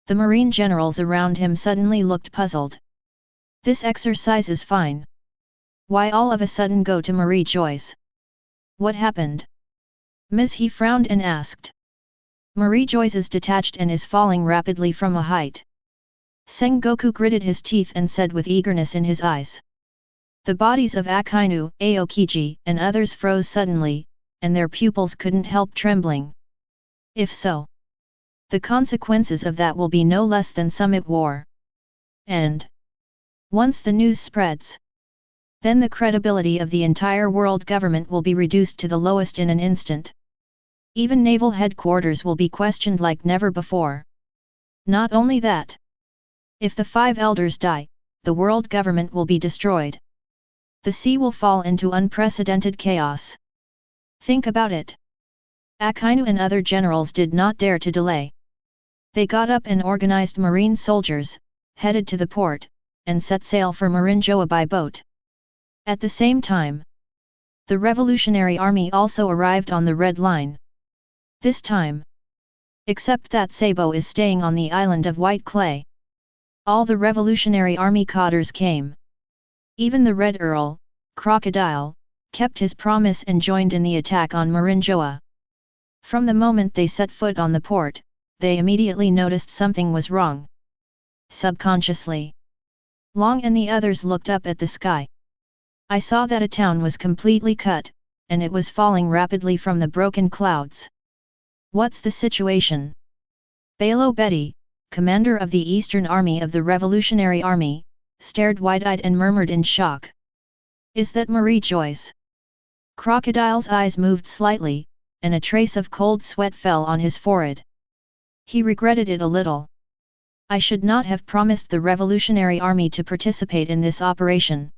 The marine generals around him suddenly looked puzzled. This exercise is fine. Why all of a sudden go to Marie Joyce? What happened? Ms. He frowned and asked. Marie Joyce is detached and is falling rapidly from a height. Sengoku gritted his teeth and said with eagerness in his eyes. The bodies of Akainu, Aokiji, and others froze suddenly, and their pupils couldn't help trembling. If so, the consequences of that will be no less than summit war. And once the news spreads, then the credibility of the entire world government will be reduced to the lowest in an instant. Even Naval Headquarters will be questioned like never before. Not only that. If the five elders die, the world government will be destroyed. The sea will fall into unprecedented chaos. Think about it. Akainu and other generals did not dare to delay. They got up and organized marine soldiers, headed to the port, and set sail for Marinjoa by boat. At the same time, the Revolutionary Army also arrived on the Red Line. This time, except that Sabo is staying on the island of White Clay. All the Revolutionary Army cotters came. Even the Red Earl, Crocodile, kept his promise and joined in the attack on Marinjoa. From the moment they set foot on the port, they immediately noticed something was wrong. Subconsciously, Long and the others looked up at the sky. I saw that a town was completely cut, and it was falling rapidly from the broken clouds. What's the situation? Balo Betty, commander of the Eastern Army of the Revolutionary Army, stared wide-eyed and murmured in shock. Is that Marie Joyce? Crocodile's eyes moved slightly, and a trace of cold sweat fell on his forehead. He regretted it a little. I should not have promised the Revolutionary Army to participate in this operation.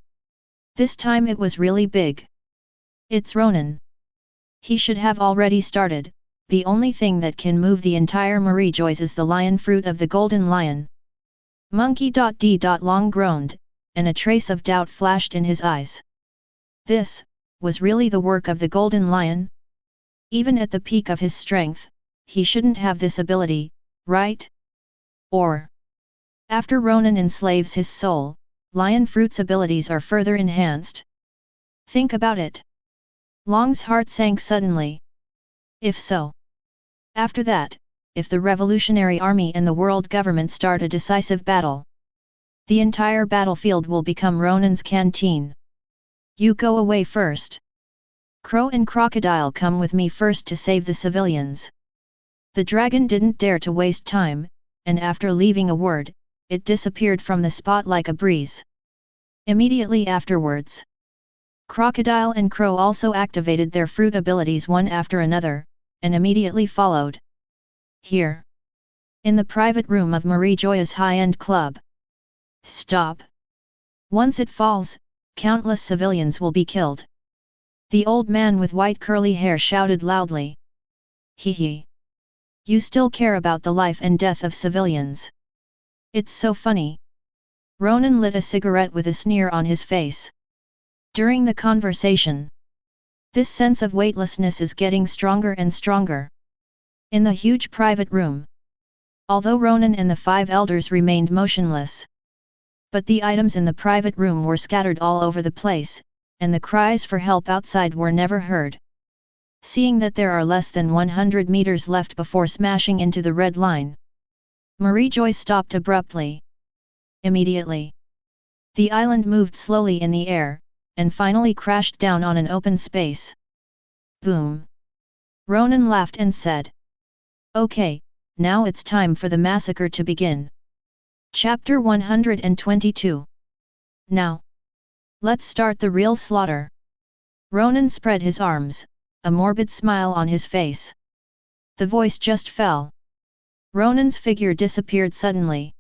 This time it was really big. It's Ronan. He should have already started. The only thing that can move the entire Marie Joyce is the lion fruit of the golden lion. Monkey D. Long groaned, and a trace of doubt flashed in his eyes. This was really the work of the golden lion? Even at the peak of his strength, he shouldn't have this ability, right? Or, after Ronan enslaves his soul, lion fruit's abilities are further enhanced? Think about it. Long's heart sank suddenly. If so, after that, if the Revolutionary Army and the world government start a decisive battle, the entire battlefield will become Ronan's canteen. You go away first. Crow and Crocodile come with me first to save the civilians. The dragon didn't dare to waste time, and after leaving a word, it disappeared from the spot like a breeze. Immediately afterwards, Crocodile and Crow also activated their fruit abilities one after another, and immediately followed. Here. In the private room of Marie Joya's high-end club. Stop. Once it falls, countless civilians will be killed. The old man with white curly hair shouted loudly. Hee hee. You still care about the life and death of civilians. It's so funny. Ronan lit a cigarette with a sneer on his face. During the conversation, this sense of weightlessness is getting stronger and stronger. In the huge private room, although Ronan and the 5 elders remained motionless, but the items in the private room were scattered all over the place, and the cries for help outside were never heard. Seeing that there are less than 100 meters left before smashing into the red line, Marie Joy stopped abruptly. Immediately, the island moved slowly in the air, and finally crashed down on an open space. Boom! Ronan laughed and said. Okay, now it's time for the massacre to begin. Chapter 122. Now, let's start the real slaughter. Ronan spread his arms, a morbid smile on his face. The voice just fell. Ronan's figure disappeared suddenly.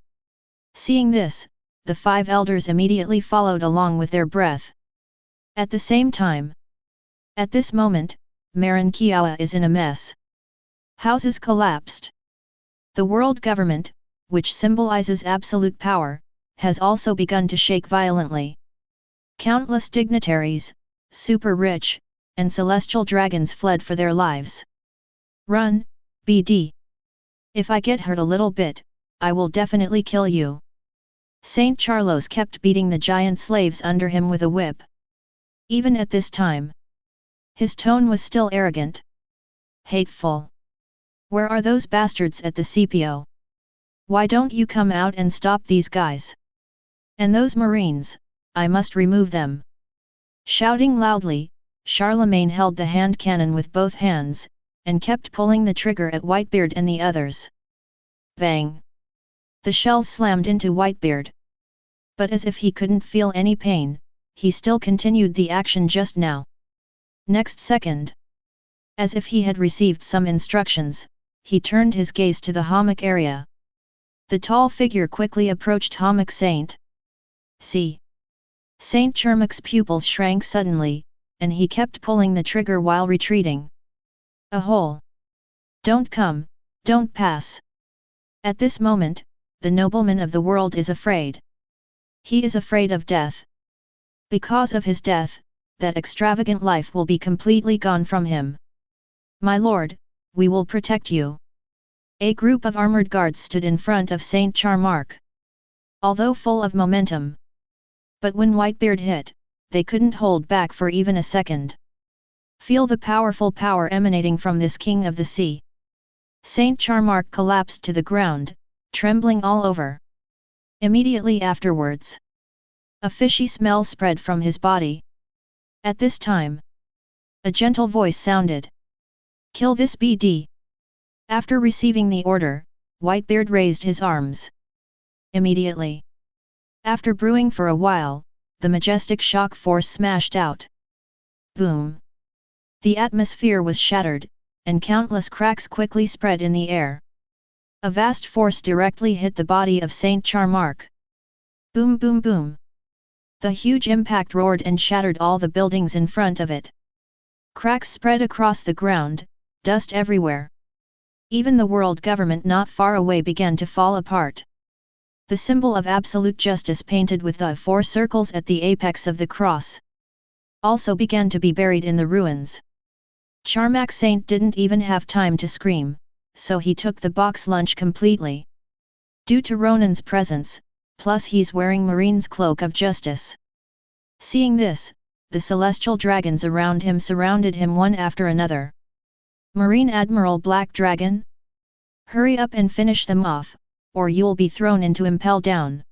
Seeing this, the 5 elders immediately followed along with their breath. At the same time, at this moment, Marin Kiawa is in a mess. Houses collapsed. The world government, which symbolizes absolute power, has also begun to shake violently. Countless dignitaries, super rich, and celestial dragons fled for their lives. Run, BD. If I get hurt a little bit, I will definitely kill you. Saint Charlos kept beating the giant slaves under him with a whip. Even at this time, his tone was still arrogant. Hateful. Where are those bastards at the CPO? Why don't you come out and stop these guys? And those Marines, I must remove them. Shouting loudly, Charlemagne held the hand cannon with both hands, and kept pulling the trigger at Whitebeard and the others. Bang! The shells slammed into Whitebeard. But as if he couldn't feel any pain, he still continued the action just now. Next second, as if he had received some instructions, he turned his gaze to the hammock area. The tall figure quickly approached hammock Saint. See. Saint Chermak's pupils shrank suddenly, and he kept pulling the trigger while retreating. A hole. Don't come, don't pass. At this moment, the nobleman of the world is afraid. He is afraid of death. Because of his death, that extravagant life will be completely gone from him. My lord, we will protect you. A group of armored guards stood in front of Saint Charmark. Although full of momentum. But when Whitebeard hit, they couldn't hold back for even a second. Feel the powerful power emanating from this king of the sea. Saint Charmark collapsed to the ground, trembling all over. Immediately afterwards, a fishy smell spread from his body. At this time, a gentle voice sounded. Kill this BD. After receiving the order, Whitebeard raised his arms. Immediately. After brewing for a while, the majestic shock force smashed out. Boom! The atmosphere was shattered, and countless cracks quickly spread in the air. A vast force directly hit the body of Saint Charmark. Boom boom boom! The huge impact roared and shattered all the buildings in front of it. Cracks spread across the ground, dust everywhere. Even the world government not far away began to fall apart. The symbol of absolute justice painted with the 4 circles at the apex of the cross also began to be buried in the ruins. Charmak Saint didn't even have time to scream, so he took the box lunch completely. Due to Ronan's presence, plus he's wearing Marine's cloak of justice. Seeing this, the celestial dragons around him surrounded him one after another. Marine Admiral Black Dragon? Hurry up and finish them off, or you'll be thrown into impel down.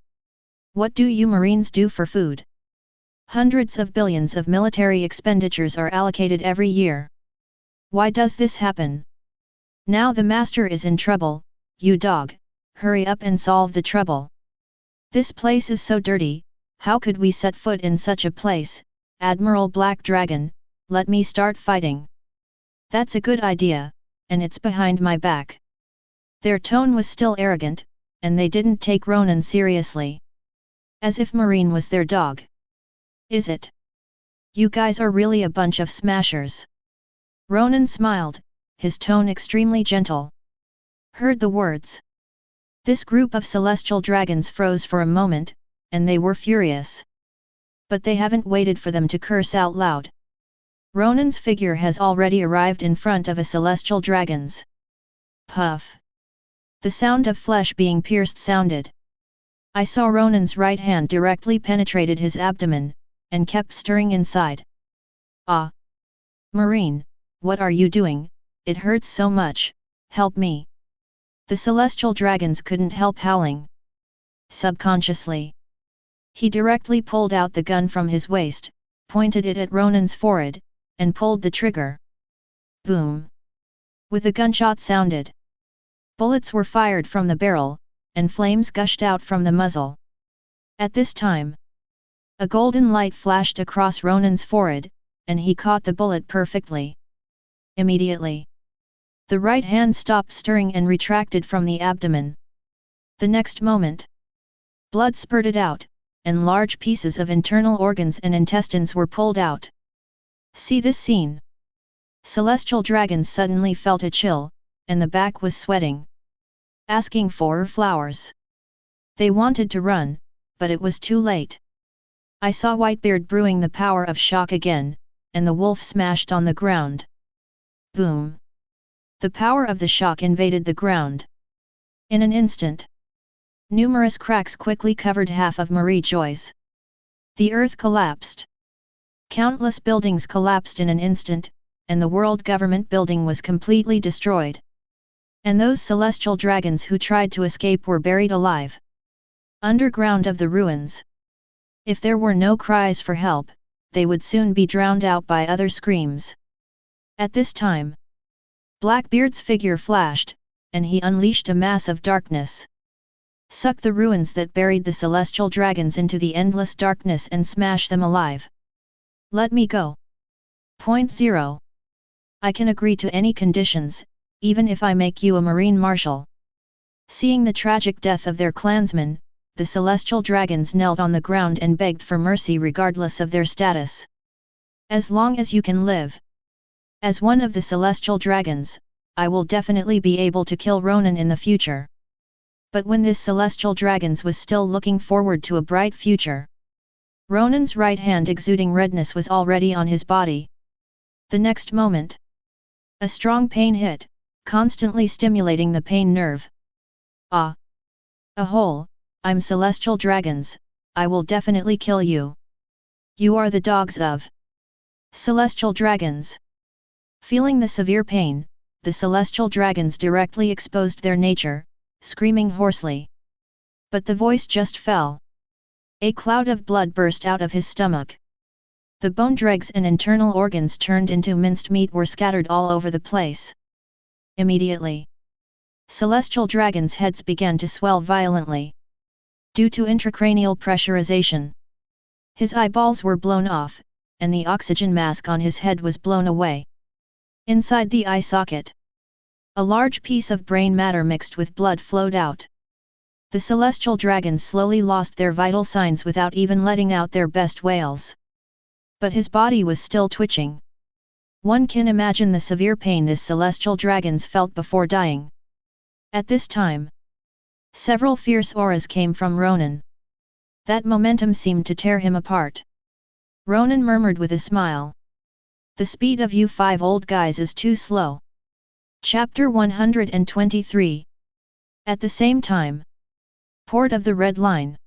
What do you Marines do for food? Hundreds of billions of military expenditures are allocated every year. Why does this happen? Now the master is in trouble, you dog, hurry up and solve the trouble. This place is so dirty, how could we set foot in such a place, Admiral Black Dragon, let me start fighting. That's a good idea, and it's behind my back. Their tone was still arrogant, and they didn't take Ronan seriously. As if Marine was their dog. Is it? You guys are really a bunch of smashers. Ronan smiled, his tone extremely gentle. Heard the words. This group of celestial dragons froze for a moment, and they were furious. But they haven't waited for them to curse out loud. Ronan's figure has already arrived in front of a celestial dragon's. Puff. The sound of flesh being pierced sounded. I saw Ronan's right hand directly penetrated his abdomen, and kept stirring inside. Ah! Marine, what are you doing? It hurts so much, help me. The celestial dragons couldn't help howling. Subconsciously. He directly pulled out the gun from his waist, pointed it at Ronan's forehead, and pulled the trigger. Boom! With a gunshot sounded. Bullets were fired from the barrel, and flames gushed out from the muzzle. At this time, a golden light flashed across Ronan's forehead, and he caught the bullet perfectly. Immediately, the right hand stopped stirring and retracted from the abdomen. The next moment, blood spurted out, and large pieces of internal organs and intestines were pulled out. See this scene. Celestial dragons suddenly felt a chill, and the back was sweating. Asking for flowers. They wanted to run, but it was too late. I saw Whitebeard brewing the power of shock again, and the wolf smashed on the ground. Boom! The power of the shock invaded the ground. In an instant, numerous cracks quickly covered half of Marie Joy's. The earth collapsed. Countless buildings collapsed in an instant, and the world government building was completely destroyed. And those celestial dragons who tried to escape were buried alive. Underground of the ruins. If there were no cries for help, they would soon be drowned out by other screams. At this time, Blackbeard's figure flashed, and he unleashed a mass of darkness. Suck the ruins that buried the celestial dragons into the endless darkness and smash them alive. Let me go. 0. I can agree to any conditions, even if I make you a marine marshal. Seeing the tragic death of their clansmen, the celestial dragons knelt on the ground and begged for mercy regardless of their status. As long as you can live. As one of the celestial dragons, I will definitely be able to kill Ronan in the future. But when this celestial dragons was still looking forward to a bright future. Ronan's right hand exuding redness was already on his body. The next moment, a strong pain hit, constantly stimulating the pain nerve. Ah! A hole, I'm celestial dragons, I will definitely kill you. You are the dogs of celestial dragons. Feeling the severe pain, the celestial dragons directly exposed their nature, screaming hoarsely. But the voice just fell. A cloud of blood burst out of his stomach. The bone dregs and internal organs turned into minced meat were scattered all over the place. Immediately, celestial dragons' heads began to swell violently. Due to intracranial pressurization, his eyeballs were blown off, and the oxygen mask on his head was blown away. Inside the eye socket, a large piece of brain matter mixed with blood flowed out. The celestial dragons slowly lost their vital signs without even letting out their best wails. But his body was still twitching. One can imagine the severe pain this celestial dragons felt before dying. At this time, several fierce auras came from Ronan. That momentum seemed to tear him apart. Ronan murmured with a smile. The speed of you 5 old guys is too slow. Chapter 123. At the same time, Port of the Red Line.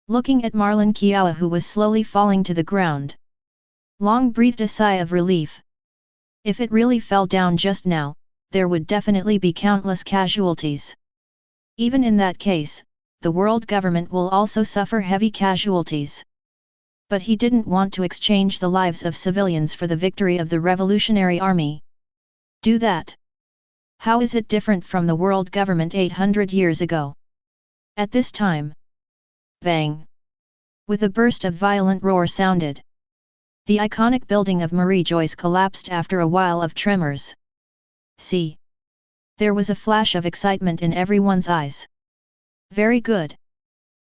Looking at Marlon Kiawa who was slowly falling to the ground. Long breathed a sigh of relief. If it really fell down just now, there would definitely be countless casualties. Even in that case, the world government will also suffer heavy casualties. But he didn't want to exchange the lives of civilians for the victory of the Revolutionary Army. Do that. How is it different from the world government 800 years ago? At this time, bang! With a burst of violent roar sounded. The iconic building of Marie Joyce collapsed after a while of tremors. See. There was a flash of excitement in everyone's eyes. Very good.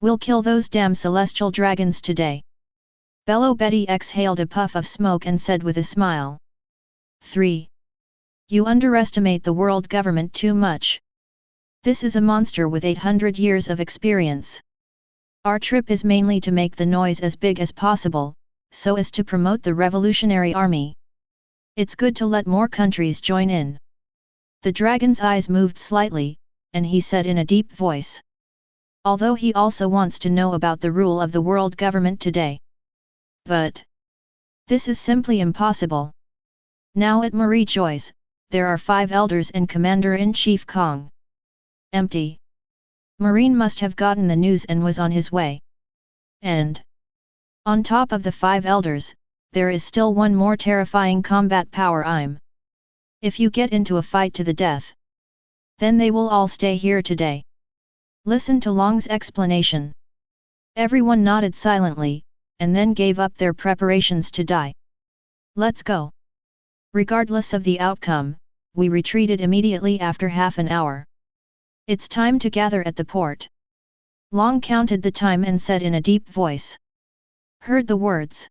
We'll kill those damn celestial dragons today. Bello Betty exhaled a puff of smoke and said with a smile. 3. You underestimate the world government too much. This is a monster with 800 years of experience. Our trip is mainly to make the noise as big as possible, so as to promote the Revolutionary Army. It's good to let more countries join in. The dragon's eyes moved slightly, and he said in a deep voice. Although he also wants to know about the rule of the world government today. But this is simply impossible. Now at Marie Joyce, there are 5 elders and Commander-in-Chief Kong. Empty. Marine must have gotten the news and was on his way. And on top of the 5 elders, there is still one more terrifying combat power. If you get into a fight to the death, then they will all stay here today. Listen to Long's explanation. Everyone nodded silently, and then gave up their preparations to die. Let's go. Regardless of the outcome, we retreated immediately after half an hour. It's time to gather at the port. Long counted the time and said in a deep voice. Heard the words.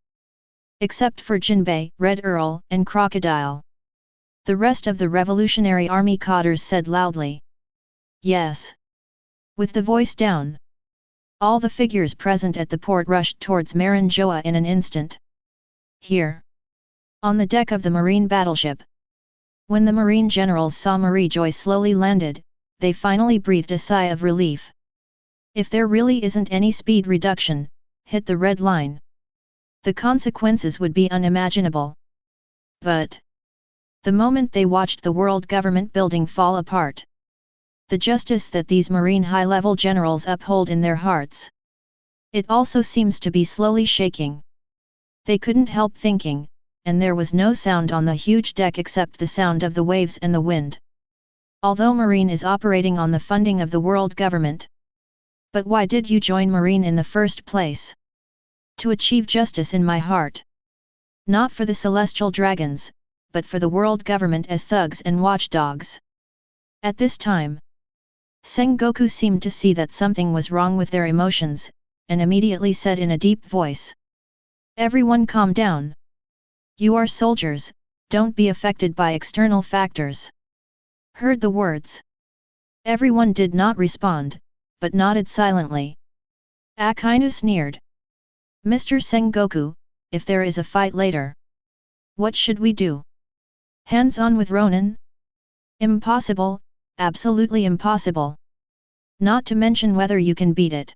Except for Jinbei, Red Earl, and Crocodile. The rest of the Revolutionary Army cadres said loudly. Yes. With the voice down. All the figures present at the port rushed towards Maranjoa in an instant. Here. On the deck of the marine battleship. When the marine generals saw Marie Joyce slowly landed, they finally breathed a sigh of relief. If there really isn't any speed reduction, hit the red line. The consequences would be unimaginable. But the moment they watched the world government building fall apart, the justice that these marine high-level generals uphold in their hearts, it also seems to be slowly shaking. They couldn't help thinking, and there was no sound on the huge deck except the sound of the waves and the wind. Although Marine is operating on the funding of the world government. But why did you join Marine in the first place? To achieve justice in my heart. Not for the celestial dragons, but for the world government as thugs and watchdogs. At this time, Sengoku seemed to see that something was wrong with their emotions, and immediately said in a deep voice. Everyone calm down. You are soldiers, don't be affected by external factors. Heard the words. Everyone did not respond, but nodded silently. Akainu sneered. Mr. Sengoku, if there is a fight later, what should we do? Hands on with Ronan? Impossible, absolutely impossible. Not to mention whether you can beat it.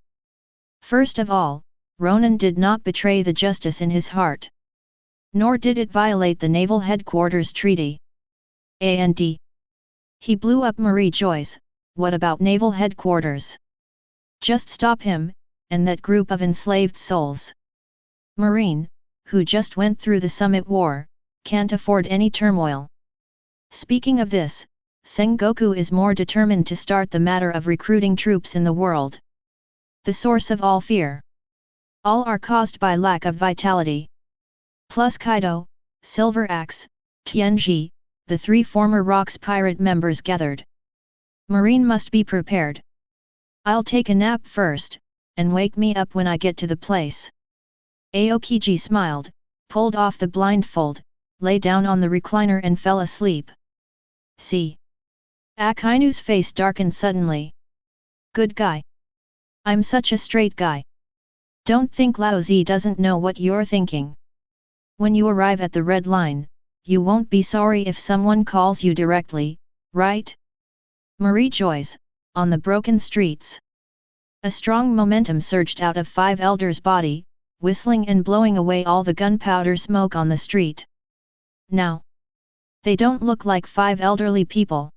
First of all, Ronan did not betray the justice in his heart. Nor did it violate the Naval Headquarters Treaty. And he blew up Marie Joyce, what about Naval Headquarters? Just stop him, and that group of enslaved souls. Marine, who just went through the Summit War, can't afford any turmoil. Speaking of this, Sengoku is more determined to start the matter of recruiting troops in the world. The source of all fear. All are caused by lack of vitality. Plus Kaido, Silver Axe, Tianji, the 3 former Rocks Pirate members gathered. Marine must be prepared. I'll take a nap first, and wake me up when I get to the place. Aokiji smiled, pulled off the blindfold, lay down on the recliner and fell asleep. See. Akainu's face darkened suddenly. Good guy. I'm such a straight guy. Don't think Laozi doesn't know what you're thinking. When you arrive at the red line, you won't be sorry if someone calls you directly, right? Marie Joyce, on the broken streets. A strong momentum surged out of 5 elders' body, whistling and blowing away all the gunpowder smoke on the street. Now, they don't look like 5 elderly people.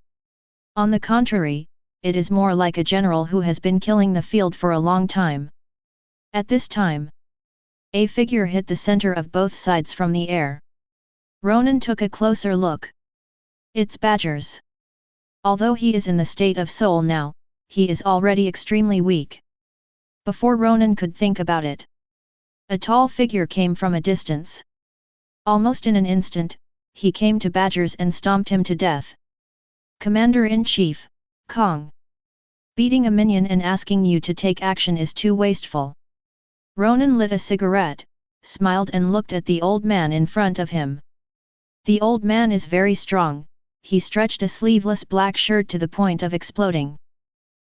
On the contrary, it is more like a general who has been killing the field for a long time. At this time, a figure hit the center of both sides from the air. Ronan took a closer look. It's Badgers. Although he is in the state of soul now, he is already extremely weak. Before Ronan could think about it, a tall figure came from a distance. Almost in an instant, he came to Badgers and stomped him to death. Commander-in-Chief, Kong. Beating a minion and asking you to take action is too wasteful. Ronan lit a cigarette, smiled and looked at the old man in front of him. The old man is very strong, he stretched a sleeveless black shirt to the point of exploding.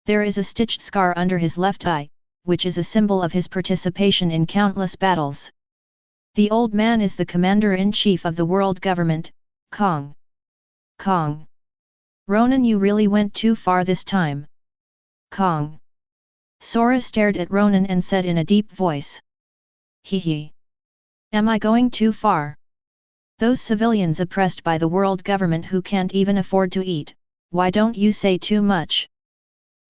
There is a stitched scar under his left eye, which is a symbol of his participation in countless battles. The old man is the commander-in-chief of the world government, Kong. Kong. Ronan, you really went too far this time. Kong. Sora stared at Ronan and said in a deep voice. Hee. Am I going too far? Those civilians oppressed by the world government who can't even afford to eat, why don't you say too much?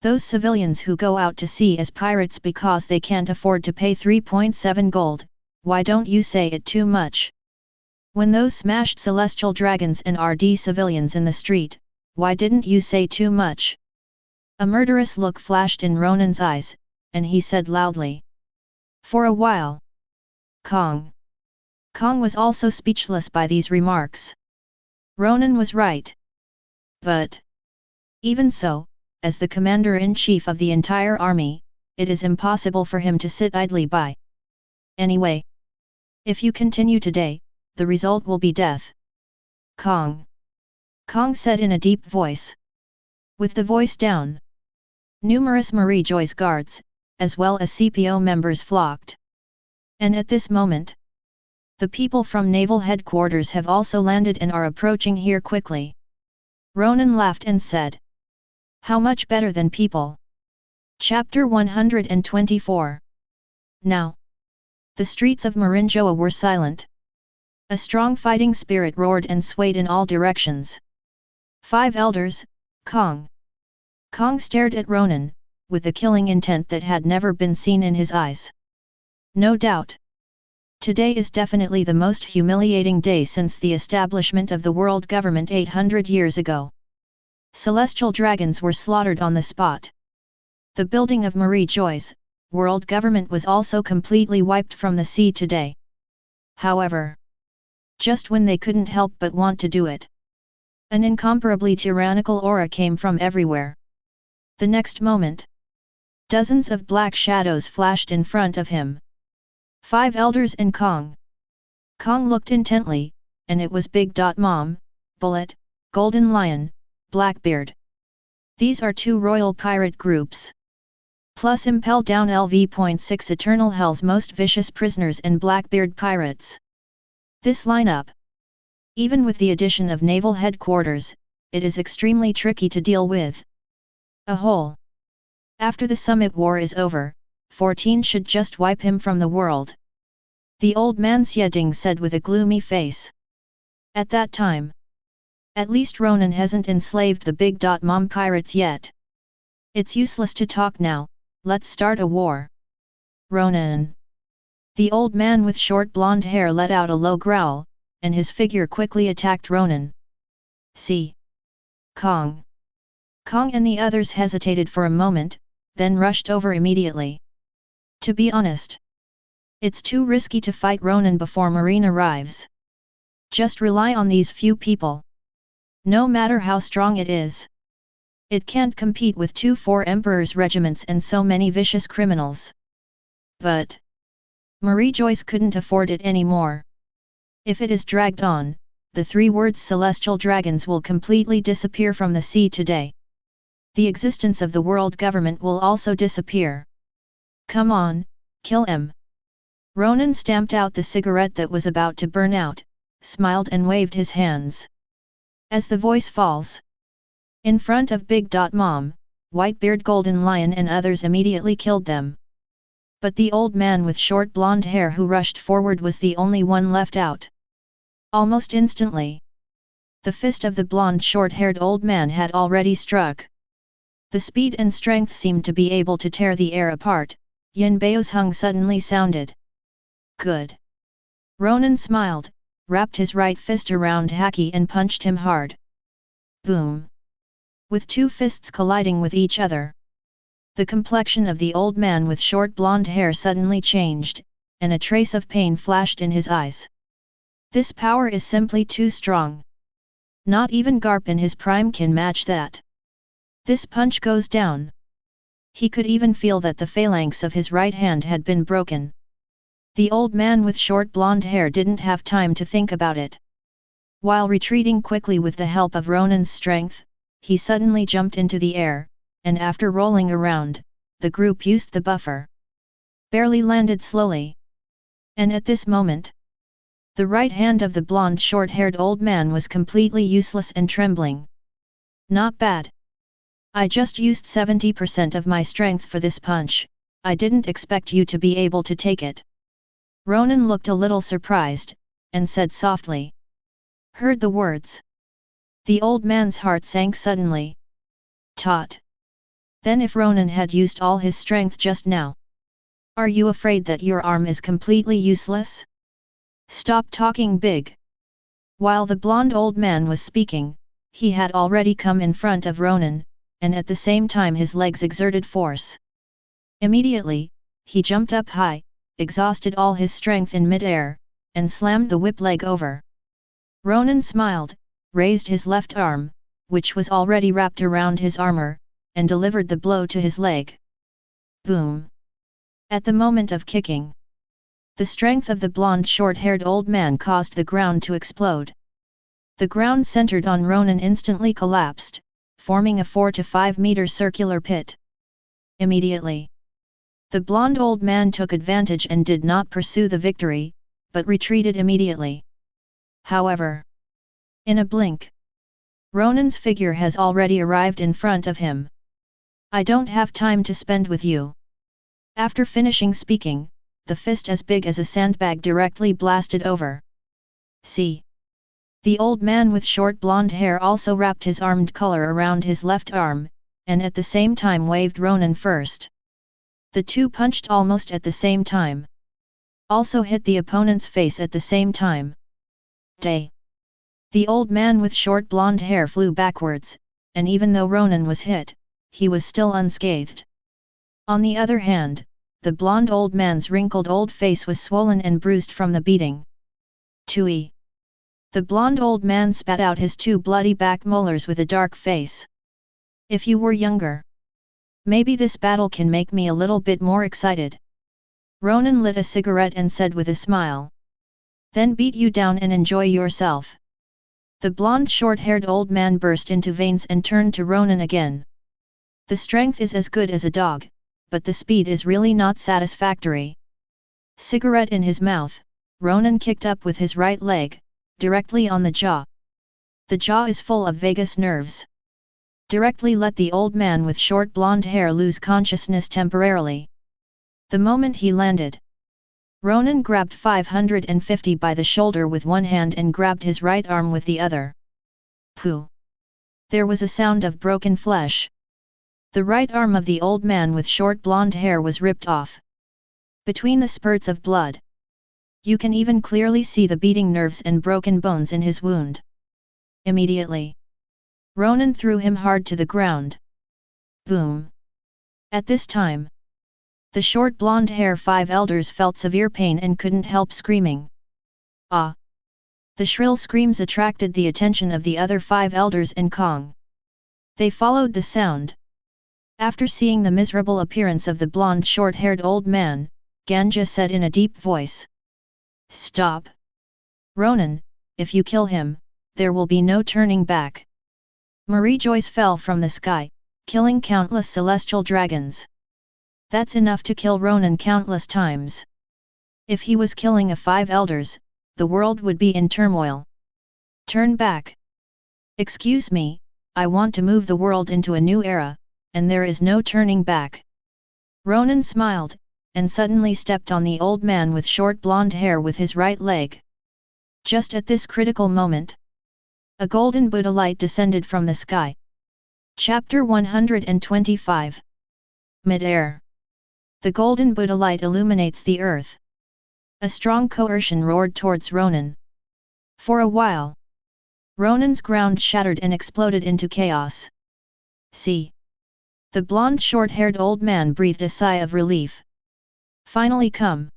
Those civilians who go out to sea as pirates because they can't afford to pay 3.7 gold, why don't you say it too much? When those smashed celestial dragons and RD civilians in the street, why didn't you say too much? A murderous look flashed in Ronan's eyes, and he said loudly. For a while. Kong. Kong was also speechless by these remarks. Ronan was right. But even so, as the commander-in-chief of the entire army, it is impossible for him to sit idly by. Anyway, if you continue today, the result will be death. Kong. Kong said in a deep voice. With the voice down, numerous Marie Joy's guards, as well as CPO members flocked. And at this moment, the people from Naval Headquarters have also landed and are approaching here quickly. Ronan laughed and said. How much better than people? Chapter 124. Now, the streets of Marinjoa were silent. A strong fighting spirit roared and swayed in all directions. 5 elders, Kong. Kong stared at Ronan, with a killing intent that had never been seen in his eyes. No doubt. Today is definitely the most humiliating day since the establishment of the world government 800 years ago. Celestial dragons were slaughtered on the spot. The building of Marie Joy's world government was also completely wiped from the sea today. However, just when they couldn't help but want to do it, an incomparably tyrannical aura came from everywhere. The next moment, dozens of black shadows flashed in front of him. 5 elders and Kong. Kong looked intently, and it was Big Mom, Bullet, Golden Lion, Blackbeard. These are 2 royal pirate groups. Plus Impel Down LV.6 Eternal Hell's most vicious prisoners and Blackbeard Pirates. This lineup, even with the addition of Naval Headquarters, it is extremely tricky to deal with. A whole. After the summit war is over, 14 should just wipe him from the world. The old man Xieding said with a gloomy face. At that time, at least Ronan hasn't enslaved the Big Mom pirates yet. It's useless to talk now, let's start a war. Ronan. The old man with short blonde hair let out a low growl, and his figure quickly attacked Ronan. See. Kong. Kong and the others hesitated for a moment, then rushed over immediately. To be honest, it's too risky to fight Ronan before Marine arrives. Just rely on these few people. No matter how strong it is, it can't compete with 4 Emperor's regiments and so many vicious criminals. But Marie Joyce couldn't afford it anymore. If it is dragged on, the 3 words celestial dragons will completely disappear from the sea today. The existence of the world government will also disappear. Come on, kill him. Ronan stamped out the cigarette that was about to burn out, smiled and waved his hands. As the voice falls, in front of Big Mom, Whitebeard Golden Lion and others immediately killed them. But the old man with short blonde hair who rushed forward was the only one left out. Almost instantly, the fist of the blonde short-haired old man had already struck. The speed and strength seemed to be able to tear the air apart. Yin Bao's hung suddenly sounded. Good. Ronan smiled, wrapped his right fist around Haki and punched him hard. Boom. With 2 fists colliding with each other, the complexion of the old man with short blonde hair suddenly changed, and a trace of pain flashed in his eyes. This power is simply too strong. Not even Garp in his prime can match that. This punch goes down. He could even feel that the phalanx of his right hand had been broken. The old man with short blonde hair didn't have time to think about it. While retreating quickly with the help of Ronan's strength, he suddenly jumped into the air, and after rolling around, the group used the buffer. Barely landed slowly. And at this moment, the right hand of the blonde short-haired old man was completely useless and trembling. Not bad. I just used 70% of my strength for this punch, I didn't expect you to be able to take it. Ronan looked a little surprised, and said softly. Heard the words. The old man's heart sank suddenly. Tot. Then if Ronan had used all his strength just now. Are you afraid that your arm is completely useless? Stop talking big. While the blonde old man was speaking, he had already come in front of Ronan, and at the same time his legs exerted force. Immediately, he jumped up high, exhausted all his strength in mid-air, and slammed the whip leg over. Ronan smiled, raised his left arm, which was already wrapped around his armor, and delivered the blow to his leg. Boom! At the moment of kicking, the strength of the blonde short-haired old man caused the ground to explode. The ground centered on Ronan instantly collapsed, forming a 4 to 5 meter circular pit. Immediately, the blonde old man took advantage and did not pursue the victory, but retreated immediately. However, in a blink, Ronan's figure has already arrived in front of him. I don't have time to spend with you. After finishing speaking, the fist as big as a sandbag directly blasted over. See. The old man with short blonde hair also wrapped his armed collar around his left arm, and at the same time waved Ronan first. The two punched almost at the same time. Also hit the opponent's face at the same time. Day. The old man with short blonde hair flew backwards, and even though Ronan was hit, he was still unscathed. On the other hand, the blonde old man's wrinkled old face was swollen and bruised from the beating. Tui. The blonde old man spat out his two bloody back molars with a dark face. If you were younger, maybe this battle can make me a little bit more excited. Ronan lit a cigarette and said with a smile. Then beat you down and enjoy yourself. The blonde short-haired old man burst into veins and turned to Ronan again. The strength is as good as a dog, but the speed is really not satisfactory. Cigarette in his mouth, Ronan kicked up with his right leg, directly on the jaw. The jaw is full of vagus nerves. Directly let the old man with short blonde hair lose consciousness temporarily. The moment he landed, Ronan grabbed 550 by the shoulder with one hand and grabbed his right arm with the other. Pooh! There was a sound of broken flesh. The right arm of the old man with short blonde hair was ripped off. Between the spurts of blood, you can even clearly see the beating nerves and broken bones in his wound. Immediately, Ronan threw him hard to the ground. Boom! At this time, the short blonde hair 5 elders felt severe pain and couldn't help screaming. Ah! The shrill screams attracted the attention of the other 5 elders in Kong. They followed the sound. After seeing the miserable appearance of the blonde short-haired old man, Ganja said in a deep voice. Stop! Ronan, if you kill him, there will be no turning back. Marie Joyce fell from the sky, killing countless celestial dragons. That's enough to kill Ronan countless times. If he was killing a 5 elders, the world would be in turmoil. Turn back. Excuse me, I want to move the world into a new era, and there is no turning back. Ronan smiled, and suddenly stepped on the old man with short blonde hair with his right leg. Just at this critical moment, a golden Buddha light descended from the sky. Chapter 125. Mid-air. The golden Buddha light illuminates the earth. A strong coercion roared towards Ronan. For a while, Ronan's ground shattered and exploded into chaos. See. The blonde short-haired old man breathed a sigh of relief. Finally come.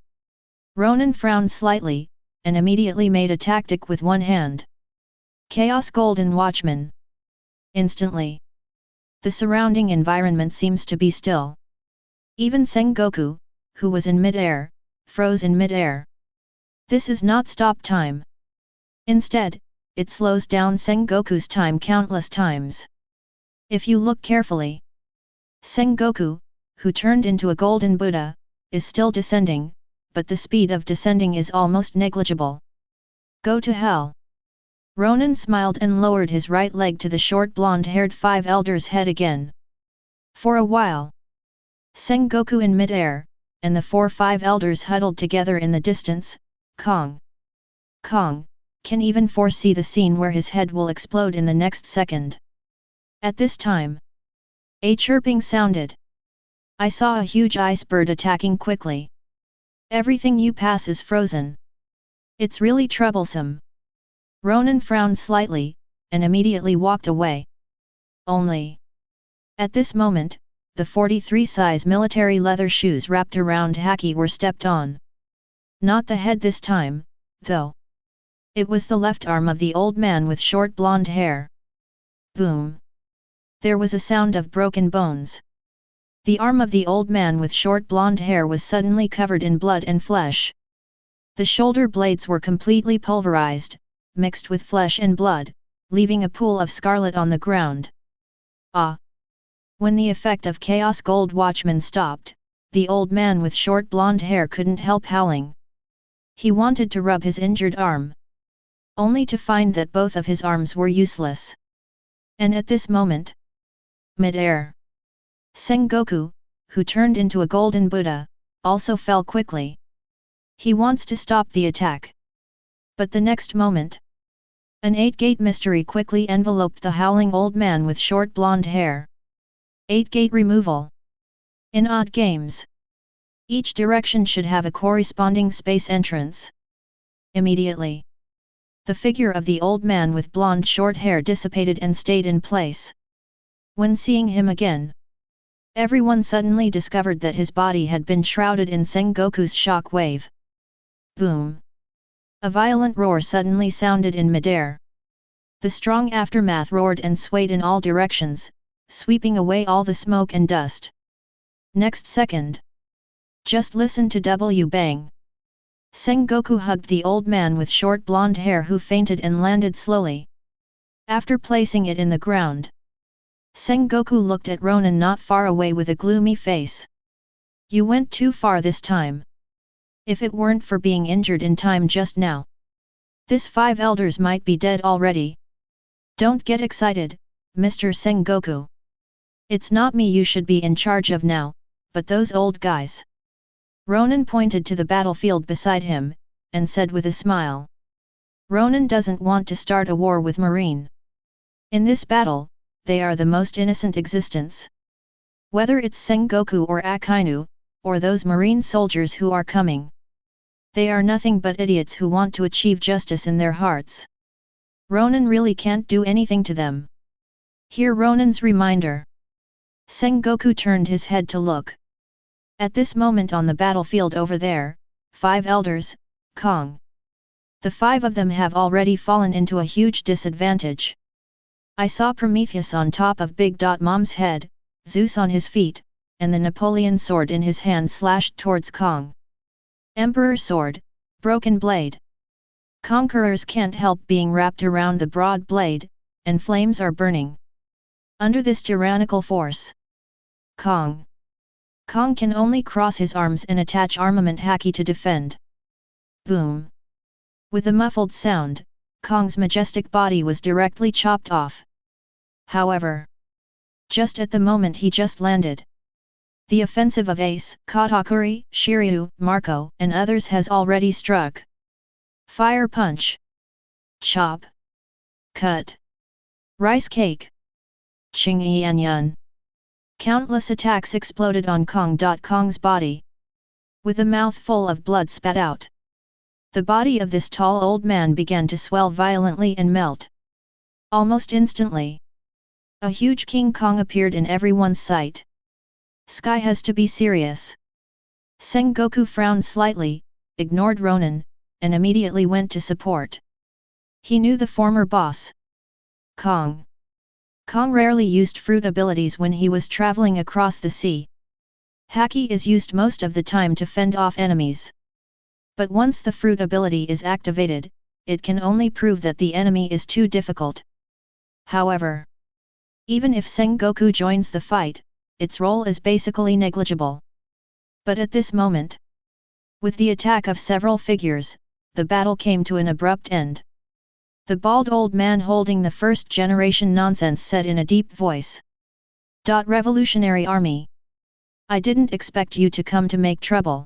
Ronan frowned slightly, and immediately made a tactic with one hand. Chaos Golden Watchman. Instantly, the surrounding environment seems to be still. Even Sengoku, who was in mid-air, froze in mid-air. This is not stop time. Instead, it slows down Sengoku's time countless times. If you look carefully, Sengoku, who turned into a golden Buddha, is still descending, but the speed of descending is almost negligible. Go to hell. Ronan smiled and lowered his right leg to the short blonde-haired five elders' head again. For a while, Sengoku in mid-air, and the 4-5 elders huddled together in the distance. Kong can even foresee the scene where his head will explode in the next second. At this time, a chirping sounded. I saw a huge ice bird attacking quickly. Everything you pass is frozen. It's really troublesome. Ronan frowned slightly, and immediately walked away. Only. At this moment, the 43 size military leather shoes wrapped around Haki were stepped on. Not the head this time, though. It was the left arm of the old man with short blonde hair. Boom. There was a sound of broken bones. The arm of the old man with short blonde hair was suddenly covered in blood and flesh. The shoulder blades were completely pulverized, mixed with flesh and blood, leaving a pool of scarlet on the ground. Ah! When the effect of Chaos Gold Watchman stopped, the old man with short blonde hair couldn't help howling. He wanted to rub his injured arm, only to find that both of his arms were useless. And at this moment, mid-air, Sengoku, who turned into a golden Buddha, also fell quickly. He wants to stop the attack. But the next moment, an 8-gate mystery quickly enveloped the howling old man with short blonde hair. 8-gate removal. In odd games, each direction should have a corresponding space entrance. Immediately, the figure of the old man with blonde short hair dissipated and stayed in place. When seeing him again, everyone suddenly discovered that his body had been shrouded in Sengoku's shock wave. Boom! A violent roar suddenly sounded in midair. The strong aftermath roared and swayed in all directions, sweeping away all the smoke and dust. Next second, just listen to bang! Sengoku hugged the old man with short blonde hair who fainted and landed slowly. After placing it in the ground, Sengoku looked at Ronan not far away with a gloomy face. You went too far this time. If it weren't for being injured in time just now, this 5 elders might be dead already. Don't get excited, Mr. Sengoku. It's not me you should be in charge of now, but those old guys. Ronan pointed to the battlefield beside him, and said with a smile. Ronan doesn't want to start a war with Marine. In this battle, they are the most innocent existence. Whether it's Sengoku or Akainu, or those Marine soldiers who are coming. They are nothing but idiots who want to achieve justice in their hearts. Ronan really can't do anything to them. Hear Ronan's reminder. Sengoku turned his head to look. At this moment on the battlefield over there, 5 elders, Kong. The 5 of them have already fallen into a huge disadvantage. I saw Prometheus on top of Big Mom's head, Zeus on his feet, and the Napoleon sword in his hand slashed towards Kong. Emperor sword, broken blade. Conquerors can't help being wrapped around the broad blade, and flames are burning. Under this tyrannical force, Kong can only cross his arms and attach armament Haki to defend. Boom! With a muffled sound, Kong's majestic body was directly chopped off. However, just at the moment he just landed, the offensive of Ace, Katakuri, Shiryu, Marco, and others has already struck. Fire punch. Chop. Cut. Rice cake. Qingyanyan. Countless attacks exploded on Kong's body. With a mouth full of blood spat out, the body of this tall old man began to swell violently and melt. Almost instantly, a huge King Kong appeared in everyone's sight. Sky has to be serious. Sengoku frowned slightly, ignored Ronan, and immediately went to support. He knew the former boss. Kong rarely used fruit abilities when he was traveling across the sea. Haki is used most of the time to fend off enemies. But once the fruit ability is activated, it can only prove that the enemy is too difficult. However, even if Sengoku joins the fight, its role is basically negligible. But at this moment, with the attack of several figures, the battle came to an abrupt end. The bald old man holding the first-generation nonsense said in a deep voice. Revolutionary Army. I didn't expect you to come to make trouble.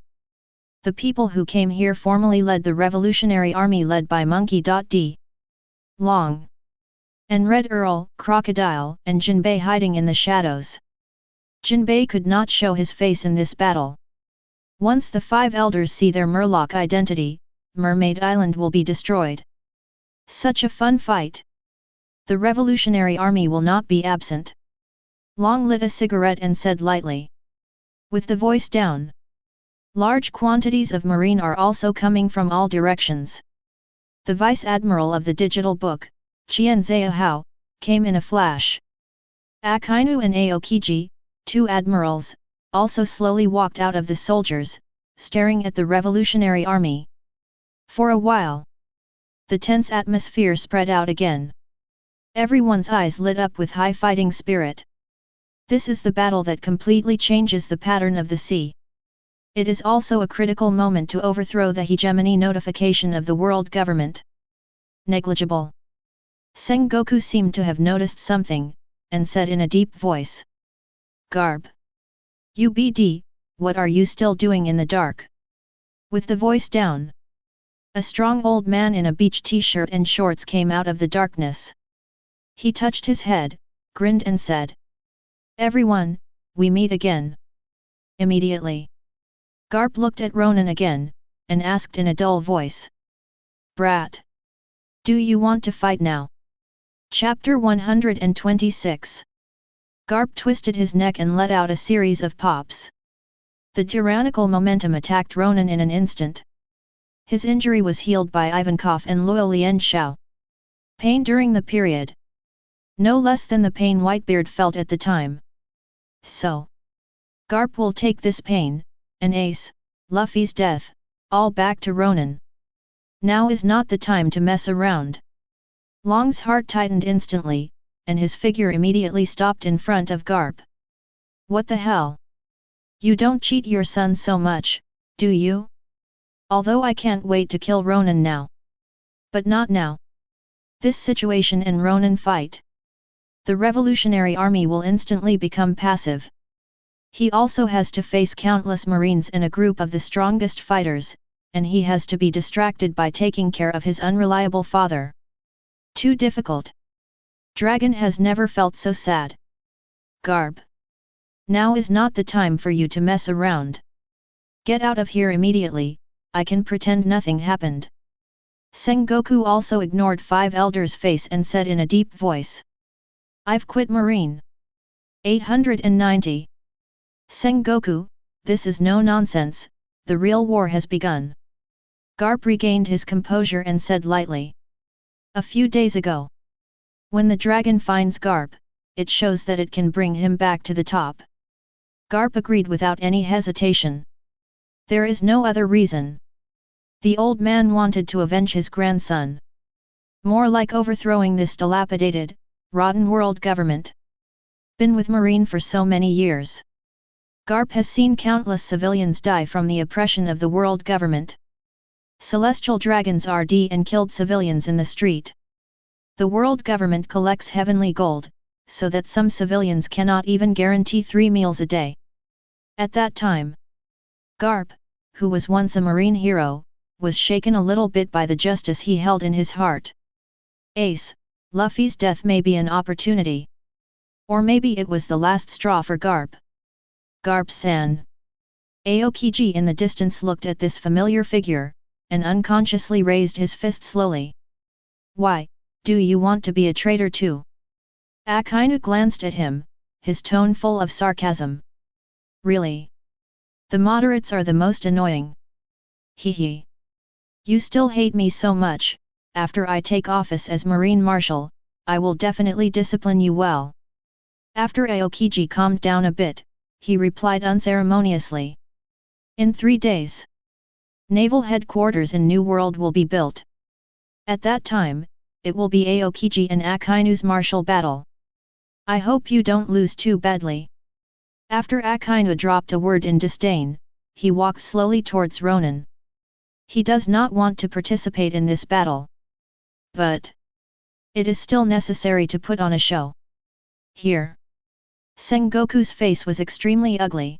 The people who came here formally led the Revolutionary Army led by Monkey D. Long and Red Earl, Crocodile, and Jinbei hiding in the shadows. Jinbei could not show his face in this battle. Once the 5 elders see their Murloc identity, Mermaid Island will be destroyed. Such a fun fight! The Revolutionary Army will not be absent. Long lit a cigarette and said lightly. With the voice down. Large quantities of marine are also coming from all directions. The Vice Admiral of the digital book, Qian Zhao, came in a flash. Akainu and Aokiji, 2 admirals, also slowly walked out of the soldiers, staring at the Revolutionary Army. For a while, the tense atmosphere spread out again. Everyone's eyes lit up with high fighting spirit. This is the battle that completely changes the pattern of the sea. It is also a critical moment to overthrow the hegemony notification of the world government. Negligible. Sengoku seemed to have noticed something, and said in a deep voice. Garb. UBD, what are you still doing in the dark? With the voice down. A strong old man in a beach t-shirt and shorts came out of the darkness. He touched his head, grinned and said. Everyone, we meet again. Immediately. Garp looked at Ronan again, and asked in a dull voice. Brat. Do you want to fight now? Chapter 126. Garp twisted his neck and let out a series of pops. The tyrannical momentum attacked Ronan in an instant. His injury was healed by Ivankov and Luo Lianshao. Pain during the period. No less than the pain Whitebeard felt at the time. So. Garp will take this pain, and Ace, Luffy's death, all back to Ronan. Now is not the time to mess around. Long's heart tightened instantly, and his figure immediately stopped in front of Garp. What the hell? You don't cheat your son so much, do you? Although I can't wait to kill Ronan now. But not now. This situation and Ronan fight. The Revolutionary Army will instantly become passive. He also has to face countless marines and a group of the strongest fighters, and he has to be distracted by taking care of his unreliable father. Too difficult. Dragon has never felt so sad. Garb. Now is not the time for you to mess around. Get out of here immediately, I can pretend nothing happened. Sengoku also ignored 5 elders' face and said in a deep voice. I've quit Marine. 890. Sengoku, this is no nonsense, the real war has begun. Garp regained his composure and said lightly. A few days ago. When the dragon finds Garp, it shows that it can bring him back to the top. Garp agreed without any hesitation. There is no other reason. The old man wanted to avenge his grandson. More like overthrowing this dilapidated, rotten world government. Been with Marine for so many years. Garp has seen countless civilians die from the oppression of the world government. Celestial dragons RD and killed civilians in the street. The world government collects heavenly gold, so that some civilians cannot even guarantee 3 meals a day. At that time, Garp, who was once a Marine hero, was shaken a little bit by the justice he held in his heart. Ace, Luffy's death may be an opportunity. Or maybe it was the last straw for Garp. Garp-san. Aokiji in the distance looked at this familiar figure, and unconsciously raised his fist slowly. Why, do you want to be a traitor too? Akainu glanced at him, his tone full of sarcasm. Really? The moderates are the most annoying. Hee hee. You still hate me so much. After I take office as Marine Marshal, I will definitely discipline you well. After Aokiji calmed down a bit, he replied unceremoniously. In 3 days, Naval Headquarters in New World will be built. At that time, it will be Aokiji and Akainu's martial battle. I hope you don't lose too badly. After Akainu dropped a word in disdain, he walked slowly towards Ronan. He does not want to participate in this battle. But it is still necessary to put on a show. Here. Sengoku's face was extremely ugly.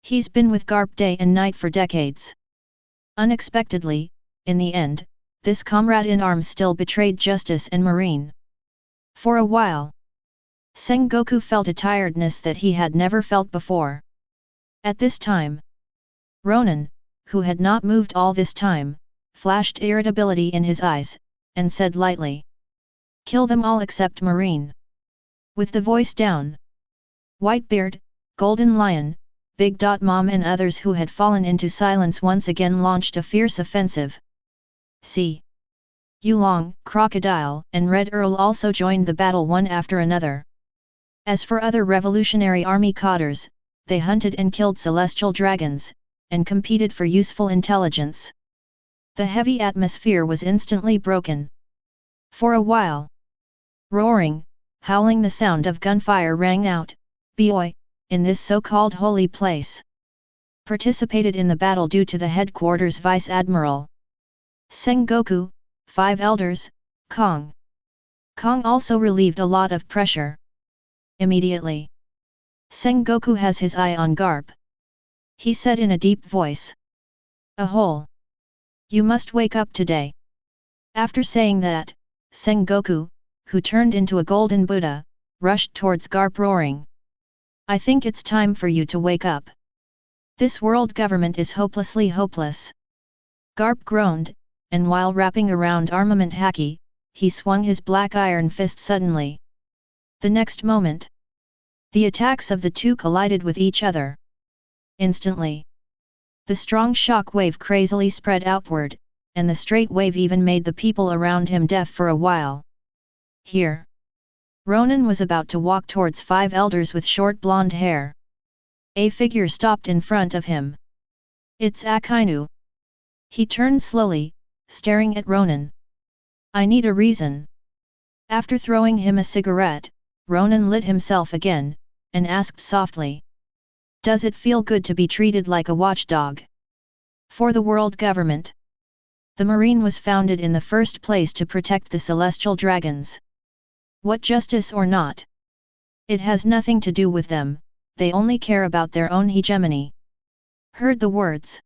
He's been with Garp day and night for decades. Unexpectedly, in the end, this comrade in arms still betrayed justice and Marine. For a while, Sengoku felt a tiredness that he had never felt before. At this time, Ronan, who had not moved all this time, flashed irritability in his eyes, and said lightly, "Kill them all except Marine." With the voice down, Whitebeard, Golden Lion, Big Mom and others who had fallen into silence once again launched a fierce offensive. See. Yulong, Crocodile, and Red Earl also joined the battle one after another. As for other Revolutionary Army cadres, they hunted and killed celestial dragons, and competed for useful intelligence. The heavy atmosphere was instantly broken. For a while, roaring, howling the sound of gunfire rang out, "Boi!" in this so-called holy place. Participated in the battle due to the headquarters Vice Admiral Sengoku, 5 elders, Kong. Kong also relieved a lot of pressure. Immediately, Sengoku has his eye on Garp. He said in a deep voice, "Ahole! You must wake up today." After saying that, Sengoku, who turned into a golden Buddha, rushed towards Garp roaring, "I think it's time for you to wake up. This world government is hopelessly hopeless." Garp groaned, and while wrapping around armament haki, he swung his black iron fist suddenly. The next moment, the attacks of the two collided with each other. Instantly, the strong shock wave crazily spread outward, and the straight wave even made the people around him deaf for a while. Here, Ronan was about to walk towards 5 elders with short blonde hair. A figure stopped in front of him. It's Akainu. He turned slowly, staring at Ronan. "I need a reason." After throwing him a cigarette, Ronan lit himself again, and asked softly, "Does it feel good to be treated like a watchdog?" For the world government, the Marine was founded in the first place to protect the celestial dragons. What justice or not? It has nothing to do with them, they only care about their own hegemony. Heard the words.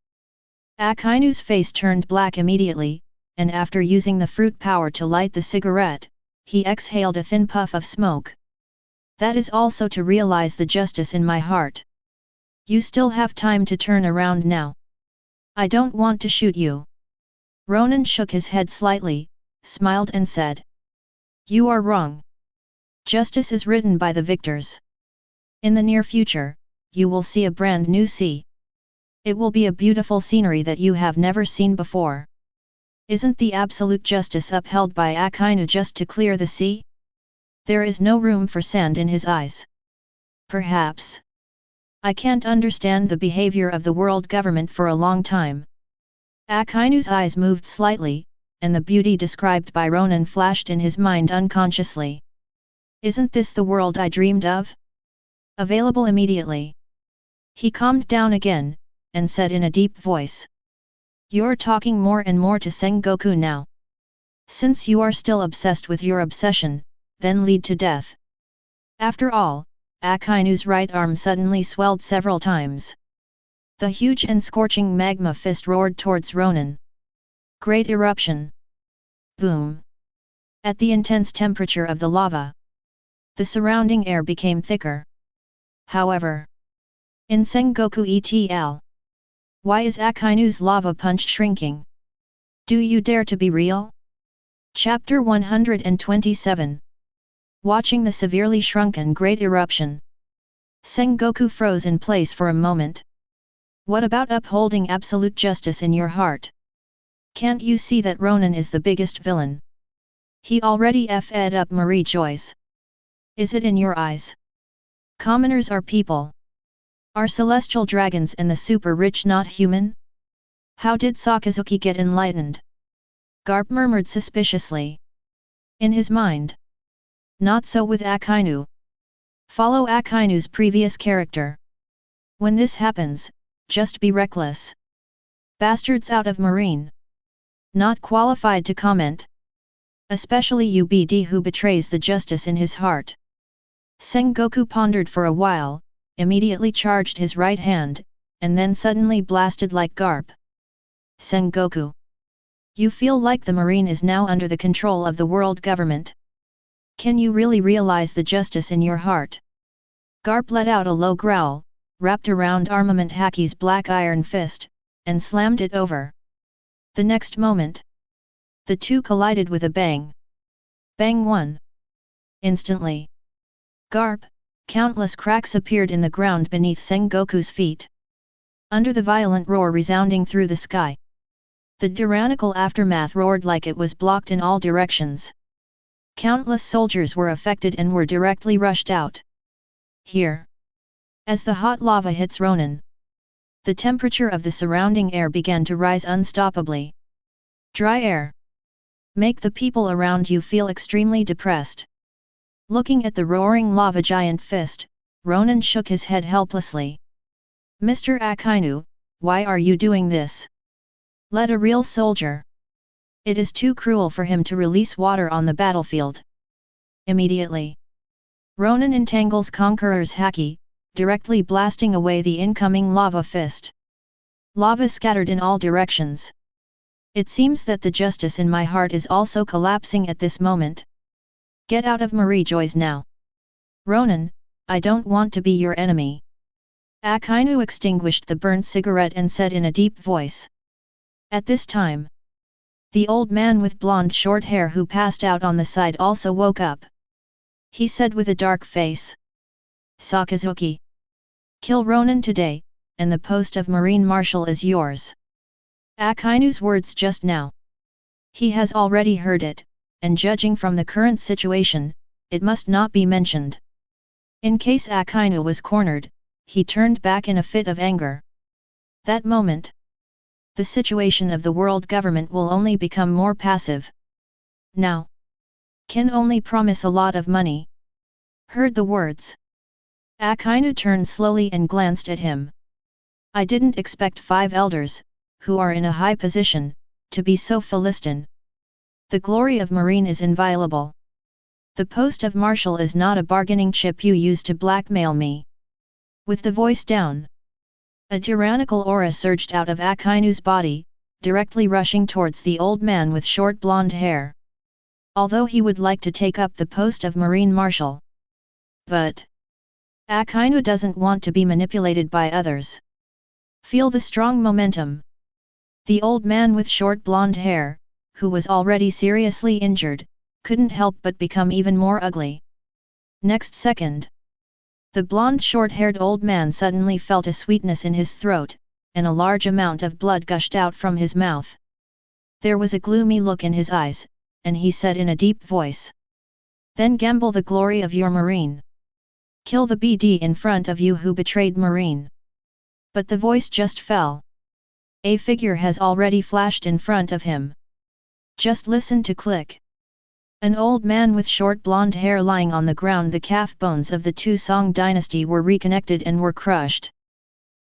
Akainu's face turned black immediately, and after using the fruit power to light the cigarette, he exhaled a thin puff of smoke. "That is also to realize the justice in my heart. You still have time to turn around now. I don't want to shoot you." Ronan shook his head slightly, smiled and said, "You are wrong. Justice is written by the victors. In the near future, you will see a brand new sea. It will be a beautiful scenery that you have never seen before. Isn't the absolute justice upheld by Akainu just to clear the sea?" There is no room for sand in his eyes. "Perhaps. I can't understand the behavior of the world government for a long time." Akainu's eyes moved slightly, and the beauty described by Ronan flashed in his mind unconsciously. "Isn't this the world I dreamed of? Available immediately." He calmed down again, and said in a deep voice, "You're talking more and more to Sengoku now. Since you are still obsessed with your obsession, then lead to death." After all, Akainu's right arm suddenly swelled several times. The huge and scorching magma fist roared towards Ronan. Great eruption. Boom. At the intense temperature of the lava, the surrounding air became thicker. However, in Sengoku ETL, why is Akainu's lava punch shrinking? Do you dare to be real? Chapter 127. Watching the severely shrunken great eruption, Sengoku froze in place for a moment. What about upholding absolute justice in your heart? Can't you see that Ronan is the biggest villain? He already f'd up Marie Joyce. Is it in your eyes? Commoners are people. Are celestial dragons and the super rich not human? How did Sakazuki get enlightened? Garp murmured suspiciously. In his mind. Not so with Akainu. Follow Akainu's previous character. When this happens, just be reckless. Bastards out of marine. Not qualified to comment. Especially UBD who betrays the justice in his heart. Sengoku pondered for a while, immediately charged his right hand, and then suddenly blasted like Garp. Sengoku. You feel like the marine is now under the control of the world government? Can you really realize the justice in your heart? Garp let out a low growl, wrapped around Armament Haki's black iron fist, and slammed it over. The next moment, the two collided with a bang. Bang 1. Instantly. Garp, countless cracks appeared in the ground beneath Sengoku's feet. Under the violent roar resounding through the sky. The tyrannical aftermath roared like it was blocked in all directions. Countless soldiers were affected and were directly rushed out. Here. As the hot lava hits Ronan, the temperature of the surrounding air began to rise unstoppably. Dry air. Make the people around you feel extremely depressed. Looking at the roaring lava giant fist, Ronan shook his head helplessly. Mr. Akainu, why are you doing this? Let a real soldier. It is too cruel for him to release water on the battlefield. Immediately. Ronan entangles Conqueror's haki, directly blasting away the incoming lava fist. Lava scattered in all directions. It seems that the justice in my heart is also collapsing at this moment. Get out of Marie Joyce now. Ronan, I don't want to be your enemy. Akainu extinguished the burnt cigarette and said in a deep voice. At this time, the old man with blonde short hair who passed out on the side also woke up. He said with a dark face. Sakazuki. Kill Ronan today, and the post of Marine Marshal is yours. Akainu's words just now. He has already heard it, and judging from the current situation, it must not be mentioned. In case Akainu was cornered, he turned back in a fit of anger. That moment, the situation of the world government will only become more passive. Now, can only promise a lot of money. Heard the words. Akainu turned slowly and glanced at him. I didn't expect 5 elders, who are in a high position, to be so Philistine. The glory of Marine is inviolable. The post of Marshal is not a bargaining chip you use to blackmail me. With the voice down, a tyrannical aura surged out of Akainu's body, directly rushing towards the old man with short blonde hair. Although he would like to take up the post of Marine Marshal. But Akainu doesn't want to be manipulated by others. Feel the strong momentum. The old man with short blonde hair, who was already seriously injured, couldn't help but become even more ugly. Next second, the blonde short-haired old man suddenly felt a sweetness in his throat, and a large amount of blood gushed out from his mouth. There was a gloomy look in his eyes, and he said in a deep voice. Then gamble the glory of your Marine. Kill the BD in front of you who betrayed Marine. But the voice just fell. A figure has already flashed in front of him. Just listen to click. An old man with short blonde hair lying on the ground. The calf bones of the two Song dynasty were reconnected and were crushed.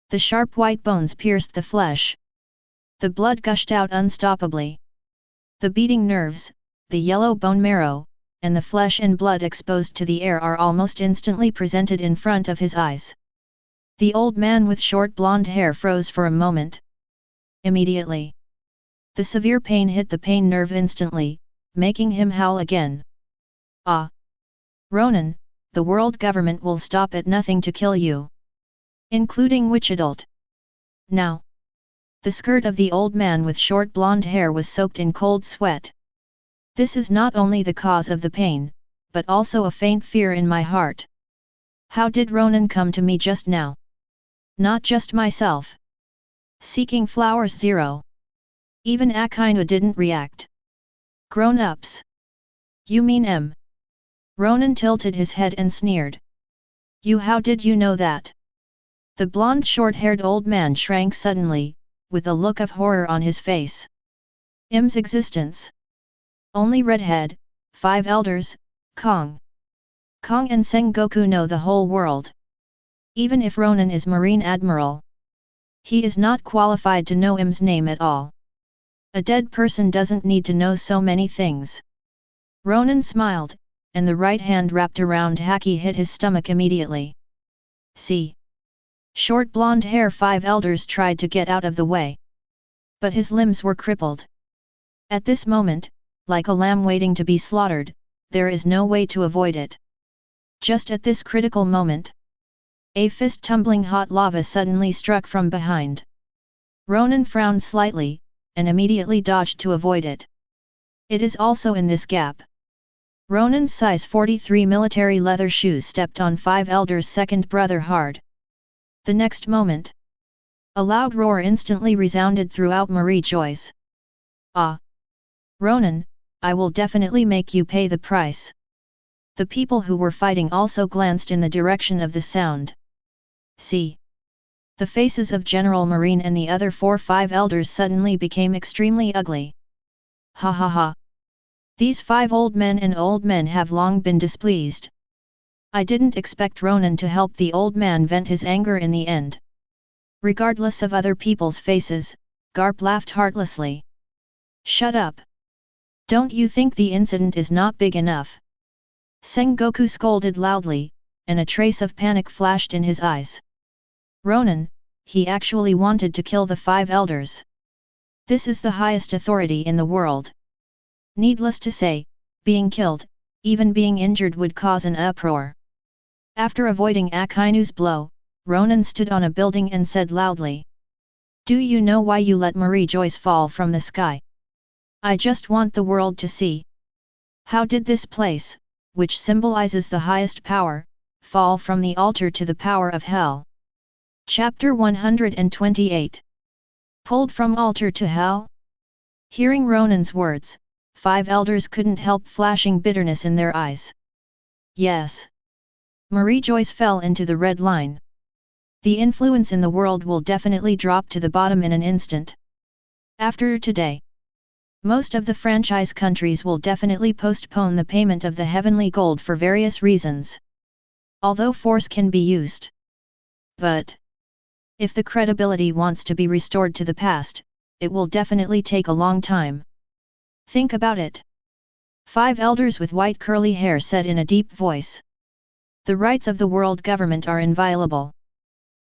The sharp white bones pierced the flesh. The blood gushed out unstoppably. The beating nerves, the yellow bone marrow, and the flesh and blood exposed to the air are almost instantly presented in front of his eyes. The old man with short blonde hair froze for a moment. Immediately, the severe pain hit the pain nerve instantly, making him howl again. Ah! Ronan, the world government will stop at nothing to kill you. Including which adult? Now. The skirt of the old man with short blonde hair was soaked in cold sweat. This is not only the cause of the pain, but also a faint fear in my heart. How did Ronan come to me just now? Not just myself. Seeking flowers 0. Even Akainu didn't react. Grown-ups. You mean M? Ronan tilted his head and sneered. You, how did you know that? The blonde short-haired old man shrank suddenly, with a look of horror on his face. M's existence. Only redhead, 5 elders, Kong. Kong and Sengoku know the whole world. Even if Ronan is Marine Admiral, he is not qualified to know M's name at all. A dead person doesn't need to know so many things. Ronan smiled, and the right hand wrapped around Haki hit his stomach immediately. See. Short blonde hair 5 elders tried to get out of the way. But his limbs were crippled. At this moment, like a lamb waiting to be slaughtered, there is no way to avoid it. Just at this critical moment, a fist-tumbling hot lava suddenly struck from behind. Ronan frowned slightly, and immediately dodged to avoid it. It is also in this gap. Ronan's size 43 military leather shoes stepped on 5 elders' second brother hard. The next moment, a loud roar instantly resounded throughout Marie Joyce. Ah! Ronan, I will definitely make you pay the price. The people who were fighting also glanced in the direction of the sound. See. The faces of General Marine and the other 4-5 elders suddenly became extremely ugly. Ha ha ha. These 5 old men have long been displeased. I didn't expect Ronan to help the old man vent his anger in the end. Regardless of other people's faces, Garp laughed heartlessly. Shut up. Don't you think the incident is not big enough? Sengoku scolded loudly, and a trace of panic flashed in his eyes. Ronan, he actually wanted to kill the 5 elders. This is the highest authority in the world. Needless to say, being killed, even being injured would cause an uproar. After avoiding Akainu's blow, Ronan stood on a building and said loudly. Do you know why you let Marie Joyce fall from the sky? I just want the world to see. How did this place, which symbolizes the highest power, fall from the altar to the power of hell? Chapter 128. Pulled from altar to hell? Hearing Ronan's words, 5 elders couldn't help flashing bitterness in their eyes. Yes. Marie Joyce fell into the red line. The influence in the world will definitely drop to the bottom in an instant. After today, most of the franchise countries will definitely postpone the payment of the heavenly gold for various reasons. Although force can be used. But if the credibility wants to be restored to the past, it will definitely take a long time. Think about it. 5 elders with white curly hair said in a deep voice. The rights of the world government are inviolable.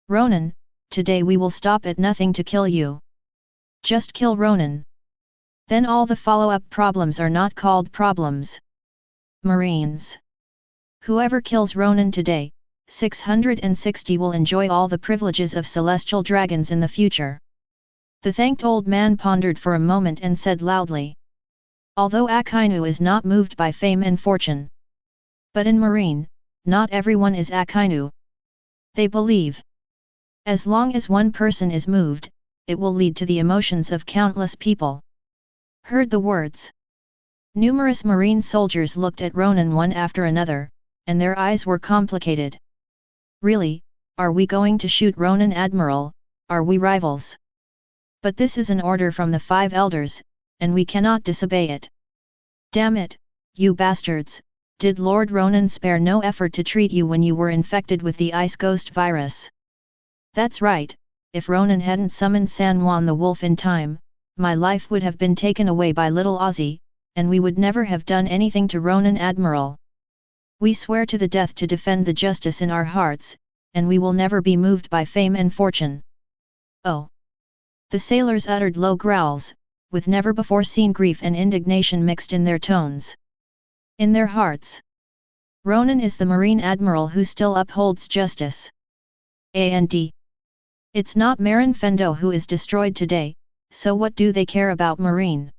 Ronan, today we will stop at nothing to kill you. Just kill Ronan. Then all the follow-up problems are not called problems. Marines. Whoever kills Ronan today, 660 will enjoy all the privileges of celestial dragons in the future. The thanked old man pondered for a moment and said loudly. Although Akainu is not moved by fame and fortune. But in Marine, not everyone is Akainu. They believe. As long as one person is moved, it will lead to the emotions of countless people. Heard the words. Numerous Marine soldiers looked at Ronan one after another, and their eyes were complicated. Really, are we going to shoot Ronan Admiral, are we rivals? But this is an order from the 5 elders, and we cannot disobey it. Damn it, you bastards, did Lord Ronan spare no effort to treat you when you were infected with the Ice Ghost virus? That's right, if Ronan hadn't summoned San Juan the Wolf in time, my life would have been taken away by little Ozzy, and we would never have done anything to Ronan Admiral. We swear to the death to defend the justice in our hearts, and we will never be moved by fame and fortune. Oh! The sailors uttered low growls, with never-before-seen grief and indignation mixed in their tones. In their hearts, Ronan is the Marine Admiral who still upholds justice. And it's not Marin Fendo who is destroyed today, so what do they care about Marine?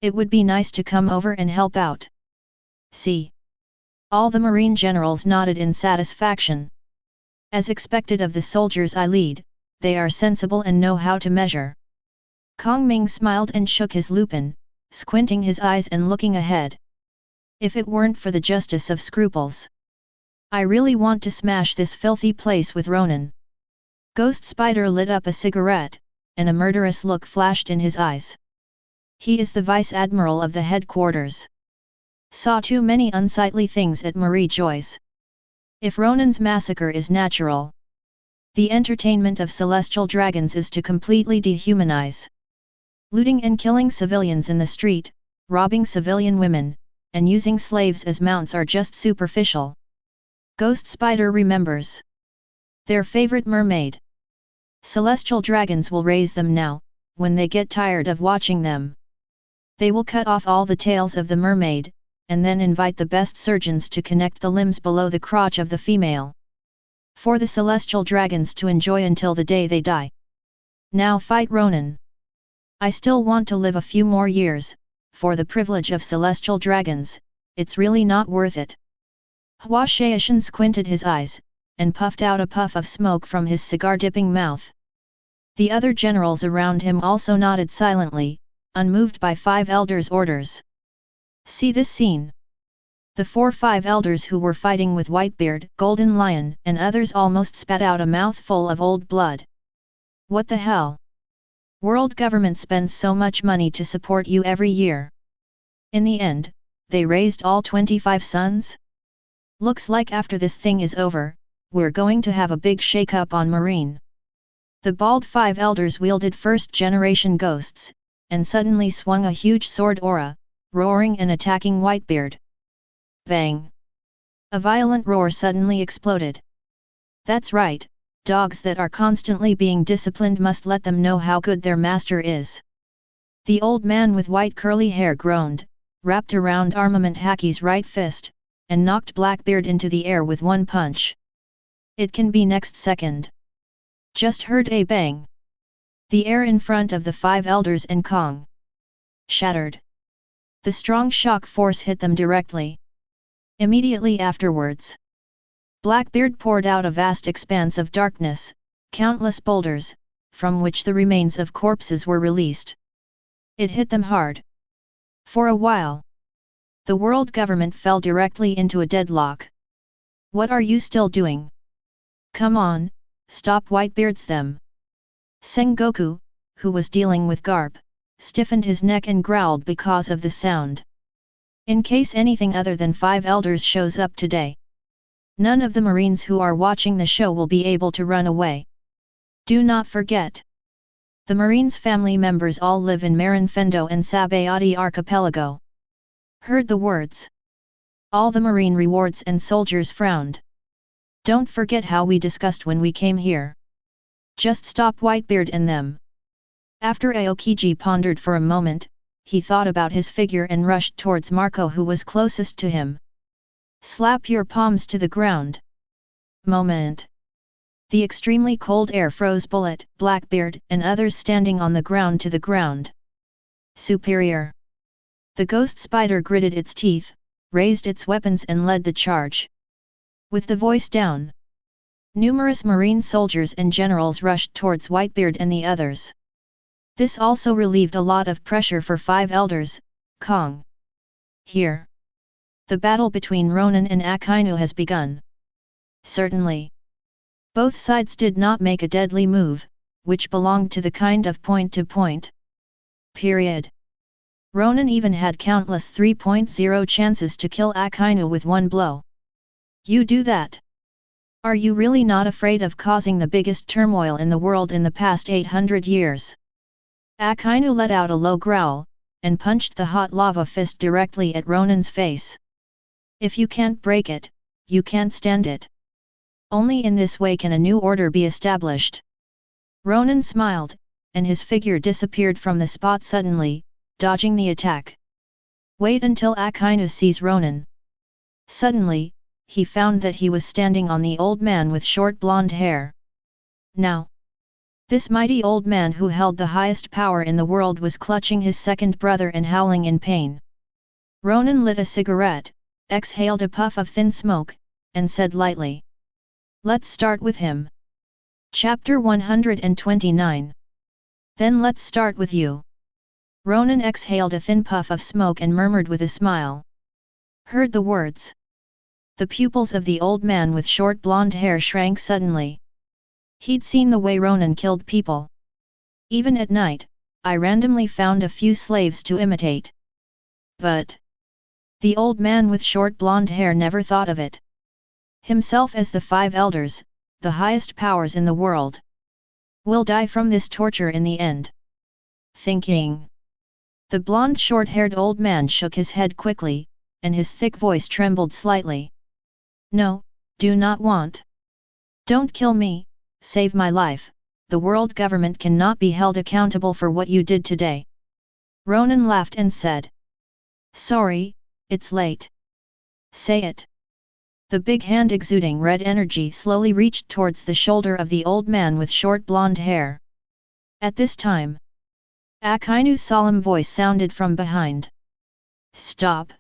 It would be nice to come over and help out. See. All the Marine generals nodded in satisfaction. As expected of the soldiers I lead, they are sensible and know how to measure. Kong Ming smiled and shook his lupin, squinting his eyes and looking ahead. If it weren't for the justice of scruples, I really want to smash this filthy place with Ronan. Ghost Spider lit up a cigarette, and a murderous look flashed in his eyes. He is the Vice Admiral of the Headquarters. Saw too many unsightly things at Marie Joy's. If Ronan's massacre is natural, the entertainment of celestial dragons is to completely dehumanize. Looting and killing civilians in the street, robbing civilian women, and using slaves as mounts are just superficial. Ghost Spider remembers their favorite mermaid. Celestial dragons will raise them now, when they get tired of watching them. They will cut off all the tails of the mermaid, and then invite the best surgeons to connect the limbs below the crotch of the female. For the celestial dragons to enjoy until the day they die. Now fight Ronan. I still want to live a few more years, for the privilege of celestial dragons, it's really not worth it. Hua Xiaoshan squinted his eyes, and puffed out a puff of smoke from his cigar-dipping mouth. The other generals around him also nodded silently, unmoved by Five Elders' orders. See this scene. The 4-5 elders who were fighting with Whitebeard, Golden Lion, and others almost spat out a mouthful of old blood. What the hell? World government spends so much money to support you every year. In the end, they raised all 25 sons? Looks like after this thing is over, we're going to have a big shake-up on Marine. The bald 5 elders wielded first-generation ghosts, and suddenly swung a huge sword aura, roaring and attacking Whitebeard. Bang! A violent roar suddenly exploded. That's right, dogs that are constantly being disciplined must let them know how good their master is. The old man with white curly hair groaned, wrapped around Armament Haki's right fist, and knocked Blackbeard into the air with one punch. It can be next second. Just heard a bang. The air in front of the 5 elders and Kong shattered. The strong shock force hit them directly. Immediately afterwards, Blackbeard poured out a vast expanse of darkness, countless boulders, from which the remains of corpses were released. It hit them hard. For a while, the world government fell directly into a deadlock. What are you still doing? Come on, stop Whitebeard's them. Sengoku, who was dealing with Garp, stiffened his neck and growled because of the sound. In case anything other than 5 elders shows up today, none of the Marines who are watching the show will be able to run away. Do not forget. The Marines' family members all live in Marin Fendo and Sabayati Archipelago. Heard the words. All the Marine rewards and soldiers frowned. Don't forget how we discussed when we came here. Just stop Whitebeard and them. After Aokiji pondered for a moment, he thought about his figure and rushed towards Marco, who was closest to him. Slap your palms to the ground. Moment. The extremely cold air froze Bullet, Blackbeard, and others standing on the ground to the ground. Superior. The ghost spider gritted its teeth, raised its weapons and led the charge. With the voice down, numerous Marine soldiers and generals rushed towards Whitebeard and the others. This also relieved a lot of pressure for 5 elders. Kong. Here. The battle between Ronan and Akainu has begun. Certainly. Both sides did not make a deadly move, which belonged to the kind of point-to-point. Period. Ronan even had countless 3.0 chances to kill Akainu with one blow. You do that? Are you really not afraid of causing the biggest turmoil in the world in the past 800 years? Akainu let out a low growl, and punched the hot lava fist directly at Ronan's face. If you can't break it, you can't stand it. Only in this way can a new order be established. Ronan smiled, and his figure disappeared from the spot suddenly, dodging the attack. Wait until Akainu sees Ronan. Suddenly, he found that he was standing on the old man with short blonde hair. Now, this mighty old man who held the highest power in the world was clutching his second brother and howling in pain. Ronan lit a cigarette, exhaled a puff of thin smoke, and said lightly, "Let's start with him." Chapter 129. Then let's start with you. Ronan exhaled a thin puff of smoke and murmured with a smile. Heard the words. The pupils of the old man with short blonde hair shrank suddenly. He'd seen the way Ronan killed people. Even at night, I randomly found a few slaves to imitate. But the old man with short blonde hair never thought of it. Himself as the 5 elders, the highest powers in the world, will die from this torture in the end. Thinking. The blonde short-haired old man shook his head quickly, and his thick voice trembled slightly. No, do not want. Don't kill me, save my life, the world government cannot be held accountable for what you did today. Ronan laughed and said. Sorry, it's late. Say it. The big hand exuding red energy slowly reached towards the shoulder of the old man with short blonde hair. At this time, Akainu's solemn voice sounded from behind. Stop!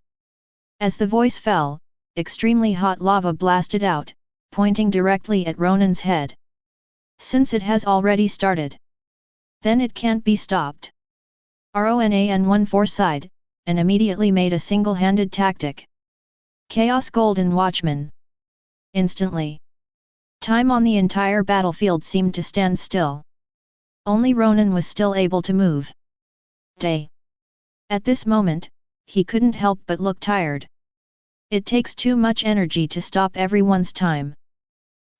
As the voice fell, extremely hot lava blasted out, pointing directly at Ronan's head. Since it has already started, then it can't be stopped. Ronan foresight, and immediately made a single-handed tactic. Chaos Golden Watchman. Instantly, time on the entire battlefield seemed to stand still. Only Ronan was still able to move. Day. At this moment, he couldn't help but look tired. It takes too much energy to stop everyone's time.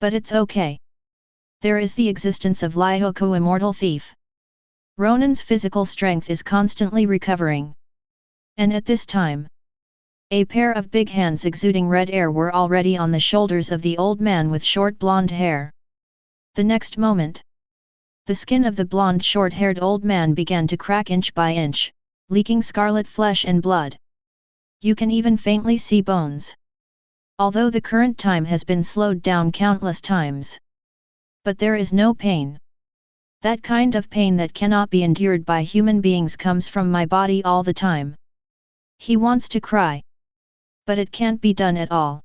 But it's okay. There is the existence of Lyoku Immortal Thief. Ronan's physical strength is constantly recovering. And at this time, a pair of big hands exuding red air were already on the shoulders of the old man with short blonde hair. The next moment, the skin of the blonde short-haired old man began to crack inch by inch, leaking scarlet flesh and blood. You can even faintly see bones. Although the current time has been slowed down countless times. But there is no pain. That kind of pain that cannot be endured by human beings comes from my body all the time. He wants to cry. But it can't be done at all.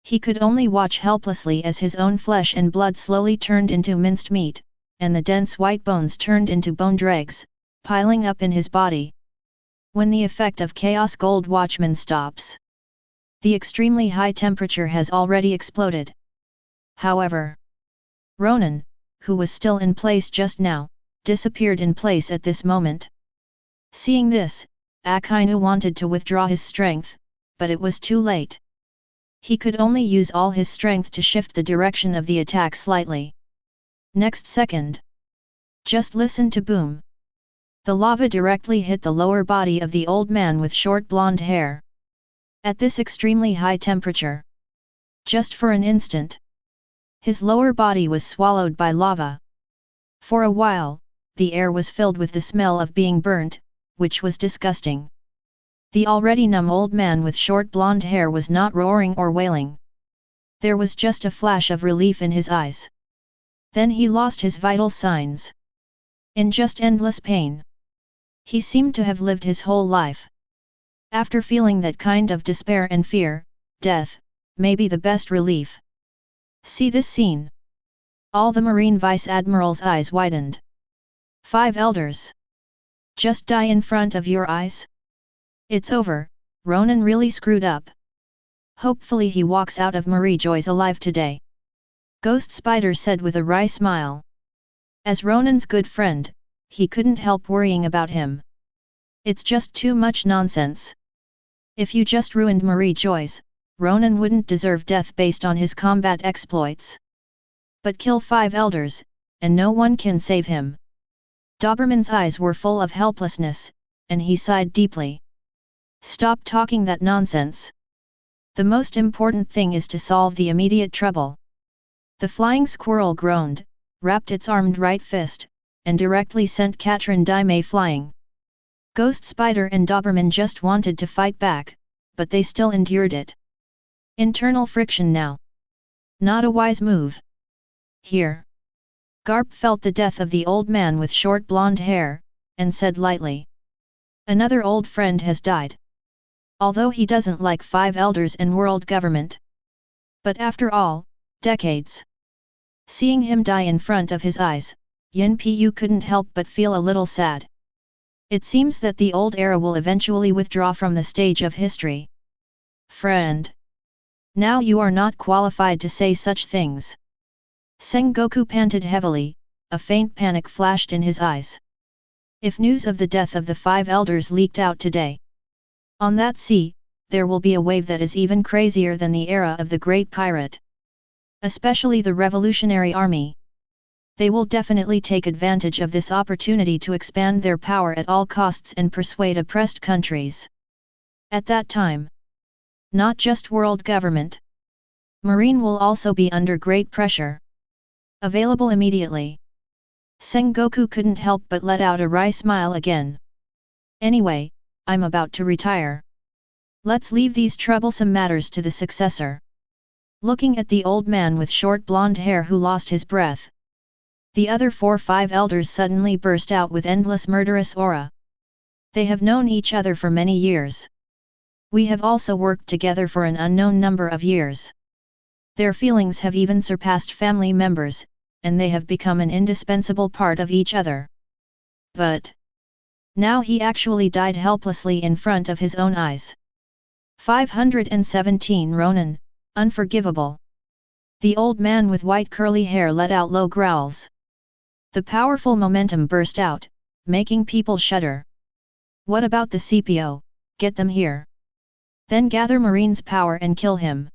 He could only watch helplessly as his own flesh and blood slowly turned into minced meat, and the dense white bones turned into bone dregs, piling up in his body. When the effect of Chaos Gold Watchman stops, the extremely high temperature has already exploded. However, Ronan, who was still in place just now, disappeared in place at this moment. Seeing this, Akainu wanted to withdraw his strength, but it was too late. He could only use all his strength to shift the direction of the attack slightly. Next second, just listen to boom. The lava directly hit the lower body of the old man with short blonde hair. At this extremely high temperature, just for an instant, his lower body was swallowed by lava. For a while, the air was filled with the smell of being burnt, which was disgusting. The already numb old man with short blonde hair was not roaring or wailing. There was just a flash of relief in his eyes. Then he lost his vital signs. In just endless pain. He seemed to have lived his whole life. After feeling that kind of despair and fear, death may be the best relief. See this scene. All the Marine Vice Admiral's eyes widened. 5 elders. Just die in front of your eyes? It's over, Ronan really screwed up. Hopefully he walks out of Marie Joy's alive today. Ghost Spider said with a wry smile. As Ronan's good friend, he couldn't help worrying about him. It's just too much nonsense. If you just ruined Marie Joy's, Ronan wouldn't deserve death based on his combat exploits. But kill 5 elders, and no one can save him. Doberman's eyes were full of helplessness, and he sighed deeply. Stop talking that nonsense. The most important thing is to solve the immediate trouble. The flying squirrel groaned, wrapped its armed right fist, and directly sent Katrin Daimei flying. Ghost Spider and Doberman just wanted to fight back, but they still endured it. Internal friction now. Not a wise move. Here. Garp felt the death of the old man with short blonde hair, and said lightly. Another old friend has died. Although he doesn't like 5 elders and world government. But after all, decades. Seeing him die in front of his eyes, Pu couldn't help but feel a little sad. It seems that the old era will eventually withdraw from the stage of history. Friend. Now you are not qualified to say such things. Sengoku panted heavily, a faint panic flashed in his eyes. If news of the death of the 5 elders leaked out today, on that sea, there will be a wave that is even crazier than the era of the Great Pirate. Especially the Revolutionary Army. They will definitely take advantage of this opportunity to expand their power at all costs and persuade oppressed countries. At that time, not just world government, Marine will also be under great pressure. Available immediately. Sengoku couldn't help but let out a wry smile again. Anyway, I'm about to retire. Let's leave these troublesome matters to the successor. Looking at the old man with short blonde hair who lost his breath, the other 4-5 elders suddenly burst out with endless murderous aura. They have known each other for many years. We have also worked together for an unknown number of years. Their feelings have even surpassed family members, and they have become an indispensable part of each other. But now he actually died helplessly in front of his own eyes. 517 Ronan, unforgivable. The old man with white curly hair let out low growls. The powerful momentum burst out, making people shudder. What about the CPO? Get them here. Then gather Marine's power and kill him.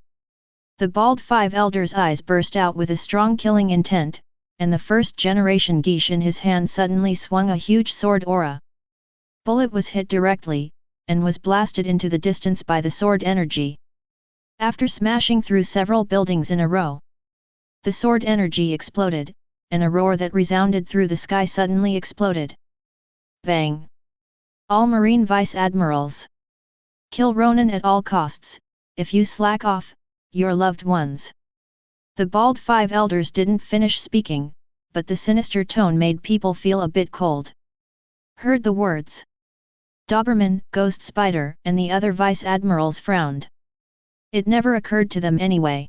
The bald 5 elders' eyes burst out with a strong killing intent, and the first-generation geisha in his hand suddenly swung a huge sword aura. Bullet was hit directly, and was blasted into the distance by the sword energy. After smashing through several buildings in a row, the sword energy exploded, and a roar that resounded through the sky suddenly exploded. Bang! All Marine Vice Admirals. Kill Ronan at all costs. If you slack off, your loved ones. The bald 5 elders didn't finish speaking, but the sinister tone made people feel a bit cold. Heard the words. Doberman, Ghost Spider, and the other vice admirals frowned. It never occurred to them anyway.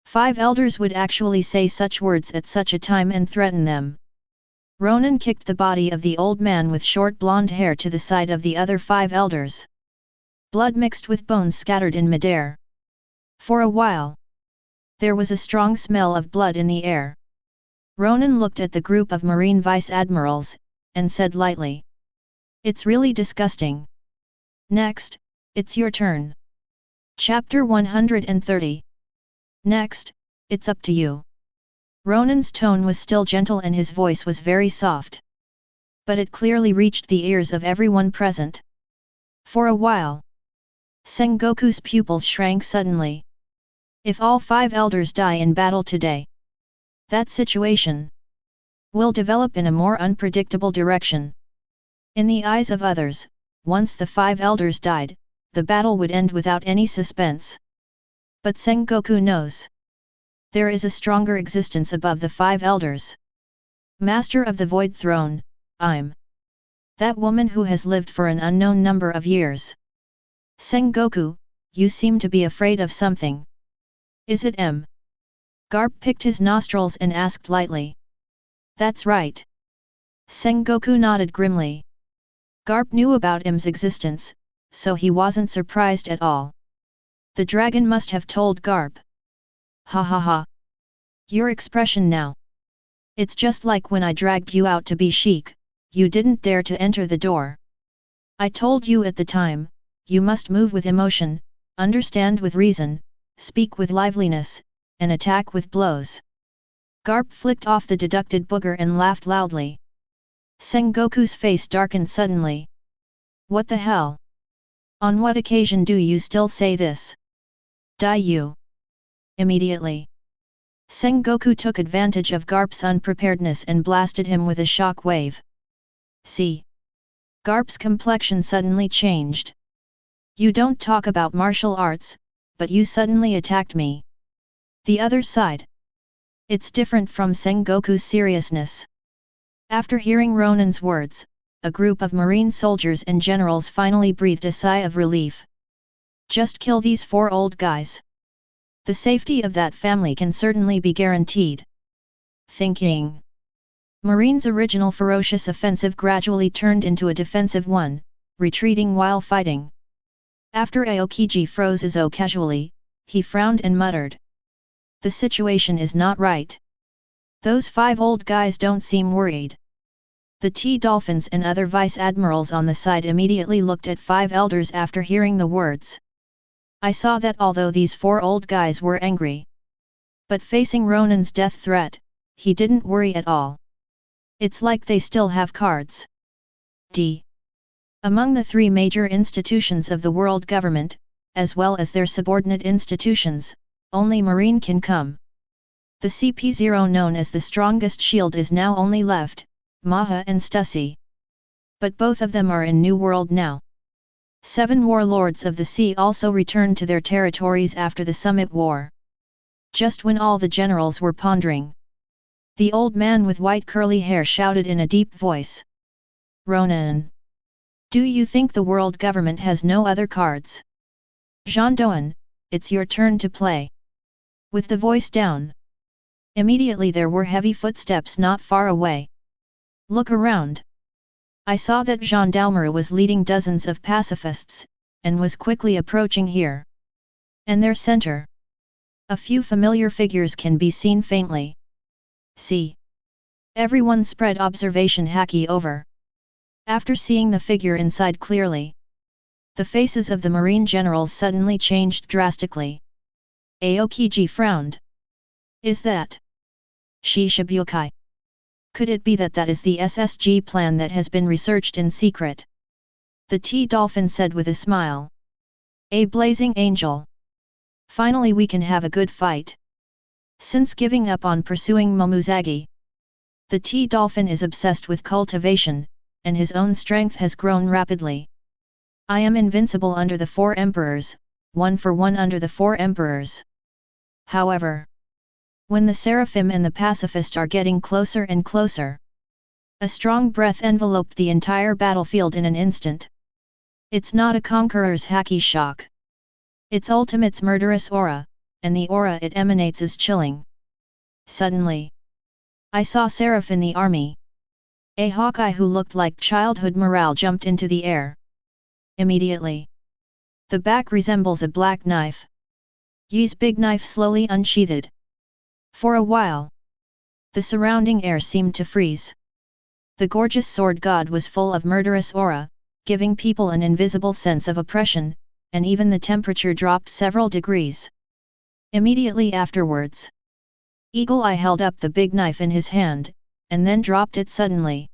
5 elders would actually say such words at such a time and threaten them. Ronan kicked the body of the old man with short blonde hair to the side of the other 5 elders. Blood mixed with bones scattered in midair. For a while, there was a strong smell of blood in the air. Ronan looked at the group of Marine Vice Admirals, and said lightly, "It's really disgusting. Next, it's your turn." Chapter 130. Next, it's up to you. Ronan's tone was still gentle and his voice was very soft. But it clearly reached the ears of everyone present. For a while, Sengoku's pupils shrank suddenly. If all 5 elders die in battle today, that situation will develop in a more unpredictable direction. In the eyes of others, once the 5 elders died, the battle would end without any suspense. But Sengoku knows. There is a stronger existence above the 5 elders. Master of the Void Throne, I'm that woman who has lived for an unknown number of years. Sengoku, you seem to be afraid of something. Is it M? Garp picked his nostrils and asked lightly. That's right. Sengoku nodded grimly. Garp knew about M's existence, so he wasn't surprised at all. The dragon must have told Garp. Ha ha ha. Your expression now. It's just like when I dragged you out to be chic, you didn't dare to enter the door. I told you at the time, you must move with emotion, understand with reason, speak with liveliness, and attack with blows. Garp flicked off the deducted booger and laughed loudly. Sengoku's face darkened suddenly. What the hell? On what occasion do you still say this? Die you! Immediately. Sengoku took advantage of Garp's unpreparedness and blasted him with a shock wave. See? Garp's complexion suddenly changed. You don't talk about martial arts, but you suddenly attacked me. The other side. It's different from Sengoku's seriousness. After hearing Ronan's words, a group of marine soldiers and generals finally breathed a sigh of relief. Just kill these 4 old guys. The safety of that family can certainly be guaranteed. Thinking. Marine's original ferocious offensive gradually turned into a defensive one, retreating while fighting. After Aokiji froze Izo casually, he frowned and muttered. The situation is not right. Those 5 old guys don't seem worried. The T-Dolphins and other vice-admirals on the side immediately looked at 5 elders after hearing the words. I saw that although these 4 old guys were angry, but facing Ronan's death threat, he didn't worry at all. It's like they still have cards. Among the 3 major institutions of the world government, as well as their subordinate institutions, only Marine can come. The CP0 known as the strongest shield is now only left, Maha and Stussy. But both of them are in New World now. 7 warlords of the sea also returned to their territories after the Summit War. Just when all the generals were pondering, the old man with white curly hair shouted in a deep voice. Ronan! Do you think the world government has no other cards? Jean Doan, it's your turn to play. With the voice down, immediately there were heavy footsteps not far away. Look around. I saw that Gendarmerie was leading dozens of pacifists, and was quickly approaching here. And their center. A few familiar figures can be seen faintly. See. Everyone spread observation haki over. After seeing the figure inside clearly, the faces of the marine generals suddenly changed drastically. Aokiji frowned. Is that Shishibukai? Could it be that is the SSG plan that has been researched in secret? The T-Dolphin said with a smile. A blazing angel. Finally we can have a good fight. Since giving up on pursuing Momuzagi, the T-Dolphin is obsessed with cultivation, and his own strength has grown rapidly. I am invincible under the 4 emperors, 1 for 1 under the 4 emperors. However, when the Seraphim and the pacifist are getting closer and closer, a strong breath enveloped the entire battlefield in an instant. It's not a conqueror's haki shock. It's Ultimate's murderous aura, and the aura it emanates is chilling. Suddenly, I saw Seraph in the army. A Hawkeye who looked like childhood morale jumped into the air. Immediately, the back resembles a black knife. Yi's big knife slowly unsheathed. For a while, the surrounding air seemed to freeze. The gorgeous sword god was full of murderous aura, giving people an invisible sense of oppression, and even the temperature dropped several degrees. Immediately afterwards, Eagle Eye held up the big knife in his hand, and then dropped it suddenly.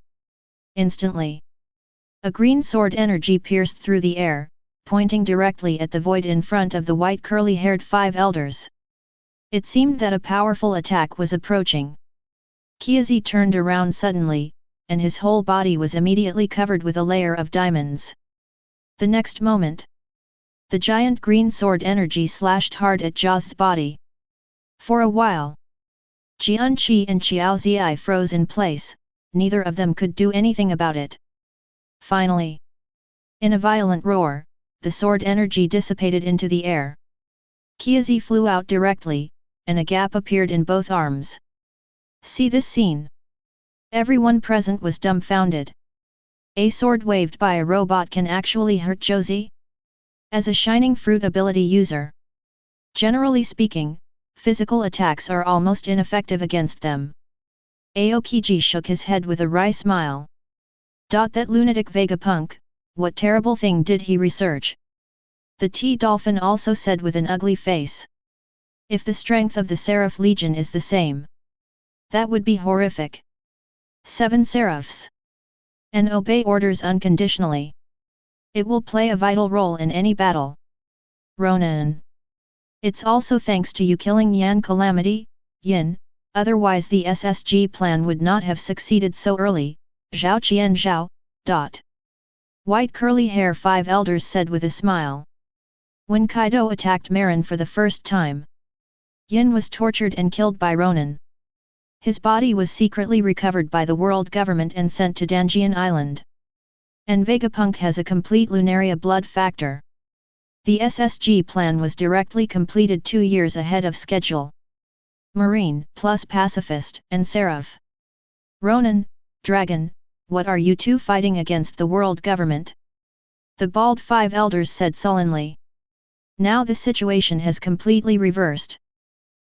Instantly, a green sword energy pierced through the air, pointing directly at the void in front of the white curly-haired 5 elders. It seemed that a powerful attack was approaching. Kiazi turned around suddenly, and his whole body was immediately covered with a layer of diamonds. The next moment, the giant green sword energy slashed hard at Jia's body. For a while, Jianqi and Xiao Zizai froze in place, neither of them could do anything about it. Finally, in a violent roar, the sword energy dissipated into the air. Kiazi flew out directly, and a gap appeared in both arms. See this scene? Everyone present was dumbfounded. A sword waved by a robot can actually hurt Josie? As a Shining Fruit ability user, generally speaking, physical attacks are almost ineffective against them. Aokiji shook his head with a wry smile. That lunatic Vegapunk, what terrible thing did he research? The T-Dolphin also said with an ugly face. If the strength of the Seraph Legion is the same, that would be horrific. 7 Seraphs. And obey orders unconditionally. It will play a vital role in any battle. Ronan. It's also thanks to you killing Yan Calamity, Yin, otherwise the SSG plan would not have succeeded so early, Zhao Qian Zhao. White curly hair 5 elders said with a smile. When Kaido attacked Marin for the first time, Yin was tortured and killed by Ronan. His body was secretly recovered by the world government and sent to Danjian Island. And Vegapunk has a complete Lunaria blood factor. The SSG plan was directly completed 2 years ahead of schedule. Marine plus Pacifist and Seraph. Ronan, Dragon, what are you two fighting against the world government? The bald five elders said sullenly. Now the situation has completely reversed.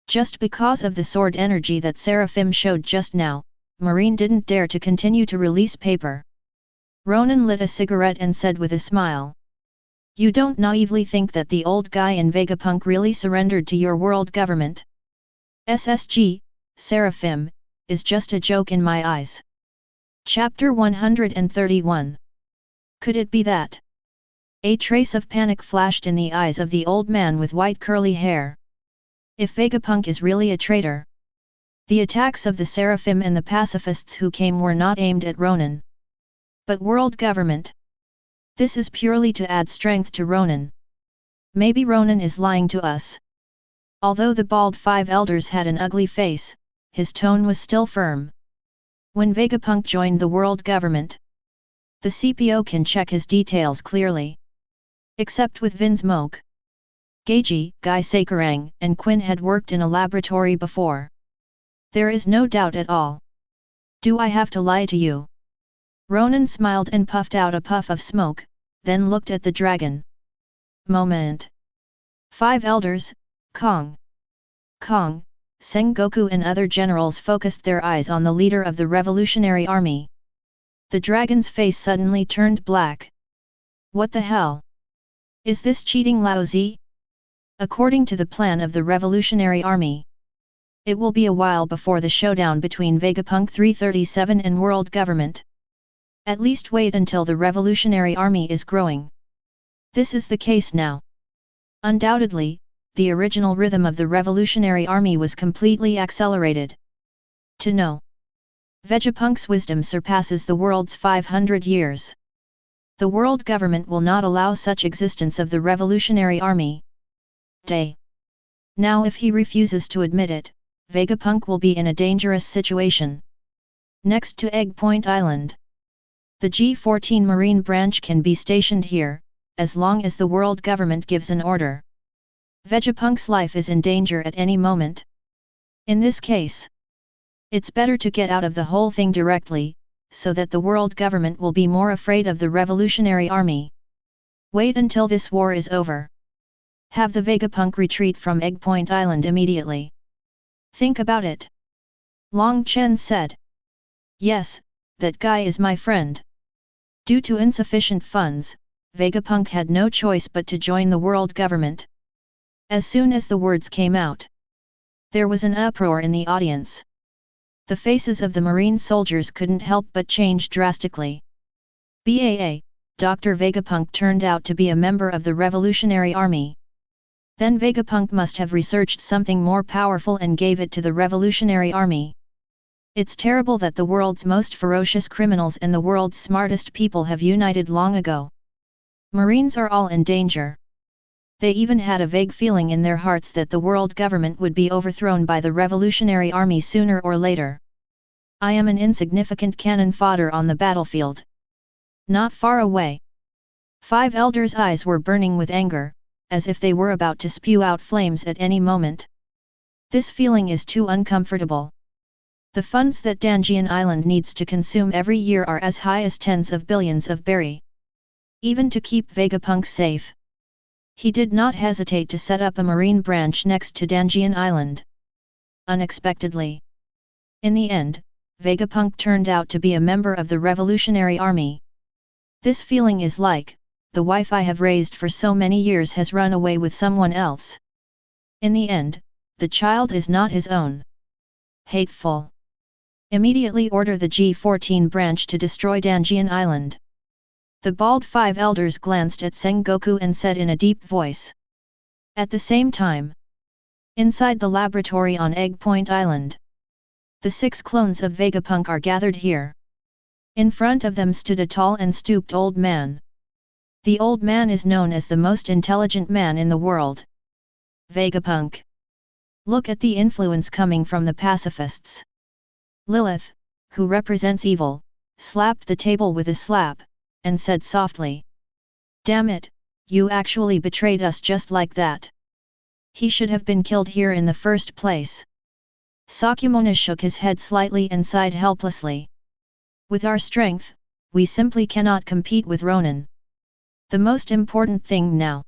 Just because of the sword energy that Seraphim showed just now, Marine didn't dare to continue to release paper. Ronan lit a cigarette and said with a smile. You don't naively think that the old guy in Vegapunk really surrendered to your world government? SSG, Seraphim, is just a joke in my eyes. Chapter 131. Could it be that? A trace of panic flashed in the eyes of the old man with white curly hair. If Vegapunk is really a traitor. The attacks of the Seraphim and the pacifists who came were not aimed at Ronan. But world government. This is purely to add strength to Ronan. Maybe Ronan is lying to us. Although the bald five elders had an ugly face, his tone was still firm. When Vegapunk joined the world government, the CPO can check his details clearly. Except with Vinsmoke. Geiji, Guy Sakurang, and Quinn had worked in a laboratory before. There is no doubt at all. Do I have to lie to you? Ronan smiled and puffed out a puff of smoke, then looked at the dragon. Moment. Five elders, Kong, Sengoku and other generals focused their eyes on the leader of the Revolutionary Army. The dragon's face suddenly turned black. What the hell? Is this cheating Laozi? According to the plan of the Revolutionary Army, it will be a while before the showdown between Vegapunk 337 and world government. At least wait until the Revolutionary Army is growing. This is the case now. Undoubtedly, the original rhythm of the Revolutionary Army was completely accelerated. To know. Vegapunk's wisdom surpasses the world's 500 years. The world government will not allow such existence of the Revolutionary Army. Day. Now if he refuses to admit it, Vegapunk will be in a dangerous situation. Next to Egg Point Island. The G-14 Marine branch can be stationed here, as long as the world government gives an order. Vegapunk's life is in danger at any moment. In this case, it's better to get out of the whole thing directly, so that the world government will be more afraid of the Revolutionary Army. Wait until this war is over. Have the Vegapunk retreat from Egg Point Island immediately. Think about it. Long Chen said. Yes, that guy is my friend. Due to insufficient funds, Vegapunk had no choice but to join the world government. As soon as the words came out, there was an uproar in the audience. The faces of the Marine soldiers couldn't help but change drastically. BAA, Dr. Vegapunk turned out to be a member of the Revolutionary Army. Then Vegapunk must have researched something more powerful and gave it to the Revolutionary Army. It's terrible that the world's most ferocious criminals and the world's smartest people have united long ago. Marines are all in danger. They even had a vague feeling in their hearts that the world government would be overthrown by the Revolutionary Army sooner or later. I am an insignificant cannon fodder on the battlefield. Not far away. Five elders' eyes were burning with anger, as if they were about to spew out flames at any moment. This feeling is too uncomfortable. The funds that Danjian Island needs to consume every year are as high as tens of billions of berry. Even to keep Vegapunk safe. He did not hesitate to set up a marine branch next to Danjian Island. Unexpectedly. In the end, Vegapunk turned out to be a member of the Revolutionary Army. This feeling is like, the wife I have raised for so many years has run away with someone else. In the end, the child is not his own. Hateful. Immediately order the G-14 branch to destroy Danjian Island. The bald five elders glanced at Sengoku and said in a deep voice. At the same time, inside the laboratory on Egg Point Island, the 6 clones of Vegapunk are gathered here. In front of them stood a tall and stooped old man. The old man is known as the most intelligent man in the world. Vegapunk. Look at the influence coming from the pacifists. Lilith, who represents evil, slapped the table with a slap, and said softly. Damn it, you actually betrayed us just like that. He should have been killed here in the first place. Sakyamona shook his head slightly and sighed helplessly. With our strength, we simply cannot compete with Ronan. The most important thing now.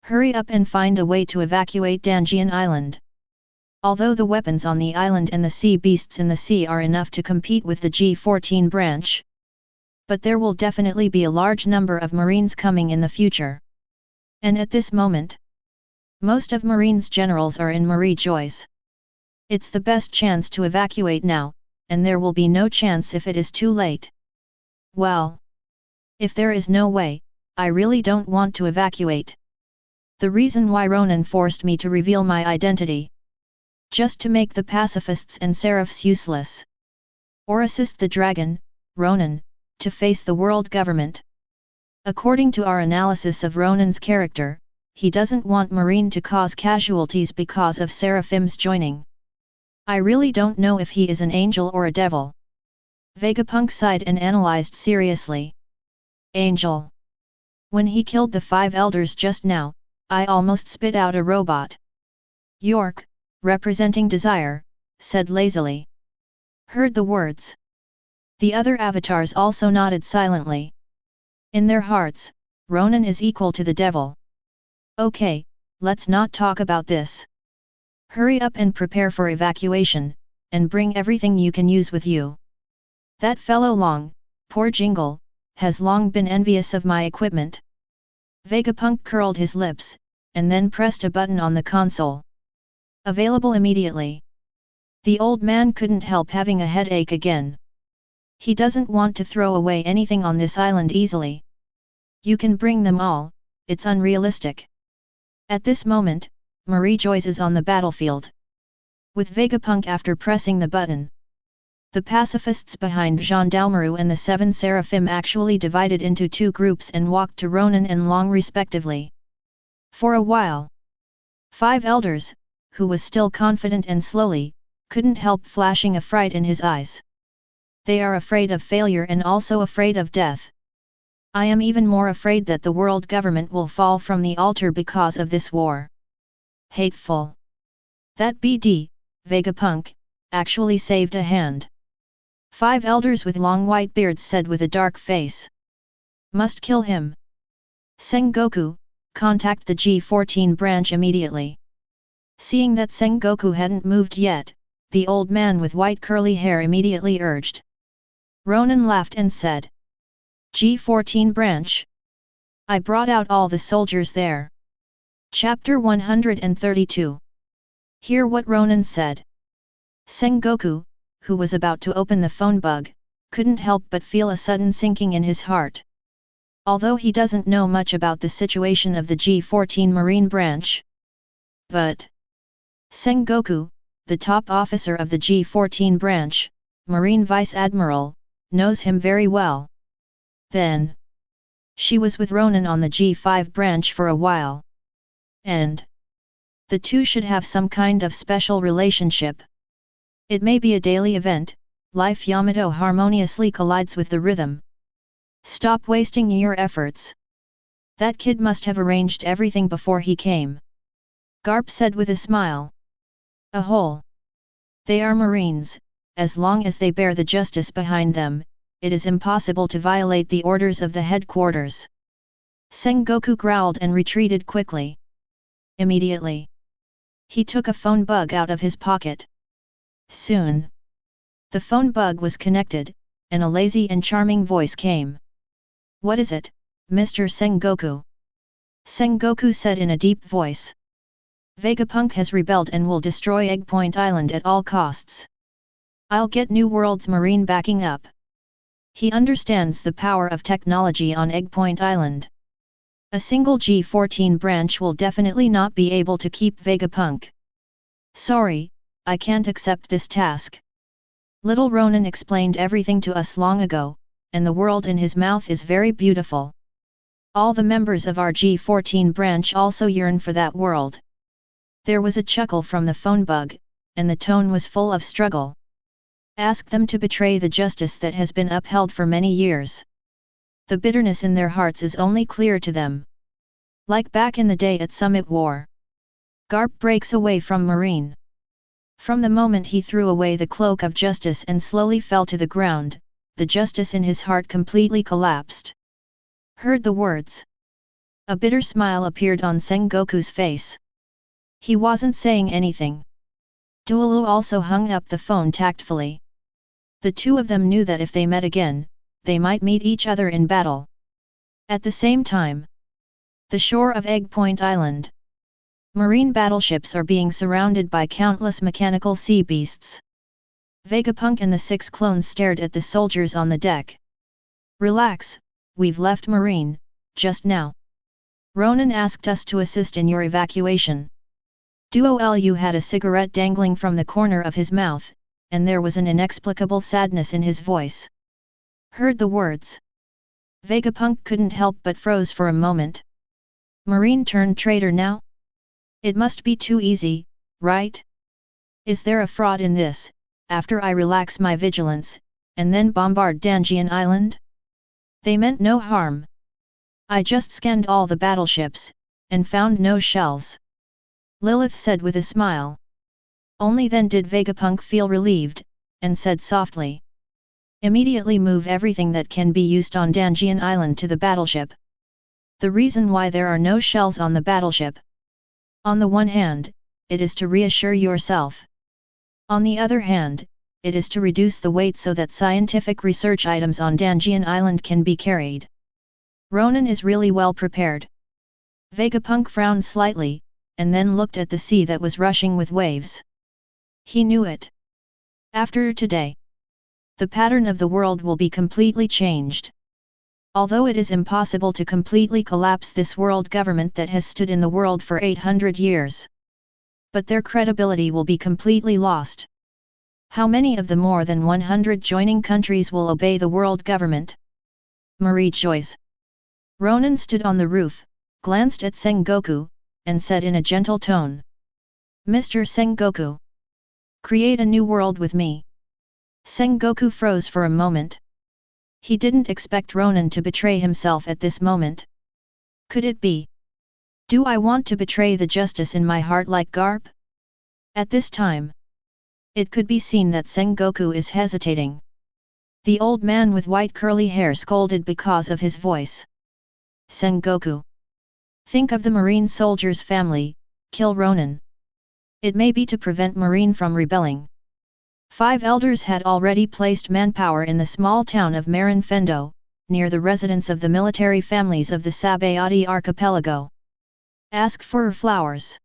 Hurry up and find a way to evacuate Danjian Island. Although the weapons on the island and the sea beasts in the sea are enough to compete with the G14 branch, but there will definitely be a large number of Marines coming in the future. And at this moment, most of Marines' generals are in Marie Joyce. It's the best chance to evacuate now, and there will be no chance if it is too late. Well, if there is no way, I really don't want to evacuate. The reason why Ronan forced me to reveal my identity. Just to make the pacifists and seraphs useless. Or assist the dragon, Ronan, to face the world government. According to our analysis of Ronan's character, he doesn't want Marine to cause casualties because of Seraphim's joining. I really don't know if he is an angel or a devil. Vegapunk sighed and analyzed seriously. Angel. When he killed the 5 elders just now, I almost spit out a robot. York, representing desire, said lazily. Heard the words. The other avatars also nodded silently. In their hearts, Ronan is equal to the devil. Okay, let's not talk about this. Hurry up and prepare for evacuation, and bring everything you can use with you. That fellow Long, poor Jingle, has long been envious of my equipment. Vegapunk curled his lips, and then pressed a button on the console. Available immediately. The old man couldn't help having a headache again. He doesn't want to throw away anything on this island easily. You can bring them all, it's unrealistic. At this moment, Marie Joyce is on the battlefield. With Vegapunk after pressing the button. The pacifists behind Gendarmerie and the 7 Seraphim actually divided into 2 groups and walked to Ronan and Long respectively. For a while, 5 elders, who was still confident and slowly, couldn't help flashing a fright in his eyes. They are afraid of failure and also afraid of death. I am even more afraid that the world government will fall from the altar because of this war. Hateful. That BD, Vegapunk, actually saved a hand. 5 elders with long white beards said with a dark face. Must kill him. Sengoku, contact the G14 branch immediately. Seeing that Sengoku hadn't moved yet, the old man with white curly hair immediately urged. Ronan laughed and said. G14 branch. I brought out all the soldiers there. Chapter 132. Hear what Ronan said. Sengoku, who was about to open the phone bug, couldn't help but feel a sudden sinking in his heart. Although he doesn't know much about the situation of the G14 Marine branch. But Sengoku, the top officer of the G14 branch, Marine Vice Admiral, knows him very well. Then, she was with Ronan on the G5 branch for a while. And the two should have some kind of special relationship. It may be a daily event, life Yamato harmoniously collides with the rhythm. Stop wasting your efforts. That kid must have arranged everything before he came. Garp said with a smile. A whole. They are Marines, as long as they bear the justice behind them, it is impossible to violate the orders of the headquarters. Sengoku growled and retreated quickly. Immediately, he took a phone bug out of his pocket. Soon, the phone bug was connected, and a lazy and charming voice came. What is it, Mr. Sengoku? Sengoku said in a deep voice. Vegapunk has rebelled and will destroy Eggpoint Island at all costs. I'll get New World's Marine backing up. He understands the power of technology on Eggpoint Island. A single G14 branch will definitely not be able to keep Vegapunk. Sorry, I can't accept this task. Little Ronan explained everything to us long ago, and the world in his mouth is very beautiful. All the members of our G14 branch also yearn for that world. There was a chuckle from the phone bug, and the tone was full of struggle. Ask them to betray the justice that has been upheld for many years. The bitterness in their hearts is only clear to them. Like back in the day at Summit War. Garp breaks away from Marine. From the moment he threw away the cloak of justice and slowly fell to the ground, the justice in his heart completely collapsed. Heard the words. A bitter smile appeared on Sengoku's face. He wasn't saying anything. Duolu also hung up the phone tactfully. The two of them knew that if they met again, they might meet each other in battle. At the same time, the shore of Egg Point Island. Marine battleships are being surrounded by countless mechanical sea beasts. Vegapunk and the 6 clones stared at the soldiers on the deck. Relax, we've left Marine, just now. Ronan asked us to assist in your evacuation. Duolu had a cigarette dangling from the corner of his mouth, and there was an inexplicable sadness in his voice. Heard the words. Vegapunk couldn't help but froze for a moment. Marine turned traitor now? It must be too easy, right? Is there a fraud in this, after I relax my vigilance, and then bombard Danjian Island? They meant no harm. I just scanned all the battleships, and found no shells. Lilith said with a smile. Only then did Vegapunk feel relieved, and said softly. Immediately move everything that can be used on Danjian Island to the battleship. The reason why there are no shells on the battleship. On the one hand, it is to reassure yourself. On the other hand, it is to reduce the weight so that scientific research items on Danjian Island can be carried. Ronan is really well prepared. Vegapunk frowned slightly, and then looked at the sea that was rushing with waves. He knew it. After today, the pattern of the world will be completely changed. Although it is impossible to completely collapse this world government that has stood in the world for 800 years. But their credibility will be completely lost. How many of the more than 100 joining countries will obey the world government? Marie Joyce. Ronan stood on the roof, glanced at Sengoku, and said in a gentle tone. Mr. Sengoku. Create a new world with me. Sengoku froze for a moment. He didn't expect Ronan to betray himself at this moment. Could it be? Do I want to betray the justice in my heart like Garp? At this time, it could be seen that Sengoku is hesitating. The old man with white curly hair scolded because of his voice. Sengoku. Think of the Marine soldier's family, kill Ronan. It may be to prevent Marine from rebelling. 5 elders had already placed manpower in the small town of Marin Fendo, near the residence of the military families of the Sabayati archipelago. Ask for flowers.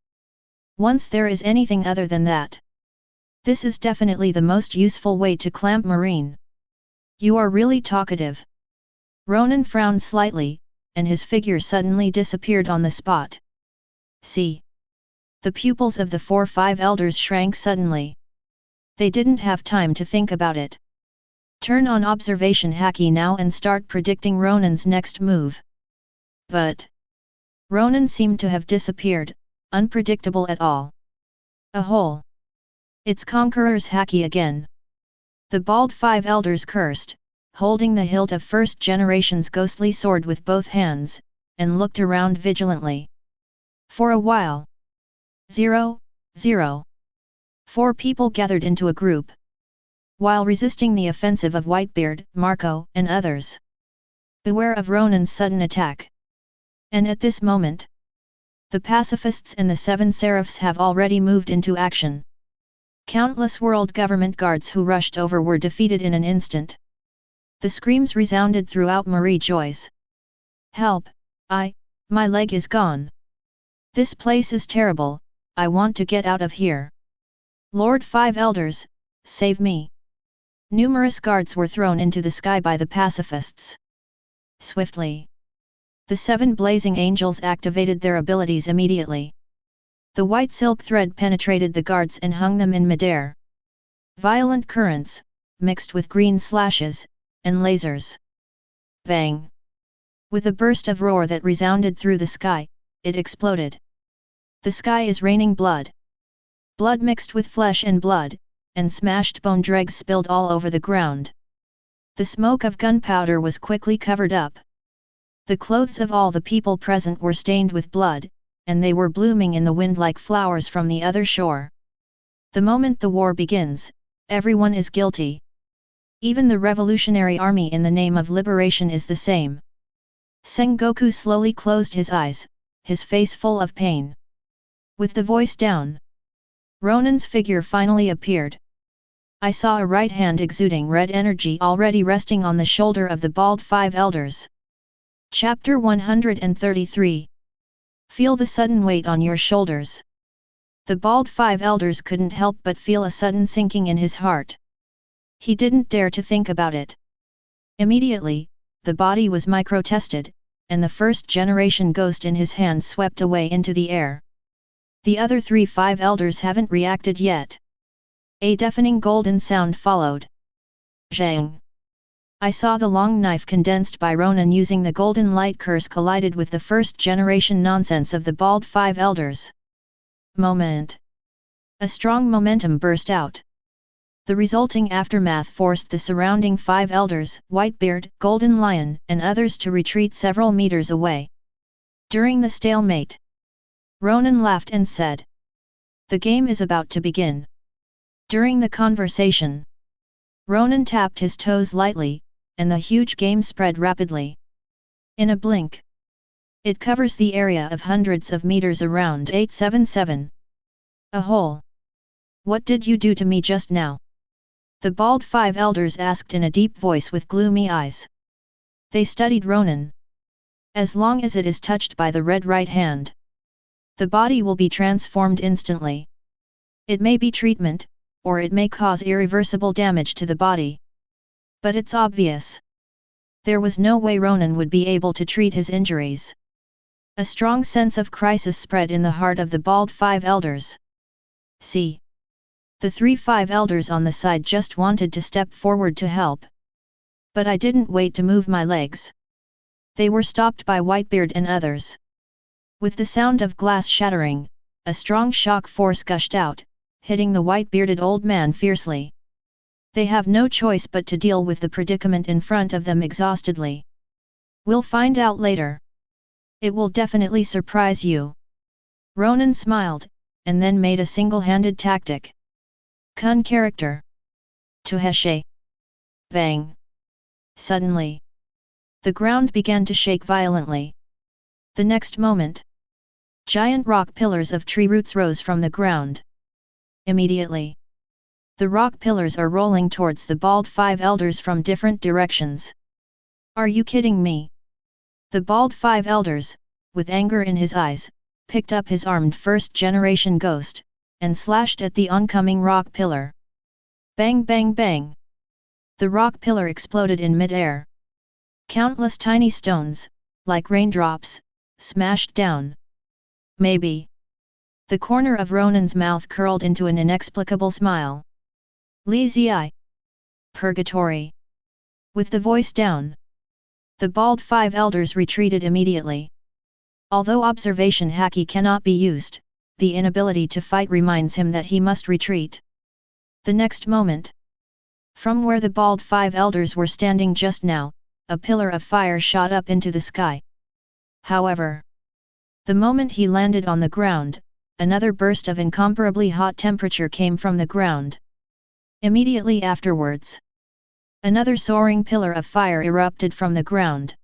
Once there is anything other than that. This is definitely the most useful way to clamp Marine. You are really talkative. Ronan frowned slightly, and his figure suddenly disappeared on the spot. See. The pupils of the 4-5 elders shrank suddenly. They didn't have time to think about it. Turn on observation haki now and start predicting Ronan's next move. But Ronan seemed to have disappeared, unpredictable at all. A hole. It's Conqueror's haki again. The bald 5 elders cursed, holding the hilt of first generation's ghostly sword with both hands, and looked around vigilantly. For a while. 0, 0. 4 people gathered into a group. While resisting the offensive of Whitebeard, Marco, and others. Beware of Ronan's sudden attack. And at this moment, the pacifists and the 7 seraphs have already moved into action. Countless world government guards who rushed over were defeated in an instant. The screams resounded throughout Marie Joyce. Help, my leg is gone. This place is terrible, I want to get out of here. Lord 5 Elders, save me. Numerous guards were thrown into the sky by the pacifists. Swiftly. The 7 blazing angels activated their abilities immediately. The white silk thread penetrated the guards and hung them in midair. Violent currents, mixed with green slashes, and lasers. Bang! With a burst of roar that resounded through the sky, it exploded. The sky is raining blood. Blood mixed with flesh and blood, and smashed bone dregs spilled all over the ground. The smoke of gunpowder was quickly covered up. The clothes of all the people present were stained with blood, and they were blooming in the wind like flowers from the other shore. The moment the war begins, everyone is guilty. Even the revolutionary army in the name of liberation is the same. Sengoku slowly closed his eyes, his face full of pain. With the voice down, Ronan's figure finally appeared. I saw a right hand exuding red energy already resting on the shoulder of the bald five elders. Chapter 133. Feel the sudden weight on your shoulders. The bald five elders couldn't help but feel a sudden sinking in his heart. He didn't dare to think about it. Immediately, the body was micro-tested, and the first-generation ghost in his hand swept away into the air. The other five elders haven't reacted yet. A deafening golden sound followed. Zhang! I saw the long knife condensed by Ronan using the golden light curse collided with the first-generation nonsense of the bald five elders. Moment! A strong momentum burst out. The resulting aftermath forced the surrounding five elders, Whitebeard, Golden Lion, and others to retreat several meters away. During the stalemate, Ronan laughed and said, "The game is about to begin." During the conversation, Ronan tapped his toes lightly, and the huge game spread rapidly. In a blink, it covers the area of hundreds of meters around 877. A hole. What did you do to me just now? The bald five elders asked in a deep voice with gloomy eyes. They studied Ronan. As long as it is touched by the red right hand, the body will be transformed instantly. It may be treatment, or it may cause irreversible damage to the body. But it's obvious. There was no way Ronan would be able to treat his injuries. A strong sense of crisis spread in the heart of the bald five elders. See. The five elders on the side just wanted to step forward to help. But I didn't wait to move my legs. They were stopped by Whitebeard and others. With the sound of glass shattering, a strong shock force gushed out, hitting the white-bearded old man fiercely. They have no choice but to deal with the predicament in front of them exhaustedly. We'll find out later. It will definitely surprise you. Ronan smiled, and then made a single-handed tactic. Kun character. Tuheshe. Bang. Suddenly, the ground began to shake violently. The next moment, giant rock pillars of tree roots rose from the ground. Immediately, the rock pillars are rolling towards the bald five elders from different directions. Are you kidding me? The bald five elders, with anger in his eyes, picked up his armed first-generation ghost, and slashed at the oncoming rock pillar. Bang bang bang! The rock pillar exploded in mid-air. Countless tiny stones, like raindrops, smashed down. Maybe. The corner of Ronan's mouth curled into an inexplicable smile. Laozi. Purgatory. With the voice down, the bald five elders retreated immediately. Although observation haki cannot be used, the inability to fight reminds him that he must retreat. The next moment, from where the bald five elders were standing just now, a pillar of fire shot up into the sky. However, the moment he landed on the ground, another burst of incomparably hot temperature came from the ground. Immediately afterwards, another soaring pillar of fire erupted from the ground.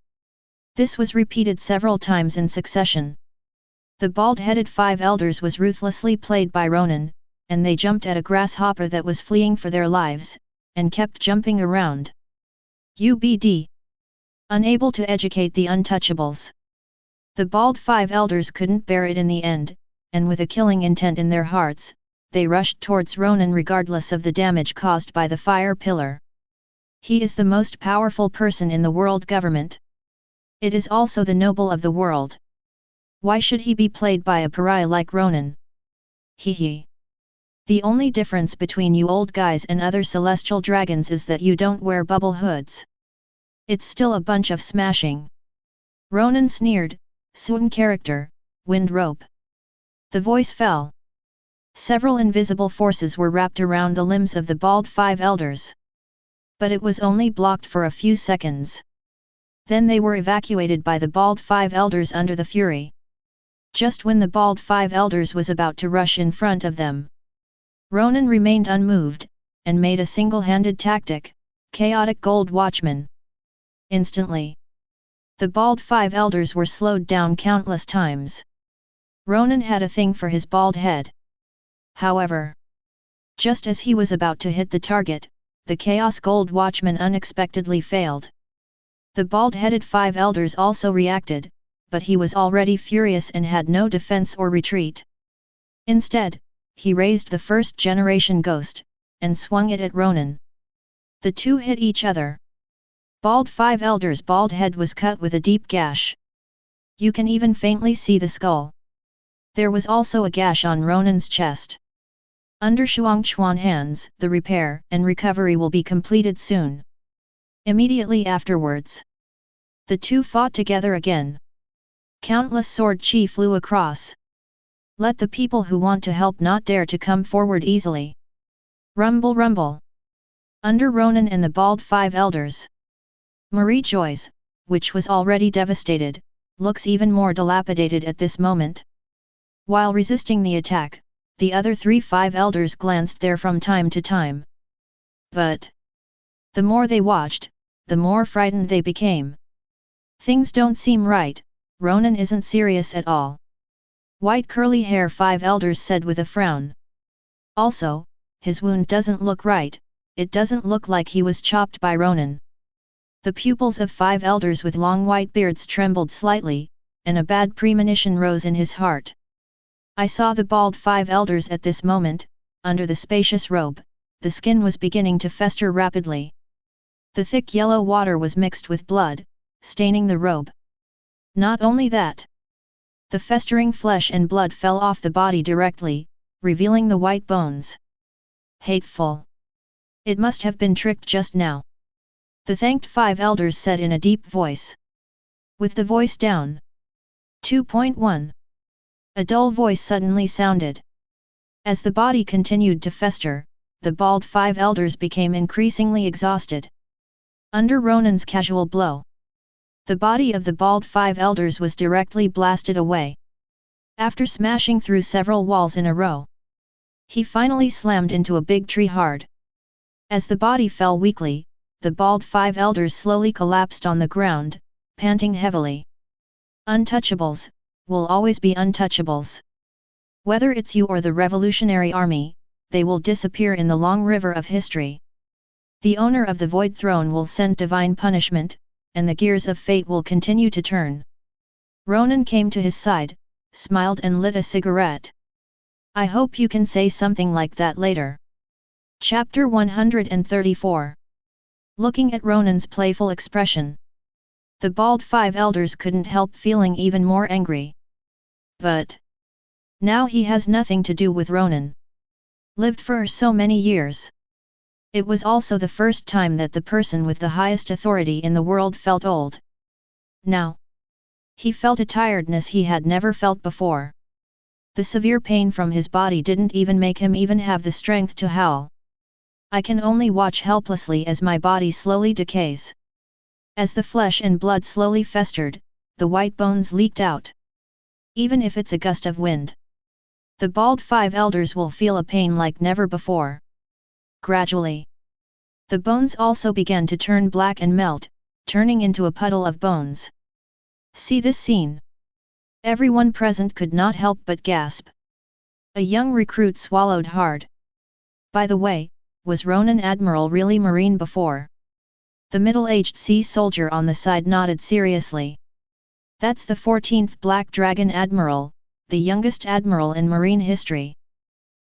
This was repeated several times in succession. The bald-headed five elders was ruthlessly played by Ronan, and they jumped at a grasshopper that was fleeing for their lives, and kept jumping around. UBD. Unable to educate the untouchables. The bald five elders couldn't bear it in the end, and with a killing intent in their hearts, they rushed towards Ronan regardless of the damage caused by the fire pillar. He is the most powerful person in the world government. It is also the noble of the world. Why should he be played by a pariah like Ronan? Hee. The only difference between you old guys and other celestial dragons is that you don't wear bubble hoods. It's still a bunch of smashing. Ronan sneered, Sun character, wind rope. The voice fell. Several invisible forces were wrapped around the limbs of the bald five elders. But it was only blocked for a few seconds. Then they were evacuated by the bald five elders under the fury. Just when the bald five elders was about to rush in front of them, Ronan remained unmoved, and made a single-handed tactic, chaotic gold watchman. Instantly, the bald five elders were slowed down countless times. Ronan had a thing for his bald head. However, just as he was about to hit the target, the Chaos Gold Watchman unexpectedly failed. The bald-headed five elders also reacted, but he was already furious and had no defense or retreat. Instead, he raised the first-generation ghost, and swung it at Ronan. The two hit each other. Bald five elders' bald head was cut with a deep gash. You can even faintly see the skull. There was also a gash on Ronan's chest. Under Shuangchuan hands, the repair and recovery will be completed soon. Immediately afterwards, the two fought together again. Countless sword chi flew across. Let the people who want to help not dare to come forward easily. Rumble rumble. Under Ronan and the bald five elders, Marie Joyce, which was already devastated, looks even more dilapidated at this moment. While resisting the attack, the other three five elders glanced there from time to time. But the more they watched, the more frightened they became. Things don't seem right, Ronan isn't serious at all. White curly hair five elders said with a frown. Also, his wound doesn't look right, it doesn't look like he was chopped by Ronan. The pupils of five elders with long white beards trembled slightly, and a bad premonition rose in his heart. I saw the bald five elders at this moment, under the spacious robe, the skin was beginning to fester rapidly. The thick yellow water was mixed with blood, staining the robe. Not only that, the festering flesh and blood fell off the body directly, revealing the white bones. Hateful. It must have been tricked just now. The thanked five elders said in a deep voice. With the voice down. 2.1. A dull voice suddenly sounded. As the body continued to fester, the bald five elders became increasingly exhausted. Under Ronan's casual blow, the body of the bald five elders was directly blasted away. After smashing through several walls in a row, he finally slammed into a big tree hard. As the body fell weakly, the bald five elders slowly collapsed on the ground, panting heavily. Untouchables will always be untouchables. Whether it's you or the Revolutionary Army, they will disappear in the long river of history. The owner of the Void Throne will send divine punishment, and the gears of fate will continue to turn. Ronan came to his side, smiled and lit a cigarette. I hope you can say something like that later. Chapter 134. Looking at Ronan's playful expression, the bald five elders couldn't help feeling even more angry. But now he has nothing to do with Ronan. Lived for so many years. It was also the first time that the person with the highest authority in the world felt old. Now, he felt a tiredness he had never felt before. The severe pain from his body didn't even make him even have the strength to howl. I can only watch helplessly as my body slowly decays. As the flesh and blood slowly festered, the white bones leaked out. Even if it's a gust of wind, the bald five elders will feel a pain like never before. Gradually, the bones also began to turn black and melt, turning into a puddle of bones. See this scene. Everyone present could not help but gasp. A young recruit swallowed hard. By the way, was Ronan Admiral really Marine before? The middle-aged sea soldier on the side nodded seriously. That's the 14th Black Dragon Admiral, the youngest admiral in Marine history.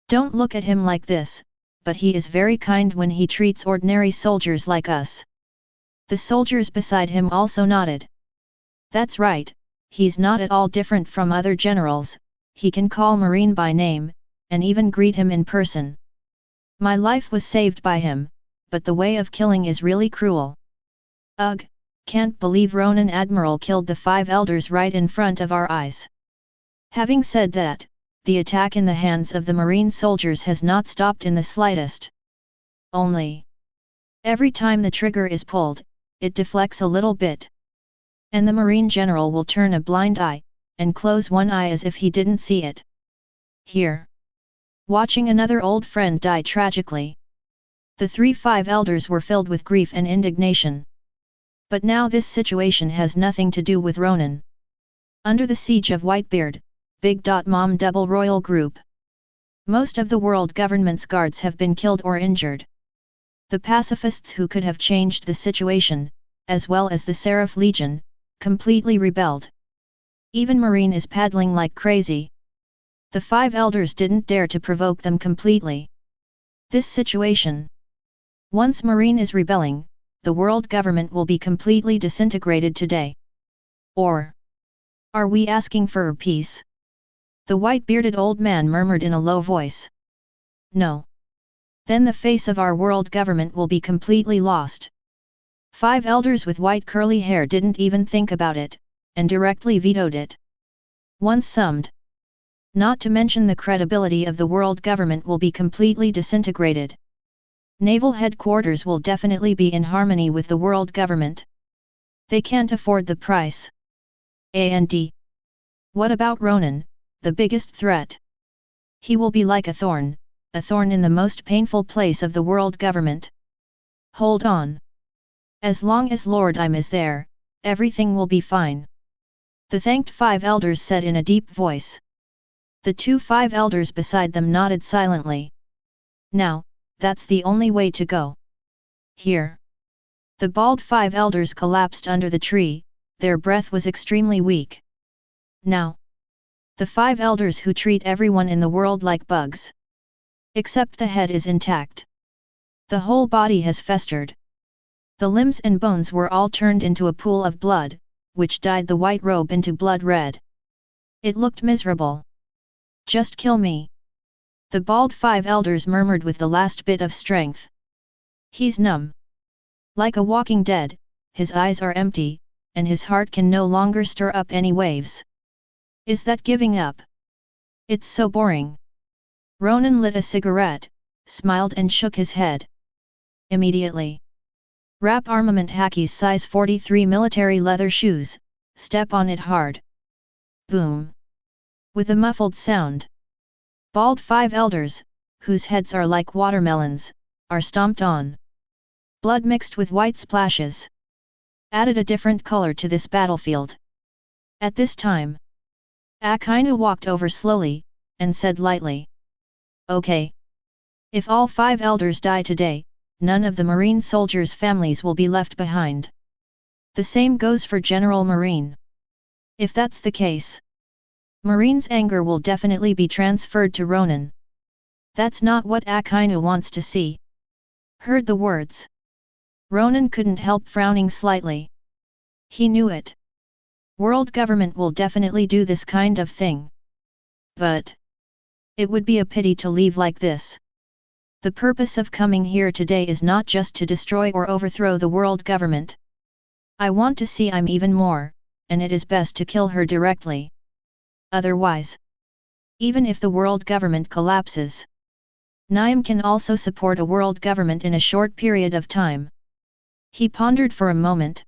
Don't look at him like this, but he is very kind when he treats ordinary soldiers like us. The soldiers beside him also nodded. That's right, he's not at all different from other generals, he can call Marine by name, and even greet him in person. My life was saved by him, but the way of killing is really cruel. Ugh, can't believe Ronan Admiral killed the five elders right in front of our eyes. Having said that, the attack in the hands of the Marine soldiers has not stopped in the slightest. Only, every time the trigger is pulled, it deflects a little bit. And the Marine general will turn a blind eye, and close one eye as if he didn't see it. Here. Watching another old friend die tragically. The 3-5 elders were filled with grief and indignation. But now this situation has nothing to do with Ronan. Under the siege of Whitebeard, Big Mom Double Royal Group. Most of the world government's guards have been killed or injured. The pacifists who could have changed the situation, as well as the Seraph Legion, completely rebelled. Even Marine is paddling like crazy. The 5 elders didn't dare to provoke them completely. This situation. Once Marine is rebelling, the world government will be completely disintegrated today. Or are we asking for peace? The white-bearded old man murmured in a low voice. No. Then the face of our world government will be completely lost. 5 elders with white curly hair didn't even think about it, and directly vetoed it. One summed. Not to mention the credibility of the world government will be completely disintegrated. Naval Headquarters will definitely be in harmony with the world government. They can't afford the price. And what about Ronan, the biggest threat? He will be like a thorn in the most painful place of the world government. Hold on. As long as Lord Im is there, everything will be fine. The thanked 5 elders said in a deep voice. The 2 5 elders beside them nodded silently. Now, that's the only way to go. Here. The bald 5 elders collapsed under the tree, their breath was extremely weak. Now. The 5 elders who treat everyone in the world like bugs. Except the head is intact. The whole body has festered. The limbs and bones were all turned into a pool of blood, which dyed the white robe into blood red. It looked miserable. Just kill me. The bald 5 elders murmured with the last bit of strength. He's numb. Like a walking dead, his eyes are empty, and his heart can no longer stir up any waves. Is that giving up? It's so boring. Ronan lit a cigarette, smiled and shook his head. Immediately. Wrap armament Hackies size 43 military leather shoes, step on it hard. Boom. With a muffled sound. Bald 5 elders, whose heads are like watermelons, are stomped on. Blood mixed with white splashes. Added a different color to this battlefield. At this time. Akainu walked over slowly, and said lightly. Okay. If all 5 elders die today, none of the Marine soldiers' families will be left behind. The same goes for General Marine. If that's the case, Marine's anger will definitely be transferred to Ronan. That's not what Akainu wants to see. Heard the words. Ronan couldn't help frowning slightly. He knew it. World government will definitely do this kind of thing. But it would be a pity to leave like this. The purpose of coming here today is not just to destroy or overthrow the world government. I want to see Im even more, and it is best to kill her directly. Otherwise, even if the world government collapses, Naim can also support a world government in a short period of time. He pondered for a moment.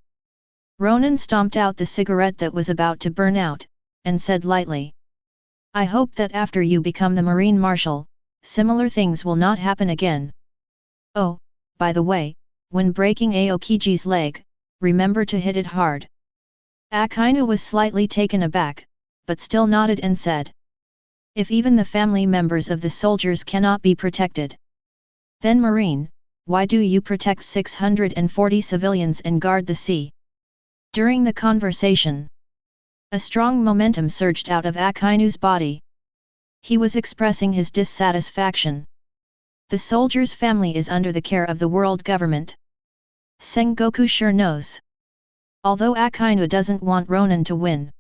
Ronan stomped out the cigarette that was about to burn out, and said lightly. I hope that after you become the Marine Marshal, similar things will not happen again. Oh, by the way, when breaking Aokiji's leg, remember to hit it hard. Akainu was slightly taken aback, but still nodded and said. If even the family members of the soldiers cannot be protected, then Marine, why do you protect 640 civilians and guard the sea? During the conversation, a strong momentum surged out of Akainu's body. He was expressing his dissatisfaction. The soldier's family is under the care of the world government. Sengoku sure knows. Although Akainu doesn't want Ronan to win.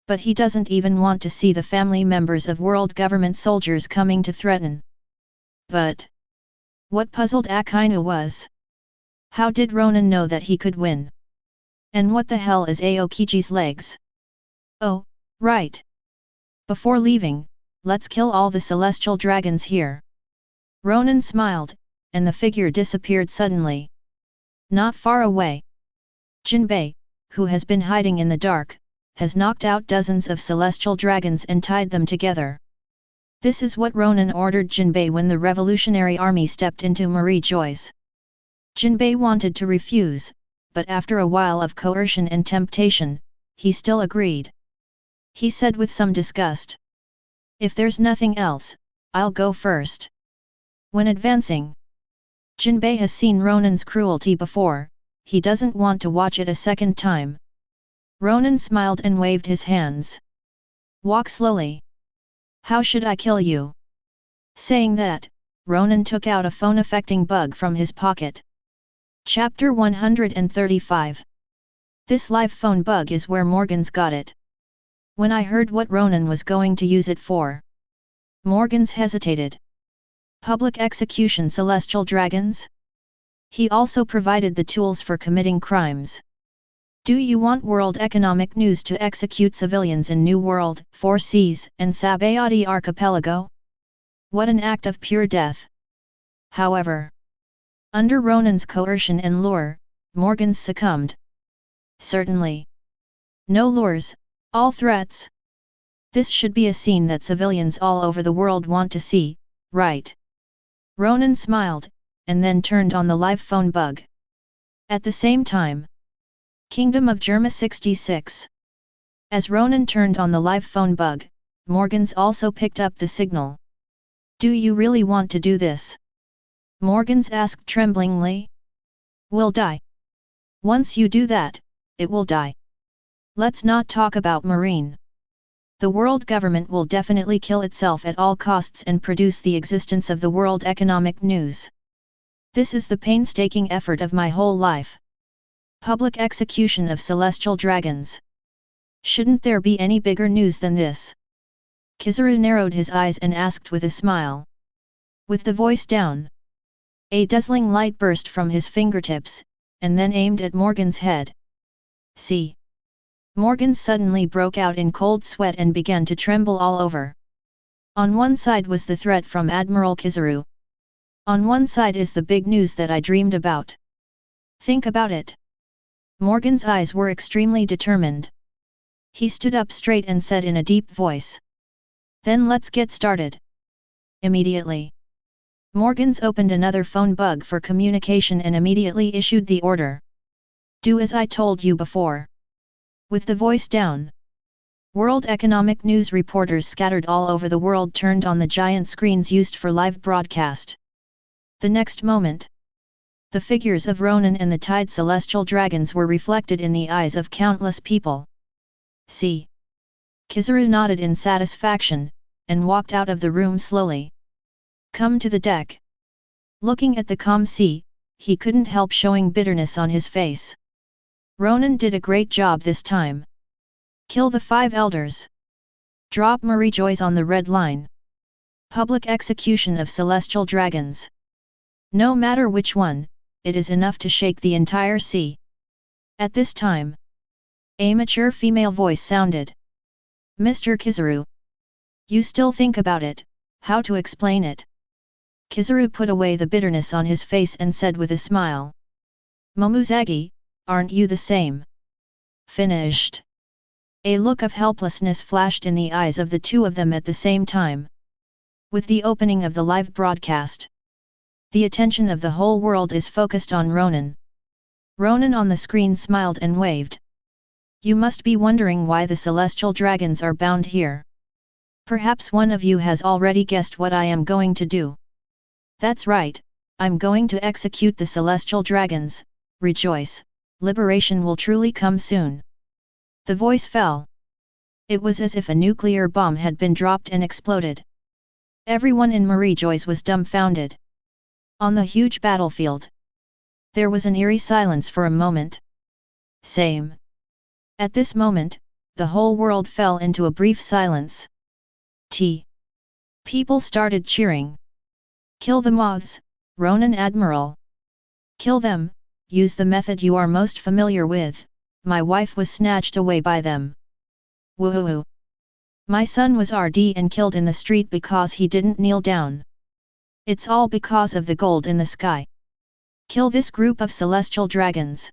But he doesn't even want to see the family members of world government soldiers coming to threaten. But what puzzled Akainu was, how did Ronan know that he could win? And what the hell is Aokiji's legs? Oh, right. Before leaving, let's kill all the celestial dragons here. Ronan smiled, and the figure disappeared suddenly. Not far away. Jinbei, who has been hiding in the dark, has knocked out dozens of celestial dragons and tied them together. This is what Ronan ordered Jinbei when the revolutionary army stepped into Marie Joy's. Jinbei wanted to refuse, but after a while of coercion and temptation, he still agreed. He said with some disgust, "If there's nothing else, I'll go first." When advancing, Jinbei has seen Ronan's cruelty before, he doesn't want to watch it a second time. Ronan smiled and waved his hands. "Walk slowly. How should I kill you?" Saying that, Ronan took out a phone-affecting bug from his pocket. Chapter 135. This live phone bug is where Morgans got it. When I heard what Ronan was going to use it for, Morgans hesitated. Public execution celestial dragons? He also provided the tools for committing crimes. Do you want world economic news to execute civilians in New World, Four Seas, and Sabayati Archipelago? What an act of pure death! However, under Ronan's coercion and lure, Morgans succumbed. Certainly. No lures, all threats. This should be a scene that civilians all over the world want to see, right? Ronan smiled, and then turned on the live phone bug. At the same time, Kingdom of Germa 66. As Ronan turned on the live phone bug, Morgans also picked up the signal. Do you really want to do this? Morgans asked tremblingly. Will die. Once you do that, it will die. Let's not talk about Marine. The world government will definitely kill itself at all costs and produce the existence of the world economic news. This is the painstaking effort of my whole life. Public execution of celestial dragons. Shouldn't there be any bigger news than this? Kizaru narrowed his eyes and asked with a smile. With the voice down, a dazzling light burst from his fingertips, and then aimed at Morgan's head. See. Morgan suddenly broke out in cold sweat and began to tremble all over. On one side was the threat from Admiral Kizaru. On one side is the big news that I dreamed about. Think about it. Morgan's eyes were extremely determined. He stood up straight and said in a deep voice. Then let's get started. Immediately. Morgans opened another phone bug for communication and immediately issued the order. Do as I told you before. With the voice down, World Economic News reporters scattered all over the world turned on the giant screens used for live broadcast. The next moment, the figures of Ronan and the Tide Celestial Dragons were reflected in the eyes of countless people. See. Kizaru nodded in satisfaction, and walked out of the room slowly. Come to the deck. Looking at the calm sea, he couldn't help showing bitterness on his face. Ronan did a great job this time. Kill the 5 elders. Drop Marie Joyce on the red line. Public execution of celestial dragons. No matter which one, it is enough to shake the entire sea. At this time, a mature female voice sounded. Mr. Kizaru. You still think about it, how to explain it? Kizaru put away the bitterness on his face and said with a smile. Momuzagi, aren't you the same? Finished. A look of helplessness flashed in the eyes of the two of them at the same time. With the opening of the live broadcast, the attention of the whole world is focused on Ronan. Ronan on the screen smiled and waved. You must be wondering why the celestial dragons are bound here. Perhaps one of you has already guessed what I am going to do. That's right, I'm going to execute the celestial dragons. Rejoice, liberation will truly come soon. The voice fell. It was as if a nuclear bomb had been dropped and exploded. Everyone in Marie Joyce was dumbfounded. On the huge battlefield, there was an eerie silence for a moment. Same. At this moment, the whole world fell into a brief silence. People started cheering. Kill the moths, Ronan Admiral. Kill them, use the method you are most familiar with, my wife was snatched away by them. Woohoo! My son was RD and killed in the street because he didn't kneel down. It's all because of the gold in the sky. Kill this group of celestial dragons.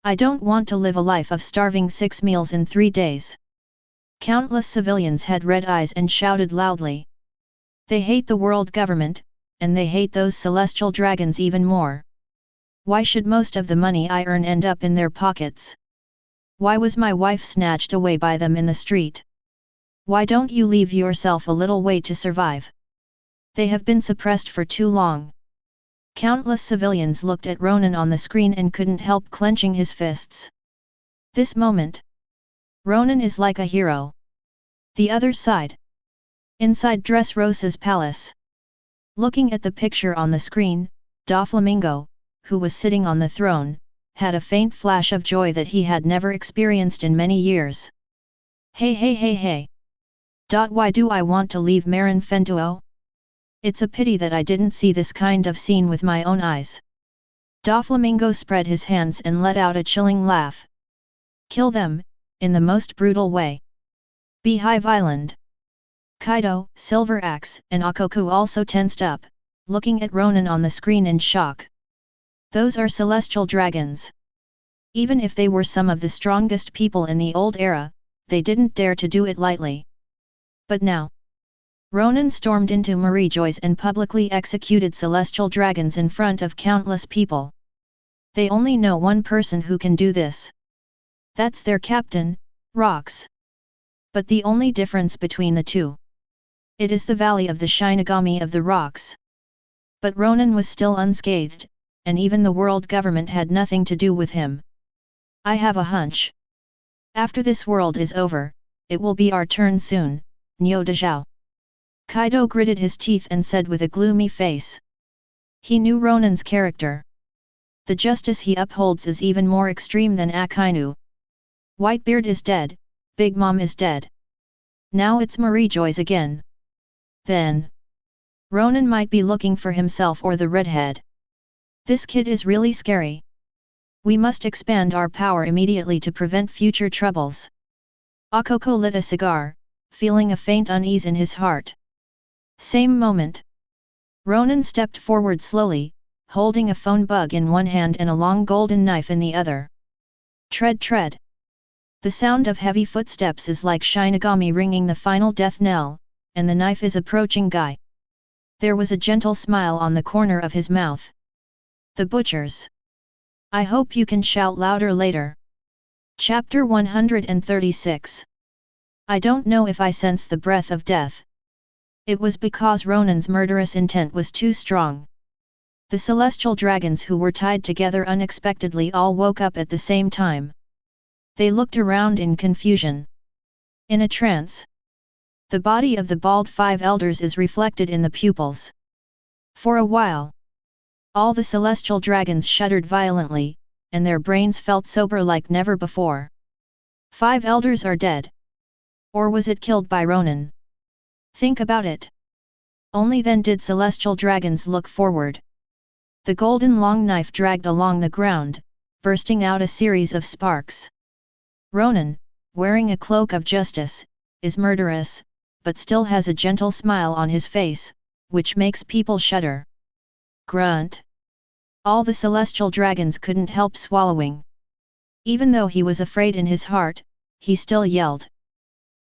I don't want to live a life of starving 6 meals in 3 days. Countless civilians had red eyes and shouted loudly. They hate the world government, and they hate those celestial dragons even more. Why should most of the money I earn end up in their pockets? Why was my wife snatched away by them in the street? Why don't you leave yourself a little way to survive? They have been suppressed for too long. Countless civilians looked at Ronan on the screen and couldn't help clenching his fists. This moment, Ronan is like a hero. The other side. Inside Dressrosa's palace. Looking at the picture on the screen, Doflamingo, who was sitting on the throne, had a faint flash of joy that he had never experienced in many years. Hey hey hey hey! Why do I want to leave Marin Fentuo? It's a pity that I didn't see this kind of scene with my own eyes. Doflamingo spread his hands and let out a chilling laugh. Kill them, in the most brutal way. Be high-violent. Kaido, Silver Axe, and Akoku also tensed up, looking at Ronan on the screen in shock. Those are celestial dragons. Even if they were some of the strongest people in the old era, they didn't dare to do it lightly. But now, Ronan stormed into Marijoi's and publicly executed celestial dragons in front of countless people. They only know one person who can do this. That's their captain, Rox. But the only difference between the two. It is the Valley of the Shinigami of the Rocks. But Ronan was still unscathed, and even the world government had nothing to do with him. I have a hunch. After this world is over, it will be our turn soon, Niu Dezhao. Kaido gritted his teeth and said with a gloomy face. He knew Ronan's character. The justice he upholds is even more extreme than Akainu. Whitebeard is dead, Big Mom is dead. Now it's Marijoi's again. Then, Ronan might be looking for himself or the redhead. This kid is really scary. We must expand our power immediately to prevent future troubles. Akoko lit a cigar, feeling a faint unease in his heart. Same moment. Ronan stepped forward slowly, holding a phone bug in one hand and a long golden knife in the other. Tread tread. The sound of heavy footsteps is like Shinigami ringing the final death knell, and the knife is approaching Guy. There was a gentle smile on the corner of his mouth. The butchers. I hope you can shout louder later. Chapter 136. I don't know if I sense the breath of death. It was because Ronan's murderous intent was too strong. The celestial dragons who were tied together unexpectedly all woke up at the same time. They looked around in confusion. In a trance. The body of the bald five elders is reflected in the pupils. For a while, all the celestial dragons shuddered violently, and their brains felt sober like never before. 5 elders are dead. Or was it killed by Ronan? Think about it. Only then did celestial dragons look forward. The golden long knife dragged along the ground, bursting out a series of sparks. Ronan, wearing a cloak of justice, is murderous, but still has a gentle smile on his face, which makes people shudder. Grunt. All the celestial dragons couldn't help swallowing. Even though he was afraid in his heart, he still yelled.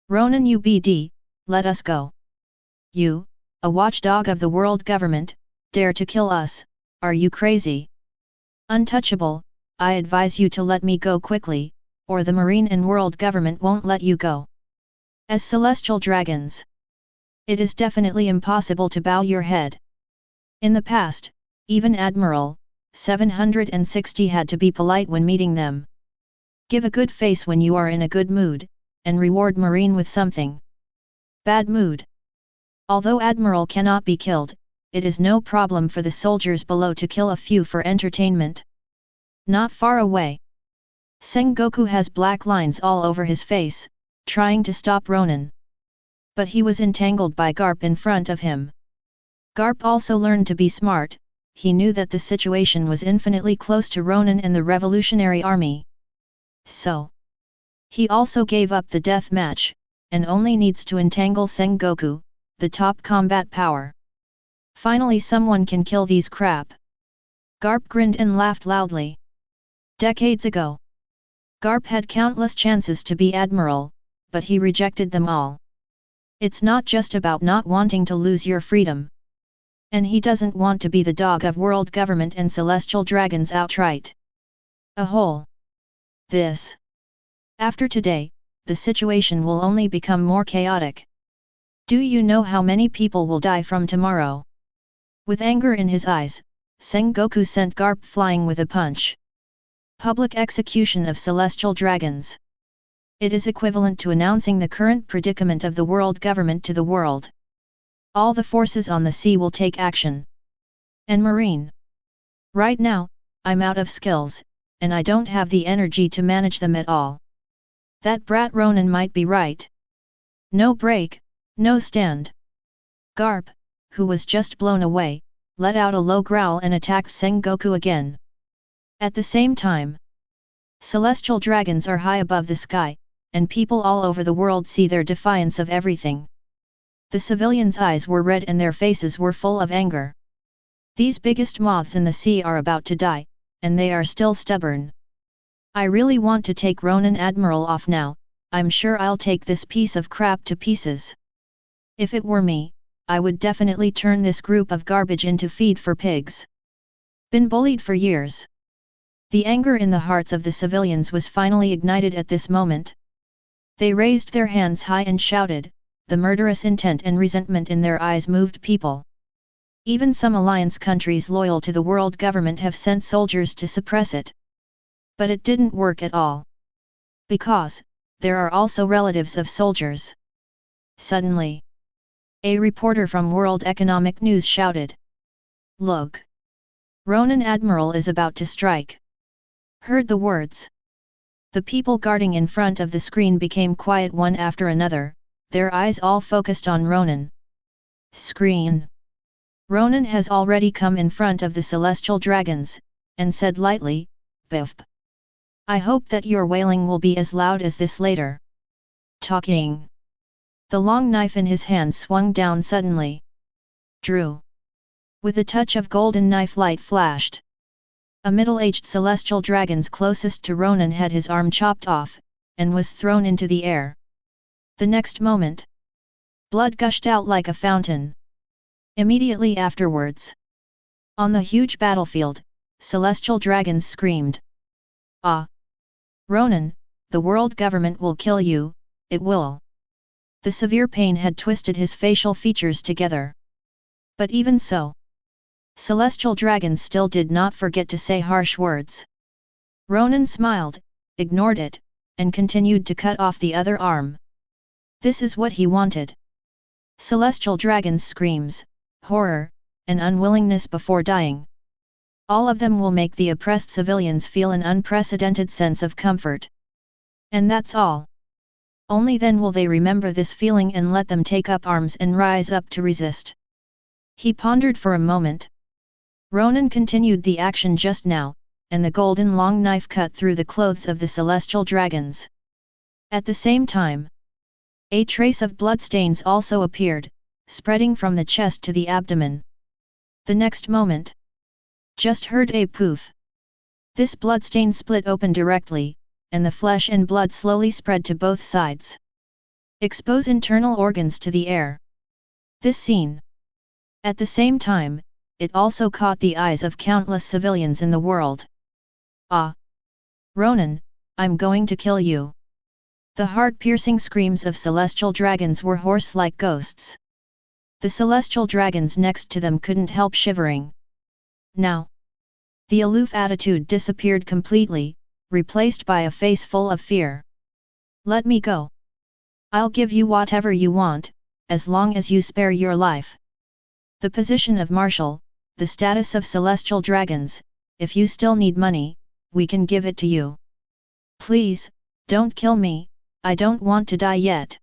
Ronan UBD, let us go. You, a watchdog of the world government, dare to kill us, are you crazy? Untouchable, I advise you to let me go quickly, or the marine and world government won't let you go. As celestial dragons, it is definitely impossible to bow your head. In the past, even Admiral 760 had to be polite when meeting them. Give a good face when you are in a good mood, and reward Marine with something. Bad mood. Although Admiral cannot be killed, it is no problem for the soldiers below to kill a few for entertainment. Not far away. Sengoku has black lines all over his face, trying to stop Ronan. But he was entangled by Garp in front of him. Garp also learned to be smart. He knew that the situation was infinitely close to Ronan and the Revolutionary Army. So, he also gave up the death match, and only needs to entangle Sengoku, the top combat power. Finally someone can kill these crap. Garp grinned and laughed loudly. Decades ago, Garp had countless chances to be Admiral, but he rejected them all. It's not just about not wanting to lose your freedom. And he doesn't want to be the dog of world government and celestial dragons outright. A whole. This. After today, the situation will only become more chaotic. Do you know how many people will die from tomorrow? With anger in his eyes, Sengoku sent Garp flying with a punch. Public execution of celestial dragons. It is equivalent to announcing the current predicament of the world government to the world. All the forces on the sea will take action. And marine. Right now, I'm out of skills, and I don't have the energy to manage them at all. That brat Ronan might be right. No break, no stand. Garp, who was just blown away, let out a low growl and attacked Sengoku again. At the same time, celestial dragons are high above the sky, and people all over the world see their defiance of everything. The civilians' eyes were red and their faces were full of anger. These biggest moths in the sea are about to die, and they are still stubborn. I really want to take Ronan Admiral off now. I'm sure I'll take this piece of crap to pieces. If it were me, I would definitely turn this group of garbage into feed for pigs. Been bullied for years. The anger in the hearts of the civilians was finally ignited at this moment. They raised their hands high and shouted. The murderous intent and resentment in their eyes moved people. Even some alliance countries loyal to the world government have sent soldiers to suppress it. But it didn't work at all. Because, there are also relatives of soldiers. Suddenly, a reporter from World Economic News shouted. Look! Ronan Admiral is about to strike. Heard the words. The people guarding in front of the screen became quiet one after another, their eyes all focused on Ronan. Screen. Ronan has already come in front of the celestial dragons, and said lightly, Biff. I hope that your wailing will be as loud as this later. Talking. The long knife in his hand swung down suddenly. Drew. With a touch of golden knife light flashed. A middle-aged celestial dragon's closest to Ronan had his arm chopped off, and was thrown into the air. The next moment, blood gushed out like a fountain. Immediately afterwards, on the huge battlefield, celestial dragons screamed. Ah! Ronan, the world government will kill you, it will. The severe pain had twisted his facial features together. But even so, celestial dragons still did not forget to say harsh words. Ronan smiled, ignored it, and continued to cut off the other arm. This is what he wanted. Celestial dragons' screams, horror, and unwillingness before dying. All of them will make the oppressed civilians feel an unprecedented sense of comfort. And that's all. Only then will they remember this feeling and let them take up arms and rise up to resist. He pondered for a moment. Ronan continued the action just now, and the golden long knife cut through the clothes of the celestial dragons. At the same time, a trace of bloodstains also appeared, spreading from the chest to the abdomen. The next moment, just heard a poof. This bloodstain split open directly, and the flesh and blood slowly spread to both sides. Expose internal organs to the air. This scene. At the same time, it also caught the eyes of countless civilians in the world. Ah! Ronan, I'm going to kill you. The heart-piercing screams of celestial dragons were hoarse like ghosts. The celestial dragons next to them couldn't help shivering. Now, the aloof attitude disappeared completely, replaced by a face full of fear. Let me go. I'll give you whatever you want, as long as you spare your life. The position of marshal, the status of celestial dragons, if you still need money, we can give it to you. Please, don't kill me, I don't want to die yet.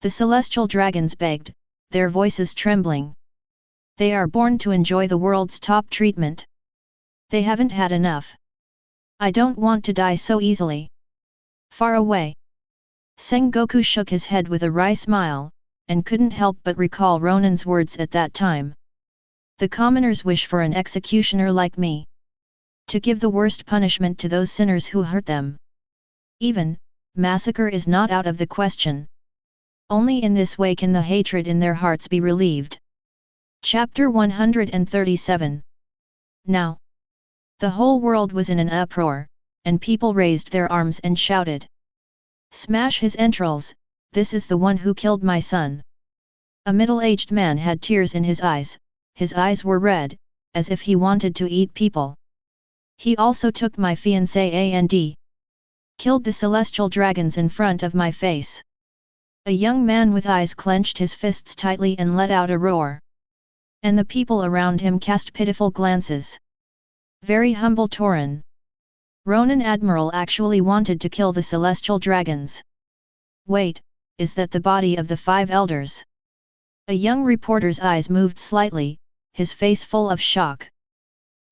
The celestial dragons begged, their voices trembling. They are born to enjoy the world's top treatment. They haven't had enough. I don't want to die so easily. Far away. Sengoku shook his head with a wry smile, and couldn't help but recall Ronan's words at that time. The commoners wish for an executioner like me. To give the worst punishment to those sinners who hurt them. Even, massacre is not out of the question. Only in this way can the hatred in their hearts be relieved. Chapter 137. Now, the whole world was in an uproar, and people raised their arms and shouted, "Smash his entrails, this is the one who killed my son." A middle-aged man had tears in his eyes were red, as if he wanted to eat people. "He also took my fiancée and killed the celestial dragons in front of my face." A young man with eyes clenched his fists tightly and let out a roar. And the people around him cast pitiful glances. Very humble Tauren. Ronan Admiral actually wanted to kill the celestial dragons. Wait, is that the body of the 5 elders? A young reporter's eyes moved slightly, his face full of shock.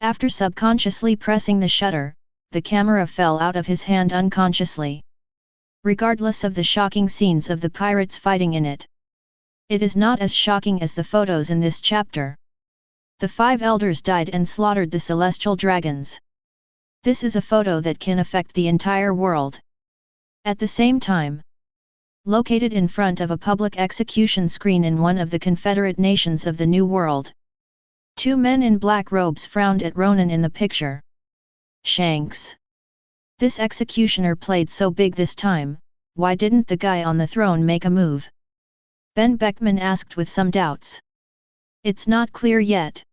After subconsciously pressing the shutter, the camera fell out of his hand unconsciously. Regardless of the shocking scenes of the pirates fighting in it, it is not as shocking as the photos in this chapter. The 5 elders died and slaughtered the celestial dragons. This is a photo that can affect the entire world. At the same time, located in front of a public execution screen in one of the Confederate nations of the New World, 2 men in black robes frowned at Ronan in the picture. Shanks. This executioner played so big this time, why didn't the guy on the throne make a move? Ben Beckman asked with some doubts. It's not clear yet.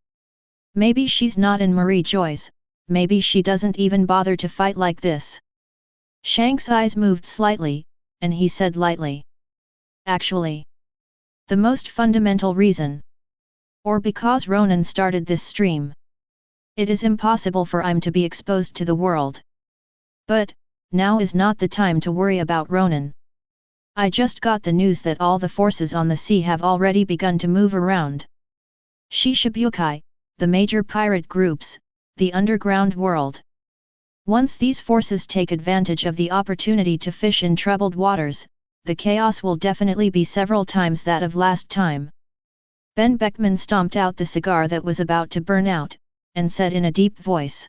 Maybe she's not in Marie Joy's, maybe she doesn't even bother to fight like this. Shank's eyes moved slightly, and he said lightly. Actually, the most fundamental reason. Or because Ronan started this stream. It is impossible for him to be exposed to the world. But, now is not the time to worry about Ronan. I just got the news that all the forces on the sea have already begun to move around. Shishibukai, the major pirate groups, the underground world. Once these forces take advantage of the opportunity to fish in troubled waters, the chaos will definitely be several times that of last time. Ben Beckman stomped out the cigar that was about to burn out, and said in a deep voice.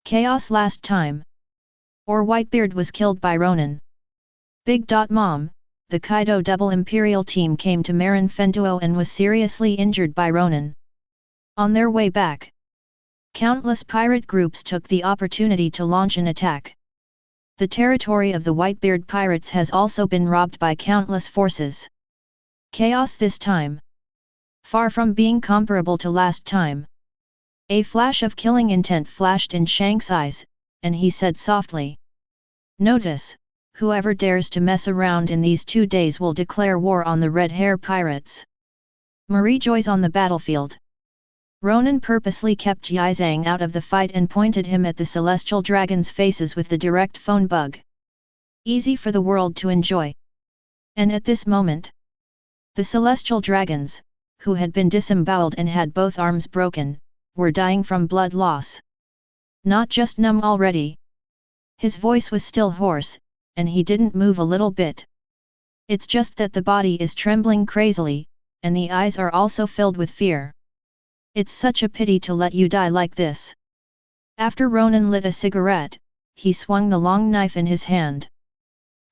Chaos last time. Or Whitebeard was killed by Ronan. Big Mom, the Kaido Double Imperial team came to Marin Fenduo and was seriously injured by Ronan. On their way back, countless pirate groups took the opportunity to launch an attack. The territory of the Whitebeard Pirates has also been robbed by countless forces. Chaos this time. Far from being comparable to last time. A flash of killing intent flashed in Shank's eyes, and he said softly. Notice, whoever dares to mess around in these 2 days will declare war on the Red Hair Pirates. Marie Joy's on the battlefield. Ronan purposely kept Yizang out of the fight and pointed him at the celestial dragons' faces with the direct phone bug. Easy for the world to enjoy. And at this moment, the celestial dragons, who had been disemboweled and had both arms broken, were dying from blood loss. Not just numb already. His voice was still hoarse, and he didn't move a little bit. It's just that the body is trembling crazily, and the eyes are also filled with fear. It's such a pity to let you die like this. After Ronan lit a cigarette, he swung the long knife in his hand.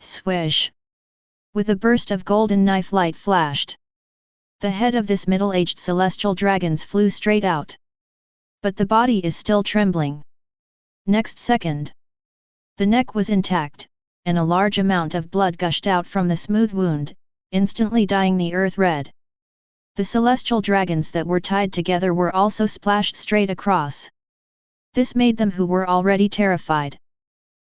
Swish! With a burst of golden knife light flashed. The head of this middle-aged celestial dragons flew straight out. But the body is still trembling. Next second, the neck was intact, and a large amount of blood gushed out from the smooth wound, instantly dyeing the earth red. The celestial dragons that were tied together were also splashed straight across. This made them who were already terrified.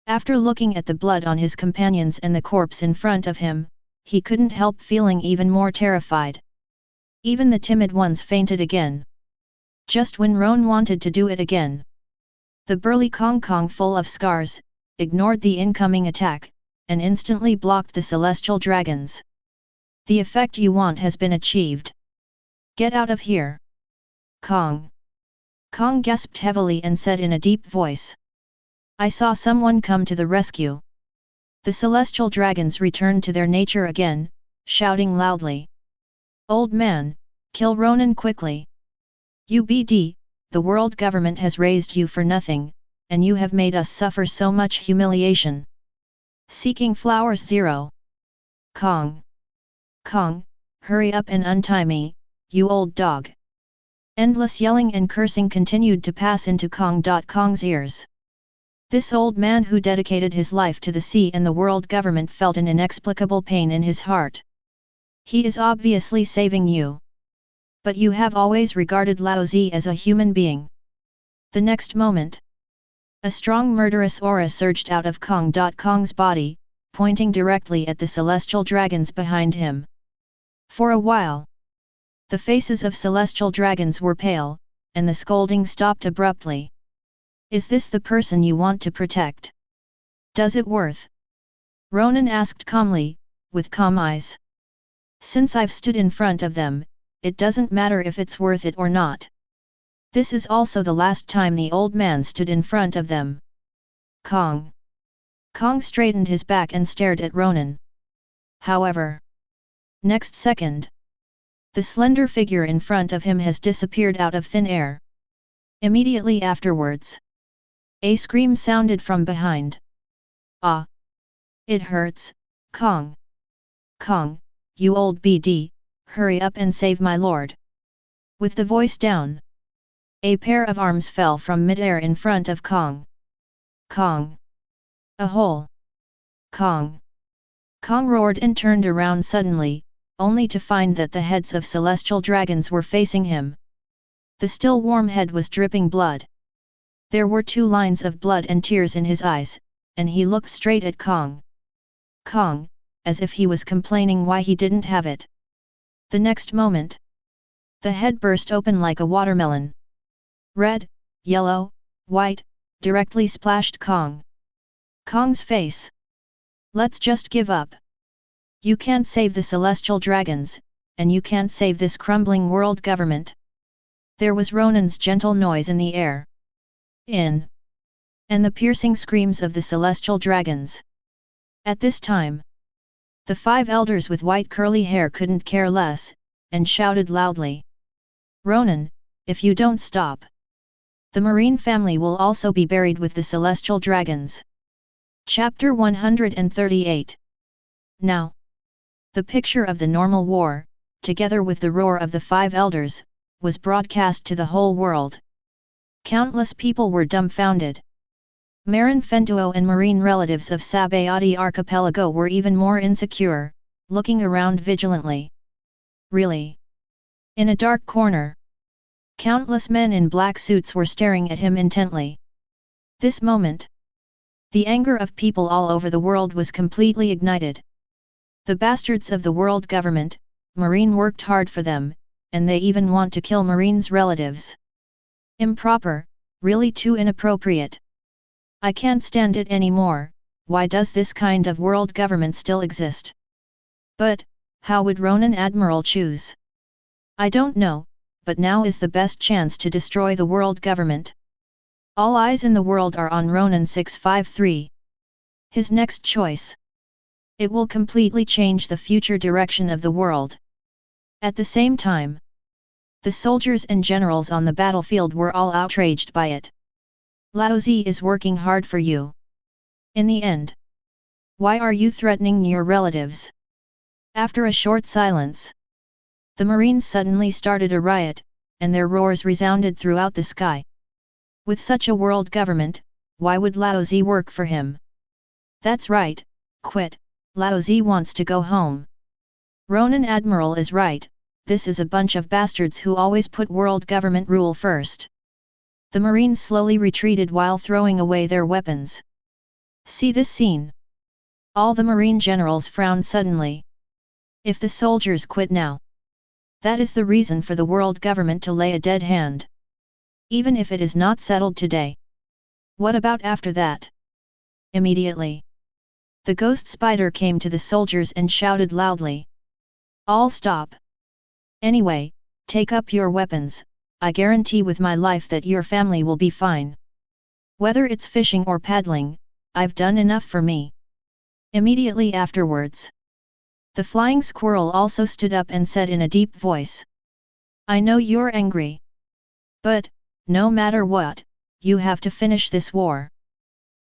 After looking at the blood on his companions and the corpse in front of him, he couldn't help feeling even more terrified. Even the timid ones fainted again. Just when Ronan wanted to do it again. The burly Kong Kong full of scars, ignored the incoming attack, and instantly blocked the celestial dragons. The effect you want has been achieved. Get out of here. Kong. Kong gasped heavily and said in a deep voice. I saw someone come to the rescue. The celestial dragons returned to their nature again, shouting loudly. Old man, kill Ronan quickly. UBD, the world government has raised you for nothing, and you have made us suffer so much humiliation. Seeking flowers 0. Kong. Kong, hurry up and untie me, you old dog. Endless yelling and cursing continued to pass into Kong's ears. This old man who dedicated his life to the sea and the world government felt an inexplicable pain in his heart. He is obviously saving you. But you have always regarded Laozi as a human being. The next moment, a strong murderous aura surged out of Kong's body, pointing directly at the celestial dragons behind him. For a while, the faces of celestial dragons were pale, and the scolding stopped abruptly. Is this the person you want to protect? Does it worth? Ronan asked calmly, with calm eyes. Since I've stood in front of them, it doesn't matter if it's worth it or not. This is also the last time the old man stood in front of them. Kong straightened his back and stared at Ronan. However, next second, the slender figure in front of him has disappeared out of thin air. Immediately afterwards, a scream sounded from behind. Ah! It hurts, Kong! Kong, you old BD, hurry up and save my lord! With the voice down, a pair of arms fell from mid-air in front of Kong. Kong! A hole! Kong! Kong roared and turned around suddenly, only to find that the heads of celestial dragons were facing him. The still warm head was dripping blood. There were 2 lines of blood and tears in his eyes, and he looked straight at Kong, as if he was complaining why he didn't have it. The next moment, the head burst open like a watermelon. Red, yellow, white, directly splashed Kong's face. Let's just give up. You can't save the celestial dragons, and you can't save this crumbling world government. There was Ronan's gentle noise in the air. And the piercing screams of the celestial dragons. At this time, the 5 elders with white curly hair couldn't care less, and shouted loudly. Ronan, if you don't stop, the marine family will also be buried with the celestial dragons. Chapter 138. Now, the picture of the normal war, together with the roar of the 5 elders, was broadcast to the whole world. Countless people were dumbfounded. Marin Fentuo and marine relatives of Sabayati archipelago were even more insecure, looking around vigilantly. Really? In a dark corner, countless men in black suits were staring at him intently. This moment, the anger of people all over the world was completely ignited. The bastards of the world government, Marine worked hard for them, and they even want to kill Marine's relatives. Improper, really too inappropriate. I can't stand it anymore. Why does this kind of world government still exist? But, how would Ronan Admiral choose? I don't know, but now is the best chance to destroy the world government. All eyes in the world are on Ronan 653. His next choice. It will completely change the future direction of the world. At the same time, the soldiers and generals on the battlefield were all outraged by it. Laozi is working hard for you. In the end, why are you threatening your relatives? After a short silence, the Marines suddenly started a riot, and their roars resounded throughout the sky. With such a world government, why would Laozi work for him? That's right, quit, Laozi wants to go home. Ronan Admiral is right, this is a bunch of bastards who always put world government rule first. The Marines slowly retreated while throwing away their weapons. See this scene. All the Marine generals frowned suddenly. If the soldiers quit now, that is the reason for the world government to lay a dead hand. Even if it is not settled today. What about after that? Immediately, the ghost spider came to the soldiers and shouted loudly. All stop. Anyway, take up your weapons, I guarantee with my life that your family will be fine. Whether it's fishing or paddling, I've done enough for me. Immediately afterwards, the flying squirrel also stood up and said in a deep voice. I know you're angry. But, no matter what, you have to finish this war.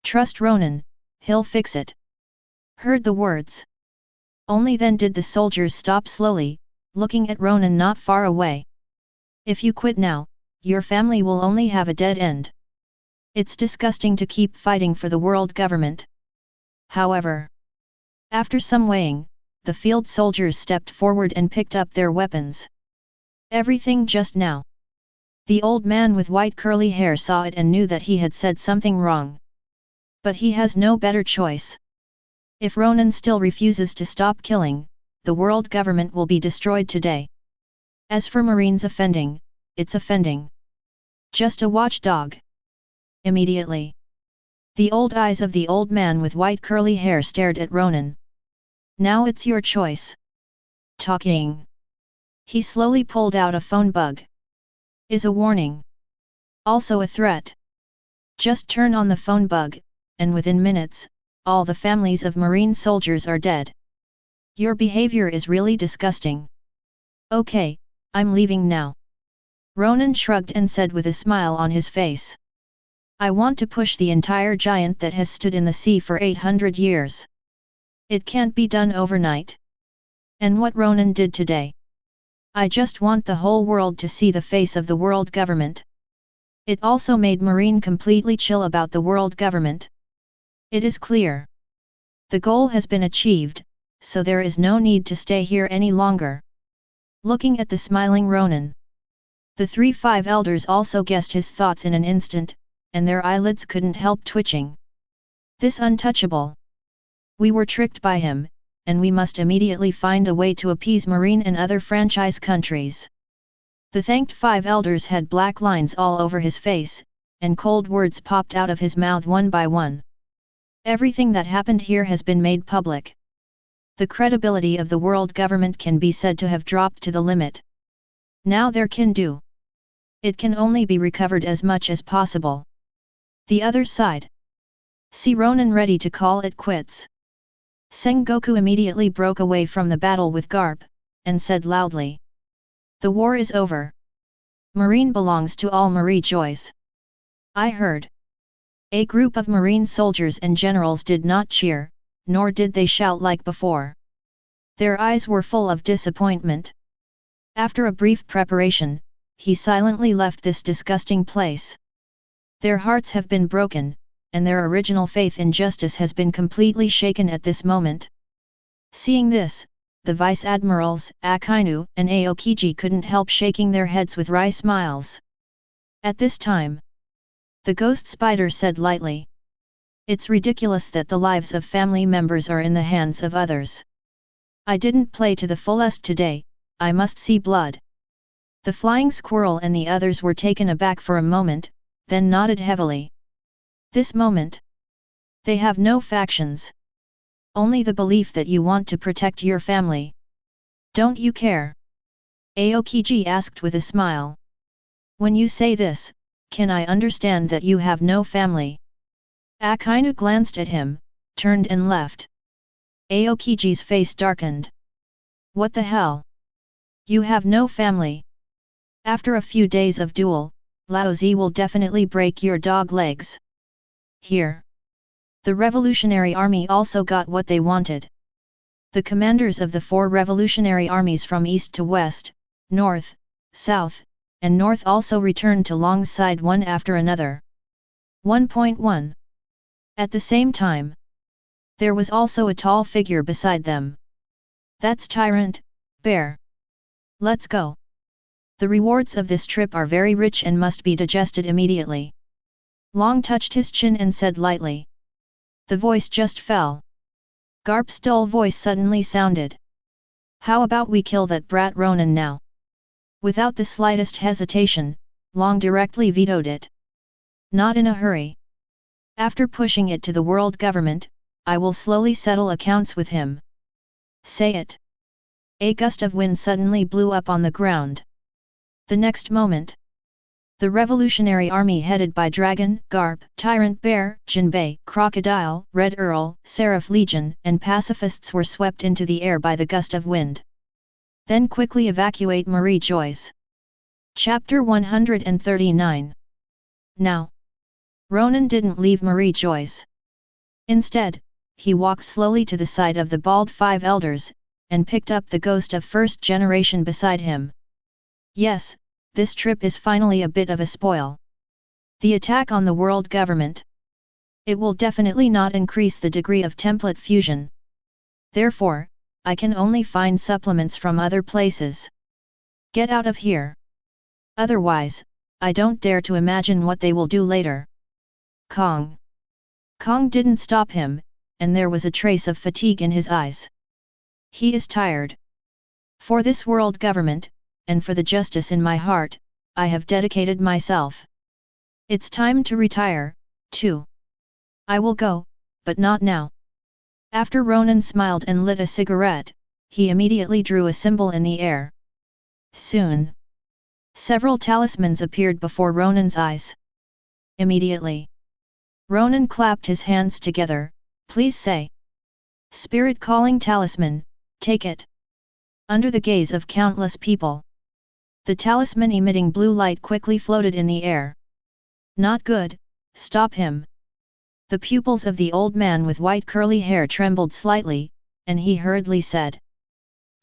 Trust Ronan, he'll fix it. Heard the words. Only then did the soldiers stop slowly, looking at Ronan not far away. If you quit now, your family will only have a dead end. It's disgusting to keep fighting for the world government. However, after some weighing, the field soldiers stepped forward and picked up their weapons. Everything just now. The old man with white curly hair saw it and knew that he had said something wrong. But he has no better choice. If Ronan still refuses to stop killing, the world government will be destroyed today. As for Marines offending, it's offending. Just a watchdog. Immediately, the old eyes of the old man with white curly hair stared at Ronan. Now it's your choice. Talking. He slowly pulled out a phone bug. Is a warning. Also a threat. Just turn on the phone bug, and within minutes, all the families of Marine soldiers are dead. Your behavior is really disgusting. Okay, I'm leaving now. Ronan shrugged and said with a smile on his face. I want to push the entire giant that has stood in the sea for 800 years. It can't be done overnight. And what Ronan did today? I just want the whole world to see the face of the world government. It also made Marine completely chill about the world government. It is clear. The goal has been achieved, so there is no need to stay here any longer. Looking at the smiling Ronan, the 3-5 elders also guessed his thoughts in an instant, and their eyelids couldn't help twitching. This untouchable. We were tricked by him, and we must immediately find a way to appease Marine and other franchise countries. The thanked 5 elders had black lines all over his face, and cold words popped out of his mouth one by one. Everything that happened here has been made public. The credibility of the world government can be said to have dropped to the limit. Now there can do. It can only be recovered as much as possible. The other side. See Ronan ready to call it quits. Sengoku immediately broke away from the battle with Garp, and said loudly. The war is over. Marine belongs to all Marie Joys. I heard. A group of Marine soldiers and generals did not cheer, nor did they shout like before. Their eyes were full of disappointment. After a brief preparation, he silently left this disgusting place. Their hearts have been broken, and their original faith in justice has been completely shaken at this moment. Seeing this, the Vice Admirals, Akainu and Aokiji couldn't help shaking their heads with wry smiles. At this time, the ghost spider said lightly. It's ridiculous that the lives of family members are in the hands of others. I didn't play to the fullest today, I must see blood. The flying squirrel and the others were taken aback for a moment, then nodded heavily. This moment. They have no factions. Only the belief that you want to protect your family. Don't you care? Aokiji asked with a smile. When you say this, can I understand that you have no family? Akainu glanced at him, turned and left. Aokiji's face darkened. What the hell? You have no family? After a few days of duel, Laozi will definitely break your dog legs. Here. The Revolutionary Army also got what they wanted. The commanders of the 4 revolutionary armies from east to west, north, south, and north also returned to Longside one after another. 1.1. At the same time, there was also a tall figure beside them. That's Tyrant, Bear. Let's go. The rewards of this trip are very rich and must be digested immediately. Long touched his chin and said lightly. The voice just fell. Garp's dull voice suddenly sounded. How about we kill that brat Ronan now? Without the slightest hesitation, Long directly vetoed it. Not in a hurry. After pushing it to the world government, I will slowly settle accounts with him. Say it. A gust of wind suddenly blew up on the ground. The next moment, the Revolutionary Army headed by Dragon, Garp, Tyrant Bear, Jinbei, Crocodile, Red Earl, Seraph Legion and pacifists were swept into the air by the gust of wind. Then quickly evacuate Marie Joys. Chapter 139. Now, Ronan didn't leave Marie Joys. Instead, he walked slowly to the side of the bald 5 elders, and picked up the ghost of first generation beside him. Yes, this trip is finally a bit of a spoil. The attack on the world government. It will definitely not increase the degree of template fusion. Therefore, I can only find supplements from other places. Get out of here. Otherwise, I don't dare to imagine what they will do later. Kong. Kong didn't stop him, and there was a trace of fatigue in his eyes. He is tired. For this world government, and for the justice in my heart, I have dedicated myself. It's time to retire, too. I will go, but not now. After Ronan smiled and lit a cigarette, he immediately drew a symbol in the air. Soon, several talismans appeared before Ronan's eyes. Immediately, Ronan clapped his hands together. Please say. Spirit calling talisman, take it. Under the gaze of countless people, the talisman emitting blue light quickly floated in the air. Not good, stop him. The pupils of the old man with white curly hair trembled slightly, and he hurriedly said.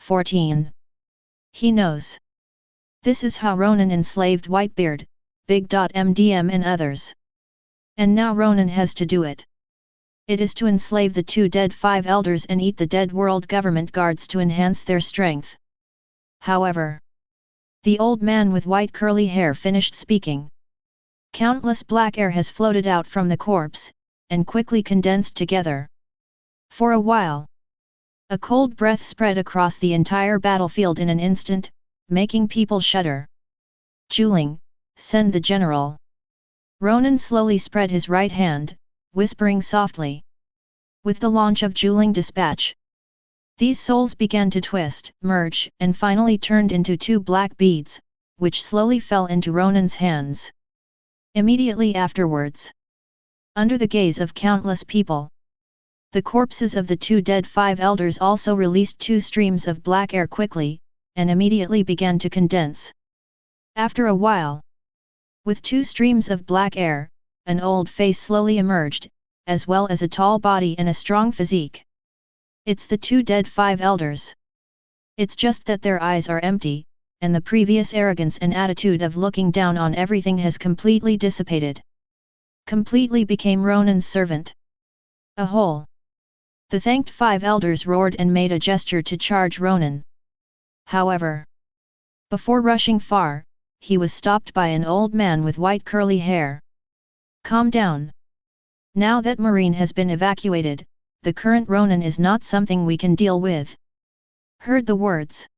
14. He knows. This is how Ronan enslaved Whitebeard, Big.MDM and others. And now Ronan has to do it. It is to enslave the 2 dead 5 elders and eat the dead world government guards to enhance their strength. However, the old man with white curly hair finished speaking. Countless black air has floated out from the corpse, and quickly condensed together. For a while, a cold breath spread across the entire battlefield in an instant, making people shudder. Juling, send the general. Ronan slowly spread his right hand, whispering softly. With the launch of Juling dispatch, these souls began to twist, merge, and finally turned into 2 black beads, which slowly fell into Ronan's hands. Immediately afterwards, under the gaze of countless people, the corpses of the 2 dead 5 elders also released 2 streams of black air quickly, and immediately began to condense. After a while, with 2 streams of black air, an old face slowly emerged, as well as a tall body and a strong physique. It's the 2 dead 5 elders. It's just that their eyes are empty, and the previous arrogance and attitude of looking down on everything has completely dissipated. Completely became Ronan's servant. A whole. The thanked 5 elders roared and made a gesture to charge Ronan. However, before rushing far, he was stopped by an old man with white curly hair. Calm down. Now that Marine has been evacuated, the current Ronan is not something we can deal with. Heard the words.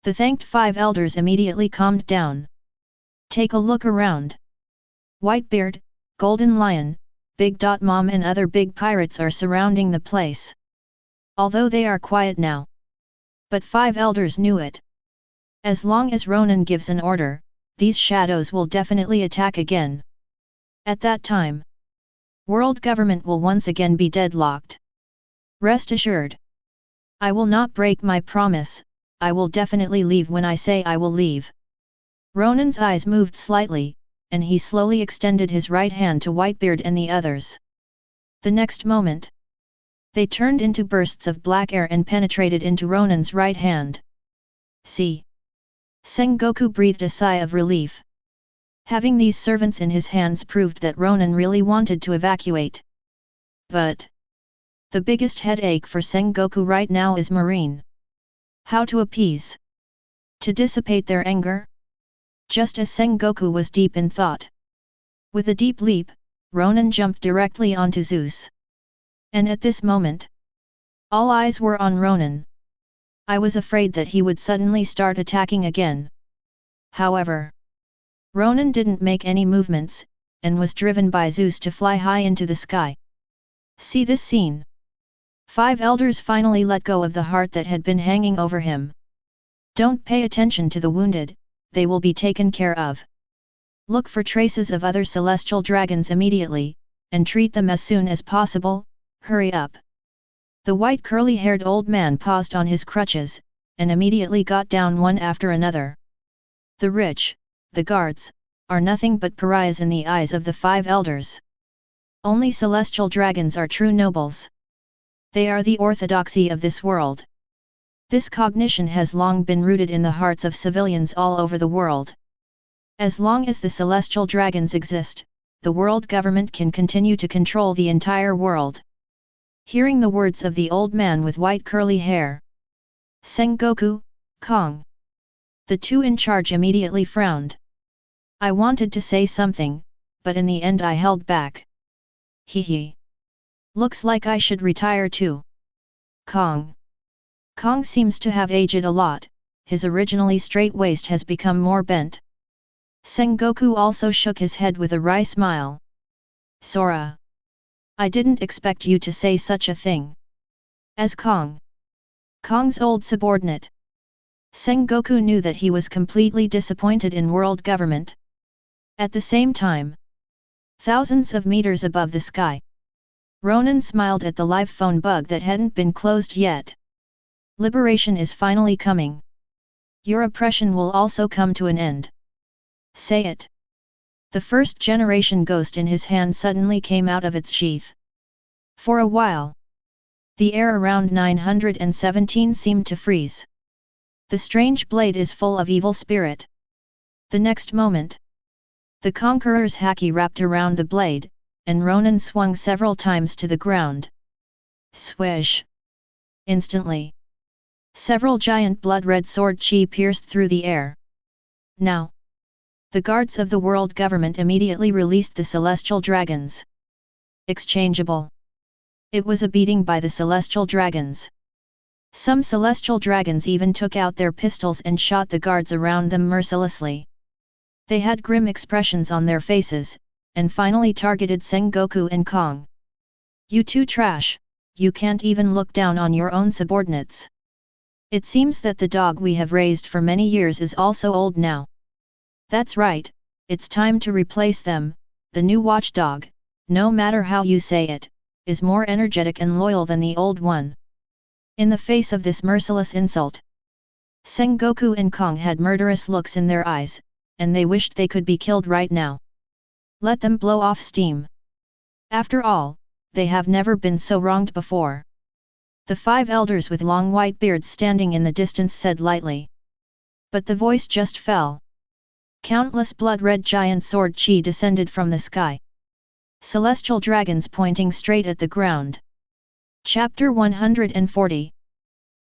The thanked 5 elders immediately calmed down. Take a look around. Whitebeard, Golden Lion, Big Mom and other big pirates are surrounding the place. Although they are quiet now. But 5 elders knew it. As long as Ronan gives an order, these shadows will definitely attack again. At that time, world government will once again be deadlocked. Rest assured. I will not break my promise, I will definitely leave when I say I will leave. Ronan's eyes moved slightly, and he slowly extended his right hand to Whitebeard and the others. The next moment, they turned into bursts of black air and penetrated into Ronan's right hand. See. Sengoku breathed a sigh of relief. Having these servants in his hands proved that Ronan really wanted to evacuate. But the biggest headache for Sengoku right now is Marine. How to appease? To dissipate their anger? Just as Sengoku was deep in thought. With a deep leap, Ronan jumped directly onto Zeus. And at this moment, all eyes were on Ronan. I was afraid that he would suddenly start attacking again. However, Ronan didn't make any movements, and was driven by Zeus to fly high into the sky. See this scene. 5 elders finally let go of the heart that had been hanging over him. Don't pay attention to the wounded, they will be taken care of. Look for traces of other celestial dragons immediately, and treat them as soon as possible, hurry up. The white curly-haired old man paused on his crutches, and immediately got down one after another. The rich, the guards, are nothing but pariahs in the eyes of the 5 elders. Only celestial dragons are true nobles. They are the orthodoxy of this world. This cognition has long been rooted in the hearts of civilians all over the world. As long as the celestial dragons exist, the world government can continue to control the entire world. Hearing the words of the old man with white curly hair, Sengoku, Kong, the two in charge immediately frowned. I wanted to say something, but in the end I held back. Hee. Looks like I should retire too. Kong seems to have aged a lot, his originally straight waist has become more bent. Sengoku also shook his head with a wry smile. Sora, I didn't expect you to say such a thing. As Kong's old subordinate, Sengoku knew that he was completely disappointed in world government. At the same time, thousands of meters above the sky, Ronan smiled at the live phone bug that hadn't been closed yet. Liberation is finally coming. Your oppression will also come to an end. Say it. The first generation ghost in his hand suddenly came out of its sheath. For a while, the air around 917 seemed to freeze. The strange blade is full of evil spirit. The next moment, the conqueror's haki wrapped around the blade, and Ronan swung several times to the ground. Swish! Instantly, several giant blood-red sword chi pierced through the air. Now, the guards of the world government immediately released the celestial dragons. Exchangeable. It was a beating by the celestial dragons. Some celestial dragons even took out their pistols and shot the guards around them mercilessly. They had grim expressions on their faces, and finally targeted Sengoku and Kong. You two trash, you can't even look down on your own subordinates. It seems that the dog we have raised for many years is also old now. That's right, it's time to replace them. The new watchdog, no matter how you say it, is more energetic and loyal than the old one. In the face of this merciless insult, Sengoku and Kong had murderous looks in their eyes, and they wished they could be killed right now. Let them blow off steam. After all, they have never been so wronged before. The five elders with long white beards standing in the distance said lightly. But the voice just fell. Countless blood-red giant sword chi descended from the sky. Celestial dragons pointing straight at the ground. Chapter 140.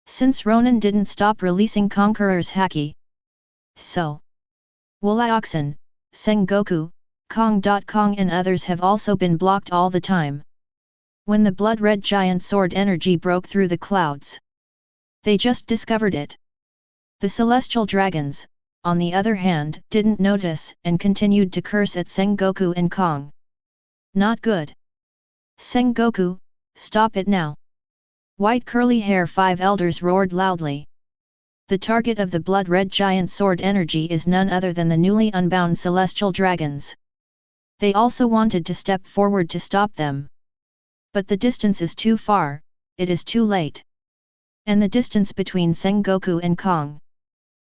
Since Ronan didn't stop releasing Conqueror's haki, so Wulaoxin, Sengoku, Kong and others have also been blocked all the time. When the blood-red giant sword energy broke through the clouds, they just discovered it. The celestial dragons, on the other hand, didn't notice and continued to curse at Sengoku and Kong. Not good. Sengoku, stop it now. White curly hair five elders roared loudly. The target of the blood-red giant sword energy is none other than the newly unbound celestial dragons. They also wanted to step forward to stop them. But the distance is too far, it is too late. And the distance between Sengoku and Kong,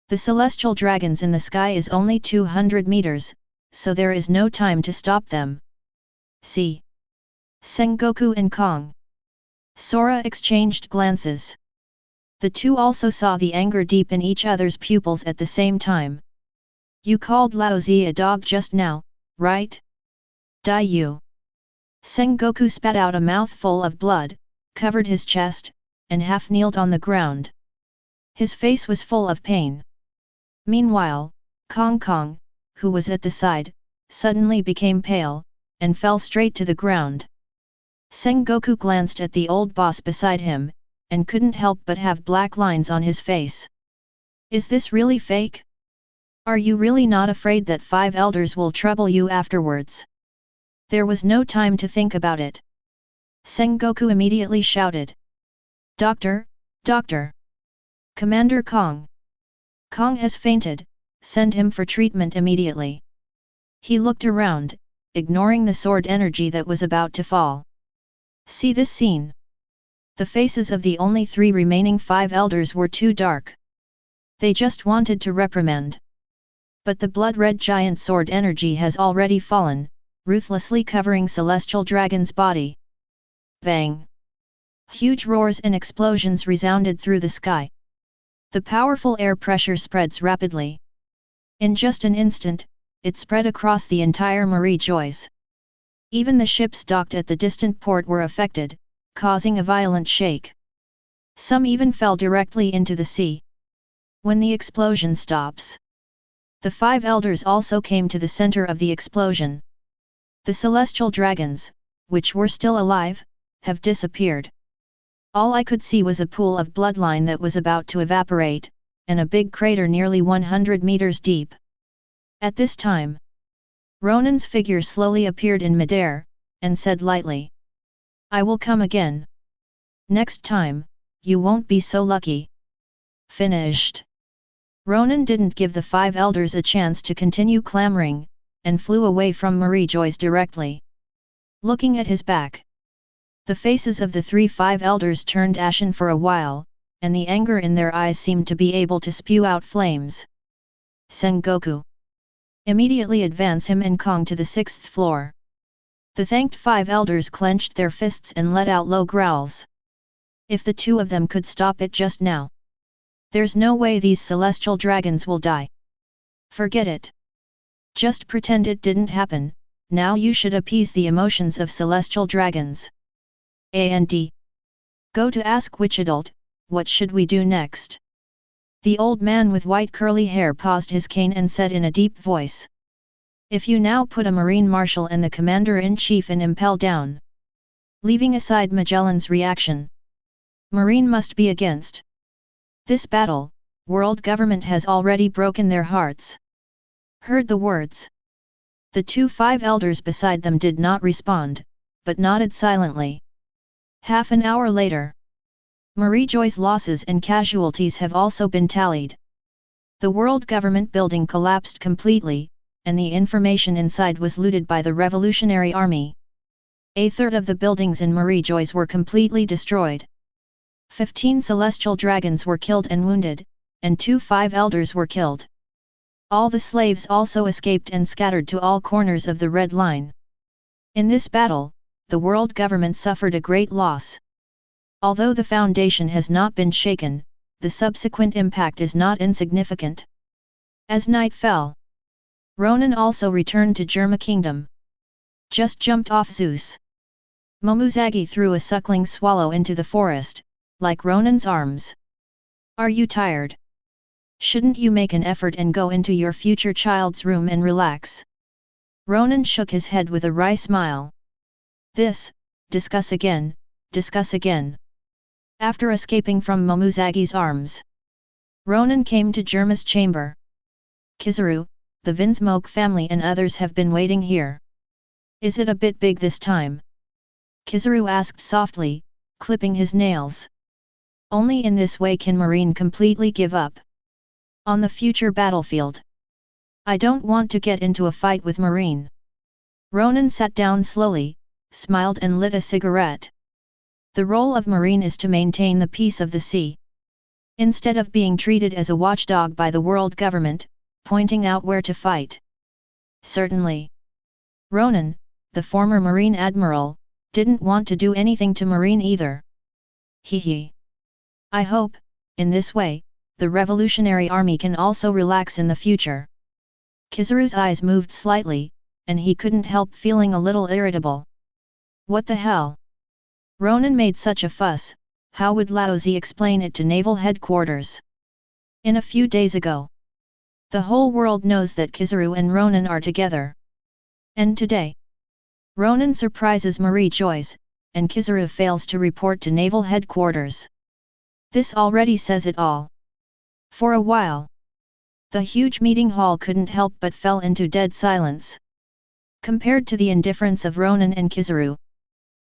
the celestial dragons in the sky, is only 200 meters, so there is no time to stop them. See. Sengoku and Kong. Sora exchanged glances. The two also saw the anger deep in each other's pupils at the same time. You called Laozi a dog just now, right? Die you. Sengoku spat out a mouthful of blood, covered his chest, and half kneeled on the ground. His face was full of pain. Meanwhile, Kong, who was at the side, suddenly became pale, and fell straight to the ground. Sengoku glanced at the old boss beside him, and couldn't help but have black lines on his face. Is this really fake? Are you really not afraid that five elders will trouble you afterwards? There was no time to think about it. Sengoku immediately shouted. Doctor, doctor! Commander Kong! Kong has fainted, send him for treatment immediately. He looked around, ignoring the sword energy that was about to fall. See this scene. The faces of the only three remaining five elders were too dark. They just wanted to reprimand. But the blood-red giant sword energy has already fallen, ruthlessly covering Celestial Dragon's body. Bang! Huge roars and explosions resounded through the sky, The powerful air pressure spreads rapidly. In just an instant, it spread across the entire Marie Joyce. Even the ships docked at the distant port were affected, causing a violent shake. Some even fell directly into the sea. When the explosion stops, the 5 elders also came to the center of the explosion. The celestial dragons, which were still alive, have disappeared. All I could see was a pool of bloodline that was about to evaporate, and a big crater nearly 100 meters deep. At this time, Ronan's figure slowly appeared in midair, and said lightly, "I will come again. Next time, you won't be so lucky." Finished. Ronan didn't give the 5 elders a chance to continue clamoring, and flew away from Marie Joyce directly. Looking at his back, the faces of the 5 elders turned ashen for a while, and the anger in their eyes seemed to be able to spew out flames. Sengoku. Immediately advance him and Kong to the 6th floor. The thanked 5 elders clenched their fists and let out low growls. If the 2 of them could stop it just now. There's no way these celestial dragons will die. Forget it. Just pretend it didn't happen. Now you should appease the emotions of celestial dragons. And go to ask which adult, what should we do next? The old man with white curly hair paused his cane and said in a deep voice. If you now put a Marine Marshal and the Commander-in-Chief and impel down. Leaving aside Magellan's reaction. Marine must be against this battle, world government has already broken their hearts. Heard the words. The 5 elders beside them did not respond, but nodded silently. Half an hour later, Marie Joy's losses and casualties have also been tallied. The world government building collapsed completely, and the information inside was looted by the Revolutionary Army. A third of the buildings in Marie Joy's were completely destroyed. 15 celestial dragons were killed and wounded, and 5 elders were killed. All the slaves also escaped and scattered to all corners of the Red Line. In this battle, the world government suffered a great loss. Although the foundation has not been shaken, the subsequent impact is not insignificant. As night fell, Ronan also returned to Germa Kingdom. Just jumped off Zeus. Momuzagi threw a suckling swallow into the forest, like Ronan's arms. Are you tired? Shouldn't you make an effort and go into your future child's room and relax? Ronan shook his head with a wry smile. Discuss again. After escaping from Momuzagi's arms, Ronan came to Germa's chamber. Kizaru, the Vinsmoke family and others have been waiting here. Is it a bit big this time? Kizaru asked softly, clipping his nails. Only in this way can Marine completely give up on the future battlefield. I don't want to get into a fight with Marine. Ronan sat down slowly, smiled and lit a cigarette. The role of Marine is to maintain the peace of the sea. Instead of being treated as a watchdog by the world government, pointing out where to fight. Certainly. Ronan, the former Marine Admiral, didn't want to do anything to Marine either. Hee. I hope, in this way, the Revolutionary Army can also relax in the future. Kizaru's eyes moved slightly, and he couldn't help feeling a little irritable. What the hell? Ronan made such a fuss, how would Laozi explain it to Naval Headquarters? In a few days ago. The whole world knows that Kizaru and Ronan are together. And today, Ronan surprises Marie Joyce, and Kizaru fails to report to Naval Headquarters. This already says it all. For a while, the huge meeting hall couldn't help but fell into dead silence. Compared to the indifference of Ronan and Kizaru,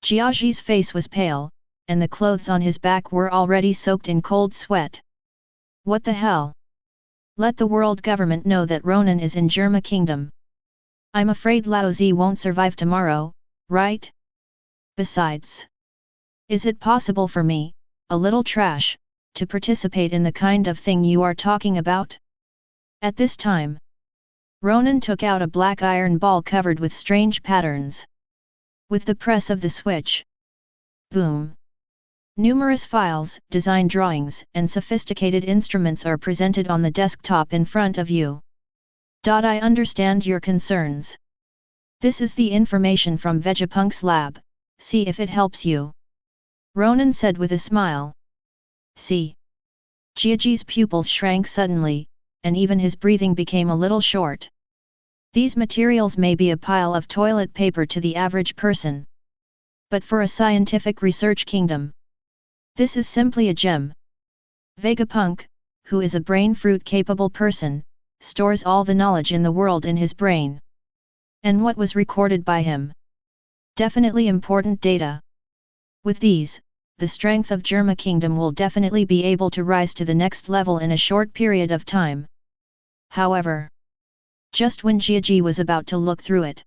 Jiaji's face was pale, and the clothes on his back were already soaked in cold sweat. What the hell? Let the world government know that Ronan is in Germa Kingdom. I'm afraid Laozi won't survive tomorrow, right? Besides, is it possible for me, a little trash, to participate in the kind of thing you are talking about? At this time, Ronan took out a black iron ball covered with strange patterns. With the press of the switch, boom! Numerous files, design drawings, and sophisticated instruments are presented on the desktop in front of you. I understand your concerns. This is the information from Vegapunk's lab, see if it helps you. Ronan said with a smile. See. Jiaji's pupils shrank suddenly, and even his breathing became a little short. These materials may be a pile of toilet paper to the average person. But for a scientific research kingdom, this is simply a gem. Vegapunk, who is a brain fruit-capable person, stores all the knowledge in the world in his brain. And what was recorded by him? Definitely important data. With these, the strength of Germa Kingdom will definitely be able to rise to the next level in a short period of time. However, just when Jiaji was about to look through it,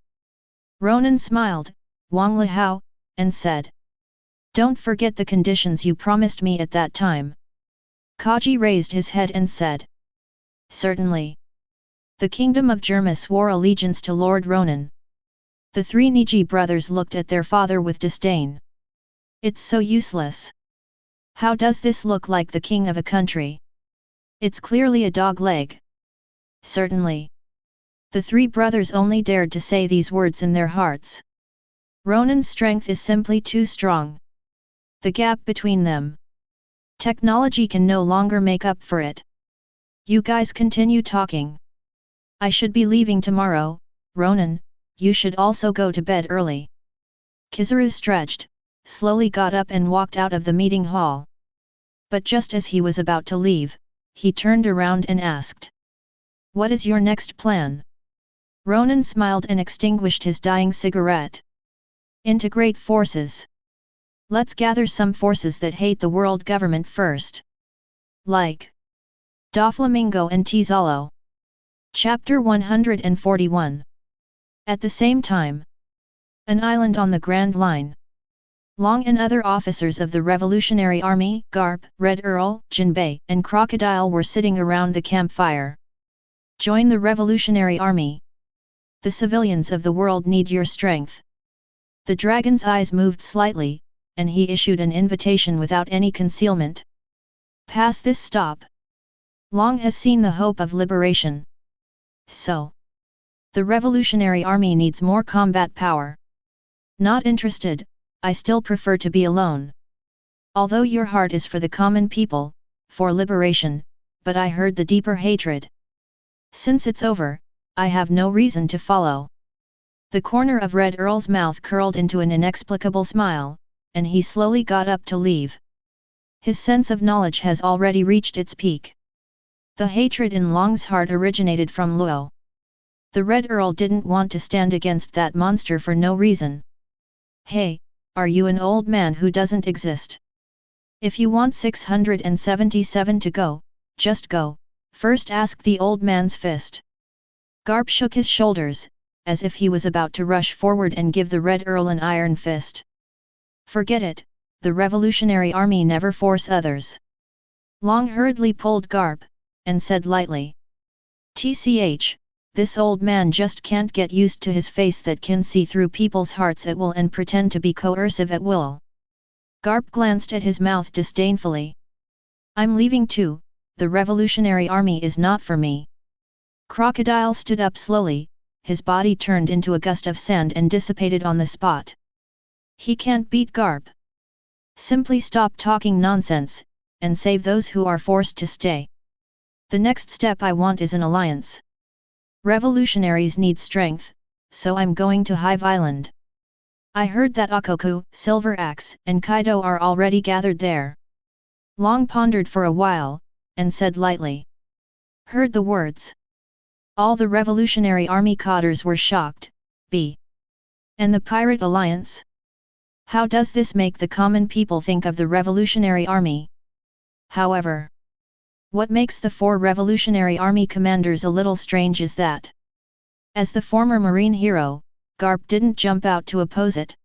Ronan smiled, Wang Lihao, and said, "Don't forget the conditions you promised me at that time." Kaji raised his head and said, "Certainly." The kingdom of Germa swore allegiance to Lord Ronan. The three Niji brothers looked at their father with disdain. It's so useless. How does this look like the king of a country? It's clearly a dog leg. Certainly. The three brothers only dared to say these words in their hearts. Ronan's strength is simply too strong. The gap between them. Technology can no longer make up for it. You guys continue talking. I should be leaving tomorrow, Ronan, you should also go to bed early. Kizaru stretched, slowly got up and walked out of the meeting hall. But just as he was about to leave, he turned around and asked, "What is your next plan?" Ronan smiled and extinguished his dying cigarette. "Integrate forces. Let's gather some forces that hate the world government first. Like Doflamingo and Tizalo." Chapter 141. At the same time, an island on the Grand Line. Long and other officers of the Revolutionary Army, Garp, Red Earl, Jinbei, and Crocodile were sitting around the campfire. Join the Revolutionary Army. The civilians of the world need your strength. The dragon's eyes moved slightly, and he issued an invitation without any concealment. Pass this stop. Long has seen the hope of liberation. So, the Revolutionary Army needs more combat power. Not interested, I still prefer to be alone. Although your heart is for the common people, for liberation, but I heard the deeper hatred. Since it's over, I have no reason to follow. The corner of Red Earl's mouth curled into an inexplicable smile, and he slowly got up to leave. His sense of knowledge has already reached its peak. The hatred in Long's heart originated from Luo. The Red Earl didn't want to stand against that monster for no reason. Hey, are you an old man who doesn't exist? If you want 677 to go, just go, first ask the old man's fist. Garp shook his shoulders, as if he was about to rush forward and give the Red Earl an iron fist. Forget it, the Revolutionary Army never force others. Long hurriedly pulled Garp, and said lightly. TCH, this old man just can't get used to his face that can see through people's hearts at will and pretend to be coercive at will. Garp glanced at his mouth disdainfully. I'm leaving too, the Revolutionary Army is not for me. Crocodile stood up slowly, his body turned into a gust of sand and dissipated on the spot. He can't beat Garp. Simply stop talking nonsense, and save those who are forced to stay. The next step I want is an alliance. Revolutionaries need strength, so I'm going to Hive Island. I heard that Akoku, Silver Axe, and Kaido are already gathered there. Long pondered for a while, and said lightly. Heard the words. All the Revolutionary Army cadres were shocked. B. And the Pirate Alliance? How does this make the common people think of the Revolutionary Army? However, what makes the four Revolutionary Army commanders a little strange is that, as the former Marine hero, Garp didn't jump out to oppose it.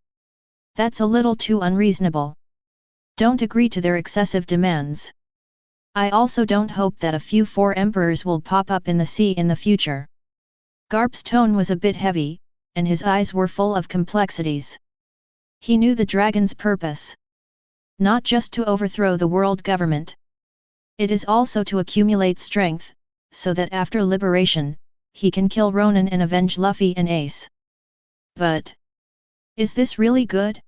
That's a little too unreasonable. Don't agree to their excessive demands. I also don't hope that a few four emperors will pop up in the sea in the future. Garp's tone was a bit heavy, and his eyes were full of complexities. He knew the dragon's purpose. Not just to overthrow the world government. It is also to accumulate strength, so that after liberation, he can kill Ronan and avenge Luffy and Ace. But is this really good?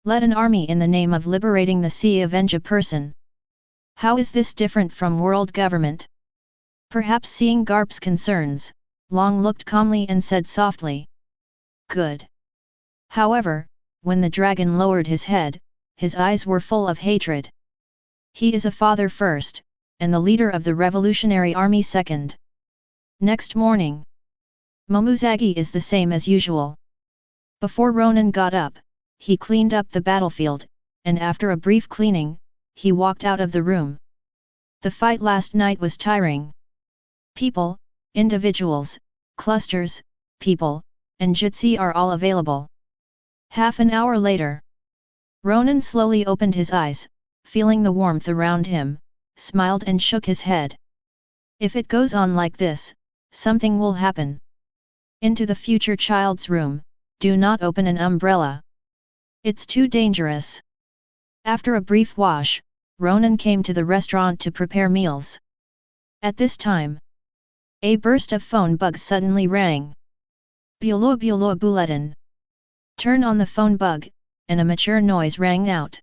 Let an army in the name of liberating the sea avenge a person. How is this different from world government? Perhaps seeing Garp's concerns, Long looked calmly and said softly. Good. However, when the dragon lowered his head, his eyes were full of hatred. He is a father first, and the leader of the revolutionary army second. Next morning, Momuzagi is the same as usual. Before Ronan got up, he cleaned up the battlefield, and after a brief cleaning, he walked out of the room. The fight last night was tiring. People, individuals, clusters, people, and jutsu are all available. Half an hour later, Ronan slowly opened his eyes, feeling the warmth around him, smiled and shook his head. If it goes on like this, something will happen. Into the future child's room, do not open an umbrella. It's too dangerous. After a brief wash, Ronan came to the restaurant to prepare meals. At this time, a burst of phone bugs suddenly rang. Bulo bulo bulletin. Turn on the phone bug, and a mature noise rang out.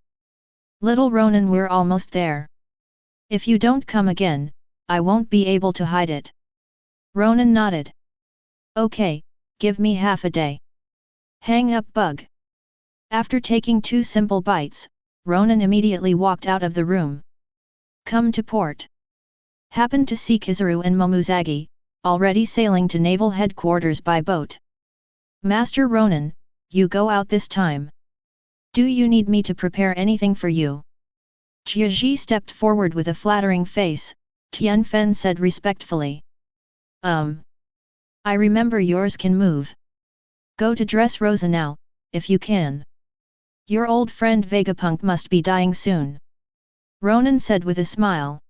Little Ronan, we're almost there. If you don't come again, I won't be able to hide it. Ronan nodded. Okay, give me half a day. Hang up bug. After taking 2 simple bites, Ronan immediately walked out of the room. Come to port. Happened to see Kizaru and Momuzagi, already sailing to Naval Headquarters by boat. Master Ronan, you go out this time. Do you need me to prepare anything for you? Jiaji stepped forward with a flattering face. Tian Fen said respectfully. I remember yours can move. Go to Dressrosa now, if you can. Your old friend Vegapunk must be dying soon. Ronan said with a smile.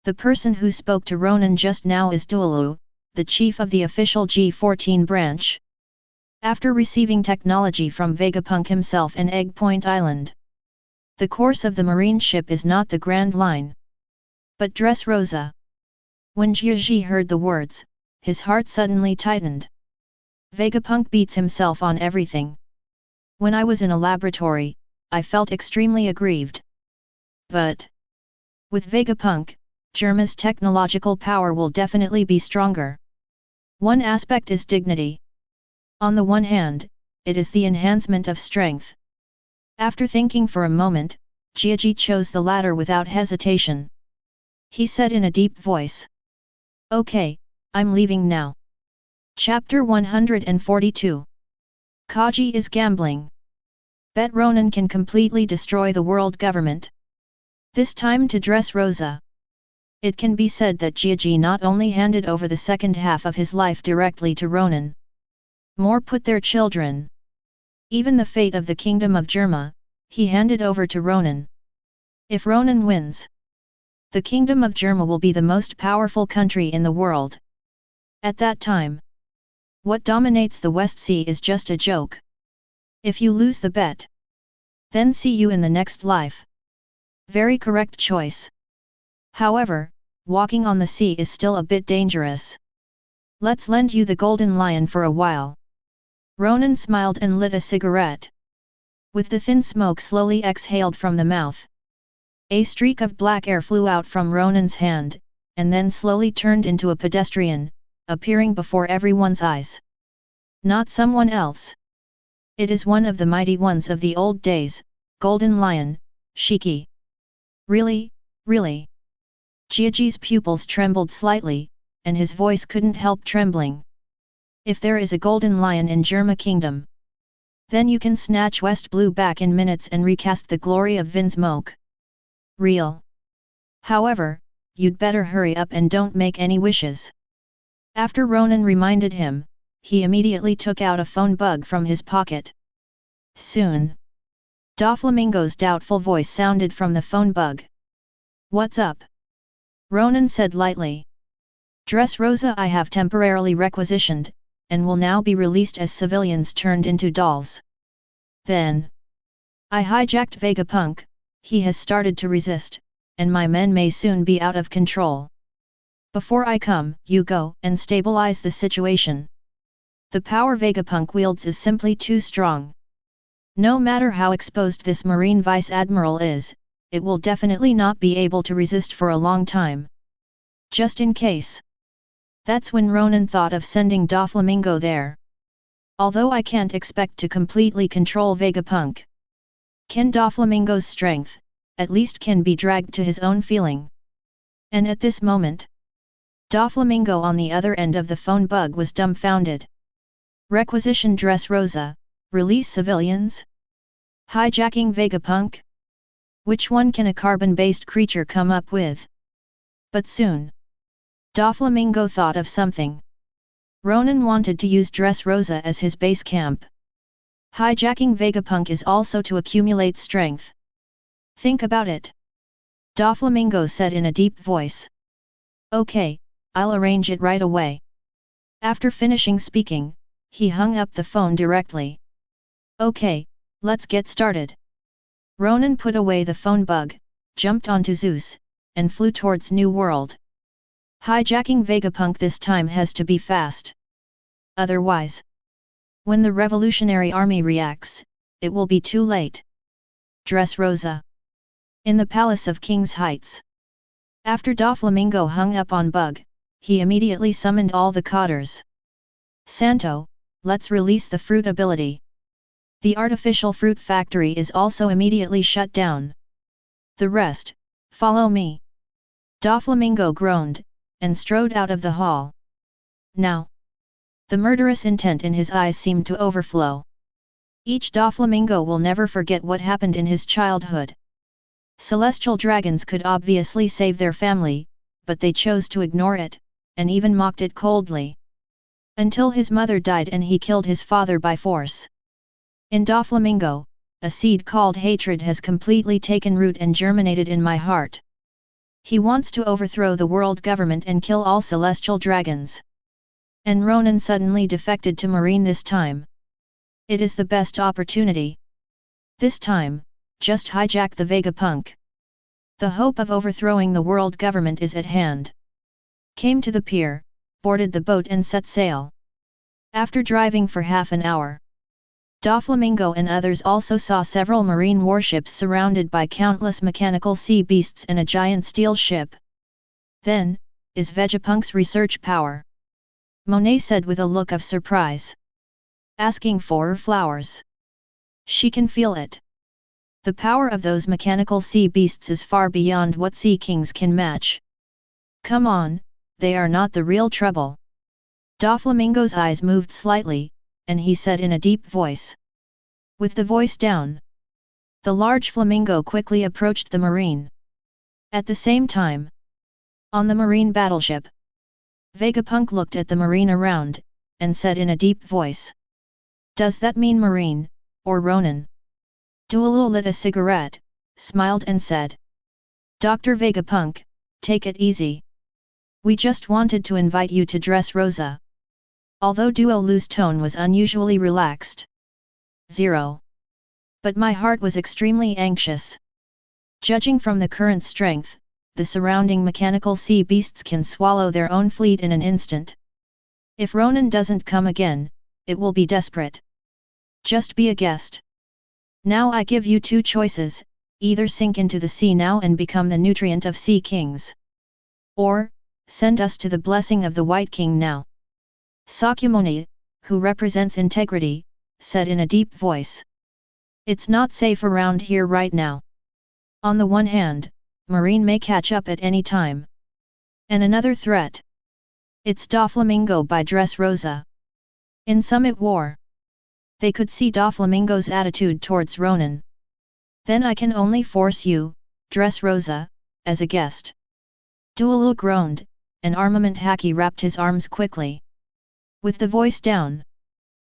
The person who spoke to Ronan just now is Dualu, the chief of the official G14 branch. After receiving technology from Vegapunk himself and Egg Point Island, the course of the marine ship is not the Grand Line, but Dressrosa. When Jiaji heard the words, his heart suddenly tightened. Vegapunk beats himself on everything. When I was in a laboratory, I felt extremely aggrieved. But with Vegapunk, Germa's technological power will definitely be stronger. One aspect is dignity. On the one hand, it is the enhancement of strength. After thinking for a moment, Jiaji chose the latter without hesitation. He said in a deep voice. Okay, I'm leaving now. Chapter 142. Kaji is gambling. Bet Ronan can completely destroy the world government. This time to Dressrosa. It can be said that Jiaji not only handed over the second half of his life directly to Ronan. More put their children. Even the fate of the kingdom of Germa, he handed over to Ronan. If Ronan wins, the kingdom of Germa will be the most powerful country in the world. At that time, what dominates the West Sea is just a joke. If you lose the bet, then see you in the next life. Very correct choice. However, walking on the sea is still a bit dangerous. Let's lend you the Golden Lion for a while. Ronan smiled and lit a cigarette. With the thin smoke slowly exhaled from the mouth, a streak of black air flew out from Ronan's hand, and then slowly turned into a pedestrian, appearing before everyone's eyes. Not someone else. It is one of the mighty ones of the old days, Golden Lion, Shiki. Really, really? Jiaji's pupils trembled slightly, and his voice couldn't help trembling. If there is a Golden Lion in Germa Kingdom, then you can snatch West Blue back in minutes and recast the glory of Vinsmoke. Real. However, you'd better hurry up and don't make any wishes. After Ronan reminded him, he immediately took out a phone bug from his pocket. Soon. Doflamingo's doubtful voice sounded from the phone bug. What's up? Ronan said lightly. Dressrosa I have temporarily requisitioned, and will now be released as civilians turned into dolls. Then I hijacked Vegapunk, he has started to resist, and my men may soon be out of control. Before I come, you go and stabilize the situation. The power Vegapunk wields is simply too strong. No matter how exposed this Marine Vice Admiral is, it will definitely not be able to resist for a long time. Just in case. That's when Ronan thought of sending Doflamingo there. Although I can't expect to completely control Vegapunk, Ken Doflamingo's strength, at least can be dragged to his own feeling. And at this moment, Doflamingo on the other end of the phone bug was dumbfounded. Requisition Dressrosa, release civilians? Hijacking Vegapunk? Which one can a carbon-based creature come up with? But soon, Doflamingo thought of something. Ronan wanted to use Dressrosa as his base camp. Hijacking Vegapunk is also to accumulate strength. Think about it. Doflamingo said in a deep voice. Okay, I'll arrange it right away. After finishing speaking, he hung up the phone directly. Okay, let's get started. Ronan put away the phone bug, jumped onto Zeus, and flew towards New World. Hijacking Vegapunk this time has to be fast. Otherwise, when the Revolutionary Army reacts, it will be too late. Dressrosa. In the Palace of King's Heights. After Doflamingo hung up on Bug, he immediately summoned all the Cotters. Santo, let's release the fruit ability. The artificial fruit factory is also immediately shut down. The rest, follow me. Doflamingo groaned, and strode out of the hall. Now, the murderous intent in his eyes seemed to overflow. Each Doflamingo will never forget what happened in his childhood. Celestial dragons could obviously save their family, but they chose to ignore it, and even mocked it coldly. Until his mother died and he killed his father by force. In Doflamingo, a seed called hatred has completely taken root and germinated in my heart. He wants to overthrow the world government and kill all celestial dragons. And Ronan suddenly defected to Marine this time. It is the best opportunity. This time, just hijack the Vegapunk. The hope of overthrowing the world government is at hand. Came to the pier, boarded the boat and set sail. After driving for half an hour, Doflamingo and others also saw several marine warships surrounded by countless mechanical sea beasts and a giant steel ship. Then, is Vegapunk's research power? Monet said with a look of surprise. Asking for flowers. She can feel it. The power of those mechanical sea beasts is far beyond what sea kings can match. Come on, they are not the real trouble. Doflamingo's eyes moved slightly, and he said in a deep voice. With the voice down, the large flamingo quickly approached the Marine. At the same time, on the Marine battleship, Vegapunk looked at the Marine around, and said in a deep voice. Does that mean Marine, or Ronan? Duolul lit a cigarette, smiled and said. Dr. Vegapunk, take it easy. We just wanted to invite you to Dressrosa. Although Duolul's tone was unusually relaxed. 0. But my heart was extremely anxious. Judging from the current strength, the surrounding mechanical sea beasts can swallow their own fleet in an instant. If Ronan doesn't come again, it will be desperate. Just be a guest. Now I give you two choices, either sink into the sea now and become the nutrient of sea kings. Or, send us to the blessing of the White King now. Sakyamuni, who represents integrity, said in a deep voice. It's not safe around here right now. On the one hand, Marine may catch up at any time. And another threat. It's Doflamingo by Dressrosa. In Summit War, they could see Doflamingo's attitude towards Ronan. Then I can only force you, Dressrosa, as a guest. Duolul groaned, and Armament Haki wrapped his arms quickly. With the voice down,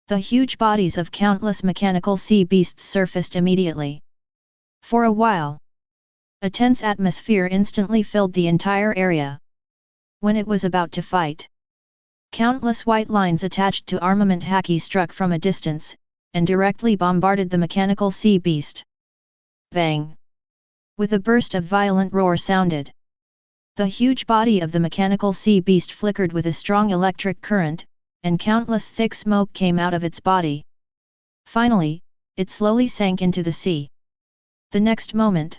the huge bodies of countless mechanical sea beasts surfaced immediately. For a while, a tense atmosphere instantly filled the entire area. When it was about to fight, countless white lines attached to Armament Haki struck from a distance, and directly bombarded the mechanical sea beast. Bang! With a burst of violent roar sounded. The huge body of the mechanical sea beast flickered with a strong electric current, and countless thick smoke came out of its body. Finally, it slowly sank into the sea. The next moment,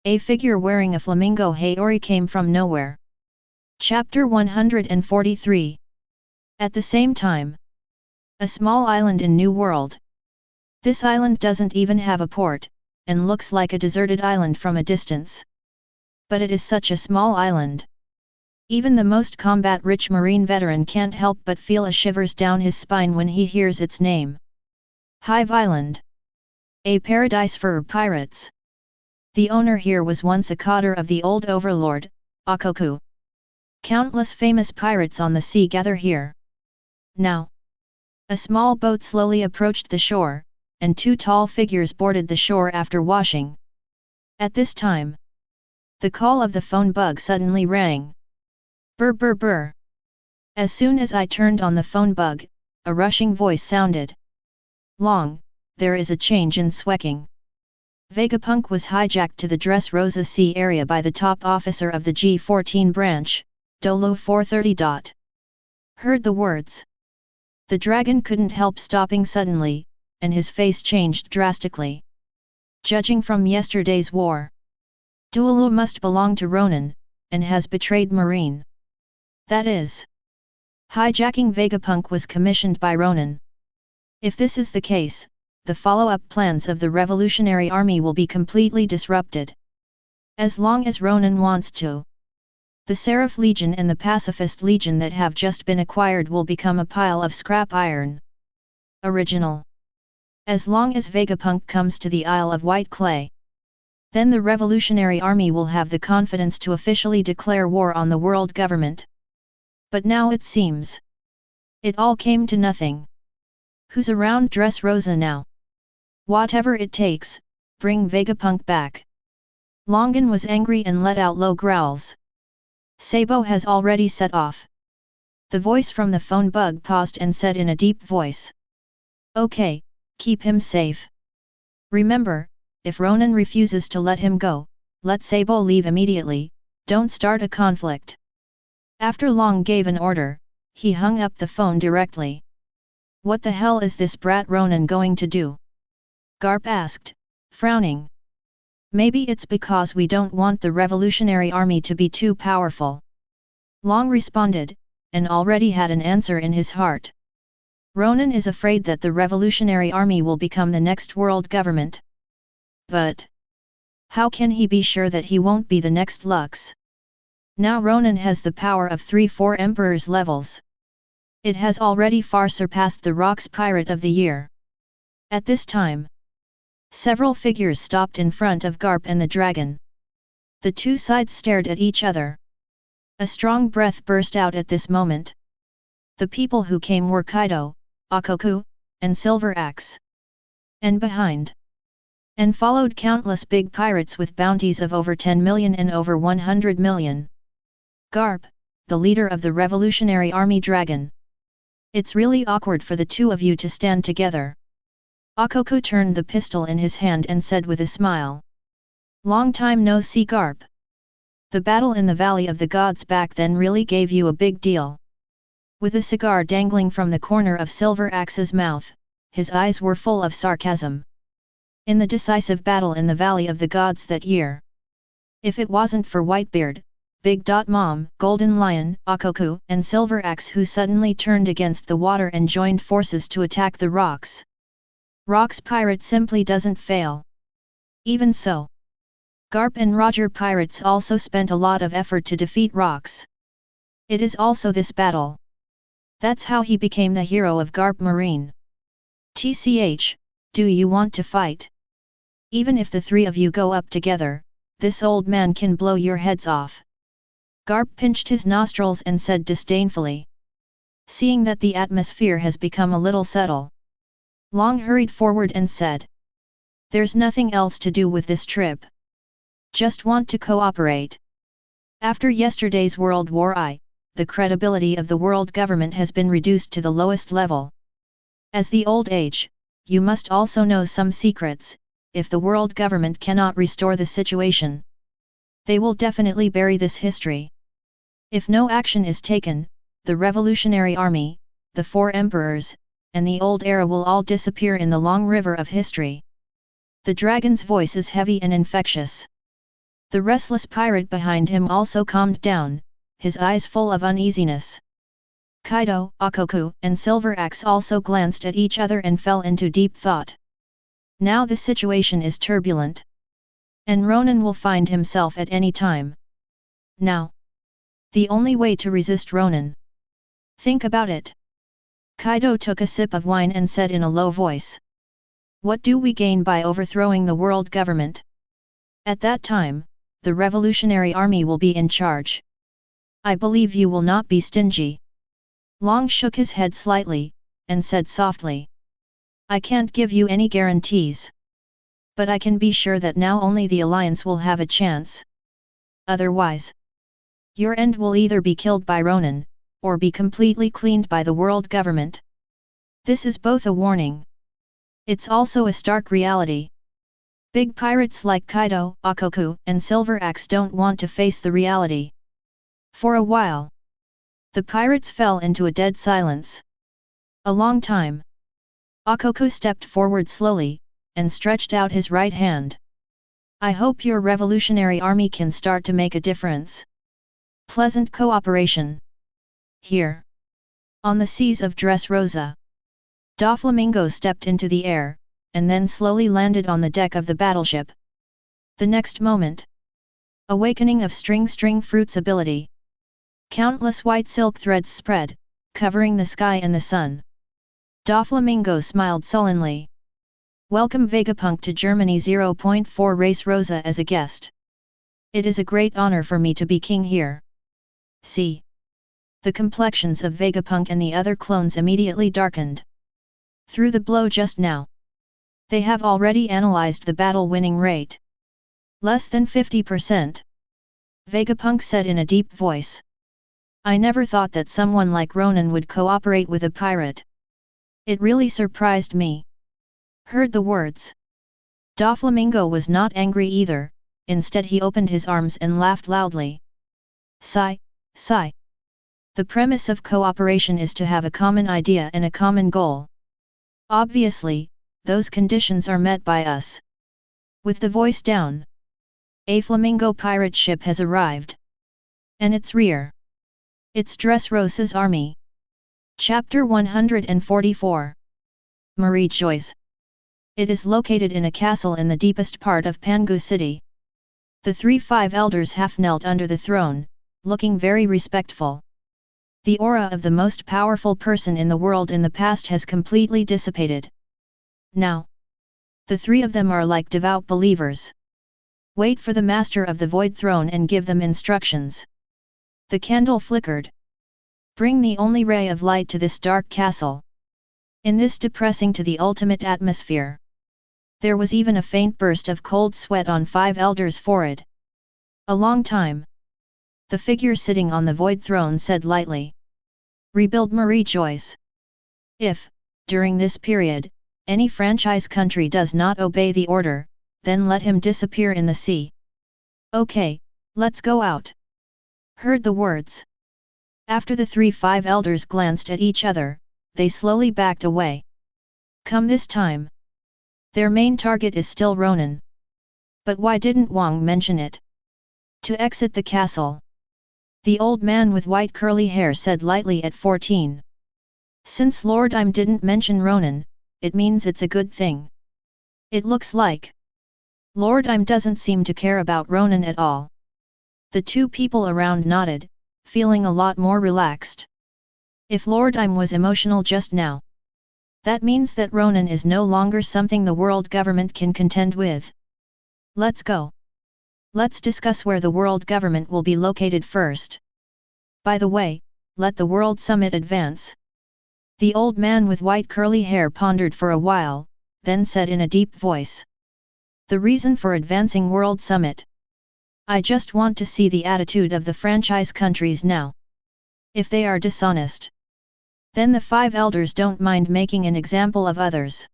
a figure wearing a flamingo haori came from nowhere. Chapter 143. At the same time, a small island in New World. This island doesn't even have a port, and looks like a deserted island from a distance. But it is such a small island. Even the most combat-rich marine veteran can't help but feel a shivers down his spine when he hears its name. Hive Island. A paradise for pirates. The owner here was once a cotter of the old overlord, Akainu. Countless famous pirates on the sea gather here. Now, a small boat slowly approached the shore, and two tall figures boarded the shore after washing. At this time, the call of the phone bug suddenly rang. Brr brr brr. As soon as I turned on the phone bug, a rushing voice sounded. Long, there is a change in Swecking. Vegapunk was hijacked to the Dressrosa Sea area by the top officer of the G14 branch, Dolo 430. Heard the words. The dragon couldn't help stopping suddenly, and his face changed drastically. Judging from yesterday's war, Duolu must belong to Ronan, and has betrayed Marine. That is, hijacking Vegapunk was commissioned by Ronan. If this is the case, the follow-up plans of the Revolutionary Army will be completely disrupted. As long as Ronan wants to, the Seraph Legion and the Pacifist Legion that have just been acquired will become a pile of scrap iron. Original. As long as Vegapunk comes to the Isle of White Clay, then the Revolutionary Army will have the confidence to officially declare war on the world government. But now it seems, it all came to nothing. Who's around Dressrosa now? Whatever it takes, bring Vegapunk back. Longan was angry and let out low growls. Sabo has already set off. The voice from the phone bug paused and said in a deep voice. Okay, keep him safe. Remember, if Ronan refuses to let him go, let Sabo leave immediately, don't start a conflict. After Long gave an order, he hung up the phone directly. What the hell is this brat Ronan going to do? Garp asked, frowning. Maybe it's because we don't want the Revolutionary Army to be too powerful. Long responded, and already had an answer in his heart. Ronan is afraid that the Revolutionary Army will become the next world government. But how can he be sure that he won't be the next Lux? Now Ronan has the power of 3-4 Emperors levels. It has already far surpassed the Rock's Pirate of the Year. At this time, several figures stopped in front of Garp and the dragon. The two sides stared at each other. A strong breath burst out at this moment. The people who came were Kaido, Akainu, and Silver Axe. And behind, and followed countless big pirates with bounties of over 10 million and over 100 million. Garp, the leader of the Revolutionary Army Dragon. It's really awkward for the two of you to stand together. Akainu turned the pistol in his hand and said with a smile. Long time no see, Garp. The battle in the Valley of the Gods back then really gave you a big deal. With a cigar dangling from the corner of Silver Axe's mouth, his eyes were full of sarcasm. In the decisive battle in the Valley of the Gods that year, if it wasn't for Whitebeard, Big Mom, Golden Lion, Akainu, and Silver Axe who suddenly turned against the water and joined forces to attack the rocks, Rock's Pirate simply doesn't fail. Even so, Garp and Roger Pirates also spent a lot of effort to defeat Rocks. It is also this battle. That's how he became the hero of Garp Marine. TCH, do you want to fight? Even if the three of you go up together, this old man can blow your heads off. Garp pinched his nostrils and said disdainfully. Seeing that the atmosphere has become a little subtle, Long hurried forward and said. There's nothing else to do with this trip. Just want to cooperate. After yesterday's World War I, the credibility of the world government has been reduced to the lowest level. As the old age, you must also know some secrets, if the world government cannot restore the situation, they will definitely bury this history. If no action is taken, the Revolutionary Army, the 4 emperors, and the old era will all disappear in the long river of history. The dragon's voice is heavy and infectious. The restless pirate behind him also calmed down, his eyes full of uneasiness. Kaido, Akainu, and Silver Axe also glanced at each other and fell into deep thought. Now the situation is turbulent. And Ronan will find himself at any time. Now, the only way to resist Ronan. Think about it. Kaido took a sip of wine and said in a low voice. What do we gain by overthrowing the world government? At that time, the Revolutionary Army will be in charge. I believe you will not be stingy. Long shook his head slightly, and said softly. I can't give you any guarantees. But I can be sure that now only the Alliance will have a chance. Otherwise, your end will either be killed by Ronan, or be completely cleaned by the world government. This is both a warning. It's also a stark reality. Big pirates like Kaido, Akainu, and Silver Axe don't want to face the reality. For a while, the pirates fell into a dead silence. A long time. Akainu stepped forward slowly, and stretched out his right hand. I hope your Revolutionary Army can start to make a difference. Pleasant cooperation. Here. On the seas of Dressrosa. Doflamingo stepped into the air, and then slowly landed on the deck of the battleship. The next moment. Awakening of String Fruit's ability. Countless white silk threads spread, covering the sky and the sun. Doflamingo smiled sullenly. Welcome Vegapunk to Germany 0.4 Race Rosa as a guest. It is a great honor for me to be king here. See. The complexions of Vegapunk and the other clones immediately darkened. Through the blow just now. They have already analyzed the battle winning rate. Less than 50%. Vegapunk said in a deep voice. I never thought that someone like Ronan would cooperate with a pirate. It really surprised me. Heard the words. Doflamingo was not angry either, instead he opened his arms and laughed loudly. Sigh, sigh. The premise of cooperation is to have a common idea and a common goal. Obviously, those conditions are met by us. With the voice down. A flamingo pirate ship has arrived. And its rear. It's Dressrosa's army. Chapter 144. Marie Joyce. It is located in a castle in the deepest part of Pangu City. The 3-5 elders half knelt under the throne, looking very respectful. The aura of the most powerful person in the world in the past has completely dissipated. Now, the 3 of them are like devout believers. Wait for the master of the Void Throne and give them instructions. The candle flickered. Bring the only ray of light to this dark castle. In this depressing to the ultimate atmosphere. There was even a faint burst of cold sweat on 5 elders' forehead. A long time. The figure sitting on the Void Throne said lightly. Rebuild Marie Joyce. If, during this period, any franchise country does not obey the order, then let him disappear in the sea. Okay, let's go out. Heard the words. After the 3-5 elders glanced at each other, they slowly backed away. Come this time. Their main target is still Ronan. But why didn't Wang mention it? To exit the castle. The old man with white curly hair said lightly at 14. Since Lord Im didn't mention Ronan, it means it's a good thing. It looks like. Lord Im doesn't seem to care about Ronan at all. The 2 people around nodded, feeling a lot more relaxed. If Lord Im was emotional just now, that means that Ronan is no longer something the world government can contend with. Let's go. Let's discuss where the world government will be located first. By the way, let the World Summit advance. The old man with white curly hair pondered for a while, then said in a deep voice. The reason for advancing World Summit. I just want to see the attitude of the franchise countries now. If they are dishonest, then the 5 elders don't mind making an example of others.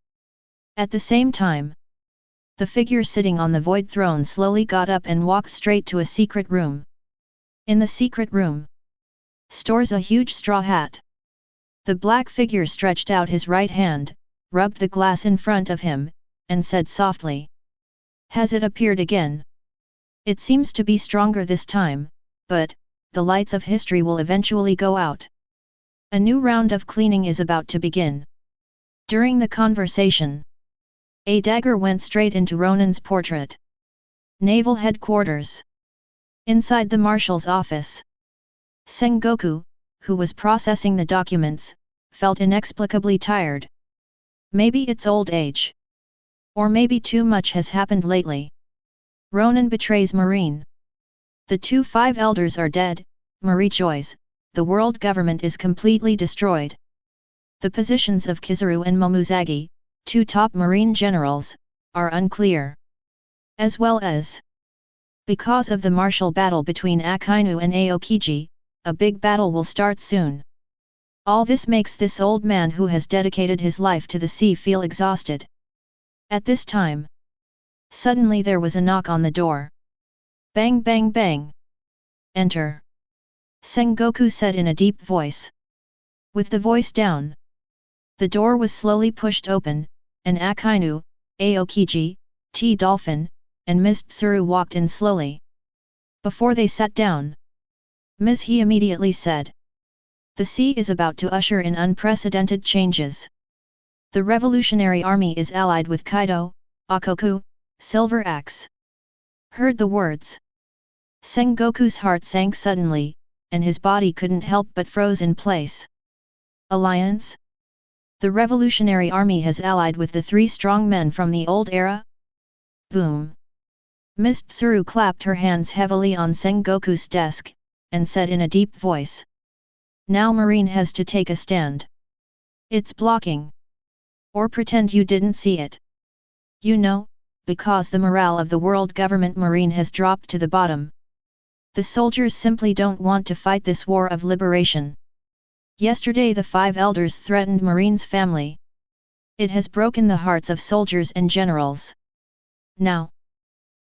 At the same time, The figure sitting on the void throne slowly got up and walked straight to a secret room. In the secret room stores a huge straw hat. The black figure stretched out his right hand, rubbed the glass in front of him, and said softly, "Has it appeared again? It seems to be stronger this time, but the lights of history will eventually go out. A new round of cleaning is about to begin." During the conversation, a dagger went straight into Ronan's portrait. Naval Headquarters. Inside the Marshal's office, Sengoku, who was processing the documents, felt inexplicably tired. Maybe it's old age. Or maybe too much has happened lately. Ronan betrays Marine. The 5 elders are dead, Marie joys, the world government is completely destroyed. The positions of Kizaru and Momuzagi, 2 top marine generals, are unclear. As well as, because of the martial battle between Akainu and Aokiji, a big battle will start soon. All this makes this old man who has dedicated his life to the sea feel exhausted. At this time, suddenly there was a knock on the door. Bang bang bang. "Enter," Sengoku said in a deep voice. With the voice down, the door was slowly pushed open, and Akainu, Aokiji, Dolphin, and Ms. Tsuru walked in slowly. Before they sat down, Ms. He immediately said, "The sea is about to usher in unprecedented changes. The Revolutionary Army is allied with Kaido, Akoku, Silver Axe." Heard the words, Sengoku's heart sank suddenly, and his body couldn't help but froze in place. Alliance? The Revolutionary Army has allied with the 3 strong men from the old era? Boom! Ms. Tsuru clapped her hands heavily on Sengoku's desk, and said in a deep voice, "Now Marine has to take a stand. It's blocking. Or pretend you didn't see it. You know, because the morale of the world government Marine has dropped to the bottom. The soldiers simply don't want to fight this war of liberation. Yesterday the 5 elders threatened Marine's family. It has broken the hearts of soldiers and generals. Now."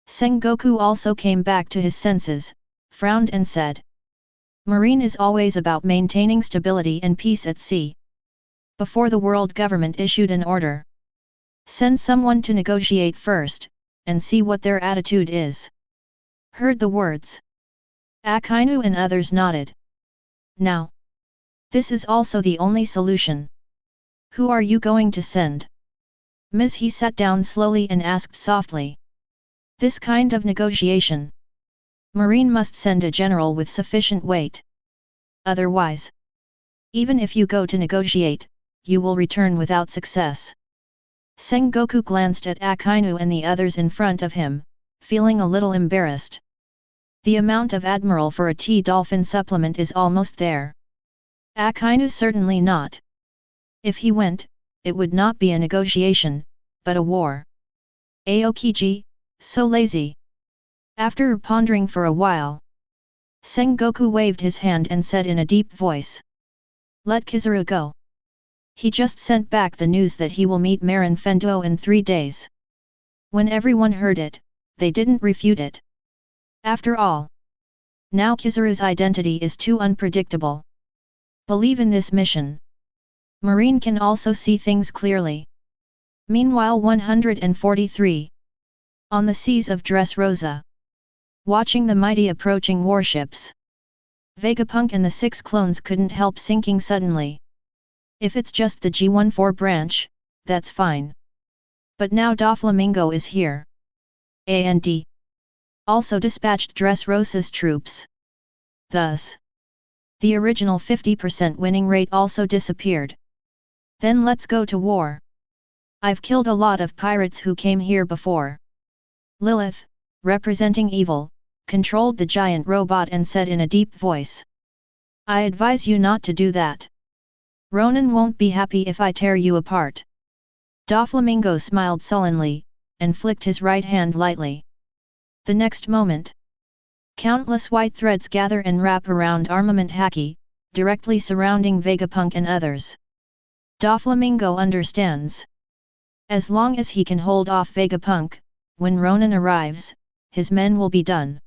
Sengoku also came back to his senses, frowned and said, "Marine is always about maintaining stability and peace at sea. Before the world government issued an order. Send someone to negotiate first, and see what their attitude is." Heard the words, Akainu and others nodded. "Now, this is also the only solution. Who are you going to send?" Ms. He sat down slowly and asked softly. "This kind of negotiation, Marine must send a general with sufficient weight. Otherwise, even if you go to negotiate, you will return without success." Sengoku glanced at Akainu and the others in front of him, feeling a little embarrassed. The amount of Admiral for a Dolphin supplement is almost there. Akainu certainly not. If he went, it would not be a negotiation, but a war. Aokiji, so lazy. After pondering for a while, Sengoku waved his hand and said in a deep voice, "Let Kizaru go. He just sent back the news that he will meet Marin Fendo in 3 days." When everyone heard it, they didn't refute it. After all, now Kizaru's identity is too unpredictable. Believe in this mission. Marine can also see things clearly. Meanwhile 143. On the seas of Dressrosa. Watching the mighty approaching warships, Vegapunk and the 6 clones couldn't help sinking suddenly. If it's just the G14 branch, that's fine. But now Doflamingo is here. And also dispatched Dressrosa's troops. Thus, the original 50% winning rate also disappeared. Then let's go to war. I've killed a lot of pirates who came here before. Lilith, representing evil, controlled the giant robot and said in a deep voice, "I advise you not to do that. Ronan won't be happy if I tear you apart." Doflamingo smiled sullenly, and flicked his right hand lightly. The next moment, countless white threads gather and wrap around armament Haki, directly surrounding Vegapunk and others. Doflamingo understands. As long as he can hold off Vegapunk, when Ronan arrives, his men will be done.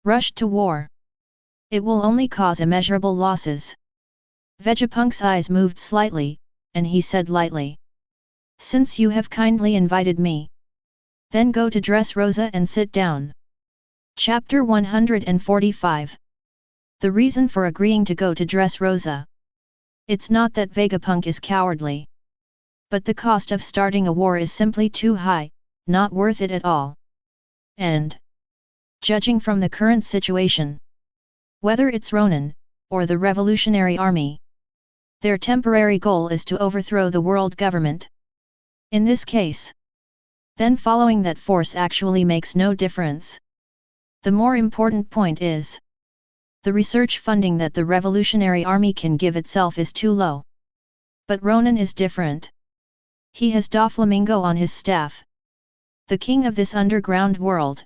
Rushed to war. It will only cause immeasurable losses. Vegapunk's eyes moved slightly, and he said lightly. Since you have kindly invited me, then go to Dressrosa and sit down. Chapter 145. The reason for agreeing to go to Dressrosa. It's not that Vegapunk is cowardly. But the cost of starting a war is simply too high, not worth it at all. And, judging from the current situation, whether it's Ronan, or the Revolutionary Army, their temporary goal is to overthrow the world government. In this case, then following that force actually makes no difference. The more important point is, the research funding that the Revolutionary Army can give itself is too low. But Ronan is different. He has Doflamingo on his staff, the king of this underground world.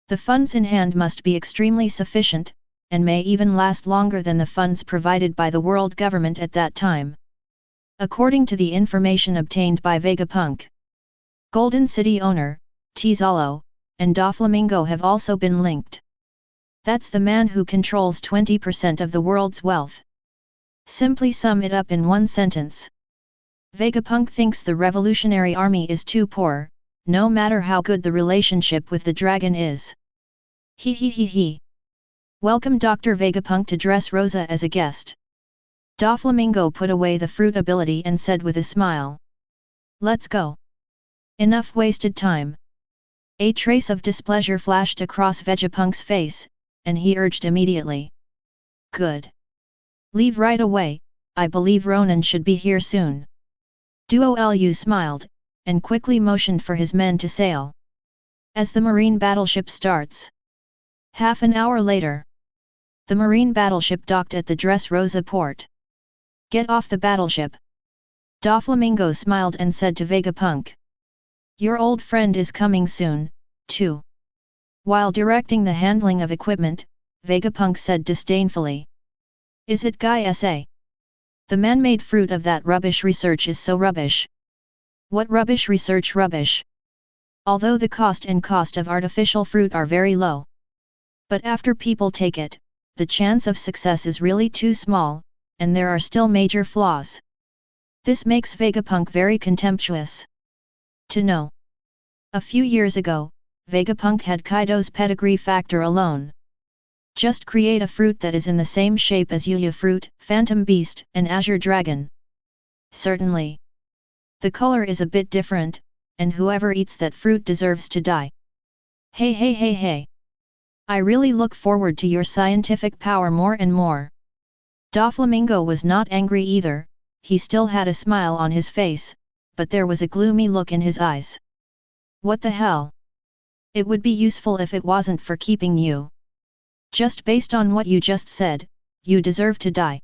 The funds in hand must be extremely sufficient, and may even last longer than the funds provided by the world government at that time. According to the information obtained by Vegapunk, Golden City owner, Tzalo, and Doflamingo have also been linked. That's the man who controls 20% of the world's wealth. Simply sum it up in one sentence. Vegapunk thinks the Revolutionary Army is too poor, no matter how good the relationship with the dragon is. He. Welcome Dr. Vegapunk to Dressrosa as a guest. Doflamingo put away the fruit ability and said with a smile. Let's go. Enough wasted time. A trace of displeasure flashed across Vegapunk's face, and he urged immediately. Good. Leave right away, I believe Ronan should be here soon. Duo Lu smiled, and quickly motioned for his men to sail. As the marine battleship starts. Half an hour later. The marine battleship docked at the Dressrosa port. Get off the battleship. Doflamingo smiled and said to Vegapunk. Your old friend is coming soon, too. While directing the handling of equipment, Vegapunk said disdainfully. Is it Guy S.A.? The man-made fruit of that rubbish research is so rubbish. What rubbish research rubbish? Although the cost of artificial fruit are very low. But after people take it, the chance of success is really too small, and there are still major flaws. This makes Vegapunk very contemptuous. To know. A few years ago, Vegapunk had Kaido's pedigree factor alone. Just create a fruit that is in the same shape as Yuya fruit, Phantom Beast, and Azure Dragon. Certainly. The color is a bit different, and whoever eats that fruit deserves to die. Hey. I really look forward to your scientific power more and more. Doflamingo was not angry either, he still had a smile on his face, but there was a gloomy look in his eyes. What the hell? It would be useful if it wasn't for keeping you. Just based on what you just said, you deserve to die.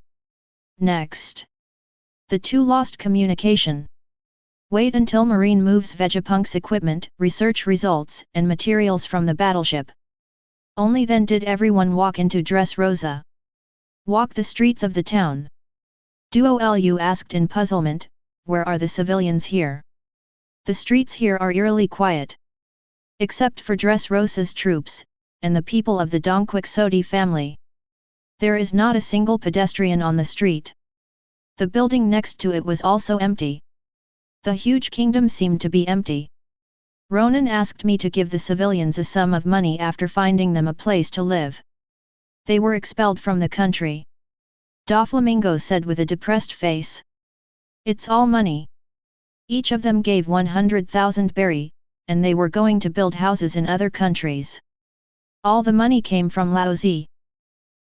Next. The two lost communication. Wait until Marine moves Vegapunk's equipment, research results, and materials from the battleship. Only then did everyone walk into Dressrosa. Walk the streets of the town. Duo Lu asked in puzzlement, where are the civilians here? The streets here are eerily quiet. Except for Dressrosa's troops, and the people of the Dongquixote family. There is not a single pedestrian on the street. The building next to it was also empty. The huge kingdom seemed to be empty. Ronan asked me to give the civilians a sum of money after finding them a place to live. They were expelled from the country. Doflamingo said with a depressed face. It's all money. Each of them gave 100,000 berry, and they were going to build houses in other countries. All the money came from Laozi.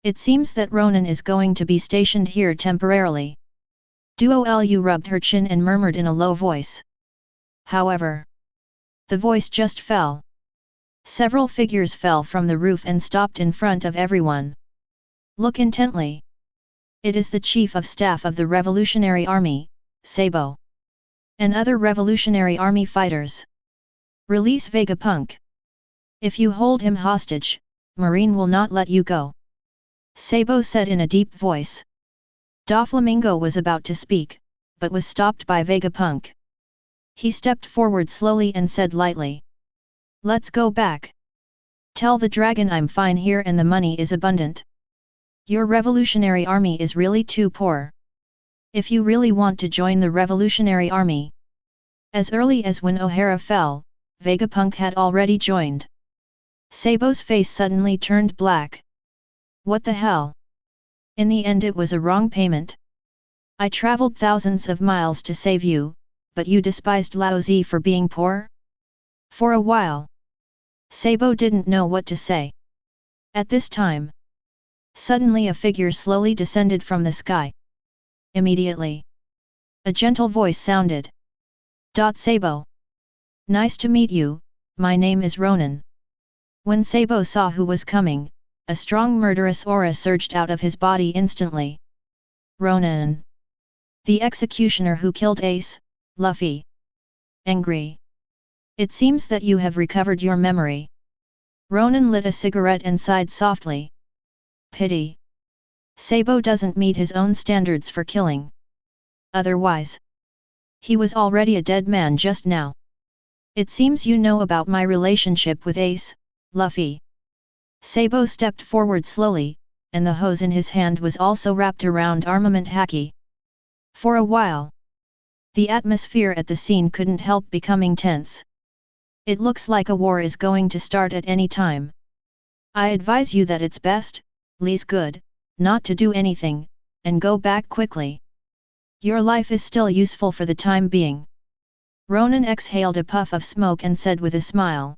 It seems that Ronan is going to be stationed here temporarily. Duo Lu rubbed her chin and murmured in a low voice. However, the voice just fell. Several figures fell from the roof and stopped in front of everyone. Look intently. It is the Chief of Staff of the Revolutionary Army, Sabo. And other Revolutionary Army fighters. Release Vegapunk. If you hold him hostage, Marine will not let you go. Sabo said in a deep voice. Doflamingo was about to speak, but was stopped by Vegapunk. He stepped forward slowly and said lightly. Let's go back. Tell the dragon I'm fine here and the money is abundant. Your revolutionary army is really too poor. If you really want to join the revolutionary army. As early as when O'Hara fell, Vegapunk had already joined. Sabo's face suddenly turned black. What the hell? In the end it was a wrong payment. I traveled thousands of miles to save you, but you despised Laozi for being poor? For a while, Sabo didn't know what to say. At this time, suddenly a figure slowly descended from the sky. Immediately, a gentle voice sounded. Sabo. Nice to meet you, my name is Ronan. When Sabo saw who was coming, a strong murderous aura surged out of his body instantly. Ronan. The executioner who killed Ace, Luffy. Angry. It seems that you have recovered your memory. Ronan lit a cigarette and sighed softly. Pity. Sabo doesn't meet his own standards for killing. Otherwise, he was already a dead man just now. It seems you know about my relationship with Ace, Luffy. Sabo stepped forward slowly, and the hose in his hand was also wrapped around armament haki. For a while, the atmosphere at the scene couldn't help becoming tense. It looks like a war is going to start at any time. I advise you that it's best, Lee's good, not to do anything, and go back quickly. Your life is still useful for the time being. Ronan exhaled a puff of smoke and said with a smile.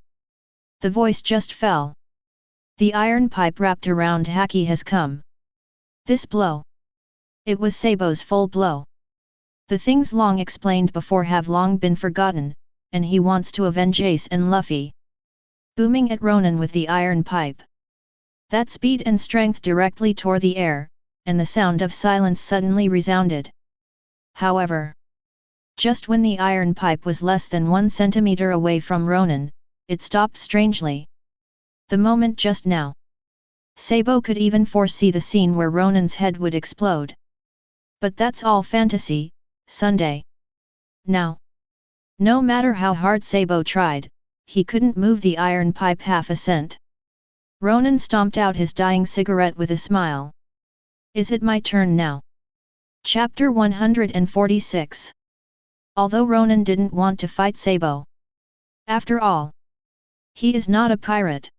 The voice just fell. The iron pipe wrapped around haki has come. This blow. It was Sabo's full blow. The things long explained before have long been forgotten, and he wants to avenge Ace and Luffy. Booming at Ronan with the iron pipe. That speed and strength directly tore the air, and the sound of silence suddenly resounded. However, just when the iron pipe was less than 1 centimeter away from Ronan, it stopped strangely. The moment just now. Sabo could even foresee the scene where Ronan's head would explode. But that's all fantasy, Sunday. Now, no matter how hard Sabo tried, he couldn't move the iron pipe half a cent. Ronan stomped out his dying cigarette with a smile. Is it my turn now? Chapter 146. Although Ronan didn't want to fight Sabo. After all, he is not a pirate.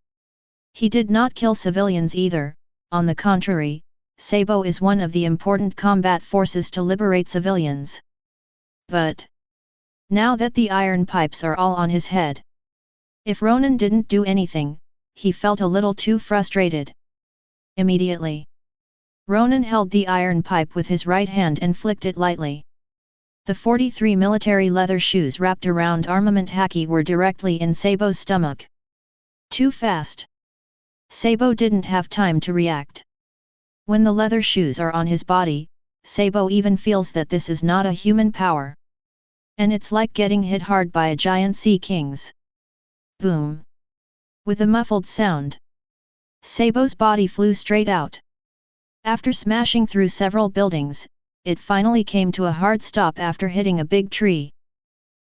He did not kill civilians either, on the contrary, Sabo is one of the important combat forces to liberate civilians. But now that the iron pipes are all on his head, if Ronan didn't do anything, he felt a little too frustrated. Immediately, Ronan held the iron pipe with his right hand and flicked it lightly. The 43 military leather shoes wrapped around armament haki were directly in Sabo's stomach. Too fast. Sabo didn't have time to react. When the leather shoes are on his body, Sabo even feels that this is not a human power. And it's like getting hit hard by a giant sea king's. Boom. With a muffled sound, Sabo's body flew straight out. After smashing through several buildings, it finally came to a hard stop after hitting a big tree.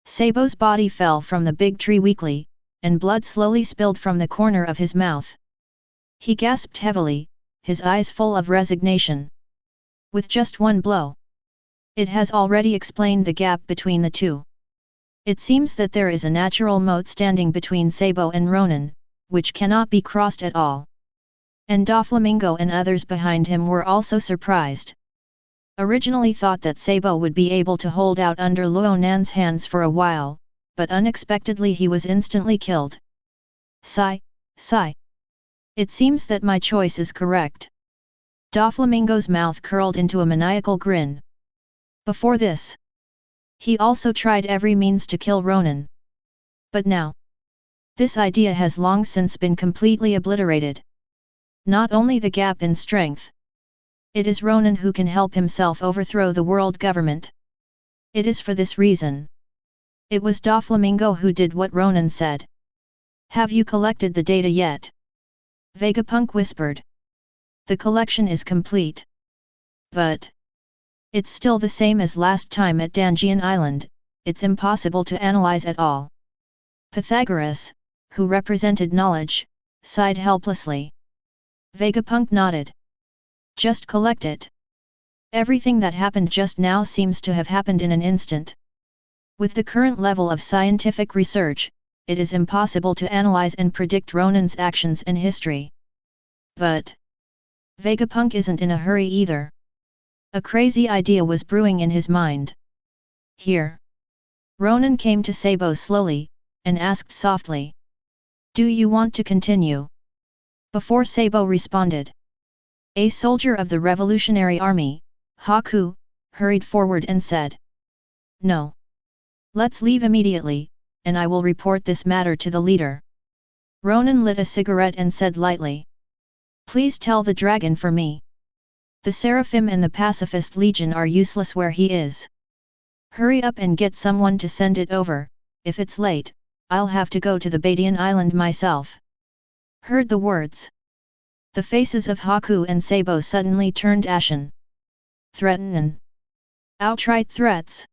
Sabo's body fell from the big tree weakly, and blood slowly spilled from the corner of his mouth. He gasped heavily, his eyes full of resignation. With just one blow, it has already explained the gap between the two. It seems that there is a natural moat standing between Sabo and Ronan, which cannot be crossed at all. And Doflamingo and others behind him were also surprised. Originally thought that Sabo would be able to hold out under Ronan's hands for a while, but unexpectedly he was instantly killed. Sigh. It seems that my choice is correct. Doflamingo's mouth curled into a maniacal grin. Before this, he also tried every means to kill Ronan. But now, this idea has long since been completely obliterated. Not only the gap in strength. It is Ronan who can help himself overthrow the world government. It is for this reason. It was Doflamingo who did what Ronan said. Have you collected the data yet? Vegapunk whispered. The collection is complete. But it's still the same as last time at Danjian Island, it's impossible to analyze at all. Pythagoras, who represented knowledge, sighed helplessly. Vegapunk nodded. Just collect it. Everything that happened just now seems to have happened in an instant. With the current level of scientific research, it is impossible to analyze and predict Ronan's actions and history. But Vegapunk isn't in a hurry either. A crazy idea was brewing in his mind. Here. Ronan came to Sabo slowly, and asked softly. Do you want to continue? Before Sabo responded. A soldier of the Revolutionary Army, Haku, hurried forward and said. No. Let's leave immediately, and I will report this matter to the leader. Ronan lit a cigarette and said lightly. Please tell the dragon for me. The Seraphim and the Pacifist Legion are useless where he is. Hurry up and get someone to send it over. If it's late, I'll have to go to the Badian Island myself. Heard the words. The faces of Haku and Sabo suddenly turned ashen. Threaten. Outright threats.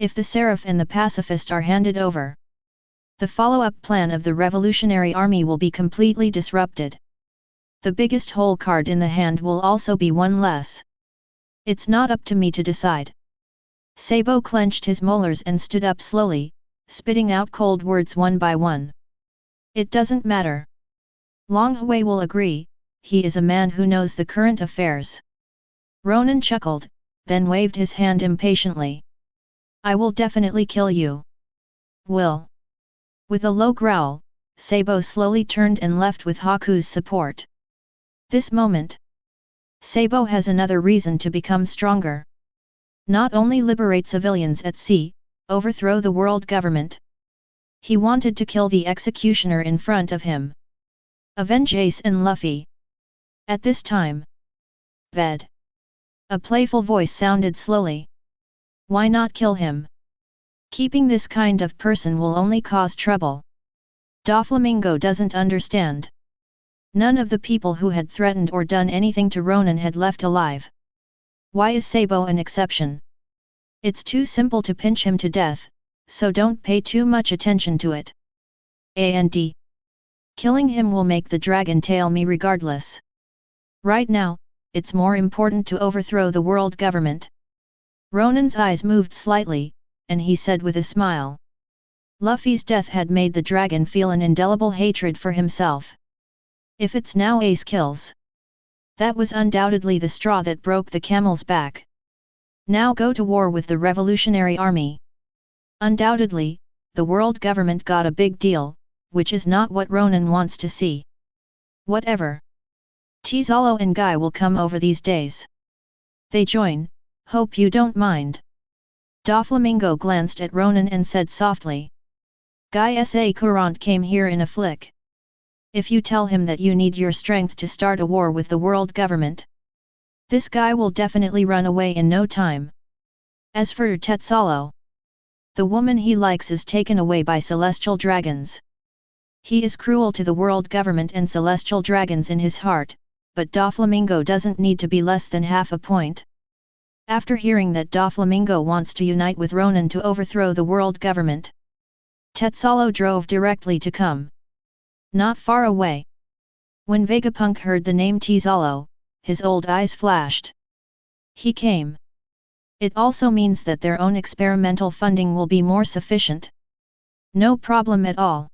If the Seraph and the Pacifist are handed over, the follow-up plan of the Revolutionary Army will be completely disrupted. The biggest hole card in the hand will also be one less. It's not up to me to decide. Sabo clenched his molars and stood up slowly, spitting out cold words one by one. It doesn't matter. Long Hui will agree, he is a man who knows the current affairs. Ronan chuckled, then waved his hand impatiently. I will definitely kill you. Will. With a low growl, Sabo slowly turned and left with Haku's support. This moment, Sabo has another reason to become stronger. Not only liberate civilians at sea, overthrow the world government. He wanted to kill the executioner in front of him. Avenge Ace and Luffy. At this time. Bed. A playful voice sounded slowly. Why not kill him? Keeping this kind of person will only cause trouble. Doflamingo doesn't understand. None of the people who had threatened or done anything to Ronan had left alive. Why is Sabo an exception? It's too simple to pinch him to death, so don't pay too much attention to it. And killing him will make the dragon tail me regardless. Right now, it's more important to overthrow the world government. Ronan's eyes moved slightly, and he said with a smile. Luffy's death had made the dragon feel an indelible hatred for himself. If it's now Ace kills. That was undoubtedly the straw that broke the camel's back. Now go to war with the Revolutionary Army. Undoubtedly, the world government got a big deal, which is not what Ronan wants to see. Whatever. Tizalo and Guy will come over these days. They join. Hope you don't mind. Doflamingo glanced at Ronan and said softly. Guy S.A. Courant came here in a flick. If you tell him that you need your strength to start a war with the world government, this guy will definitely run away in no time. As for Tetsalo, the woman he likes is taken away by celestial dragons. He is cruel to the world government and celestial dragons in his heart, but Doflamingo doesn't need to be less than half a point. After hearing that Doflamingo wants to unite with Ronan to overthrow the world government, Tetsalo drove directly to come. Not far away. When Vegapunk heard the name Tizalo, his old eyes flashed. He came. It also means that their own experimental funding will be more sufficient. No problem at all.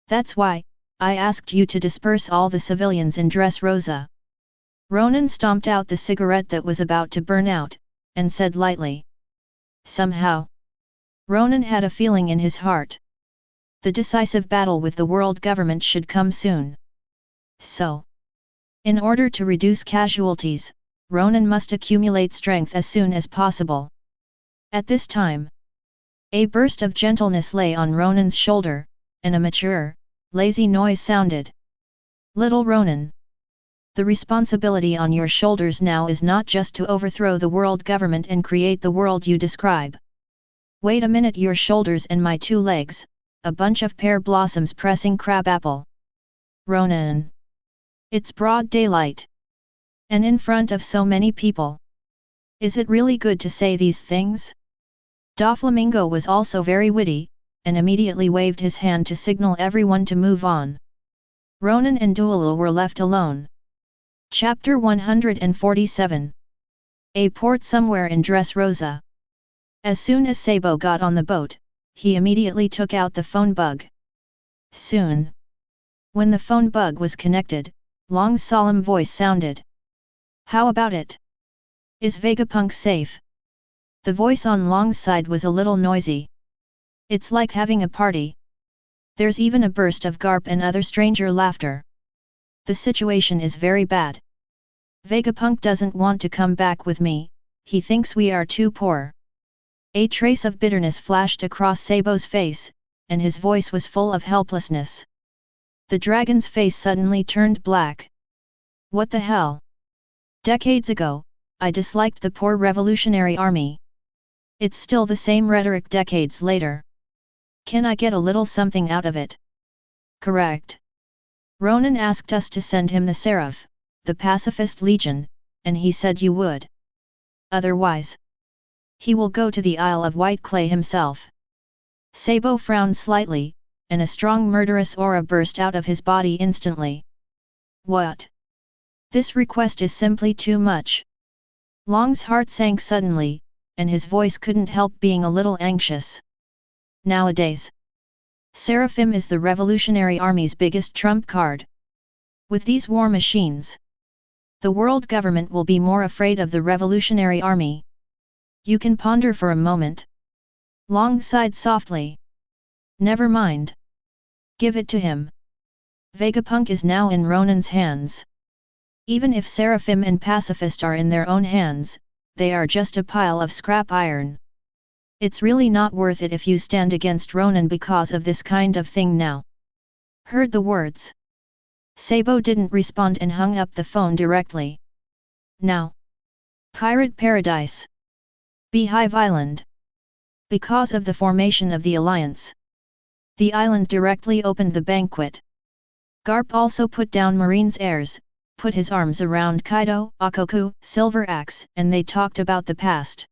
That's why, I asked you to disperse all the civilians in Dressrosa. Ronan stomped out the cigarette that was about to burn out, and said lightly. Somehow. Ronan had a feeling in his heart. The decisive battle with the world government should come soon. So, in order to reduce casualties, Ronan must accumulate strength as soon as possible. At this time, a burst of gentleness lay on Ronan's shoulder, and a mature, lazy noise sounded. Little Ronan. The responsibility on your shoulders now is not just to overthrow the world government and create the world you describe. Wait a minute, your shoulders and my two legs, a bunch of pear blossoms pressing crabapple. Ronan. It's broad daylight. And in front of so many people. Is it really good to say these things? Doflamingo was also very witty, and immediately waved his hand to signal everyone to move on. Ronan and Duelu were left alone. Chapter 147. A port somewhere in Dressrosa. As soon as Sabo got on the boat, he immediately took out the phone bug. Soon. When the phone bug was connected, Long's solemn voice sounded. "How about it? Is Vegapunk safe?" The voice on Long's side was a little noisy. "It's like having a party." There's even a burst of Garp and other stranger laughter. "The situation is very bad. Vegapunk doesn't want to come back with me, he thinks we are too poor." A trace of bitterness flashed across Sabo's face, and his voice was full of helplessness. The dragon's face suddenly turned black. "What the hell? Decades ago, I disliked the poor revolutionary army. It's still the same rhetoric decades later. Can I get a little something out of it?" "Correct. Ronan asked us to send him the Seraph, the Pacifist Legion, and he said you would. Otherwise, he will go to the Isle of White Clay himself." Sabo frowned slightly, and a strong murderous aura burst out of his body instantly. "What? This request is simply too much." Long's heart sank suddenly, and his voice couldn't help being a little anxious. Nowadays, Seraphim is the Revolutionary Army's biggest trump card. With these war machines, the world government will be more afraid of the Revolutionary Army. You can ponder for a moment. Long sighed softly. "Never mind. Give it to him. Vegapunk is now in Ronan's hands. Even if Seraphim and Pacifist are in their own hands, they are just a pile of scrap iron. It's really not worth it if you stand against Ronan because of this kind of thing now." Heard the words. Sabo didn't respond and hung up the phone directly. Now, Pirate Paradise. Beehive Island. Because of the formation of the alliance, the island directly opened the banquet. Garp also put down Marine's heirs, put his arms around Kaido, Akainu, Silver Axe, and they talked about the past.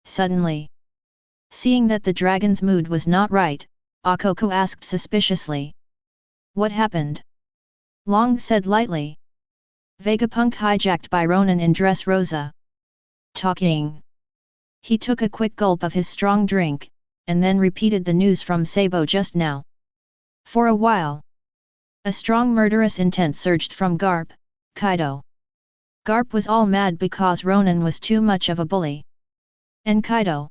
Suddenly, seeing that the dragon's mood was not right, Akainu asked suspiciously. "What happened?" Long said lightly. "Vegapunk hijacked by Ronan in Dressrosa." Talking. He took a quick gulp of his strong drink, and then repeated the news from Sabo just now. For a while, a strong murderous intent surged from Garp, Kaido. Garp was all mad because Ronan was too much of a bully. And Kaido?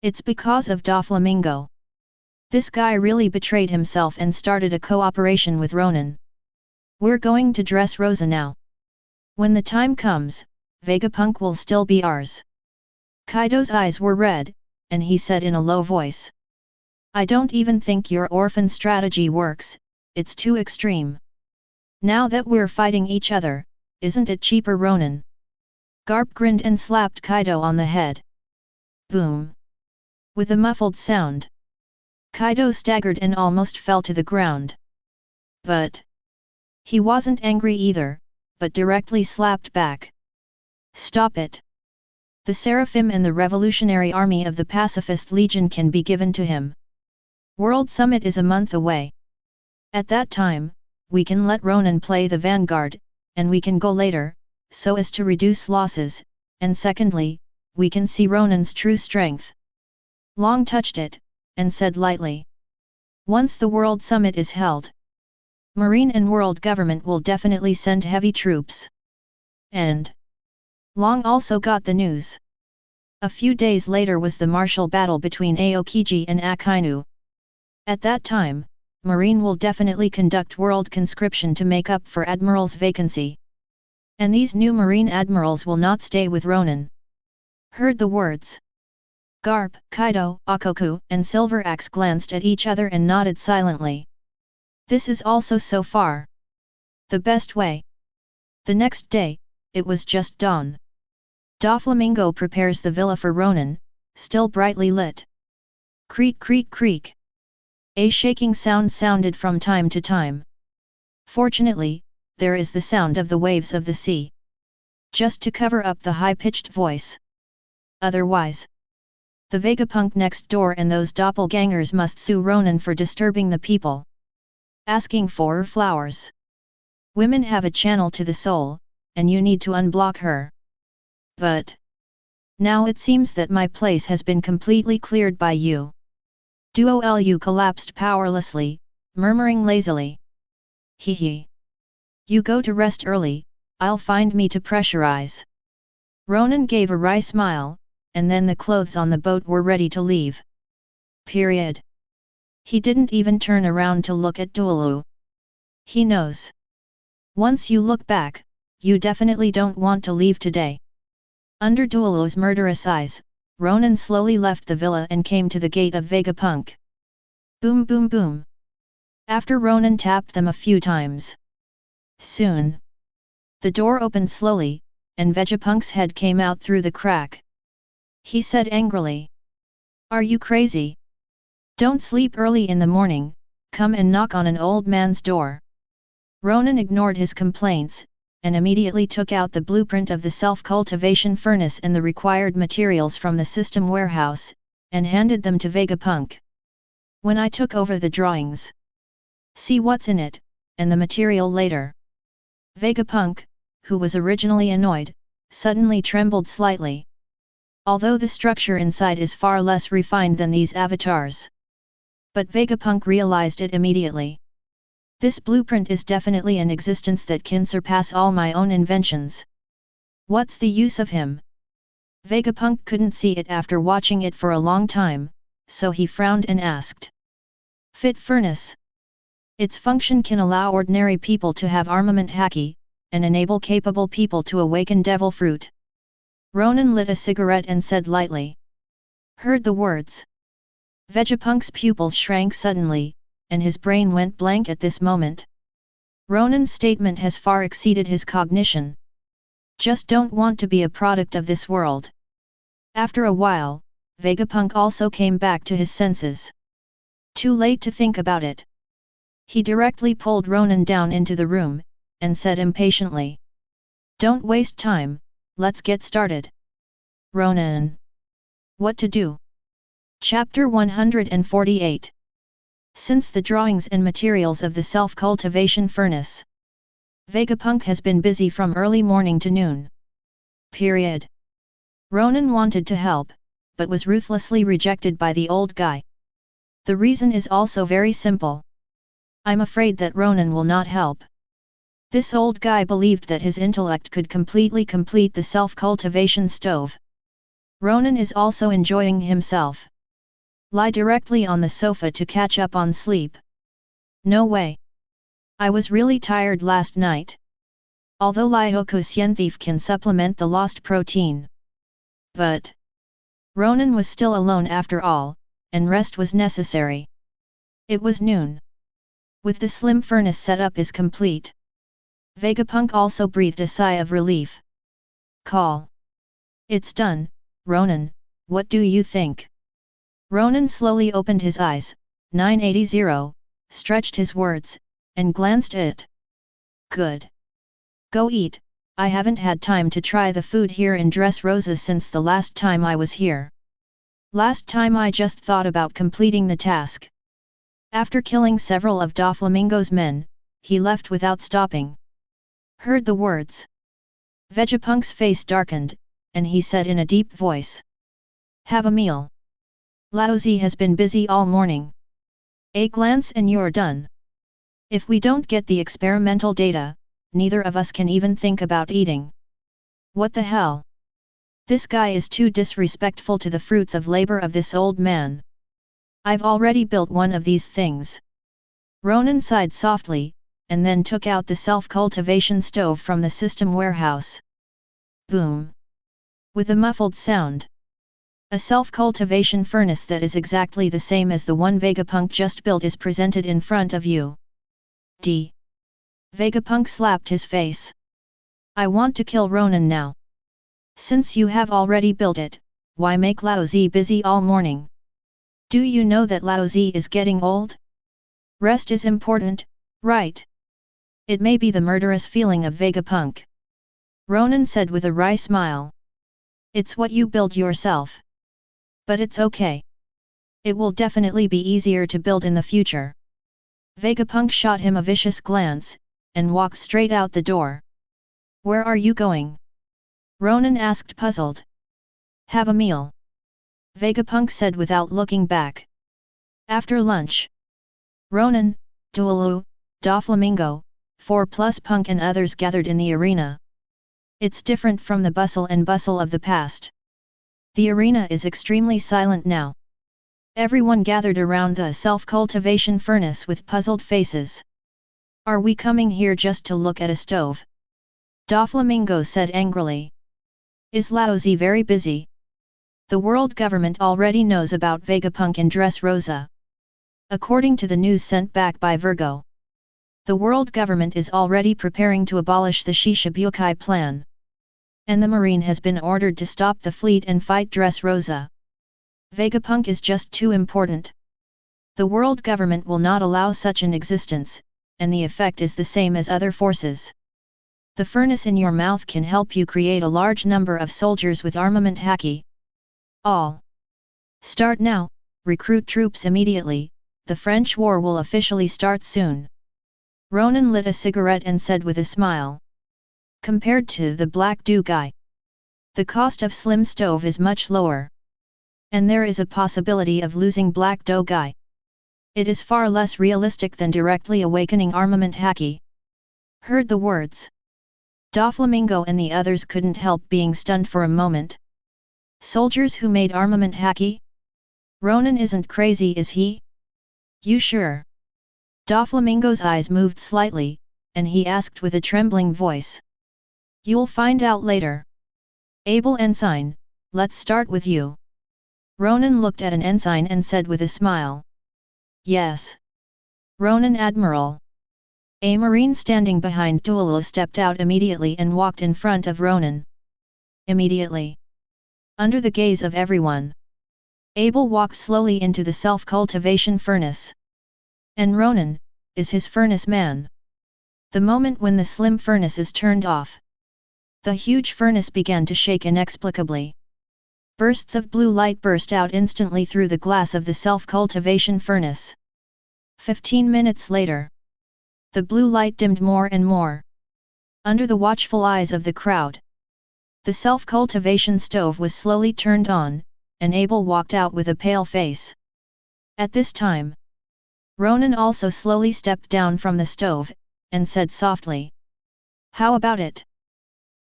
It's because of Doflamingo. This guy really betrayed himself and started a cooperation with Ronan. We're going to Dressrosa now. When the time comes, Vegapunk will still be ours. Kaido's eyes were red, and he said in a low voice. I don't even think your orphan strategy works, it's too extreme. Now that we're fighting each other, isn't it cheaper, Ronan? Garp grinned and slapped Kaido on the head. Boom! With a muffled sound, Kaido staggered and almost fell to the ground. But he wasn't angry either, but directly slapped back. Stop it! The Seraphim and the Revolutionary Army of the Pacifist Legion can be given to him. World Summit is a month away. At that time, we can let Ronan play the vanguard, and we can go later, so as to reduce losses, and secondly, we can see Ronan's true strength. Long touched it, and said lightly. Once the World Summit is held, Marine and World Government will definitely send heavy troops. And Long also got the news. A few days later was the martial battle between Aokiji and Akainu. At that time, Marine will definitely conduct world conscription to make up for Admiral's vacancy. And these new Marine Admirals will not stay with Ronan. Heard the words. Garp, Kaido, Akainu, and Silver Axe glanced at each other and nodded silently. This is also so far the best way. The next day, it was just dawn. Doflamingo prepares the villa for Ronan, still brightly lit. Creak creak creak. A shaking sound sounded from time to time. Fortunately, there is the sound of the waves of the sea. Just to cover up the high-pitched voice. Otherwise, The Vegapunk next door and those doppelgangers must sue Ronan for disturbing the people. Asking for flowers. Women have a channel to the soul, and you need to unblock her. But now it seems that my place has been completely cleared by you. Duolu collapsed powerlessly, murmuring lazily. Hee. You go to rest early, I'll find me to pressurize. Ronan gave a wry smile, and then the clothes on the boat were ready to leave. Period. He didn't even turn around to look at Duolu. He knows. Once you look back, you definitely don't want to leave today. Under Duolu's murderous eyes, Ronan slowly left the villa and came to the gate of Vegapunk. Boom boom boom. After Ronan tapped them a few times. Soon. The door opened slowly, and Vegapunk's head came out through the crack. He said angrily. Are you crazy? Don't sleep early in the morning, come and knock on an old man's door. Ronan ignored his complaints, and immediately took out the blueprint of the self-cultivation furnace and the required materials from the system warehouse, and handed them to Vegapunk. When I took over the drawings. See what's in it, and the material later. Vegapunk, who was originally annoyed, suddenly trembled slightly. Although the structure inside is far less refined than these avatars. But Vegapunk realized it immediately. This blueprint is definitely an existence that can surpass all my own inventions. What's the use of him? Vegapunk couldn't see it after watching it for a long time, so he frowned and asked. Fit furnace. Its function can allow ordinary people to have armament haki, and enable capable people to awaken devil fruit. Ronan lit a cigarette and said lightly. Heard the words. Vegapunk's pupils shrank suddenly, and his brain went blank at this moment. Ronan's statement has far exceeded his cognition. Just don't want to be a product of this world. After a while, Vegapunk also came back to his senses. Too late to think about it. He directly pulled Ronan down into the room, and said impatiently. Don't waste time, let's get started. Ronan. What to do? Chapter 148. Since the drawings and materials of the self-cultivation furnace, Vegapunk has been busy from early morning to noon. Period. Ronan wanted to help, but was ruthlessly rejected by the old guy. The reason is also very simple. I'm afraid that Ronan will not help. This old guy believed that his intellect could completely complete the self-cultivation stove. Ronan is also enjoying himself. Lie directly on the sofa to catch up on sleep. No way. I was really tired last night. Although Lyoku Xienthief can supplement the lost protein. But Ronan was still alone after all, and rest was necessary. It was noon. With the slim furnace setup is complete. Vegapunk also breathed a sigh of relief. Call. It's done, Ronan, what do you think? Ronan slowly opened his eyes, 980, stretched his words, and glanced at it. Good. Go eat, I haven't had time to try the food here in Dressrosa since the last time I was here. Last time I just thought about completing the task. After killing several of Doflamingo's men, he left without stopping. Heard the words. Vegapunk's face darkened, and he said in a deep voice. Have a meal. Laozi has been busy all morning. A glance and you're done. If we don't get the experimental data, neither of us can even think about eating. What the hell? This guy is too disrespectful to the fruits of labor of this old man. I've already built one of these things. Ronan sighed softly, and then took out the self-cultivation stove from the system warehouse. Boom! With a muffled sound. A self-cultivation furnace that is exactly the same as the one Vegapunk just built is presented in front of you. Vegapunk slapped his face. I want to kill Ronan now. Since you have already built it, why make Laozi busy all morning? Do you know that Laozi is getting old? Rest is important, right? It may be the murderous feeling of Vegapunk. Ronan said with a wry smile. It's what you build yourself. But it's okay. It will definitely be easier to build in the future. Vegapunk shot him a vicious glance, and walked straight out the door. Where are you going? Ronan asked puzzled. Have a meal. Vegapunk said without looking back. After lunch. Ronan, Dualu, Doflamingo, 4+ Punk and others gathered in the arena. It's different from the bustle of the past. The arena is extremely silent now. Everyone gathered around the self-cultivation furnace with puzzled faces. Are we coming here just to look at a stove? Doflamingo said angrily. Is Laozi very busy? The world government already knows about Vegapunk and Dressrosa. According to the news sent back by Virgo, the world government is already preparing to abolish the Shishibukai plan. And the marine has been ordered to stop the fleet and fight Dressrosa. Vegapunk is just too important. The world government will not allow such an existence, and the effect is the same as other forces. The furnace in your mouth can help you create a large number of soldiers with armament haki. All. Start now, recruit troops immediately, the French war will officially start soon. Ronan lit a cigarette and said with a smile. Compared to the Black Dew guy, the cost of slim stove is much lower. And there is a possibility of losing Black Dough guy. It is far less realistic than directly awakening armament haki. Heard the words. Doflamingo and the others couldn't help being stunned for a moment. Soldiers who made armament haki? Ronan isn't crazy, is he? You sure? Doflamingo's eyes moved slightly, and he asked with a trembling voice. You'll find out later. Able Ensign, let's start with you. Ronan looked at an ensign and said with a smile. Yes. Ronan Admiral. A marine standing behind Dualu stepped out immediately and walked in front of Ronan. Immediately. Under the gaze of everyone. Abel walked slowly into the self-cultivation furnace. And Ronan, is his furnace man. The moment when the slim furnace is turned off, the huge furnace began to shake inexplicably. Bursts of blue light burst out instantly through the glass of the self-cultivation furnace. 15 minutes later, the blue light dimmed more and more. Under the watchful eyes of the crowd, the self-cultivation stove was slowly turned on, and Abel walked out with a pale face. At this time, Ronan also slowly stepped down from the stove, and said softly. How about it?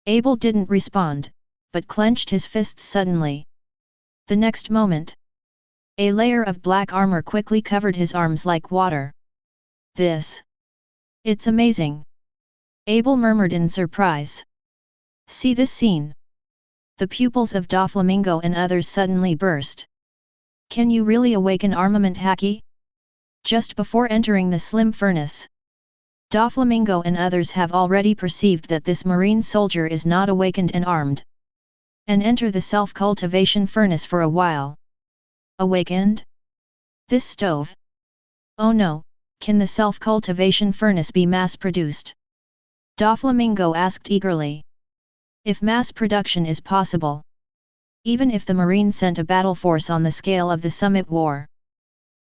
Abel didn't respond, but clenched his fists suddenly. The next moment, a layer of black armor quickly covered his arms like water. It's amazing. Abel murmured in surprise. See this scene. The pupils of Doflamingo and others suddenly burst. Can you really awaken armament haki? Just before entering the slim furnace, Doflamingo and others have already perceived that this marine soldier is not awakened and armed. And enter the self-cultivation furnace for a while. Awakened? This stove? Oh no, can the self-cultivation furnace be mass-produced? Doflamingo asked eagerly. If mass production is possible. Even if the Marine sent a battle force on the scale of the Summit War.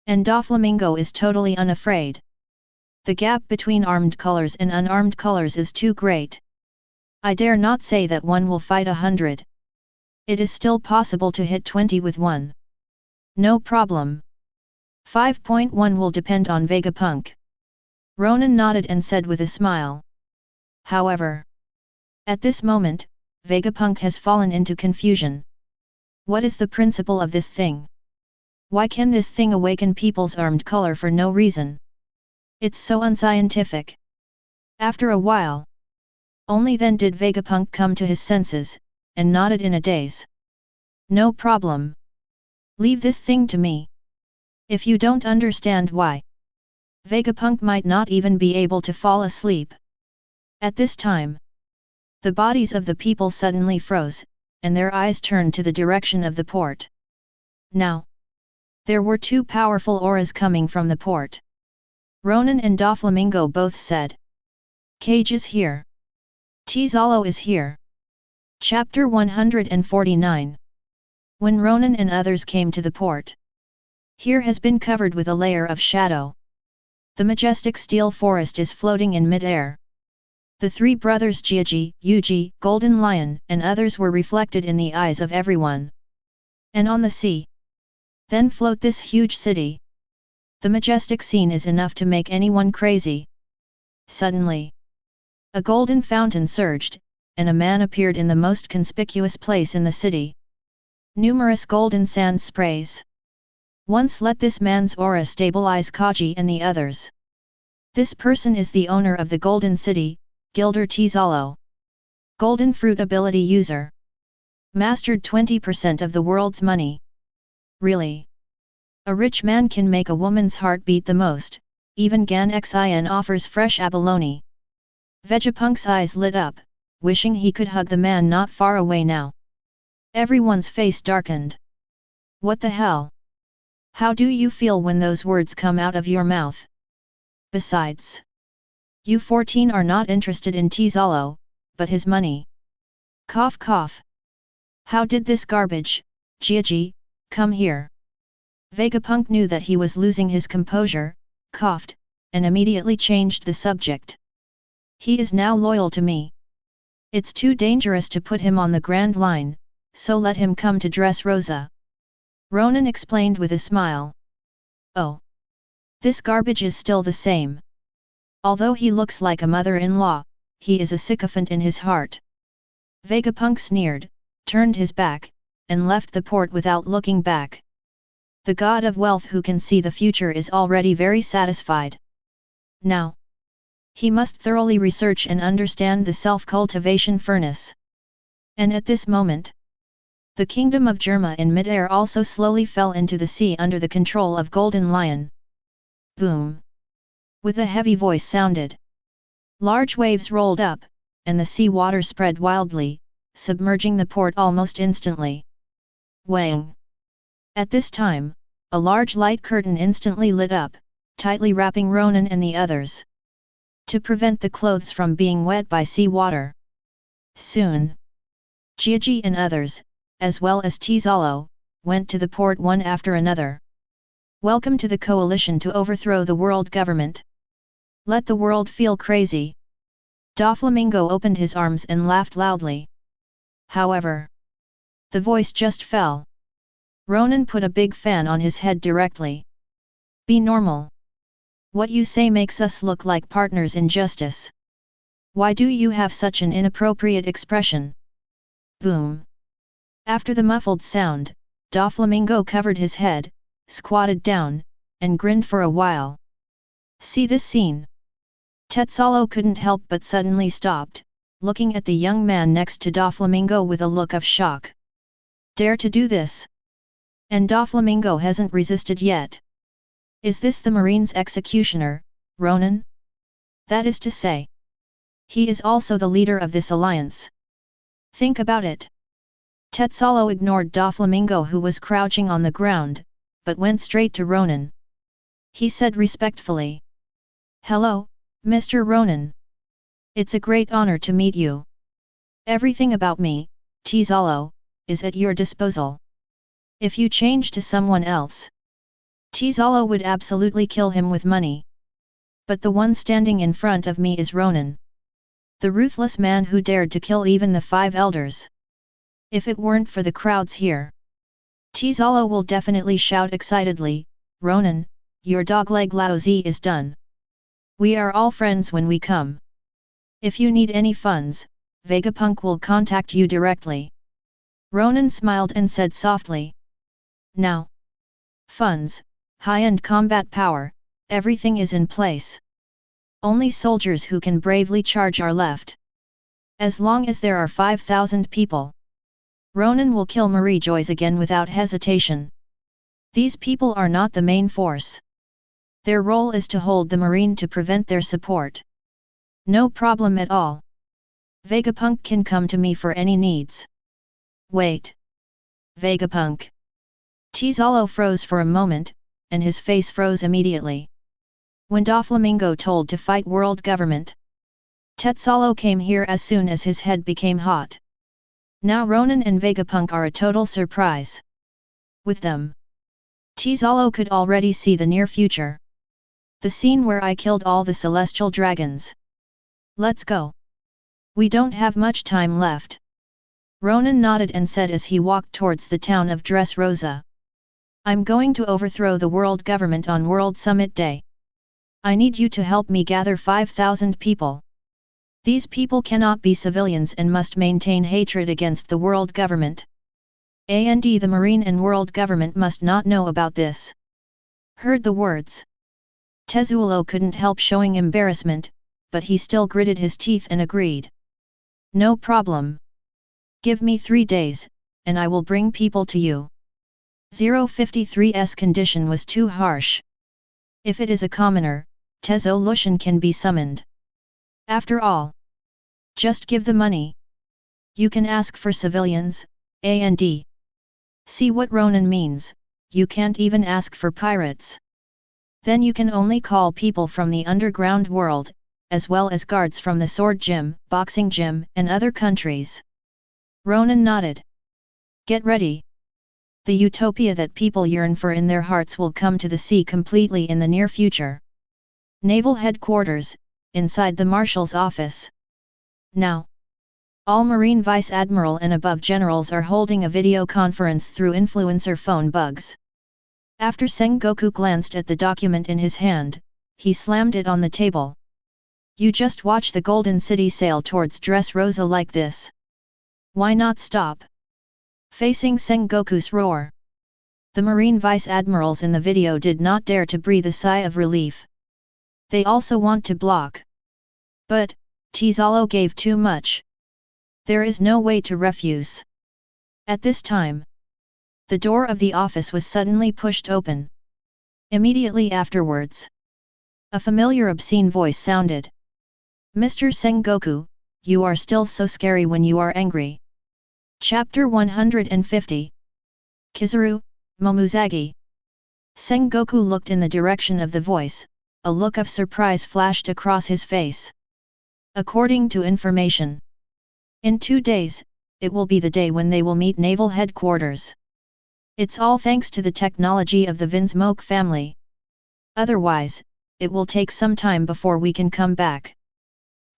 And Doflamingo is totally unafraid. The gap between armed colors and unarmed colors is too great. I dare not say that one will fight 100. It is still possible to hit 20 with one. No problem. 5.1 will depend on Vegapunk. Ronan nodded and said with a smile. However, at this moment, Vegapunk has fallen into confusion. What is the principle of this thing? Why can this thing awaken people's armed color for no reason? It's so unscientific. After a while, only then did Vegapunk come to his senses, and nodded in a daze. No problem. Leave this thing to me. If you don't understand why, Vegapunk might not even be able to fall asleep. At this time, the bodies of the people suddenly froze, and their eyes turned to the direction of the port. Now, there were two powerful auras coming from the port. Ronan and Doflamingo both said. Cage is here. Tzalo is here. Chapter 149. When Ronan and others came to the port, here has been covered with a layer of shadow. The majestic steel forest is floating in mid-air. The three brothers Jiaji, Yuji, Golden Lion, and others were reflected in the eyes of everyone. And on the sea, then float this huge city. The majestic scene is enough to make anyone crazy. Suddenly, a golden fountain surged, and a man appeared in the most conspicuous place in the city. Numerous golden sand sprays. Once let this man's aura stabilize Kaji and the others. This person is the owner of the Golden City, Gilder Tzalo. Golden Fruit ability user. Mastered 20% of the world's money. Really? A rich man can make a woman's heart beat the most, even Gan Xin offers fresh abalone. Vegapunk's eyes lit up, wishing he could hug the man not far away now. Everyone's face darkened. What the hell? How do you feel when those words come out of your mouth? Besides, you 14 are not interested in Tzalo, but his money. Cough cough. How did this garbage, Jiaji, come here? Vegapunk knew that he was losing his composure, coughed, and immediately changed the subject. He is now loyal to me. It's too dangerous to put him on the Grand Line, so let him come to Dressrosa. Ronan explained with a smile. Oh. This garbage is still the same. Although he looks like a mother-in-law, he is a sycophant in his heart. Vegapunk sneered, turned his back, and left the port without looking back. The god of wealth who can see the future is already very satisfied. Now, he must thoroughly research and understand the self-cultivation furnace. And at this moment, the kingdom of Germa in mid-air also slowly fell into the sea under the control of Golden Lion. Boom! With a heavy voice sounded. Large waves rolled up, and the sea water spread wildly, submerging the port almost instantly. Wang! At this time, a large light curtain instantly lit up, tightly wrapping Ronan and the others. To prevent the clothes from being wet by sea water. Soon, Jiaji and others, as well as Tzalo, went to the port one after another. Welcome to the coalition to overthrow the world government. Let the world feel crazy. Doflamingo opened his arms and laughed loudly. However, the voice just fell. Ronan put a big fan on his head directly. Be normal. What you say makes us look like partners in justice. Why do you have such an inappropriate expression? Boom. After the muffled sound, Doflamingo covered his head, squatted down, and grinned for a while. See this scene? Tzalo couldn't help but suddenly stopped, looking at the young man next to Doflamingo with a look of shock. Dare to do this? And Doflamingo hasn't resisted yet. Is this the Marine's executioner, Ronan? That is to say, he is also the leader of this alliance. Think about it. Tzalo ignored Doflamingo who was crouching on the ground, but went straight to Ronan. He said respectfully. Hello, Mr. Ronan. It's a great honor to meet you. Everything about me, Tzalo, is at your disposal. If you change to someone else, Tzalo would absolutely kill him with money. But the one standing in front of me is Ronan. The ruthless man who dared to kill even the 5 elders. If it weren't for the crowds here, Tzalo will definitely shout excitedly, Ronan, your dogleg Laozi is done. We are all friends when we come. If you need any funds, Vegapunk will contact you directly. Ronan smiled and said softly. Now, funds, high-end combat power, everything is in place. Only soldiers who can bravely charge are left. As long as there are 5,000 people, Ronan will kill Marie Joyce again without hesitation. These people are not the main force. Their role is to hold the Marine to prevent their support. No problem at all. Vegapunk can come to me for any needs. Wait. Vegapunk. Tzalo froze for a moment, and his face froze immediately. When Doflamingo told to fight world government, Tzalo came here as soon as his head became hot. Now Ronan and Vegapunk are a total surprise. With them, Tizalo could already see the near future. The scene where I killed all the celestial dragons. Let's go. We don't have much time left. Ronan nodded and said as he walked towards the town of Dressrosa. I'm going to overthrow the world government on World Summit Day. I need you to help me gather 5,000 people. These people cannot be civilians and must maintain hatred against the world government. And the Marine and world government must not know about this. Heard the words. Tezulo couldn't help showing embarrassment, but he still gritted his teeth and agreed. No problem. Give me 3 days, and I will bring people to you. 053's condition was too harsh. If it is a commoner, Tezo-Lushan can be summoned. After all, just give the money. You can ask for civilians, and see what Ronan means, you can't even ask for pirates. Then you can only call people from the underground world, as well as guards from the sword gym, boxing gym, and other countries. Ronan nodded. Get ready. The utopia that people yearn for in their hearts will come to the sea completely in the near future. Naval Headquarters, inside the Marshal's office. Now, all Marine Vice Admiral and above generals are holding a video conference through influencer phone bugs. After Sengoku glanced at the document in his hand, he slammed it on the table. You just watch the Golden City sail towards Dressrosa like this. Why not stop? Facing Sengoku's roar. The Marine Vice Admirals in the video did not dare to breathe a sigh of relief. They also want to block. But, Tizalo gave too much. There is no way to refuse. At this time, the door of the office was suddenly pushed open. Immediately afterwards, a familiar obscene voice sounded. Mr. Sengoku, you are still so scary when you are angry. Chapter 150. Kizaru, Momuzagi. Sengoku looked in the direction of the voice, a look of surprise flashed across his face. According to information, in 2 days, it will be the day when they will meet Naval Headquarters. It's all thanks to the technology of the Vinsmoke family. Otherwise, it will take some time before we can come back.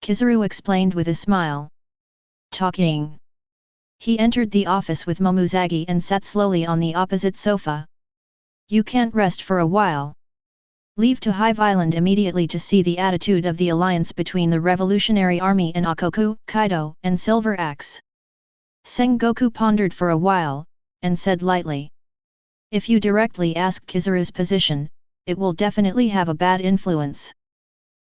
Kizaru explained with a smile. Talking. He entered the office with Momuzagi and sat slowly on the opposite sofa. You can't rest for a while. Leave to Hive Island immediately to see the attitude of the alliance between the Revolutionary Army and Akoku, Kaido, and Silver Axe. Sengoku pondered for a while, and said lightly. If you directly ask Kizaru's position, it will definitely have a bad influence.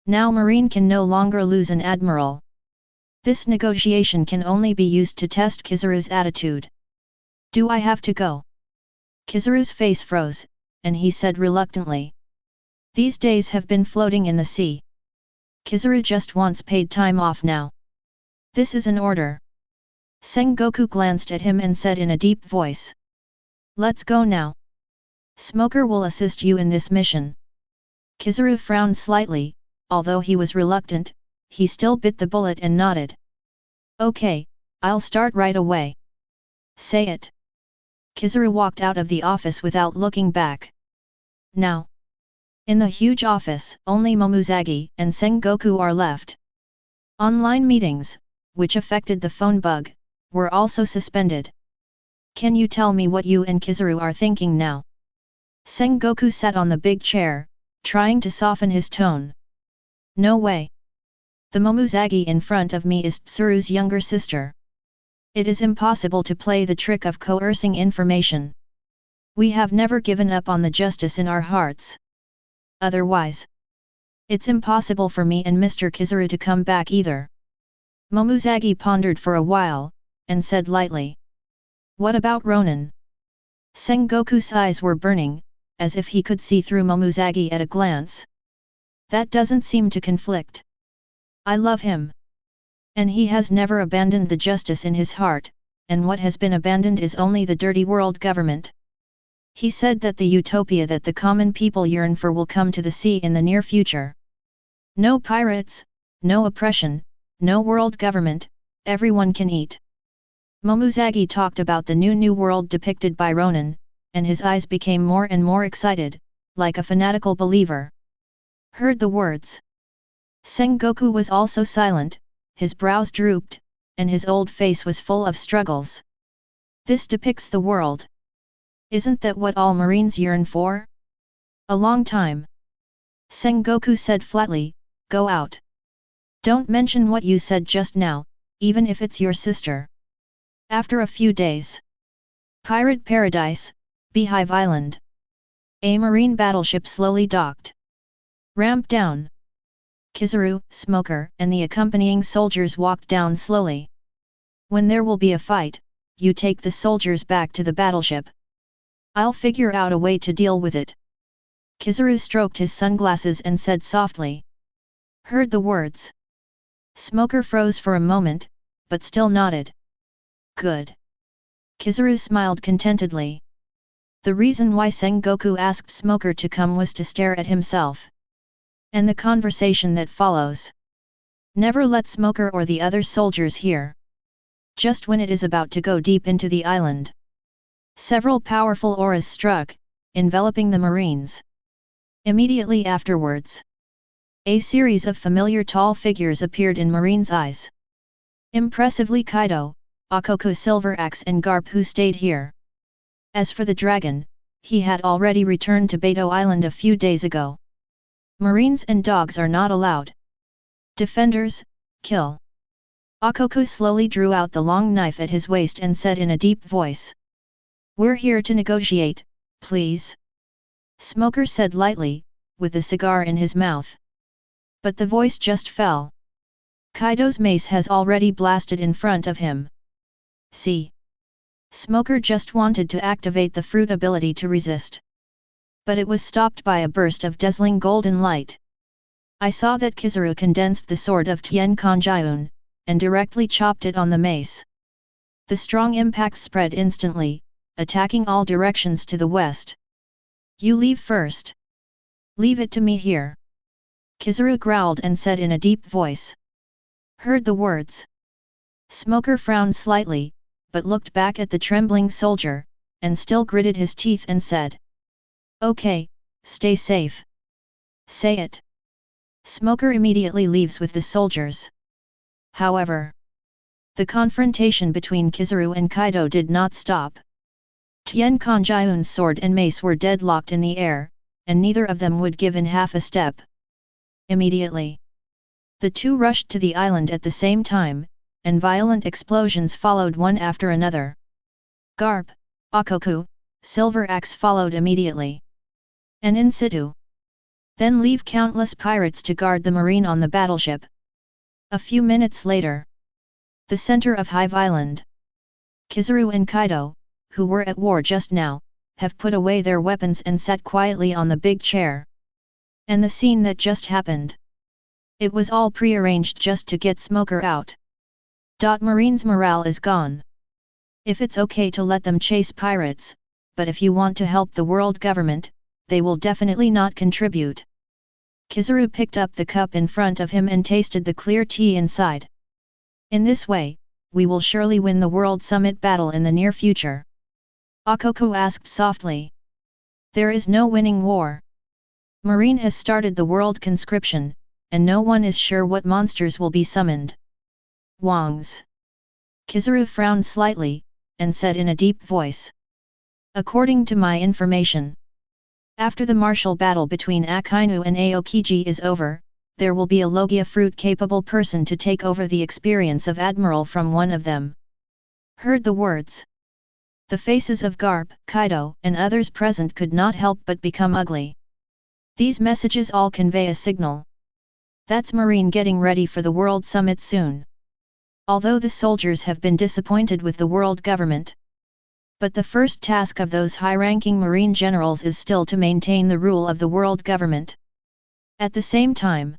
Now Marine can no longer lose an admiral. This negotiation can only be used to test Kizaru's attitude. Do I have to go? Kizaru's face froze, and he said reluctantly. These days have been floating in the sea. Kizaru just wants paid time off now. This is an order. Sengoku glanced at him and said in a deep voice. Let's go now. Smoker will assist you in this mission. Kizaru frowned slightly, although he was reluctant, he still bit the bullet and nodded. Okay, I'll start right away. Say it. Kizaru walked out of the office without looking back. Now, in the huge office, only Momuzagi and Sengoku are left. Online meetings, which affected the phone bug, were also suspended. Can you tell me what you and Kizaru are thinking now? Sengoku sat on the big chair, trying to soften his tone. No way. The Momuzagi in front of me is Tsuru's younger sister. It is impossible to play the trick of coercing information. We have never given up on the justice in our hearts. Otherwise, it's impossible for me and Mr. Kizaru to come back either. Momuzagi pondered for a while, and said lightly. What about Ronan? Sengoku's eyes were burning, as if he could see through Momuzagi at a glance. That doesn't seem to conflict. I love him. And he has never abandoned the justice in his heart, and what has been abandoned is only the dirty world government. He said that the utopia that the common people yearn for will come to the sea in the near future. No pirates, no oppression, no world government, everyone can eat. Momuzagi talked about the new world depicted by Ronan, and his eyes became more and more excited, like a fanatical believer. Heard the words. Sengoku was also silent, his brows drooped, and his old face was full of struggles. This depicts the world. Isn't that what all Marines yearn for? A long time. Sengoku said flatly, go out. Don't mention what you said just now, even if it's your sister. After a few days. Pirate Paradise, Beehive Island. A marine battleship slowly docked. Ramp down. Kizaru, Smoker, and the accompanying soldiers walked down slowly. When there will be a fight, you take the soldiers back to the battleship. I'll figure out a way to deal with it. Kizaru stroked his sunglasses and said softly. Heard the words. Smoker froze for a moment, but still nodded. Good. Kizaru smiled contentedly. The reason why Sengoku asked Smoker to come was to stare at himself. And the conversation that follows. Never let Smoker or the other soldiers hear. Just when it is about to go deep into the island. Several powerful auras struck, enveloping the Marines. Immediately afterwards. A series of familiar tall figures appeared in Marine's eyes. Impressively Kaido, Akoku Silver Axe and Garp who stayed here. As for the dragon, he had already returned to Beto Island a few days ago. Marines and dogs are not allowed. Defenders, kill. Akoku slowly drew out the long knife at his waist and said in a deep voice. We're here to negotiate, please. Smoker said lightly, with a cigar in his mouth. But the voice just fell. Kaido's mace has already blasted in front of him. See. Smoker just wanted to activate the fruit ability to resist. But it was stopped by a burst of dazzling golden light. I saw that Kizaru condensed the sword of Tien Kanjiun, and directly chopped it on the mace. The strong impact spread instantly, attacking all directions to the west. You leave first. Leave it to me here. Kizaru growled and said in a deep voice. Heard the words. Smoker frowned slightly, but looked back at the trembling soldier, and still gritted his teeth and said. Okay, stay safe. Say it. Smoker immediately leaves with the soldiers. However, the confrontation between Kizaru and Kaido did not stop. Tien Kanjiun's sword and mace were deadlocked in the air, and neither of them would give in half a step. Immediately, the two rushed to the island at the same time, and violent explosions followed one after another. Garp, Akoku, Silver Axe followed immediately. And in situ. Then leave countless pirates to guard the marine on the battleship. A few minutes later. The center of Hive Island. Kizaru and Kaido, who were at war just now, have put away their weapons and sat quietly on the big chair. And the scene that just happened. It was all prearranged just to get Smoker out. Marine's morale is gone. If it's okay to let them chase pirates, but if you want to help the world government, they will definitely not contribute. Kizaru picked up the cup in front of him and tasted the clear tea inside. In this way, we will surely win the World Summit battle in the near future. Akoku asked softly. There is no winning war. Marine has started the world conscription, and no one is sure what monsters will be summoned. Wangs. Kizaru frowned slightly, and said in a deep voice. According to my information. After the martial battle between Akainu and Aokiji is over, there will be a Logia fruit-capable person to take over the experience of Admiral from one of them. Heard the words. The faces of Garp, Kaido, and others present could not help but become ugly. These messages all convey a signal. That's Marine getting ready for the World Summit soon. Although the soldiers have been disappointed with the world government. But the first task of those high-ranking Marine generals is still to maintain the rule of the world government. At the same time,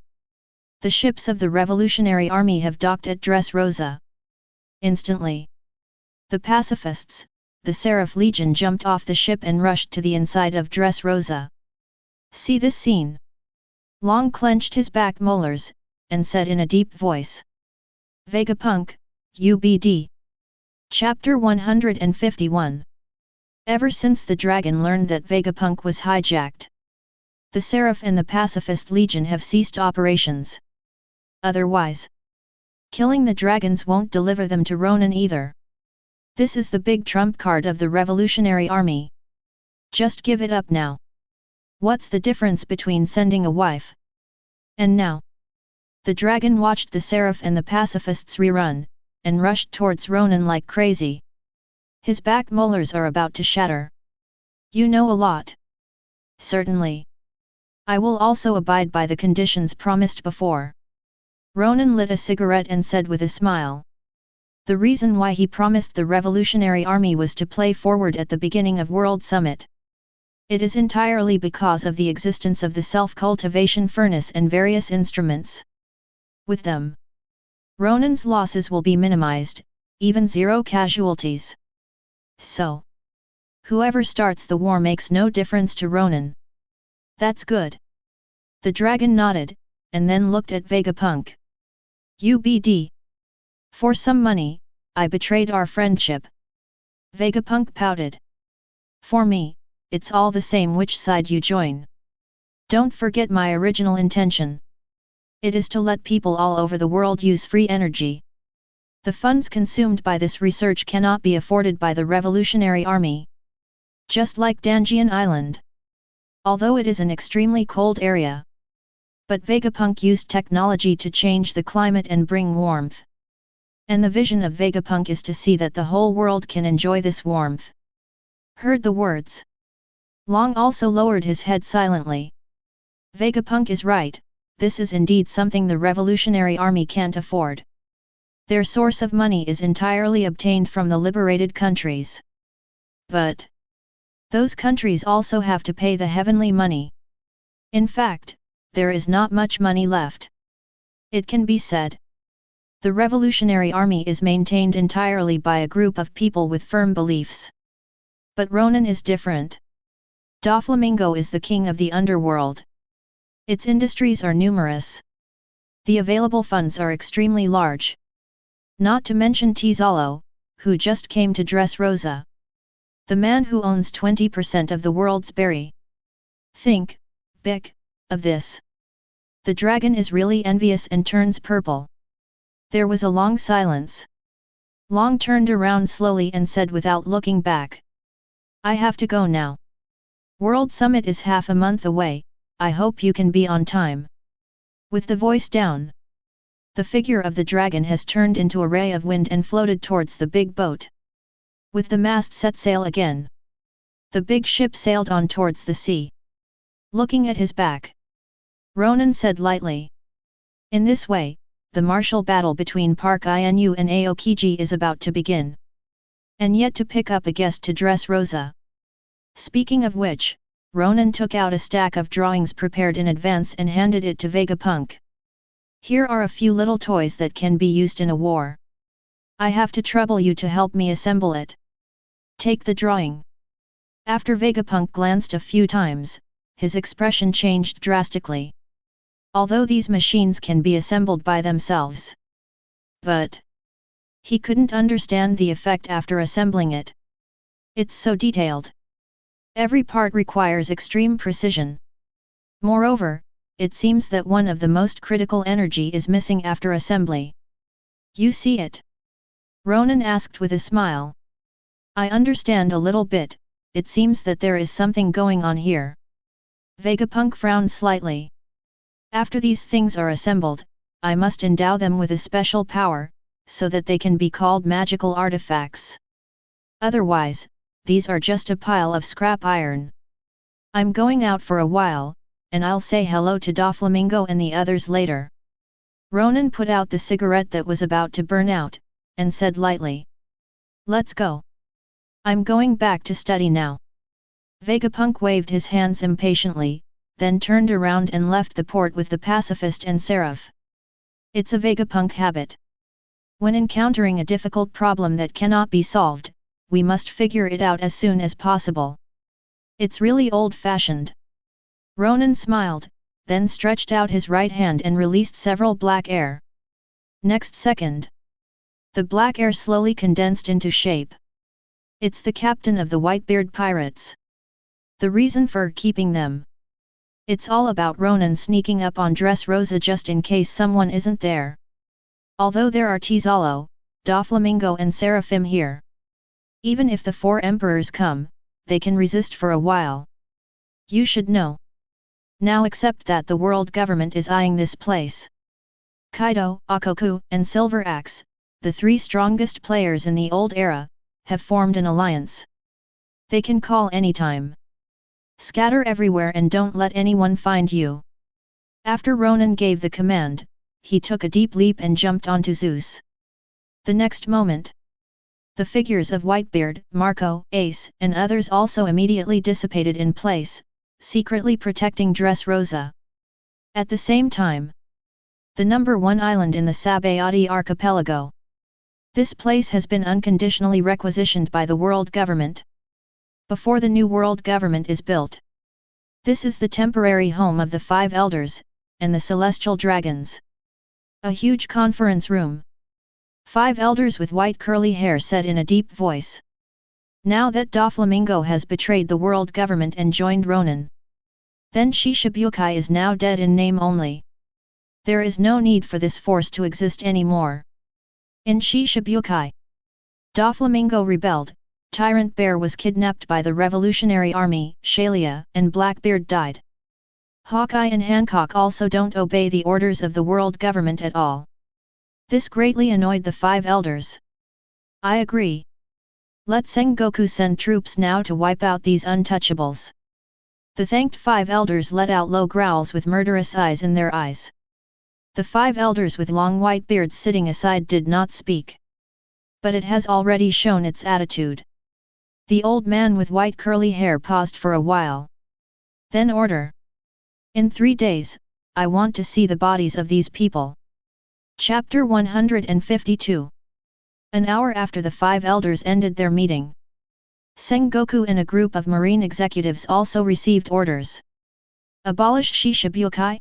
the ships of the Revolutionary Army have docked at Dressrosa. Instantly, the pacifists, the Seraph Legion jumped off the ship and rushed to the inside of Dressrosa. See this scene? Long clenched his back molars, and said in a deep voice. Vegapunk, UBD. Chapter 151. Ever since the dragon learned that Vegapunk was hijacked, the Seraph and the Pacifist Legion have ceased operations. Otherwise, killing the dragons won't deliver them to Ronan either. This is the big trump card of the Revolutionary Army. Just give it up now. What's the difference between sending a wife and now? The dragon watched the Seraph and the pacifists rerun, and rushed towards Ronan like crazy. His back molars are about to shatter. You know a lot. Certainly. I will also abide by the conditions promised before. Ronan lit a cigarette and said with a smile. The reason why he promised the Revolutionary Army was to play forward at the beginning of World Summit. It is entirely because of the existence of the self-cultivation furnace and various instruments. With them, Ronan's losses will be minimized, even 0 casualties. So, whoever starts the war makes no difference to Ronan. That's good. The dragon nodded, and then looked at Vegapunk. UBD. For some money, I betrayed our friendship. Vegapunk pouted. For me, it's all the same which side you join. Don't forget my original intention. It is to let people all over the world use free energy. The funds consumed by this research cannot be afforded by the Revolutionary Army. Just like Danjian Island. Although it is an extremely cold area. But Vegapunk used technology to change the climate and bring warmth. And the vision of Vegapunk is to see that the whole world can enjoy this warmth. Heard the words. Long also lowered his head silently. Vegapunk is right, this is indeed something the Revolutionary Army can't afford. Their source of money is entirely obtained from the liberated countries. But those countries also have to pay the heavenly money. In fact, there is not much money left. It can be said. The Revolutionary Army is maintained entirely by a group of people with firm beliefs. But Ronan is different. Doflamingo is the king of the underworld. Its industries are numerous. The available funds are extremely large. Not to mention Tizalo, who just came to Dressrosa. The man who owns 20% of the world's berry. Think, Bick, of this. The dragon is really envious and turns purple. There was a long silence. Long turned around slowly and said without looking back. I have to go now. World Summit is half a month away, I hope you can be on time. With the voice down. The figure of the dragon has turned into a ray of wind and floated towards the big boat. With the mast set sail again. The big ship sailed on towards the sea. Looking at his back. Ronan said lightly. In this way, the martial battle between Park Inu and Aokiji is about to begin. And yet to pick up a guest to Dressrosa. Speaking of which, Ronan took out a stack of drawings prepared in advance and handed it to Vegapunk. Here are a few little toys that can be used in a war. I have to trouble you to help me assemble it. Take the drawing. After Vegapunk glanced a few times, his expression changed drastically. Although these machines can be assembled by themselves. But he couldn't understand the effect after assembling it. It's so detailed. Every part requires extreme precision. Moreover, it seems that one of the most critical energy is missing after assembly. You see it? Ronan asked with a smile. I understand a little bit, it seems that there is something going on here. Vegapunk frowned slightly. After these things are assembled, I must endow them with a special power, so that they can be called magical artifacts. Otherwise, these are just a pile of scrap iron. I'm going out for a while, and I'll say hello to Doflamingo and the others later. Ronan put out the cigarette that was about to burn out, and said lightly. Let's go. I'm going back to study now. Vegapunk waved his hands impatiently, then turned around and left the port with the pacifist and Seraph. It's a Vegapunk habit. When encountering a difficult problem that cannot be solved, we must figure it out as soon as possible. It's really old-fashioned. Ronan smiled, then stretched out his right hand and released several black air. Next second, the black air slowly condensed into shape. It's the captain of the Whitebeard Pirates. The reason for keeping them. It's all about Ronan sneaking up on Dressrosa just in case someone isn't there. Although there are Tizalo, Doflamingo and Seraphim here. Even if the 4 emperors come, they can resist for a while. You should know. Now accept that the world government is eyeing this place. Kaido, Akoku, and Silver Axe, the 3 strongest players in the old era, have formed an alliance. They can call anytime. Scatter everywhere and don't let anyone find you. After Ronan gave the command, he took a deep leap and jumped onto Zeus. The next moment, the figures of Whitebeard, Marco, Ace, and others also immediately dissipated in place, secretly protecting Dressrosa. At the same time, the number 1 island in the Sabayati archipelago. This place has been unconditionally requisitioned by the world government. Before the new world government is built. This is the temporary home of the 5 elders, and the celestial dragons. A huge conference room. 5 elders with white curly hair said in a deep voice. Now that Doflamingo has betrayed the world government and joined Ronan. Then Shishibukai is now dead in name only. There is no need for this force to exist anymore. In Shishibukai, Doflamingo rebelled, Tyrant Bear was kidnapped by the Revolutionary Army, Shalia, and Blackbeard died. Hawkeye and Hancock also don't obey the orders of the world government at all. This greatly annoyed the 5 elders. I agree. Let Sengoku send troops now to wipe out these untouchables. The thanked 5 elders let out low growls with murderous eyes in their eyes. The 5 elders with long white beards sitting aside did not speak. But it has already shown its attitude. The old man with white curly hair paused for a while. Then order. In 3 days, I want to see the bodies of these people. Chapter 152. An hour after the 5 elders ended their meeting, Sengoku and a group of marine executives also received orders. Abolish Shishibukai?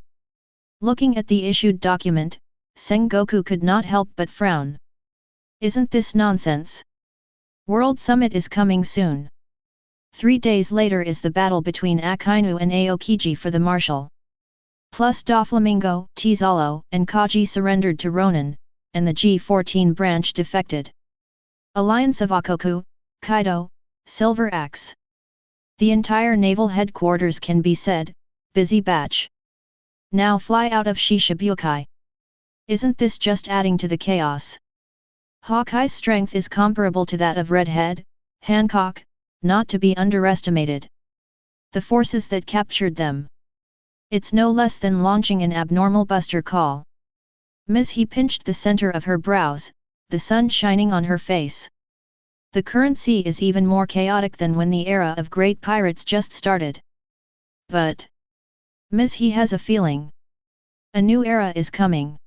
Looking at the issued document, Sengoku could not help but frown. Isn't this nonsense? World Summit is coming soon. 3 days later is the battle between Akainu and Aokiji for the marshal. Plus Doflamingo, Tizalo, and Kaji surrendered to Ronan, and the G14 branch defected. Alliance of Akoku, Kaido, Silver Axe. The entire Naval Headquarters can be said, busy batch. Now fly out of Shishibukai. Isn't this just adding to the chaos? Hawkeye's strength is comparable to that of Redhead, Hancock, not to be underestimated. The forces that captured them. It's no less than launching an abnormal buster call. Ms. He pinched the center of her brows, the sun shining on her face. The current sea is even more chaotic than when the era of great pirates just started. But Ms. He has a feeling. A new era is coming.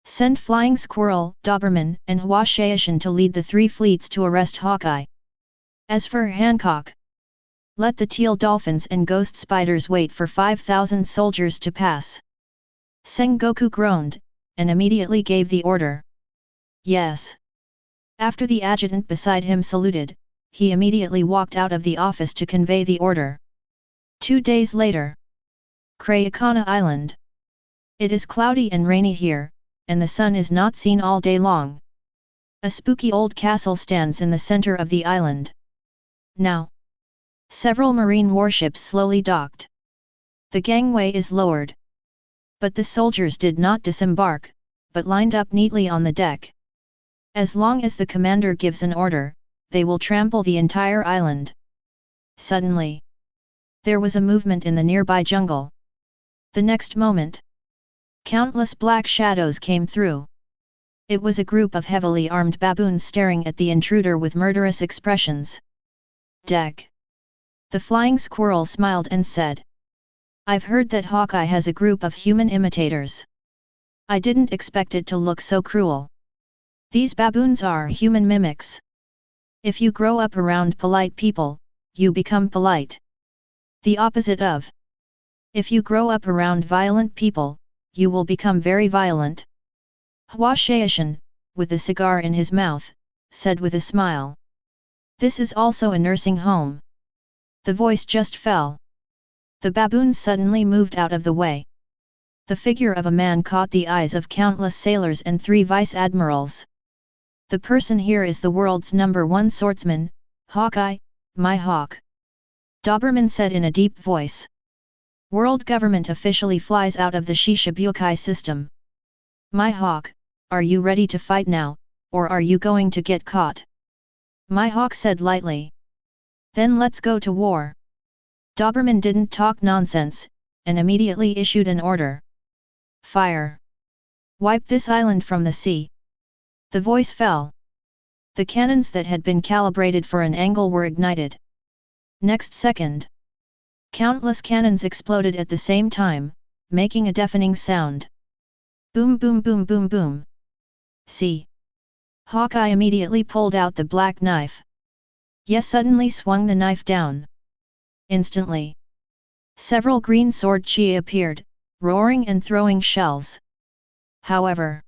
Send Flying Squirrel, Doberman, and Hwashaishin to lead the 3 fleets to arrest Hawkeye. As for Hancock, let the teal dolphins and ghost spiders wait for 5,000 soldiers to pass. Sengoku groaned, and immediately gave the order. Yes. After the adjutant beside him saluted, he immediately walked out of the office to convey the order. 2 days later. Crayakana Island. It is cloudy and rainy here, and the sun is not seen all day long. A spooky old castle stands in the center of the island. Now, several marine warships slowly docked. The gangway is lowered. But the soldiers did not disembark, but lined up neatly on the deck. As long as the commander gives an order, they will trample the entire island. Suddenly, there was a movement in the nearby jungle. The next moment, countless black shadows came through. It was a group of heavily armed baboons staring at the intruder with murderous expressions. Deck. The flying squirrel smiled and said, I've heard that Hawkeye has a group of human imitators. I didn't expect it to look so cruel. These baboons are human mimics. If you grow up around polite people, you become polite. The opposite of. If you grow up around violent people, you will become very violent. Hwashaishin, with a cigar in his mouth, said with a smile. This is also a nursing home. The voice just fell. The baboons suddenly moved out of the way. The figure of a man caught the eyes of countless sailors and 3 vice-admirals. The person here is the world's #1 swordsman, Hawkeye, my hawk. Doberman said in a deep voice. World government officially flies out of the Shishibukai system. My hawk, are you ready to fight now, or are you going to get caught? My hawk said lightly. Then let's go to war. Doberman didn't talk nonsense, and immediately issued an order. Fire! Wipe this island from the sea. The voice fell. The cannons that had been calibrated for an angle were ignited. Next second, countless cannons exploded at the same time, making a deafening sound. Boom boom boom boom boom. See. Hawkeye immediately pulled out the black knife. Yes, suddenly swung the knife down. Instantly, several green sword chi appeared, roaring and throwing shells. However,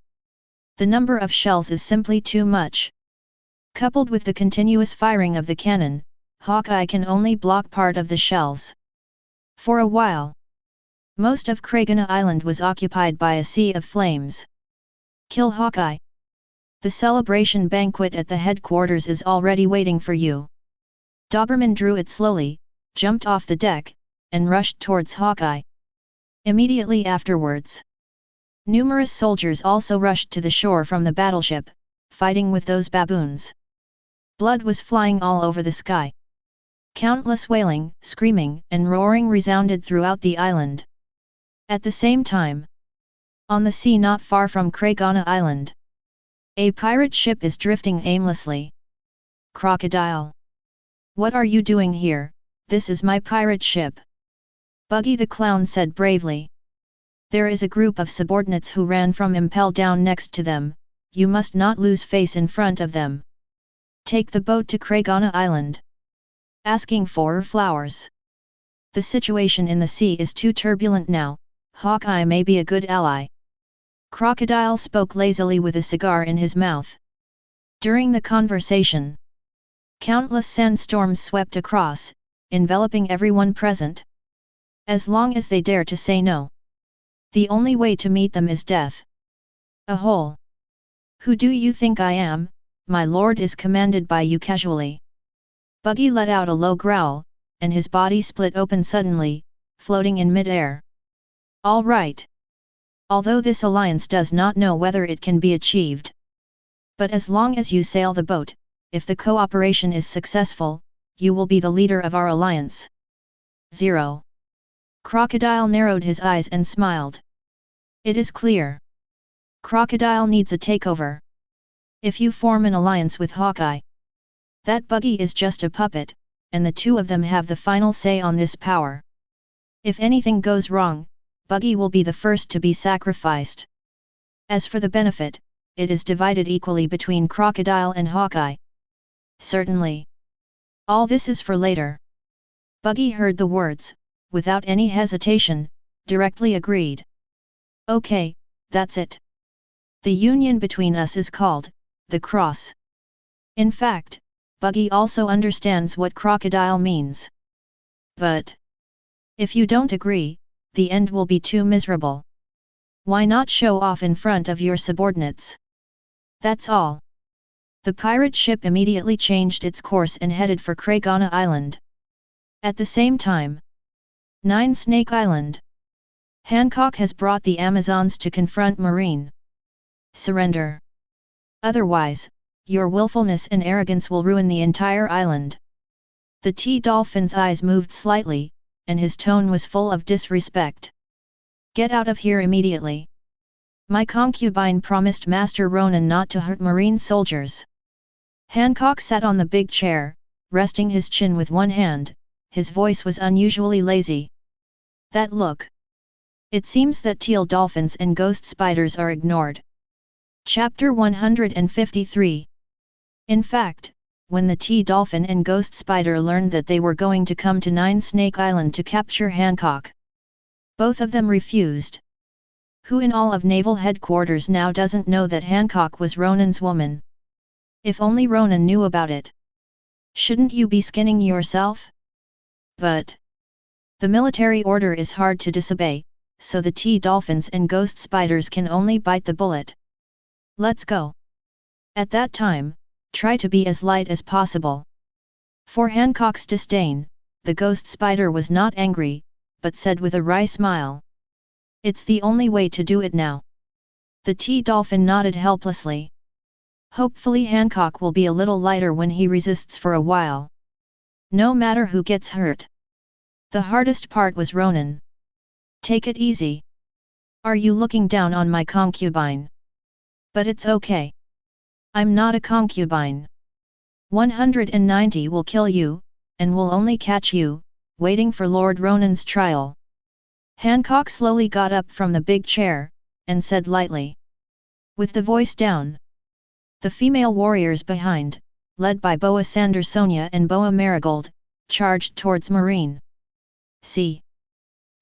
the number of shells is simply too much. Coupled with the continuous firing of the cannon, Hawkeye can only block part of the shells. For a while, most of Kragana Island was occupied by a sea of flames. Kill Hawkeye! The celebration banquet at the headquarters is already waiting for you. Doberman drew it slowly, jumped off the deck, and rushed towards Hawkeye. Immediately afterwards, numerous soldiers also rushed to the shore from the battleship, fighting with those baboons. Blood was flying all over the sky. Countless wailing, screaming, and roaring resounded throughout the island. At the same time, on the sea not far from Kragana Island, a pirate ship is drifting aimlessly. Crocodile! What are you doing here? This is my pirate ship. Buggy the Clown said bravely. There is a group of subordinates who ran from Impel down next to them, you must not lose face in front of them. Take the boat to Kragana Island. Asking for flowers. The situation in the sea is too turbulent now, Hawkeye may be a good ally. Crocodile spoke lazily with a cigar in his mouth. During the conversation, countless sandstorms swept across, enveloping everyone present. As long as they dare to say no, the only way to meet them is death. A hole. Who do you think I am? My lord is commanded by you casually. Buggy let out a low growl, and his body split open suddenly, floating in mid-air. All right. Although this alliance does not know whether it can be achieved. But as long as you sail the boat, if the cooperation is successful, you will be the leader of our alliance. 0. Crocodile narrowed his eyes and smiled. It is clear. Crocodile needs a takeover. If you form an alliance with Hawkeye, that Buggy is just a puppet, and the two of them have the final say on this power. If anything goes wrong, Buggy will be the first to be sacrificed. As for the benefit, it is divided equally between Crocodile and Hawkeye. Certainly. All this is for later. Buggy heard the words, without any hesitation, directly agreed. Okay, that's it. The union between us is called, the Cross. In fact, Buggy also understands what crocodile means. But if you don't agree, the end will be too miserable. Why not show off in front of your subordinates? That's all. The pirate ship immediately changed its course and headed for Kragana Island. At the same time, 9 Snake Island. Hancock has brought the Amazons to confront Marine. Surrender. Otherwise, your willfulness and arrogance will ruin the entire island. The T-Dolphin's eyes moved slightly, and his tone was full of disrespect. Get out of here immediately. My concubine promised Master Ronan not to hurt Marine soldiers. Hancock sat on the big chair, resting his chin with one hand, his voice was unusually lazy. That look. It seems that teal dolphins and ghost spiders are ignored. Chapter 153. In fact, when the T-Dolphin and Ghost Spider learned that they were going to come to 9 Snake Island to capture Hancock, both of them refused. Who in all of Naval Headquarters now doesn't know that Hancock was Ronan's woman? If only Ronan knew about it. Shouldn't you be skinning yourself? But the military order is hard to disobey, so the T-dolphins and ghost spiders can only bite the bullet. Let's go. At that time, try to be as light as possible. For Hancock's disdain, the ghost spider was not angry, but said with a wry smile. It's the only way to do it now. The T-dolphin nodded helplessly. Hopefully Hancock will be a little lighter when he resists for a while. No matter who gets hurt. The hardest part was Ronan. Take it easy. Are you looking down on my concubine? But it's okay. I'm not a concubine. 190 will kill you, and will only catch you, waiting for Lord Ronan's trial. Hancock slowly got up from the big chair, and said lightly. With the voice down. The female warriors behind, led by Boa Sandersonia and Boa Marigold, charged towards Marine. See.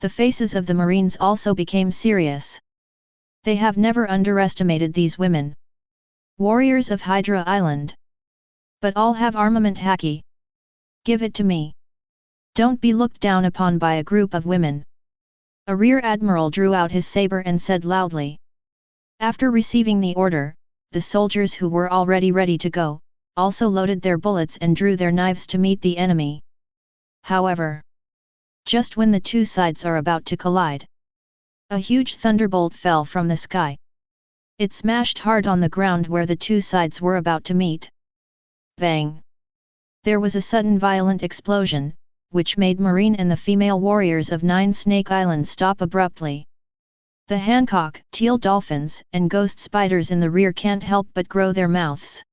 The faces of the Marines also became serious. They have never underestimated these women. Warriors of Hydra Island. But all have armament haki. Give it to me. Don't be looked down upon by a group of women. A rear admiral drew out his saber and said loudly. After receiving the order, the soldiers who were already ready to go, also loaded their bullets and drew their knives to meet the enemy. However, just when the two sides are about to collide, a huge thunderbolt fell from the sky. It smashed hard on the ground where the two sides were about to meet. Bang! There was a sudden violent explosion, which made Marine and the female warriors of Nine Snake Island stop abruptly. The Hancock, teal dolphins, and ghost spiders in the rear can't help but grow their mouths.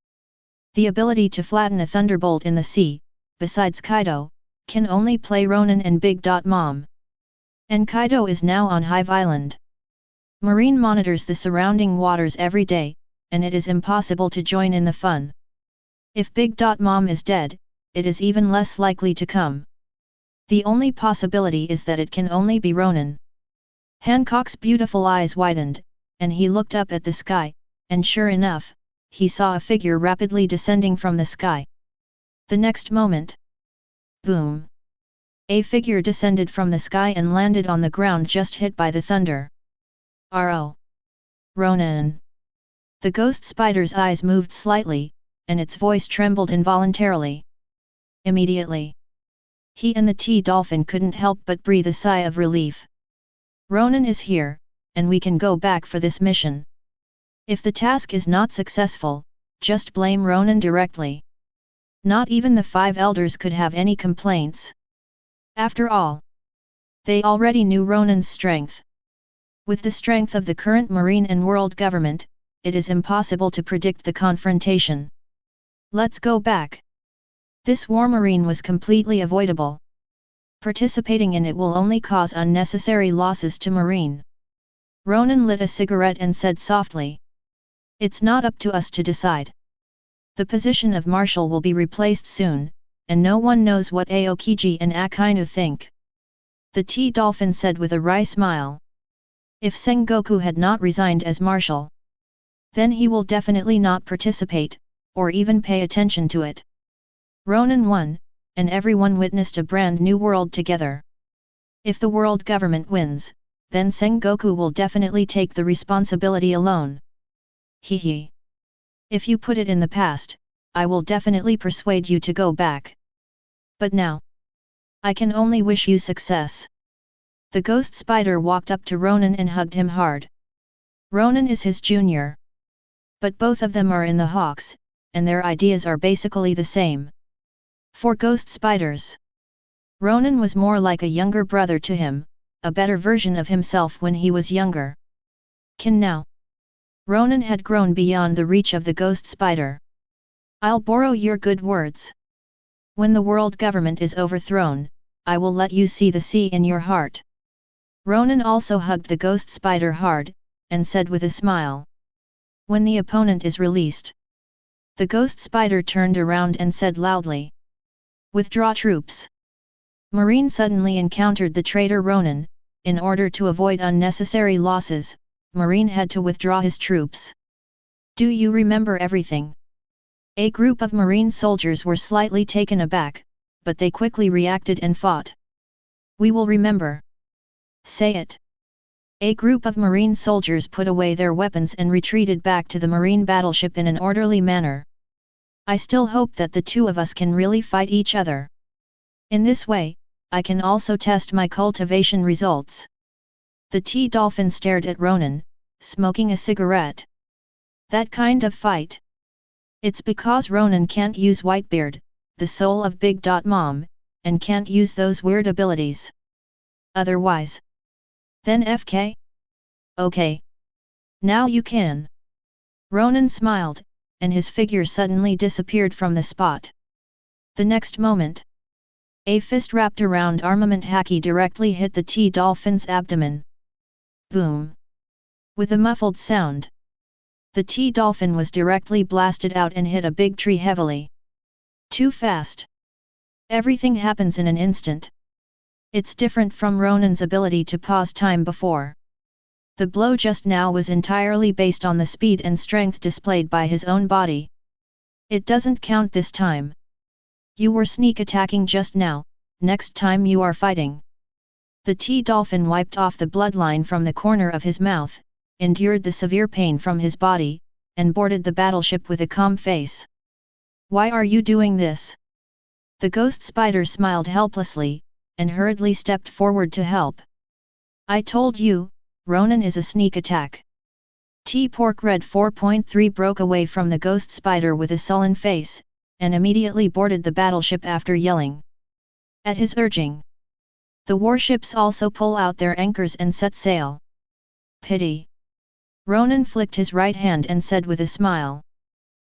The ability to flatten a thunderbolt in the sea, besides Kaido, can only play Ronan and Big Mom. And Kaido is now on Hive Island. Marine monitors the surrounding waters every day, and it is impossible to join in the fun. If Big Mom is dead, it is even less likely to come. The only possibility is that it can only be Ronan. Hancock's beautiful eyes widened, and he looked up at the sky, and sure enough, he saw a figure rapidly descending from the sky. The next moment, boom! A figure descended from the sky and landed on the ground just hit by the thunder. R.O. Ronan! The ghost spider's eyes moved slightly, and its voice trembled involuntarily. Immediately, he and the T-dolphin couldn't help but breathe a sigh of relief. Ronan is here, and we can go back for this mission. If the task is not successful, just blame Ronan directly. Not even the 5 elders could have any complaints. After all, they already knew Ronan's strength. With the strength of the current Marine and world government, it is impossible to predict the confrontation. Let's go back. This war Marine was completely avoidable. Participating in it will only cause unnecessary losses to Marine. Ronan lit a cigarette and said softly. It's not up to us to decide. The position of Marshal will be replaced soon, and no one knows what Aokiji and Akainu think. The T-dolphin said with a wry smile. If Sengoku had not resigned as Marshal, then he will definitely not participate, or even pay attention to it. Ronan won, and everyone witnessed a brand new world together. If the world government wins, then Sengoku will definitely take the responsibility alone. Hehe. If you put it in the past, I will definitely persuade you to go back. But now, I can only wish you success. The ghost spider walked up to Ronan and hugged him hard. Ronan is his junior. But both of them are in the Hawks, and their ideas are basically the same. For ghost spiders, Ronan was more like a younger brother to him, a better version of himself when he was younger. Now, Ronan had grown beyond the reach of the ghost spider. I'll borrow your good words. When the world government is overthrown, I will let you see the sea in your heart. Ronan also hugged the ghost spider hard, and said with a smile. When the opponent is released. The ghost spider turned around and said loudly. Withdraw troops. Marine suddenly encountered the traitor Ronan. In order to avoid unnecessary losses, Marine had to withdraw his troops. Do you remember everything? A group of Marine soldiers were slightly taken aback, but they quickly reacted and fought. We will remember. Say it. A group of Marine soldiers put away their weapons and retreated back to the Marine battleship in an orderly manner. I still hope that the two of us can really fight each other. In this way, I can also test my cultivation results. The T-Dolphin stared at Ronan, smoking a cigarette. That kind of fight? It's because Ronan can't use Whitebeard, the soul of Big Mom, and can't use those weird abilities. Otherwise. Then FK? Okay. Now you can. Ronan smiled, and his figure suddenly disappeared from the spot. The next moment, a fist wrapped around armament haki directly hit the T-Dolphin's abdomen. Boom! With a muffled sound, the T-Dolphin was directly blasted out and hit a big tree heavily. Too fast. Everything happens in an instant. It's different from Ronan's ability to pause time before. The blow just now was entirely based on the speed and strength displayed by his own body. It doesn't count this time. You were sneak attacking just now, next time you are fighting. The T-Dolphin wiped off the bloodline from the corner of his mouth, endured the severe pain from his body, and boarded the battleship with a calm face. Why are you doing this? The ghost spider smiled helplessly, and hurriedly stepped forward to help. I told you, Ronan is a sneak attack. T-Pork Red 4.3 broke away from the ghost spider with a sullen face, and immediately boarded the battleship after yelling. At his urging, the warships also pull out their anchors and set sail. Pity. Ronan flicked his right hand and said with a smile.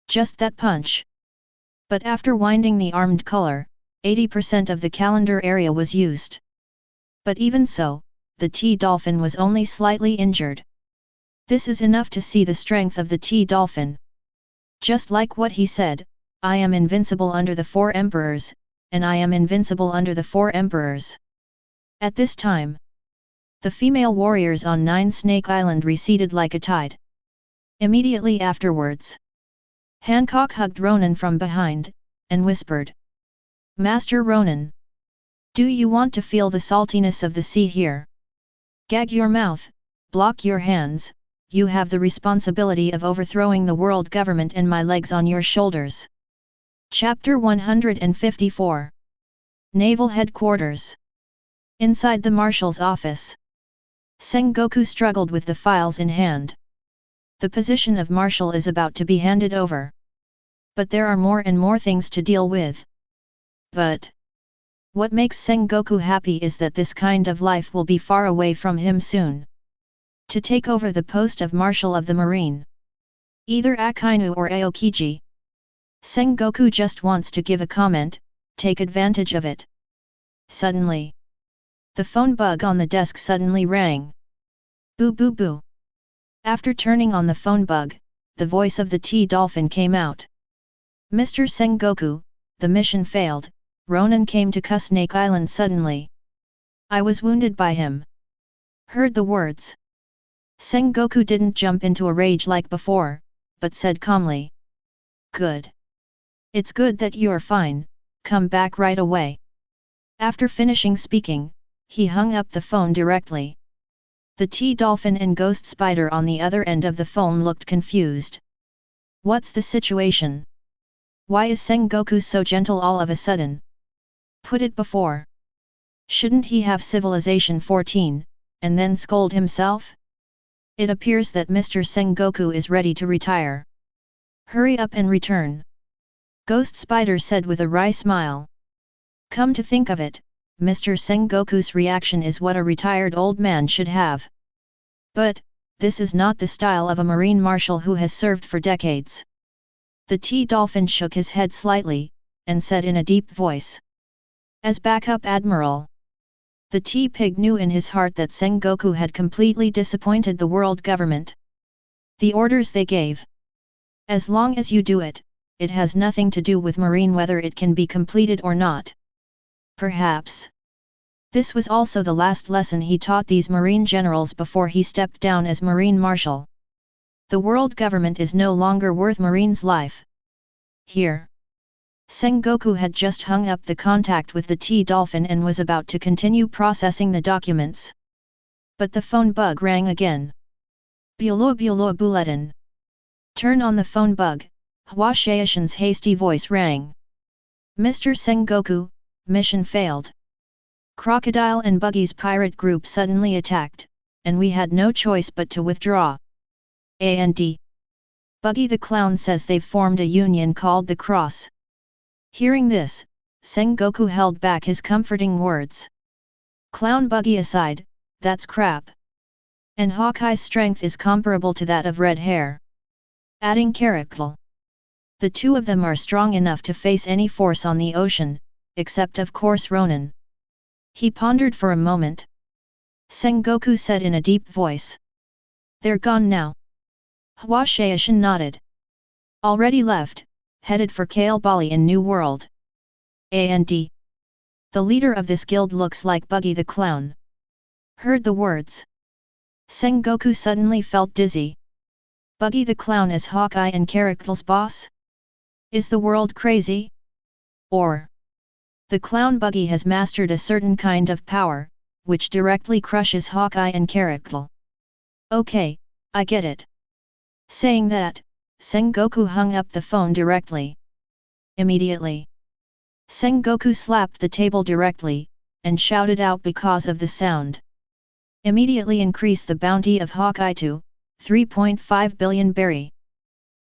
Just that punch. But after winding the armed color, 80% of the calendar area was used. But even so, the T-Dolphin was only slightly injured. This is enough to see the strength of the T-Dolphin. Just like what he said, I am invincible under the 4 emperors, and I am invincible under the 4 emperors. At this time, the female warriors on 9 Snake Island receded like a tide. Immediately afterwards, Hancock hugged Ronan from behind, and whispered, Master Ronan, do you want to feel the saltiness of the sea here? Gag your mouth, block your hands, you have the responsibility of overthrowing the world government and my legs on your shoulders. Chapter 154. Naval Headquarters. Inside the Marshal's office, Sengoku struggled with the files in hand. The position of Marshal is about to be handed over. But there are more and more things to deal with. But what makes Sengoku happy is that this kind of life will be far away from him soon. To take over the post of Marshal of the Marine. Either Akainu or Aokiji. Sengoku just wants to give a comment, take advantage of it. Suddenly, the phone bug on the desk suddenly rang. Boo boo boo. After turning on the phone bug, the voice of the T-Dolphin came out. Mr. Sengoku, the mission failed, Ronan came to Snake Island suddenly. I was wounded by him. Heard the words. Sengoku didn't jump into a rage like before, but said calmly. Good. It's good that you're fine, come back right away. After finishing speaking, he hung up the phone directly. The T-Dolphin and Ghost Spider on the other end of the phone looked confused. What's the situation? Why is Sengoku so gentle all of a sudden? Put it before. Shouldn't he have Civilization 14, and then scold himself? It appears that Mr. Sengoku is ready to retire. Hurry up and return. Ghost Spider said with a wry smile. Come to think of it, Mr. Sengoku's reaction is what a retired old man should have. But, this is not the style of a Marine Marshal who has served for decades. The T-Dolphin shook his head slightly, and said in a deep voice. As backup admiral. The T-Pig knew in his heart that Sengoku had completely disappointed the world government. The orders they gave. As long as you do it, it has nothing to do with Marine whether it can be completed or not. Perhaps. This was also the last lesson he taught these Marine generals before he stepped down as Marine Marshal. The world government is no longer worth Marine's life. Here. Sengoku had just hung up the contact with the T-Dolphin and was about to continue processing the documents. But the phone bug rang again. Bulo bulletin. Turn on the phone bug, Hua Shaishan's hasty voice rang. Mr. Sengoku, mission failed. Crocodile and Buggy's pirate group suddenly attacked, and we had no choice but to withdraw. A&D. Buggy the Clown says they've formed a union called the Cross. Hearing this, Sengoku held back his comforting words. Clown Buggy aside, that's crap. And Hawkeye's strength is comparable to that of Red Hair. Adding Caracal. The two of them are strong enough to face any force on the ocean, except of course Ronan. He pondered for a moment. Sengoku said in a deep voice. They're gone now. Hua Shaishan nodded. Already left, headed for Kale Bali in New World. A&D. The leader of this guild looks like Buggy the Clown. Heard the words. Sengoku suddenly felt dizzy. Buggy the Clown is Hawkeye and Caracal's boss? Is the world crazy? Or the Clown Buggy has mastered a certain kind of power, which directly crushes Hawkeye and Caracal. Okay, I get it. Saying that, Sengoku hung up the phone directly. Immediately. Sengoku slapped the table directly, and shouted out because of the sound. Immediately increase the bounty of Hawkeye to 3.5 billion berry.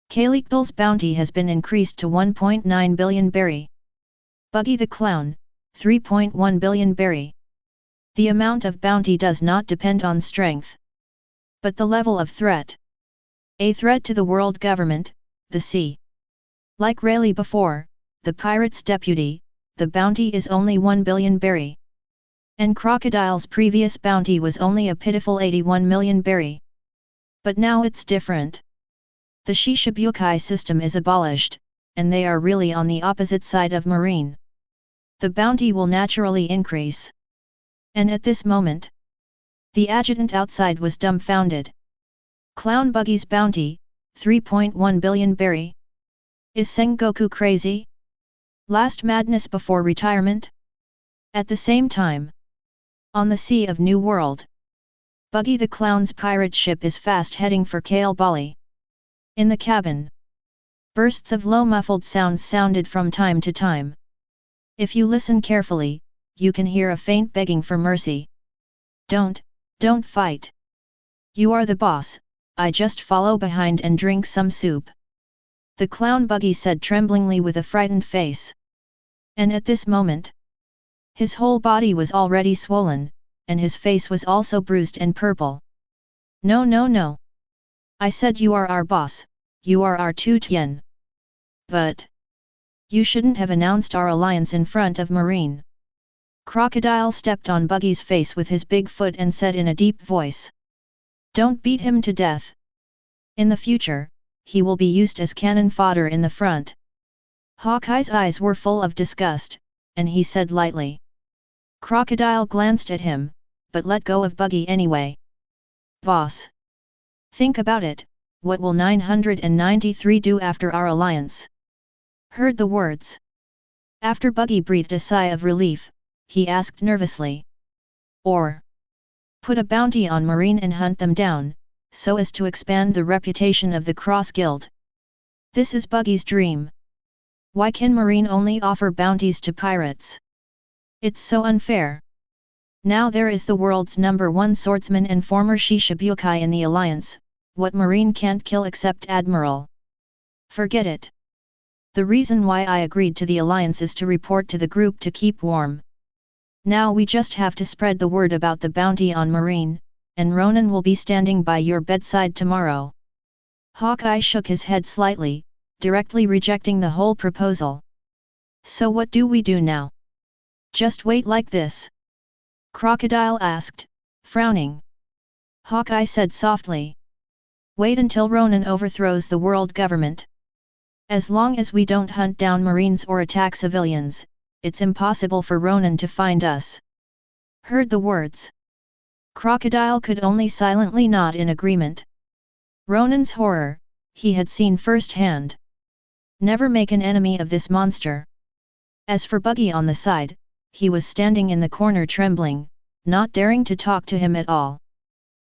Calictal's bounty has been increased to 1.9 billion berry. Buggy the Clown, 3.1 billion berry. The amount of bounty does not depend on strength, but the level of threat. A threat to the world government, the sea. Like Rayleigh before, the pirate's deputy, the bounty is only 1 billion berry. And Crocodile's previous bounty was only a pitiful 81 million berry. But now it's different. The Shishibukai system is abolished, and they are really on the opposite side of marine. The bounty will naturally increase. And at this moment, the adjutant outside was dumbfounded. Clown Buggy's bounty, 3.1 billion berry. Is Sengoku crazy? Last madness before retirement? At the same time, on the Sea of New World, Buggy the Clown's pirate ship is fast heading for Kale Bali. In the cabin, bursts of low muffled sounds sounded from time to time. If you listen carefully, you can hear a faint begging for mercy. Don't fight. You are the boss, I just follow behind and drink some soup. The Clown Buggy said tremblingly with a frightened face. And at this moment, his whole body was already swollen, and his face was also bruised and purple. No. I said you are our boss, you are our Tu Tien. But you shouldn't have announced our alliance in front of Marine. Crocodile stepped on Buggy's face with his big foot and said in a deep voice. Don't beat him to death. In the future, he will be used as cannon fodder in the front. Hawkeye's eyes were full of disgust, and he said lightly. Crocodile glanced at him, but let go of Buggy anyway. Boss. Think about it, what will 993 do after our alliance? Heard the words. After Buggy breathed a sigh of relief, he asked nervously. Or put a bounty on Marine and hunt them down, so as to expand the reputation of the Cross Guild. This is Buggy's dream. Why can Marine only offer bounties to pirates? It's so unfair. Now there is the world's #1 swordsman and former Shishibukai in the alliance, what Marine can't kill except Admiral. Forget it. The reason why I agreed to the alliance is to report to the group to keep warm. Now we just have to spread the word about the bounty on Marine, and Ronan will be standing by your bedside tomorrow. Hawkeye shook his head slightly, directly rejecting the whole proposal. So what do we do now? Just wait like this? Crocodile asked, frowning. Hawkeye said softly. Wait until Ronan overthrows the world government. As long as we don't hunt down Marines or attack civilians, it's impossible for Ronan to find us. Heard the words. Crocodile could only silently nod in agreement. Ronan's horror, he had seen firsthand. Never make an enemy of this monster. As for Buggy on the side, he was standing in the corner trembling, not daring to talk to him at all.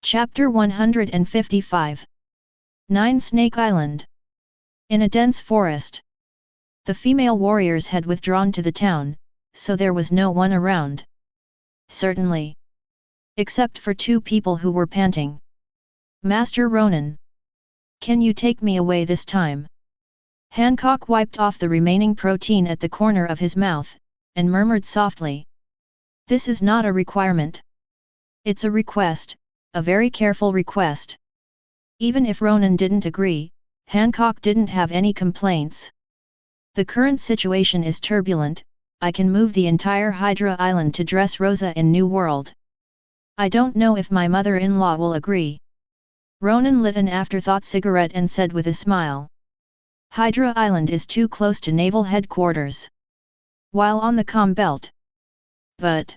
Chapter 155. 9 Snake Island. In a dense forest. The female warriors had withdrawn to the town, so there was no one around. Certainly. Except for 2 people who were panting. Master Ronan. Can you take me away this time? Hancock wiped off the remaining protein at the corner of his mouth, and murmured softly. This is not a requirement. It's a request, a very careful request. Even if Ronan didn't agree, Hancock didn't have any complaints. The current situation is turbulent. I can move the entire Hydra Island to Dressrosa in New World. I don't know if my mother-in-law will agree. Ronan lit an afterthought cigarette and said with a smile. Hydra Island is too close to Naval Headquarters. While on the comm belt. But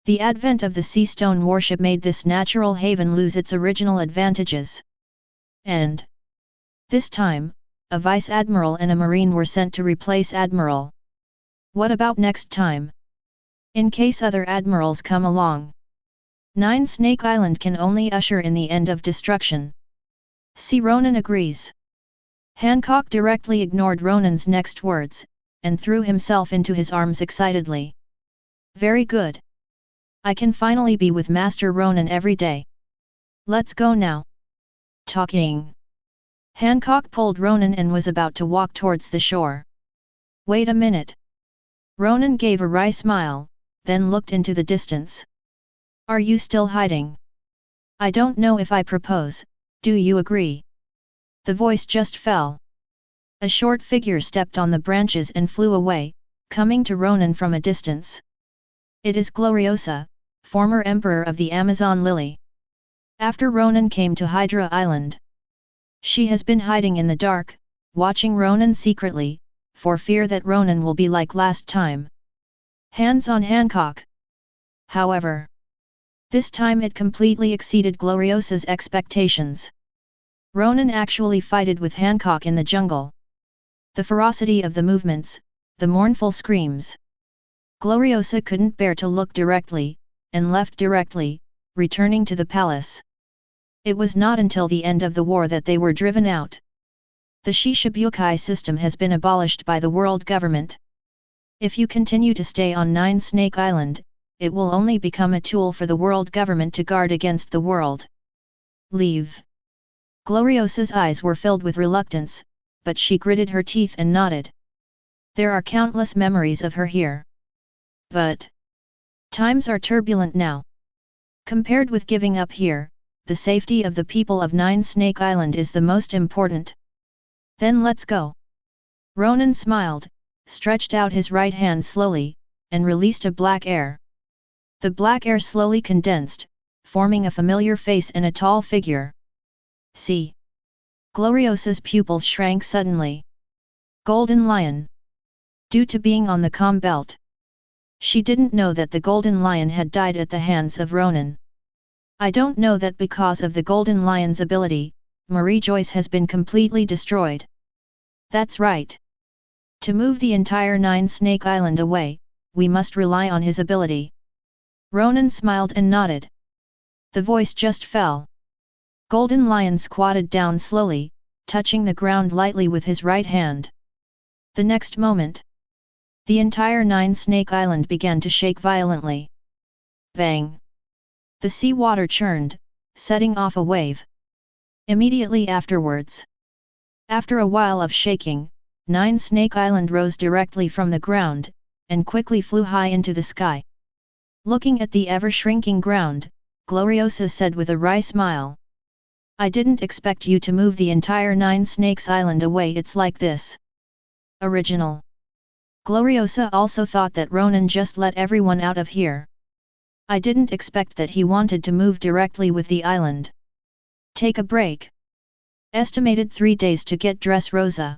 the advent of the Seastone warship made this natural haven lose its original advantages. And this time, a Vice Admiral and a Marine were sent to replace Admiral. What about next time? In case other admirals come along. 9 Snake Island can only usher in the end of destruction. See, Ronan agrees. Hancock directly ignored Ronan's next words, and threw himself into his arms excitedly. Very good. I can finally be with Master Ronan every day. Let's go now. Talking. Hancock pulled Ronan and was about to walk towards the shore. Wait a minute. Ronan gave a wry smile, then looked into the distance. Are you still hiding? I don't know if I propose, do you agree? The voice just fell. A short figure stepped on the branches and flew away, coming to Ronan from a distance. It is Gloriosa, former Emperor of the Amazon Lily. After Ronan came to Hydra Island. She has been hiding in the dark, watching Ronan secretly, for fear that Ronan will be like last time. Hands on Hancock. However, this time it completely exceeded Gloriosa's expectations. Ronan actually fighted with Hancock in the jungle. The ferocity of the movements, the mournful screams. Gloriosa couldn't bear to look directly, and left directly, returning to the palace. It was not until the end of the war that they were driven out. The Shishibukai system has been abolished by the world government. If you continue to stay on 9 Snake Island, it will only become a tool for the world government to guard against the world. Leave. Gloriosa's eyes were filled with reluctance, but she gritted her teeth and nodded. There are countless memories of her here. But times are turbulent now. Compared with giving up here, the safety of the people of 9 Snake Island is the most important. Then let's go. Ronan smiled, stretched out his right hand slowly, and released a black air. The black air slowly condensed, forming a familiar face and a tall figure. See. Gloriosa's pupils shrank suddenly. Golden Lion. Due to being on the comm belt. She didn't know that the Golden Lion had died at the hands of Ronan. I don't know that because of the Golden Lion's ability, Marie Joyce has been completely destroyed. That's right. To move the entire 9 Snake Island away, we must rely on his ability. Ronan smiled and nodded. The voice just fell. Golden Lion squatted down slowly, touching the ground lightly with his right hand. The next moment, the entire 9 Snake Island began to shake violently. Bang! The sea water churned, setting off a wave. Immediately afterwards, after a while of shaking, 9 Snake Island rose directly from the ground, and quickly flew high into the sky. Looking at the ever-shrinking ground, Gloriosa said with a wry smile. I didn't expect you to move the entire 9 Snakes Island away. It's like this. Original. Gloriosa also thought that Ronan just let everyone out of here. I didn't expect that he wanted to move directly with the island. Take a break. Estimated 3 days to get Dressrosa.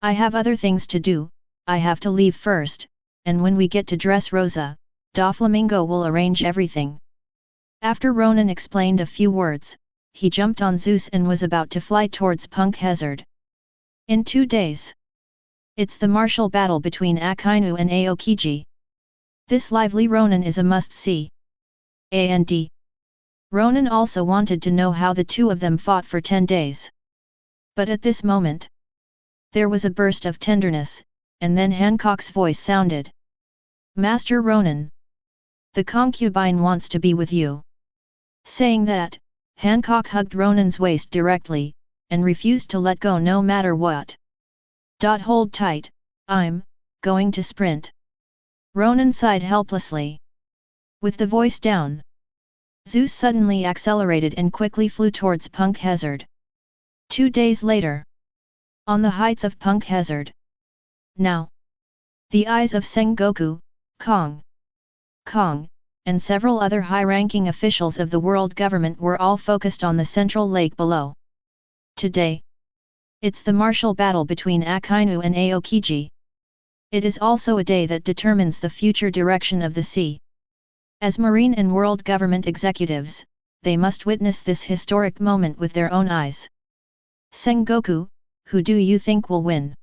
I have other things to do, I have to leave first, and when we get to Dressrosa, Doflamingo will arrange everything. After Ronan explained a few words, he jumped on Zeus and was about to fly towards Punk Hazard. In 2 days. It's the martial battle between Akainu and Aokiji. This lively Ronan is a must-see. And Ronan also wanted to know how the two of them fought for 10 days. But at this moment, there was a burst of tenderness, and then Hancock's voice sounded. Master Ronan, the concubine wants to be with you. Saying that, Hancock hugged Ronan's waist directly, and refused to let go no matter what. Hold tight, I'm going to sprint. Ronan sighed helplessly. With the voice down, Zeus suddenly accelerated and quickly flew towards Punk Hazard. 2 days later, on the heights of Punk Hazard. Now, the eyes of Sengoku, Kong, and several other high-ranking officials of the world government were all focused on the central lake below. Today, it's the martial battle between Akainu and Aokiji. It is also a day that determines the future direction of the sea. As marine and world government executives, they must witness this historic moment with their own eyes. Sengoku, who do you think will win?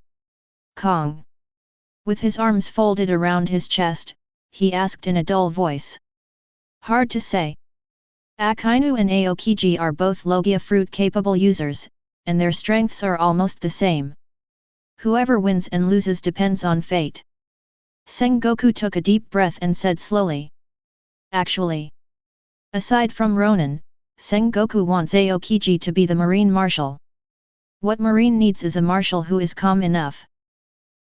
Kong. With his arms folded around his chest, he asked in a dull voice. Hard to say. Akainu and Aokiji are both Logia fruit-capable users, and their strengths are almost the same. Whoever wins and loses depends on fate. Sengoku took a deep breath and said slowly. Actually, aside from Ronan, Sengoku wants Aokiji to be the Marine Marshal. What Marine needs is a Marshal who is calm enough.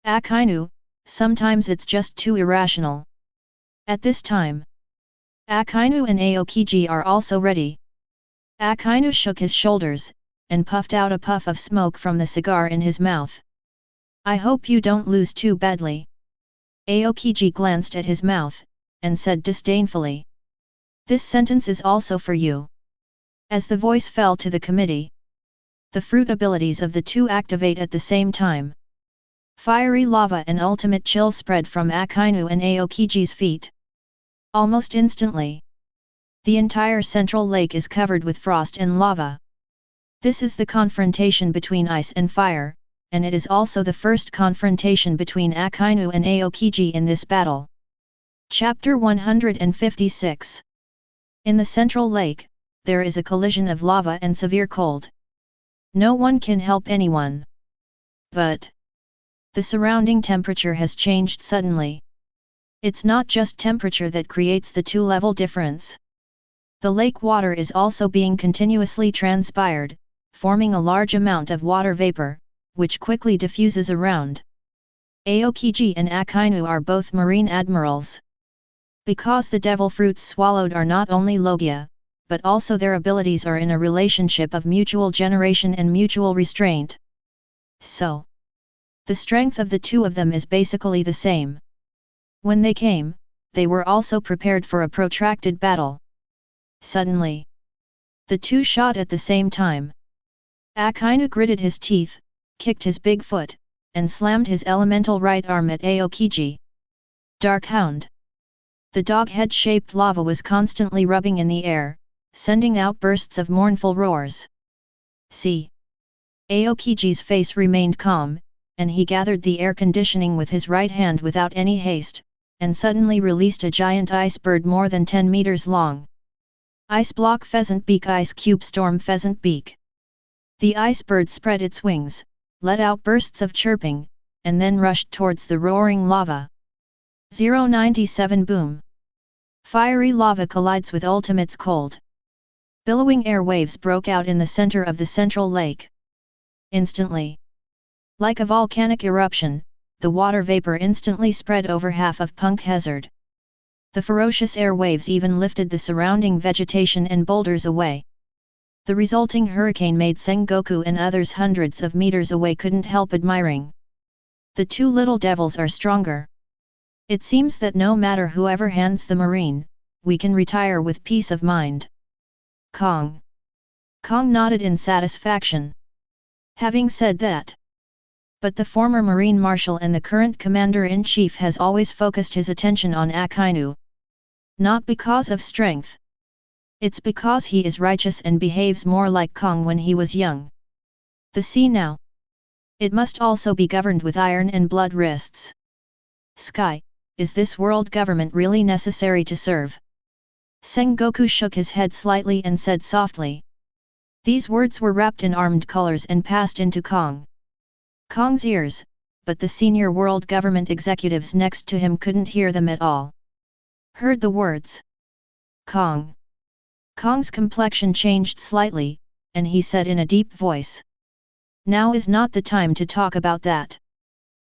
Akainu, sometimes it's just too irrational. At this time, Akainu and Aokiji are also ready. Akainu shook his shoulders, and puffed out a puff of smoke from the cigar in his mouth. I hope you don't lose too badly. Aokiji glanced at his mouth, and said disdainfully. This sentence is also for you. As the voice fell to the committee, the fruit abilities of the two activate at the same time. Fiery lava and ultimate chill spread from Akainu and Aokiji's feet. Almost instantly, the entire central lake is covered with frost and lava. This is the confrontation between ice and fire, and it is also the first confrontation between Akainu and Aokiji in this battle. Chapter 156. In the central lake, there is a collision of lava and severe cold. No one can help anyone. But the surrounding temperature has changed suddenly. It's not just temperature that creates the two-level difference. The lake water is also being continuously transpired, forming a large amount of water vapor, which quickly diffuses around. Aokiji and Akainu are both marine admirals. Because the devil fruits swallowed are not only Logia, but also their abilities are in a relationship of mutual generation and mutual restraint. So, the strength of the two of them is basically the same. When they came, they were also prepared for a protracted battle. Suddenly, the two shot at the same time. Akainu gritted his teeth, kicked his big foot, and slammed his elemental right arm at Aokiji. Dark Hound. The dog-head-shaped lava was constantly rubbing in the air, sending out bursts of mournful roars. See. Aokiji's face remained calm, and he gathered the air conditioning with his right hand without any haste, and suddenly released a giant ice bird more than 10 meters long. Ice block pheasant beak, ice cube storm pheasant beak. The ice bird spread its wings, let out bursts of chirping, and then rushed towards the roaring lava. 097 Boom. Fiery lava collides with ultimate's cold. Billowing air waves broke out in the center of the central lake. Instantly, like a volcanic eruption, the water vapor instantly spread over half of Punk Hazard. The ferocious air waves even lifted the surrounding vegetation and boulders away. The resulting hurricane made Sengoku and others hundreds of meters away couldn't help admiring. The two little devils are stronger. It seems that no matter whoever hands the marine, we can retire with peace of mind. Kong nodded in satisfaction. Having said that, but the former Marine Marshal and the current Commander-in-Chief has always focused his attention on Akainu. Not because of strength. It's because he is righteous and behaves more like Kong when he was young. The sea now. It must also be governed with iron and blood wrists. Sky, is this world government really necessary to serve? Sengoku shook his head slightly and said softly. These words were wrapped in armed colors and passed into Kong's ears, but the senior world government executives next to him couldn't hear them at all. Heard the words. Kong's complexion changed slightly, and he said in a deep voice. Now is not the time to talk about that.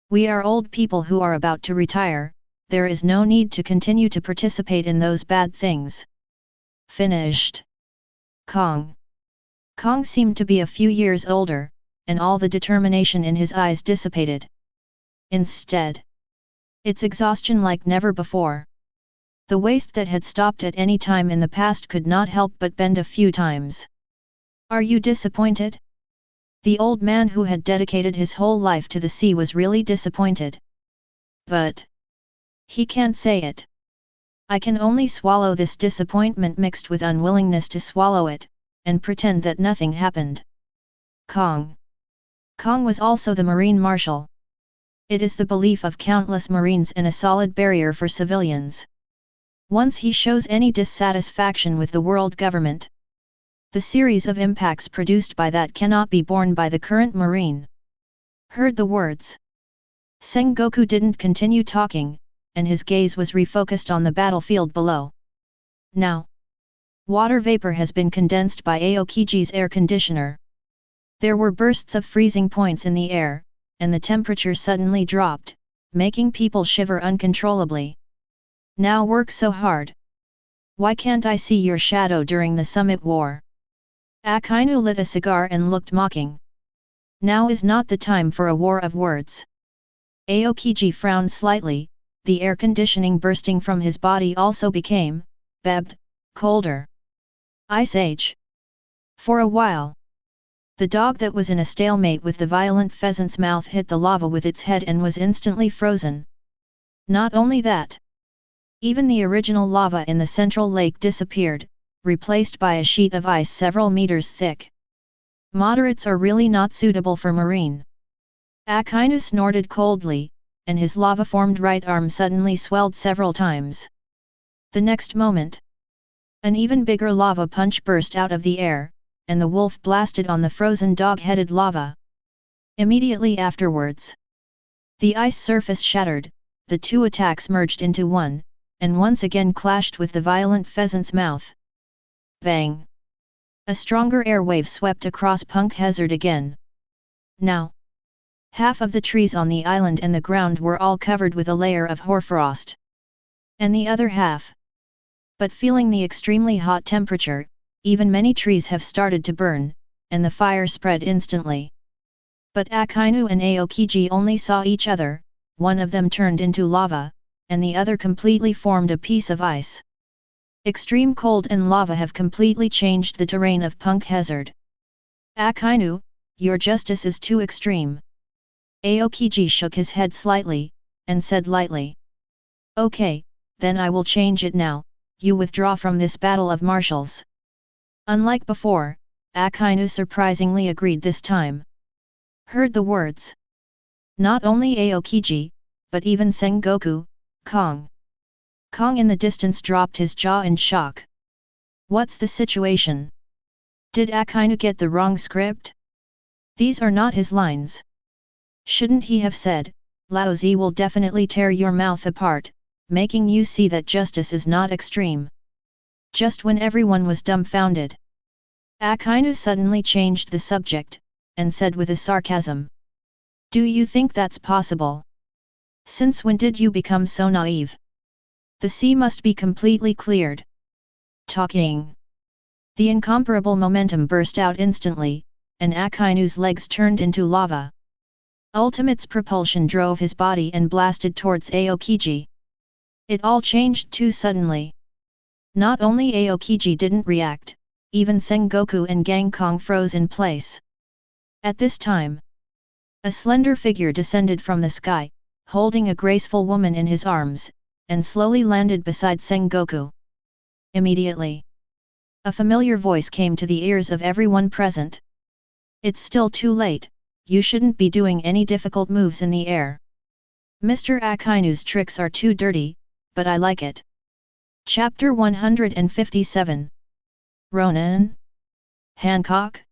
We are old people who are about to retire, there is no need to continue to participate in those bad things. Finished. Kong seemed to be a few years older, and all the determination in his eyes dissipated. Instead, it's exhaustion like never before. The waist that had stopped at any time in the past could not help but bend a few times. Are you disappointed? The old man who had dedicated his whole life to the sea was really disappointed. But he can't say it. I can only swallow this disappointment mixed with unwillingness to swallow it, and pretend that nothing happened. Kong was also the Marine Marshal. It is the belief of countless Marines and a solid barrier for civilians. Once he shows any dissatisfaction with the world government, the series of impacts produced by that cannot be borne by the current Marine. Heard the words. Sengoku didn't continue talking, and his gaze was refocused on the battlefield below. Now, water vapor has been condensed by Aokiji's air conditioner. There were bursts of freezing points in the air, and the temperature suddenly dropped, making people shiver uncontrollably. Now work so hard. Why can't I see your shadow during the summit war? Akainu lit a cigar and looked mocking. Now is not the time for a war of words. Aokiji frowned slightly, the air conditioning bursting from his body also became, colder. Ice Age. For a while, the dog that was in a stalemate with the violent pheasant's mouth hit the lava with its head and was instantly frozen. Not only that, even the original lava in the central lake disappeared, replaced by a sheet of ice several meters thick. Moderates are really not suitable for marine. Akainu snorted coldly, and his lava-formed right arm suddenly swelled several times. The next moment, an even bigger lava punch burst out of the air, and the wolf blasted on the frozen dog-headed lava. Immediately afterwards, the ice surface shattered, the two attacks merged into one, and once again clashed with the violent pheasant's mouth. Bang! A stronger air wave swept across Punk Hazard again. Now, half of the trees on the island and the ground were all covered with a layer of hoarfrost. And the other half. But feeling the extremely hot temperature, even many trees have started to burn, and the fire spread instantly. But Akainu and Aokiji only saw each other, one of them turned into lava, and the other completely formed a piece of ice. Extreme cold and lava have completely changed the terrain of Punk Hazard. Akainu, your justice is too extreme. Aokiji shook his head slightly, and said lightly. Okay, then I will change it now, you withdraw from this battle of marshals. Unlike before, Akainu surprisingly agreed this time. Heard the words. Not only Aokiji, but even Sengoku, Kong in the distance dropped his jaw in shock. What's the situation? Did Akainu get the wrong script? These are not his lines. Shouldn't he have said, Laozi will definitely tear your mouth apart, making you see that justice is not extreme? Just when everyone was dumbfounded, Akainu suddenly changed the subject, and said with a sarcasm. Do you think that's possible? Since when did you become so naive? The sea must be completely cleared. Talking. The incomparable momentum burst out instantly, and Akainu's legs turned into lava. Ultimate's propulsion drove his body and blasted towards Aokiji. It all changed too suddenly. Not only Aokiji didn't react, even Sengoku and Gangkong froze in place. At this time, a slender figure descended from the sky, holding a graceful woman in his arms, and slowly landed beside Sengoku. Immediately, a familiar voice came to the ears of everyone present. It's still too late, you shouldn't be doing any difficult moves in the air. Mr. Akainu's tricks are too dirty, but I like it. Chapter 157. Ronan? Hancock?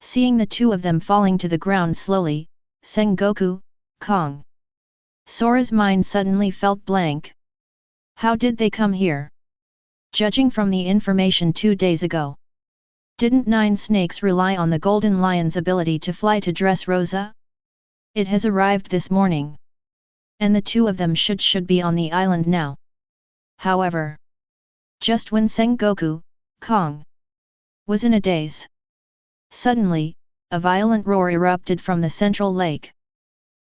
Seeing the two of them falling to the ground slowly, Sengoku, Kong. Sora's mind suddenly felt blank. How did they come here? Judging from the information 2 days ago, didn't Nine Snakes rely on the Golden Lion's ability to fly to Dressrosa? It has arrived this morning. And the two of them should be on the island now. However, just when Sengoku, Kong, was in a daze, suddenly, a violent roar erupted from the central lake.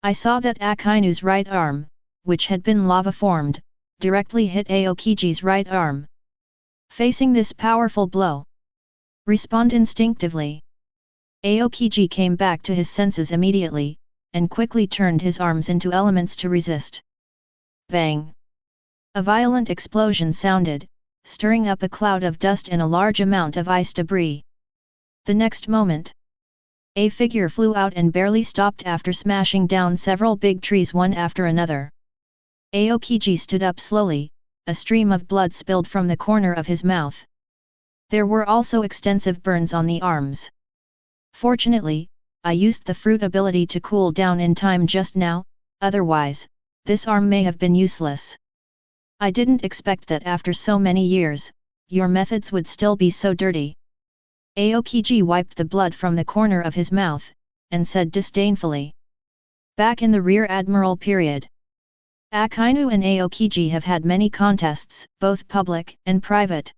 I saw that Akainu's right arm, which had been lava-formed, directly hit Aokiji's right arm. Facing this powerful blow, respond instinctively. Aokiji came back to his senses immediately, and quickly turned his arms into elements to resist. Bang! A violent explosion sounded, stirring up a cloud of dust and a large amount of ice debris. The next moment, a figure flew out and barely stopped after smashing down several big trees one after another. Aokiji stood up slowly, a stream of blood spilled from the corner of his mouth. There were also extensive burns on the arms. Fortunately, I used the fruit ability to cool down in time just now, otherwise, this arm may have been useless. I didn't expect that after so many years, your methods would still be so dirty. Aokiji wiped the blood from the corner of his mouth, and said disdainfully. Back in the Rear Admiral period, Akainu and Aokiji have had many contests, both public and private.